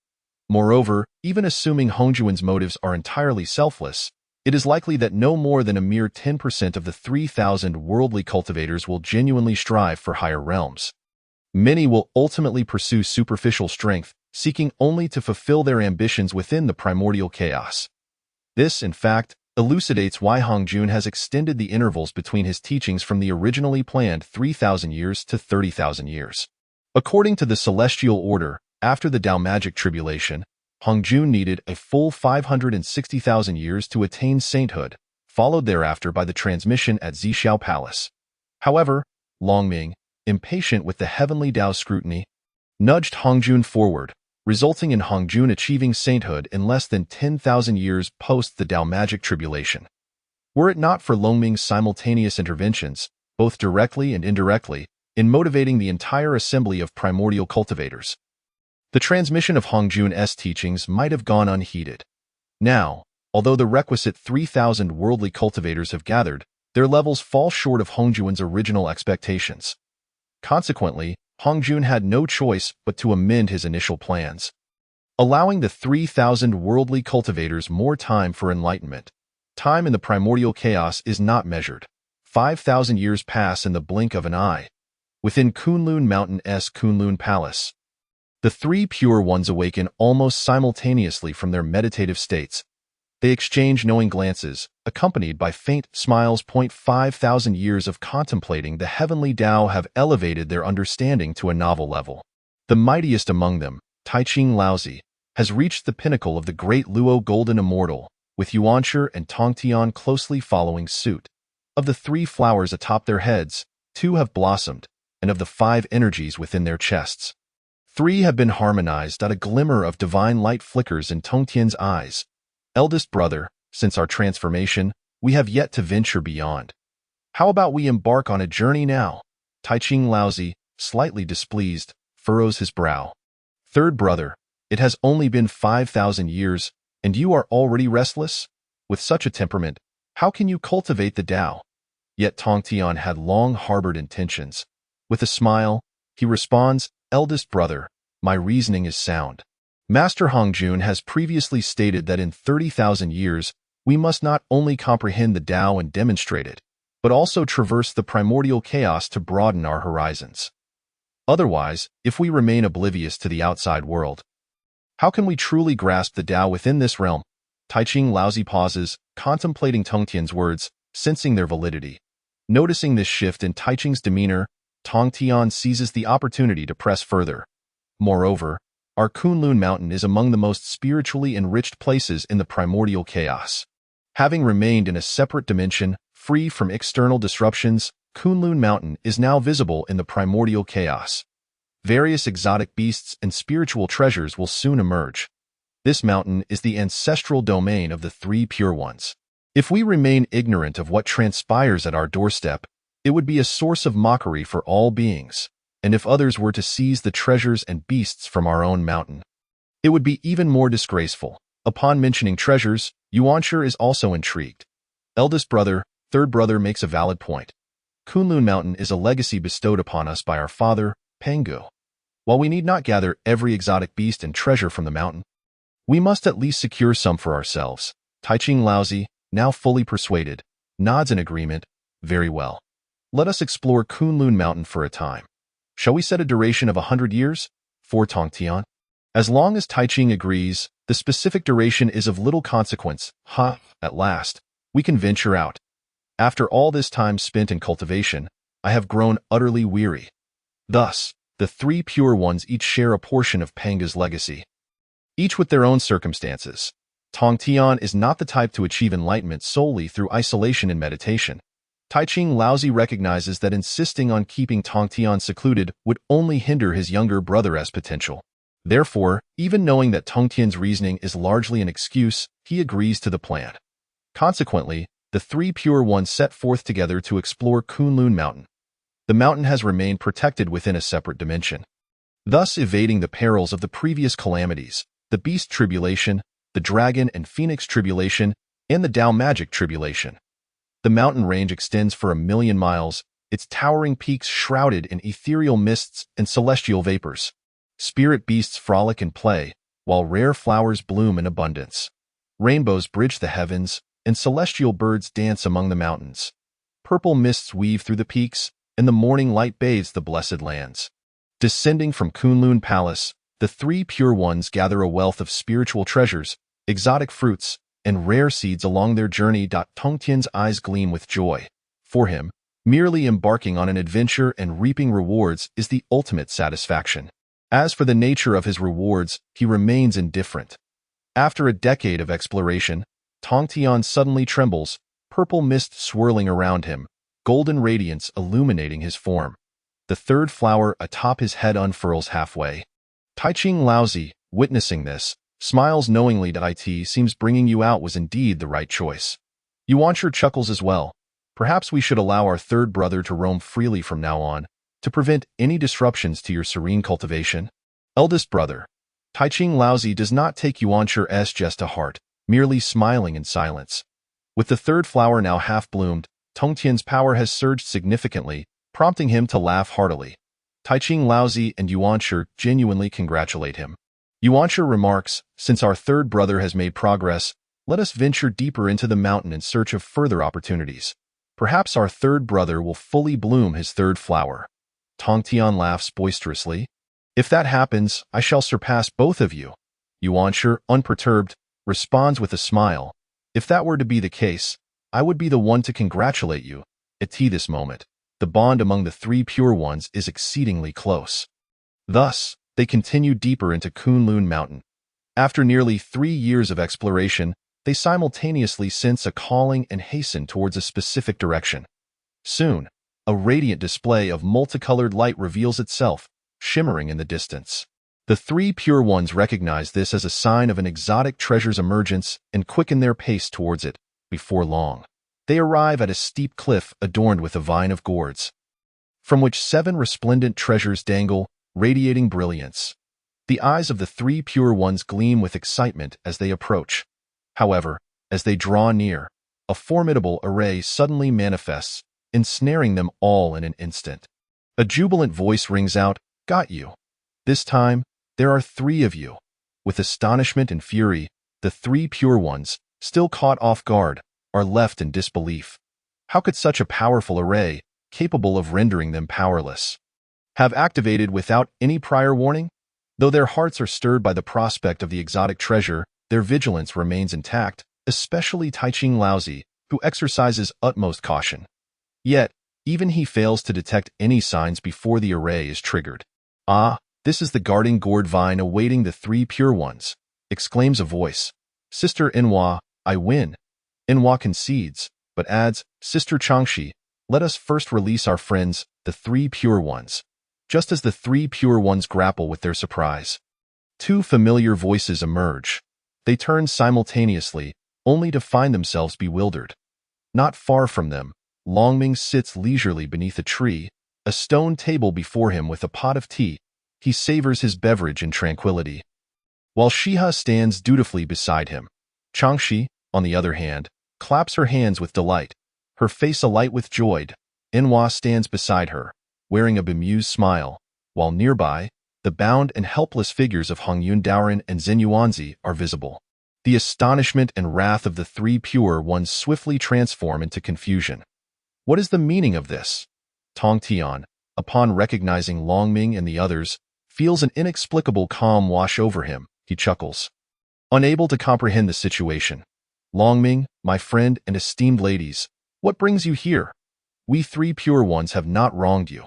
Moreover, even assuming Hongjun's motives are entirely selfless, it is likely that no more than a mere 10% of the 3,000 worldly cultivators will genuinely strive for higher realms. Many will ultimately pursue superficial strength, seeking only to fulfill their ambitions within the primordial chaos. This, in fact, elucidates why Hongjun has extended the intervals between his teachings from the originally planned 3,000 years to 30,000 years. According to the celestial order, after the Tao magic tribulation, Hongjun needed a full 560,000 years to attain sainthood, followed thereafter by the transmission at Zhixiao Palace. However, Longming, impatient with the heavenly Tao scrutiny, nudged Hongjun forward, resulting in Hongjun achieving sainthood in less than 10,000 years post the Tao magic tribulation. Were it not for Longming's simultaneous interventions, both directly and indirectly, in motivating the entire assembly of primordial cultivators, the transmission of Hongjun's teachings might have gone unheeded. Now, although the requisite 3,000 worldly cultivators have gathered, their levels fall short of Hongjun's original expectations. Consequently, Hongjun had no choice but to amend his initial plans, allowing the 3,000 worldly cultivators more time for enlightenment. Time in the primordial chaos is not measured. 5,000 years pass in the blink of an eye. Within Kunlun Mountain's Kunlun Palace, the three pure ones awaken almost simultaneously from their meditative states. They exchange knowing glances, accompanied by faint smiles. 5,000 years of contemplating the heavenly Tao have elevated their understanding to a novel level. The mightiest among them, Taiching Laozi, has reached the pinnacle of the great Luo Golden Immortal, with Yuanshi and Tongtian closely following suit. Of the 3 flowers atop their heads, 2 have blossomed, and of the 5 energies within their chests, 3 have been harmonized. A glimmer of divine light flickers in Tongtian's eyes. Eldest brother, since our transformation, we have yet to venture beyond. How about we embark on a journey now? Taiching Laozi, slightly displeased, furrows his brow. Third brother, it has only been 5,000 years, and you are already restless? With such a temperament, how can you cultivate the Tao? Yet Tongtian had long harbored intentions. With a smile, he responds, Eldest brother, my reasoning is sound. Master Hongjun has previously stated that in 30,000 years, we must not only comprehend the Tao and demonstrate it, but also traverse the primordial chaos to broaden our horizons. Otherwise, if we remain oblivious to the outside world, how can we truly grasp the Tao within this realm? Taiching Laozi pauses, contemplating Tongtian's words, sensing their validity. Noticing this shift in Taiching's demeanor, Tongtian seizes the opportunity to press further. Moreover, our Kunlun Mountain is among the most spiritually enriched places in the primordial chaos. Having remained in a separate dimension, free from external disruptions, Kunlun Mountain is now visible in the primordial chaos. Various exotic beasts and spiritual treasures will soon emerge. This mountain is the ancestral domain of the 3 pure ones. If we remain ignorant of what transpires at our doorstep, it would be a source of mockery for all beings. And if others were to seize the treasures and beasts from our own mountain, it would be even more disgraceful. Upon mentioning treasures, Yuanshi is also intrigued. Eldest brother, third brother makes a valid point. Kunlun Mountain is a legacy bestowed upon us by our father, Pangu. While we need not gather every exotic beast and treasure from the mountain, we must at least secure some for ourselves. Taiching Laozi, now fully persuaded, nods in agreement. Very well. Let us explore Kunlun Mountain for a time. Shall we set a duration of 100 years? For Tongtian. As long as Taiching agrees, the specific duration is of little consequence. At last, we can venture out. After all this time spent in cultivation, I have grown utterly weary. Thus, the 3 pure ones each share a portion of Panga's legacy, each with their own circumstances. Tongtian is not the type to achieve enlightenment solely through isolation and meditation. Taiching Laozi recognizes that insisting on keeping Tongtian secluded would only hinder his younger brother's potential. Therefore, even knowing that Tongtian's reasoning is largely an excuse, he agrees to the plan. Consequently, the 3 pure ones set forth together to explore Kunlun Mountain. The mountain has remained protected within a separate dimension, thus evading the perils of the previous calamities, the Beast Tribulation, the Dragon and Phoenix Tribulation, and the Tao Magic Tribulation. The mountain range extends for 1,000,000 miles, its towering peaks shrouded in ethereal mists and celestial vapors. Spirit beasts frolic and play, while rare flowers bloom in abundance. Rainbows bridge the heavens, and celestial birds dance among the mountains. Purple mists weave through the peaks, and the morning light bathes the blessed lands. Descending from Kunlun Palace, the three pure ones gather a wealth of spiritual treasures, exotic fruits, and rare seeds along their journey. Tongtian's eyes gleam with joy. For him, merely embarking on an adventure and reaping rewards is the ultimate satisfaction. As for the nature of his rewards, he remains indifferent. After a decade of exploration, Tongtian suddenly trembles, purple mist swirling around him, golden radiance illuminating his form. The third flower atop his head unfurls halfway. Taiching Laozi, witnessing this, smiles knowingly. It seems bringing you out was indeed the right choice. Yuanshi chuckles as well. Perhaps we should allow our third brother to roam freely from now on, to prevent any disruptions to your serene cultivation. Eldest brother. Taiching Laozi does not take Yuanshi's jest to heart, merely smiling in silence. With the third flower now half-bloomed, Tongtian's power has surged significantly, prompting him to laugh heartily. Taiching Laozi and Yuanshi genuinely congratulate him. Yuanshi remarks, since our third brother has made progress, let us venture deeper into the mountain in search of further opportunities. Perhaps our third brother will fully bloom his third flower. Tongtian laughs boisterously. If that happens, I shall surpass both of you. Yuanshi, unperturbed, responds with a smile. If that were to be the case, I would be the one to congratulate you. At this moment, the bond among the three pure ones is exceedingly close. Thus, they continue deeper into Kunlun Mountain. After nearly 3 years of exploration, they simultaneously sense a calling and hasten towards a specific direction. Soon, a radiant display of multicolored light reveals itself, shimmering in the distance. The three pure ones recognize this as a sign of an exotic treasure's emergence and quicken their pace towards it. Before long, they arrive at a steep cliff adorned with a vine of gourds, from which 7 resplendent treasures dangle, radiating brilliance. The eyes of the three pure ones gleam with excitement as they approach. However, as they draw near, a formidable array suddenly manifests, ensnaring them all in an instant. A jubilant voice rings out, "Got you! This time, there are 3 of you." With astonishment and fury, the three pure ones, still caught off guard, are left in disbelief. How could such a powerful array, capable of rendering them powerless, have activated without any prior warning? Though their hearts are stirred by the prospect of the exotic treasure, their vigilance remains intact, especially Taiching Laozi, who exercises utmost caution. Yet, even he fails to detect any signs before the array is triggered. "Ah, this is the guarding gourd vine awaiting the three pure ones," exclaims a voice. "Sister Enhua, I win." Enhua concedes, but adds, "Sister Changshi, let us first release our friends, the three pure ones." Just as the three pure ones grapple with their surprise, 2 familiar voices emerge. They turn simultaneously, only to find themselves bewildered. Not far from them, Longming sits leisurely beneath a tree, a stone table before him with a pot of tea. He savors his beverage in tranquility, while Shiha stands dutifully beside him. Changshi, on the other hand, claps her hands with delight, her face alight with joy. Enhua stands beside her, wearing a bemused smile, while nearby, the bound and helpless figures of Hongyun Daoren and Zhen Yuanzi are visible. The astonishment and wrath of the three pure ones swiftly transform into confusion. What is the meaning of this? Tongtian, upon recognizing Longming and the others, feels an inexplicable calm wash over him. He chuckles, unable to comprehend the situation. "Longming, my friend and esteemed ladies, what brings you here? We three pure ones have not wronged you."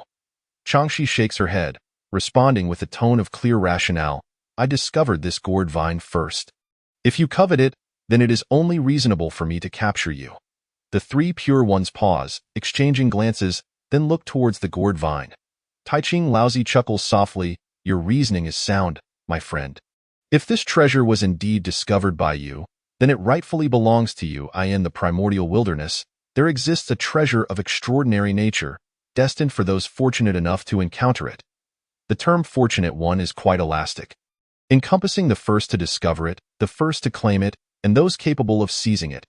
Changshi shakes her head, responding with a tone of clear rationale. "I discovered this gourd vine first. If you covet it, then it is only reasonable for me to capture you." The three pure ones pause, exchanging glances, then look towards the gourd vine. Taiching Laozi chuckles softly. "Your reasoning is sound, my friend. If this treasure was indeed discovered by you, then it rightfully belongs to you. In the primordial wilderness, there exists a treasure of extraordinary nature, destined for those fortunate enough to encounter it. The term fortunate one is quite elastic, encompassing the first to discover it, the first to claim it, and those capable of seizing it.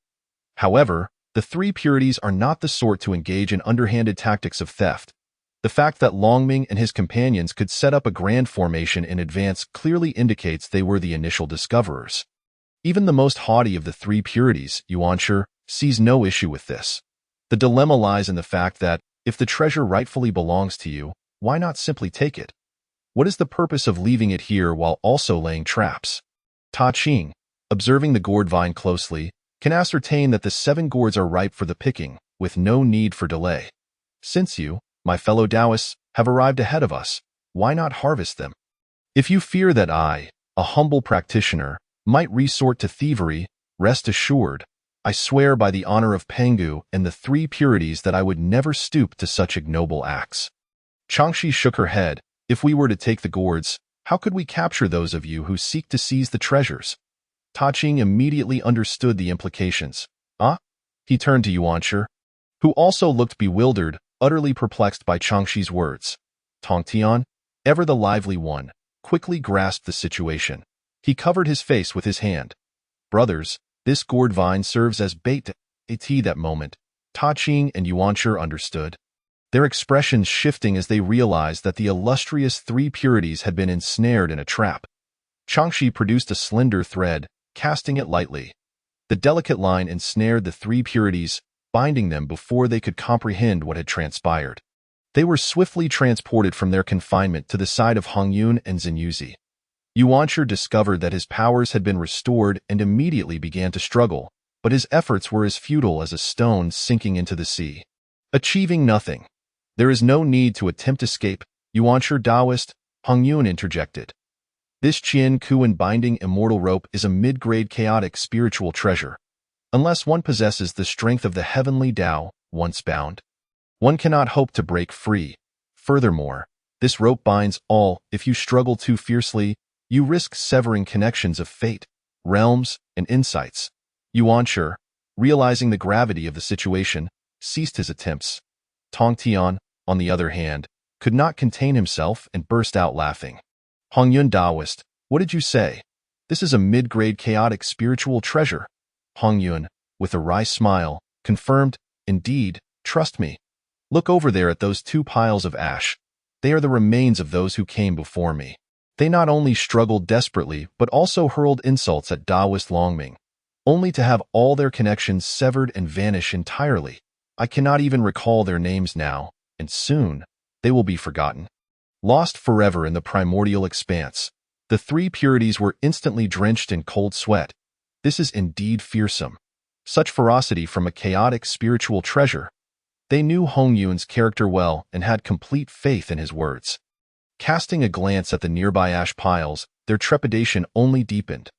However, the three purities are not the sort to engage in underhanded tactics of theft. The fact that Longming and his companions could set up a grand formation in advance clearly indicates they were the initial discoverers. Even the most haughty of the three purities, Yuanshi, sees no issue with this. The dilemma lies in the fact that, if the treasure rightfully belongs to you, why not simply take it? What is the purpose of leaving it here while also laying traps? Ta Ching, observing the gourd vine closely, can ascertain that the 7 gourds are ripe for the picking, with no need for delay. Since you, my fellow Taoists, have arrived ahead of us, why not harvest them? If you fear that I, a humble practitioner, might resort to thievery, rest assured, I swear by the honor of Pengu and the 3 purities that I would never stoop to such ignoble acts. Changshi shook her head. If we were to take the gourds, how could we capture those of you who seek to seize the treasures? Ta Ching immediately understood the implications. Ah? He turned to Yuanshi, who also looked bewildered, utterly perplexed by Changshi's words. Tong Tian, ever the lively one, quickly grasped the situation. He covered his face with his hand. Brothers, this gourd vine serves as bait. At that moment, Ta Ching and Yuanshi understood, their expressions shifting as they realized that the illustrious 3 purities had been ensnared in a trap. Changshi produced a slender thread, casting it lightly. The delicate line ensnared the 3 purities, binding them before they could comprehend what had transpired. They were swiftly transported from their confinement to the side of Hongyun and Xinyuzi. Yuanshi discovered that his powers had been restored and immediately began to struggle, but his efforts were as futile as a stone sinking into the sea, achieving nothing. There is no need to attempt escape, Yuanshi Taoist, Hongyun interjected. This Qian Kuan binding immortal rope is a mid-grade chaotic spiritual treasure. Unless one possesses the strength of the heavenly Tao, once bound, one cannot hope to break free. Furthermore, this rope binds all. If you struggle too fiercely, you risk severing connections of fate, realms, and insights. Yuanshi, realizing the gravity of the situation, ceased his attempts. Tong Tian, on the other hand, could not contain himself and burst out laughing. Hongyun Taoist, what did you say? This is a mid-grade chaotic spiritual treasure. Hongyun, with a wry smile, confirmed, indeed, trust me. Look over there at those 2 piles of ash. They are the remains of those who came before me. They not only struggled desperately but also hurled insults at Taoist Longming, only to have all their connections severed and vanish entirely. I cannot even recall their names now, and soon they will be forgotten. Lost forever in the primordial expanse, the 3 purities were instantly drenched in cold sweat. This is indeed fearsome. Such ferocity from a chaotic spiritual treasure. They knew Hongyun's character well and had complete faith in his words. Casting a glance at the nearby ash piles, their trepidation only deepened.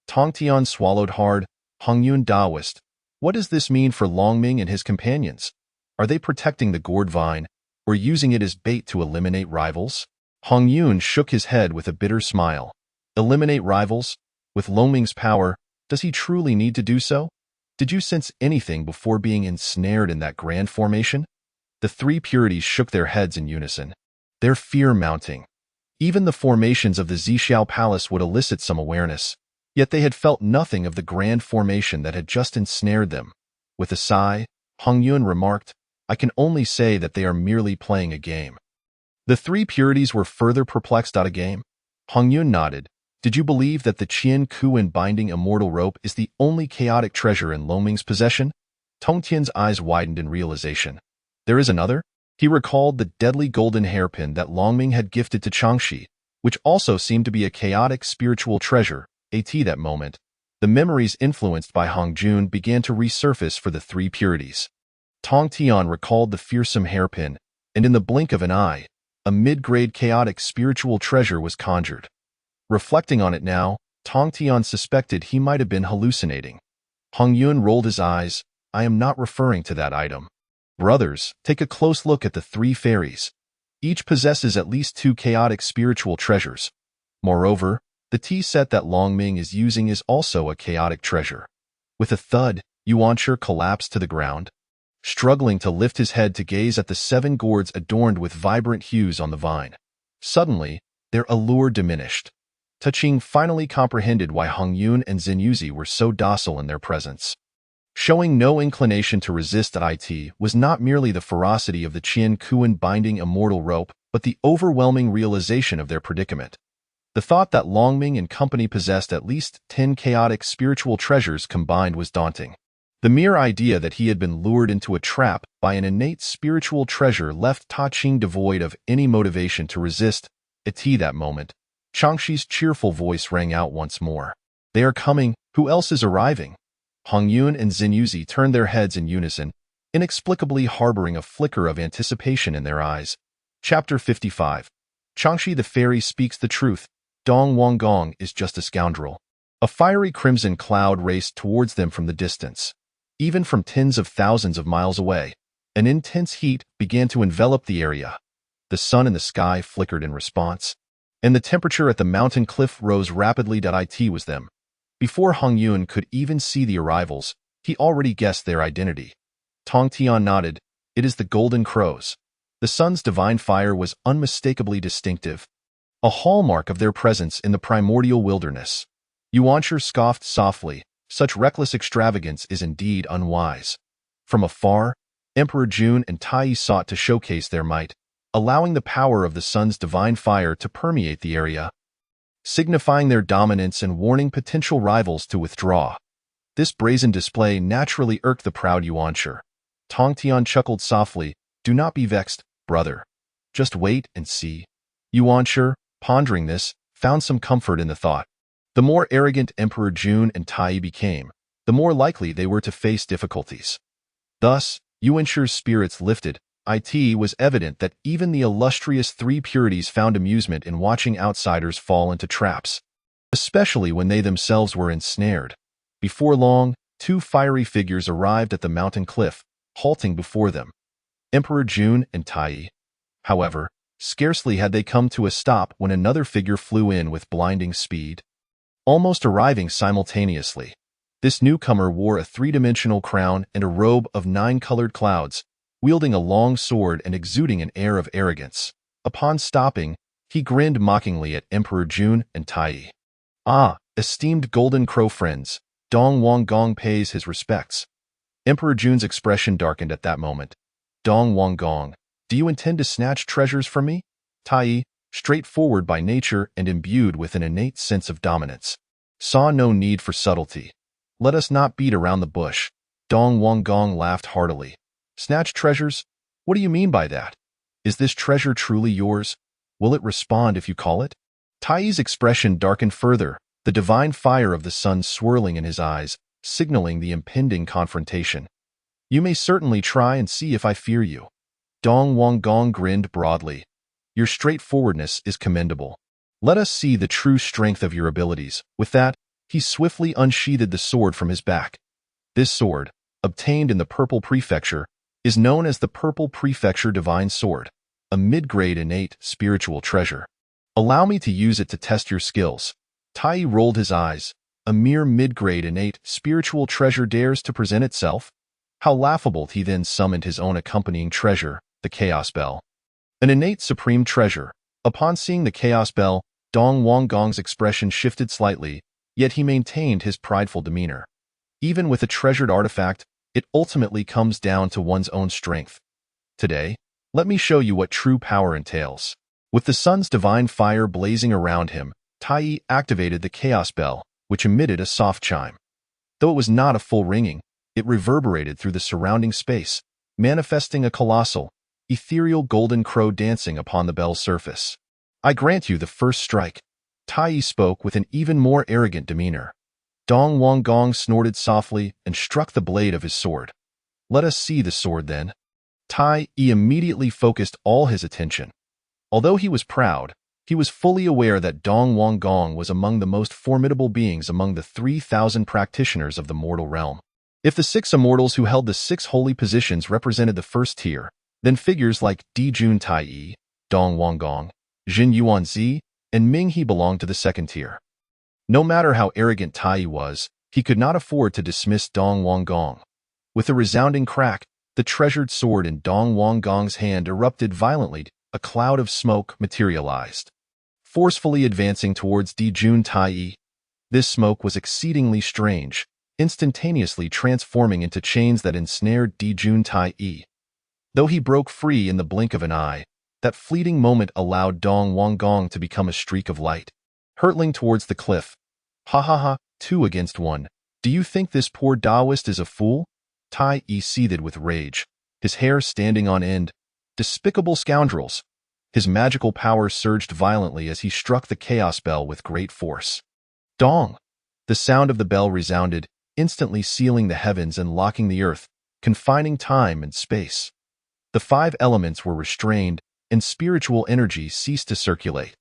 Tong Tian swallowed hard. Hongyun Taoist, what does this mean for Longming and his companions? Are they protecting the gourd vine, or using it as bait to eliminate rivals? Hongyun shook his head with a bitter smile. Eliminate rivals? With Longming's power, does he truly need to do so? Did you sense anything before being ensnared in that grand formation? The 3 purities shook their heads in unison, their fear mounting. Even the formations of the Zixiao Palace would elicit some awareness, yet they had felt nothing of the grand formation that had just ensnared them. With a sigh, Hongyun remarked, I can only say that they are merely playing a game. The 3 purities were further perplexed at a game. Hongyun nodded. Did you believe that the Qian Kuan binding immortal rope is the only chaotic treasure in Longming's possession? Tong Tian's eyes widened in realization. There is another? He recalled the deadly golden hairpin that Longming had gifted to Changshi, which also seemed to be a chaotic spiritual treasure. At that moment, the memories influenced by Hongjun began to resurface for the 3 purities. Tong Tian recalled the fearsome hairpin, and in the blink of an eye, a mid-grade chaotic spiritual treasure was conjured. Reflecting on it now, Tong Tian suspected he might have been hallucinating. Hongyun rolled his eyes. I am not referring to that item. Brothers, take a close look at the 3 fairies. Each possesses at least 2 chaotic spiritual treasures. Moreover, the tea set that Longming is using is also a chaotic treasure. With a thud, Yuanshi collapsed to the ground, struggling to lift his head to gaze at the 7 gourds adorned with vibrant hues on the vine. Suddenly, their allure diminished. Ta Ching finally comprehended why Hongyun and Xinyuzi were so docile in their presence. Showing no inclination to resist it was not merely the ferocity of the Qian Kuan binding immortal rope, but the overwhelming realization of their predicament. The thought that Longming and company possessed at least 10 chaotic spiritual treasures combined was daunting. The mere idea that he had been lured into a trap by an innate spiritual treasure left Ta Qing devoid of any motivation to resist. At that moment, Changxi's cheerful voice rang out once more. They are coming. Who else is arriving? Hong Yun and Xin Yuzi turned their heads in unison, inexplicably harboring a flicker of anticipation in their eyes. Chapter 55. Changxi the fairy speaks the truth. Dong Wanggong is just a scoundrel. A fiery crimson cloud raced towards them from the distance. Even from tens of thousands of miles away, an intense heat began to envelop the area. The sun in the sky flickered in response, and the temperature at the mountain cliff rose rapidly. It was them. Before Hong Yun could even see the arrivals, he already guessed their identity. Tong Tian nodded. It is the Golden Crows. The sun's divine fire was unmistakably distinctive, a hallmark of their presence in the primordial wilderness. Yuanshi scoffed softly. Such reckless extravagance is indeed unwise. From afar, Emperor Jun and Tai sought to showcase their might, allowing the power of the sun's divine fire to permeate the area, signifying their dominance and warning potential rivals to withdraw. This brazen display naturally irked the proud Yuanshi. Tong Tian chuckled softly. Do not be vexed, brother. Just wait and see. Yuanshi, pondering this, found some comfort in the thought. The more arrogant Emperor Jun and Tai became, the more likely they were to face difficulties. Thus, Yuanshi's spirits lifted. It was evident that even the illustrious three purities found amusement in watching outsiders fall into traps, especially when they themselves were ensnared. Before long, two fiery figures arrived at the mountain cliff, halting before them. Emperor Jun and Tai. However, scarcely had they come to a stop when another figure flew in with blinding speed, almost arriving simultaneously. This newcomer wore a three-dimensional crown and a robe of 9 colored clouds, wielding a long sword and exuding an air of arrogance. Upon stopping, he grinned mockingly at Emperor Jun and Tai. Ah, esteemed Golden Crow friends, Dong Wanggong pays his respects. Emperor Jun's expression darkened at that moment. Dong Wanggong, do you intend to snatch treasures from me? Tai, straightforward by nature and imbued with an innate sense of dominance, saw no need for subtlety. Let us not beat around the bush. Dong Wanggong laughed heartily. Snatch treasures? What do you mean by that? Is this treasure truly yours? Will it respond if you call it? Tai's expression darkened further, the divine fire of the sun swirling in his eyes, signaling the impending confrontation. You may certainly try and see if I fear you. Dong Wanggong grinned broadly. Your straightforwardness is commendable. Let us see the true strength of your abilities. With that, he swiftly unsheathed the sword from his back. This sword, obtained in the Purple Prefecture, is known as the Purple Prefecture Divine Sword, a mid-grade innate spiritual treasure. Allow me to use it to test your skills. Tai rolled his eyes. A mere mid-grade innate spiritual treasure dares to present itself? How laughable. He then summoned his own accompanying treasure, the Chaos Bell. An innate supreme treasure. Upon seeing the Chaos Bell, Dong Wanggong's expression shifted slightly, yet he maintained his prideful demeanor. Even with a treasured artifact, it ultimately comes down to one's own strength. Today, let me show you what true power entails. With the sun's divine fire blazing around him, Tai activated the Chaos Bell, which emitted a soft chime. Though it was not a full ringing, it reverberated through the surrounding space, manifesting a colossal, ethereal golden crow dancing upon the bell's surface. I grant you the first strike. Tai spoke with an even more arrogant demeanor. Dong Wanggong snorted softly and struck the blade of his sword. Let us see the sword then. Tai immediately focused all his attention. Although he was proud, he was fully aware that Dong Wanggong was among the most formidable beings among the 3,000 practitioners of the mortal realm. If the 6 immortals who held the 6 holy positions represented the first tier, then figures like Dijun Tai, Dong Wanggong, Jin Yuanzi, and Ming He belonged to the second tier. No matter how arrogant Tai was, he could not afford to dismiss Dong Wanggong. With a resounding crack, the treasured sword in Dong Wanggong's hand erupted violently. A cloud of smoke materialized, forcefully advancing towards Dijun Tai. This smoke was exceedingly strange, instantaneously transforming into chains that ensnared Dijun Tai. Though he broke free in the blink of an eye, that fleeting moment allowed Dong Wanggong to become a streak of light, hurtling towards the cliff. Ha ha ha, 2 against 1. Do you think this poor Taoist is a fool? Tai Yi seethed with rage, his hair standing on end. Despicable scoundrels! His magical power surged violently as he struck the chaos bell with great force. Dong! The sound of the bell resounded, instantly sealing the heavens and locking the earth, confining time and space. The five elements were restrained, and spiritual energy ceased to circulate.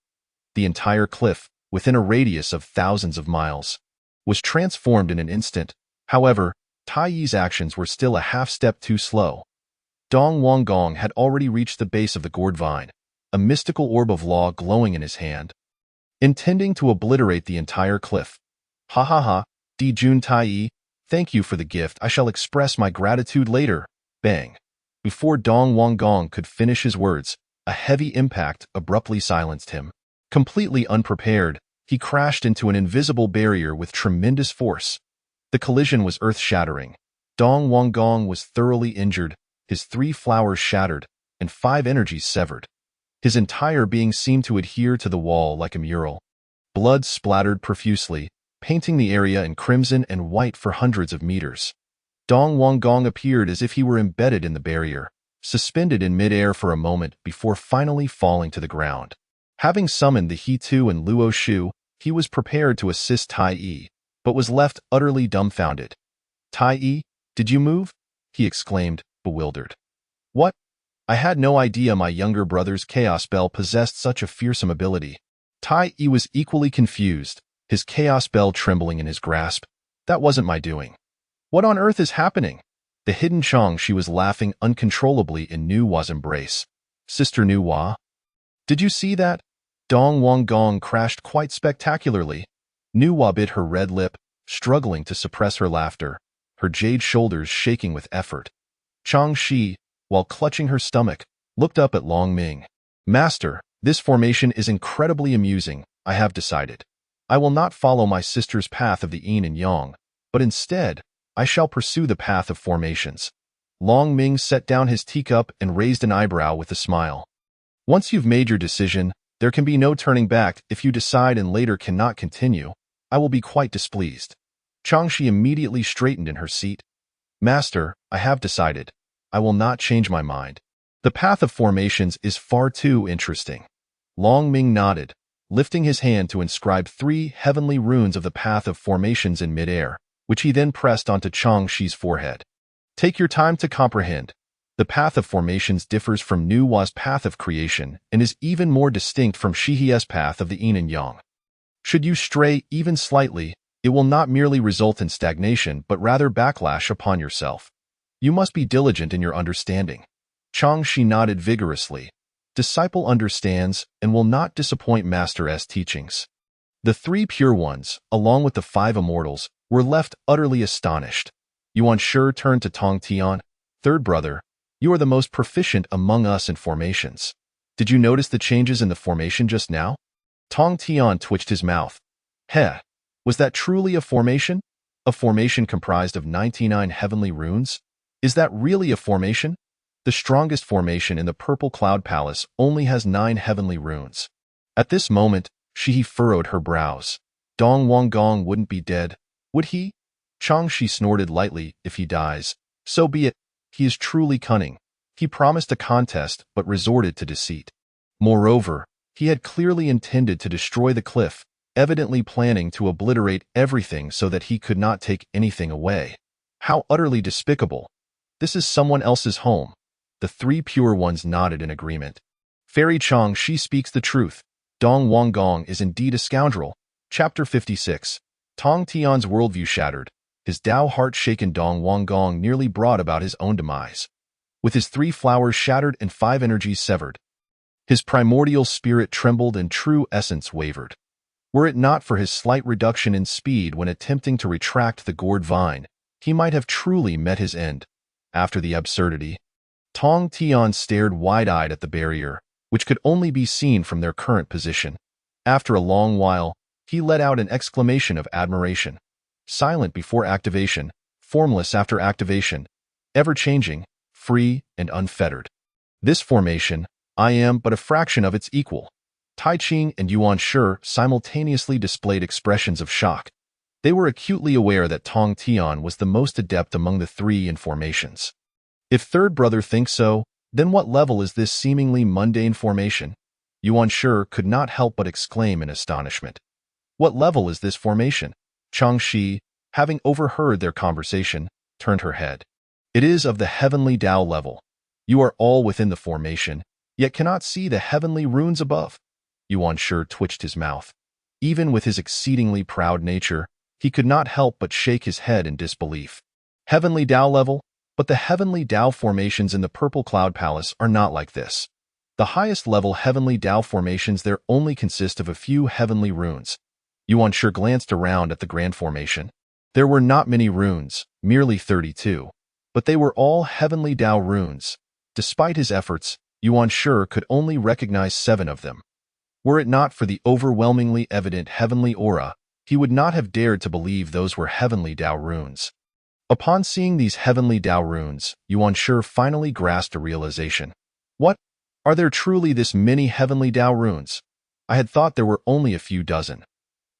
The entire cliff, within a radius of thousands of miles, was transformed in an instant. However, Tai Yi's actions were still a half-step too slow. Dong Wanggong had already reached the base of the gourd vine, a mystical orb of law glowing in his hand, intending to obliterate the entire cliff. Ha ha ha, Dijun Tai Yi, thank you for the gift. I shall express my gratitude later. Bang. Before Dong Wanggong could finish his words, a heavy impact abruptly silenced him. Completely unprepared, he crashed into an invisible barrier with tremendous force. The collision was earth-shattering. Dong Wanggong was thoroughly injured, his 3 flowers shattered, and 5 energies severed. His entire being seemed to adhere to the wall like a mural. Blood splattered profusely, painting the area in crimson and white for hundreds of meters. Dong Wanggong appeared as if he were embedded in the barrier, suspended in mid-air for a moment before finally falling to the ground. Having summoned the He Tu and Luo Shu, he was prepared to assist Tai Yi, but was left utterly dumbfounded. Tai Yi, did you move? He exclaimed, bewildered. What? I had no idea my younger brother's Chaos Bell possessed such a fearsome ability. Tai Yi was equally confused, his Chaos Bell trembling in his grasp. That wasn't my doing. What on earth is happening? The hidden Chong she was laughing uncontrollably in Nu Wa's embrace. Sister Nu Wa? Did you see that? Dong Wanggong crashed quite spectacularly. Nu Wa bit her red lip, struggling to suppress her laughter, her jade shoulders shaking with effort. Chang Shi, while clutching her stomach, looked up at Long Ming. Master, this formation is incredibly amusing, I have decided. I will not follow my sister's path of the yin and yang, but instead, I shall pursue the path of formations. Long Ming set down his teacup and raised an eyebrow with a smile. Once you've made your decision, there can be no turning back. If you decide and later cannot continue, I will be quite displeased. Changshi immediately straightened in her seat. Master, I have decided. I will not change my mind. The path of formations is far too interesting. Long Ming nodded, lifting his hand to inscribe 3 heavenly runes of the path of formations in midair, which he then pressed onto Changshi's forehead. Take your time to comprehend. The path of formations differs from Nu Wa's path of creation and is even more distinct from Shihie's path of the yin and yang. Should you stray even slightly, it will not merely result in stagnation but rather backlash upon yourself. You must be diligent in your understanding. Changshi nodded vigorously. Disciple understands and will not disappoint Master's teachings. The 3 pure ones, along with the 5 immortals, were left utterly astonished. Yuan Shi turned to Tong Tian. Third brother, you are the most proficient among us in formations. Did you notice the changes in the formation just now? Tong Tian twitched his mouth. Heh, was that truly a formation? A formation comprised of 99 heavenly runes? Is that really a formation? The strongest formation in the Purple Cloud Palace only has 9 heavenly runes. At this moment, Shi furrowed her brows. Dong Wanggong wouldn't be dead, would he? Changshi snorted lightly. If he dies, so be it. He is truly cunning. He promised a contest but resorted to deceit. Moreover, he had clearly intended to destroy the cliff, evidently planning to obliterate everything so that he could not take anything away. How utterly despicable. This is someone else's home. The 3 pure ones nodded in agreement. Fairy Chang Shi speaks the truth. Dong Wanggong is indeed a scoundrel. Chapter 56. Tong Tian's worldview shattered. His Dao heart shaken, Dong Wanggong nearly brought about his own demise. With his 3 flowers shattered and 5 energies severed, his primordial spirit trembled and true essence wavered. Were it not for his slight reduction in speed when attempting to retract the gourd vine, he might have truly met his end. After the absurdity, Tong Tian stared wide-eyed at the barrier, which could only be seen from their current position. After a long while, he let out an exclamation of admiration. Silent before activation, formless after activation, ever-changing, free and unfettered. This formation, I am but a fraction of its equal. Tai Ching and Yuan Shi simultaneously displayed expressions of shock. They were acutely aware that Tong Tian was the most adept among the three in formations. If third brother thinks so, then what level is this seemingly mundane formation? Yuan Shi could not help but exclaim in astonishment. What level is this formation? Chang Shi, having overheard their conversation, turned her head. It is of the heavenly Tao level. You are all within the formation, yet cannot see the heavenly runes above. Yuan Shi twitched his mouth. Even with his exceedingly proud nature, he could not help but shake his head in disbelief. Heavenly Tao level? But the heavenly Tao formations in the Purple Cloud Palace are not like this. The highest level heavenly Tao formations there only consist of a few heavenly runes. Yuan Shi glanced around at the grand formation. There were not many runes, merely 32. But they were all heavenly Tao runes. Despite his efforts, Yuan Shi could only recognize 7 of them. Were it not for the overwhelmingly evident heavenly aura, he would not have dared to believe those were heavenly Tao runes. Upon seeing these heavenly Tao runes, Yuan Shi finally grasped a realization. What? Are there truly this many heavenly Tao runes? I had thought there were only a few dozen.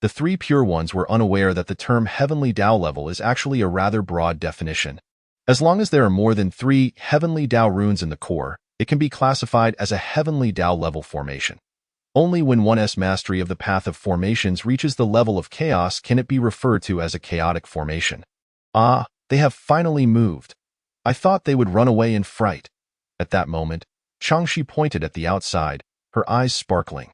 The 3 pure ones were unaware that the term heavenly Tao level is actually a rather broad definition. As long as there are more than 3 heavenly Tao runes in the core, it can be classified as a heavenly Tao level formation. Only when one's mastery of the path of formations reaches the level of chaos can it be referred to as a chaotic formation. Ah, they have finally moved. I thought they would run away in fright. At that moment, Changshi pointed at the outside, her eyes sparkling.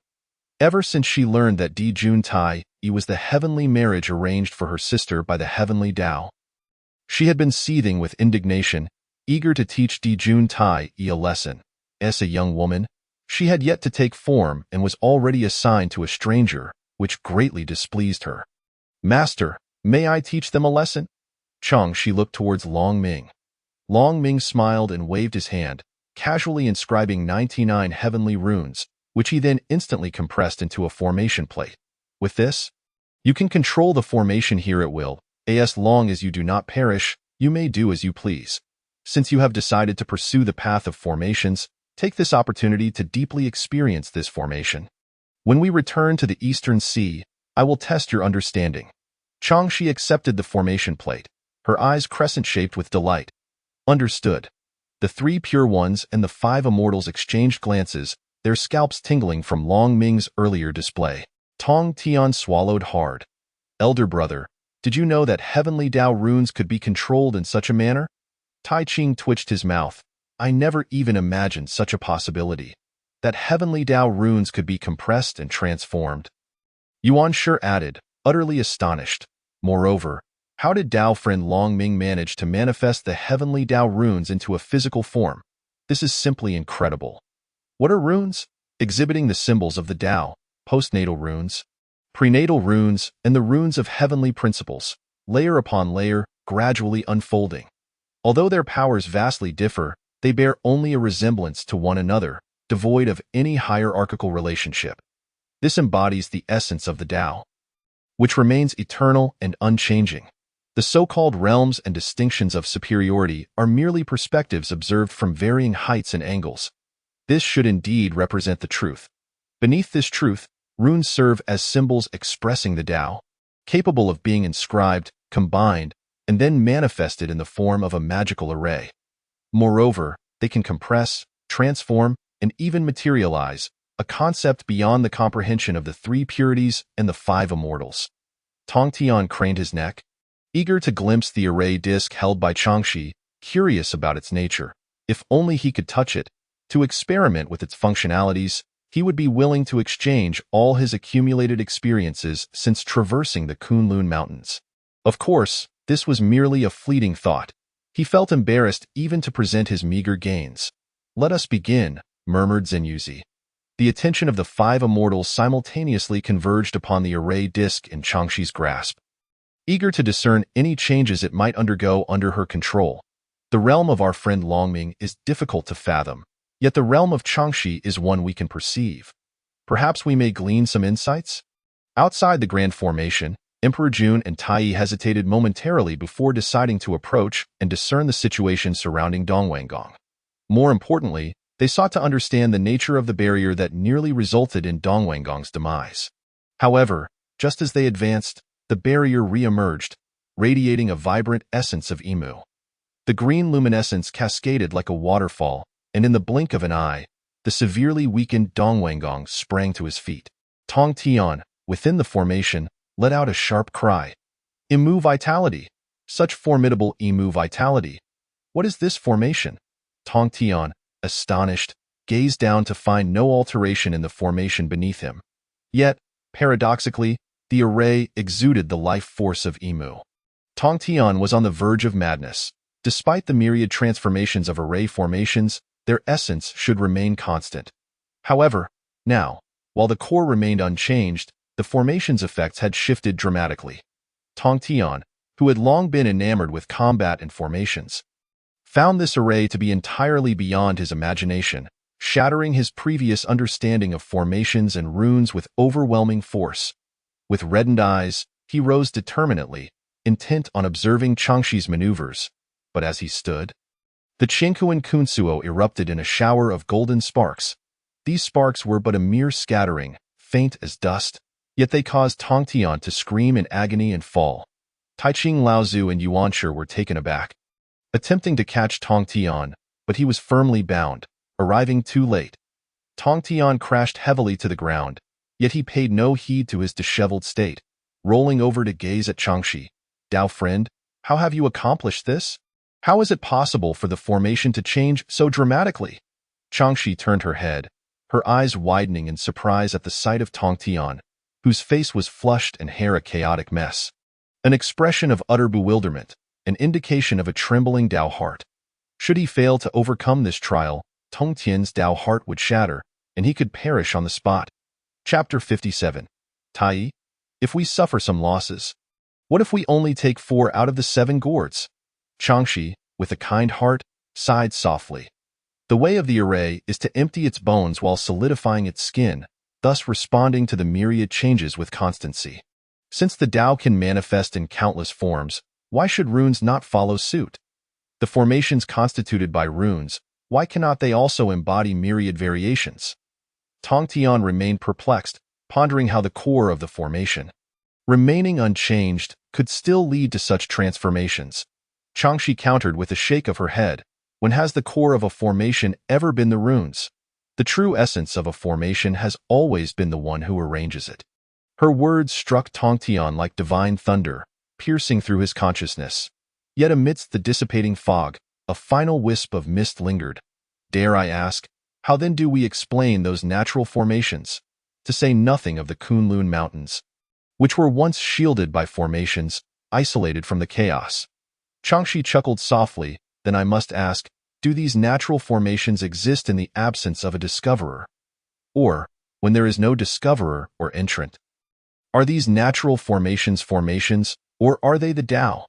Ever since she learned that Di Jun Tai was the heavenly marriage arranged for her sister by the heavenly Tao, she had been seething with indignation, eager to teach Di Jun Tai a lesson. As a young woman, she had yet to take form and was already assigned to a stranger, which greatly displeased her. Master, may I teach them a lesson? She looked towards Long Ming. Long Ming smiled and waved his hand, casually inscribing 99 heavenly runes, which he then instantly compressed into a formation plate. With this, you can control the formation here at will. As long as you do not perish, you may do as you please. Since you have decided to pursue the path of formations, take this opportunity to deeply experience this formation. When we return to the Eastern Sea, I will test your understanding. Changshi accepted the formation plate, her eyes crescent-shaped with delight. Understood. The 3 pure ones and the 5 immortals exchanged glances, their scalps tingling from Long Ming's earlier display. Tong Tian swallowed hard. Elder brother, did you know that heavenly Tao runes could be controlled in such a manner? Tai Ching twitched his mouth. I never even imagined such a possibility. That heavenly Tao runes could be compressed and transformed. Yuan Shi added, utterly astonished. Moreover, how did Tao friend Long Ming manage to manifest the heavenly Tao runes into a physical form? This is simply incredible. What are runes? Exhibiting the symbols of the Tao, postnatal runes, prenatal runes, and the runes of heavenly principles, layer upon layer, gradually unfolding. Although their powers vastly differ, they bear only a resemblance to one another, devoid of any hierarchical relationship. This embodies the essence of the Tao, which remains eternal and unchanging. The so-called realms and distinctions of superiority are merely perspectives observed from varying heights and angles. This should indeed represent the truth. Beneath this truth, runes serve as symbols expressing the Tao, capable of being inscribed, combined, and then manifested in the form of a magical array. Moreover, they can compress, transform, and even materialize, a concept beyond the comprehension of the 3 purities and the 5 immortals. Tong Tian craned his neck, eager to glimpse the array disc held by Changshi, curious about its nature. If only he could touch it, to experiment with its functionalities, he would be willing to exchange all his accumulated experiences since traversing the Kunlun Mountains. Of course, this was merely a fleeting thought. He felt embarrassed even to present his meager gains. Let us begin, murmured Zenyuzi. The attention of the 5 immortals simultaneously converged upon the array disc in Changshi's grasp. Eager to discern any changes it might undergo under her control. The realm of our friend Longming is difficult to fathom, yet the realm of Changshi is one we can perceive. Perhaps we may glean some insights? Outside the grand formation, Emperor Jun and Tai hesitated momentarily before deciding to approach and discern the situation surrounding Dongwangong. More importantly, they sought to understand the nature of the barrier that nearly resulted in Dongwangong's demise. However, just as they advanced, the barrier re-emerged, radiating a vibrant essence of Imu. The green luminescence cascaded like a waterfall, and in the blink of an eye, the severely weakened Dongwangong sprang to his feet. Tong Tian, within the formation, let out a sharp cry. Imu vitality! Such formidable Imu vitality! What is this formation? Tong Tian, astonished, gazed down to find no alteration in the formation beneath him. Yet, paradoxically, the array exuded the life force of Imu. Tong Tian was on the verge of madness. Despite the myriad transformations of array formations, their essence should remain constant. However, now, while the core remained unchanged, the formation's effects had shifted dramatically. Tong Tian, who had long been enamored with combat and formations, found this array to be entirely beyond his imagination, shattering his previous understanding of formations and runes with overwhelming force. With reddened eyes, he rose determinedly, intent on observing Changshi's maneuvers. But as he stood, the Chinkuan Kunsuo erupted in a shower of golden sparks. These sparks were but a mere scattering, faint as dust, yet they caused Tong Tian to scream in agony and fall. Taiching Laozu and Yuanshi were taken aback, attempting to catch Tong Tian, but he was firmly bound, arriving too late. Tong Tian crashed heavily to the ground, yet he paid no heed to his disheveled state, rolling over to gaze at Changshi. "Dao friend, how have you accomplished this? How is it possible for the formation to change so dramatically?" Changshi turned her head, her eyes widening in surprise at the sight of Tong Tian, whose face was flushed and hair a chaotic mess. An expression of utter bewilderment, an indication of a trembling Dao heart. Should he fail to overcome this trial, Tong Tian's Dao heart would shatter, and he could perish on the spot. Chapter 57. Tai, if we suffer some losses, what if we only take 4 out of the 7 gourds? Changshi, with a kind heart, sighed softly. The way of the array is to empty its bones while solidifying its skin, thus responding to the myriad changes with constancy. Since the Tao can manifest in countless forms, why should runes not follow suit? The formations constituted by runes, why cannot they also embody myriad variations? Tong Tian remained perplexed, pondering how the core of the formation, remaining unchanged, could still lead to such transformations. Changshi countered with a shake of her head. When has the core of a formation ever been the runes? The true essence of a formation has always been the one who arranges it. Her words struck Tong Tian like divine thunder, piercing through his consciousness. Yet amidst the dissipating fog, a final wisp of mist lingered. Dare I ask, how then do we explain those natural formations? To say nothing of the Kunlun Mountains, which were once shielded by formations, isolated from the chaos. Changshi chuckled softly. Then I must ask, do these natural formations exist in the absence of a discoverer? Or, when there is no discoverer or entrant? Are these natural formations, or are they the Tao?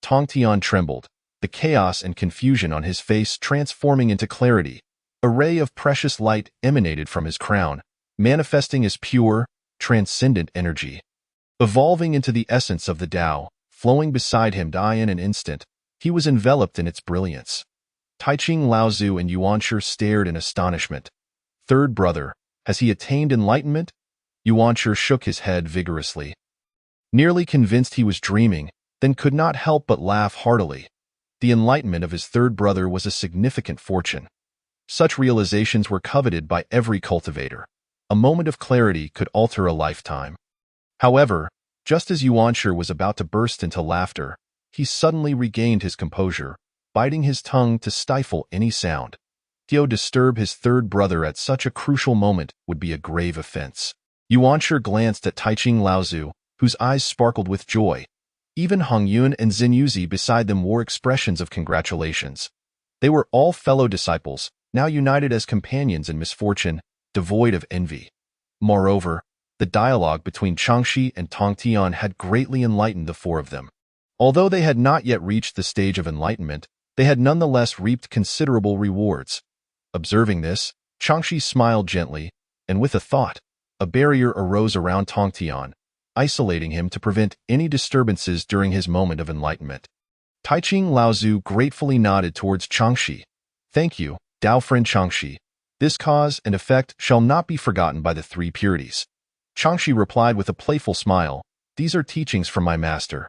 Tong Tian trembled, the chaos and confusion on his face transforming into clarity. A ray of precious light emanated from his crown, manifesting as pure, transcendent energy. Evolving into the essence of the Tao, flowing beside him in an instant, he was enveloped in its brilliance. Taiching Laozu and Yuanshi stared in astonishment. "Third brother, has he attained enlightenment?" Yuanshi shook his head vigorously, nearly convinced he was dreaming, then could not help but laugh heartily. The enlightenment of his third brother was a significant fortune. Such realizations were coveted by every cultivator. A moment of clarity could alter a lifetime. However, just as Yuanshi was about to burst into laughter, he suddenly regained his composure, biting his tongue to stifle any sound. To disturb his third brother at such a crucial moment would be a grave offense. Yuanshi glanced at Taiching Laozu, whose eyes sparkled with joy. Even Hong Yun and Zhen Yuzi beside them wore expressions of congratulations. They were all fellow disciples, now united as companions in misfortune, devoid of envy. Moreover, the dialogue between Changshi and Tong Tian had greatly enlightened the 4 of them. Although they had not yet reached the stage of enlightenment, they had nonetheless reaped considerable rewards. Observing this, Changshi smiled gently, and with a thought, a barrier arose around Tong Tian, isolating him to prevent any disturbances during his moment of enlightenment. Taiching Laozu gratefully nodded towards Changshi. "Thank you, Tao friend Changshi. This cause and effect shall not be forgotten by the 3 purities." Changshi replied with a playful smile. These are teachings from my master.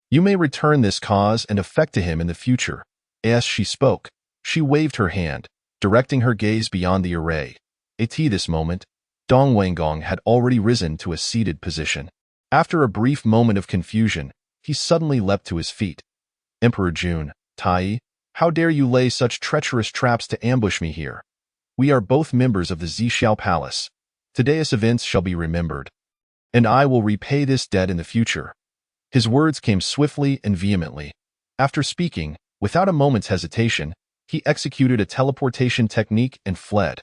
You may return this cause and effect to him in the future. As she spoke, she waved her hand, directing her gaze beyond the array. At this moment, Dong Wanggong had already risen to a seated position. After a brief moment of confusion, he suddenly leapt to his feet. Emperor Jun, Tai, how dare you lay such treacherous traps to ambush me here? We are both members of the Zixiao Palace. Today's events shall be remembered, and I will repay this debt in the future. His words came swiftly and vehemently. After speaking, without a moment's hesitation, he executed a teleportation technique and fled.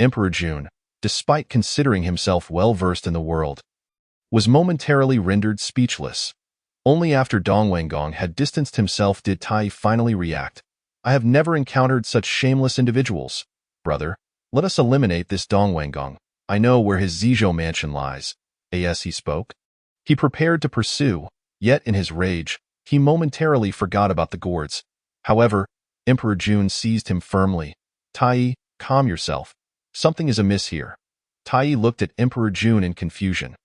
Emperor Jun, despite considering himself well-versed in the world, was momentarily rendered speechless. Only after Dong Wanggong had distanced himself did Tai finally react. I have never encountered such shameless individuals. Brother, let us eliminate this Dong Wanggong. I know where his Zizhou mansion lies. As he spoke, he prepared to pursue, yet in his rage, he momentarily forgot about the gourds. However, Emperor Jun seized him firmly. Tai, calm yourself. Something is amiss here. Tai looked at Emperor Jun in confusion.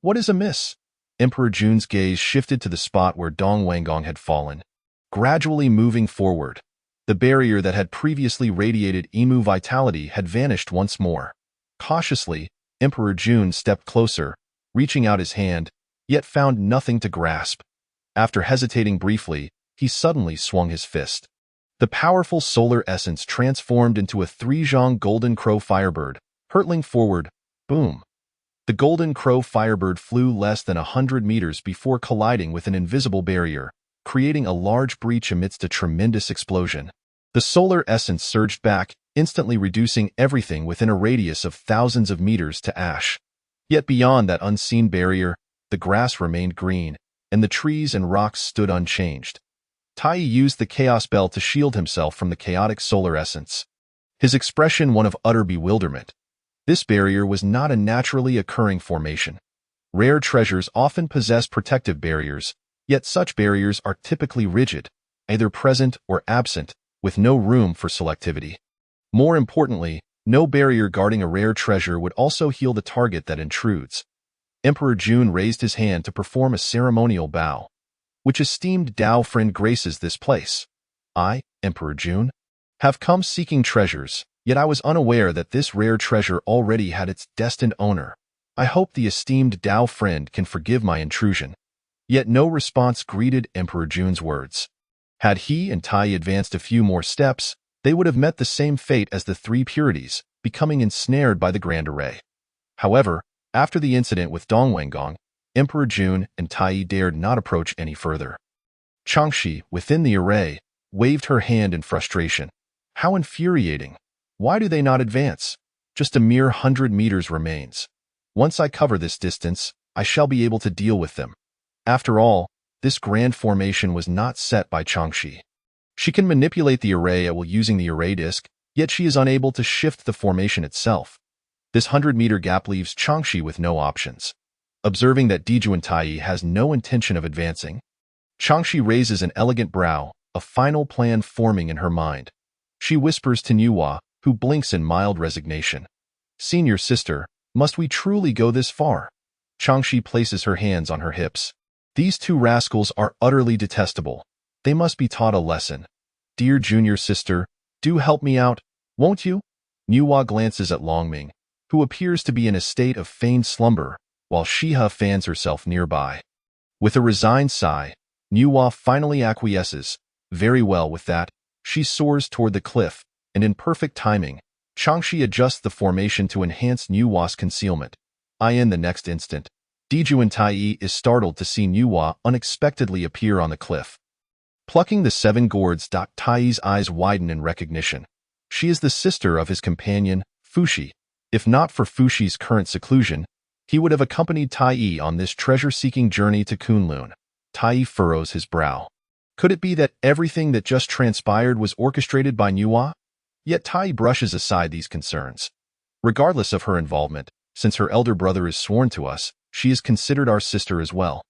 What is amiss? Emperor Jun's gaze shifted to the spot where Dong Wanggong had fallen. Gradually moving forward, the barrier that had previously radiated emu vitality had vanished once more. Cautiously, Emperor Jun stepped closer, reaching out his hand, yet found nothing to grasp. After hesitating briefly, he suddenly swung his fist. The powerful solar essence transformed into a three-zhong golden crow firebird, hurtling forward. Boom! The golden crow firebird flew less than 100 meters before colliding with an invisible barrier, creating a large breach amidst a tremendous explosion. The solar essence surged back, instantly reducing everything within a radius of thousands of meters to ash. Yet beyond that unseen barrier, the grass remained green, and the trees and rocks stood unchanged. Tai used the Chaos Bell to shield himself from the chaotic solar essence, his expression one of utter bewilderment. This barrier was not a naturally occurring formation. Rare treasures often possess protective barriers, yet such barriers are typically rigid, either present or absent, with no room for selectivity. More importantly, no barrier guarding a rare treasure would also heal the target that intrudes. Emperor Jun raised his hand to perform a ceremonial bow. Which esteemed Dao friend graces this place? I, Emperor Jun, have come seeking treasures, yet I was unaware that this rare treasure already had its destined owner. I hope the esteemed Dao friend can forgive my intrusion. Yet no response greeted Emperor Jun's words. Had he and Tai advanced a few more steps, they would have met the same fate as the three purities, becoming ensnared by the Grand Array. However, after the incident with Dong Wanggong, Emperor Jun and Tai dared not approach any further. Changxi, within the array, waved her hand in frustration. How infuriating! Why do they not advance? Just a mere 100 meters remains. Once I cover this distance, I shall be able to deal with them. After all, this grand formation was not set by Changxi. She can manipulate the array while using the array disk, yet she is unable to shift the formation itself. This 100-meter gap leaves Changxi with no options. Observing that Dijuan Tai has no intention of advancing, Changxi raises an elegant brow, a final plan forming in her mind. She whispers to Nuwa, who blinks in mild resignation. Senior sister, must we truly go this far? Changxi places her hands on her hips. These two rascals are utterly detestable. They must be taught a lesson. Dear junior sister, do help me out, won't you? Nuwa glances at Longming, who appears to be in a state of feigned slumber, while Shiha fans herself nearby. With a resigned sigh, Nuwa finally acquiesces. Very well with that, she soars toward the cliff, and in perfect timing, Changxi adjusts the formation to enhance Nuwa's concealment. In the next instant, Dijuan Tai is startled to see Nuwa unexpectedly appear on the cliff. Plucking the 7 gourds, Tai's eyes widen in recognition. She is the sister of his companion, Fushi. If not for Fushi's current seclusion, he would have accompanied Tai on this treasure-seeking journey to Kunlun. Tai furrows his brow. Could it be that everything that just transpired was orchestrated by Nuwa? Yet Tai brushes aside these concerns. Regardless of her involvement, since her elder brother is sworn to us, she is considered our sister as well.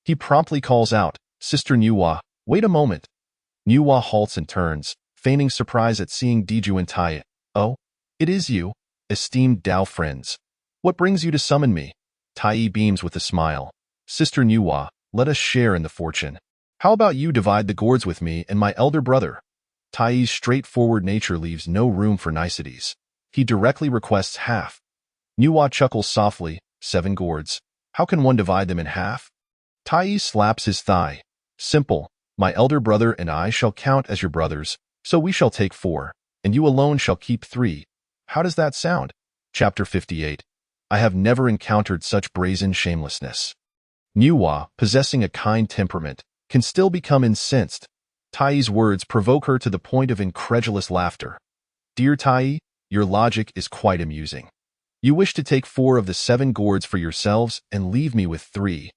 He promptly calls out, Sister Nuwa, wait a moment. Nuwa halts and turns, feigning surprise at seeing Dijuan Tai. Oh, it is you, esteemed Dao friends. What brings you to summon me? Tai beams with a smile. Sister Nuwa, let us share in the fortune. How about you divide the gourds with me and my elder brother? Tai's straightforward nature leaves no room for niceties. He directly requests half. Nuwa chuckles softly, 7 gourds. How can one divide them in half? Tai slaps his thigh. Simple. My elder brother and I shall count as your brothers, so we shall take 4, and you alone shall keep 3. How does that sound? Chapter 58. I have never encountered such brazen shamelessness. Nuwa, possessing a kind temperament, can still become incensed. Tai's words provoke her to the point of incredulous laughter. Dear Tai, your logic is quite amusing. You wish to take 4 of the 7 gourds for yourselves and leave me with 3.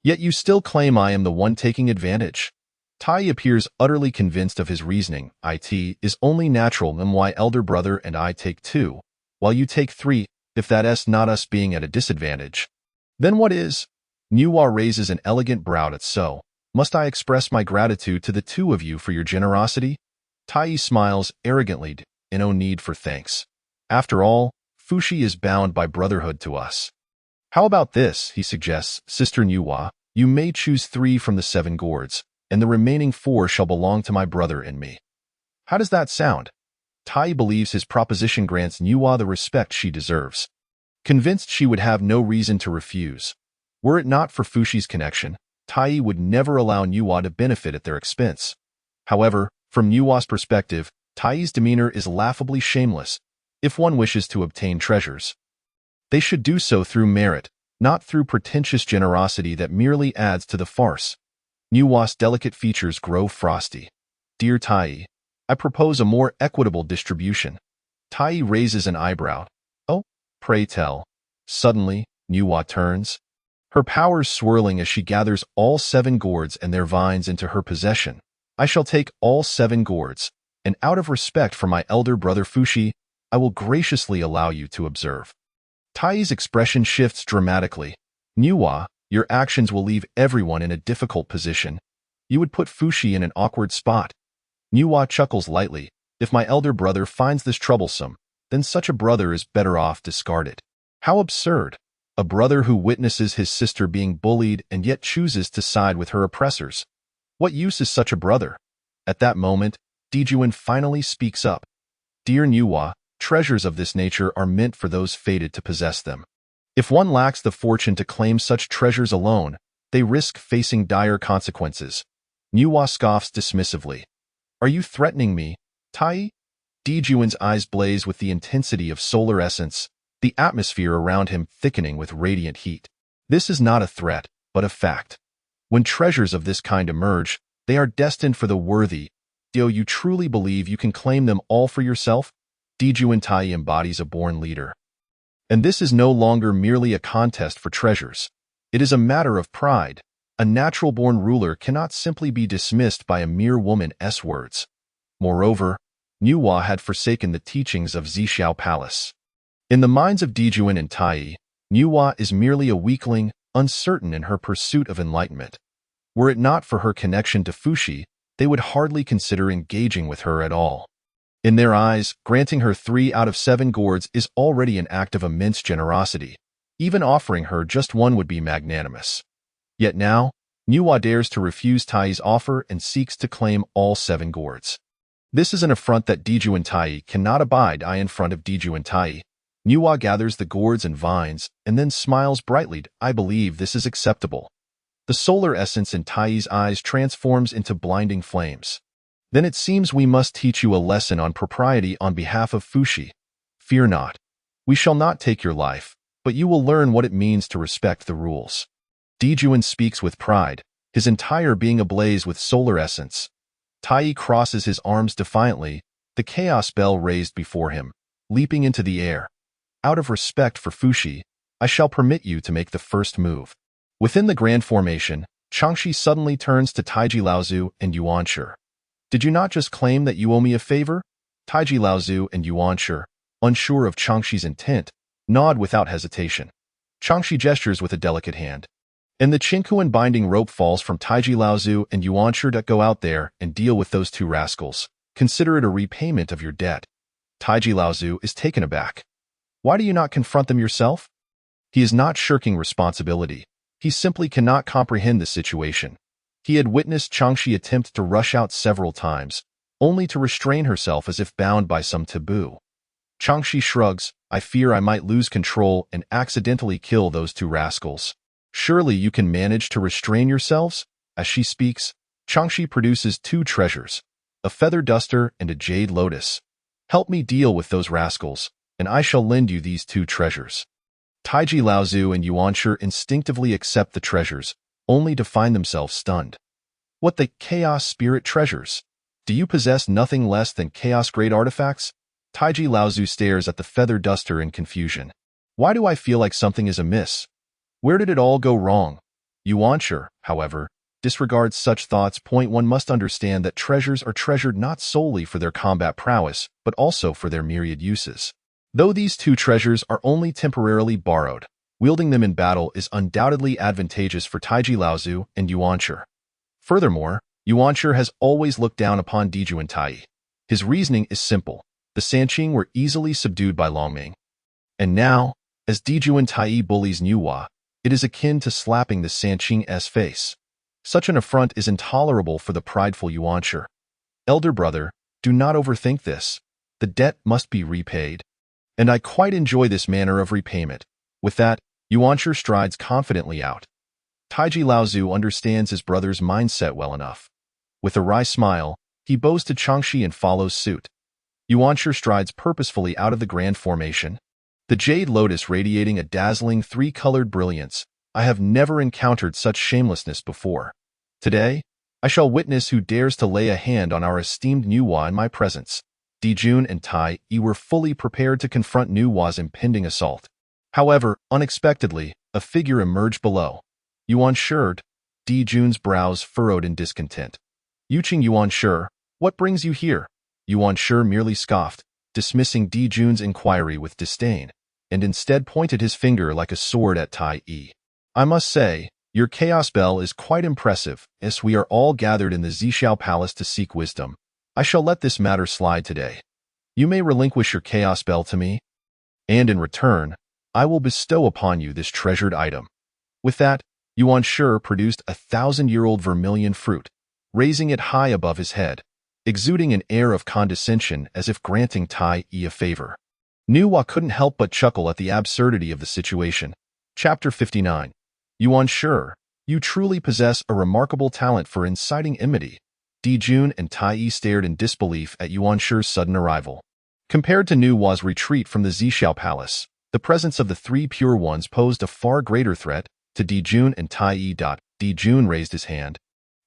Yet you still claim I am the one taking advantage. Tai appears utterly convinced of his reasoning. It is only natural and my elder brother and I take 2, while you take 3, if that's not us being at a disadvantage. Then what is? Nuwa raises an elegant brow at so. Must I express my gratitude to the 2 of you for your generosity? Tai smiles arrogantly, in no need for thanks. After all, Fushi is bound by brotherhood to us. How about this, he suggests, Sister Nuwa, you may choose 3 from the 7 gourds, and the remaining 4 shall belong to my brother and me. How does that sound? Tai believes his proposition grants Nuwa the respect she deserves. Convinced she would have no reason to refuse. Were it not for Fushi's connection, Tai would never allow Nuwa to benefit at their expense. However, from Nuwa's perspective, Tai's demeanor is laughably shameless. If one wishes to obtain treasures, they should do so through merit, not through pretentious generosity that merely adds to the farce. Nuwa's delicate features grow frosty. Dear Tai, I propose a more equitable distribution. Tai raises an eyebrow. Oh, pray tell. Suddenly, Nuwa turns, her powers swirling as she gathers all 7 gourds and their vines into her possession. I shall take all 7 gourds, and out of respect for my elder brother Fushi, I will graciously allow you to observe. Tai's expression shifts dramatically. Nuwa, your actions will leave everyone in a difficult position. You would put Fushi in an awkward spot. Nuwa chuckles lightly. If my elder brother finds this troublesome, then such a brother is better off discarded. How absurd! A brother who witnesses his sister being bullied and yet chooses to side with her oppressors. What use is such a brother? At that moment, Dijuan finally speaks up. Dear Nuwa, treasures of this nature are meant for those fated to possess them. If one lacks the fortune to claim such treasures alone, they risk facing dire consequences. Nuwa scoffs dismissively. Are you threatening me, Tai? Dijuan's eyes blaze with the intensity of solar essence, the atmosphere around him thickening with radiant heat. This is not a threat, but a fact. When treasures of this kind emerge, they are destined for the worthy. Do you truly believe you can claim them all for yourself? Dijuan Tai embodies a born leader. And this is no longer merely a contest for treasures. It is a matter of pride. A natural-born ruler cannot simply be dismissed by a mere woman's words. Moreover, Nuwa had forsaken the teachings of Zhixiao Palace. In the minds of Dijuan and Tai, Nuwa is merely a weakling, uncertain in her pursuit of enlightenment. Were it not for her connection to Fushi, they would hardly consider engaging with her at all. In their eyes, granting her 3 out of 7 gourds is already an act of immense generosity. Even offering her just 1 would be magnanimous. Yet now, Nuwa dares to refuse Tai's offer and seeks to claim all 7 gourds. This is an affront that Dijuan Tai cannot abide. In front of Dijuan Tai, Nuwa gathers the gourds and vines, and then smiles brightly. I believe this is acceptable. The solar essence in Tai's eyes transforms into blinding flames. Then it seems we must teach you a lesson on propriety on behalf of Fushi. Fear not. We shall not take your life, but you will learn what it means to respect the rules. Dijuan speaks with pride, his entire being ablaze with solar essence. Tai crosses his arms defiantly, the chaos bell raised before him, leaping into the air. Out of respect for Fushi, I shall permit you to make the first move. Within the grand formation, Changshi suddenly turns to Taiji Laozu and Yuanshi. Did you not just claim that you owe me a favor? Taiji Laozu and Yuanshi, unsure of Changshi's intent, nod without hesitation. Changshi gestures with a delicate hand. And the Qingkuan binding rope falls from Taiji Laozu and Yuanshi to go out there and deal with those 2 rascals. Consider it a repayment of your debt. Taiji Laozu is taken aback. Why do you not confront them yourself? He is not shirking responsibility. He simply cannot comprehend the situation. He had witnessed Changxi attempt to rush out several times, only to restrain herself as if bound by some taboo. Changxi shrugs, I fear I might lose control and accidentally kill those two rascals. Surely you can manage to restrain yourselves? As she speaks, Changxi produces two treasures, a feather duster and a jade lotus. Help me deal with those rascals, and I shall lend you these two treasures. Taiji Laozu and Yuanshi instinctively accept the treasures, only to find themselves stunned. What the Chaos Spirit treasures? Do you possess nothing less than chaos-grade artifacts? Taiji Laozu stares at the feather duster in confusion. Why do I feel like something is amiss? Where did it all go wrong? Yuanshi, however, disregards such thoughts. One must understand that treasures are treasured not solely for their combat prowess, but also for their myriad uses. Though these two treasures are only temporarily borrowed, wielding them in battle is undoubtedly advantageous for Taiji Laozu and Yuanshi. Furthermore, Yuanshi has always looked down upon Dijuan Tai. His reasoning is simple. The Sanqing were easily subdued by Longming. And now, as Dijuan Tai bullies Nuwa, it is akin to slapping the Sanqing's face. Such an affront is intolerable for the prideful Yuanshi. Elder brother, do not overthink this. The debt must be repaid. And I quite enjoy this manner of repayment. With that, Yuanshi strides confidently out. Taiji Laozu understands his brother's mindset well enough. With a wry smile, he bows to Changxi and follows suit. Yuanshi strides purposefully out of the grand formation. The jade lotus radiating a dazzling three-colored brilliance. I have never encountered such shamelessness before. Today, I shall witness who dares to lay a hand on our esteemed Nuwa in my presence. Dijun and Tai were fully prepared to confront Nuwa's impending assault. However, unexpectedly, a figure emerged below. Yuanshi, Dijun's brows furrowed in discontent. Yuqing Yuanshi, what brings you here? Yuanshi merely scoffed, dismissing Dijun's inquiry with disdain, and instead pointed his finger like a sword at Tai. I must say, your chaos bell is quite impressive, as we are all gathered in the Zhixiao Palace to seek wisdom. I shall let this matter slide today. You may relinquish your chaos bell to me, and in return, I will bestow upon you this treasured item. With that, Yuanshi produced a 1,000-year-old vermilion fruit, raising it high above his head, exuding an air of condescension as if granting Tai a favor. Nuwa couldn't help but chuckle at the absurdity of the situation. Chapter 59. Yuanshi, you truly possess a remarkable talent for inciting enmity. Dijun and Tai stared in disbelief at Yuanshi's sudden arrival. Compared to Nuwa's retreat from the Zhixiao Palace, the presence of the three pure ones posed a far greater threat to Dijun and Tai. Dijun raised his hand,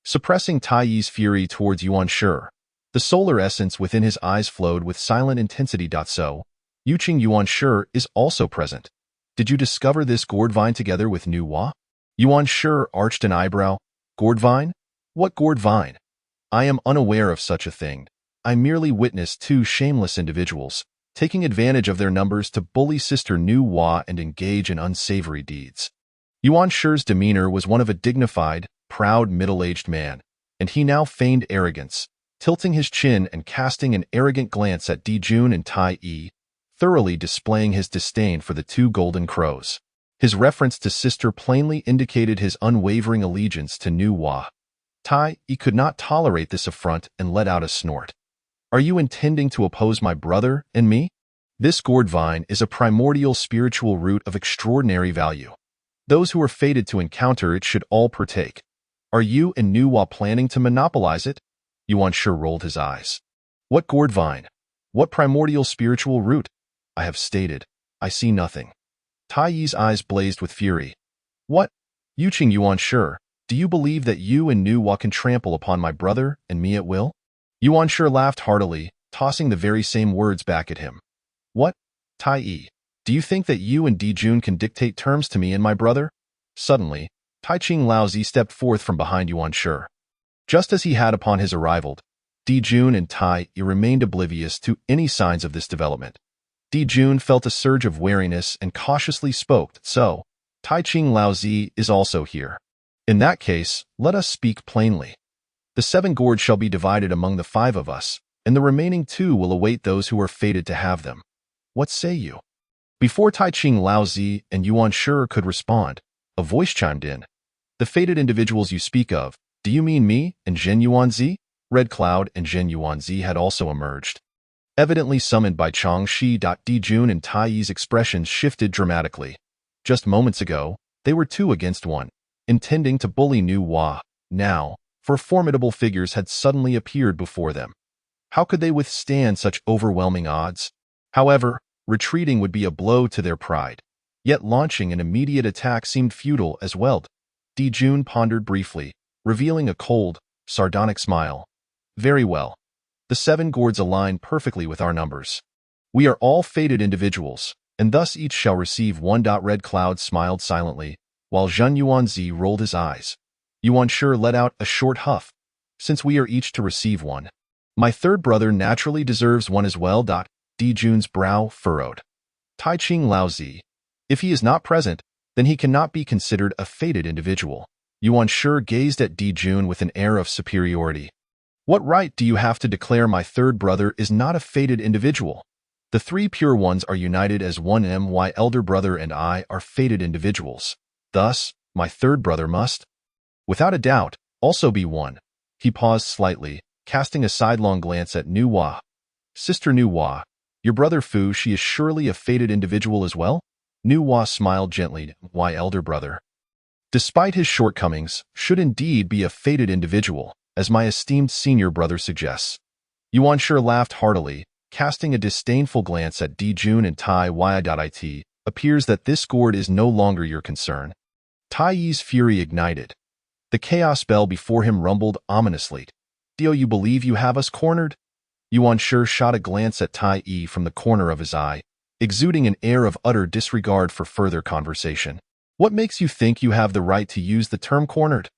suppressing Tai's fury towards Yuanshi. The solar essence within his eyes flowed with silent intensity. So, Yuqing Yuanshi is also present. Did you discover this gourd vine together with Nuwa? Yuanshi arched an eyebrow. Gourd vine? What gourd vine? I am unaware of such a thing. I merely witnessed two shameless individuals, taking advantage of their numbers to bully Sister Nuwa and engage in unsavory deeds. Yuanshi's demeanor was one of a dignified, proud middle-aged man, and he now feigned arrogance, tilting his chin and casting an arrogant glance at Dijun and Tai, thoroughly displaying his disdain for the two golden crows. His reference to sister plainly indicated his unwavering allegiance to Nuwa. Tai could not tolerate this affront and let out a snort. Are you intending to oppose my brother and me? This gourd vine is a primordial spiritual root of extraordinary value. Those who are fated to encounter it should all partake. Are you and Nuwa planning to monopolize it? Yuanshi rolled his eyes. What gourd vine? What primordial spiritual root? I have stated. I see nothing. Tai's eyes blazed with fury. What? Yuqing Yuanshi, do you believe that you and Nuwa can trample upon my brother and me at will? Yuanshi laughed heartily, tossing the very same words back at him. What? Tai, do you think that you and Dijun can dictate terms to me and my brother? Suddenly, Taiqing Laozi stepped forth from behind Yuanshi. Just as he had upon his arrival, Dijun and Tai remained oblivious to any signs of this development. Dijun felt a surge of wariness and cautiously spoke, so, Taiqing Laozi is also here. In that case, let us speak plainly. The 7 gourds shall be divided among the 5 of us, and the remaining 2 will await those who are fated to have them. What say you? Before Taiqing Laozi and Yuanshi could respond, A voice chimed in. The fated individuals you speak of, do you mean me and Zhen Yuanzi? Red Cloud and Zhen Yuanzi had also emerged. Evidently summoned by Chang Shi. Dijun and Tai Yi's expressions shifted dramatically. Just moments ago, they were 2 against 1, intending to bully Nu Hua. Now, 4 formidable figures had suddenly appeared before them. How could they withstand such overwhelming odds? However, retreating would be a blow to their pride. Yet launching an immediate attack seemed futile as well. Dijun pondered briefly, revealing a cold, sardonic smile. Very well. The 7 gourds align perfectly with our numbers. We are all fated individuals, and thus each shall receive 1. Red Cloud smiled silently, while Zhen Yuanzi rolled his eyes. Yuan Shi let out a short huff. Since we are each to receive 1, my third brother naturally deserves 1 as well. Dijun's brow furrowed. Tai Ching Laozi. If he is not present, then he cannot be considered a fated individual. Yuan Shi gazed at Dijun with an air of superiority. What right do you have to declare my third brother is not a fated individual? The 3 pure ones are united as 1. My elder brother and I are fated individuals. Thus, my third brother must, without a doubt, also be 1. He paused slightly, casting a sidelong glance at Nu Hua. Sister Nu Hua, your brother Fu, she is surely a fated individual as well? Nu Hua smiled gently. My elder brother, despite his shortcomings, should indeed be a fated individual, as my esteemed senior brother suggests. Yuan Shi laughed heartily, casting a disdainful glance at Dijun and Tai Yi. Appears that this gourd is no longer your concern. Tai Yi's fury ignited. The chaos bell before him rumbled ominously. Do you believe you have us cornered? Yuan Shi shot a glance at Tai Yi from the corner of his eye, exuding an air of utter disregard for further conversation. What makes you think you have the right to use the term cornered?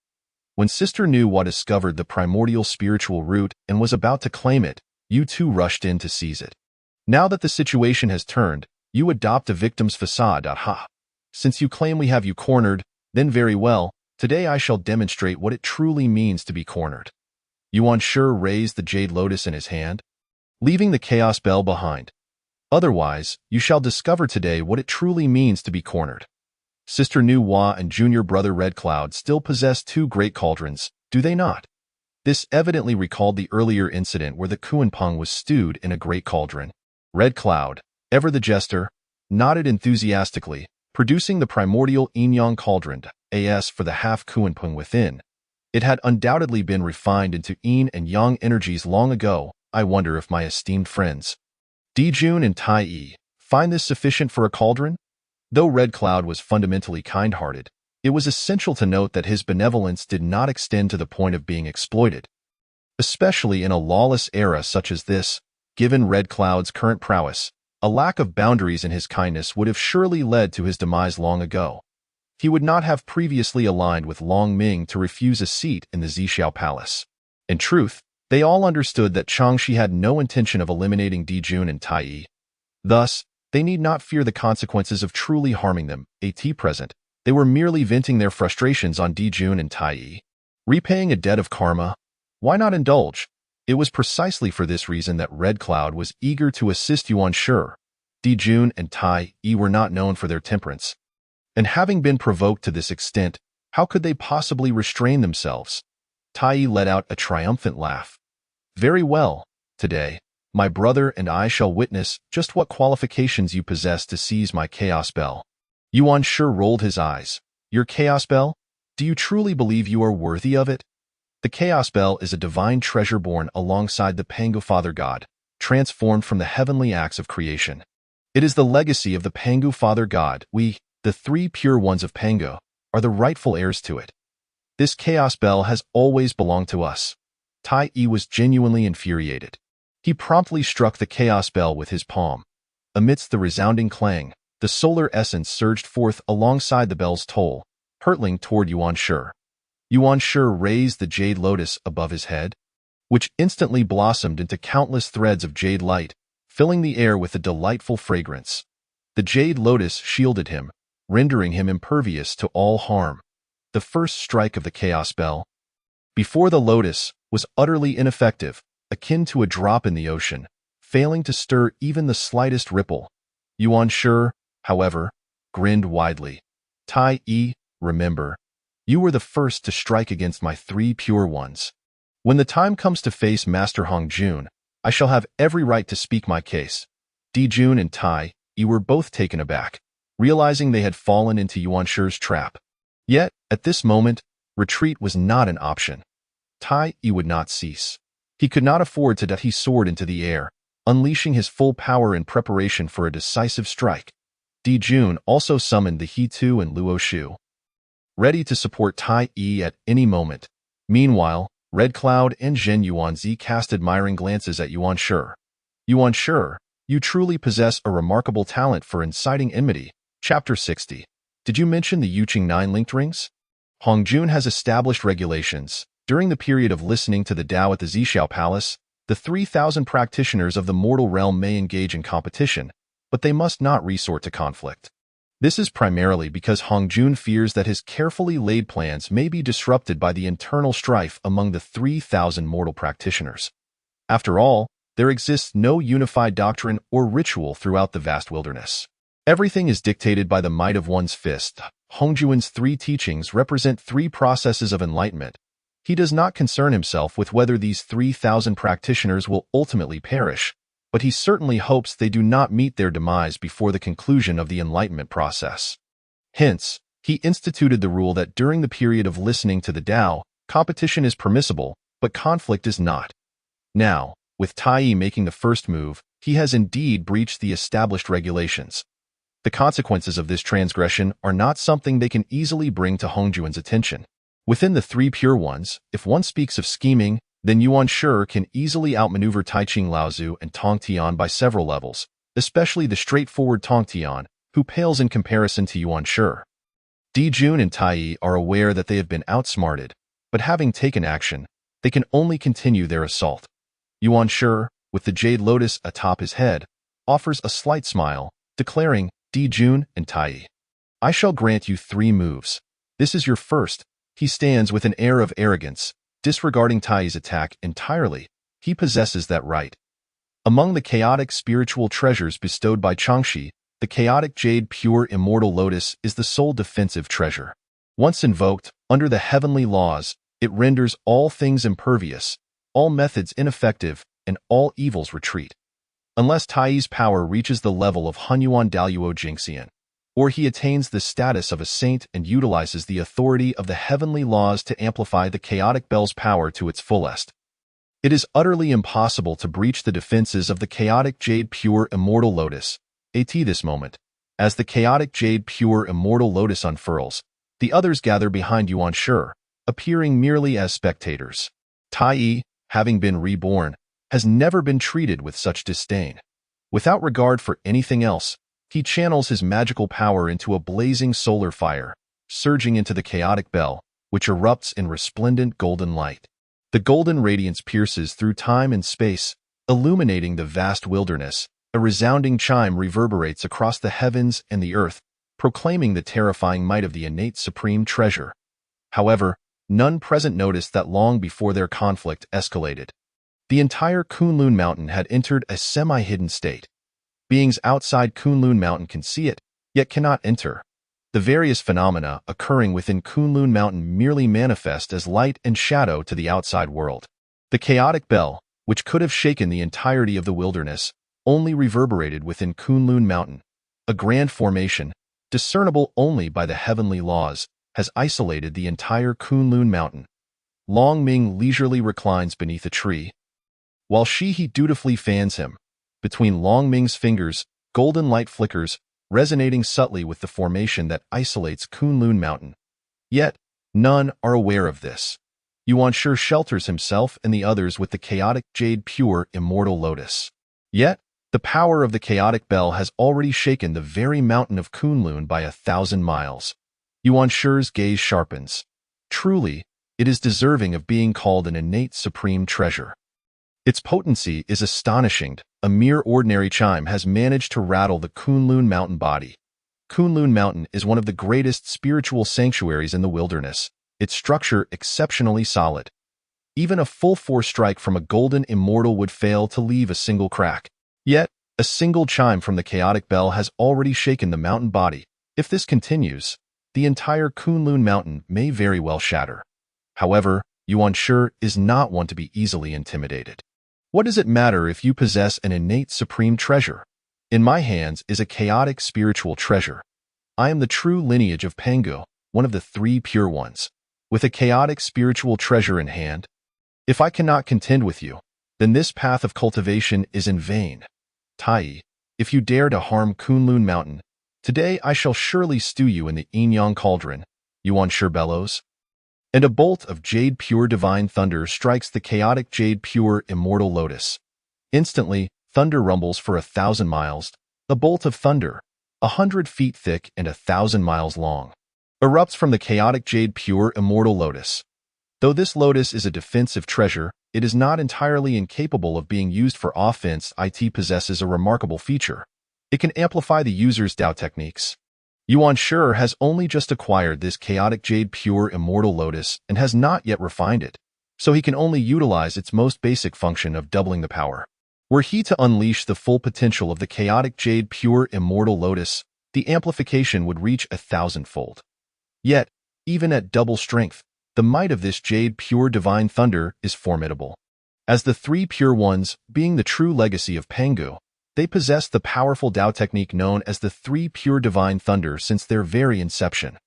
When Sister Nu Hua discovered the primordial spiritual root and was about to claim it, you too rushed in to seize it. Now that the situation has turned, you adopt a victim's facade. Ha! Since you claim we have you cornered, then very well, today I shall demonstrate what it truly means to be cornered. Yuan Shi raised the jade lotus in his hand, leaving the chaos bell behind. Otherwise, you shall discover today what it truly means to be cornered. Sister Nu Hua and junior brother Red Cloud still possess 2 great cauldrons, do they not? This evidently recalled the earlier incident where the Kuanpeng was stewed in a great cauldron. Red Cloud, ever the jester, nodded enthusiastically, producing the primordial yin-yang cauldron, as for the half Kuanpeng within. It had undoubtedly been refined into yin and yang energies long ago. I wonder if my esteemed friends, Dijun and Tai Yi, find this sufficient for a cauldron? Though Red Cloud was fundamentally kind-hearted, it was essential to note that his benevolence did not extend to the point of being exploited. Especially in a lawless era such as this, given Red Cloud's current prowess, a lack of boundaries in his kindness would have surely led to his demise long ago. He would not have previously aligned with Long Ming to refuse a seat in the Zixiao Palace. In truth, they all understood that Chang Shi had no intention of eliminating Dijun and Tai Yi. Thus, they need not fear the consequences of truly harming them. At present, they were merely venting their frustrations on Dijun and Tai Yi. Repaying a debt of karma? Why not indulge? It was precisely for this reason that Red Cloud was eager to assist Yuan Shi. Dijun and Tai Yi were not known for their temperance. And having been provoked to this extent, how could they possibly restrain themselves? Tai Yi let out a triumphant laugh. Very well, today, my brother and I shall witness just what qualifications you possess to seize my chaos bell. Yuan Shi rolled his eyes. Your chaos bell? Do you truly believe you are worthy of it? The chaos bell is a divine treasure born alongside the Pangu Father God, transformed from the heavenly acts of creation. It is the legacy of the Pangu Father God. We, the 3 pure ones of Pangu, are the rightful heirs to it. This chaos bell has always belonged to us. Tai Yi was genuinely infuriated. He promptly struck the chaos bell with his palm. Amidst the resounding clang, the solar essence surged forth alongside the bell's toll, hurtling toward Yuan Shi. Yuan Shi raised the jade lotus above his head, which instantly blossomed into countless threads of jade light, filling the air with a delightful fragrance. The jade lotus shielded him, rendering him impervious to all harm. The first strike of the chaos bell, before the lotus, was utterly ineffective, akin to a drop in the ocean, failing to stir even the slightest ripple. Yuan Shi, however, grinned widely. Tai Yi, remember, you were the first to strike against my 3 pure ones. When the time comes to face Master Hongjun, I shall have every right to speak my case." Dijun and Tai Yi were both taken aback, realizing they had fallen into Yuan Shi's trap. Yet, at this moment, retreat was not an option. Tai Yi would not cease. He could not afford to let his sword into the air, unleashing his full power in preparation for a decisive strike. Dijun also summoned the He Tu and Luo Shu, ready to support Tai Yi at any moment. Meanwhile, Red Cloud and Zhen Yuanzi cast admiring glances at Yuan Shi. "Yuan Shi, you truly possess a remarkable talent for inciting enmity." Chapter 60. Did you mention the Yuqing 9 linked rings? Hongjun has established regulations. During the period of listening to the Tao at the Zhixiao Palace, the 3,000 practitioners of the mortal realm may engage in competition, but they must not resort to conflict. This is primarily because Hongjun fears that his carefully laid plans may be disrupted by the internal strife among the 3,000 mortal practitioners. After all, there exists no unified doctrine or ritual throughout the vast wilderness. Everything is dictated by the might of one's fist. Hongjun's 3 teachings represent 3 processes of enlightenment. He does not concern himself with whether these 3,000 practitioners will ultimately perish, but he certainly hopes they do not meet their demise before the conclusion of the enlightenment process. Hence, he instituted the rule that during the period of listening to the Tao, competition is permissible, but conflict is not. Now, with Tai Yi making the first move, he has indeed breached the established regulations. The consequences of this transgression are not something they can easily bring to Hongjun's attention. Within the 3 pure ones, if one speaks of scheming, then Yuan Shi can easily outmaneuver Taiching Laozu and Tong Tian by several levels, especially the straightforward Tong Tian, who pales in comparison to Yuan Shi. Dijun and Tai Yi are aware that they have been outsmarted, but having taken action, they can only continue their assault. Yuan Shi, with the jade lotus atop his head, offers a slight smile, declaring, "Dijun and Tai Yi, I shall grant you 3 moves. This is your first." He stands with an air of arrogance, disregarding Tai Yi's attack entirely. He possesses that right. Among the chaotic spiritual treasures bestowed by Changshi, the chaotic jade pure immortal lotus is the sole defensive treasure. Once invoked, under the heavenly laws, it renders all things impervious, all methods ineffective, and all evils retreat. Unless Tai Yi's power reaches the level of Hunyuan Daluo Jingxian, or he attains the status of a saint and utilizes the authority of the heavenly laws to amplify the chaotic bell's power to its fullest. It is utterly impossible to breach the defenses of the chaotic jade pure immortal lotus. At this moment, as the chaotic jade pure immortal lotus unfurls, the others gather behind Yuan Shi, appearing merely as spectators. Tai Yi, having been reborn, has never been treated with such disdain. Without regard for anything else, he channels his magical power into a blazing solar fire, surging into the chaotic bell, which erupts in resplendent golden light. The golden radiance pierces through time and space, illuminating the vast wilderness. A resounding chime reverberates across the heavens and the earth, proclaiming the terrifying might of the innate supreme treasure. However, none present noticed that long before their conflict escalated, the entire Kunlun Mountain had entered a semi-hidden state. Beings outside Kunlun Mountain can see it, yet cannot enter. The various phenomena occurring within Kunlun Mountain merely manifest as light and shadow to the outside world. The chaotic bell, which could have shaken the entirety of the wilderness, only reverberated within Kunlun Mountain. A grand formation, discernible only by the heavenly laws, has isolated the entire Kunlun Mountain. Long Ming leisurely reclines beneath a tree, while Shi-He dutifully fans him. Between Long Ming's fingers, golden light flickers, resonating subtly with the formation that isolates Kunlun Mountain. Yet, none are aware of this. Yuan Shi shelters himself and the others with the chaotic jade pure immortal lotus. Yet, the power of the chaotic bell has already shaken the very mountain of Kunlun by 1,000 miles. Yuan Shi's gaze sharpens. Truly, it is deserving of being called an innate supreme treasure. Its potency is astonishing. A mere ordinary chime has managed to rattle the Kunlun Mountain body. Kunlun Mountain is one of the greatest spiritual sanctuaries in the wilderness, its structure exceptionally solid. Even a full-force strike from a golden immortal would fail to leave a single crack. Yet, a single chime from the chaotic bell has already shaken the mountain body. If this continues, the entire Kunlun Mountain may very well shatter. However, Yuan Shi is not one to be easily intimidated. What does it matter if you possess an innate supreme treasure? In my hands is a chaotic spiritual treasure. I am the true lineage of Pangu, one of the three pure ones. With a chaotic spiritual treasure in hand, if I cannot contend with you, then this path of cultivation is in vain. Tai, if you dare to harm Kunlun Mountain, today I shall surely stew you in the Yin-Yang cauldron, Yuan Shi bellows. And a bolt of jade pure divine thunder strikes the chaotic jade pure immortal lotus. Instantly, thunder rumbles for 1,000 miles. A bolt of thunder, 100 feet thick and 1,000 miles long, erupts from the chaotic jade pure immortal lotus. Though this lotus is a defensive treasure, it is not entirely incapable of being used for offense. It possesses a remarkable feature. It can amplify the user's Dao techniques. Yuan Shi has only just acquired this chaotic jade pure immortal lotus and has not yet refined it, so he can only utilize its most basic function of doubling the power. Were he to unleash the full potential of the chaotic jade pure immortal lotus, the amplification would reach 1,000-fold. Yet, even at double strength, the might of this jade pure divine thunder is formidable. As the three pure ones, being the true legacy of Pangu, they possess the powerful Dao technique known as the three pure divine thunder since their very inception.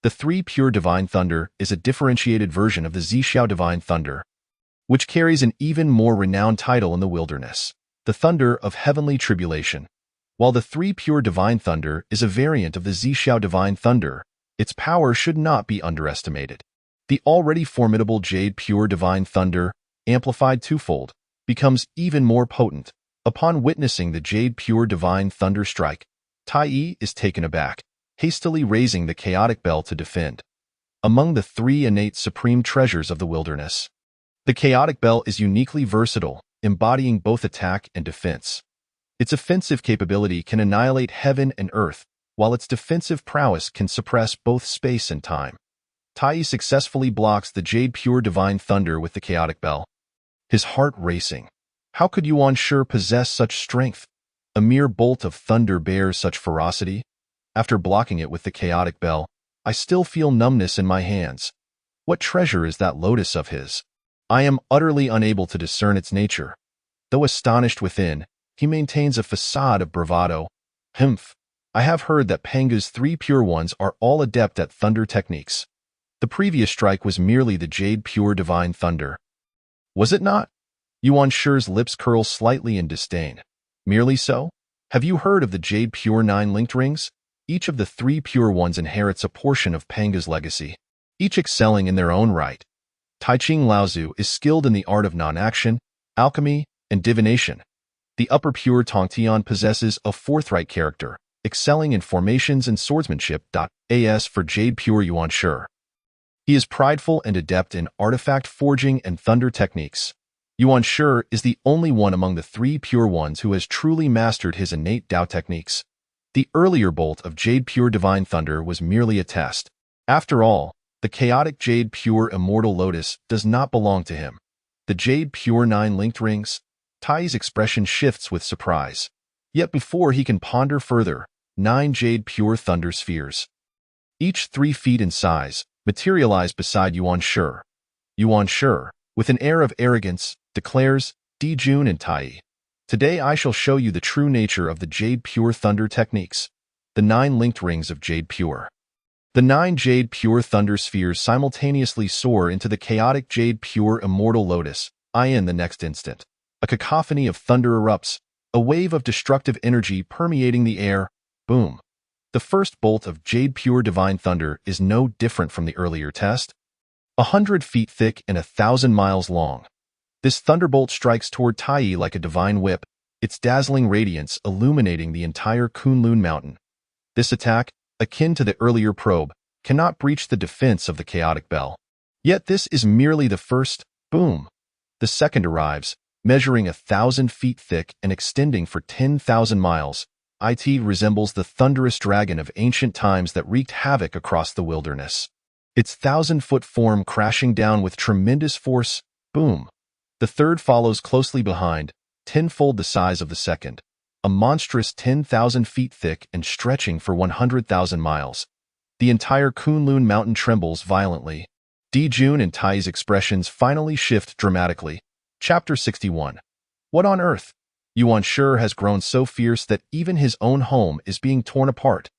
The three pure divine thunder is a differentiated version of the Zhixiao divine thunder, which carries an even more renowned title in the wilderness, the thunder of heavenly tribulation. While the three pure divine thunder is a variant of the Zhixiao divine thunder, its power should not be underestimated. The already formidable jade pure divine thunder, amplified twofold, becomes even more potent. Upon witnessing the jade pure divine thunder strike, Tai is taken aback, hastily raising the chaotic bell to defend. Among the three innate supreme treasures of the wilderness, the chaotic bell is uniquely versatile, embodying both attack and defense. Its offensive capability can annihilate heaven and earth, while its defensive prowess can suppress both space and time. Tai successfully blocks the jade pure divine thunder with the chaotic bell, his heart racing. How could Yuan Shi possess such strength? A mere bolt of thunder bears such ferocity? After blocking it with the chaotic bell, I still feel numbness in my hands. What treasure is that lotus of his? I am utterly unable to discern its nature. Though astonished within, he maintains a facade of bravado. Humph! I have heard that Pangu's three pure ones are all adept at thunder techniques. The previous strike was merely the jade pure divine thunder. Was it not? Yuan Shi's lips curl slightly in disdain. Merely so? Have you heard of the jade pure 9 linked rings? Each of the three pure ones inherits a portion of Pangu's legacy, each excelling in their own right. Taiching Laozu is skilled in the art of non-action, alchemy, and divination. The upper pure Tongtian possesses a forthright character, excelling in formations and swordsmanship. As for jade pure Yuan Shi, he is prideful and adept in artifact forging and thunder techniques. Yuan Shi is the only one among the three pure ones who has truly mastered his innate Dao techniques. The earlier bolt of jade pure divine thunder was merely a test. After all, the chaotic jade pure immortal lotus does not belong to him. The jade pure 9 linked rings? Tai's expression shifts with surprise. Yet before he can ponder further, 9 jade pure thunder spheres, each 3 feet in size, materialize beside Yuan Shi. Yuan Shi, with an air of arrogance, declares, Di Jun and Tai, today I shall show you the true nature of the jade pure thunder techniques, the 9 linked rings of jade pure. The 9 jade pure thunder spheres simultaneously soar into the chaotic jade pure immortal lotus. In the next instant, a cacophony of thunder erupts, a wave of destructive energy permeating the air. Boom! The first bolt of jade pure divine thunder is no different from the earlier test. 100 feet thick and 1,000 miles long. This thunderbolt strikes toward Tai like a divine whip, its dazzling radiance illuminating the entire Kunlun Mountain. This attack, akin to the earlier probe, cannot breach the defense of the chaotic bell. Yet this is merely the first. Boom! The second arrives, measuring 1,000 feet thick and extending for 10,000 miles. It resembles the thunderous dragon of ancient times that wreaked havoc across the wilderness. Its 1,000-foot form crashing down with tremendous force. Boom! The third follows closely behind, tenfold the size of the second, a monstrous 10,000 feet thick and stretching for 100,000 miles. The entire Kunlun mountain trembles violently. Jun and Tai's expressions finally shift dramatically. Chapter 61. What on earth? Yuan Shi has grown so fierce that even his own home is being torn apart.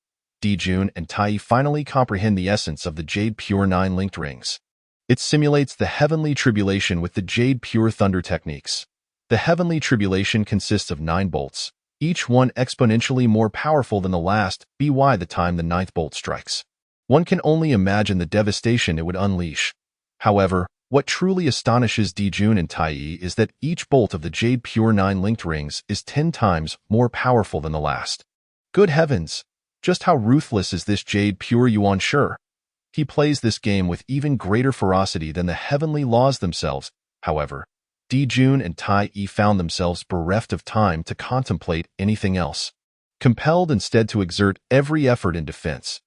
Jun and Tai finally comprehend the essence of the Jade Pure 9 linked rings. It simulates the heavenly tribulation with the Jade Pure Thunder techniques. The heavenly tribulation consists of 9 bolts, each one exponentially more powerful than the last by the time the 9th bolt strikes. One can only imagine the devastation it would unleash. However, what truly astonishes Jun and Tai is that each bolt of the Jade Pure 9 linked rings is 10 times more powerful than the last. Good heavens! Just how ruthless is this Jade Pure Yuan Shi? He plays this game with even greater ferocity than the heavenly laws themselves. However, Jun and Tai found themselves bereft of time to contemplate anything else. Compelled instead to exert every effort in defense,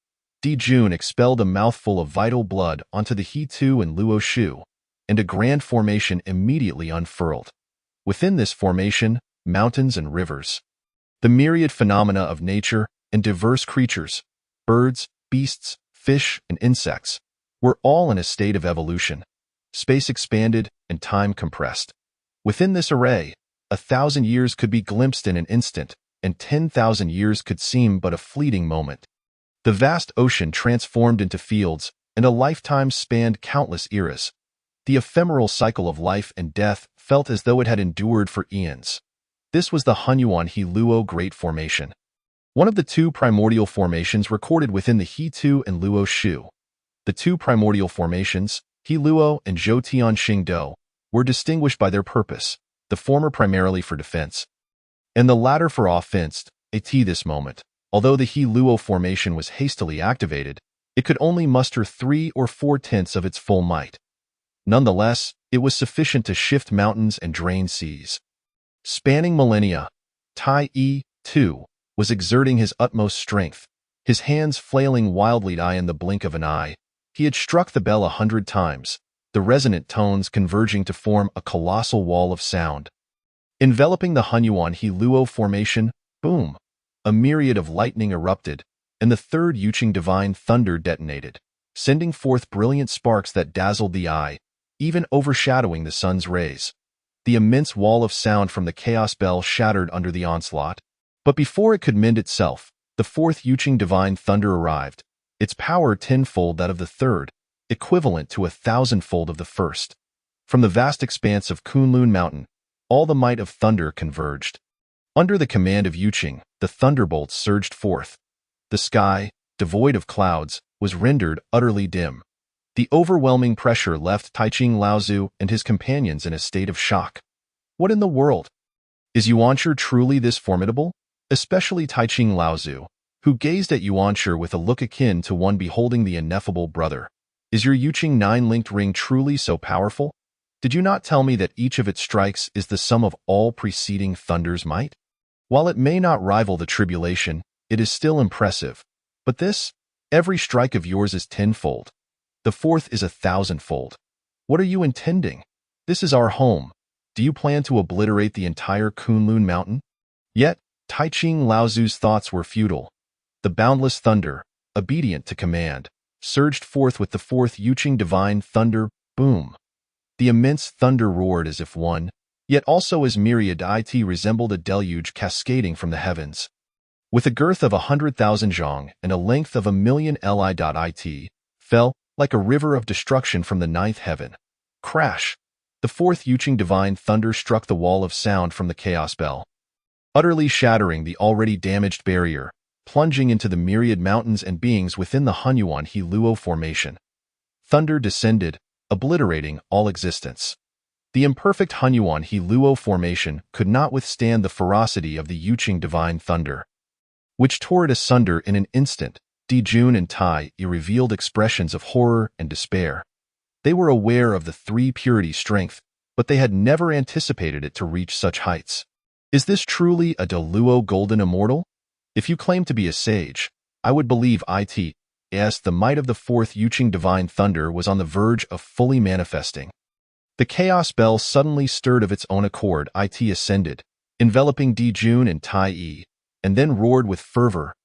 Jun expelled a mouthful of vital blood onto the He Tu and Luo Shu, and a grand formation immediately unfurled. Within this formation, mountains and rivers, the myriad phenomena of nature and diverse creatures, birds, beasts, fish, and insects, were all in a state of evolution. Space expanded and time compressed. Within this array, 1,000 years could be glimpsed in an instant, and 10,000 years could seem but a fleeting moment. The vast ocean transformed into fields, and a lifetime spanned countless eras. The ephemeral cycle of life and death felt as though it had endured for eons. This was the Hunyuan He Luo Great Formation, one of the 2 primordial formations recorded within the He Tu and Luo Shu. The 2 primordial formations, He Luo and Zhou Tian Xing Do, were distinguished by their purpose, the former primarily for defense, and the latter for offense. At this moment, although the He Luo formation was hastily activated, it could only muster 3 or 4/10 of its full might. Nonetheless, it was sufficient to shift mountains and drain seas. Spanning millennia, Tai, too, was exerting his utmost strength, his hands flailing wildly in the blink of an eye. He had struck the bell 100 times, the resonant tones converging to form a colossal wall of sound. Enveloping the Hunyuan He Luo formation, boom! A myriad of lightning erupted, and the 3rd Yuqing Divine Thunder detonated, sending forth brilliant sparks that dazzled the eye, even overshadowing the sun's rays. The immense wall of sound from the Chaos Bell shattered under the onslaught. But before it could mend itself, the 4th Yuqing Divine Thunder arrived, its power 10-fold that of the 3rd, equivalent to 1,000-fold of the 1st. From the vast expanse of Kunlun Mountain, all the might of thunder converged. Under the command of Yuqing, the thunderbolts surged forth. The sky, devoid of clouds, was rendered utterly dim. The overwhelming pressure left Taiching Laozu and his companions in a state of shock. What in the world? Is Yuan Shi truly this formidable? Especially Taiching Laozu, who gazed at Yuan Shi with a look akin to one beholding the ineffable brother. Is your Yuqing 9-linked ring truly so powerful? Did you not tell me that each of its strikes is the sum of all preceding thunder's might? While it may not rival the tribulation, it is still impressive. But this, every strike of yours is 10-fold. The 4th is 1,000-fold. What are you intending? This is our home. Do you plan to obliterate the entire Kunlun Mountain? Yet, Taiching Laozu's thoughts were futile. The boundless thunder, obedient to command, surged forth with the 4th Yuqing Divine Thunder, boom. The immense thunder roared as if one, yet also as myriad it resembled a deluge cascading from the heavens. With a girth of 100,000 zhong and a length of 1,000,000 li.it, fell, like a river of destruction from the 9th heaven. Crash! The 4th Yuqing Divine Thunder struck the wall of sound from the Chaos Bell, utterly shattering the already damaged barrier, plunging into the myriad mountains and beings within the Hunyuan He Luo formation. Thunder descended, obliterating all existence. The imperfect Hunyuan He Luo formation could not withstand the ferocity of the Yuqing Divine Thunder, which tore it asunder in an instant. Jun and Tai revealed expressions of horror and despair. They were aware of the 3 purity strength, but they had never anticipated it to reach such heights. Is this truly a Deluo Golden Immortal? If you claim to be a sage, I would believe it. Yes, the might of the 4th Yuqing Divine Thunder was on the verge of fully manifesting. The Chaos Bell suddenly stirred of its own accord. It ascended, enveloping Jun and Tai, and then roared with fervor.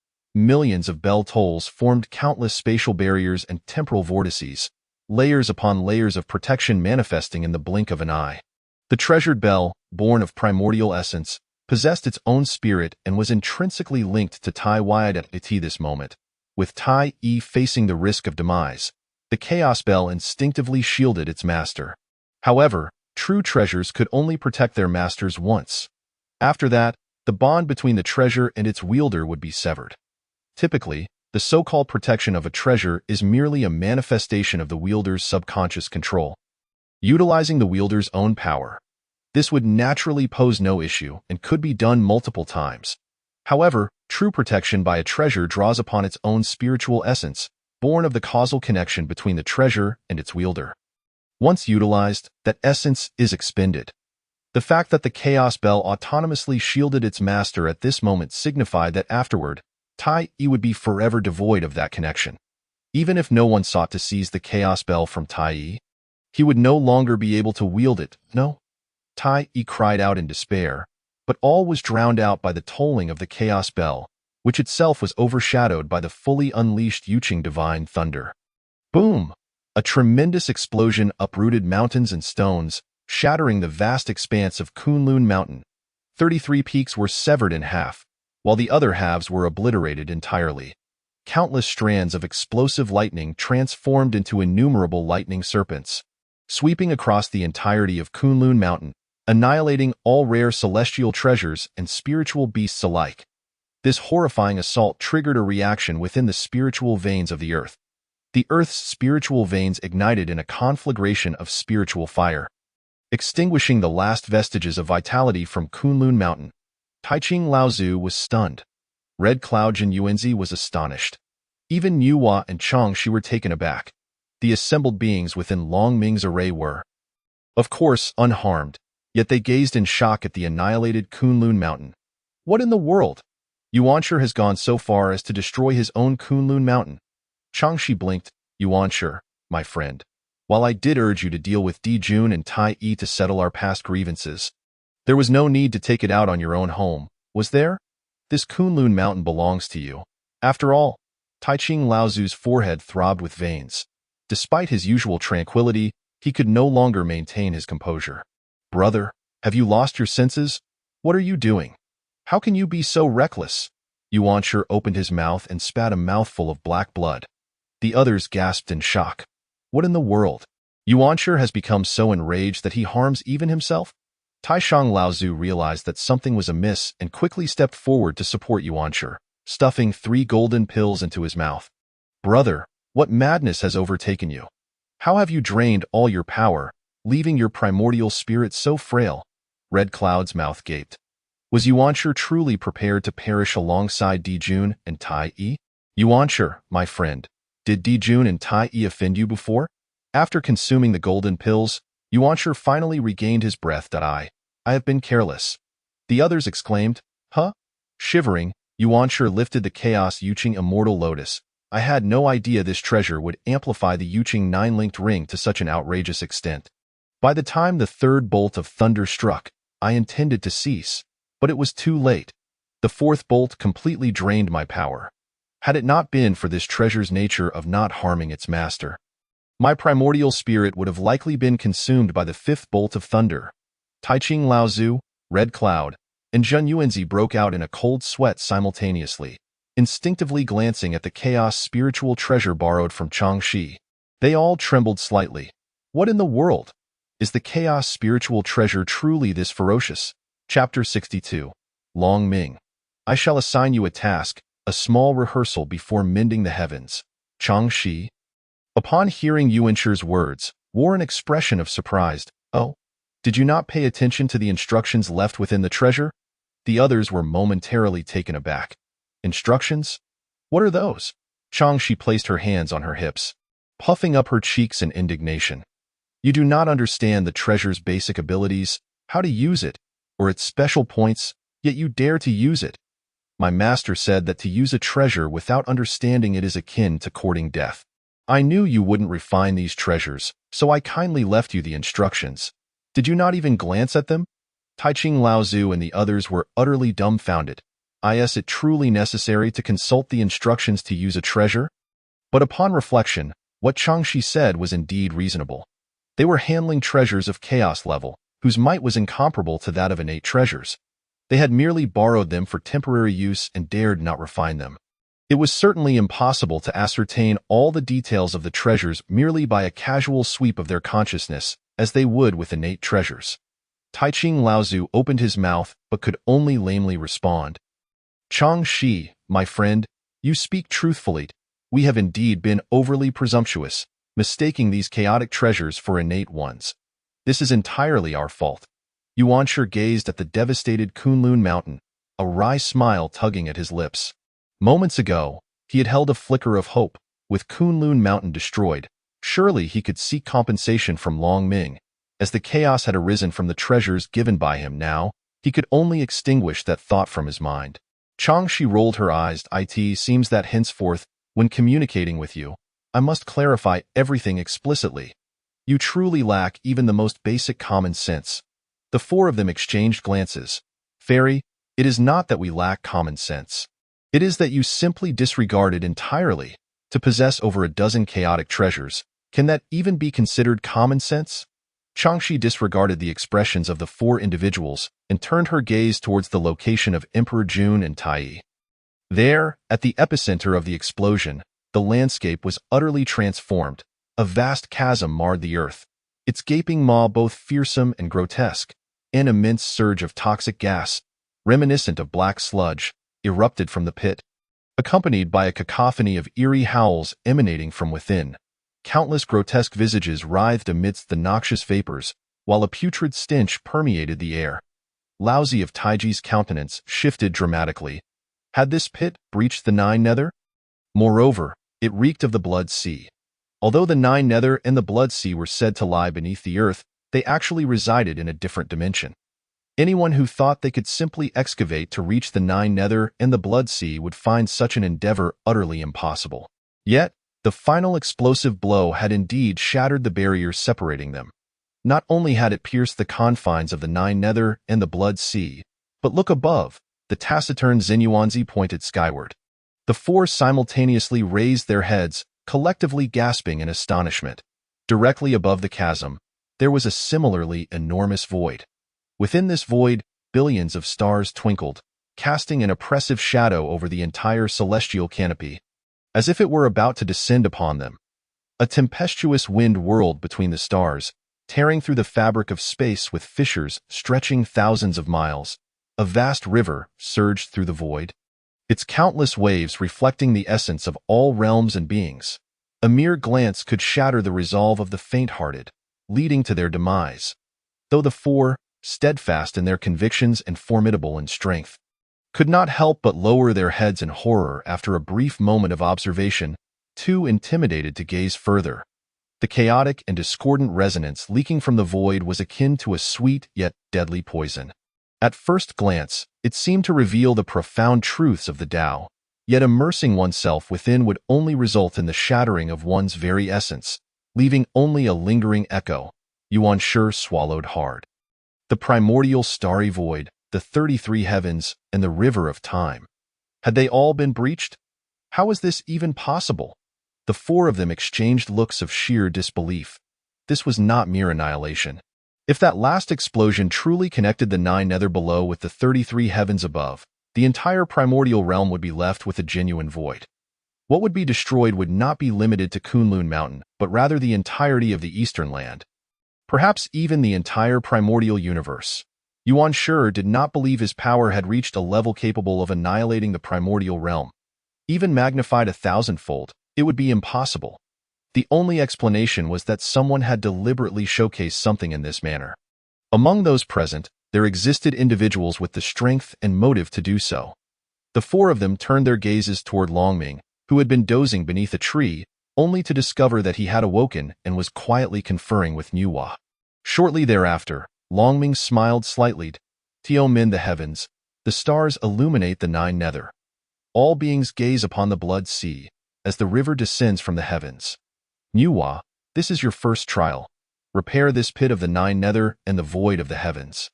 millions of bell tolls formed countless spatial barriers and temporal vortices, layers upon layers of protection manifesting in the blink of an eye. The treasured bell, born of primordial essence, possessed its own spirit and was intrinsically linked to Tai Wyatt at this moment. With Tai E facing the risk of demise, the Chaos Bell instinctively shielded its master. However, true treasures could only protect their masters once. After that, the bond between the treasure and its wielder would be severed. Typically, the so-called protection of a treasure is merely a manifestation of the wielder's subconscious control, utilizing the wielder's own power. This would naturally pose no issue and could be done multiple times. However, true protection by a treasure draws upon its own spiritual essence, born of the causal connection between the treasure and its wielder. Once utilized, that essence is expended. The fact that the Chaos Bell autonomously shielded its master at this moment signified that afterward, Tai E would be forever devoid of that connection. Even if no one sought to seize the Chaos Bell from Tai E, he would no longer be able to wield it. No. Tai E cried out in despair, but all was drowned out by the tolling of the Chaos Bell, which itself was overshadowed by the fully unleashed Yuqing divine thunder. Boom! A tremendous explosion uprooted mountains and stones, shattering the vast expanse of Kunlun Mountain. 33 peaks were severed in half, while the other halves were obliterated entirely. Countless strands of explosive lightning transformed into innumerable lightning serpents, sweeping across the entirety of Kunlun Mountain, annihilating all rare celestial treasures and spiritual beasts alike. This horrifying assault triggered a reaction within the spiritual veins of the earth. The earth's spiritual veins ignited in a conflagration of spiritual fire, extinguishing the last vestiges of vitality from Kunlun Mountain. Taiching Laozu was stunned. Red Cloud Jin Yuanzi was astonished. Even Yuhua and Changshi were taken aback. The assembled beings within Long Ming's array were, of course, unharmed, yet they gazed in shock at the annihilated Kunlun Mountain. What in the world? Yuanshi has gone so far as to destroy his own Kunlun Mountain. Changshi blinked. Yuanshi, my friend, while I did urge you to deal with Di Jun and Tai E to settle our past grievances, there was no need to take it out on your own home, was there? This Kunlun Mountain belongs to you. After all, Taiching Laozu's forehead throbbed with veins. Despite his usual tranquility, he could no longer maintain his composure. Brother, have you lost your senses? What are you doing? How can you be so reckless? Yuanshi opened his mouth and spat a mouthful of black blood. The others gasped in shock. What in the world? Yuanshi has become so enraged that he harms even himself? Taishang Laozu realized that something was amiss and quickly stepped forward to support Yuanshi, stuffing 3 golden pills into his mouth. Brother, what madness has overtaken you? How have you drained all your power, leaving your primordial spirit so frail? Red Cloud's mouth gaped. Was Yuanshi truly prepared to perish alongside Di Jun and Tai E? Yuanshi, my friend, did Di Jun and Tai E offend you before? After consuming the golden pills, Yuanshi finally regained his breath. I have been careless. The others exclaimed. Huh? Shivering, Yuanshi lifted the Chaos Yuqing Immortal Lotus. I had no idea this treasure would amplify the Yuqing 9-linked ring to such an outrageous extent. By the time the third bolt of thunder struck, I intended to cease, but it was too late. The fourth bolt completely drained my power. Had it not been for this treasure's nature of not harming its master, my primordial spirit would have likely been consumed by the fifth bolt of thunder. Taiching Laozu, Red Cloud, and Zhen Yuanzi broke out in a cold sweat simultaneously, instinctively glancing at the chaos spiritual treasure borrowed from Changshi. They all trembled slightly. What in the world? Is the chaos spiritual treasure truly this ferocious? Chapter 62. Long Ming. I shall assign you a task, a small rehearsal before mending the heavens. Changshi, upon hearing Yuanshi's words, wore an expression of surprise. Oh, did you not pay attention to the instructions left within the treasure? The others were momentarily taken aback. Instructions? What are those? Changshi placed her hands on her hips, puffing up her cheeks in indignation. You do not understand the treasure's basic abilities, how to use it, or its special points, yet you dare to use it. My master said that to use a treasure without understanding it is akin to courting death. I knew you wouldn't refine these treasures, so I kindly left you the instructions. Did you not even glance at them? Taiching Laozu and the others were utterly dumbfounded. Is it truly necessary to consult the instructions to use a treasure? But upon reflection, what Changshi said was indeed reasonable. They were handling treasures of chaos level, whose might was incomparable to that of innate treasures. They had merely borrowed them for temporary use and dared not refine them. It was certainly impossible to ascertain all the details of the treasures merely by a casual sweep of their consciousness, as they would with innate treasures. Taiching Laozu opened his mouth but could only lamely respond. Changshi, my friend, you speak truthfully. We have indeed been overly presumptuous, mistaking these chaotic treasures for innate ones. This is entirely our fault. Yuanshi gazed at the devastated Kunlun mountain, a wry smile tugging at his lips. Moments ago, he had held a flicker of hope. With Kunlun mountain destroyed, surely he could seek compensation from Long Ming. As the chaos had arisen from the treasures given by him now, he could only extinguish that thought from his mind. Changshi rolled her eyes. It seems that henceforth, when communicating with you, I must clarify everything explicitly. You truly lack even the most basic common sense. The four of them exchanged glances. Fairy, it is not that we lack common sense. It is that you simply disregard it entirely. To possess over a dozen chaotic treasures, can that even be considered common sense? Changshi disregarded the expressions of the four individuals and turned her gaze towards the location of Emperor Jun and Tai. There, at the epicenter of the explosion, the landscape was utterly transformed. A vast chasm marred the earth, its gaping maw both fearsome and grotesque. An immense surge of toxic gas, reminiscent of black sludge, erupted from the pit, accompanied by a cacophony of eerie howls emanating from within. Countless grotesque visages writhed amidst the noxious vapors, while a putrid stench permeated the air. Laozi of Taiji's countenance shifted dramatically. Had this pit breached the Nine Nether? Moreover, it reeked of the Blood Sea. Although the Nine Nether and the Blood Sea were said to lie beneath the earth, they actually resided in a different dimension. Anyone who thought they could simply excavate to reach the Nine Nether and the Blood Sea would find such an endeavor utterly impossible. Yet, the final explosive blow had indeed shattered the barriers separating them. Not only had it pierced the confines of the Nine Nether and the Blood Sea, but look above, the taciturn Xinyuanzi pointed skyward. The four simultaneously raised their heads, collectively gasping in astonishment. Directly above the chasm, there was a similarly enormous void. Within this void, billions of stars twinkled, casting an oppressive shadow over the entire celestial canopy, as if it were about to descend upon them. A tempestuous wind whirled between the stars, tearing through the fabric of space with fissures stretching thousands of miles. A vast river surged through the void, its countless waves reflecting the essence of all realms and beings. A mere glance could shatter the resolve of the faint-hearted, leading to their demise. Though the four, steadfast in their convictions and formidable in strength, could not help but lower their heads in horror after a brief moment of observation, too intimidated to gaze further. The chaotic and discordant resonance leaking from the void was akin to a sweet yet deadly poison. At first glance, it seemed to reveal the profound truths of the Tao, yet immersing oneself within would only result in the shattering of one's very essence, leaving only a lingering echo. Yuanshi swallowed hard. The primordial starry void, the 33 heavens, and the river of time. Had they all been breached? How was this even possible? The four of them exchanged looks of sheer disbelief. This was not mere annihilation. If that last explosion truly connected the Nine Nether below with the 33 heavens above, the entire primordial realm would be left with a genuine void. What would be destroyed would not be limited to Kunlun Mountain, but rather the entirety of the eastern land. Perhaps even the entire primordial universe. Yuanshi did not believe his power had reached a level capable of annihilating the primordial realm. Even magnified 1,000-fold, it would be impossible. The only explanation was that someone had deliberately showcased something in this manner. Among those present, there existed individuals with the strength and motive to do so. The four of them turned their gazes toward Longming, who had been dozing beneath a tree, only to discover that he had awoken and was quietly conferring with Nuwa. Shortly thereafter, Longming smiled slightly. Tiomin the heavens, the stars illuminate the Nine Nether. All beings gaze upon the Blood Sea, as the river descends from the heavens. Nuwa, this is your first trial. Repair this pit of the Nine Nether and the void of the heavens.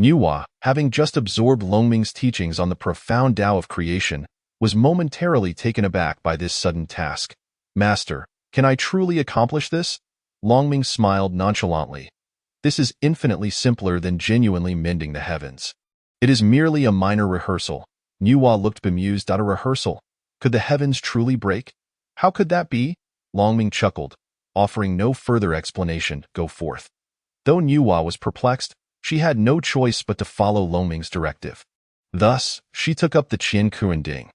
Nuwa, having just absorbed Longming's teachings on the profound Tao of creation, was momentarily taken aback by this sudden task. Master, can I truly accomplish this? Longming smiled nonchalantly. This is infinitely simpler than genuinely mending the heavens. It is merely a minor rehearsal. Nuwa looked bemused. A rehearsal? Could the heavens truly break? How could that be? Longming chuckled, offering no further explanation. Go forth. Though Nuwa was perplexed, she had no choice but to follow Longming's directive. Thus, she took up the Qian Kuanding.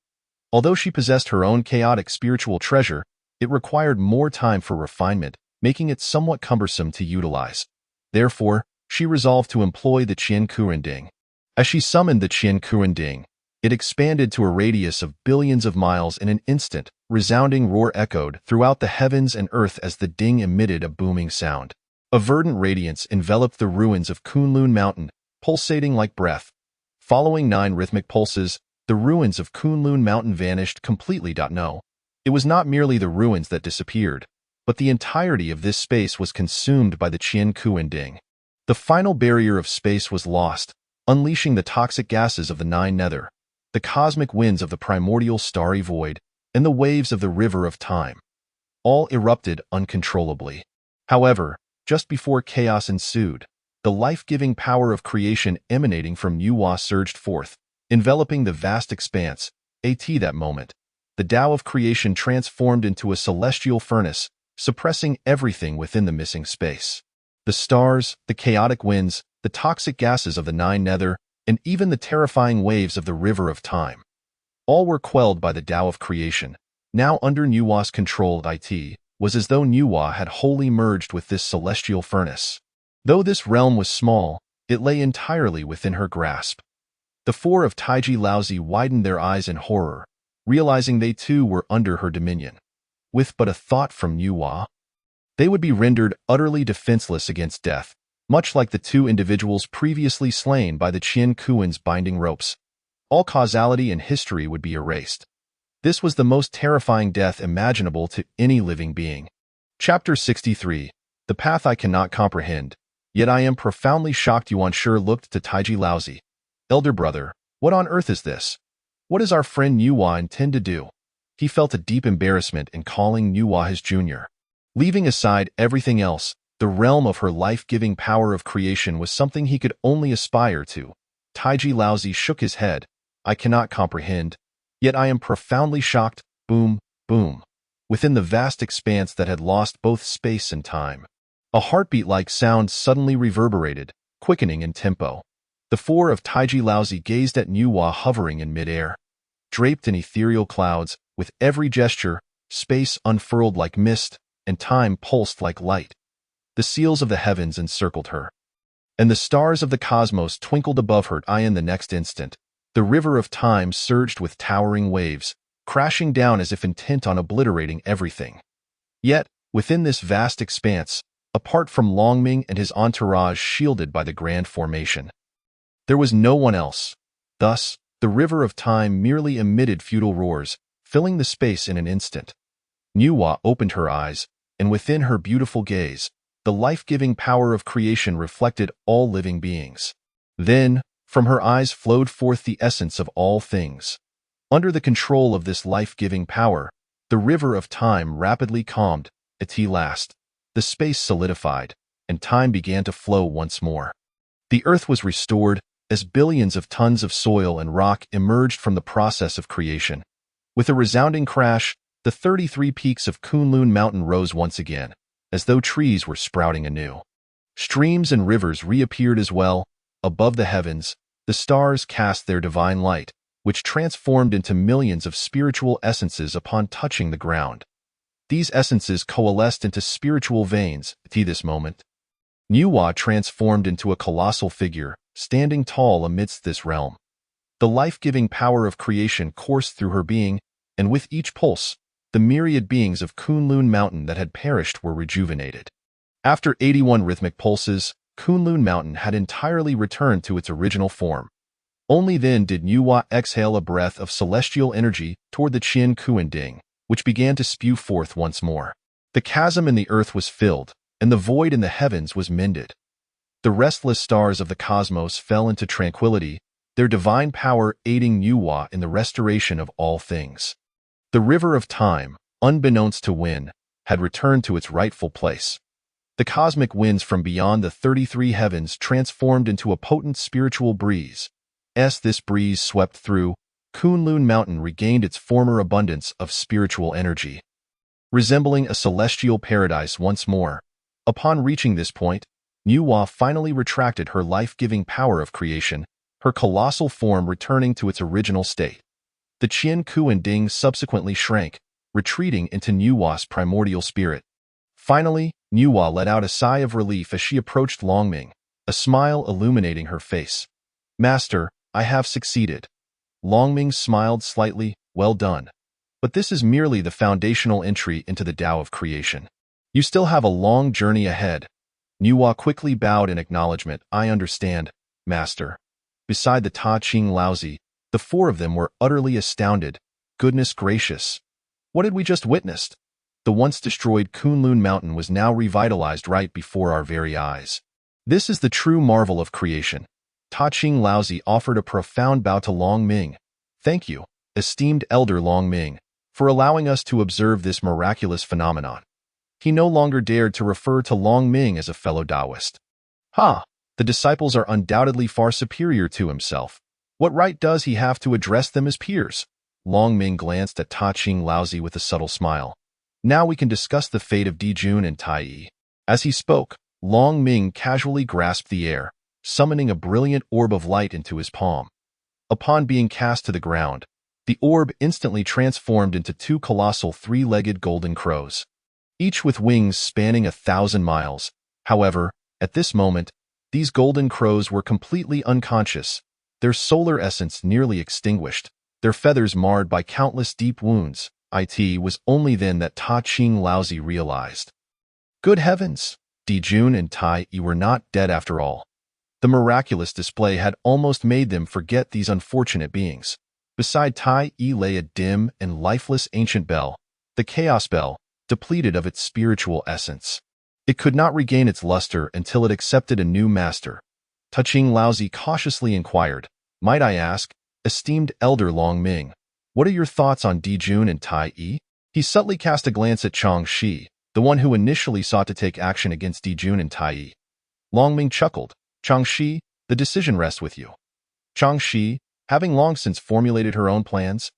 Although she possessed her own chaotic spiritual treasure, it required more time for refinement, making it somewhat cumbersome to utilize. Therefore, she resolved to employ the Qian Kuanding. As she summoned the Qian Kuanding, it expanded to a radius of billions of miles in an instant. Resounding roar echoed throughout the heavens and earth as the ding emitted a booming sound. A verdant radiance enveloped the ruins of Kunlun Mountain, pulsating like breath. Following 9 rhythmic pulses, the ruins of Kunlun Mountain vanished completely. No, it was not merely the ruins that disappeared, but the entirety of this space was consumed by the Qian Kuanding. The final barrier of space was lost, unleashing the toxic gases of the 9 nether, the cosmic winds of the primordial starry void, and the waves of the river of time. All erupted uncontrollably. However, just before chaos ensued, the life-giving power of creation emanating from Nuwa surged forth, enveloping the vast expanse. At that moment, the Tao of creation transformed into a celestial furnace, suppressing everything within the missing space. The stars, the chaotic winds, the toxic gases of the 9 nether, and even the terrifying waves of the river of time. All were quelled by the Tao of creation. Now under Nuwa's control, it was as though Nuwa had wholly merged with this celestial furnace. Though this realm was small, it lay entirely within her grasp. The 4 of Taiji Laozi widened their eyes in horror, realizing they too were under her dominion. With but a thought from Nuwa, they would be rendered utterly defenseless against death, much like the 2 individuals previously slain by the Qian Kuan's binding ropes. All causality and history would be erased. This was the most terrifying death imaginable to any living being. Chapter 63. The Path I Cannot Comprehend. Yet I am profoundly shocked. Yuan Shi looked to Taiji Laozi. Elder brother, what on earth is this? What does our friend Nuwa intend to do? He felt a deep embarrassment in calling Nuwa his junior. Leaving aside everything else, the realm of her life-giving power of creation was something he could only aspire to. Taiji Laozi shook his head. I cannot comprehend. Yet I am profoundly shocked. Boom, boom. Within the vast expanse that had lost both space and time, a heartbeat-like sound suddenly reverberated, quickening in tempo. The 4 of Taiji Laozi gazed at Nuwa hovering in midair. Draped in ethereal clouds, with every gesture, space unfurled like mist, and time pulsed like light. The seals of the heavens encircled her, and the stars of the cosmos twinkled above her. In the next instant, the river of time surged with towering waves, crashing down as if intent on obliterating everything. Yet, within this vast expanse, apart from Longming and his entourage shielded by the grand formation, there was no one else. Thus, the river of time merely emitted futile roars, filling the space in an instant. Nuwa opened her eyes, and within her beautiful gaze, the life-giving power of creation reflected all living beings. Then, from her eyes flowed forth the essence of all things. Under the control of this life-giving power, the river of time rapidly calmed. At last, the space solidified, and time began to flow once more. The earth was restored, as billions of tons of soil and rock emerged from the process of creation. With a resounding crash, the 33 peaks of Kunlun Mountain rose once again, as though trees were sprouting anew. Streams and rivers reappeared as well. Above the heavens, the stars cast their divine light, which transformed into millions of spiritual essences upon touching the ground. These essences coalesced into spiritual veins. At this moment, Nuwa transformed into a colossal figure, standing tall amidst this realm. The life-giving power of creation coursed through her being, and with each pulse, the myriad beings of Kunlun Mountain that had perished were rejuvenated. After 81 rhythmic pulses, Kunlun Mountain had entirely returned to its original form. Only then did Nuwa exhale a breath of celestial energy toward the Qian Kuanding, which began to spew forth once more. The chasm in the earth was filled, and the void in the heavens was mended. The restless stars of the cosmos fell into tranquility, their divine power aiding Nuwa in the restoration of all things. The river of time, unbeknownst to Win, had returned to its rightful place. The cosmic winds from beyond the 33 heavens transformed into a potent spiritual breeze. As this breeze swept through, Kunlun Mountain regained its former abundance of spiritual energy, resembling a celestial paradise once more. Upon reaching this point, Nuwa finally retracted her life-giving power of creation, her colossal form returning to its original state. The Qian Ku and Ding subsequently shrank, retreating into Nuwa's primordial spirit. Finally, Nuwa let out a sigh of relief as she approached Longming, a smile illuminating her face. "Master, I have succeeded." Longming smiled slightly. "Well done. But this is merely the foundational entry into the Tao of creation. You still have a long journey ahead." Nuwa quickly bowed in acknowledgement. "I understand, Master." Beside the Ta Ching Laozi, the four of them were utterly astounded. Goodness gracious! What had we just witnessed? The once destroyed Kunlun Mountain was now revitalized right before our very eyes. This is the true marvel of creation. Ta Ching Laozi offered a profound bow to Long Ming. "Thank you, esteemed Elder Long Ming, for allowing us to observe this miraculous phenomenon." He no longer dared to refer to Long Ming as a fellow Taoist. "Ha! The disciples are undoubtedly far superior to himself. What right does he have to address them as peers?" Long Ming glanced at Ta Ching Laozi with a subtle smile. "Now we can discuss the fate of Dijun and Tai Yi." As he spoke, Long Ming casually grasped the air, summoning a brilliant orb of light into his palm. Upon being cast to the ground, the orb instantly transformed into two colossal three-legged golden crows, each with wings spanning 1,000 miles. However, at this moment, these golden crows were completely unconscious, their solar essence nearly extinguished, their feathers marred by countless deep wounds. It was only then that Ta Ching Laozi realized. Good heavens! Dijun and Tai Yi were not dead after all. The miraculous display had almost made them forget these unfortunate beings. Beside Tai Yi lay a dim and lifeless ancient bell, the Chaos Bell, depleted of its spiritual essence. It could not regain its luster until it accepted a new master. Ta Ching Laozi cautiously inquired, "Might I ask, esteemed Elder Long Ming, what are your thoughts on Dijun and Tai Yi?" He subtly cast a glance at Chang Shi, the one who initially sought to take action against Dijun and Tai Yi. Long Ming chuckled. "Chang Shi, the decision rests with you." Chang Shi, having long since formulated her own plans,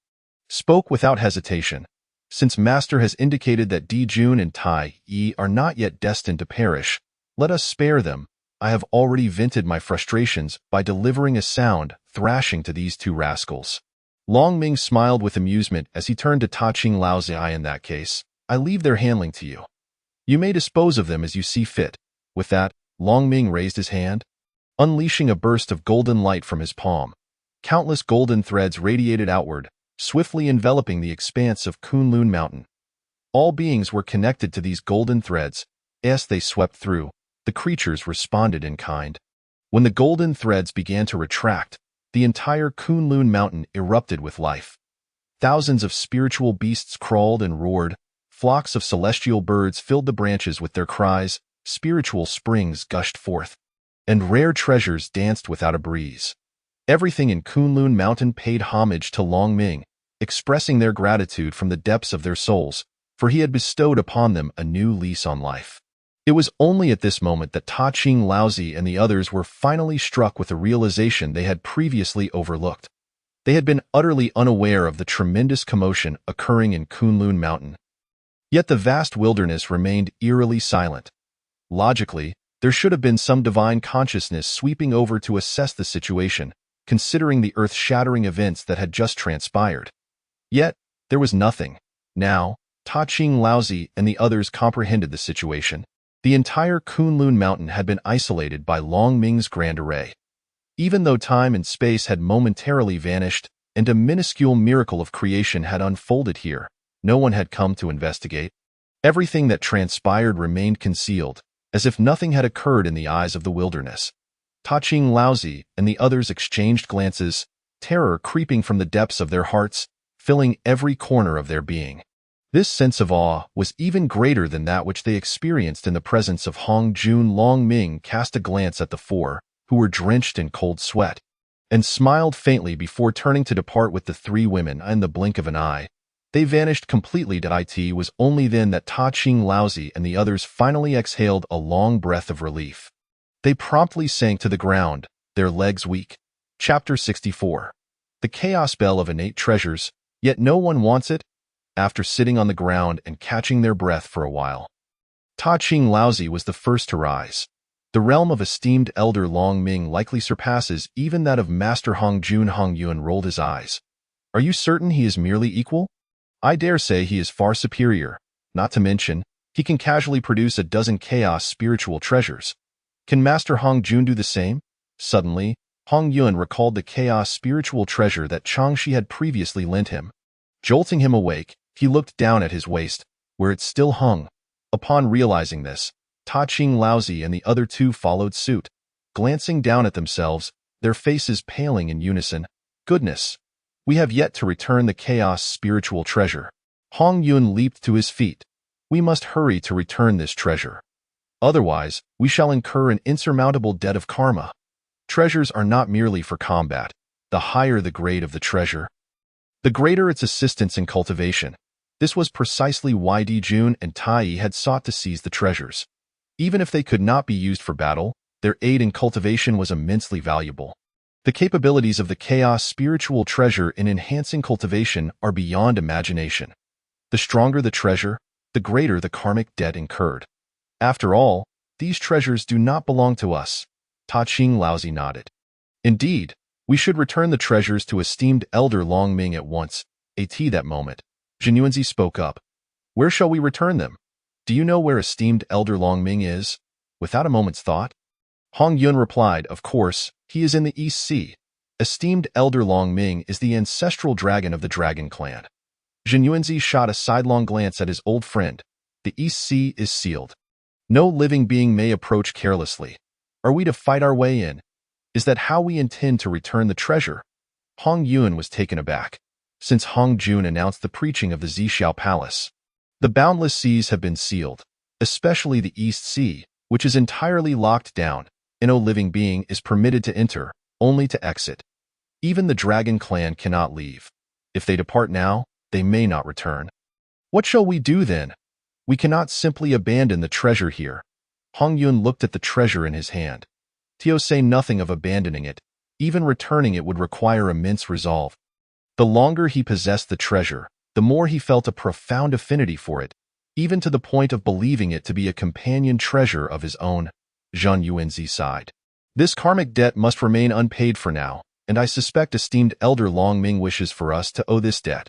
spoke without hesitation. "Since Master has indicated that Dijun and Tai Yi are not yet destined to perish, let us spare them. I have already vented my frustrations by delivering a sound thrashing to these two rascals." Long Ming smiled with amusement as he turned to Ta Ching Laozi. "In that case, I leave their handling to you. You may dispose of them as you see fit." With that, Long Ming raised his hand, unleashing a burst of golden light from his palm. Countless golden threads radiated outward, swiftly enveloping the expanse of Kunlun Mountain. All beings were connected to these golden threads. As they swept through, the creatures responded in kind. When the golden threads began to retract, the entire Kunlun Mountain erupted with life. Thousands of spiritual beasts crawled and roared, flocks of celestial birds filled the branches with their cries, spiritual springs gushed forth, and rare treasures danced without a breeze. Everything in Kunlun Mountain paid homage to Long Ming, expressing their gratitude from the depths of their souls, for he had bestowed upon them a new lease on life. It was only at this moment that Ta Ching Laozi and the others were finally struck with a realization they had previously overlooked. They had been utterly unaware of the tremendous commotion occurring in Kunlun Mountain. Yet the vast wilderness remained eerily silent. Logically, there should have been some divine consciousness sweeping over to assess the situation, considering the earth-shattering events that had just transpired. Yet, there was nothing. Now, Ta Ching Laozi and the others comprehended the situation. The entire Kunlun Mountain had been isolated by Long Ming's grand array. Even though time and space had momentarily vanished, and a minuscule miracle of creation had unfolded here, no one had come to investigate. Everything that transpired remained concealed, as if nothing had occurred in the eyes of the wilderness. Ta Ching Laozi and the others exchanged glances, terror creeping from the depths of their hearts, filling every corner of their being. This sense of awe was even greater than that which they experienced in the presence of Hong Jun. Long Ming cast a glance at the four, who were drenched in cold sweat, and smiled faintly before turning to depart with the three women in the blink of an eye. They vanished completely. It was only then that Ta Ching Laozi and the others finally exhaled a long breath of relief. They promptly sank to the ground, their legs weak. Chapter 64. The Chaos Bell of Innate Treasures, Yet No One Wants It. After sitting on the ground and catching their breath for a while, Ta Ching Laozi was the first to rise. The realm of esteemed elder Long Ming likely surpasses even that of Master Hong Jun. Hong Yuan rolled his eyes. Are you certain he is merely equal? I dare say he is far superior. Not to mention, he can casually produce a dozen chaos spiritual treasures. Can Master Hong Jun do the same? Suddenly, Hong Yuan recalled the chaos spiritual treasure that Changshi had previously lent him. Jolting him awake, he looked down at his waist, where it still hung. Upon realizing this, Ta Ching Laozi and the other two followed suit, glancing down at themselves, their faces paling in unison. Goodness! We have yet to return the chaos spiritual treasure. Hong Yuan leaped to his feet. We must hurry to return this treasure. Otherwise, we shall incur an insurmountable debt of karma. Treasures are not merely for combat. The higher the grade of the treasure, the greater its assistance in cultivation. This was precisely why Di Jun and Tai Yi had sought to seize the treasures. Even if they could not be used for battle, their aid in cultivation was immensely valuable. The capabilities of the chaos spiritual treasure in enhancing cultivation are beyond imagination. The stronger the treasure, the greater the karmic debt incurred. After all, these treasures do not belong to us. Ta Ching Laozi nodded. Indeed, we should return the treasures to esteemed elder Long Ming at once. At that moment, Zhen Yuanzi spoke up. Where shall we return them? Do you know where esteemed elder Long Ming is? Without a moment's thought, Hong Yuan replied, of course, he is in the East Sea. Esteemed elder Long Ming is the ancestral dragon of the Dragon clan. Zhen Yuanzi shot a sidelong glance at his old friend. The East Sea is sealed. No living being may approach carelessly. Are we to fight our way in? Is that how we intend to return the treasure? Hong Yuan was taken aback. Since Hong Jun announced the preaching of the Zixiao Palace, the boundless seas have been sealed, especially the East Sea, which is entirely locked down, and no living being is permitted to enter, only to exit. Even the Dragon clan cannot leave. If they depart now, they may not return. What shall we do then? We cannot simply abandon the treasure here. Hong Yuan looked at the treasure in his hand. To say nothing of abandoning it, even returning it would require immense resolve. The longer he possessed the treasure, the more he felt a profound affinity for it, even to the point of believing it to be a companion treasure of his own. Zhen Yuanzi sighed. This karmic debt must remain unpaid for now, and I suspect esteemed elder Long Ming wishes for us to owe this debt.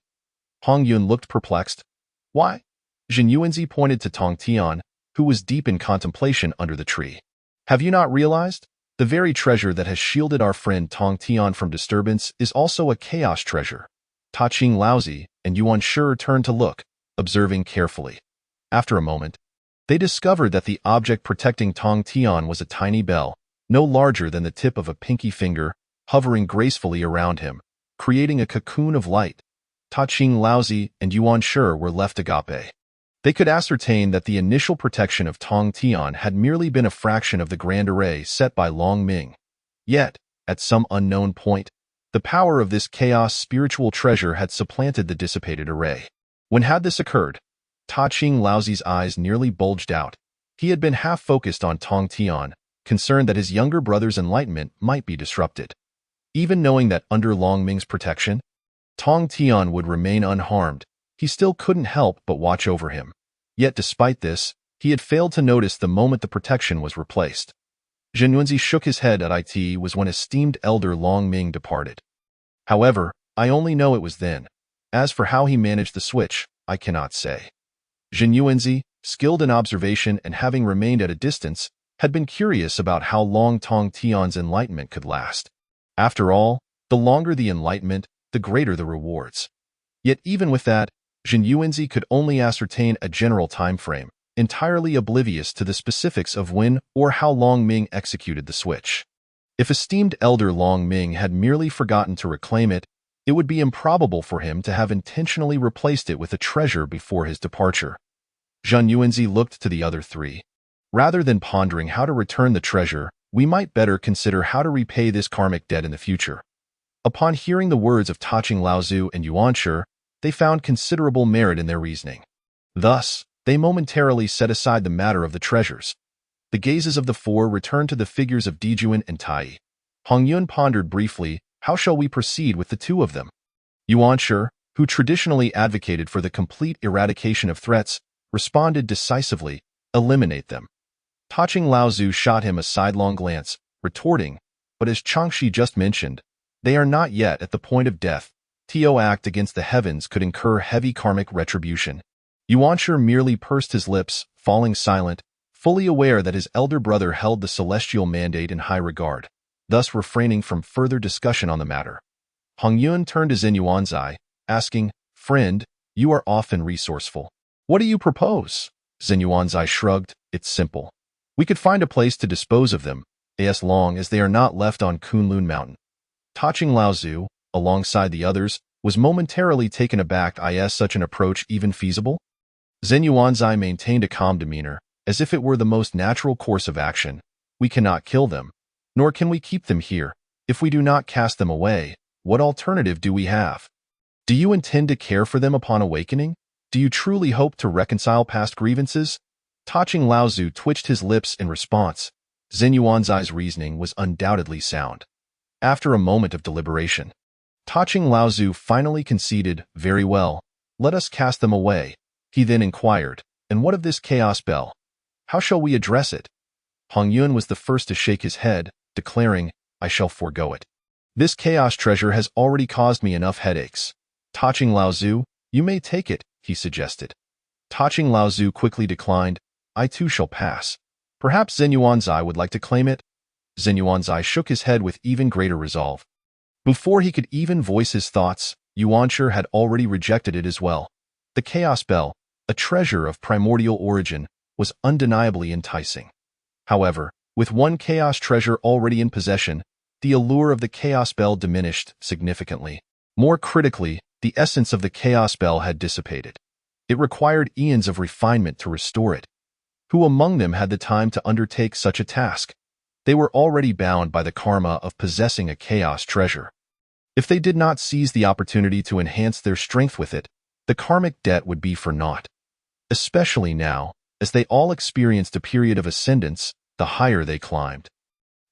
Hong Yuan looked perplexed. Why? Zhen Yuanzi pointed to Tong Tian, who was deep in contemplation under the tree. Have you not realized? The very treasure that has shielded our friend Tong Tian from disturbance is also a chaos treasure. Ta Ching Laozi and Yuan Shi turned to look, observing carefully. After a moment, they discovered that the object protecting Tong Tian was a tiny bell, no larger than the tip of a pinky finger, hovering gracefully around him, creating a cocoon of light. Ta Ching Laozi and Yuan Shi were left agape. They could ascertain that the initial protection of Tong Tian had merely been a fraction of the grand array set by Long Ming. Yet, at some unknown point, the power of this chaos spiritual treasure had supplanted the dissipated array. When had this occurred? Ta Ching Laozi's eyes nearly bulged out. He had been half focused on Tong Tian, concerned that his younger brother's enlightenment might be disrupted. Even knowing that under Long Ming's protection, Tong Tian would remain unharmed, he still couldn't help but watch over him. Yet despite this, he had failed to notice the moment the protection was replaced. Zhen Yuanzi shook his head at it was when esteemed elder Long Ming departed. However, I only know it was then. As for how he managed the switch, I cannot say. Zhen Yuanzi, skilled in observation and having remained at a distance, had been curious about how long Tong Tian's enlightenment could last. After all, the longer the enlightenment, the greater the rewards. Yet even with that, Zhen Yuanzi could only ascertain a general time frame, entirely oblivious to the specifics of when or how Long Ming executed the switch. If esteemed elder Long Ming had merely forgotten to reclaim it, It would be improbable for him to have intentionally replaced it with a treasure before his departure. Zheng Yuanzi looked to the other three. Rather than pondering how to return the treasure, we might better consider how to repay this karmic debt in the future. Upon hearing the words of Taching Laozu and Yuanshi, they found considerable merit in their reasoning. Thus, they momentarily set aside the matter of the treasures. The gazes of the four returned to the figures of Dijuan and Tai. Hong Yun pondered briefly, how shall we proceed with the two of them? Yuanshi, who traditionally advocated for the complete eradication of threats, responded decisively, eliminate them. Taching Laozu shot him a sidelong glance, retorting, but as Changshi just mentioned, they are not yet at the point of death. To act against the heavens could incur heavy karmic retribution. Yuanshi merely pursed his lips, falling silent, fully aware that his elder brother held the celestial mandate in high regard, thus refraining from further discussion on the matter. Hong Yun turned to Zhen Yuanzai, asking, "Friend, you are often resourceful. What do you propose?" Zhen Yuanzai shrugged, "It's simple. We could find a place to dispose of them, as long as they are not left on Kunlun Mountain." Taching Laozu, alongside the others, was momentarily taken aback. Is such an approach even feasible? Zhen Yuanzai maintained a calm demeanor, as if it were the most natural course of action. We cannot kill them, nor can we keep them here. If we do not cast them away, what alternative do we have? Do you intend to care for them upon awakening? Do you truly hope to reconcile past grievances? Taching Laozu twitched his lips in response. Zhen Yuanzai's reasoning was undoubtedly sound. After a moment of deliberation, Taching Laozu finally conceded, "Very well, let us cast them away." He then inquired, "And what of this chaos bell? How shall we address it?" Hong Yun was the first to shake his head, declaring, "I shall forego it. This chaos treasure has already caused me enough headaches." Taching Laozu, "You may take it," he suggested. Taching Laozu quickly declined, "I too shall pass. Perhaps Zhen Yuanzai would like to claim it?" Zhen Yuanzai shook his head with even greater resolve. Before he could even voice his thoughts, Yuanshi had already rejected it as well. The Chaos Bell, a treasure of primordial origin, was undeniably enticing. However, with one chaos treasure already in possession, the allure of the Chaos Bell diminished significantly. More critically, the essence of the Chaos Bell had dissipated. It required eons of refinement to restore it. Who among them had the time to undertake such a task? They were already bound by the karma of possessing a chaos treasure. If they did not seize the opportunity to enhance their strength with it, the karmic debt would be for naught. Especially now, as they all experienced a period of ascendance, the higher they climbed.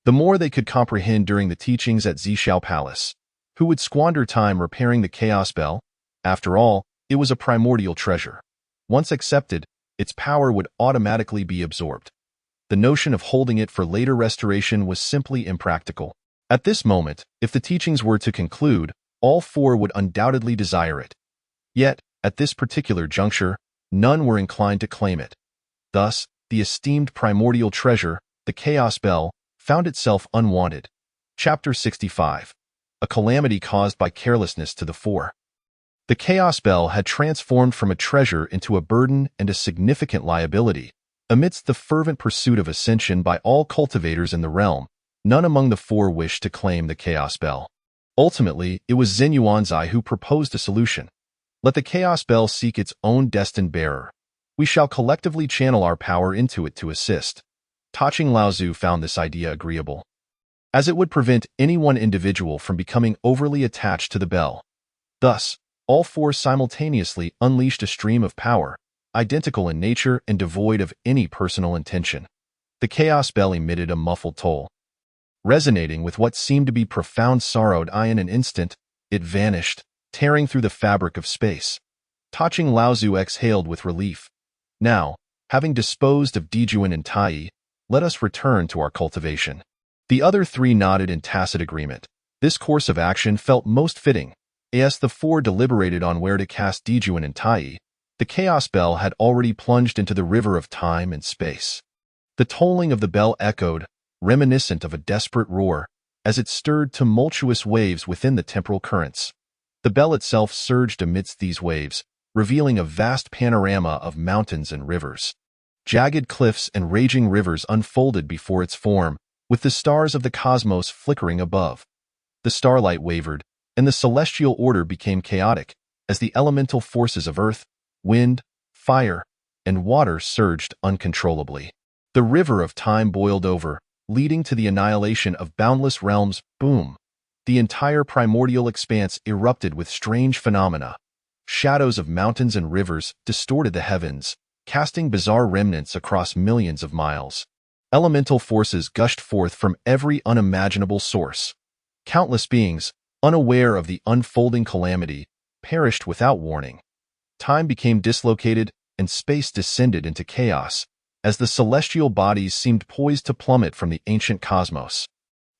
The more they could comprehend during the teachings at Zishao Palace. Who would squander time repairing the Chaos Bell? After all, it was a primordial treasure. Once accepted, its power would automatically be absorbed. The notion of holding it for later restoration was simply impractical. At this moment, if the teachings were to conclude, all four would undoubtedly desire it. Yet, at this particular juncture, none were inclined to claim it. Thus, the esteemed primordial treasure, the Chaos Bell, found itself unwanted. Chapter 65. A calamity caused by carelessness to the four. The Chaos Bell had transformed from a treasure into a burden and a significant liability. Amidst the fervent pursuit of ascension by all cultivators in the realm, none among the four wished to claim the Chaos Bell. Ultimately, it was Zhen Yuanzai who proposed a solution. Let the Chaos Bell seek its own destined bearer. We shall collectively channel our power into it to assist. Taching Laozu found this idea agreeable, as it would prevent any one individual from becoming overly attached to the bell. Thus, all four simultaneously unleashed a stream of power, identical in nature and devoid of any personal intention. The Chaos Bell emitted a muffled toll. Resonating with what seemed to be profound sorrow, in an instant, it vanished, tearing through the fabric of space. Taching Laozu exhaled with relief. Now, having disposed of Dijuan and Tai, let us return to our cultivation. The other three nodded in tacit agreement. This course of action felt most fitting. As the four deliberated on where to cast Dijuan and Tai, the Chaos Bell had already plunged into the river of time and space. The tolling of the bell echoed, reminiscent of a desperate roar, as it stirred tumultuous waves within the temporal currents. The bell itself surged amidst these waves, revealing a vast panorama of mountains and rivers. Jagged cliffs and raging rivers unfolded before its form, with the stars of the cosmos flickering above. The starlight wavered, and the celestial order became chaotic as the elemental forces of earth, wind, fire, and water surged uncontrollably. The river of time boiled over, leading to the annihilation of boundless realms. Boom! The entire primordial expanse erupted with strange phenomena. Shadows of mountains and rivers distorted the heavens, casting bizarre remnants across millions of miles. Elemental forces gushed forth from every unimaginable source. Countless beings, unaware of the unfolding calamity, perished without warning. Time became dislocated, and space descended into chaos, as the celestial bodies seemed poised to plummet from the ancient cosmos,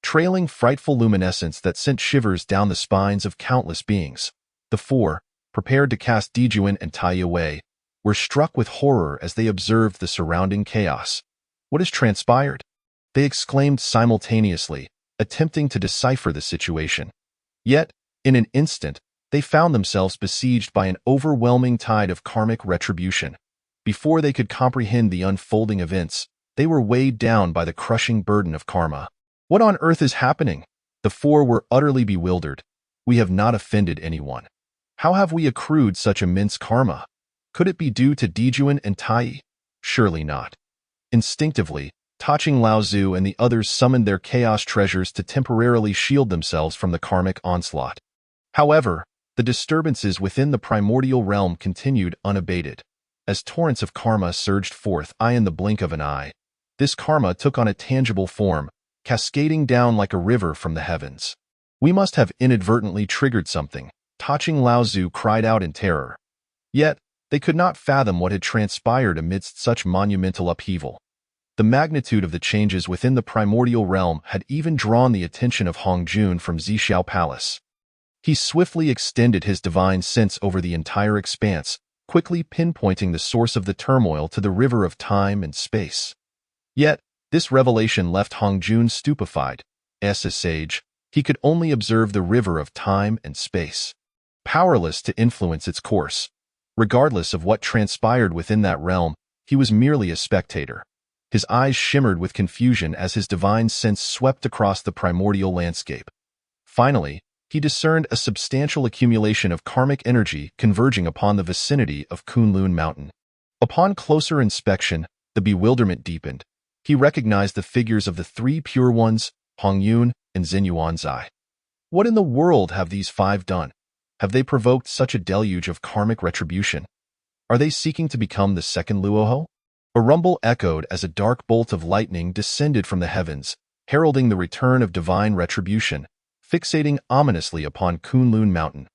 trailing frightful luminescence that sent shivers down the spines of countless beings. The four, prepared to cast Dijuan and Tai away, were struck with horror as they observed the surrounding chaos. "What has transpired?" they exclaimed simultaneously, attempting to decipher the situation. Yet, in an instant, they found themselves besieged by an overwhelming tide of karmic retribution. Before they could comprehend the unfolding events, they were weighed down by the crushing burden of karma. "What on earth is happening?" The four were utterly bewildered. "We have not offended anyone. How have we accrued such immense karma? Could it be due to Dijuan and Tai? Surely not." Instinctively, Taching Laozu and the others summoned their chaos treasures to temporarily shield themselves from the karmic onslaught. However, the disturbances within the primordial realm continued unabated. As torrents of karma surged forth in the blink of an eye, this karma took on a tangible form, cascading down like a river from the heavens. "We must have inadvertently triggered something," Taching Laozu cried out in terror. Yet, they could not fathom what had transpired amidst such monumental upheaval. The magnitude of the changes within the primordial realm had even drawn the attention of Hongjun from Zixiao Palace. He swiftly extended his divine sense over the entire expanse, quickly pinpointing the source of the turmoil to the river of time and space. Yet, this revelation left Hongjun stupefied. As a sage, he could only observe the river of time and space, powerless to influence its course. Regardless of what transpired within that realm, he was merely a spectator. His eyes shimmered with confusion as his divine sense swept across the primordial landscape. Finally, he discerned a substantial accumulation of karmic energy converging upon the vicinity of Kunlun Mountain. Upon closer inspection, the bewilderment deepened. He recognized the figures of the three Pure Ones, Hongyun and Xinyuanzai. What in the world have these five done? Have they provoked such a deluge of karmic retribution? Are they seeking to become the second Luoho? A rumble echoed as a dark bolt of lightning descended from the heavens, heralding the return of divine retribution, fixating ominously upon Kunlun Mountain.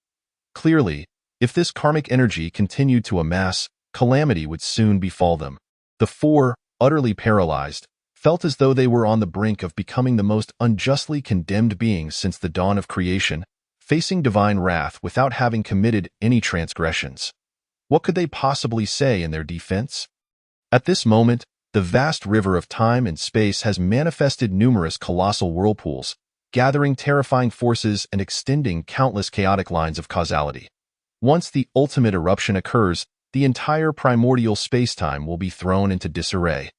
Clearly, if this karmic energy continued to amass, calamity would soon befall them. The four, utterly paralyzed, felt as though they were on the brink of becoming the most unjustly condemned beings since the dawn of creation, facing divine wrath without having committed any transgressions. What could they possibly say in their defense? At this moment, the vast river of time and space has manifested numerous colossal whirlpools, gathering terrifying forces and extending countless chaotic lines of causality. Once the ultimate eruption occurs, the entire primordial spacetime will be thrown into disarray.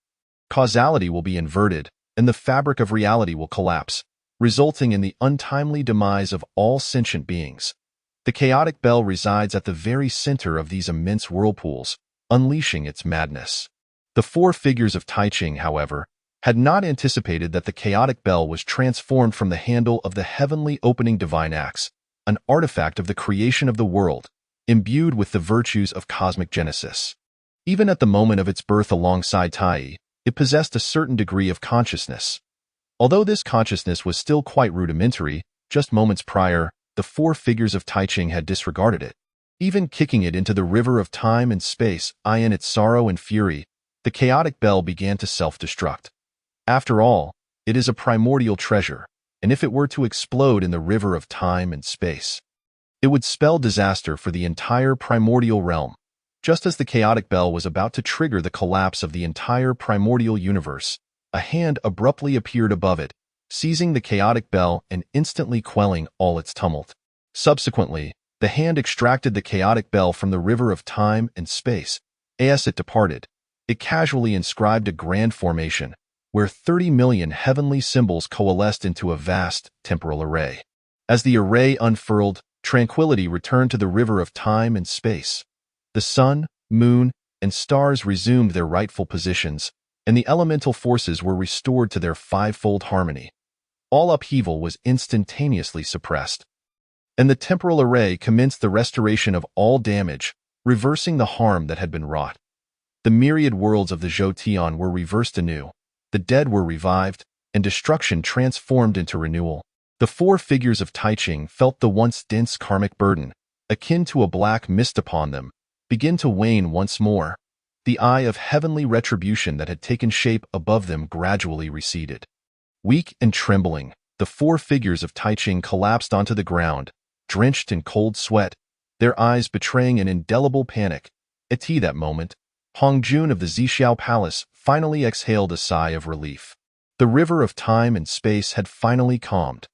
Causality will be inverted, and the fabric of reality will collapse, resulting in the untimely demise of all sentient beings. The chaotic bell resides at the very center of these immense whirlpools, unleashing its madness. The four figures of Taiching, however, had not anticipated that the chaotic bell was transformed from the handle of the heavenly opening divine axe, an artifact of the creation of the world, imbued with the virtues of cosmic genesis. Even at the moment of its birth alongside Tai, it possessed a certain degree of consciousness. Although this consciousness was still quite rudimentary, just moments prior, the four figures of Taiching had disregarded it, even kicking it into the river of time and space. In its sorrow and fury, the chaotic bell began to self-destruct. After all, it is a primordial treasure, and if it were to explode in the river of time and space, it would spell disaster for the entire primordial realm. Just as the chaotic bell was about to trigger the collapse of the entire primordial universe, a hand abruptly appeared above it, seizing the chaotic bell and instantly quelling all its tumult. Subsequently, the hand extracted the chaotic bell from the river of time and space. As it departed, it casually inscribed a grand formation, where 30 million heavenly symbols coalesced into a vast temporal array. As the array unfurled, tranquility returned to the river of time and space. The sun, moon, and stars resumed their rightful positions, and the elemental forces were restored to their fivefold harmony. All upheaval was instantaneously suppressed, and the temporal array commenced the restoration of all damage, reversing the harm that had been wrought. The myriad worlds of the Joteon were reversed anew, the dead were revived, and destruction transformed into renewal. The four figures of Taiching felt the once dense karmic burden, akin to a black mist upon them, begin to wane once more. The eye of heavenly retribution that had taken shape above them gradually receded. Weak and trembling, the four figures of Taiching collapsed onto the ground, drenched in cold sweat, their eyes betraying an indelible panic. At that moment, Hongjun of the Zixiao Palace finally exhaled a sigh of relief. The river of time and space had finally calmed.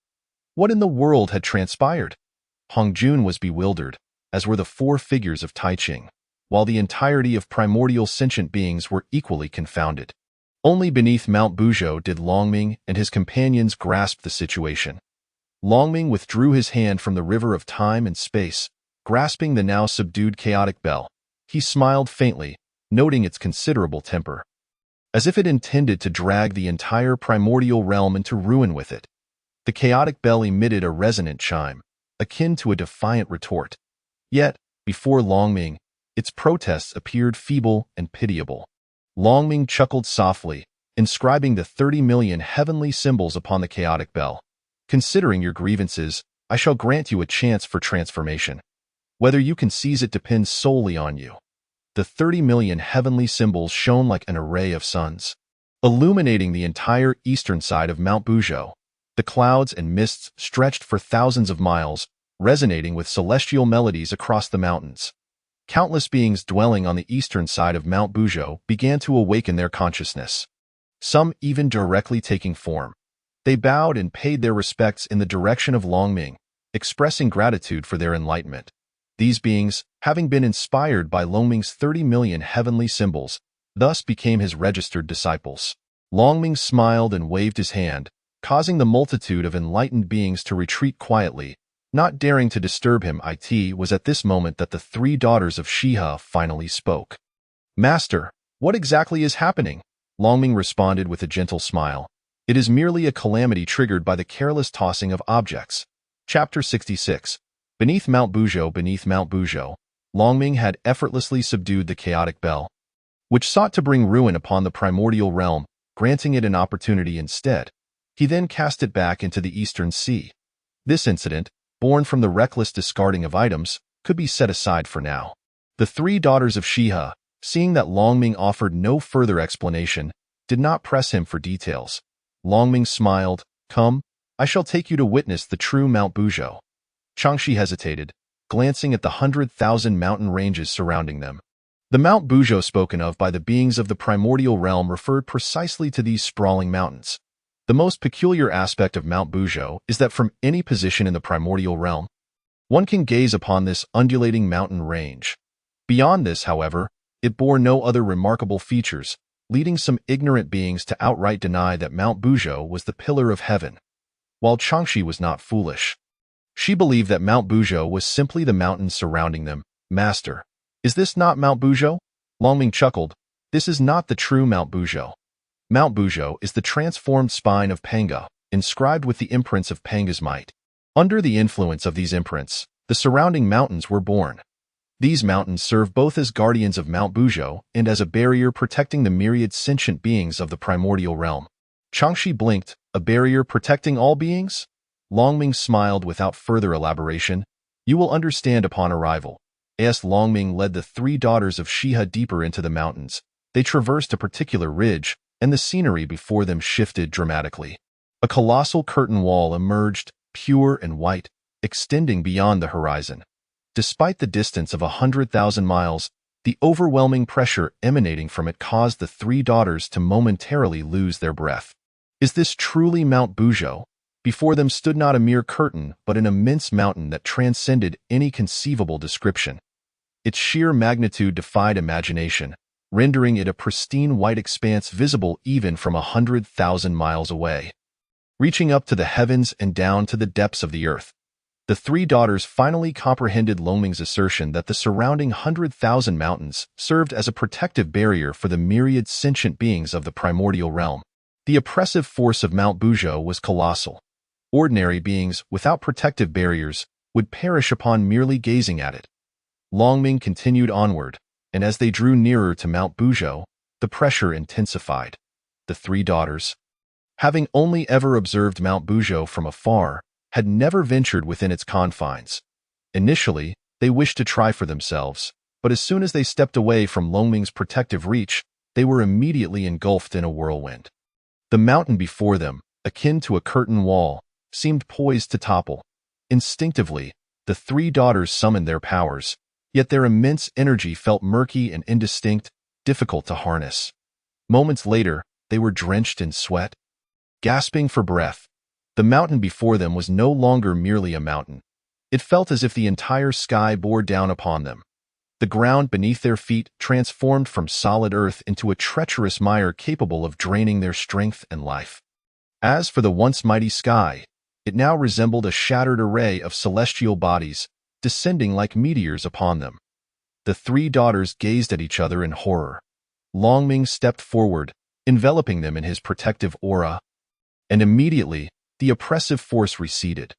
What in the world had transpired? Hongjun was bewildered, as were the four figures of Taiching, while the entirety of primordial sentient beings were equally confounded. Only beneath Mount Buzhou did Longming and his companions grasp the situation. Longming withdrew his hand from the river of time and space, grasping the now subdued chaotic bell. He smiled faintly, noting its considerable temper. As if it intended to drag the entire primordial realm into ruin with it. The chaotic bell emitted a resonant chime, akin to a defiant retort. Yet, before Longming, its protests appeared feeble and pitiable. Longming chuckled softly, inscribing the 30 million heavenly symbols upon the chaotic bell. Considering your grievances, I shall grant you a chance for transformation. Whether you can seize it depends solely on you. The 30 million heavenly symbols shone like an array of suns, illuminating the entire eastern side of Mount Buzhou. The clouds and mists stretched for thousands of miles, resonating with celestial melodies across the mountains. Countless beings dwelling on the eastern side of Mount Buzhou began to awaken their consciousness, some even directly taking form. They bowed and paid their respects in the direction of Longming, expressing gratitude for their enlightenment. These beings, having been inspired by Longming's 30 million heavenly symbols, thus became his registered disciples. Longming smiled and waved his hand, causing the multitude of enlightened beings to retreat quietly, not daring to disturb him. It was at this moment that the three daughters of Shiha finally spoke. "Master, what exactly is happening?" Longming responded with a gentle smile. "It is merely a calamity triggered by the careless tossing of objects." Chapter 66. Beneath Mount Buzhou, Longming had effortlessly subdued the chaotic bell, which sought to bring ruin upon the primordial realm, granting it an opportunity instead. He then cast it back into the eastern sea. This incident, born from the reckless discarding of items, could be set aside for now. The three daughters of Shiha, seeing that Longming offered no further explanation, did not press him for details. Longming smiled. "Come, I shall take you to witness the true Mount Buzhou." Changshi hesitated, glancing at the 100,000 mountain ranges surrounding them. The Mount Buzhou spoken of by the beings of the primordial realm referred precisely to these sprawling mountains. The most peculiar aspect of Mount Buzhou is that from any position in the primordial realm, one can gaze upon this undulating mountain range. Beyond this, however, it bore no other remarkable features, leading some ignorant beings to outright deny that Mount Buzhou was the pillar of heaven. While Changshi was not foolish. She believed that Mount Buzhou was simply the mountains surrounding them. "Master, is this not Mount Buzhou?" Longming chuckled. "This is not the true Mount Buzhou. Mount Buzhou is the transformed spine of Panga, inscribed with the imprints of Panga's might. Under the influence of these imprints, the surrounding mountains were born. These mountains serve both as guardians of Mount Buzhou and as a barrier protecting the myriad sentient beings of the primordial realm." Changshi blinked. "A barrier protecting all beings?" Longming smiled without further elaboration. "You will understand upon arrival." As Longming led the three daughters of Shiha deeper into the mountains, they traversed a particular ridge, and the scenery before them shifted dramatically. A colossal curtain wall emerged, pure and white, extending beyond the horizon. Despite the distance of 100,000 miles, the overwhelming pressure emanating from it caused the three daughters to momentarily lose their breath. Is this truly Mount Buzhou? Before them stood not a mere curtain, but an immense mountain that transcended any conceivable description. Its sheer magnitude defied imagination, rendering it a pristine white expanse visible even from 100,000 miles away. Reaching up to the heavens and down to the depths of the earth, The three daughters finally comprehended Longming's assertion that the surrounding 100,000 mountains served as a protective barrier for the myriad sentient beings of the primordial realm. The oppressive force of Mount Buzhou was colossal. Ordinary beings, without protective barriers, would perish upon merely gazing at it. Longming continued onward, and as they drew nearer to Mount Buzhou, the pressure intensified. The three daughters, having only ever observed Mount Buzhou from afar, had never ventured within its confines. Initially, they wished to try for themselves, but as soon as they stepped away from Longming's protective reach, they were immediately engulfed in a whirlwind. The mountain before them, akin to a curtain wall, seemed poised to topple. Instinctively, the three daughters summoned their powers, yet their immense energy felt murky and indistinct, difficult to harness. Moments later, they were drenched in sweat. Gasping for breath, the mountain before them was no longer merely a mountain. It felt as if the entire sky bore down upon them. The ground beneath their feet transformed from solid earth into a treacherous mire capable of draining their strength and life. As for the once mighty sky, it now resembled a shattered array of celestial bodies, descending like meteors upon them. The three daughters gazed at each other in horror. Longming stepped forward, enveloping them in his protective aura, and immediately, the oppressive force receded.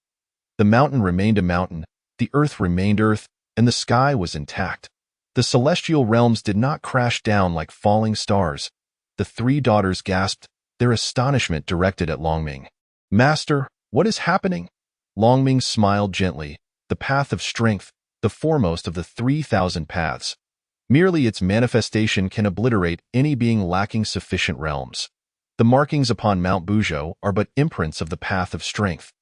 The mountain remained a mountain, the earth remained earth, and the sky was intact. The celestial realms did not crash down like falling stars. The three daughters gasped, their astonishment directed at Longming. "Master, what is happening?" Longming smiled gently. The path of strength, the foremost of the 3,000 paths. Merely its manifestation can obliterate any being lacking sufficient realms. The markings upon Mount Buzhou are but imprints of the path of strength.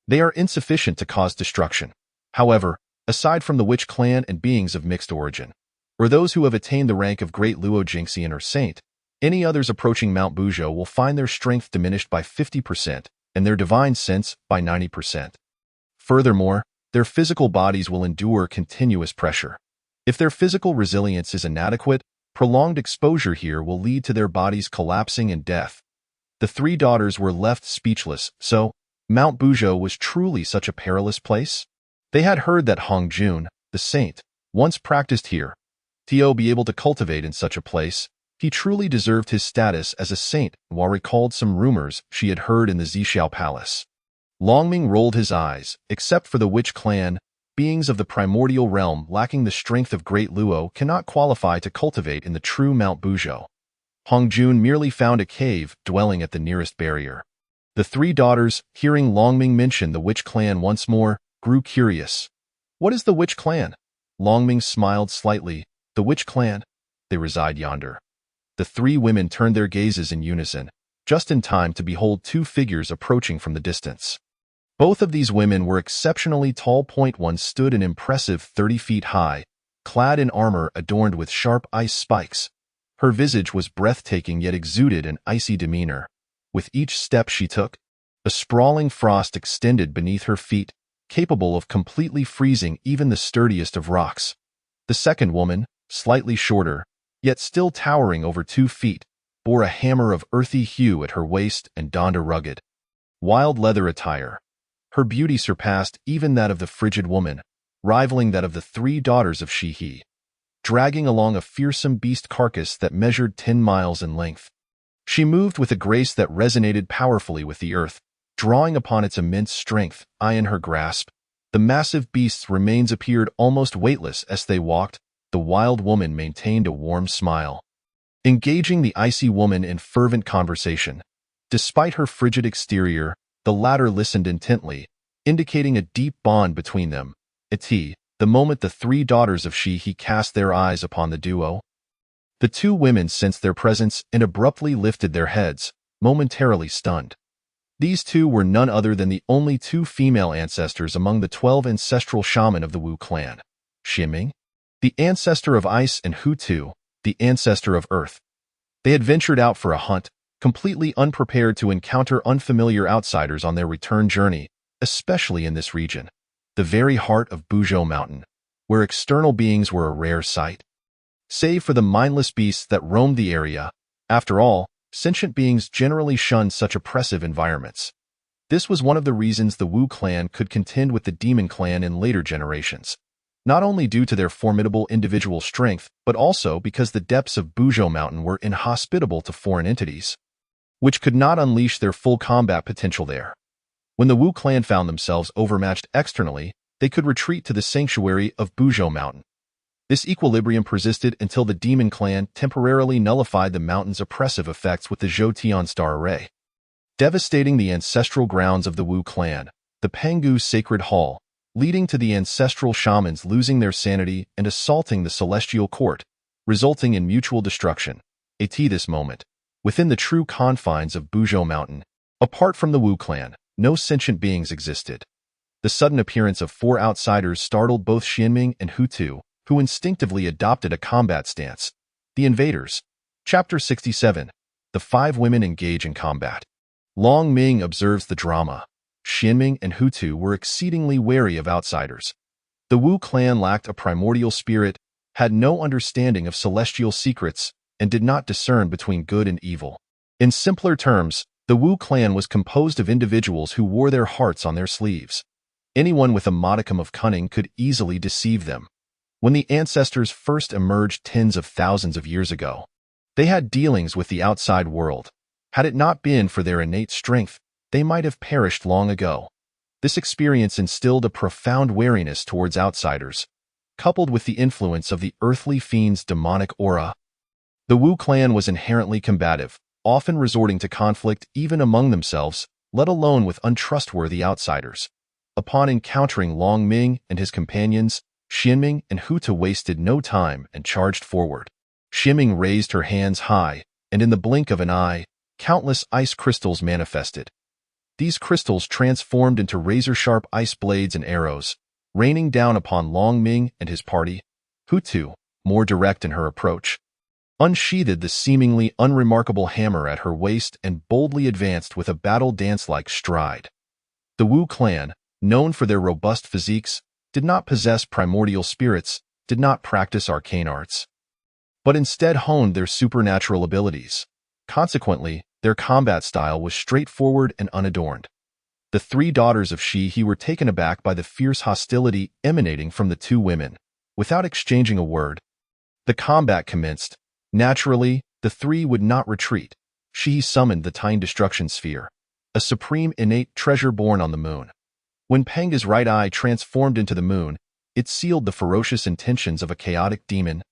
They are insufficient to cause destruction. However, aside from the witch clan and beings of mixed origin, or those who have attained the rank of Great Luo Jingxian or Saint, any others approaching Mount Buzhou will find their strength diminished by 50% and their divine sense by 90%. Furthermore, their physical bodies will endure continuous pressure. If their physical resilience is inadequate, prolonged exposure here will lead to their bodies collapsing and death. The three daughters were left speechless. So, Mount Buzhou was truly such a perilous place? They had heard that Hong Jun, the saint, once practiced here. To be able to cultivate in such a place, he truly deserved his status as a saint, while recalled some rumors she had heard in the Zixiao Palace. Longming rolled his eyes. Except for the witch clan, beings of the primordial realm lacking the strength of Great Luo cannot qualify to cultivate in the true Mount Buzhou. Hong Jun merely found a cave dwelling at the nearest barrier. The three daughters, hearing Longming mention the witch clan once more, grew curious. "What is the witch clan?" Longming smiled slightly. "The witch clan? They reside yonder." The three women turned their gazes in unison, just in time to behold two figures approaching from the distance. Both of these women were exceptionally tall. One stood an impressive 30 feet high, clad in armor adorned with sharp ice spikes. Her visage was breathtaking yet exuded an icy demeanor. With each step she took, a sprawling frost extended beneath her feet, capable of completely freezing even the sturdiest of rocks. The second woman, slightly shorter, yet still towering over 2 feet, bore a hammer of earthy hue at her waist and donned a rugged, wild leather attire. Her beauty surpassed even that of the frigid woman, rivaling that of the three daughters of Shihe, dragging along a fearsome beast carcass that measured 10 miles in length. She moved with a grace that resonated powerfully with the earth, drawing upon its immense strength. In her grasp, the massive beast's remains appeared almost weightless as they walked. The wild woman maintained a warm smile, engaging the icy woman in fervent conversation. Despite her frigid exterior, the latter listened intently, indicating a deep bond between them. The moment the three daughters of Shihe cast their eyes upon the duo, the two women sensed their presence and abruptly lifted their heads, momentarily stunned. These two were none other than the only two female ancestors among the 12 ancestral shaman of the Wu clan. Ximing, the ancestor of ice, and Hu Tu, the ancestor of earth. They had ventured out for a hunt, completely unprepared to encounter unfamiliar outsiders on their return journey, especially in this region, the very heart of Buzhou Mountain, where external beings were a rare sight. Save for the mindless beasts that roamed the area, after all, sentient beings generally shunned such oppressive environments. This was one of the reasons the Wu clan could contend with the Demon clan in later generations, not only due to their formidable individual strength, but also because the depths of Buzhou Mountain were inhospitable to foreign entities, which could not unleash their full combat potential there. When the Wu clan found themselves overmatched externally, they could retreat to the sanctuary of Buzhou Mountain. This equilibrium persisted until the Demon clan temporarily nullified the mountain's oppressive effects with the Zhoutian star array. Devastating the ancestral grounds of the Wu clan, the Penghu Sacred Hall, leading to the ancestral shamans losing their sanity and assaulting the celestial court, resulting in mutual destruction. At this moment, within the true confines of Buzhou Mountain, apart from the Wu clan, no sentient beings existed. The sudden appearance of 4 outsiders startled both Xianming and Hu Tu, who instinctively adopted a combat stance. The invaders. Chapter 67. The 5 women engage in combat. Long Ming observes the drama. Xianming and Hu Tu were exceedingly wary of outsiders. The Wu clan lacked a primordial spirit, had no understanding of celestial secrets, and did not discern between good and evil. In simpler terms, the Wu clan was composed of individuals who wore their hearts on their sleeves. Anyone with a modicum of cunning could easily deceive them. When the ancestors first emerged tens of thousands of years ago, they had dealings with the outside world. Had it not been for their innate strength, they might have perished long ago. This experience instilled a profound wariness towards outsiders, coupled with the influence of the earthly fiend's demonic aura. The Wu clan was inherently combative, often resorting to conflict even among themselves, let alone with untrustworthy outsiders. Upon encountering Long Ming and his companions, Xianming and Hu Tu wasted no time and charged forward. Xianming raised her hands high, and in the blink of an eye, countless ice crystals manifested. These crystals transformed into razor-sharp ice blades and arrows, raining down upon Long Ming and his party. Hu Tu, more direct in her approach, unsheathed the seemingly unremarkable hammer at her waist and boldly advanced with a battle dance-like stride. The Wu clan, known for their robust physiques, did not possess primordial spirits, did not practice arcane arts, but instead honed their supernatural abilities. Consequently, their combat style was straightforward and unadorned. The 3 daughters of Shi were taken aback by the fierce hostility emanating from the 2 women. Without exchanging a word, the combat commenced. Naturally, the 3 would not retreat. Shi summoned the Time Destruction Sphere, a supreme innate treasure born on the moon. When Penghu's right eye transformed into the moon, it sealed the ferocious intentions of a chaotic demon,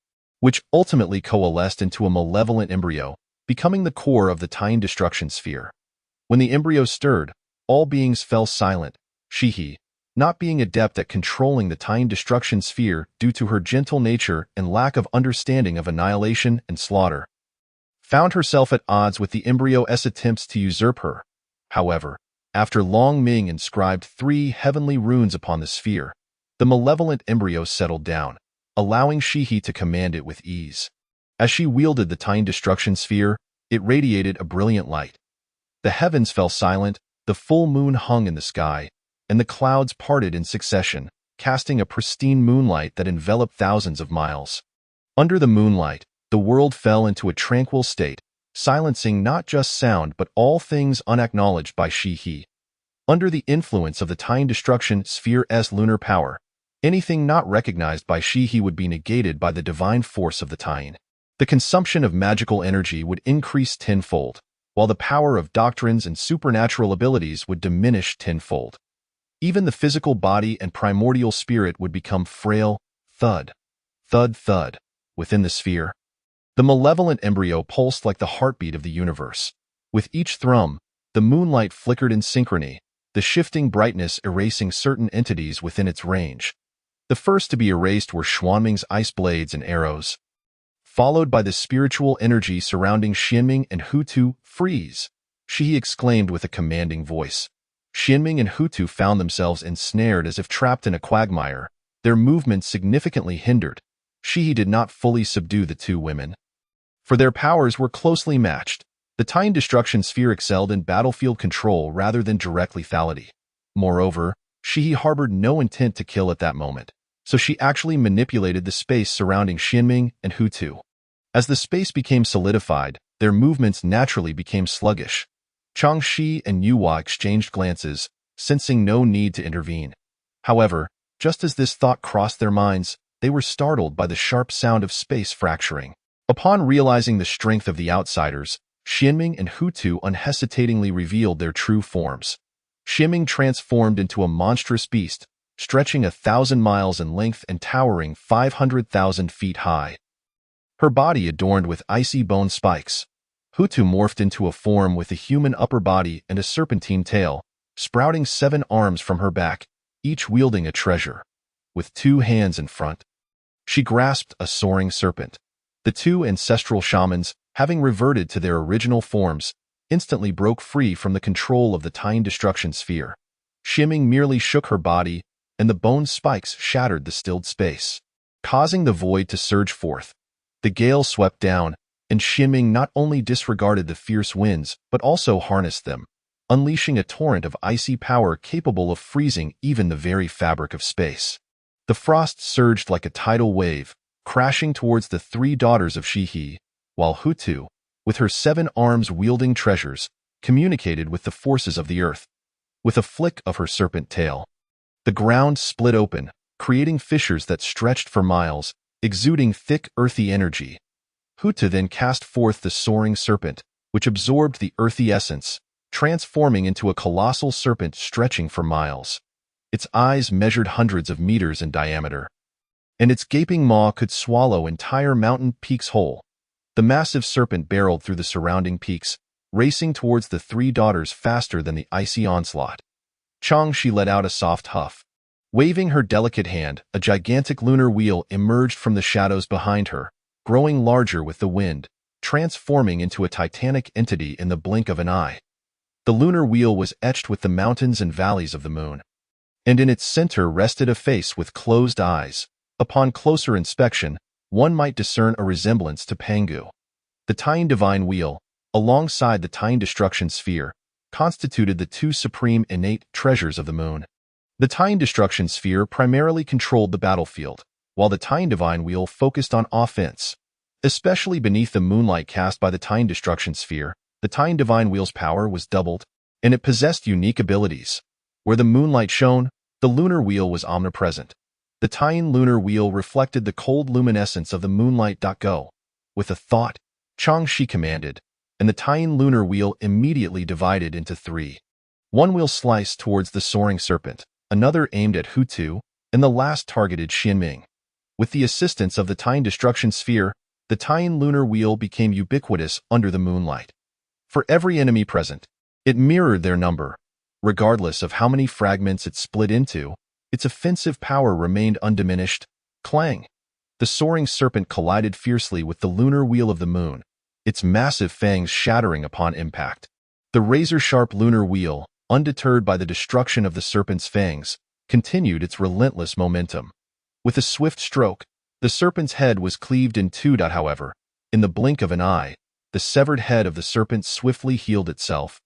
which ultimately coalesced into a malevolent embryo, becoming the core of the Time Destruction Sphere. When the embryo stirred, all beings fell silent. Shi, not being adept at controlling the Time Destruction Sphere due to her gentle nature and lack of understanding of annihilation and slaughter, found herself at odds with the embryo's attempts to usurp her. However, after Long Ming inscribed 3 heavenly runes upon the sphere, the malevolent embryo settled down, allowing Shi to command it with ease. As she wielded the Time Destruction Sphere, it radiated a brilliant light. The heavens fell silent, the full moon hung in the sky, and the clouds parted in succession, casting a pristine moonlight that enveloped thousands of miles. Under the moonlight, the world fell into a tranquil state, silencing not just sound but all things unacknowledged by Shi. Under the influence of the Time Destruction Sphere's lunar power, anything not recognized by Shi would be negated by the divine force of the Time. The consumption of magical energy would increase tenfold, while the power of doctrines and supernatural abilities would diminish tenfold. Even the physical body and primordial spirit would become frail, thud, thud, thud, within the sphere. The malevolent embryo pulsed like the heartbeat of the universe. With each thrum, the moonlight flickered in synchrony, the shifting brightness erasing certain entities within its range. The first to be erased were Xuanming's ice blades and arrows, followed by the spiritual energy surrounding Xianming and Hu Tu. Freeze! Shi exclaimed with a commanding voice. Xianming and Hu Tu found themselves ensnared as if trapped in a quagmire, their movements significantly hindered. Shi did not fully subdue the 2 women, for their powers were closely matched. The Time Destruction Sphere excelled in battlefield control rather than direct lethality. Moreover, Shi harbored no intent to kill at that moment, so she actually manipulated the space surrounding Xianming and Hu Tu. As the space became solidified, their movements naturally became sluggish. Changxi and Yuhua exchanged glances, sensing no need to intervene. However, just as this thought crossed their minds, they were startled by the sharp sound of space fracturing. Upon realizing the strength of the outsiders, Xianming and Hutu unhesitatingly revealed their true forms. Xianming transformed into a monstrous beast, stretching 1,000 miles in length and towering 500,000 feet high. Her body adorned with icy bone spikes. Hutu morphed into a form with a human upper body and a serpentine tail, sprouting 7 arms from her back, each wielding a treasure. With 2 hands in front, she grasped a soaring serpent. The 2 ancestral shamans, having reverted to their original forms, instantly broke free from the control of the Time Destruction Sphere. Xianming merely shook her body, and the bone spikes shattered the stilled space, causing the void to surge forth. The gale swept down, and Xianming not only disregarded the fierce winds, but also harnessed them, unleashing a torrent of icy power capable of freezing even the very fabric of space. The frost surged like a tidal wave, crashing towards the 3 daughters of Shihe, while Hutu, with her 7 arms wielding treasures, communicated with the forces of the earth. With a flick of her serpent tail, the ground split open, creating fissures that stretched for miles, exuding thick earthy energy. Hutu then cast forth the soaring serpent, which absorbed the earthy essence, transforming into a colossal serpent stretching for miles. Its eyes measured hundreds of meters in diameter, and its gaping maw could swallow entire mountain peaks whole. The massive serpent barreled through the surrounding peaks, racing towards the 3 daughters faster than the icy onslaught. Changxi let out a soft huff. Waving her delicate hand, a gigantic lunar wheel emerged from the shadows behind her, growing larger with the wind, transforming into a titanic entity in the blink of an eye. The lunar wheel was etched with the mountains and valleys of the moon, and in its center rested a face with closed eyes. Upon closer inspection, one might discern a resemblance to Pangu. The Time Divine Wheel, alongside the Time Destruction Sphere, constituted the 2 supreme innate treasures of the moon. The Time Destruction Sphere primarily controlled the battlefield, while the Time Divine Wheel focused on offense. Especially beneath the moonlight cast by the Time Destruction Sphere, the Time Divine Wheel's power was doubled, and it possessed unique abilities. Where the moonlight shone, the lunar wheel was omnipresent. The Time Lunar Wheel reflected the cold luminescence of the moonlight. Go. With a thought, Changxi commanded, and the Time Lunar Wheel immediately divided into 3. One wheel sliced towards the soaring serpent, another aimed at Hutu, and the last targeted Xianming. With the assistance of the Time Destruction Sphere, the Time Lunar Wheel became ubiquitous under the moonlight. For every enemy present, it mirrored their number. Regardless of how many fragments it split into, its offensive power remained undiminished. Clang! The soaring serpent collided fiercely with the lunar wheel of the moon, its massive fangs shattering upon impact. The razor-sharp lunar wheel, undeterred by the destruction of the serpent's fangs, continued its relentless momentum. With a swift stroke, the serpent's head was cleaved in 2. However, in the blink of an eye, the severed head of the serpent swiftly healed itself.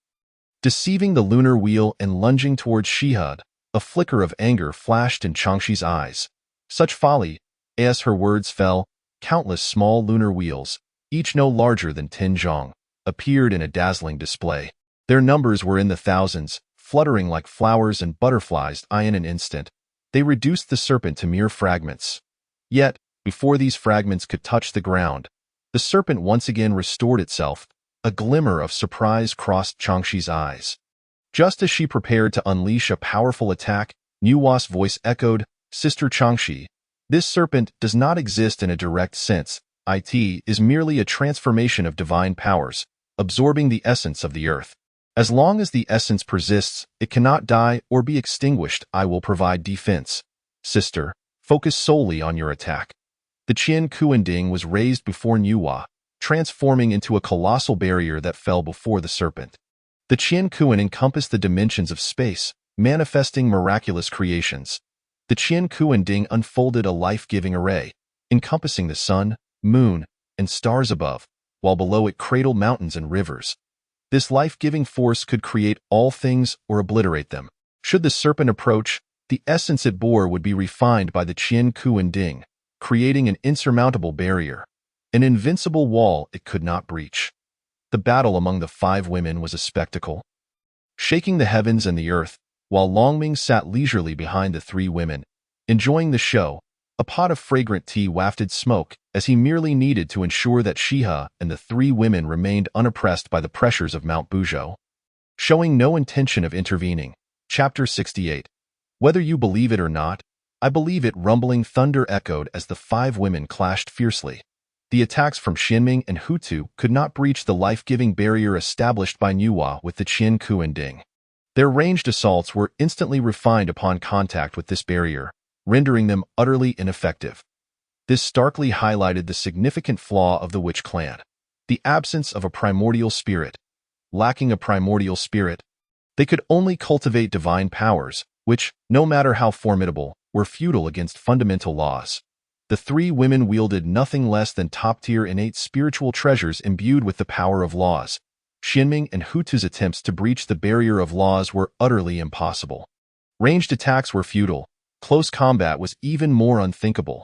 Deceiving the lunar wheel and lunging towards Shihad, a flicker of anger flashed in Changxi's eyes. Such folly! As her words fell, countless small lunar wheels, each no larger than 10 zhong, appeared in a dazzling display. Their numbers were in the thousands, fluttering like flowers and butterflies. In an instant, they reduced the serpent to mere fragments. Yet, before these fragments could touch the ground, the serpent once again restored itself. A glimmer of surprise crossed Changxi's eyes. Just as she prepared to unleash a powerful attack, Nuwa's voice echoed, "Sister Changxi, this serpent does not exist in a direct sense. It is merely a transformation of divine powers, absorbing the essence of the earth. As long as the essence persists, it cannot die or be extinguished. I will provide defense. Sister, focus solely on your attack." The Qian Kuanding was raised before Nuwa, transforming into a colossal barrier that fell before the serpent. The Qian Kuan encompassed the dimensions of space, manifesting miraculous creations. The Qian Kuanding unfolded a life-giving array, encompassing the sun, moon, and stars above, while below it cradled mountains and rivers. This life-giving force could create all things or obliterate them. Should the serpent approach, the essence it bore would be refined by the Qian Kuanding, creating an insurmountable barrier, an invincible wall it could not breach. The battle among the 5 women was a spectacle, shaking the heavens and the earth, while Longming sat leisurely behind the 3 women, enjoying the show. A pot of fragrant tea wafted smoke, as he merely needed to ensure that Shiha and the 3 women remained unoppressed by the pressures of Mount Buzhou. Showing no intention of intervening. Chapter 68. Whether you believe it or not, I believe it. Rumbling thunder echoed as the 5 women clashed fiercely. The attacks from Xianming and Hutu could not breach the life-giving barrier established by Nuwa with the Qin Ku and Ding. Their ranged assaults were instantly refined upon contact with this barrier, rendering them utterly ineffective. This starkly highlighted the significant flaw of the Witch clan: the absence of a primordial spirit. Lacking a primordial spirit, they could only cultivate divine powers, which, no matter how formidable, were futile against fundamental laws. The 3 women wielded nothing less than top-tier innate spiritual treasures imbued with the power of laws. Xianming and Hutu's attempts to breach the barrier of laws were utterly impossible. Ranged attacks were futile. Close combat was even more unthinkable.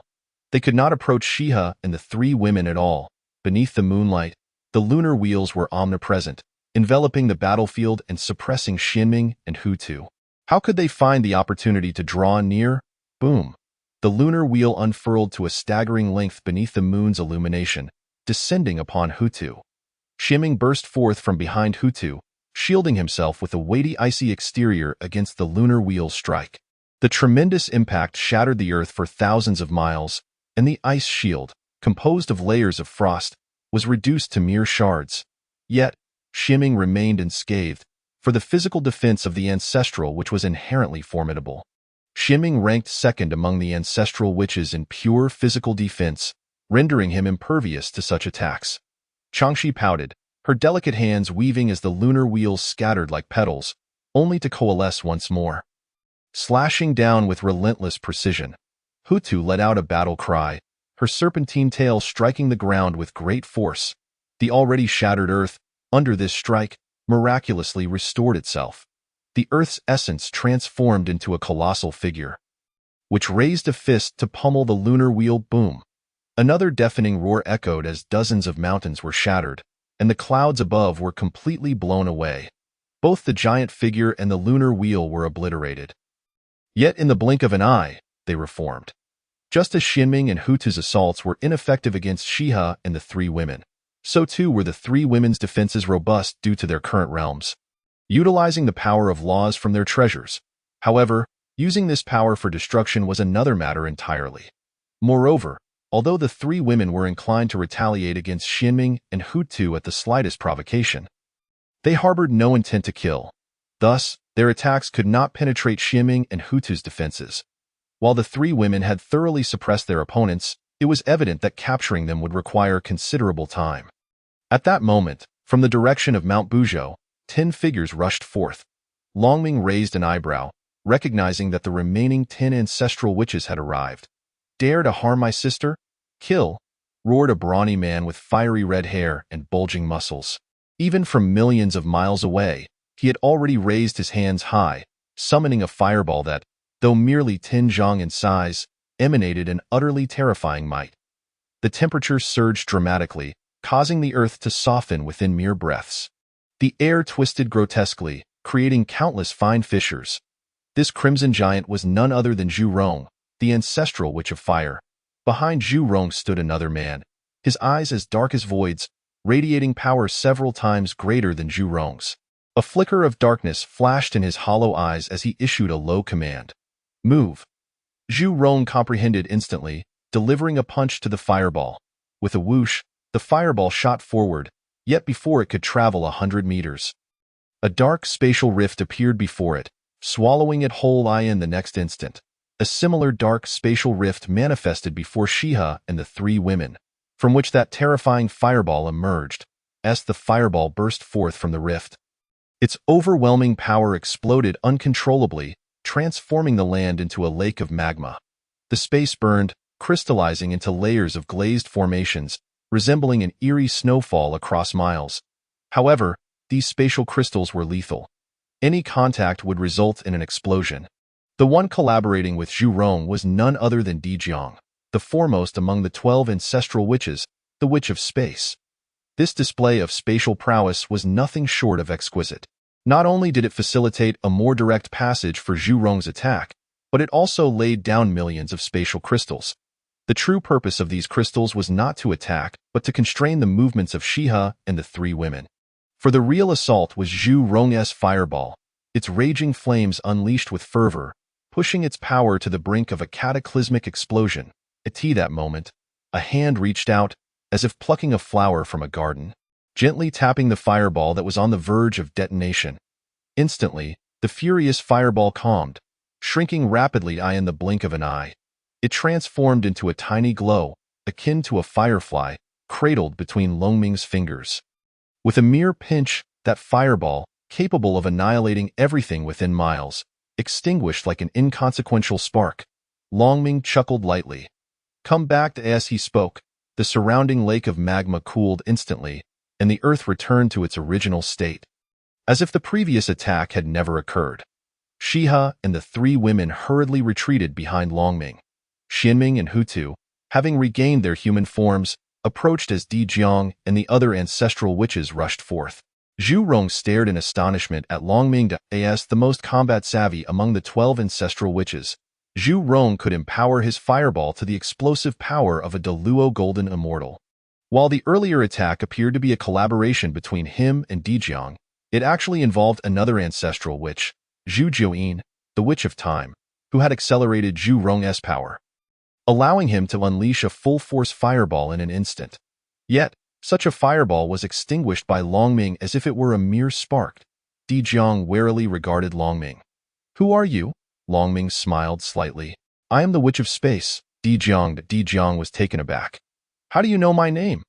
They could not approach Shiha and the 3 women at all. Beneath the moonlight, the lunar wheels were omnipresent, enveloping the battlefield and suppressing Xianming and Hutu. How could they find the opportunity to draw near? Boom! The lunar wheel unfurled to a staggering length beneath the moon's illumination, descending upon Hutu. Xianming burst forth from behind Hutu, shielding himself with a weighty icy exterior against the lunar wheel's strike. The tremendous impact shattered the earth for thousands of miles, and the ice shield, composed of layers of frost, was reduced to mere shards. Yet, Xianming remained unscathed, for the physical defense of the Ancestral Witch was inherently formidable. Xianming ranked second among the Ancestral Witches in pure physical defense, rendering him impervious to such attacks. Changxi pouted, her delicate hands weaving as the lunar wheels scattered like petals, only to coalesce once more. Slashing down with relentless precision, Hutu let out a battle cry, her serpentine tail striking the ground with great force. The already shattered earth, under this strike, miraculously restored itself. The earth's essence transformed into a colossal figure, which raised a fist to pummel the lunar wheel. Boom! Another deafening roar echoed as dozens of mountains were shattered, and the clouds above were completely blown away. Both the giant figure and the lunar wheel were obliterated. Yet in the blink of an eye, they reformed. Just as Xianming and Hutu's assaults were ineffective against Shiha and the 3 women, so too were the 3 women's defenses robust due to their current realms, utilizing the power of laws from their treasures. However, using this power for destruction was another matter entirely. Moreover, although the 3 women were inclined to retaliate against Xianming and Hutu at the slightest provocation, they harbored no intent to kill. Thus, their attacks could not penetrate Xianming and Hutu's defenses. While the 3 women had thoroughly suppressed their opponents, it was evident that capturing them would require considerable time. At that moment, from the direction of Mount Buzhou, 10 figures rushed forth. Longming raised an eyebrow, recognizing that the remaining 10 ancestral witches had arrived. "Dare to harm my sister? Kill!" roared a brawny man with fiery red hair and bulging muscles. Even from millions of miles away, he had already raised his hands high, summoning a fireball that, though merely 10 zhang in size, emanated an utterly terrifying might. The temperature surged dramatically, causing the earth to soften within mere breaths. The air twisted grotesquely, creating countless fine fissures. This crimson giant was none other than Zhu Rong, the ancestral witch of fire. Behind Zhu Rong stood another man, his eyes as dark as voids, radiating power several times greater than Zhu Rong's. A flicker of darkness flashed in his hollow eyes as he issued a low command. "Move." Zhu Rong comprehended instantly, delivering a punch to the fireball. With a whoosh, the fireball shot forward, yet before it could travel 100 meters, a dark spatial rift appeared before it, swallowing it whole. In the next instant, a similar dark spatial rift manifested before Shiha and the 3 women, from which that terrifying fireball emerged. As the fireball burst forth from the rift, its overwhelming power exploded uncontrollably, transforming the land into a lake of magma. The space burned, crystallizing into layers of glazed formations, resembling an eerie snowfall across miles. However, these spatial crystals were lethal. Any contact would result in an explosion. The one collaborating with Zhu Rong was none other than Di Jiang, the foremost among the 12 ancestral witches, the Witch of Space. This display of spatial prowess was nothing short of exquisite. Not only did it facilitate a more direct passage for Zhu Rong's attack, but it also laid down millions of spatial crystals. The true purpose of these crystals was not to attack, but to constrain the movements of Shiha and the three women. For the real assault was Zhu Rong's fireball, its raging flames unleashed with fervor, pushing its power to the brink of a cataclysmic explosion. At that moment, a hand reached out, as if plucking a flower from a garden, gently tapping the fireball that was on the verge of detonation. Instantly, the furious fireball calmed, shrinking rapidly in the blink of an eye. It transformed into a tiny glow, akin to a firefly, cradled between Longming's fingers. With a mere pinch, that fireball, capable of annihilating everything within miles, extinguished like an inconsequential spark. Longming chuckled lightly. Come back as he spoke, the surrounding lake of magma cooled instantly, and the earth returned to its original state, as if the previous attack had never occurred. Shiha and the three women hurriedly retreated behind Longming. Xianming and Hutu, having regained their human forms, approached as Di Jiang and the other ancestral witches rushed forth. Zhu Rong stared in astonishment at Longming as the most combat-savvy among the 12 ancestral witches. Zhu Rong could empower his fireball to the explosive power of a Deluo Golden Immortal. While the earlier attack appeared to be a collaboration between him and Di Jiang, it actually involved another ancestral witch, Zhu Jiuyin, the Witch of Time, who had accelerated Zhu Rong's power, allowing him to unleash a full-force fireball in an instant. Yet, such a fireball was extinguished by Longming as if it were a mere spark. Di Jiang warily regarded Longming. "Who are you?" Longming smiled slightly. "I am the Witch of Space." Di Jiang was taken aback. "How do you know my name?"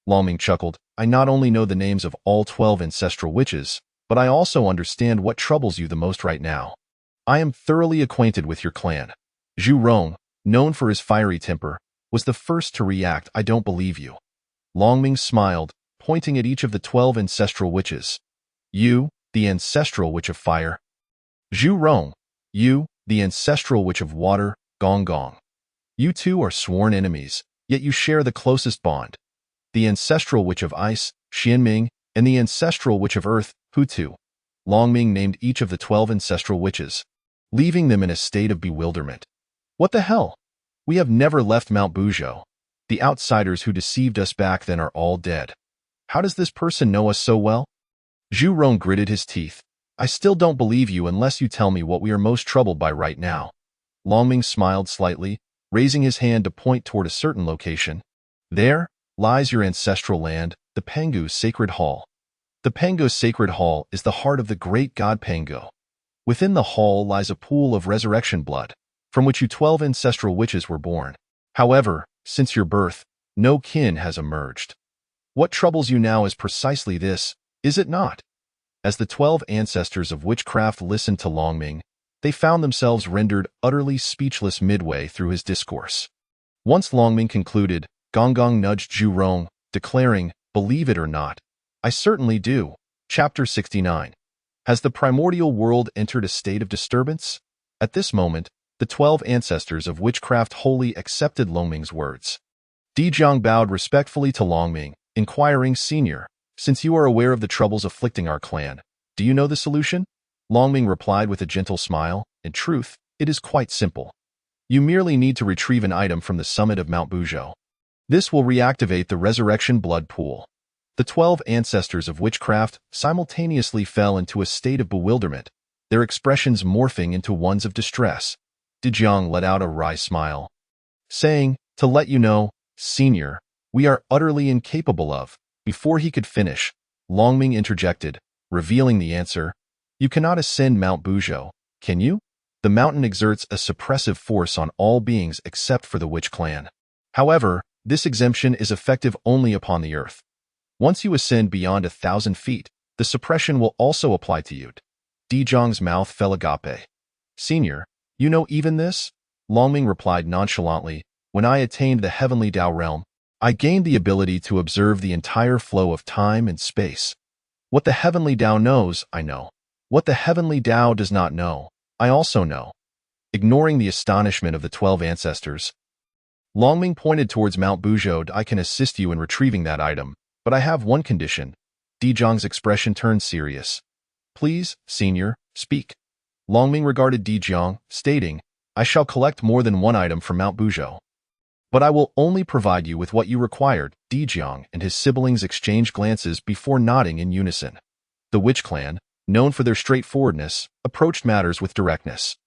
Longming chuckled. "I not only know the names of all 12 ancestral witches, but I also understand what troubles you the most right now. I am thoroughly acquainted with your clan." Zhu Rong, known for his fiery temper, was the first to react. "I don't believe you." Longming smiled, pointing at each of the 12 ancestral witches. "You, the ancestral witch of fire. Zhu Rong, you, the ancestral witch of water, Gong Gong. You two are sworn enemies, yet you share the closest bond. The ancestral witch of ice, Xianming, and the ancestral witch of earth, Hutu." Longming named each of the 12 ancestral witches, leaving them in a state of bewilderment. "What the hell? We have never left Mount Buzhou. The outsiders who deceived us back then are all dead. How does this person know us so well?" Zhu Rong gritted his teeth. "I still don't believe you unless you tell me what we are most troubled by right now." Longming smiled slightly, raising his hand to point toward a certain location. "There lies your ancestral land, the Pangu Sacred Hall. The Pangu Sacred Hall is the heart of the great god Pangu. Within the hall lies a pool of resurrection blood, from which you 12 ancestral witches were born. However, since your birth, no kin has emerged. What troubles you now is precisely this, is it not?" As the 12 ancestors of witchcraft listened to Longming, they found themselves rendered utterly speechless midway through his discourse. Once Longming concluded, Gong Gong nudged Zhu Rong, declaring, "Believe it or not, I certainly do." Chapter 69. Has the primordial world entered a state of disturbance? At this moment, the 12 ancestors of witchcraft wholly accepted Longming's words. Di Jiang bowed respectfully to Longming, inquiring, "Senior, since you are aware of the troubles afflicting our clan, do you know the solution?" Longming replied with a gentle smile, "In truth, it is quite simple. You merely need to retrieve an item from the summit of Mount Buzhou. This will reactivate the resurrection blood pool." The 12 ancestors of witchcraft simultaneously fell into a state of bewilderment, their expressions morphing into ones of distress. Di Jiang let out a wry smile, saying, "To let you know, Senior, we are utterly incapable of." Before he could finish, Longming interjected, revealing the answer. "You cannot ascend Mount Buzhou, can you? The mountain exerts a suppressive force on all beings except for the witch clan. However, this exemption is effective only upon the earth. Once you ascend beyond 1,000 feet, the suppression will also apply to you." Di Jiang's mouth fell agape. "Senior, you know even this?" Longming replied nonchalantly, "When I attained the heavenly Tao realm, I gained the ability to observe the entire flow of time and space. What the heavenly Tao knows, I know. What the heavenly Tao does not know, I also know." Ignoring the astonishment of the 12 ancestors, Longming pointed towards Mount Buzhou. "I can assist you in retrieving that item, But I have one condition. Dijiang's expression turned serious. Please, senior, speak. Longming regarded Dijiang, stating, I shall collect more than one item from Mount Buzhou. But I will only provide you with what you required. Dijiang and his siblings exchanged glances before nodding in unison. The witch clan, known for their straightforwardness, approached matters with directness.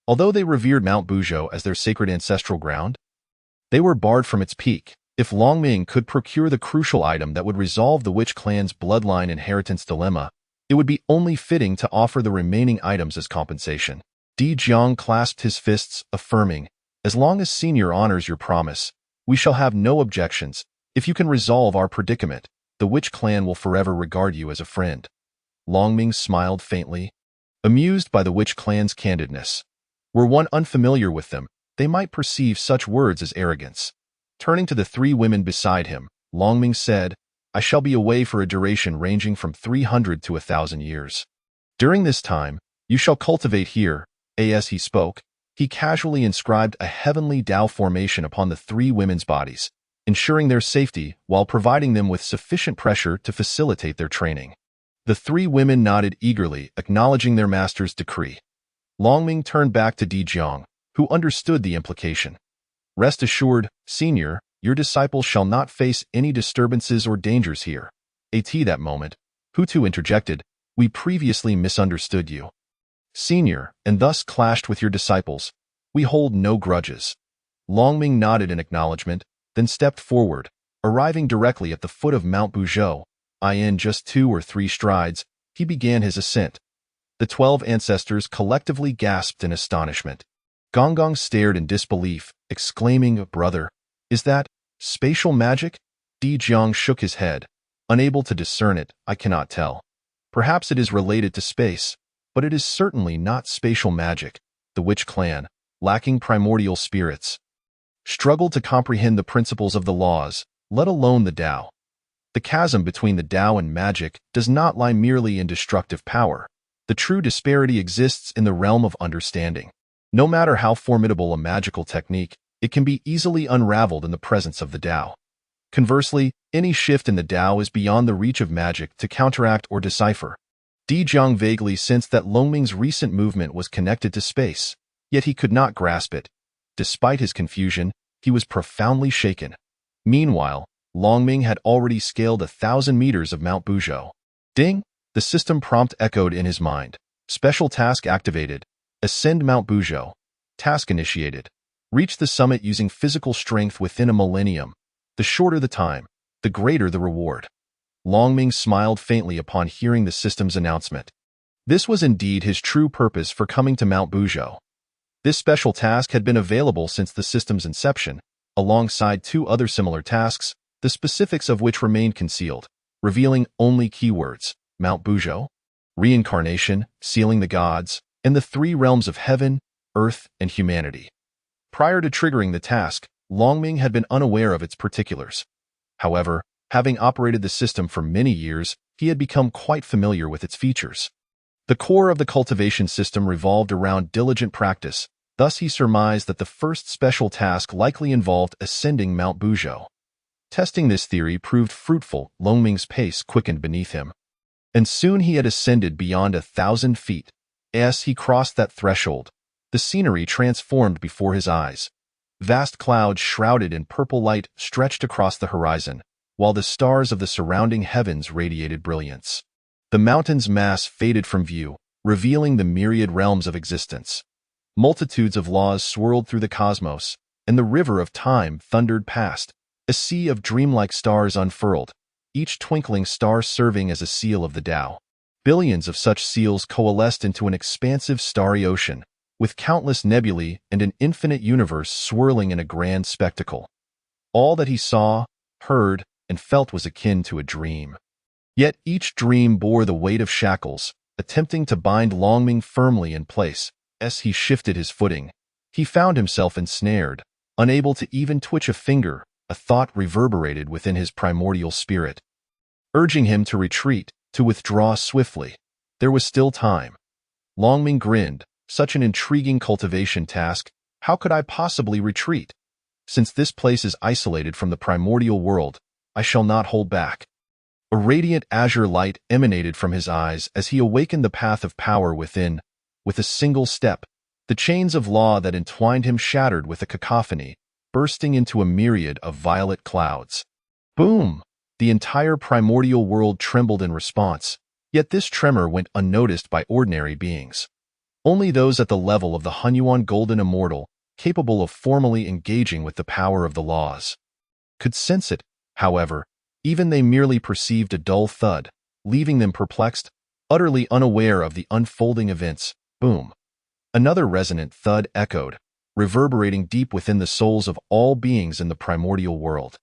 Although they revered Mount Buzhou as their sacred ancestral ground, they were barred from its peak. If Longming could procure the crucial item that would resolve the witch clan's bloodline inheritance dilemma, it would be only fitting to offer the remaining items as compensation. Dijiang clasped his fists, affirming, as long as senior honors your promise, we shall have no objections. If you can resolve our predicament, the witch clan will forever regard you as a friend. Longming smiled faintly, amused by the witch clan's candidness. Were one unfamiliar with them, they might perceive such words as arrogance. Turning to the three women beside him, Longming said, I shall be away for a duration ranging from 300 to 1,000 years. During this time, you shall cultivate here. As he spoke, he casually inscribed a heavenly Tao formation upon the three women's bodies, ensuring their safety while providing them with sufficient pressure to facilitate their training. The three women nodded eagerly, acknowledging their master's decree. Longming turned back to Dijiang, who understood the implication. Rest assured, senior, your disciples shall not face any disturbances or dangers here. At that moment, Hutu interjected, we previously misunderstood you. Senior, and thus clashed with your disciples. We hold no grudges. Longming nodded in acknowledgement, then stepped forward, arriving directly at the foot of Mount Buzhou. In just 2 or 3 strides, he began his ascent. The 12 ancestors collectively gasped in astonishment. Gonggong stared in disbelief, exclaiming, Brother, is that spatial magic? Dijiang shook his head, unable to discern it. I cannot tell. Perhaps it is related to space, but it is certainly not spatial magic. The witch clan, lacking primordial spirits, struggled to comprehend the principles of the laws, let alone the Tao. The chasm between the Tao and magic does not lie merely in destructive power. The true disparity exists in the realm of understanding. No matter how formidable a magical technique, it can be easily unraveled in the presence of the Tao. Conversely, any shift in the Tao is beyond the reach of magic to counteract or decipher. Dijiang vaguely sensed that Longming's recent movement was connected to space, yet he could not grasp it. Despite his confusion, he was profoundly shaken. Meanwhile, Longming had already scaled 1,000 meters of Mount Buzhou. Ding! The system prompt echoed in his mind. Special task activated. Ascend Mount Buzhou. Task initiated. Reach the summit using physical strength within a millennium. The shorter the time, the greater the reward. Longming smiled faintly upon hearing the system's announcement. This was indeed his true purpose for coming to Mount Buzhou. This special task had been available since the system's inception, alongside 2 other similar tasks, the specifics of which remained concealed, revealing only keywords: Mount Buzhou, reincarnation, sealing the gods, and the 3 realms of heaven, earth, and humanity. Prior to triggering the task, Longming had been unaware of its particulars. However, having operated the system for many years, he had become quite familiar with its features. The core of the cultivation system revolved around diligent practice, thus he surmised that the first special task likely involved ascending Mount Buzhou. Testing this theory proved fruitful. Longming's pace quickened beneath him, and soon he had ascended beyond 1,000 feet. As he crossed that threshold, the scenery transformed before his eyes. Vast clouds shrouded in purple light stretched across the horizon, while the stars of the surrounding heavens radiated brilliance. The mountain's mass faded from view, revealing the myriad realms of existence. Multitudes of laws swirled through the cosmos, and the river of time thundered past. A sea of dreamlike stars unfurled, each twinkling star serving as a seal of the Tao. Billions of such seals coalesced into an expansive starry ocean, with countless nebulae and an infinite universe swirling in a grand spectacle. All that he saw, heard, and felt was akin to a dream. Yet each dream bore the weight of shackles, attempting to bind Longming firmly in place. As he shifted his footing, he found himself ensnared, unable to even twitch a finger. A thought reverberated within his primordial spirit, urging him to retreat, to withdraw swiftly. There was still time. Longming grinned. Such an intriguing cultivation task. How could I possibly retreat? Since this place is isolated from the primordial world, I shall not hold back. A radiant azure light emanated from his eyes as he awakened the path of power within. With a single step, the chains of law that entwined him shattered with a cacophony, bursting into a myriad of violet clouds. Boom! The entire primordial world trembled in response, yet this tremor went unnoticed by ordinary beings. Only those at the level of the Hunyuan Golden Immortal, capable of formally engaging with the power of the laws, could sense it. However, even they merely perceived a dull thud, leaving them perplexed, utterly unaware of the unfolding events. Boom! Another resonant thud echoed, reverberating deep within the souls of all beings in the primordial world.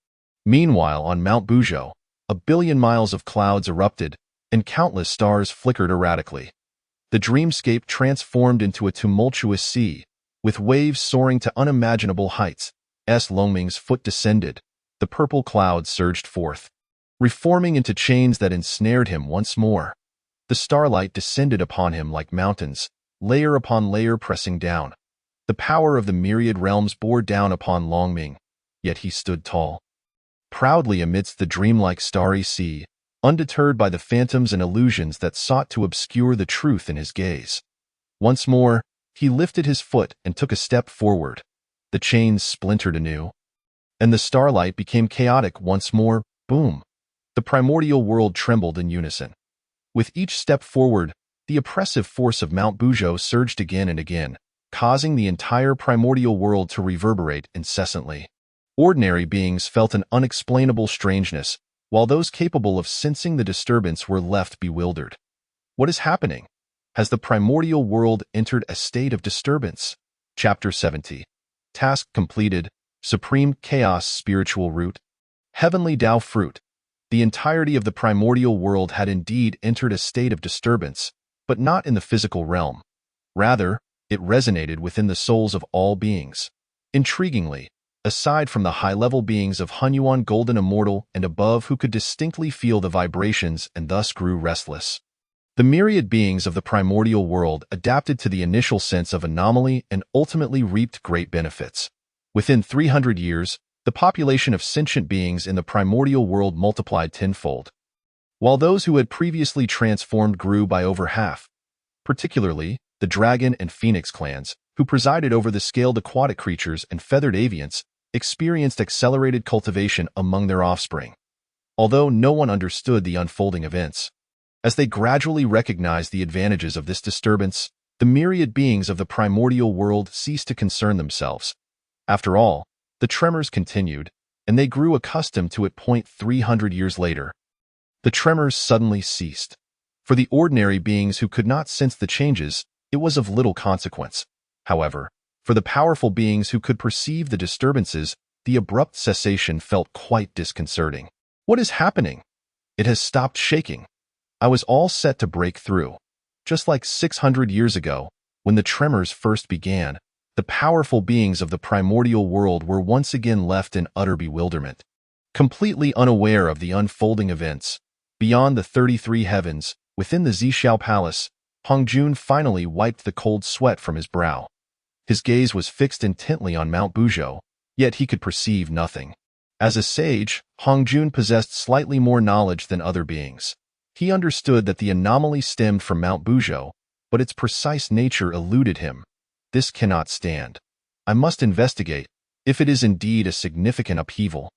Meanwhile, on Mount Buzhou, 1 billion miles of clouds erupted, and countless stars flickered erratically. The dreamscape transformed into a tumultuous sea, with waves soaring to unimaginable heights. As Longming's foot descended, the purple clouds surged forth, reforming into chains that ensnared him once more. The starlight descended upon him like mountains, layer upon layer pressing down. The power of the myriad realms bore down upon Longming, yet he stood tall, proudly amidst the dreamlike starry sea, undeterred by the phantoms and illusions that sought to obscure the truth in his gaze. Once more, he lifted his foot and took a step forward. The chains splintered anew, and the starlight became chaotic once more. Boom! The primordial world trembled in unison. With each step forward, the oppressive force of Mount Buzhou surged again and again, causing the entire primordial world to reverberate incessantly. Ordinary beings felt an unexplainable strangeness, while those capable of sensing the disturbance were left bewildered. What is happening? Has the primordial world entered a state of disturbance? Chapter 70. Task completed. Supreme Chaos Spiritual Root. Heavenly Tao Fruit. The entirety of the primordial world had indeed entered a state of disturbance, but not in the physical realm. Rather, it resonated within the souls of all beings. Intriguingly, aside from the high-level beings of Hunyuan Golden Immortal and above who could distinctly feel the vibrations and thus grew restless, the myriad beings of the primordial world adapted to the initial sense of anomaly and ultimately reaped great benefits. Within 300 years, the population of sentient beings in the primordial world multiplied tenfold, while those who had previously transformed grew by over half. Particularly, the dragon and phoenix clans, who presided over the scaled aquatic creatures and feathered avians, experienced accelerated cultivation among their offspring. Although no one understood the unfolding events, as they gradually recognized the advantages of this disturbance, the myriad beings of the primordial world ceased to concern themselves. After all, the tremors continued, and they grew accustomed to it. 300 years later, the tremors suddenly ceased. For the ordinary beings who could not sense the changes, it was of little consequence. However, for the powerful beings who could perceive the disturbances, the abrupt cessation felt quite disconcerting. What is happening? It has stopped shaking. I was all set to break through. Just like 600 years ago, when the tremors first began, the powerful beings of the primordial world were once again left in utter bewilderment. Completely unaware of the unfolding events, beyond the 33 heavens, within the Zhixiao Palace, Hongjun finally wiped the cold sweat from his brow. His gaze was fixed intently on Mount Buzhou, yet he could perceive nothing. As a sage, Hongjun possessed slightly more knowledge than other beings. He understood that the anomaly stemmed from Mount Buzhou, but its precise nature eluded him. This cannot stand. I must investigate, if it is indeed a significant upheaval.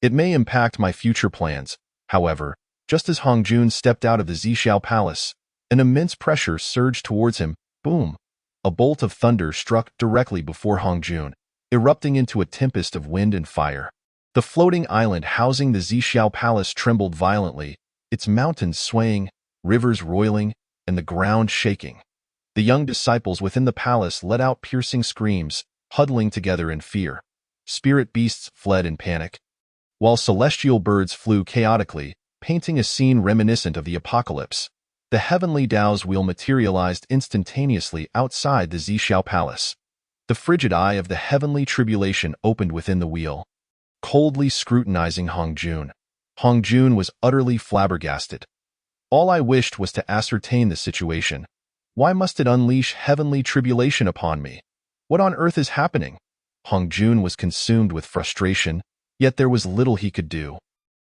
It may impact my future plans. However, just as Hongjun stepped out of the Zhixiao Palace, an immense pressure surged towards him. Boom! A bolt of thunder struck directly before Hongjun, erupting into a tempest of wind and fire. The floating island housing the Zhixiao Palace trembled violently, its mountains swaying, rivers roiling, and the ground shaking. The young disciples within the palace let out piercing screams, huddling together in fear. Spirit beasts fled in panic, while celestial birds flew chaotically, painting a scene reminiscent of the apocalypse. The heavenly Tao's wheel materialized instantaneously outside the Zhixiao Palace. The frigid eye of the heavenly tribulation opened within the wheel, coldly scrutinizing Hongjun. Hongjun was utterly flabbergasted. All I wished was to ascertain the situation. Why must it unleash heavenly tribulation upon me? What on earth is happening? Hongjun was consumed with frustration, yet there was little he could do.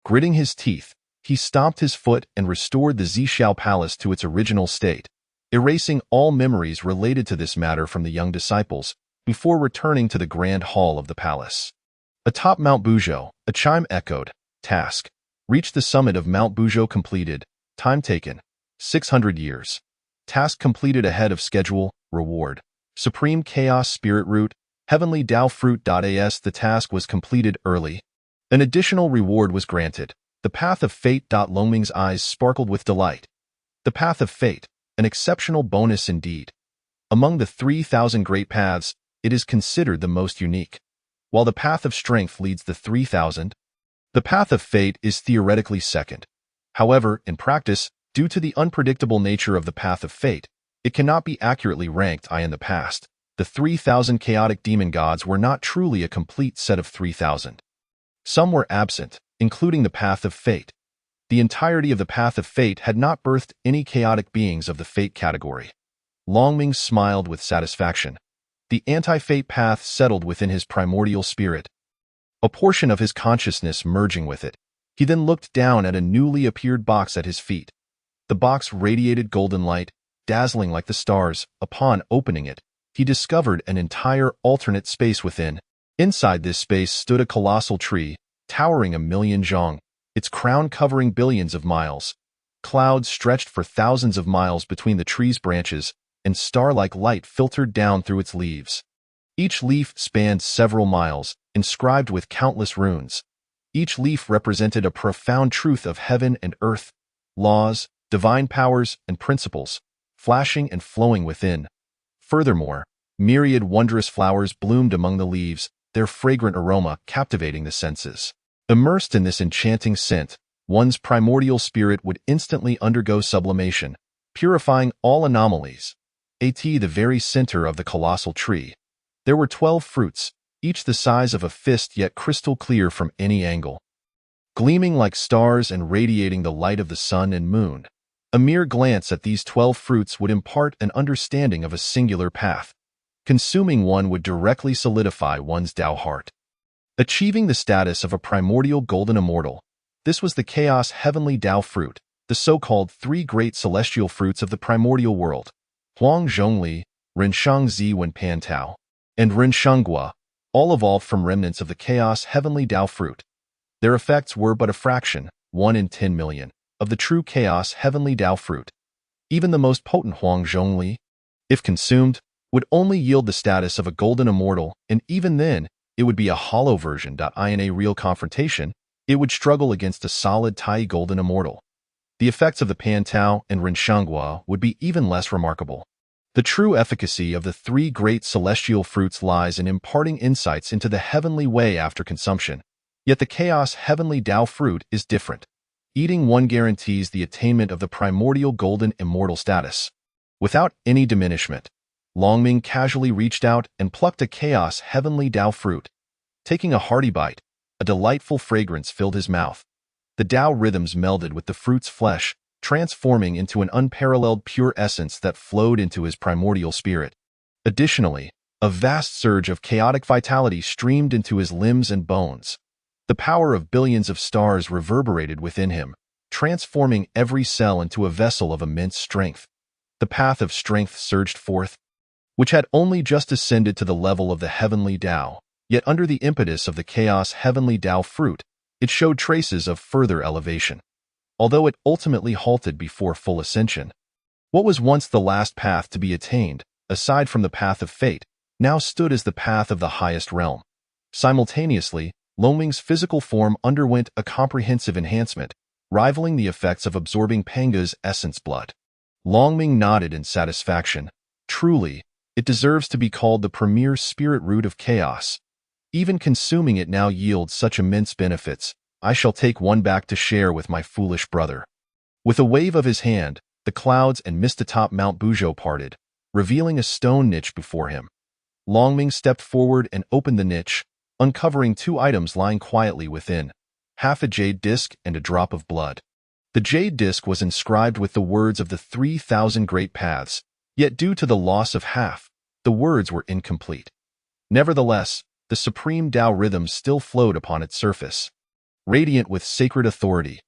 Gritting his teeth, He stomped his foot and restored the Zishao Palace to its original state, erasing all memories related to this matter from the young disciples before returning to the grand hall of the palace. Atop Mount Buzhou, a chime echoed, "Task. Reach the summit of Mount Buzhou completed. Time taken, 600 years. Task completed ahead of schedule. Reward. Supreme Chaos Spirit Root, Heavenly Tao Fruit. As the task was completed early, an additional reward was granted. The Path of Fate. Longming's eyes sparkled with delight. The Path of Fate, an exceptional bonus indeed. Among the 3,000 great paths, it is considered the most unique. While the Path of Strength leads the 3,000, the Path of Fate is theoretically second. However, in practice, due to the unpredictable nature of the Path of Fate, it cannot be accurately ranked. In the past, the 3,000 chaotic demon gods were not truly a complete set of 3,000. Some were absent, including the Path of Fate. The entirety of the Path of Fate had not birthed any chaotic beings of the Fate category. Longming smiled with satisfaction. The anti-fate path settled within his primordial spirit, a portion of his consciousness merging with it. He then looked down at a newly appeared box at his feet. The box radiated golden light, dazzling like the stars. Upon opening it, he discovered an entire alternate space within. Inside this space stood a colossal tree, towering 1,000,000 zhong, its crown covering billions of miles. Clouds stretched for thousands of miles between the tree's branches, and star-like light filtered down through its leaves. Each leaf spanned several miles, inscribed with countless runes. Each leaf represented a profound truth of heaven and earth, laws, divine powers, and principles, flashing and flowing within. Furthermore, myriad wondrous flowers bloomed among the leaves, their fragrant aroma captivating the senses. Immersed in this enchanting scent, one's primordial spirit would instantly undergo sublimation, purifying all anomalies. At the very center of the colossal tree, there were 12 fruits, each the size of a fist yet crystal clear from any angle. Gleaming like stars and radiating the light of the sun and moon, a mere glance at these 12 fruits would impart an understanding of a singular path. Consuming one would directly solidify one's Tao heart, achieving the status of a primordial golden immortal. This was the Chaos Heavenly Tao Fruit, the so-called 3 great celestial fruits of the primordial world. Huang Zhongli, Renshang Zi Wen Pan Tao, and Renshanggua, all evolved from remnants of the Chaos Heavenly Tao Fruit. Their effects were but a fraction, 1 in 10 million, of the true Chaos Heavenly Tao Fruit. Even the most potent Huang Zhongli, if consumed, would only yield the status of a golden immortal, and even then, it would be a hollow version. In a real confrontation, it would struggle against a solid Tai golden immortal. The effects of the Pan Tao and Renshanggua would be even less remarkable. The true efficacy of the 3 great celestial fruits lies in imparting insights into the heavenly way after consumption. Yet the Chaos Heavenly Tao Fruit is different. Eating one guarantees the attainment of the primordial golden immortal status. Without any diminishment, Longming casually reached out and plucked a Chaos Heavenly Tao Fruit. Taking a hearty bite, a delightful fragrance filled his mouth. The Tao rhythms melded with the fruit's flesh, transforming into an unparalleled pure essence that flowed into his primordial spirit. Additionally, a vast surge of chaotic vitality streamed into his limbs and bones. The power of billions of stars reverberated within him, transforming every cell into a vessel of immense strength. The Path of Strength surged forth, which had only just ascended to the level of the Heavenly Tao, yet under the impetus of the Chaos Heavenly Tao Fruit, it showed traces of further elevation. Although it ultimately halted before full ascension, what was once the last path to be attained, aside from the Path of Fate, now stood as the path of the highest realm. Simultaneously, Longming's physical form underwent a comprehensive enhancement, rivaling the effects of absorbing Panga's essence blood. Longming nodded in satisfaction. Truly, it deserves to be called the premier spirit root of chaos. Even consuming it now yields such immense benefits. I shall take one back to share with my foolish brother. With a wave of his hand, the clouds and mist atop Mount Buzhou parted, revealing a stone niche before him. Longming stepped forward and opened the niche, uncovering 2 items lying quietly within, half a jade disc and a drop of blood. The jade disc was inscribed with the words of the 3,000 great paths, yet due to the loss of half, the words were incomplete. Nevertheless, the supreme Tao rhythm still flowed upon its surface. Radiant with sacred authority,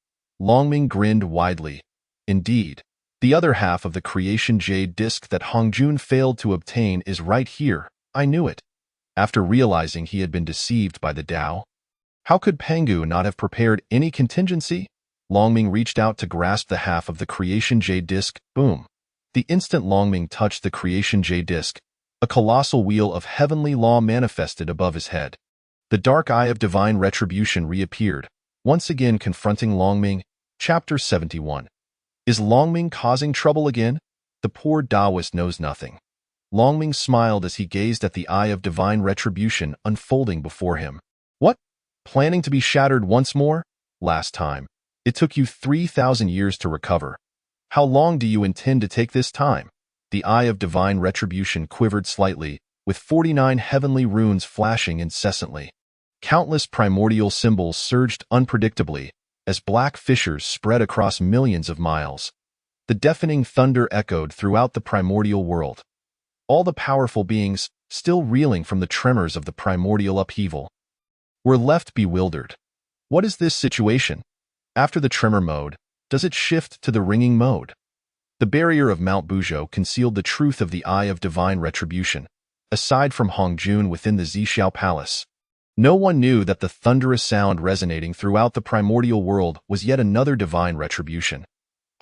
Longming grinned widely. Indeed, the other half of the creation jade disc that Hongjun failed to obtain is right here. I knew it. After realizing he had been deceived by the Tao, how could Pengu not have prepared any contingency? Longming reached out to grasp the half of the creation jade disc. Boom. The instant Longming touched the creation jade disc, a colossal wheel of heavenly law manifested above his head. The dark eye of divine retribution reappeared, once again confronting Longming. Chapter 71. Is Longming causing trouble again? The poor Taoist knows nothing. Longming smiled as he gazed at the eye of divine retribution unfolding before him. What? Planning to be shattered once more? Last time. It took you 3,000 years to recover. How long do you intend to take this time? The eye of divine retribution quivered slightly, with 49 heavenly runes flashing incessantly. Countless primordial symbols surged unpredictably, as black fissures spread across millions of miles. The deafening thunder echoed throughout the primordial world. All the powerful beings, still reeling from the tremors of the primordial upheaval, were left bewildered. What is this situation? After the tremor mode, does it shift to the ringing mode? The barrier of Mount Buzhou concealed the truth of the eye of divine retribution. Aside from Hongjun within the Zixiao Palace, no one knew that the thunderous sound resonating throughout the primordial world was yet another divine retribution.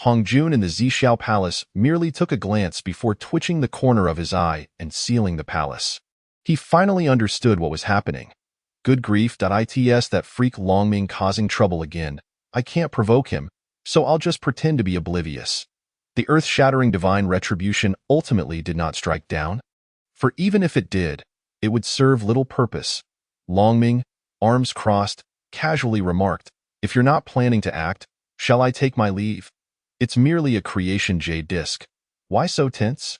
Hongjun in the Zixiao Palace merely took a glance before twitching the corner of his eye and sealing the palace. He finally understood what was happening. Good grief, it's that freak Longming causing trouble again. I can't provoke him, so I'll just pretend to be oblivious. The earth-shattering divine retribution ultimately did not strike down. For even if it did, it would serve little purpose. Longming, arms crossed, casually remarked, "If you're not planning to act, shall I take my leave? It's merely a creation jade disc. Why so tense?"